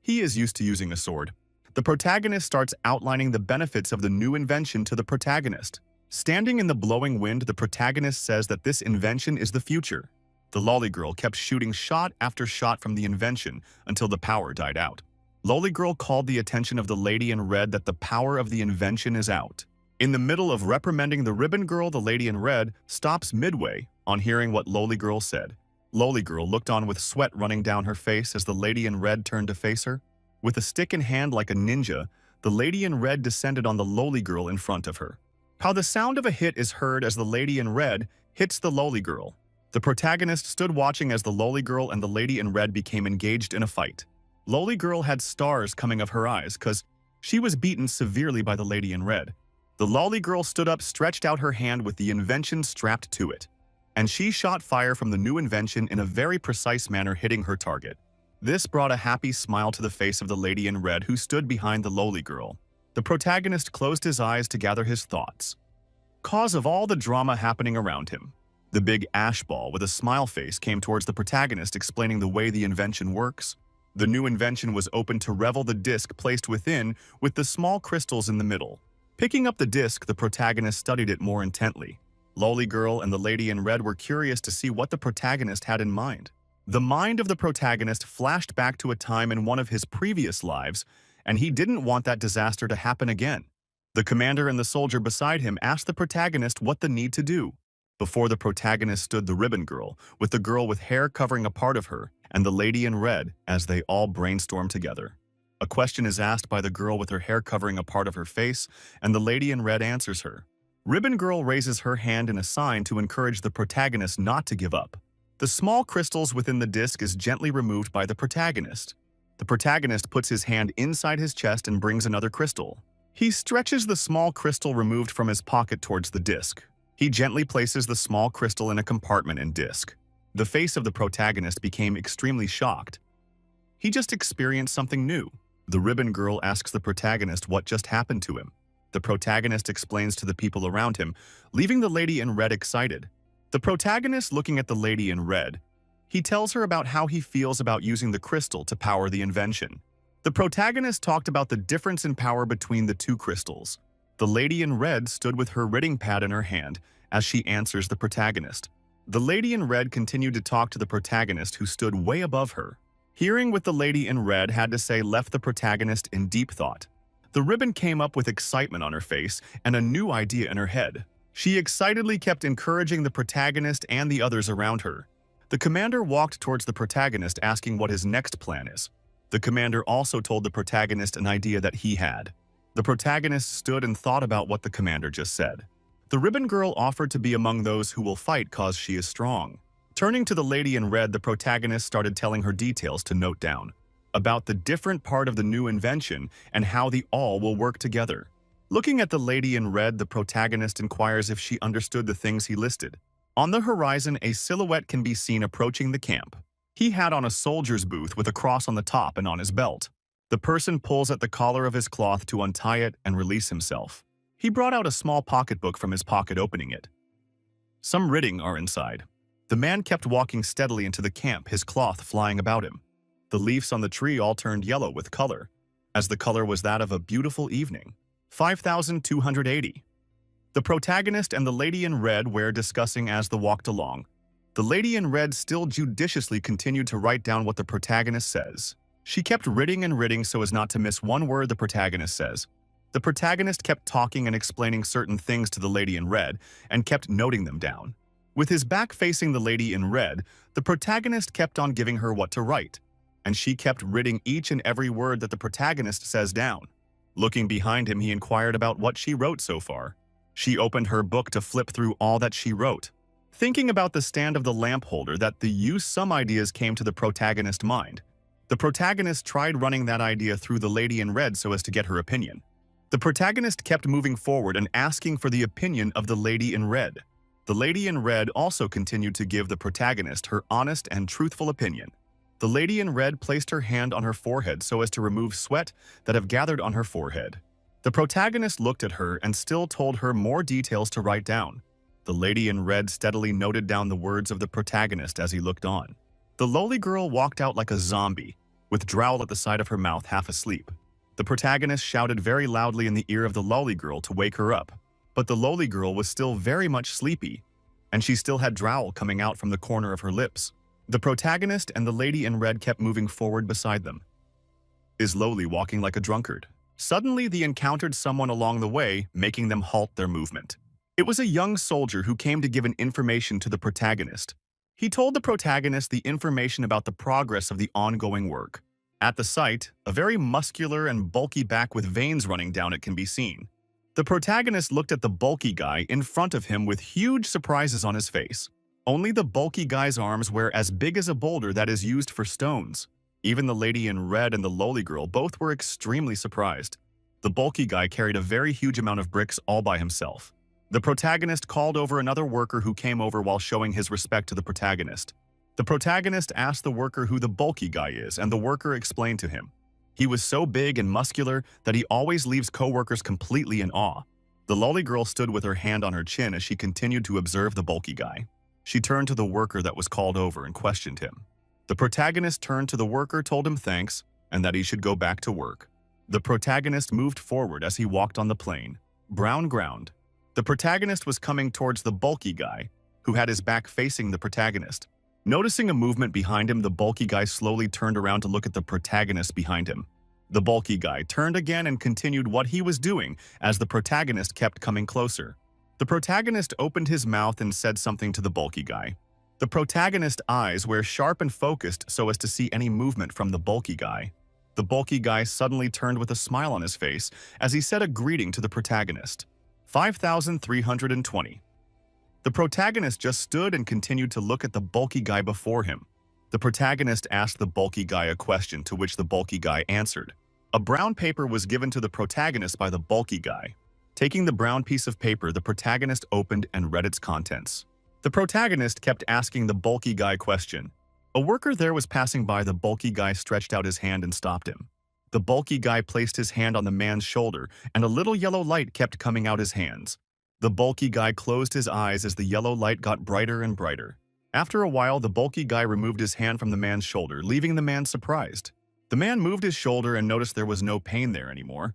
He is used to using a sword. The protagonist starts outlining the benefits of the new invention to the protagonist. Standing in the blowing wind, the protagonist says that this invention is the future. The lolly girl kept shooting shot after shot from the invention until the power died out. Lolly girl called the attention of the lady in red that the power of the invention is out. In the middle of reprimanding the ribbon girl, the lady in red stops midway on hearing what lowly girl said. Lowly girl looked on with sweat running down her face as the lady in red turned to face her. With a stick in hand like a ninja, the lady in red descended on the lowly girl in front of her. How the sound of a hit is heard as the lady in red hits the lowly girl. The protagonist stood watching as the lowly girl and the lady in red became engaged in a fight. Lowly girl had stars coming of her eyes because she was beaten severely by the lady in red. The lolly girl stood up, stretched out her hand with the invention strapped to it, and she shot fire from the new invention in a very precise manner, hitting her target. This brought a happy smile to the face of the lady in red who stood behind the lowly girl. The protagonist closed his eyes to gather his thoughts. Cause of all the drama happening around him. The big ash ball with a smile face came towards the protagonist, explaining the way the invention works. The new invention was opened to reveal the disc placed within with the small crystals in the middle. Picking up the disc, the protagonist studied it more intently. Lowly girl and the lady in red were curious to see what the protagonist had in mind. The mind of the protagonist flashed back to a time in one of his previous lives, and he didn't want that disaster to happen again. The commander and the soldier beside him asked the protagonist what the need to do. Before the protagonist stood the ribbon girl, with the girl with hair covering a part of her, and the lady in red as they all brainstorm together. A question is asked by the girl with her hair covering a part of her face, and the lady in red answers her. Ribbon girl raises her hand in a sign to encourage the protagonist not to give up. The small crystals within the disc is gently removed by the protagonist. The protagonist puts his hand inside his chest and brings another crystal. He stretches the small crystal removed from his pocket towards the disc. He gently places the small crystal in a compartment and disc. The face of the protagonist became extremely shocked. He just experienced something new. The ribbon girl asks the protagonist what just happened to him. The protagonist explains to the people around him, leaving the lady in red excited. The protagonist looking at the lady in red, he tells her about how he feels about using the crystal to power the invention. The protagonist talked about the difference in power between the two crystals. The lady in red stood with her writing pad in her hand as she answers the protagonist. The lady in red continued to talk to the protagonist who stood way above her. Hearing what the lady in red had to say left the protagonist in deep thought. The ribbon came up with excitement on her face and a new idea in her head. She excitedly kept encouraging the protagonist and the others around her. The commander walked towards the protagonist, asking what his next plan is. The commander also told the protagonist an idea that he had. The protagonist stood and thought about what the commander just said. The ribbon girl offered to be among those who will fight cause she is strong. Turning to the lady in red, the protagonist started telling her details to note down about the different part of the new invention and how the all will work together. Looking at the lady in red, the protagonist inquires if she understood the things he listed. On the horizon, a silhouette can be seen approaching the camp. He had on a soldier's booth with a cross on the top and on his belt. The person pulls at the collar of his cloth to untie it and release himself. He brought out a small pocketbook from his pocket, opening it. Some writing are inside. The man kept walking steadily into the camp, his cloth flying about him. The leaves on the tree all turned yellow with color, as the color was that of a beautiful evening. 5,280. The protagonist and the lady in red were discussing as they walked along. The lady in red still judiciously continued to write down what the protagonist says. She kept writing and writing so as not to miss one word the protagonist says. The protagonist kept talking and explaining certain things to the lady in red and kept noting them down. With his back facing the lady in red, the protagonist kept on giving her what to write, and she kept writing each and every word that the protagonist says down. Looking behind him, he inquired about what she wrote so far. She opened her book to flip through all that she wrote. Thinking about the stand of the lamp holder that the use, some ideas came to the protagonist's mind. The protagonist tried running that idea through the lady in red so as to get her opinion. The protagonist kept moving forward and asking for the opinion of the lady in red. The lady in red also continued to give the protagonist her honest and truthful opinion. The lady in red placed her hand on her forehead so as to remove sweat that have gathered on her forehead. The protagonist looked at her and still told her more details to write down. The lady in red steadily noted down the words of the protagonist as he looked on. The lowly girl walked out like a zombie, with drowl at the side of her mouth, half asleep. The protagonist shouted very loudly in the ear of the lowly girl to wake her up, but the lowly girl was still very much sleepy, and she still had drowl coming out from the corner of her lips. The protagonist and the lady in red kept moving forward beside them. Is lowly walking like a drunkard. Suddenly, they encountered someone along the way, making them halt their movement. It was a young soldier who came to give an information to the protagonist. He told the protagonist the information about the progress of the ongoing work. At the site, a very muscular and bulky back with veins running down it can be seen. The protagonist looked at the bulky guy in front of him with huge surprises on his face. Only the bulky guy's arms were as big as a boulder that is used for stones. Even the lady in red and the lowly girl both were extremely surprised. The bulky guy carried a very huge amount of bricks all by himself. The protagonist called over another worker who came over while showing his respect to the protagonist. The protagonist asked the worker who the bulky guy is, and the worker explained to him. He was so big and muscular that he always leaves co-workers completely in awe. The lowly girl stood with her hand on her chin as she continued to observe the bulky guy. She turned to the worker that was called over and questioned him. The protagonist turned to the worker, told him thanks, and that he should go back to work. The protagonist moved forward as he walked on the plain. Brown ground. The protagonist was coming towards the bulky guy, who had his back facing the protagonist. Noticing a movement behind him, the bulky guy slowly turned around to look at the protagonist behind him. The bulky guy turned again and continued what he was doing as the protagonist kept coming closer. The protagonist opened his mouth and said something to the bulky guy. The protagonist's eyes were sharp and focused so as to see any movement from the bulky guy. The bulky guy suddenly turned with a smile on his face as he said a greeting to the protagonist. 5,320. The protagonist just stood and continued to look at the bulky guy before him. The protagonist asked the bulky guy a question, to which the bulky guy answered. A brown paper was given to the protagonist by the bulky guy. Taking the brown piece of paper, the protagonist opened and read its contents. The protagonist kept asking the bulky guy a question. A worker there was passing by. The bulky guy stretched out his hand and stopped him. The bulky guy placed his hand on the man's shoulder, and a little yellow light kept coming out his hands. The bulky guy closed his eyes as the yellow light got brighter and brighter. After a while, the bulky guy removed his hand from the man's shoulder, leaving the man surprised. The man moved his shoulder and noticed there was no pain there anymore.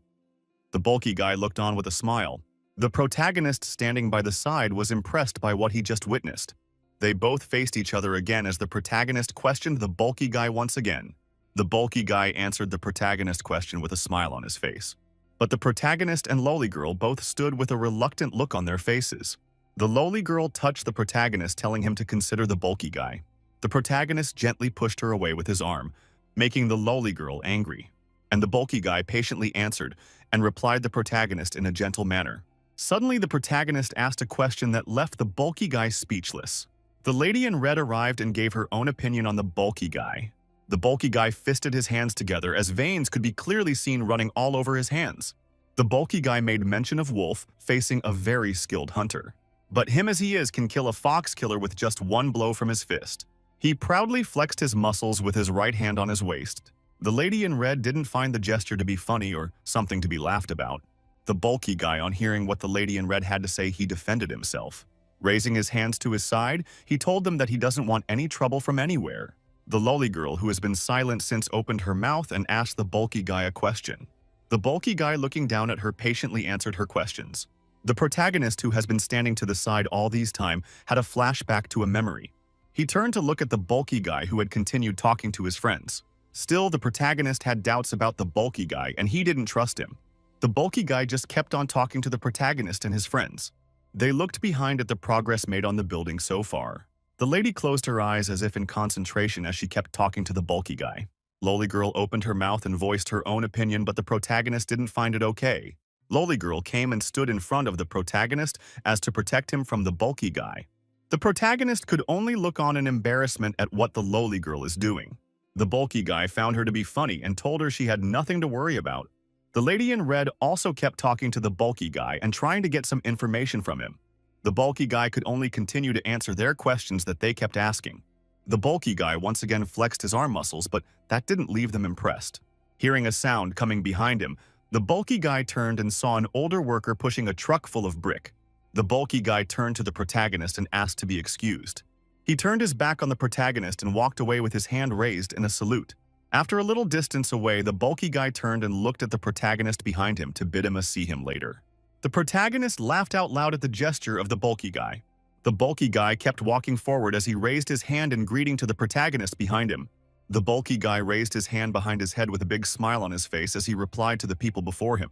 The bulky guy looked on with a smile. The protagonist standing by the side was impressed by what he just witnessed. They both faced each other again as the protagonist questioned the bulky guy once again. The bulky guy answered the protagonist's question with a smile on his face. But the protagonist and lowly girl both stood with a reluctant look on their faces. The lowly girl touched the protagonist, telling him to consider the bulky guy. The protagonist gently pushed her away with his arm, making the lowly girl angry. And the bulky guy patiently answered and replied the protagonist in a gentle manner. Suddenly, the protagonist asked a question that left the bulky guy speechless. The lady in red arrived and gave her own opinion on the bulky guy. The bulky guy fisted his hands together as veins could be clearly seen running all over his hands. The bulky guy made mention of Wolf facing a very skilled hunter. But him as he is can kill a fox killer with just one blow from his fist. He proudly flexed his muscles with his right hand on his waist. The lady in red didn't find the gesture to be funny or something to be laughed about. The bulky guy, on hearing what the lady in red had to say, he defended himself. Raising his hands to his side, he told them that he doesn't want any trouble from anywhere. The lolly girl, who has been silent since, opened her mouth and asked the bulky guy a question. The bulky guy, looking down at her, patiently answered her questions. The protagonist, who has been standing to the side all these time, had a flashback to a memory. He turned to look at the bulky guy, who had continued talking to his friends. Still, the protagonist had doubts about the bulky guy, and he didn't trust him. The bulky guy just kept on talking to the protagonist and his friends. They looked behind at the progress made on the building so far. The lady closed her eyes as if in concentration as she kept talking to the bulky guy. Lolly Girl opened her mouth and voiced her own opinion, but the protagonist didn't find it okay. Lolly Girl came and stood in front of the protagonist as to protect him from the bulky guy. The protagonist could only look on in embarrassment at what the Lolly Girl is doing. The bulky guy found her to be funny and told her she had nothing to worry about. The lady in red also kept talking to the bulky guy and trying to get some information from him. The bulky guy could only continue to answer their questions that they kept asking. The bulky guy once again flexed his arm muscles, but that didn't leave them impressed. Hearing a sound coming behind him, the bulky guy turned and saw an older worker pushing a truck full of brick. The bulky guy turned to the protagonist and asked to be excused. He turned his back on the protagonist and walked away with his hand raised in a salute. After a little distance away, the bulky guy turned and looked at the protagonist behind him to bid him see him later. The protagonist laughed out loud at the gesture of the bulky guy. The bulky guy kept walking forward as he raised his hand in greeting to the protagonist behind him. The bulky guy raised his hand behind his head with a big smile on his face as he replied to the people before him.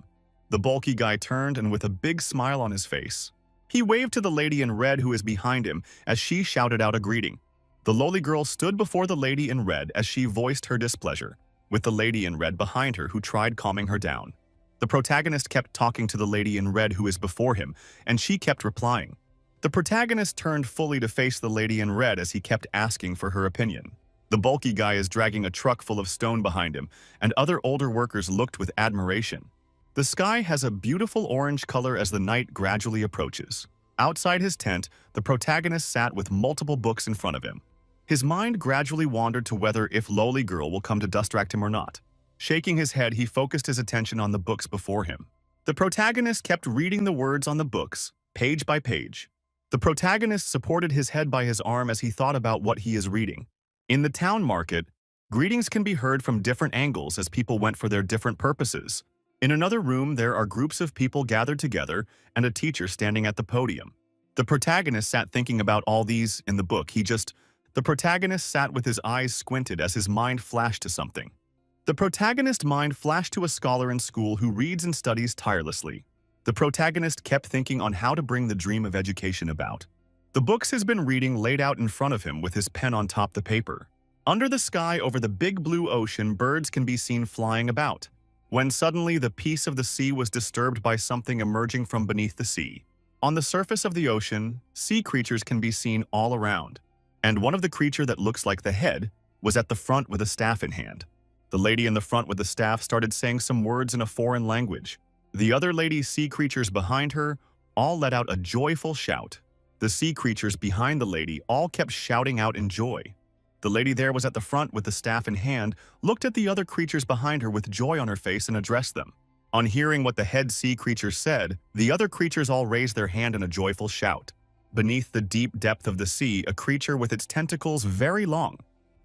The bulky guy turned and with a big smile on his face, he waved to the lady in red who is behind him as she shouted out a greeting. The lowly girl stood before the lady in red as she voiced her displeasure, with the lady in red behind her who tried calming her down. The protagonist kept talking to the lady in red who is before him, and she kept replying. The protagonist turned fully to face the lady in red as he kept asking for her opinion. The bulky guy is dragging a truck full of stone behind him, and other older workers looked with admiration. The sky has a beautiful orange color as the night gradually approaches. Outside his tent, the protagonist sat with multiple books in front of him. His mind gradually wandered to whether if lowly girl will come to distract him or not. Shaking his head, he focused his attention on the books before him. The protagonist kept reading the words on the books, page by page. The protagonist supported his head by his arm as he thought about what he is reading. In the town market, greetings can be heard from different angles as people went for their different purposes. In another room, there are groups of people gathered together and a teacher standing at the podium. The protagonist sat thinking about all these in the book. The protagonist sat with his eyes squinted as his mind flashed to something. The protagonist's mind flashed to a scholar in school who reads and studies tirelessly. The protagonist kept thinking on how to bring the dream of education about. The books has been reading laid out in front of him with his pen on top the paper. Under the sky over the big blue ocean, birds can be seen flying about. When suddenly the peace of the sea was disturbed by something emerging from beneath the sea. On the surface of the ocean, sea creatures can be seen all around. And one of the creature that looks like the head was at the front with a staff in hand. The lady in the front with the staff started saying some words in a foreign language. The other lady sea creatures behind her all let out a joyful shout. The sea creatures behind the lady all kept shouting out in joy. The lady there was at the front with the staff in hand, looked at the other creatures behind her with joy on her face and addressed them. On hearing what the head sea creature said, the other creatures all raised their hand in a joyful shout. Beneath the deep depth of the sea, a creature with its tentacles very long.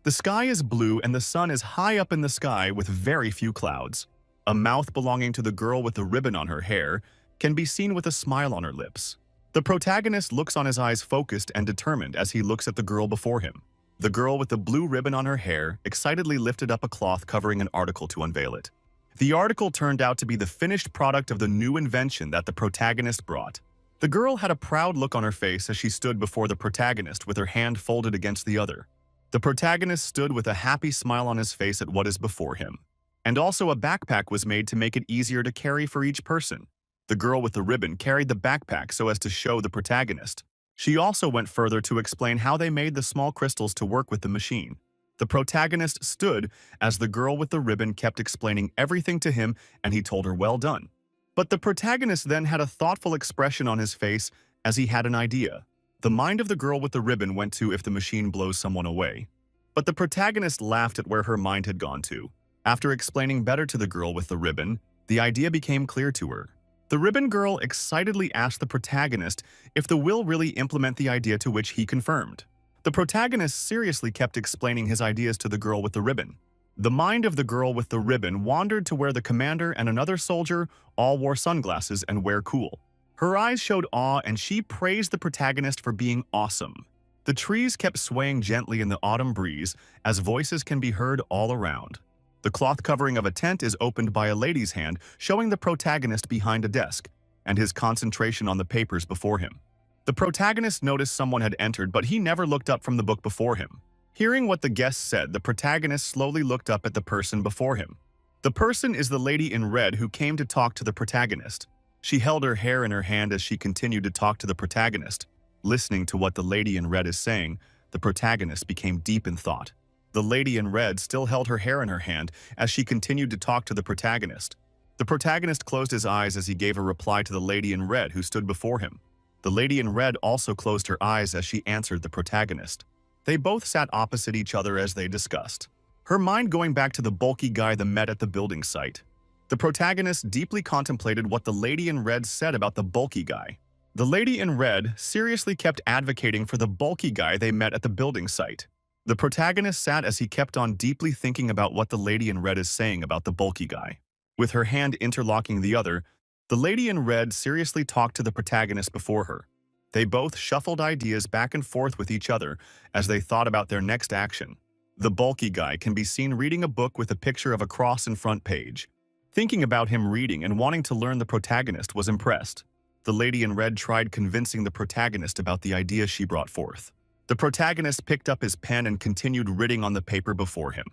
The sky is blue and the sun is high up in the sky with very few clouds. A mouth belonging to the girl with the ribbon on her hair can be seen with a smile on her lips. The protagonist looks on his eyes focused and determined as he looks at the girl before him. The girl with the blue ribbon on her hair excitedly lifted up a cloth covering an article to unveil it. The article turned out to be the finished product of the new invention that the protagonist brought. The girl had a proud look on her face as she stood before the protagonist with her hand folded against the other. The protagonist stood with a happy smile on his face at what is before him. And also a backpack was made to make it easier to carry for each person. The girl with the ribbon carried the backpack so as to show the protagonist. She also went further to explain how they made the small crystals to work with the machine. The protagonist stood as the girl with the ribbon kept explaining everything to him, and he told her well done. But the protagonist then had a thoughtful expression on his face as he had an idea. The mind of the girl with the ribbon went to if the machine blows someone away. But the protagonist laughed at where her mind had gone to. After explaining better to the girl with the ribbon, the idea became clear to her. The ribbon girl excitedly asked the protagonist if the will really implement the idea, to which he confirmed. The protagonist seriously kept explaining his ideas to the girl with the ribbon. The mind of the girl with the ribbon wandered to where the commander and another soldier all wore sunglasses and were cool. Her eyes showed awe, and she praised the protagonist for being awesome. The trees kept swaying gently in the autumn breeze as voices can be heard all around. The cloth covering of a tent is opened by a lady's hand, showing the protagonist behind a desk and his concentration on the papers before him. The protagonist noticed someone had entered, but he never looked up from the book before him. Hearing what the guest said, the protagonist slowly looked up at the person before him. The person is the lady in red who came to talk to the protagonist. She held her hair in her hand as she continued to talk to the protagonist. Listening to what the lady in red is saying, the protagonist became deep in thought. The lady in red still held her hair in her hand as she continued to talk to the protagonist. The protagonist closed his eyes as he gave a reply to the lady in red who stood before him. The lady in red also closed her eyes as she answered the protagonist. They both sat opposite each other as they discussed, her mind going back to the bulky guy they met at the building site. The protagonist deeply contemplated what the lady in red said about the bulky guy. The lady in red seriously kept advocating for the bulky guy they met at the building site. The protagonist sat as he kept on deeply thinking about what the lady in red is saying about the bulky guy. With her hand interlocking the other, the lady in red seriously talked to the protagonist before her. They both shuffled ideas back and forth with each other as they thought about their next action. The bulky guy can be seen reading a book with a picture of a cross in front page. Thinking about him reading and wanting to learn, the protagonist was impressed. The lady in red tried convincing the protagonist about the idea she brought forth. The protagonist picked up his pen and continued writing on the paper before him.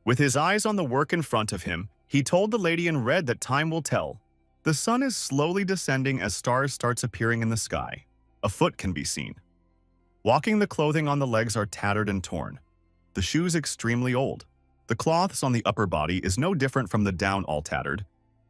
With his eyes on the work in front of him, he told the lady in red that time will tell. The sun is slowly descending as stars starts appearing in the sky. A foot can be seen. Walking, the clothing on the legs are tattered and torn. The shoes extremely old. The cloths on the upper body is no different from the down, all tattered.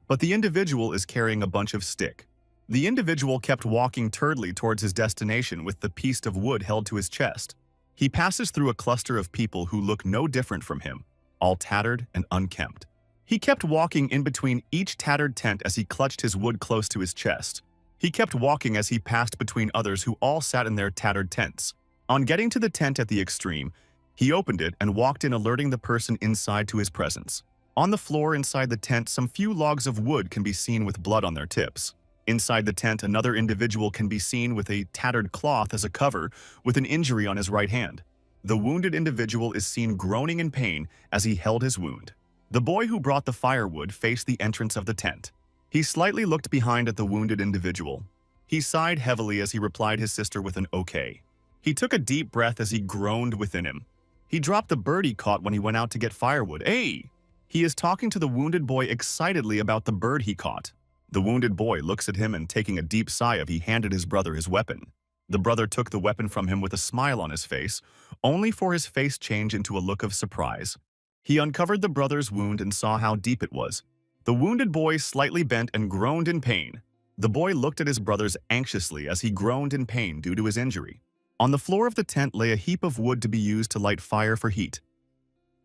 But the individual is carrying a bunch of stick. The individual kept walking turdly towards his destination with the piece of wood held to his chest. He passes through a cluster of people who look no different from him, all tattered and unkempt. He kept walking in between each tattered tent as he clutched his wood close to his chest. He kept walking as he passed between others who all sat in their tattered tents. On getting to the tent at the extreme, he opened it and walked in, alerting the person inside to his presence. On the floor inside the tent, some few logs of wood can be seen with blood on their tips. Inside the tent, another individual can be seen with a tattered cloth as a cover, with an injury on his right hand. The wounded individual is seen groaning in pain as he held his wound. The boy who brought the firewood faced the entrance of the tent. He slightly looked behind at the wounded individual. He sighed heavily as he replied his sister with an okay. He took a deep breath as he groaned within him. He dropped the bird he caught when he went out to get firewood. Hey! He is talking to the wounded boy excitedly about the bird he caught. The wounded boy looks at him and, taking a deep sigh, he handed his brother his weapon. The brother took the weapon from him with a smile on his face, only for his face change into a look of surprise. He uncovered the brother's wound and saw how deep it was. The wounded boy slightly bent and groaned in pain. The boy looked at his brothers anxiously as he groaned in pain due to his injury. On the floor of the tent lay a heap of wood to be used to light fire for heat.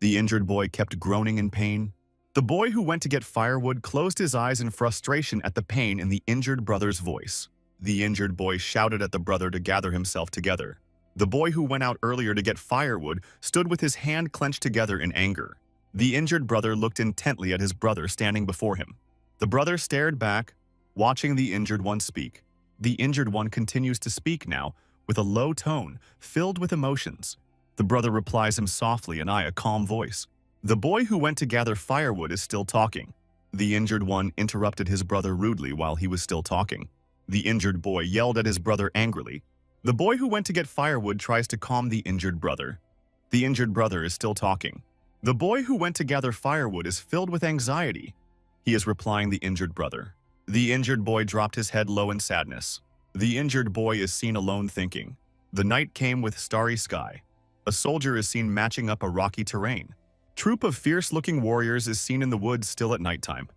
The injured boy kept groaning in pain. The boy who went to get firewood closed his eyes in frustration at the pain in the injured brother's voice. The injured boy shouted at the brother to gather himself together. The boy who went out earlier to get firewood stood with his hand clenched together in anger. The injured brother looked intently at his brother standing before him. The brother stared back, watching the injured one speak. The injured one continues to speak now, with a low tone, filled with emotions. The brother replies him softly in a calm voice. The boy who went to gather firewood is still talking. The injured one interrupted his brother rudely while he was still talking. The injured boy yelled at his brother angrily. The boy who went to get firewood tries to calm the injured brother. The injured brother is still talking. The boy who went to gather firewood is filled with anxiety. He is replying the injured brother. The injured boy dropped his head low in sadness. The injured boy is seen alone thinking. The night came with starry sky. A soldier is seen matching up a rocky terrain. Troop of fierce-looking warriors is seen in the woods still at nighttime.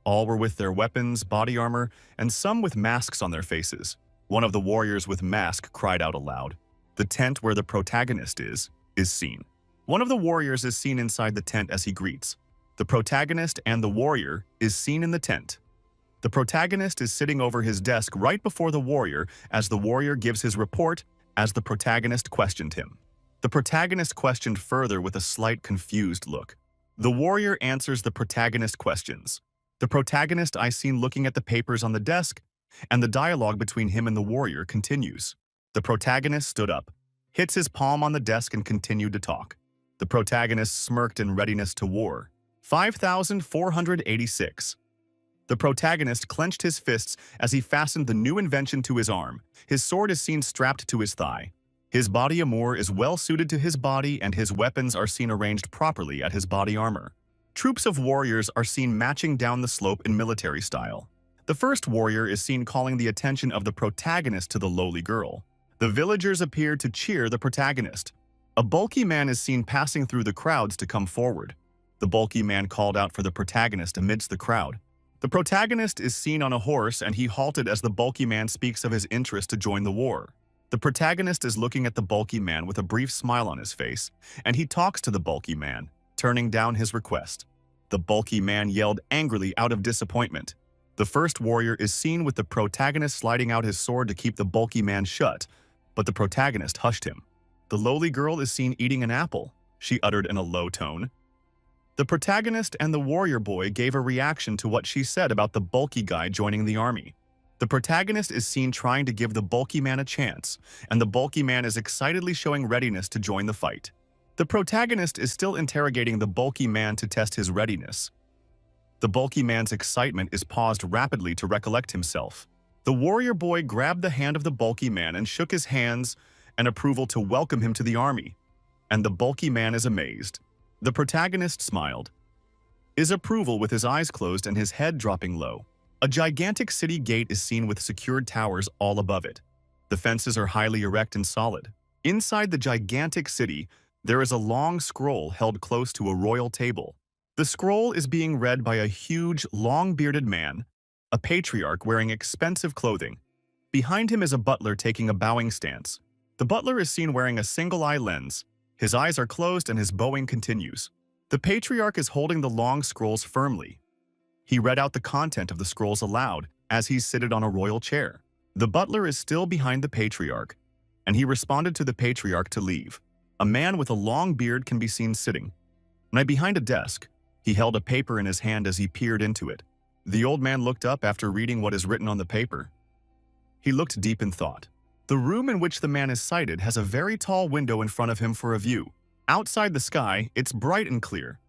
All were with their weapons, body armor, and some with masks on their faces. One of the warriors with mask cried out aloud. The tent where the protagonist is seen. One of the warriors is seen inside the tent as he greets. The protagonist and the warrior is seen in the tent. The protagonist is sitting over his desk right before the warrior as the warrior gives his report as the protagonist questioned him. The protagonist questioned further with a slight confused look. The warrior answers the protagonist questions. The protagonist is seen looking at the papers on the desk, and the dialogue between him and the warrior continues. The protagonist stood up, hits his palm on the desk and continued to talk. The protagonist smirked in readiness to war. 5,486. The protagonist clenched his fists as he fastened the new invention to his arm. His sword is seen strapped to his thigh. His body armor is well suited to his body and his weapons are seen arranged properly at his body armor. Troops of warriors are seen marching down the slope in military style. The first warrior is seen calling the attention of the protagonist to the lowly girl. The villagers appear to cheer the protagonist. A bulky man is seen passing through the crowds to come forward. The bulky man called out for the protagonist amidst the crowd. The protagonist is seen on a horse and he halted as the bulky man speaks of his interest to join the war. The protagonist is looking at the bulky man with a brief smile on his face, and he talks to the bulky man, turning down his request. The bulky man yelled angrily out of disappointment. The first warrior is seen with the protagonist sliding out his sword to keep the bulky man shut, but the protagonist hushed him. The lowly girl is seen eating an apple, she uttered in a low tone. The protagonist and the warrior boy gave a reaction to what she said about the bulky guy joining the army. The protagonist is seen trying to give the bulky man a chance, and the bulky man is excitedly showing readiness to join the fight. The protagonist is still interrogating the bulky man to test his readiness. The bulky man's excitement is paused rapidly to recollect himself. The warrior boy grabbed the hand of the bulky man and shook his hands in approval to welcome him to the army, and the bulky man is amazed. The protagonist smiled. His approval with his eyes closed and his head dropping low. A gigantic city gate is seen with secured towers all above it. The fences are highly erect and solid. Inside the gigantic city, there is a long scroll held close to a royal table. The scroll is being read by a huge, long-bearded man, a patriarch wearing expensive clothing. Behind him is a butler taking a bowing stance. The butler is seen wearing a single-eye lens. His eyes are closed and his bowing continues. The patriarch is holding the long scrolls firmly. He read out the content of the scrolls aloud as he's seated on a royal chair. The butler is still behind the patriarch, and he responded to the patriarch to leave. A man with a long beard can be seen sitting. Behind a desk, he held a paper in his hand as he peered into it. The old man looked up after reading what is written on the paper. He looked deep in thought. The room in which the man is sighted has a very tall window in front of him for a view. Outside the sky, it's bright and clear,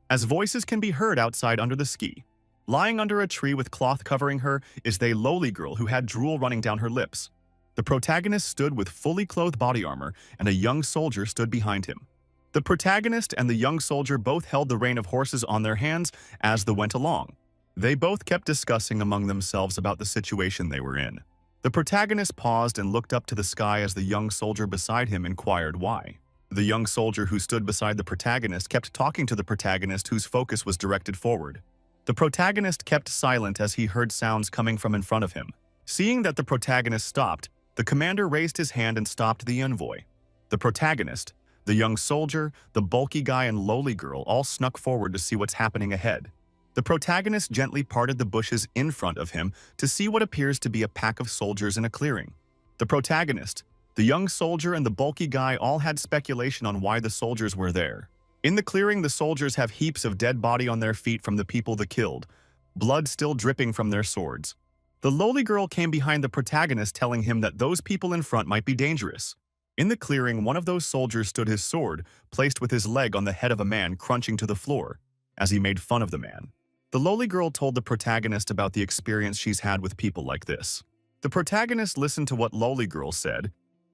as voices can be heard outside under the ski. Lying under a tree with cloth covering her is the lowly girl who had drool running down her lips. The protagonist stood with fully clothed body armor, and a young soldier stood behind him. The protagonist and the young soldier both held the rein of horses on their hands as they went along. They both kept discussing among themselves about the situation they were in. The protagonist paused and looked up to the sky as the young soldier beside him inquired why. The young soldier who stood beside the protagonist kept talking to the protagonist whose focus was directed forward. The protagonist kept silent as he heard sounds coming from in front of him. Seeing that the protagonist stopped, the commander raised his hand and stopped the envoy. The protagonist, the young soldier, the bulky guy and lowly girl all snuck forward to see what's happening ahead. The protagonist gently parted the bushes in front of him to see what appears to be a pack of soldiers in a clearing. The protagonist, the young soldier and the bulky guy all had speculation on why the soldiers were there. In the clearing, the soldiers have heaps of dead body on their feet from the people they killed, blood still dripping from their swords. The lowly girl came behind the protagonist telling him that those people in front might be dangerous. In the clearing, one of those soldiers stood his sword, placed with his leg on the head of a man crunching to the floor, as he made fun of the man. The lowly girl told the protagonist about the experience she's had with people like this. The protagonist listened to what lowly girl said.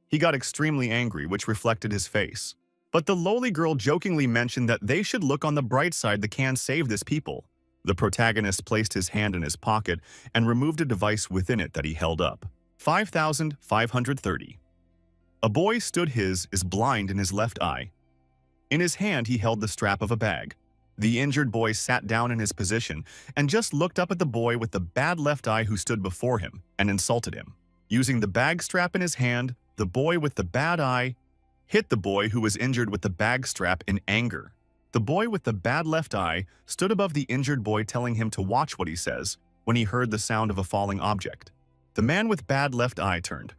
He got extremely angry, which reflected his face. But the lowly girl jokingly mentioned that they should look on the bright side that can save this people. The protagonist placed his hand in his pocket and removed a device within it that he held up. 5,530. A boy stood his is blind in his left eye. In his hand he held the strap of a bag. The injured boy sat down in his position and just looked up at the boy with the bad left eye who stood before him and insulted him. Using the bag strap in his hand, the boy with the bad eye hit the boy who was injured with the bag strap in anger. The boy with the bad left eye stood above the injured boy telling him to watch what he says when he heard the sound of a falling object. The man with bad left eye turned.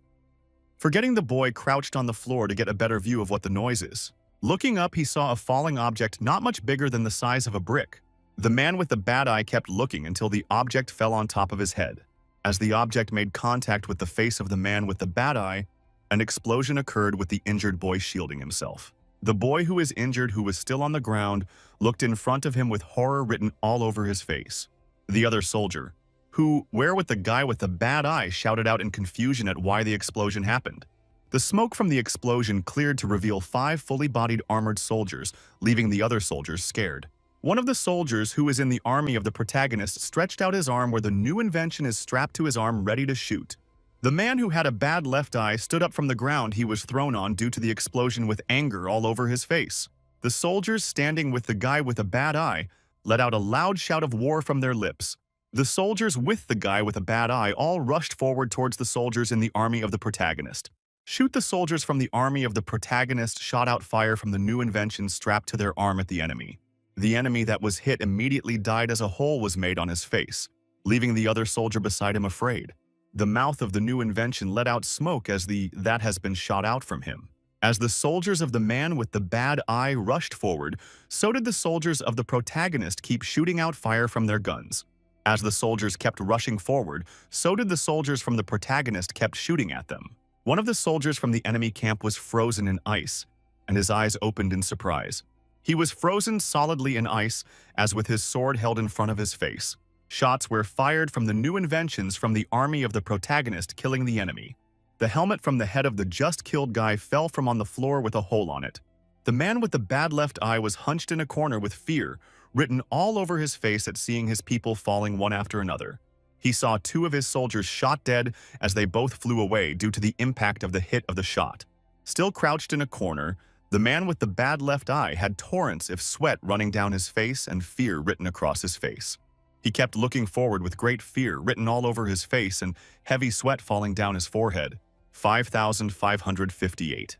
Forgetting the boy crouched on the floor to get a better view of what the noise is. Looking up, he saw a falling object not much bigger than the size of a brick. The man with the bad eye kept looking until the object fell on top of his head. As the object made contact with the face of the man with the bad eye, an explosion occurred with the injured boy shielding himself. The boy who is injured, who was still on the ground, looked in front of him with horror written all over his face. The other soldier, who were with the guy with the bad eye, shouted out in confusion at why the explosion happened. The smoke from the explosion cleared to reveal 5 fully bodied armored soldiers, leaving the other soldiers scared. One of the soldiers, who is in the army of the protagonist, stretched out his arm where the new invention is strapped to his arm, ready to shoot. The man who had a bad left eye stood up from the ground he was thrown on due to the explosion with anger all over his face. The soldiers standing with the guy with a bad eye let out a loud shout of war from their lips. The soldiers with the guy with a bad eye all rushed forward towards the soldiers in the army of the protagonist. Shoot the soldiers from the army of the protagonist shot out fire from the new invention strapped to their arm at the enemy. The enemy that was hit immediately died as a hole was made on his face, leaving the other soldier beside him afraid. The mouth of the new invention let out smoke as that has been shot out from him. As the soldiers of the man with the bad eye rushed forward, so did the soldiers of the protagonist keep shooting out fire from their guns. As the soldiers kept rushing forward, so did the soldiers from the protagonist kept shooting at them. One of the soldiers from the enemy camp was frozen in ice, and his eyes opened in surprise. He was frozen solidly in ice, as with his sword held in front of his face. Shots were fired from the new inventions from the army of the protagonist, killing the enemy. The helmet from the head of the just-killed guy fell from on the floor with a hole on it. The man with the bad left eye was hunched in a corner with fear written all over his face at seeing his people falling one after another. He saw 2 of his soldiers shot dead as they both flew away due to the impact of the hit of the shot. Still crouched in a corner, the man with the bad left eye had torrents of sweat running down his face and fear written across his face. He kept looking forward with great fear written all over his face and heavy sweat falling down his forehead. 5,558.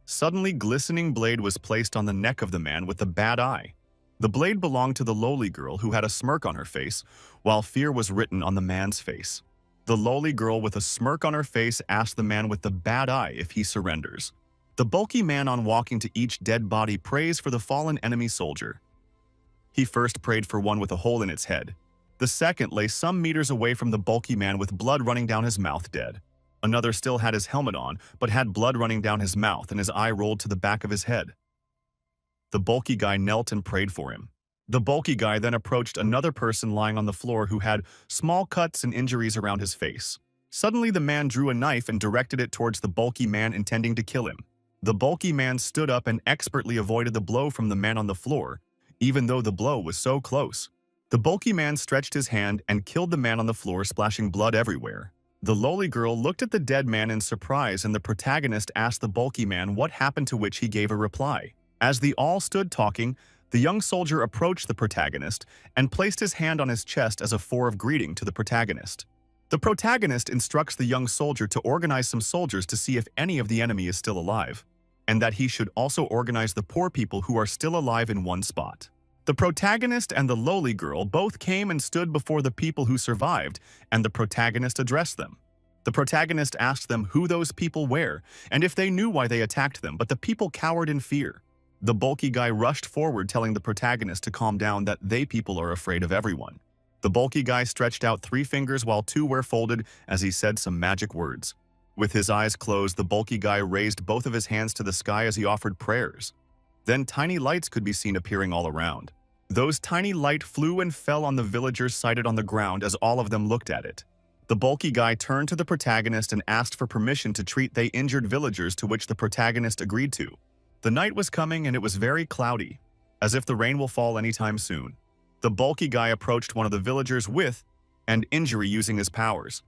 Suddenly, glistening blade was placed on the neck of the man with the bad eye. The blade belonged to the lowly girl who had a smirk on her face, while fear was written on the man's face. The lowly girl with a smirk on her face asked the man with the bad eye if he surrenders. The bulky man, on walking to each dead body, prays for the fallen enemy soldier. He first prayed for one with a hole in its head. The second lay some meters away from the bulky man with blood running down his mouth, dead. Another still had his helmet on, but had blood running down his mouth and his eye rolled to the back of his head. The bulky guy knelt and prayed for him. The bulky guy then approached another person lying on the floor who had small cuts and injuries around his face. Suddenly, the man drew a knife and directed it towards the bulky man, intending to kill him. The bulky man stood up and expertly avoided the blow from the man on the floor, even though the blow was so close. The bulky man stretched his hand and killed the man on the floor, splashing blood everywhere. The lowly girl looked at the dead man in surprise, and the protagonist asked the bulky man what happened, to which he gave a reply. As they all stood talking, the young soldier approached the protagonist and placed his hand on his chest as a form of greeting to the protagonist. The protagonist instructs the young soldier to organize some soldiers to see if any of the enemy is still alive, and that he should also organize the poor people who are still alive in one spot. The protagonist and the lowly girl both came and stood before the people who survived, and the protagonist addressed them. The protagonist asked them who those people were and if they knew why they attacked them, but the people cowered in fear. The bulky guy rushed forward, telling the protagonist to calm down, that they people are afraid of everyone. The bulky guy stretched out 3 fingers while 2 were folded as he said some magic words. With his eyes closed, the bulky guy raised both of his hands to the sky as he offered prayers. Then tiny lights could be seen appearing all around. Those tiny lights flew and fell on the villagers sighted on the ground as all of them looked at it. The bulky guy turned to the protagonist and asked for permission to treat the injured villagers, to which the protagonist agreed to. The night was coming and it was very cloudy, as if the rain will fall anytime soon. The bulky guy approached one of the villagers with an injury using his powers.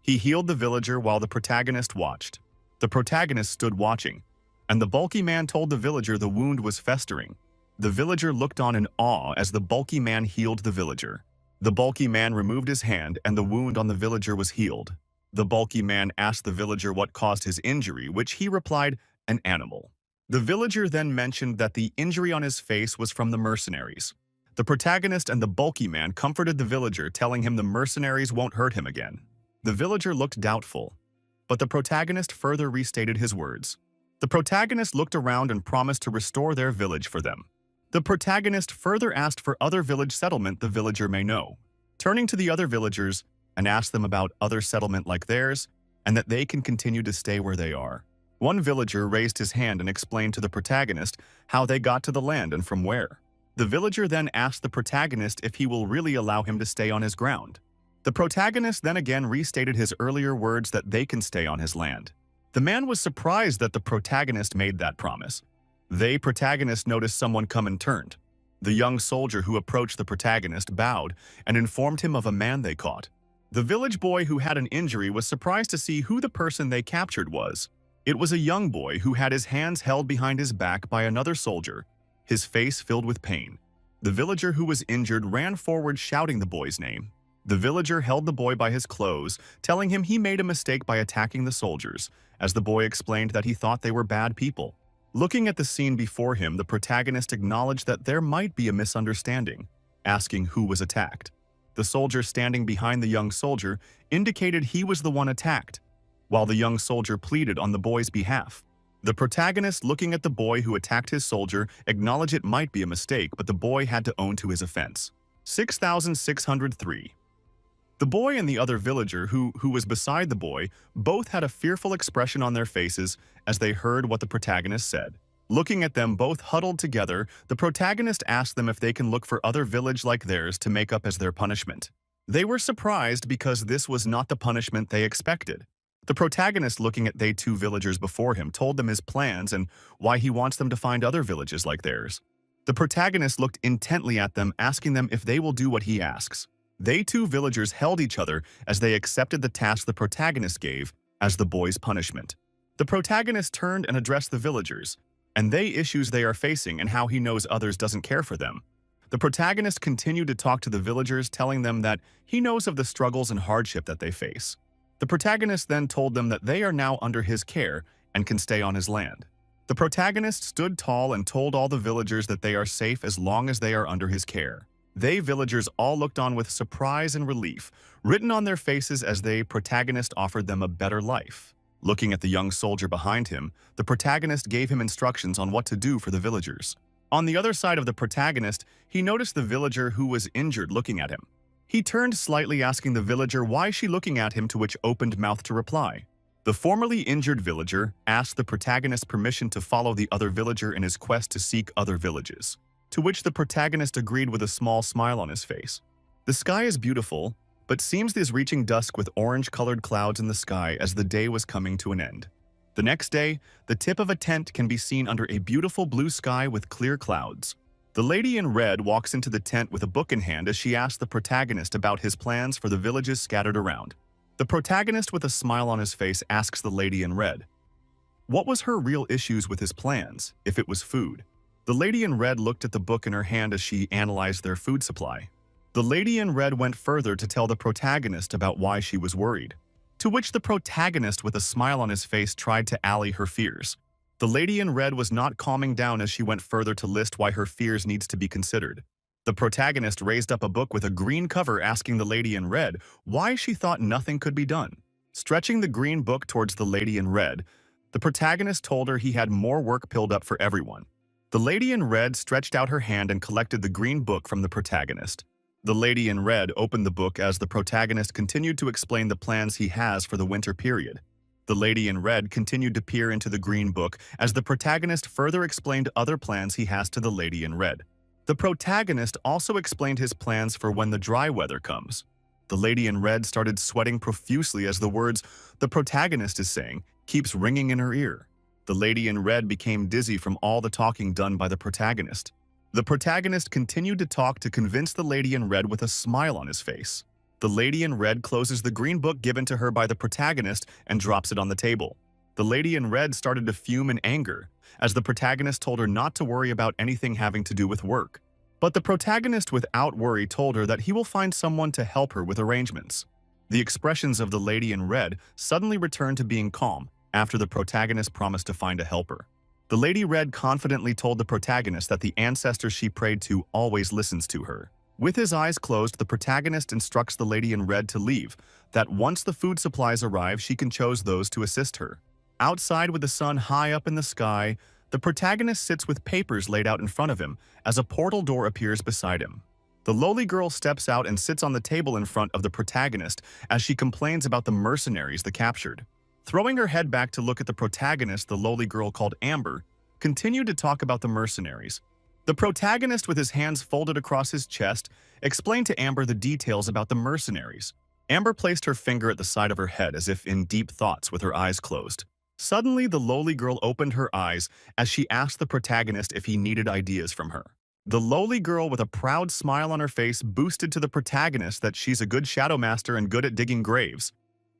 He healed the villager while the protagonist watched. The protagonist stood watching, and the bulky man told the villager the wound was festering. The villager looked on in awe as the bulky man healed the villager. The bulky man removed his hand and the wound on the villager was healed. The bulky man asked the villager what caused his injury, which he replied, "An animal." The villager then mentioned that the injury on his face was from the mercenaries. The protagonist and the bulky man comforted the villager, telling him the mercenaries won't hurt him again. The villager looked doubtful, but the protagonist further restated his words. The protagonist looked around and promised to restore their village for them. The protagonist further asked for other village settlement the villager may know, turning to the other villagers and asked them about other settlement like theirs and that they can continue to stay where they are. One villager raised his hand and explained to the protagonist how they got to the land and from where. The villager then asked the protagonist if he will really allow him to stay on his ground. The protagonist then again restated his earlier words that they can stay on his land. The man was surprised that the protagonist made that promise. The protagonist noticed someone come and turned. The young soldier who approached the protagonist bowed and informed him of a man they caught. The village boy who had an injury was surprised to see who the person they captured was. It was a young boy who had his hands held behind his back by another soldier, his face filled with pain. The villager who was injured ran forward shouting the boy's name. The villager held the boy by his clothes, telling him he made a mistake by attacking the soldiers, as the boy explained that he thought they were bad people. Looking at the scene before him, the protagonist acknowledged that there might be a misunderstanding, asking who was attacked. The soldier standing behind the young soldier indicated he was the one attacked, while the young soldier pleaded on the boy's behalf. The protagonist, looking at the boy who attacked his soldier, acknowledged it might be a mistake, but the boy had to own to his offense. 6603. The boy and the other villager who was beside the boy both had a fearful expression on their faces as they heard what the protagonist said. Looking at them both huddled together, the protagonist asked them if they can look for other village like theirs to make up as their punishment. They were surprised because this was not the punishment they expected. The protagonist, looking at the two villagers before him, told them his plans and why he wants them to find other villages like theirs. The protagonist looked intently at them, asking them if they will do what he asks. They two villagers held each other as they accepted the task the protagonist gave as the boy's punishment. The protagonist turned and addressed the villagers, and the issues they are facing and how he knows others doesn't care for them. The protagonist continued to talk to the villagers, telling them that he knows of the struggles and hardship that they face. The protagonist then told them that they are now under his care and can stay on his land. The protagonist stood tall and told all the villagers that they are safe as long as they are under his care. They villagers all looked on with surprise and relief, written on their faces as the protagonist offered them a better life. Looking at the young soldier behind him, the protagonist gave him instructions on what to do for the villagers. On the other side of the protagonist, he noticed the villager who was injured looking at him. He turned slightly, asking the villager why she looking at him, to which opened mouth to reply. The formerly injured villager asked the protagonist permission to follow the other villager in his quest to seek other villages, to which the protagonist agreed with a small smile on his face. The sky is beautiful, but seems this reaching dusk with orange-colored clouds in the sky as the day was coming to an end. The next day, the tip of a tent can be seen under a beautiful blue sky with clear clouds. The lady in red walks into the tent with a book in hand as she asks the protagonist about his plans for the villages scattered around. The protagonist, with a smile on his face, asks the lady in red what was her real issues with his plans, if it was food. The lady in red looked at the book in her hand as she analyzed their food supply. The lady in red went further to tell the protagonist about why she was worried, to which the protagonist, with a smile on his face, tried to allay her fears. The lady in red was not calming down as she went further to list why her fears needs to be considered. The protagonist raised up a book with a green cover, asking the lady in red why she thought nothing could be done. Stretching the green book towards the lady in red, the protagonist told her he had more work piled up for everyone. The lady in red stretched out her hand and collected the green book from the protagonist. The lady in red opened the book as the protagonist continued to explain the plans he has for the winter period. The lady in red continued to peer into the green book as the protagonist further explained other plans he has to the lady in red. The protagonist also explained his plans for when the dry weather comes. The lady in red started sweating profusely as the words the protagonist is saying keeps ringing in her ear. The lady in red became dizzy from all the talking done by the protagonist. The protagonist continued to talk to convince the lady in red with a smile on his face. The lady in red closes the green book given to her by the protagonist and drops it on the table. The lady in red started to fume in anger, as the protagonist told her not to worry about anything having to do with work. But the protagonist without worry told her that he will find someone to help her with arrangements. The expressions of the lady in red suddenly returned to being calm after the protagonist promised to find a helper. The lady red confidently told the protagonist that the ancestor she prayed to always listens to her. With his eyes closed, the protagonist instructs the lady in red to leave, that once the food supplies arrive, she can choose those to assist her. Outside with the sun high up in the sky, the protagonist sits with papers laid out in front of him as a portal door appears beside him. The lowly girl steps out and sits on the table in front of the protagonist as she complains about the mercenaries they captured. Throwing her head back to look at the protagonist, the lowly girl called Amber continued to talk about the mercenaries. The protagonist, with his hands folded across his chest, explained to Amber the details about the mercenaries. Amber placed her finger at the side of her head as if in deep thoughts with her eyes closed. Suddenly, the lowly girl opened her eyes as she asked the protagonist if he needed ideas from her. The lowly girl, with a proud smile on her face, boosted to the protagonist that she's a good shadow master and good at digging graves.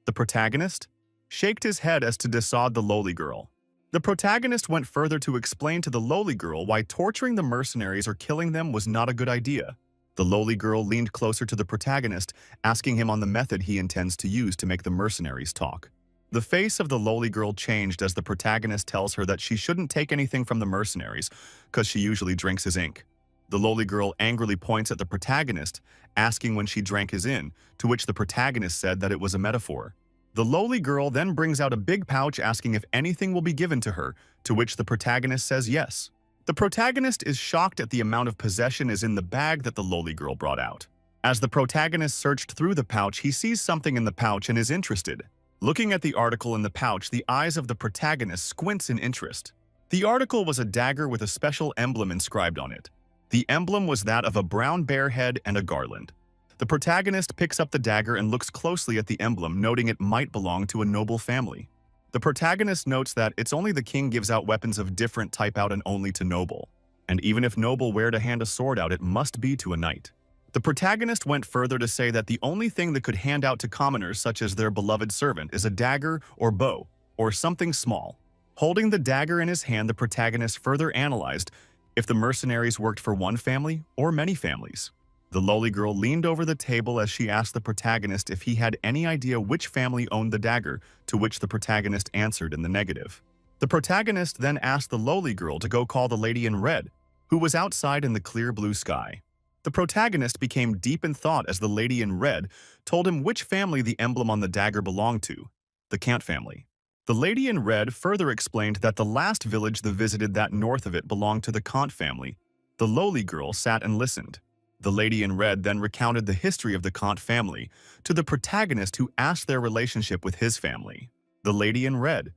The protagonist shaked his head as to dissuade the lowly girl. The protagonist went further to explain to the lowly girl why torturing the mercenaries or killing them was not a good idea. The lowly girl leaned closer to the protagonist, asking him on the method he intends to use to make the mercenaries talk. The face of the lowly girl changed as the protagonist tells her that she shouldn't take anything from the mercenaries, because she usually drinks his ink. The lowly girl angrily points at the protagonist, asking when she drank his inn, to which the protagonist said that it was a metaphor. The lowly girl then brings out a big pouch asking if anything will be given to her, to which the protagonist says yes. The protagonist is shocked at the amount of possession is in the bag that the lowly girl brought out. As the protagonist searched through the pouch, he sees something in the pouch and is interested. Looking at the article in the pouch, the eyes of the protagonist squints in interest. The article was a dagger with a special emblem inscribed on it. The emblem was that of a brown bear head and a garland. The protagonist picks up the dagger and looks closely at the emblem, noting it might belong to a noble family. The protagonist notes that it's only the king gives out weapons of different type out and only to noble. And even if noble were to hand a sword out, it must be to a knight. The protagonist went further to say that the only thing that could hand out to commoners such as their beloved servant is a dagger or bow, or something small. Holding the dagger in his hand, the protagonist further analyzed if the mercenaries worked for one family or many families. The lowly girl leaned over the table as she asked the protagonist if he had any idea which family owned the dagger, to which the protagonist answered in the negative. The protagonist then asked the lowly girl to go call the lady in red, who was outside in the clear blue sky. The protagonist became deep in thought as the lady in red told him which family the emblem on the dagger belonged to, the Kant family. The lady in red further explained that the last village they visited that north of it belonged to the Kant family. The lowly girl sat and listened. The lady in red then recounted the history of the Kant family to the protagonist, who asked their relationship with his family. The lady in red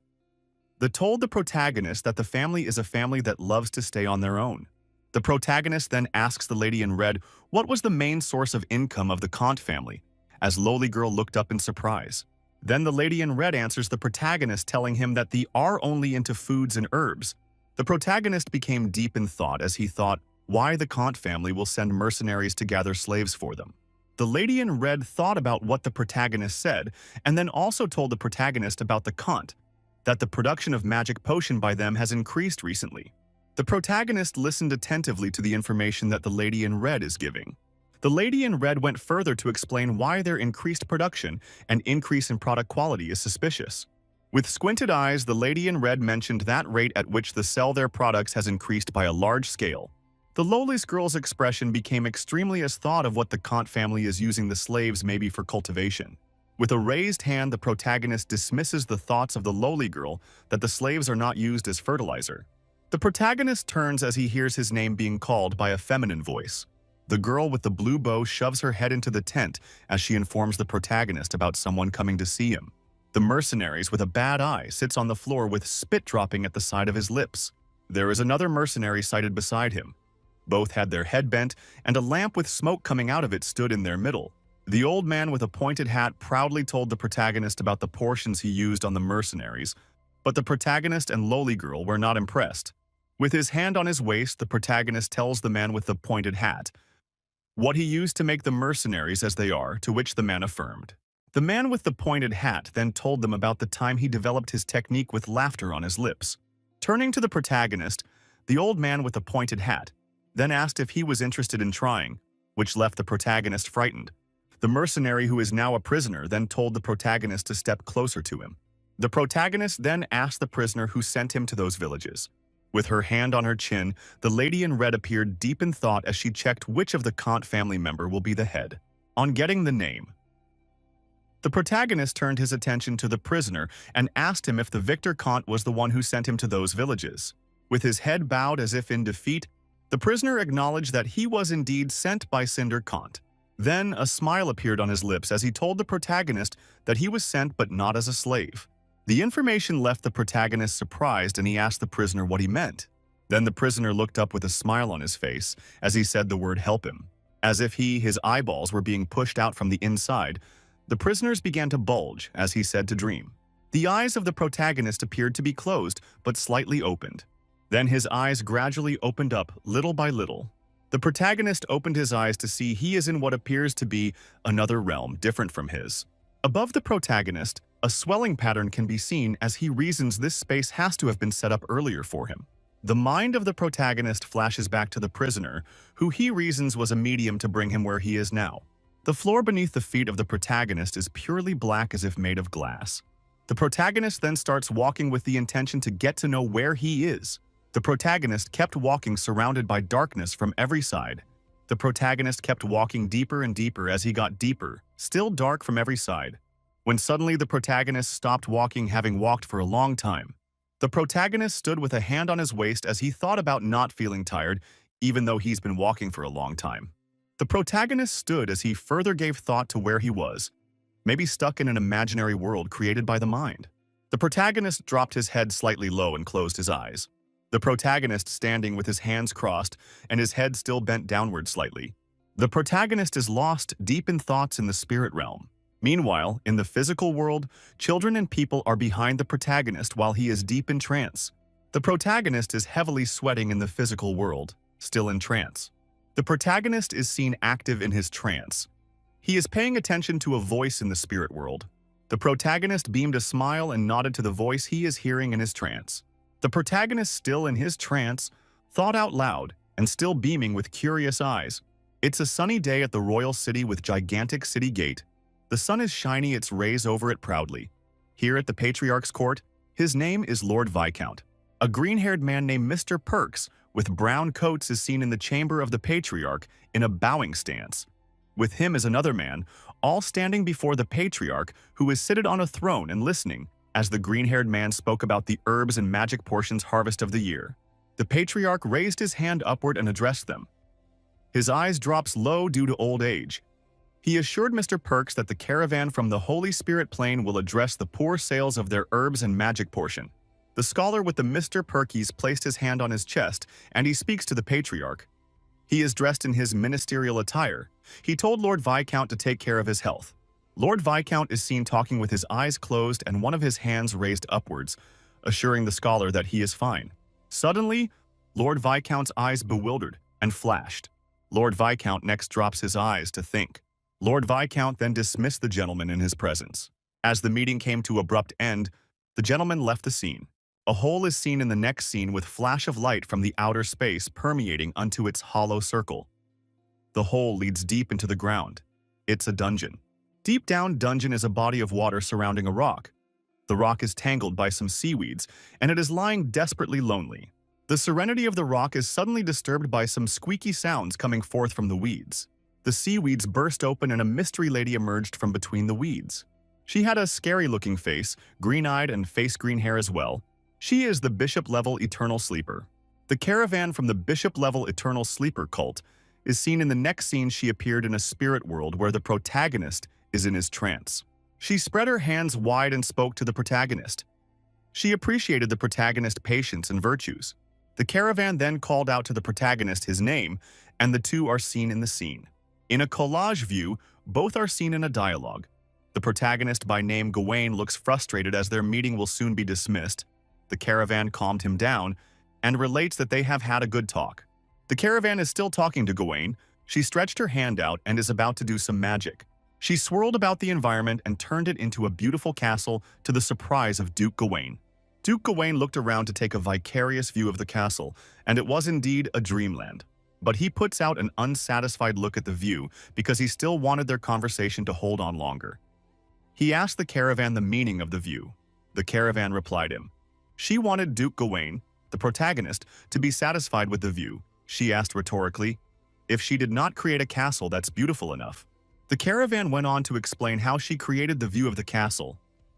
told the protagonist that the family is a family that loves to stay on their own. The protagonist then asks the lady in red what was the main source of income of the Kant family, as lowly girl looked up in surprise. Then the lady in red answers the protagonist, telling him that they are only into foods and herbs. The protagonist became deep in thought as he thought why the Kant family will send mercenaries to gather slaves for them. The lady in red thought about what the protagonist said and then also told the protagonist about the Kant, that the production of magic potion by them has increased recently. The protagonist listened attentively to the information that the lady in red is giving. The lady in red went further to explain why their increased production and increase in product quality is suspicious. With squinted eyes, the lady in red mentioned that rate at which they sell their products has increased by a large scale. The lowly girl's expression became extremely as thought of what the Kant family is using the slaves maybe for cultivation. With a raised hand, the protagonist dismisses the thoughts of the lowly girl that the slaves are not used as fertilizer. The protagonist turns as he hears his name being called by a feminine voice. The girl with the blue bow shoves her head into the tent as she informs the protagonist about someone coming to see him. The mercenaries with a bad eye sits on the floor with spit dropping at the side of his lips. There is another mercenary sighted beside him. Both had their head bent, and a lamp with smoke coming out of it stood in their middle. The old man with a pointed hat proudly told the protagonist about the portions he used on the mercenaries, but the protagonist and lowly girl were not impressed. With his hand on his waist, the protagonist tells the man with the pointed hat, what he used to make them mercenaries as they are, to which the man affirmed. The man with the pointed hat then told them about the time he developed his technique with laughter on his lips. Turning to the protagonist, the old man with the pointed hat then asked if he was interested in trying, which left the protagonist frightened. The mercenary, who is now a prisoner, then told the protagonist to step closer to him. The protagonist then asked the prisoner who sent him to those villages. With her hand on her chin, the lady in red appeared deep in thought as she checked which of the Kant family member will be the head. On getting the name, the protagonist turned his attention to the prisoner and asked him if the Victor Kant was the one who sent him to those villages. With his head bowed as if in defeat, the prisoner acknowledged that he was indeed sent by Cinder Kant. Then a smile appeared on his lips as he told the protagonist that he was sent but not as a slave. The information left the protagonist surprised, and he asked the prisoner what he meant. Then the prisoner looked up with a smile on his face as he said the word "help him." As if his eyeballs were being pushed out from the inside, the prisoners began to bulge as he said to dream. The eyes of the protagonist appeared to be closed but slightly opened. Then his eyes gradually opened up little by little. The protagonist opened his eyes to see he is in what appears to be another realm different from his. Above the protagonist, a swelling pattern can be seen as he reasons this space has to have been set up earlier for him. The mind of the protagonist flashes back to the prisoner, who he reasons was a medium to bring him where he is now. The floor beneath the feet of the protagonist is purely black as if made of glass. The protagonist then starts walking with the intention to get to know where he is. The protagonist kept walking surrounded by darkness from every side. The protagonist kept walking deeper and deeper as he got deeper, still dark from every side, when suddenly the protagonist stopped walking, having walked for a long time. The protagonist stood with a hand on his waist as he thought about not feeling tired, even though he's been walking for a long time. The protagonist stood as he further gave thought to where he was, maybe stuck in an imaginary world created by the mind. The protagonist dropped his head slightly low and closed his eyes. The protagonist standing with his hands crossed and his head still bent downward slightly. The protagonist is lost deep in thoughts in the spirit realm. Meanwhile, in the physical world, children and people are behind the protagonist while he is deep in trance. The protagonist is heavily sweating in the physical world, still in trance. The protagonist is seen active in his trance. He is paying attention to a voice in the spirit world. The protagonist beamed a smile and nodded to the voice he is hearing in his trance. The protagonist, still in his trance, thought out loud and still beaming with curious eyes. It's a sunny day at the royal city with gigantic city gate. The sun is shining its rays over it proudly. Here at the patriarch's court, his name is Lord Viscount. A green-haired man named Mr. Perks with brown coats is seen in the chamber of the patriarch in a bowing stance. With him is another man, all standing before the patriarch, who is seated on a throne and listening as the green-haired man spoke about the herbs and magic portions harvest of the year. The patriarch raised his hand upward and addressed them. His eyes drops low due to old age. He assured Mr. Perks that the caravan from the Holy Spirit plane will address the poor sales of their herbs and magic portion. The scholar with the Mr. Perkies placed his hand on his chest, and he speaks to the patriarch. He is dressed in his ministerial attire. He told Lord Viscount to take care of his health. Lord Viscount is seen talking with his eyes closed and one of his hands raised upwards, assuring the scholar that he is fine. Suddenly, Lord Viscount's eyes bewildered and flashed. Lord Viscount next drops his eyes to think. Lord Viscount then dismissed the gentleman in his presence. As the meeting came to abrupt end, the gentleman left the scene. A hole is seen in the next scene with flash of light from the outer space permeating unto its hollow circle. The hole leads deep into the ground. It's a dungeon. Deep down dungeon is a body of water surrounding a rock. The rock is tangled by some seaweeds, and it is lying desperately lonely. The serenity of the rock is suddenly disturbed by some squeaky sounds coming forth from the weeds. The seaweeds burst open and a mystery lady emerged from between the weeds. She had a scary-looking face, green-eyed and face-green hair as well. She is the Bishop-level Eternal Sleeper. The caravan from the Bishop-level Eternal Sleeper cult is seen in the next scene. She appeared in a spirit world where the protagonist is in his trance. She spread her hands wide and spoke to the protagonist. She appreciated the protagonist's patience and virtues. The caravan then called out to the protagonist his name, and the two are seen in the scene. In a collage view, both are seen in a dialogue. The protagonist by name Gawain looks frustrated as their meeting will soon be dismissed. The caravan calmed him down and relates that they have had a good talk. The caravan is still talking to Gawain, She stretched her hand out and is about to do some magic. She swirled about the environment and turned it into a beautiful castle to the surprise of Duke Gawain. Duke Gawain looked around to take a vicarious view of the castle, and it was indeed a dreamland. But he puts out an unsatisfied look at the view because he still wanted their conversation to hold on longer. He asked the caravan the meaning of the view. The caravan replied him. She wanted Duke Gawain, the protagonist, to be satisfied with the view. She asked rhetorically if she did not create a castle that's beautiful enough. The caravan went on to explain how she created the view of the castle.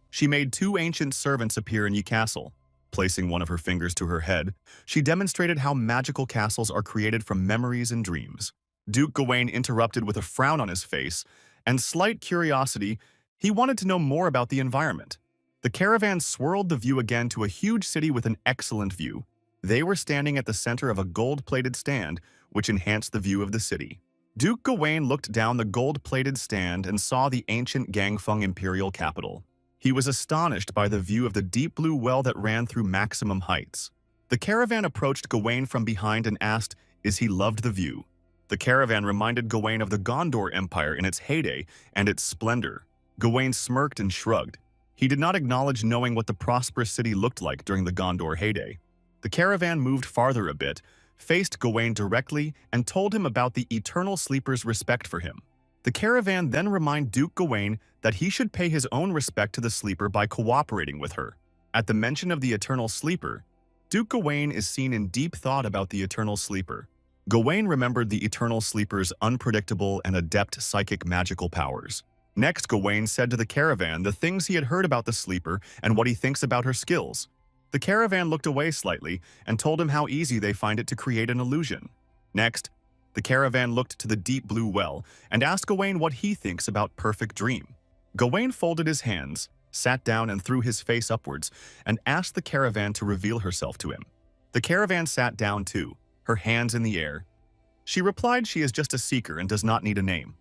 She made two ancient servants appear in Ye Castle. Placing one of her fingers to her head, she demonstrated how magical castles are created from memories and dreams. Duke Gawain interrupted with a frown on his face and slight curiosity. He wanted to know more about the environment. The caravan swirled the view again to a huge city with an excellent view. They were standing at the center of a gold-plated stand, which enhanced the view of the city. Duke Gawain looked down the gold-plated stand and saw the ancient Gangfeng imperial capital. He was astonished by the view of the deep blue well that ran through maximum heights. The caravan approached Gawain from behind and asked, "Is he loved the view?" The caravan reminded Gawain of the Gondor Empire in its heyday and its splendor. Gawain smirked and shrugged. He did not acknowledge knowing what the prosperous city looked like during the Gondor heyday. The caravan moved farther a bit, faced Gawain directly, and told him about the Eternal Sleeper's respect for him. The caravan then reminded Duke Gawain that he should pay his own respect to the Sleeper by cooperating with her. At the mention of the Eternal Sleeper, Duke Gawain is seen in deep thought about the Eternal Sleeper. Gawain remembered the Eternal Sleeper's unpredictable and adept psychic magical powers. Next, Gawain said to the caravan the things he had heard about the Sleeper and what he thinks about her skills. The caravan looked away slightly and told him how easy they find it to create an illusion. Next, the caravan looked to the deep blue well and asked Gawain what he thinks about Perfect Dream. Gawain folded his hands, sat down and threw his face upwards, and asked the caravan to reveal herself to him. The caravan sat down too, her hands in the air. She replied she is just a seeker and does not need a name.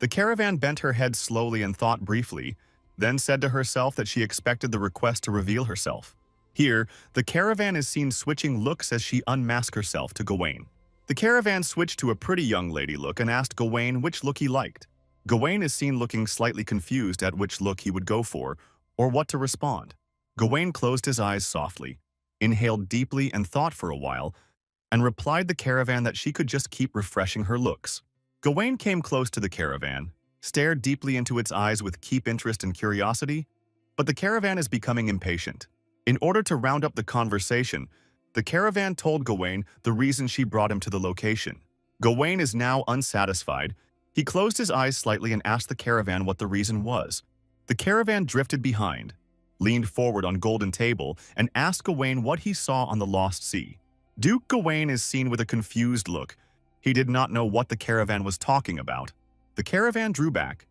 The caravan bent her head slowly and thought briefly, then said to herself that she expected the request to reveal herself. Here, the caravan is seen switching looks as she unmasked herself to Gawain. The caravan switched to a pretty young lady look and asked Gawain which look he liked. Gawain is seen looking slightly confused at which look he would go for, or what to respond. Gawain closed his eyes softly, inhaled deeply and thought for a while, and replied the caravan that she could just keep refreshing her looks. Gawain came close to the caravan, stared deeply into its eyes with deep interest and curiosity, but the caravan is becoming impatient. In order to round up the conversation, the caravan told Gawain the reason she brought him to the location. Gawain is now unsatisfied. He closed his eyes slightly and asked the caravan what the reason was. The caravan drifted behind, leaned forward on golden table, and asked Gawain what he saw on the lost sea. Duke Gawain is seen with a confused look. He did not know what the caravan was talking about. The caravan drew back.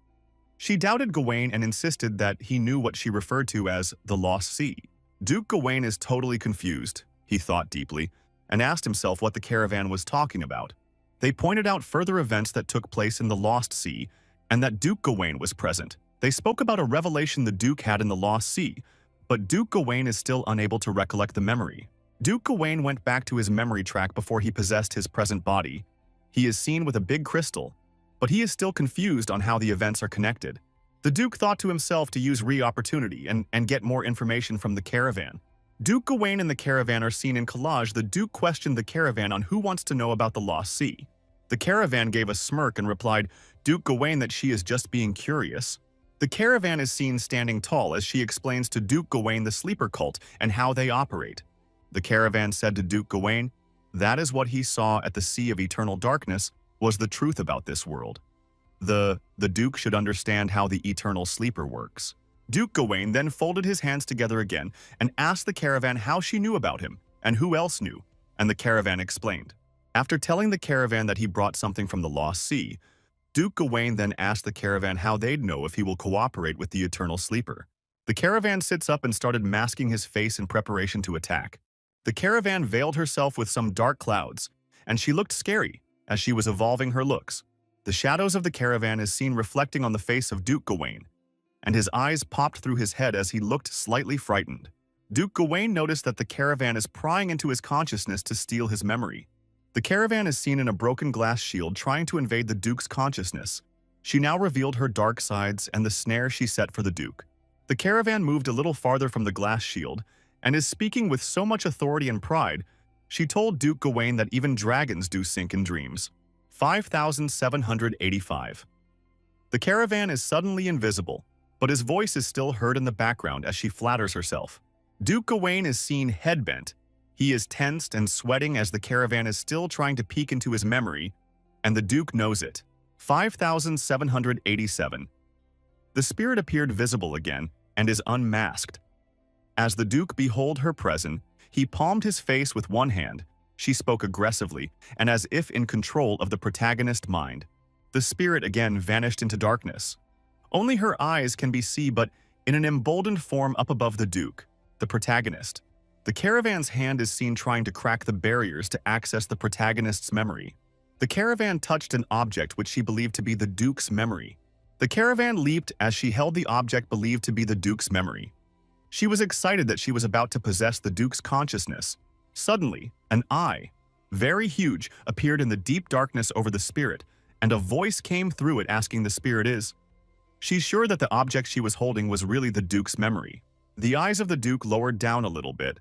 She doubted Gawain and insisted that he knew what she referred to as the lost sea. Duke Gawain is totally confused. He thought deeply, and asked himself what the caravan was talking about. They pointed out further events that took place in the Lost Sea, and that Duke Gawain was present. They spoke about a revelation the Duke had in the Lost Sea, but Duke Gawain is still unable to recollect the memory. Duke Gawain went back to his memory track before he possessed his present body. He is seen with a big crystal, but he is still confused on how the events are connected. The Duke thought to himself to use opportunity and get more information from the caravan. Duke Gawain and the caravan are seen in collage. The Duke questioned the caravan on who wants to know about the Lost Sea. The caravan gave a smirk and replied, Duke Gawain, that she is just being curious. The caravan is seen standing tall as she explains to Duke Gawain the sleeper cult and how they operate. The caravan said to Duke Gawain, that is what he saw at the Sea of Eternal Darkness was the truth about this world. The Duke should understand how the Eternal Sleeper works. Duke Gawain then folded his hands together again and asked the caravan how she knew about him and who else knew, and the caravan explained. After telling the caravan that he brought something from the Lost Sea, Duke Gawain then asked the caravan how they'd know if he will cooperate with the Eternal Sleeper. The caravan sits up and started masking his face in preparation to attack. The caravan veiled herself with some dark clouds, and she looked scary as she was evolving her looks. The shadows of the caravan is seen reflecting on the face of Duke Gawain, and his eyes popped through his head as he looked slightly frightened. Duke Gawain noticed that the caravan is prying into his consciousness to steal his memory. The The caravan is seen in a broken glass shield trying to invade the Duke's consciousness. She now revealed her dark sides and the snare she set for the Duke. The caravan moved a little farther from the glass shield, and is speaking with so much authority and pride, she told Duke Gawain that even dragons do sink in dreams. 5785. The caravan is suddenly invisible, but his voice is still heard in the background as she flatters herself. Duke Gawain is seen headbent. He is tensed and sweating as the caravan is still trying to peek into his memory, and the Duke knows it. 5787. The spirit appeared visible again and is unmasked. As the Duke behold her present, he palmed his face with one hand. She spoke aggressively and as if in control of the protagonist's mind. The spirit again vanished into darkness. Only her eyes can be seen, but in an emboldened form up above the Duke, the protagonist. The caravan's hand is seen trying to crack the barriers to access the protagonist's memory. The caravan touched an object which she believed to be the Duke's memory. The caravan leaped as she held the object believed to be the Duke's memory. She was excited that she was about to possess the Duke's consciousness. Suddenly, an eye, very huge, appeared in the deep darkness over the spirit, and a voice came through it asking the spirit is. She's sure that the object she was holding was really the Duke's memory. The eyes of the Duke lowered down a little bit.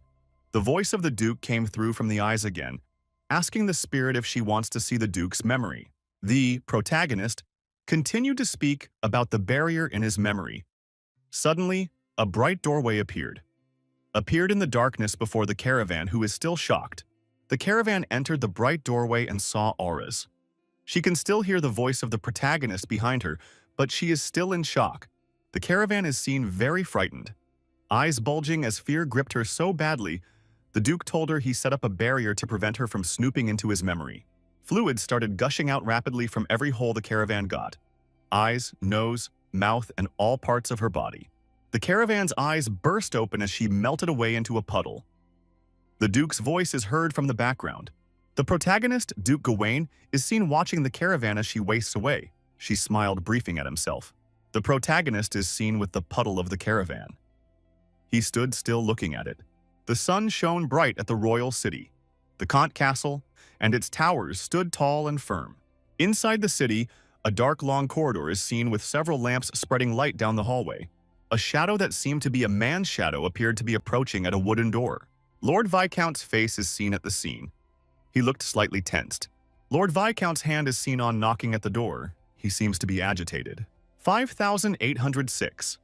The voice of the Duke came through from the eyes again, asking the spirit if she wants to see the Duke's memory. The protagonist continued to speak about the barrier in his memory. Suddenly, a bright doorway appeared in the darkness before the caravan, who is still shocked. The caravan entered the bright doorway and saw auras. She can still hear the voice of the protagonist behind her, but she is still in shock. The caravan is seen very frightened. Eyes bulging as fear gripped her so badly, the Duke told her he set up a barrier to prevent her from snooping into his memory. Fluids started gushing out rapidly from every hole the caravan got. Eyes, nose, mouth, and all parts of her body. The caravan's eyes burst open as she melted away into a puddle. The Duke's voice is heard from the background. The protagonist, Duke Gawain, is seen watching the caravan as she wastes away. She smiled, briefing at himself. The protagonist is seen with the puddle of the caravan. He stood still looking at it. The sun shone bright at the royal city. The Kant Castle and its towers stood tall and firm. Inside the city, a dark long corridor is seen with several lamps spreading light down the hallway. A shadow that seemed to be a man's shadow appeared to be approaching at a wooden door. Lord Viscount's face is seen at the scene. He looked slightly tensed. Lord Viscount's hand is seen on knocking at the door. He seems to be agitated. 5806.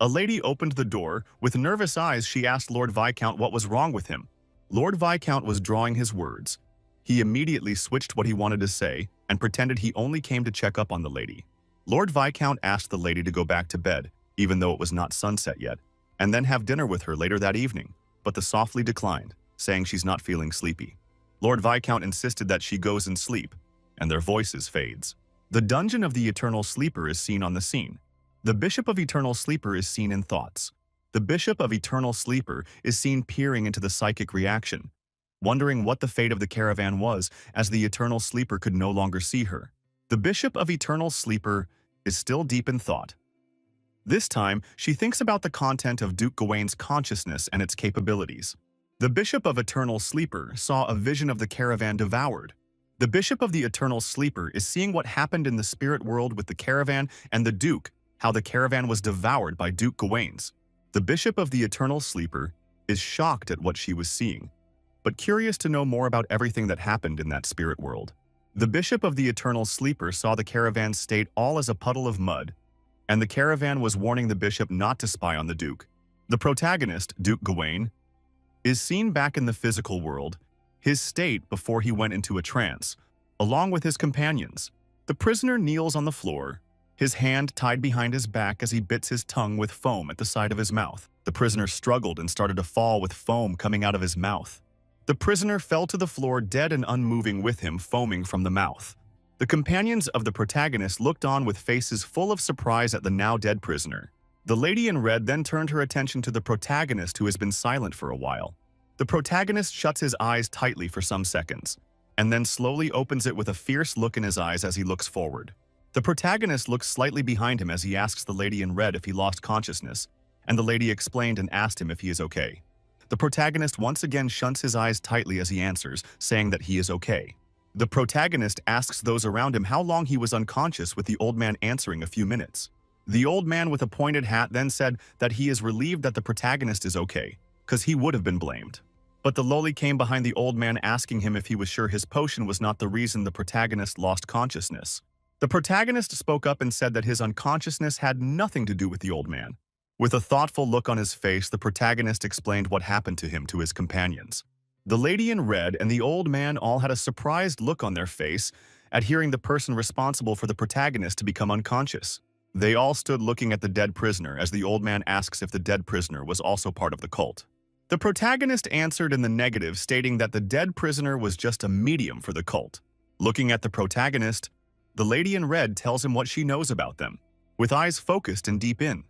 A lady opened the door. With nervous eyes, she asked Lord Viscount what was wrong with him. Lord Viscount was drawing his words. He immediately switched what he wanted to say and pretended he only came to check up on the lady. Lord Viscount asked the lady to go back to bed, even though it was not sunset yet, and then have dinner with her later that evening, but the softly declined, saying she's not feeling sleepy. Lord Viscount insisted that she goes and sleep, and their voices fades. The dungeon of the Eternal Sleeper is seen on the scene. The Bishop of Eternal Sleeper is seen in thoughts. The Bishop of Eternal Sleeper is seen peering into the psychic reaction, wondering what the fate of the caravan was, as the Eternal Sleeper could no longer see her. The Bishop of Eternal Sleeper is still deep in thought. This time, she thinks about the content of Duke Gawain's consciousness and its capabilities. The Bishop of Eternal Sleeper saw a vision of the caravan devoured. The Bishop of the Eternal Sleeper is seeing what happened in the spirit world with the caravan and the Duke, how the caravan was devoured by Duke Gawain's. The Bishop of the Eternal Sleeper is shocked at what she was seeing, but curious to know more about everything that happened in that spirit world. The Bishop of the Eternal Sleeper saw the caravan's state all as a puddle of mud, and the caravan was warning the bishop not to spy on the Duke. The protagonist, Duke Gawain, is seen back in the physical world, his state before he went into a trance, along with his companions. The prisoner kneels on the floor, his hand tied behind his back as he bits his tongue with foam at the side of his mouth. The prisoner struggled and started to fall with foam coming out of his mouth. The prisoner fell to the floor dead and unmoving with him foaming from the mouth. The companions of the protagonist looked on with faces full of surprise at the now dead prisoner. The lady in red then turned her attention to the protagonist, who has been silent for a while. The protagonist shuts his eyes tightly for some seconds, and then slowly opens it with a fierce look in his eyes as he looks forward. The protagonist looks slightly behind him as he asks the lady in red if he lost consciousness, and the lady explained and asked him if he is okay. The protagonist once again shunts his eyes tightly as he answers, saying that he is okay. The protagonist asks those around him how long he was unconscious, with the old man answering a few minutes. The old man with a pointed hat then said that he is relieved that the protagonist is okay, because he would have been blamed. But the loli came behind the old man asking him if he was sure his potion was not the reason the protagonist lost consciousness. The protagonist spoke up and said that his unconsciousness had nothing to do with the old man. With a thoughtful look on his face, the protagonist explained what happened to him to his companions. The lady in red and the old man all had a surprised look on their face at hearing the person responsible for the protagonist to become unconscious. They all stood looking at the dead prisoner as the old man asks if the dead prisoner was also part of the cult. The protagonist answered in the negative, stating that the dead prisoner was just a medium for the cult. Looking at the protagonist, the lady in red tells him what she knows about them, with eyes focused and deep in.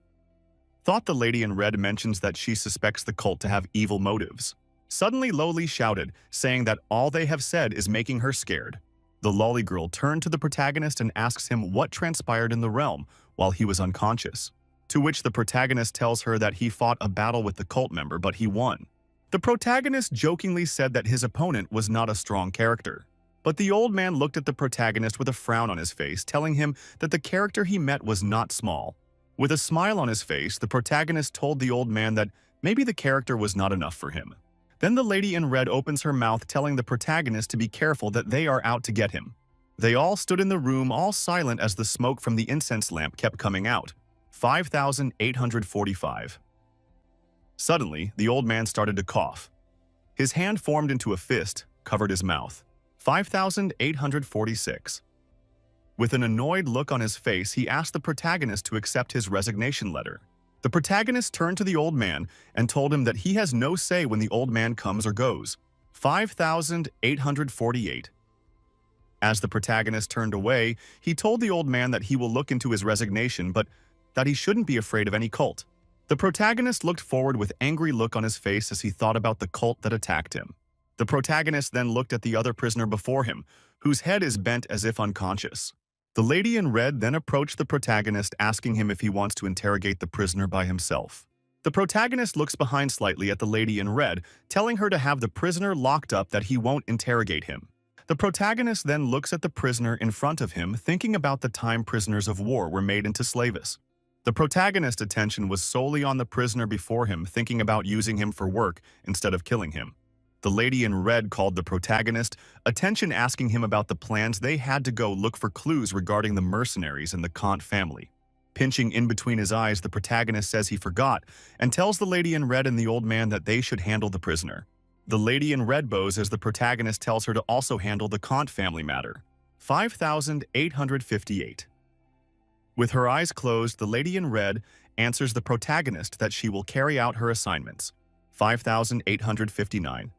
The lady in red mentions that she suspects the cult to have evil motives. Suddenly, Loli shouted, saying that all they have said is making her scared. The loli girl turned to the protagonist and asks him what transpired in the realm while he was unconscious, to which the protagonist tells her that he fought a battle with the cult member, but he won. The protagonist jokingly said that his opponent was not a strong character. But the old man looked at the protagonist with a frown on his face, telling him that the character he met was not small. With a smile on his face, the protagonist told the old man that maybe the character was not enough for him. Then the lady in red opens her mouth, telling the protagonist to be careful that they are out to get him. They all stood in the room, all silent, as the smoke from the incense lamp kept coming out. 5,845. Suddenly, the old man started to cough. His hand formed into a fist, covered his mouth. 5,846. With an annoyed look on his face, he asked the protagonist to accept his resignation letter. The protagonist turned to the old man and told him that he has no say when the old man comes or goes. 5,848. As the protagonist turned away, he told the old man that he will look into his resignation, but that he shouldn't be afraid of any cult. The protagonist looked forward with angry look on his face as he thought about the cult that attacked him. The protagonist then looked at the other prisoner before him, whose head is bent as if unconscious. The lady in red then approached the protagonist, asking him if he wants to interrogate the prisoner by himself. The protagonist looks behind slightly at the lady in red, telling her to have the prisoner locked up, that he won't interrogate him. The protagonist then looks at the prisoner in front of him, thinking about the time prisoners of war were made into slaves. The protagonist's attention was solely on the prisoner before him, thinking about using him for work instead of killing him. The lady in red called the protagonist attention, asking him about the plans they had to go look for clues regarding the mercenaries and the Kant family. Pinching in between his eyes, the protagonist says he forgot and tells the lady in red and the old man that they should handle the prisoner. The lady in red bows as the protagonist tells her to also handle the Kant family matter. 5,858. With her eyes closed, the lady in red answers the protagonist that she will carry out her assignments. 5,859.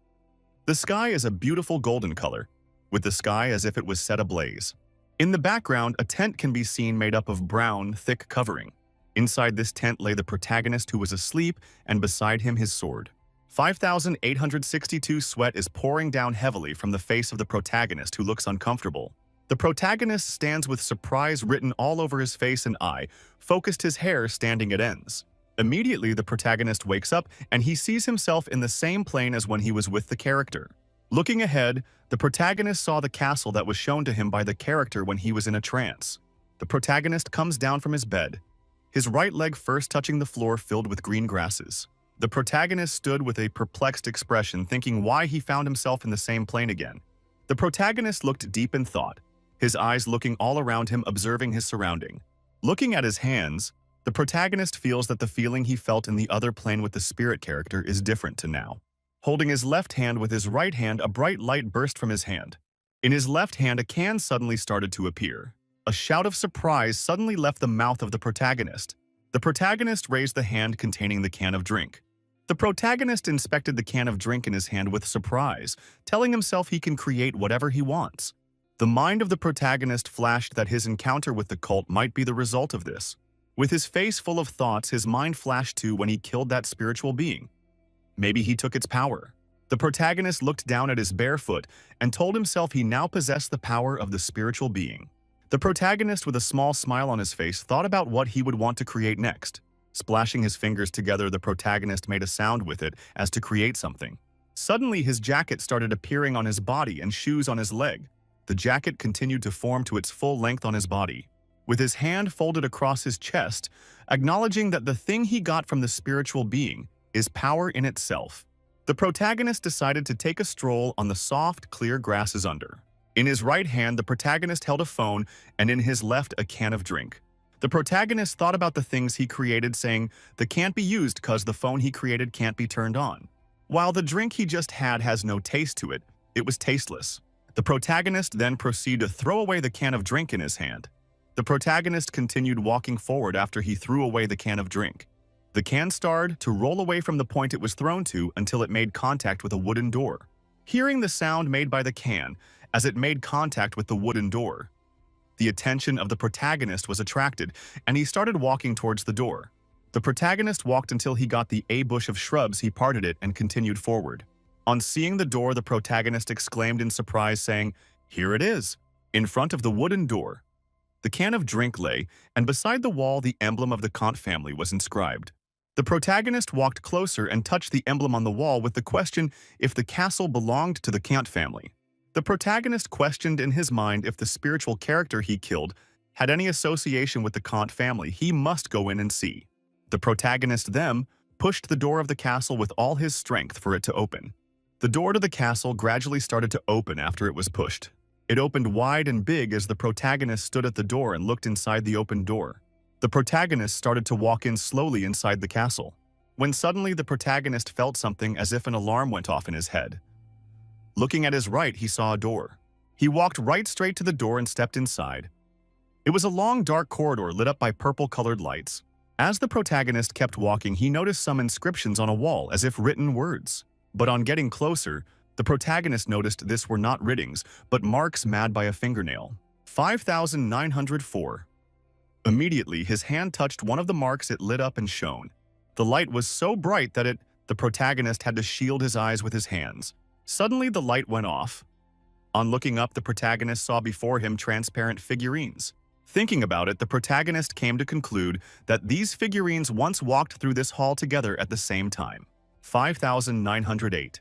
The sky is a beautiful golden color, with the sky as if it was set ablaze. In the background, a tent can be seen made up of brown, thick covering. Inside this tent lay the protagonist, who was asleep, and beside him his sword. 5,862. Sweat is pouring down heavily from the face of the protagonist, who looks uncomfortable. The protagonist stands with surprise written all over his face and eye, focused his hair standing at ends. Immediately, the protagonist wakes up and he sees himself in the same plane as when he was with the character. Looking ahead, the protagonist saw the castle that was shown to him by the character when he was in a trance. The protagonist comes down from his bed, his right leg first touching the floor filled with green grasses. The protagonist stood with a perplexed expression, thinking why he found himself in the same plane again. The protagonist looked deep in thought, his eyes looking all around him, observing his surrounding. Looking at his hands, the protagonist feels that the feeling he felt in the other plane with the spirit character is different to now. Holding his left hand with his right hand, a bright light burst from his hand. In his left hand, a can suddenly started to appear. A shout of surprise suddenly left the mouth of the protagonist. The protagonist raised the hand containing the can of drink. The protagonist inspected the can of drink in his hand with surprise, telling himself he can create whatever he wants. The mind of the protagonist flashed that his encounter with the cult might be the result of this. With his face full of thoughts, his mind flashed to when he killed that spiritual being. Maybe he took its power. The protagonist looked down at his bare foot and told himself he now possessed the power of the spiritual being. The protagonist, with a small smile on his face, thought about what he would want to create next. Splashing his fingers together, the protagonist made a sound with it as to create something. Suddenly, his jacket started appearing on his body and shoes on his leg. The jacket continued to form to its full length on his body, with his hand folded across his chest, acknowledging that the thing he got from the spiritual being is power in itself. The protagonist decided to take a stroll on the soft, clear grasses under. In his right hand, the protagonist held a phone, and in his left, a can of drink. The protagonist thought about the things he created, saying, "The can't be used cause the phone he created can't be turned on." While the drink he just had has no taste to it, it was tasteless. The protagonist then proceeded to throw away the can of drink in his hand. The protagonist continued walking forward after he threw away the can of drink. The can started to roll away from the point it was thrown to until it made contact with a wooden door. Hearing the sound made by the can as it made contact with the wooden door, the attention of the protagonist was attracted, and he started walking towards the door. The protagonist walked until he got a bush of shrubs. He parted it and continued forward. On seeing the door, the protagonist exclaimed in surprise, saying, "Here it is!" In front of the wooden door, the can of drink lay, and beside the wall the emblem of the Kant family was inscribed. The protagonist walked closer and touched the emblem on the wall with the question if the castle belonged to the Kant family. The protagonist questioned in his mind if the spiritual character he killed had any association with the Kant family. He must go in and see. The protagonist then pushed the door of the castle with all his strength for it to open. The door to the castle gradually started to open after it was pushed. It opened wide and big as the protagonist stood at the door and looked inside the open door. The protagonist started to walk in slowly inside the castle, when suddenly the protagonist felt something as if an alarm went off in his head. Looking at his right, he saw a door. He walked right straight to the door and stepped inside. It was a long, dark corridor lit up by purple-colored lights. As the protagonist kept walking, he noticed some inscriptions on a wall as if written words. But on getting closer, the protagonist noticed this were not writings, but marks made by a fingernail. 5904. Immediately, his hand touched one of the marks. It lit up and shone. The light was so bright that the protagonist had to shield his eyes with his hands. Suddenly, the light went off. On looking up, the protagonist saw before him transparent figurines. Thinking about it, the protagonist came to conclude that these figurines once walked through this hall together at the same time. 5908.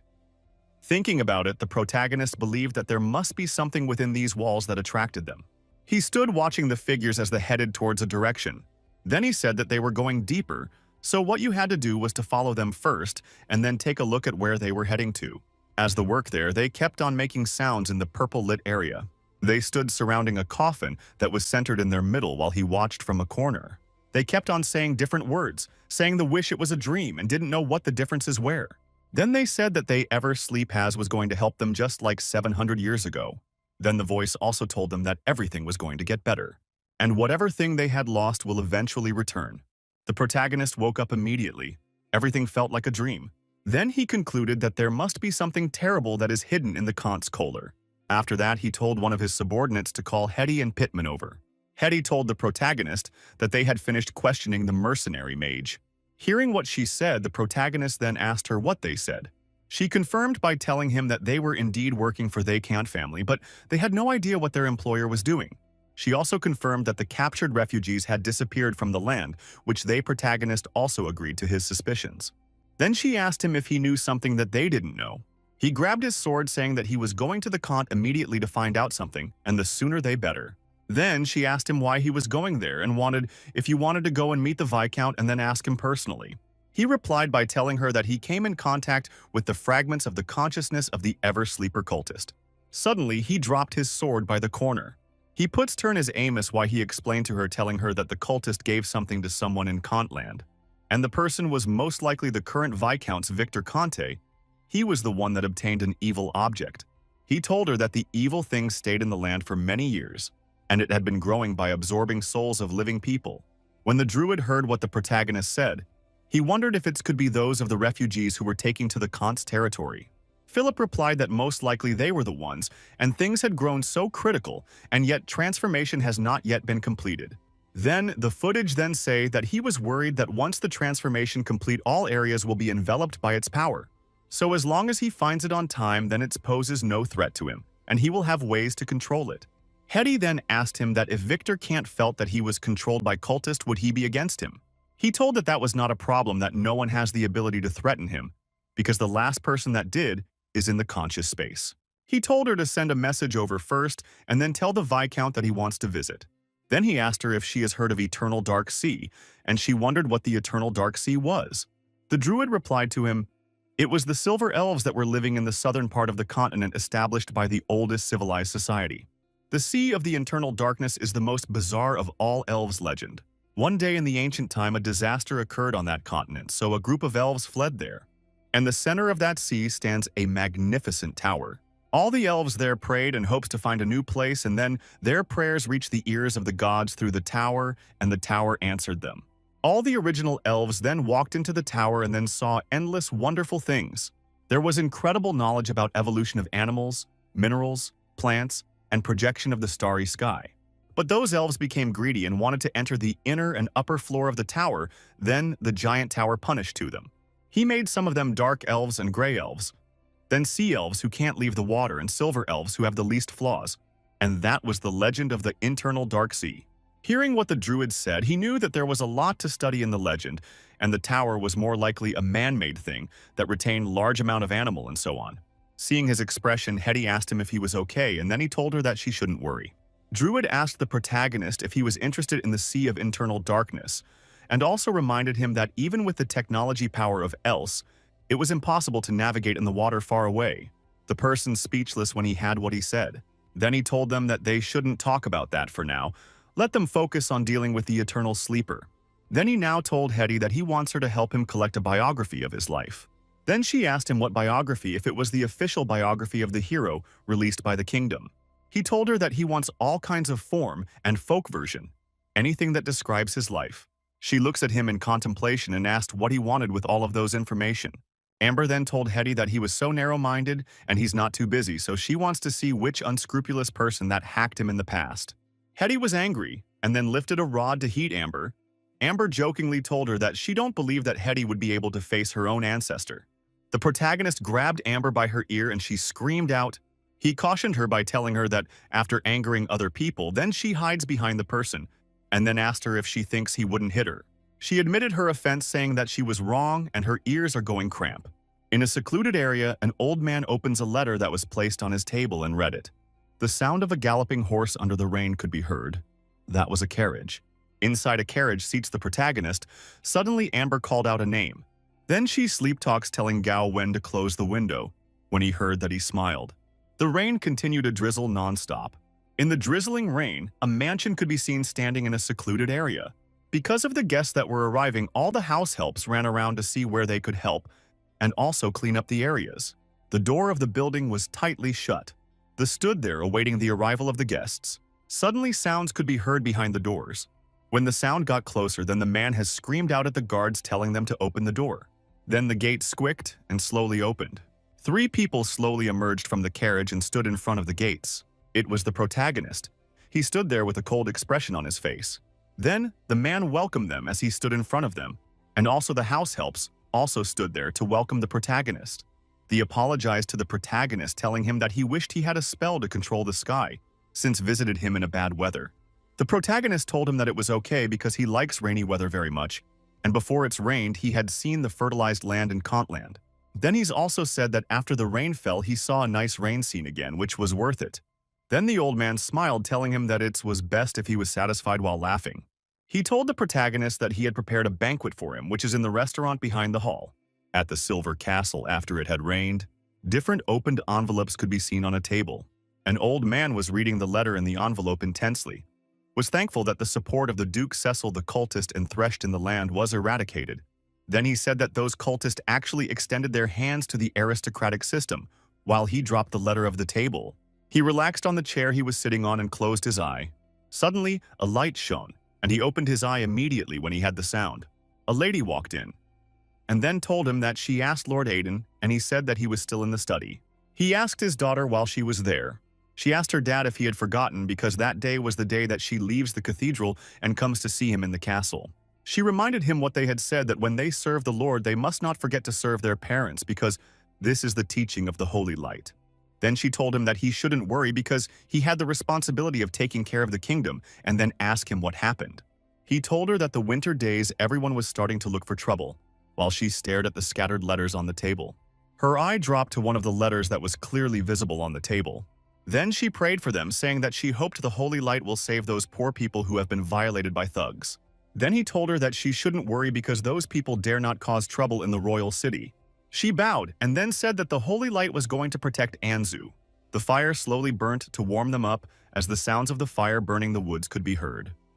Thinking about it, the protagonist believed that there must be something within these walls that attracted them. He stood watching the figures as they headed towards a direction. Then he said that they were going deeper, so what you had to do was to follow them first and then take a look at where they were heading to. As the work there, they kept on making sounds in the purple-lit area. They stood surrounding a coffin that was centered in their middle while he watched from a corner. They kept on saying different words, saying the wish it was a dream and didn't know what the differences were. Then they said that they ever sleep has was going to help them just like 700 years ago. Then the voice also told them that everything was going to get better, and whatever thing they had lost will eventually return. The protagonist woke up immediately. Everything felt like a dream. Then he concluded that there must be something terrible that is hidden in the Kant's collar. After that, he told one of his subordinates to call Hetty and Pittman over. Hetty told the protagonist that they had finished questioning the mercenary mage. Hearing what she said, the protagonist then asked her what they said. She confirmed by telling him that they were indeed working for the Kant family, but they had no idea what their employer was doing. She also confirmed that the captured refugees had disappeared from the land, which the protagonist also agreed to his suspicions. Then she asked him if he knew something that they didn't know. He grabbed his sword, saying that he was going to the Kant immediately to find out something, and the sooner they better. Then she asked him why he was going there and if he wanted to go and meet the Viscount and then ask him personally. He replied by telling her that he came in contact with the fragments of the consciousness of the ever-sleeper cultist. Suddenly, he dropped his sword by the corner. He puts turn his Amos while he explained to her, telling her that the cultist gave something to someone in Kantland, and the person was most likely the current Viscount's Victor Conte. He was the one that obtained an evil object. He told her that the evil thing stayed in the land for many years, and it had been growing by absorbing souls of living people. When the druid heard what the protagonist said, he wondered if it could be those of the refugees who were taking to the Kant's territory. Philip replied that most likely they were the ones, and things had grown so critical, and yet transformation has not yet been completed. Then, the footage then say that he was worried that once the transformation complete, all areas will be enveloped by its power. So as long as he finds it on time, then it poses no threat to him, and he will have ways to control it. Hetty then asked him that if Victor Kant felt that he was controlled by cultists, would he be against him? He told that that was not a problem, that no one has the ability to threaten him, because the last person that did is in the conscious space. He told her to send a message over first and then tell the Viscount that he wants to visit. Then he asked her if she has heard of Eternal Dark Sea, and she wondered what the Eternal Dark Sea was. The druid replied to him, "It was the silver elves that were living in the southern part of the continent established by the oldest civilized society. The Sea of the Eternal Darkness is the most bizarre of all elves' legend. One day in the ancient time, a disaster occurred on that continent, so a group of elves fled there. In the center of that sea stands a magnificent tower. All the elves there prayed in hopes to find a new place, and then their prayers reached the ears of the gods through the tower, and the tower answered them. All the original elves then walked into the tower and then saw endless wonderful things. There was incredible knowledge about evolution of animals, minerals, plants, and projection of the starry sky. But those elves became greedy and wanted to enter the inner and upper floor of the tower. Then the giant tower punished to them. He made some of them dark elves and gray elves, then sea elves who can't leave the water, and silver elves who have the least flaws. And that was the legend of the Eternal Dark Sea." Hearing what the druid said, he knew that there was a lot to study in the legend, and the tower was more likely a man-made thing that retained large amount of animal and so on. Seeing his expression, Hetty asked him if he was okay, and then he told her that she shouldn't worry. Druid asked the protagonist if he was interested in the Sea of Internal Darkness, and also reminded him that even with the technology power of Else, it was impossible to navigate in the water far away. The person speechless when he had what he said. Then he told them that they shouldn't talk about that for now. Let them focus on dealing with the eternal sleeper. Then he now told Hetty that he wants her to help him collect a biography of his life. Then she asked him what biography, if it was the official biography of the hero released by the kingdom. He told her that he wants all kinds of form and folk version, anything that describes his life. She looks at him in contemplation and asked what he wanted with all of those information. Amber then told Hetty that he was so narrow-minded and he's not too busy, so she wants to see which unscrupulous person that hacked him in the past. Hetty was angry and then lifted a rod to heat Amber. Amber jokingly told her that she don't believe that Hetty would be able to face her own ancestor. The protagonist grabbed Amber by her ear and she screamed out. He cautioned her by telling her that after angering other people, then she hides behind the person, and then asked her if she thinks he wouldn't hit her. She admitted her offense, saying that she was wrong and her ears are going cramp. In a secluded area, an old man opens a letter that was placed on his table and read it. The sound of a galloping horse under the rain could be heard. That was a carriage. Inside a carriage seats the protagonist. Suddenly, Amber called out a name. Then she sleep-talks, telling Gao when to close the window. When he heard that, he smiled. The rain continued to drizzle non-stop. In the drizzling rain, a mansion could be seen standing in a secluded area. Because of the guests that were arriving, all the house helps ran around to see where they could help and also clean up the areas. The door of the building was tightly shut. They stood there awaiting the arrival of the guests. Suddenly, sounds could be heard behind the doors. When the sound got closer, then the man has screamed out at the guards, telling them to open the door. Then the gate squeaked and slowly opened. 3 people slowly emerged from the carriage and stood in front of the gates. It was the protagonist. He stood there with a cold expression on his face. Then the man welcomed them as he stood in front of them, and also the house helps also stood there to welcome the protagonist. They apologized to the protagonist, telling him that he wished he had a spell to control the sky, since visited him in a bad weather. The protagonist told him that it was okay because he likes rainy weather very much, and before it's rained, he had seen the fertilized land in Contland. Then he's also said that after the rain fell, he saw a nice rain scene again, which was worth it. Then the old man smiled, telling him that it was best if he was satisfied while laughing. He told the protagonist that he had prepared a banquet for him, which is in the restaurant behind the hall. At the Silver Castle, after it had rained, different opened envelopes could be seen on a table. An old man was reading the letter in the envelope intensely. Was thankful that the support of the Duke Cecil the cultist and threshed in the land was eradicated. Then he said that those cultists actually extended their hands to the aristocratic system, while he dropped the letter of the table. He relaxed on the chair he was sitting on and closed his eye. Suddenly, a light shone, and he opened his eye immediately when he had the sound. A lady walked in, and then told him that she asked Lord Aiden, and he said that he was still in the study. He asked his daughter while she was there. She asked her dad if he had forgotten, because that day was the day that she leaves the cathedral and comes to see him in the castle. She reminded him what they had said, that when they serve the Lord, they must not forget to serve their parents, because this is the teaching of the Holy Light. Then she told him that he shouldn't worry because he had the responsibility of taking care of the kingdom, and then ask him what happened. He told her that the winter days everyone was starting to look for trouble, while she stared at the scattered letters on the table. Her eye dropped to one of the letters that was clearly visible on the table. Then she prayed for them, saying that she hoped the holy light will save those poor people who have been violated by thugs. Then he told her that she shouldn't worry because those people dare not cause trouble in the royal city. She bowed and then said that the holy light was going to protect Anzu. The fire slowly burnt to warm them up as the sounds of the fire burning the woods could be heard.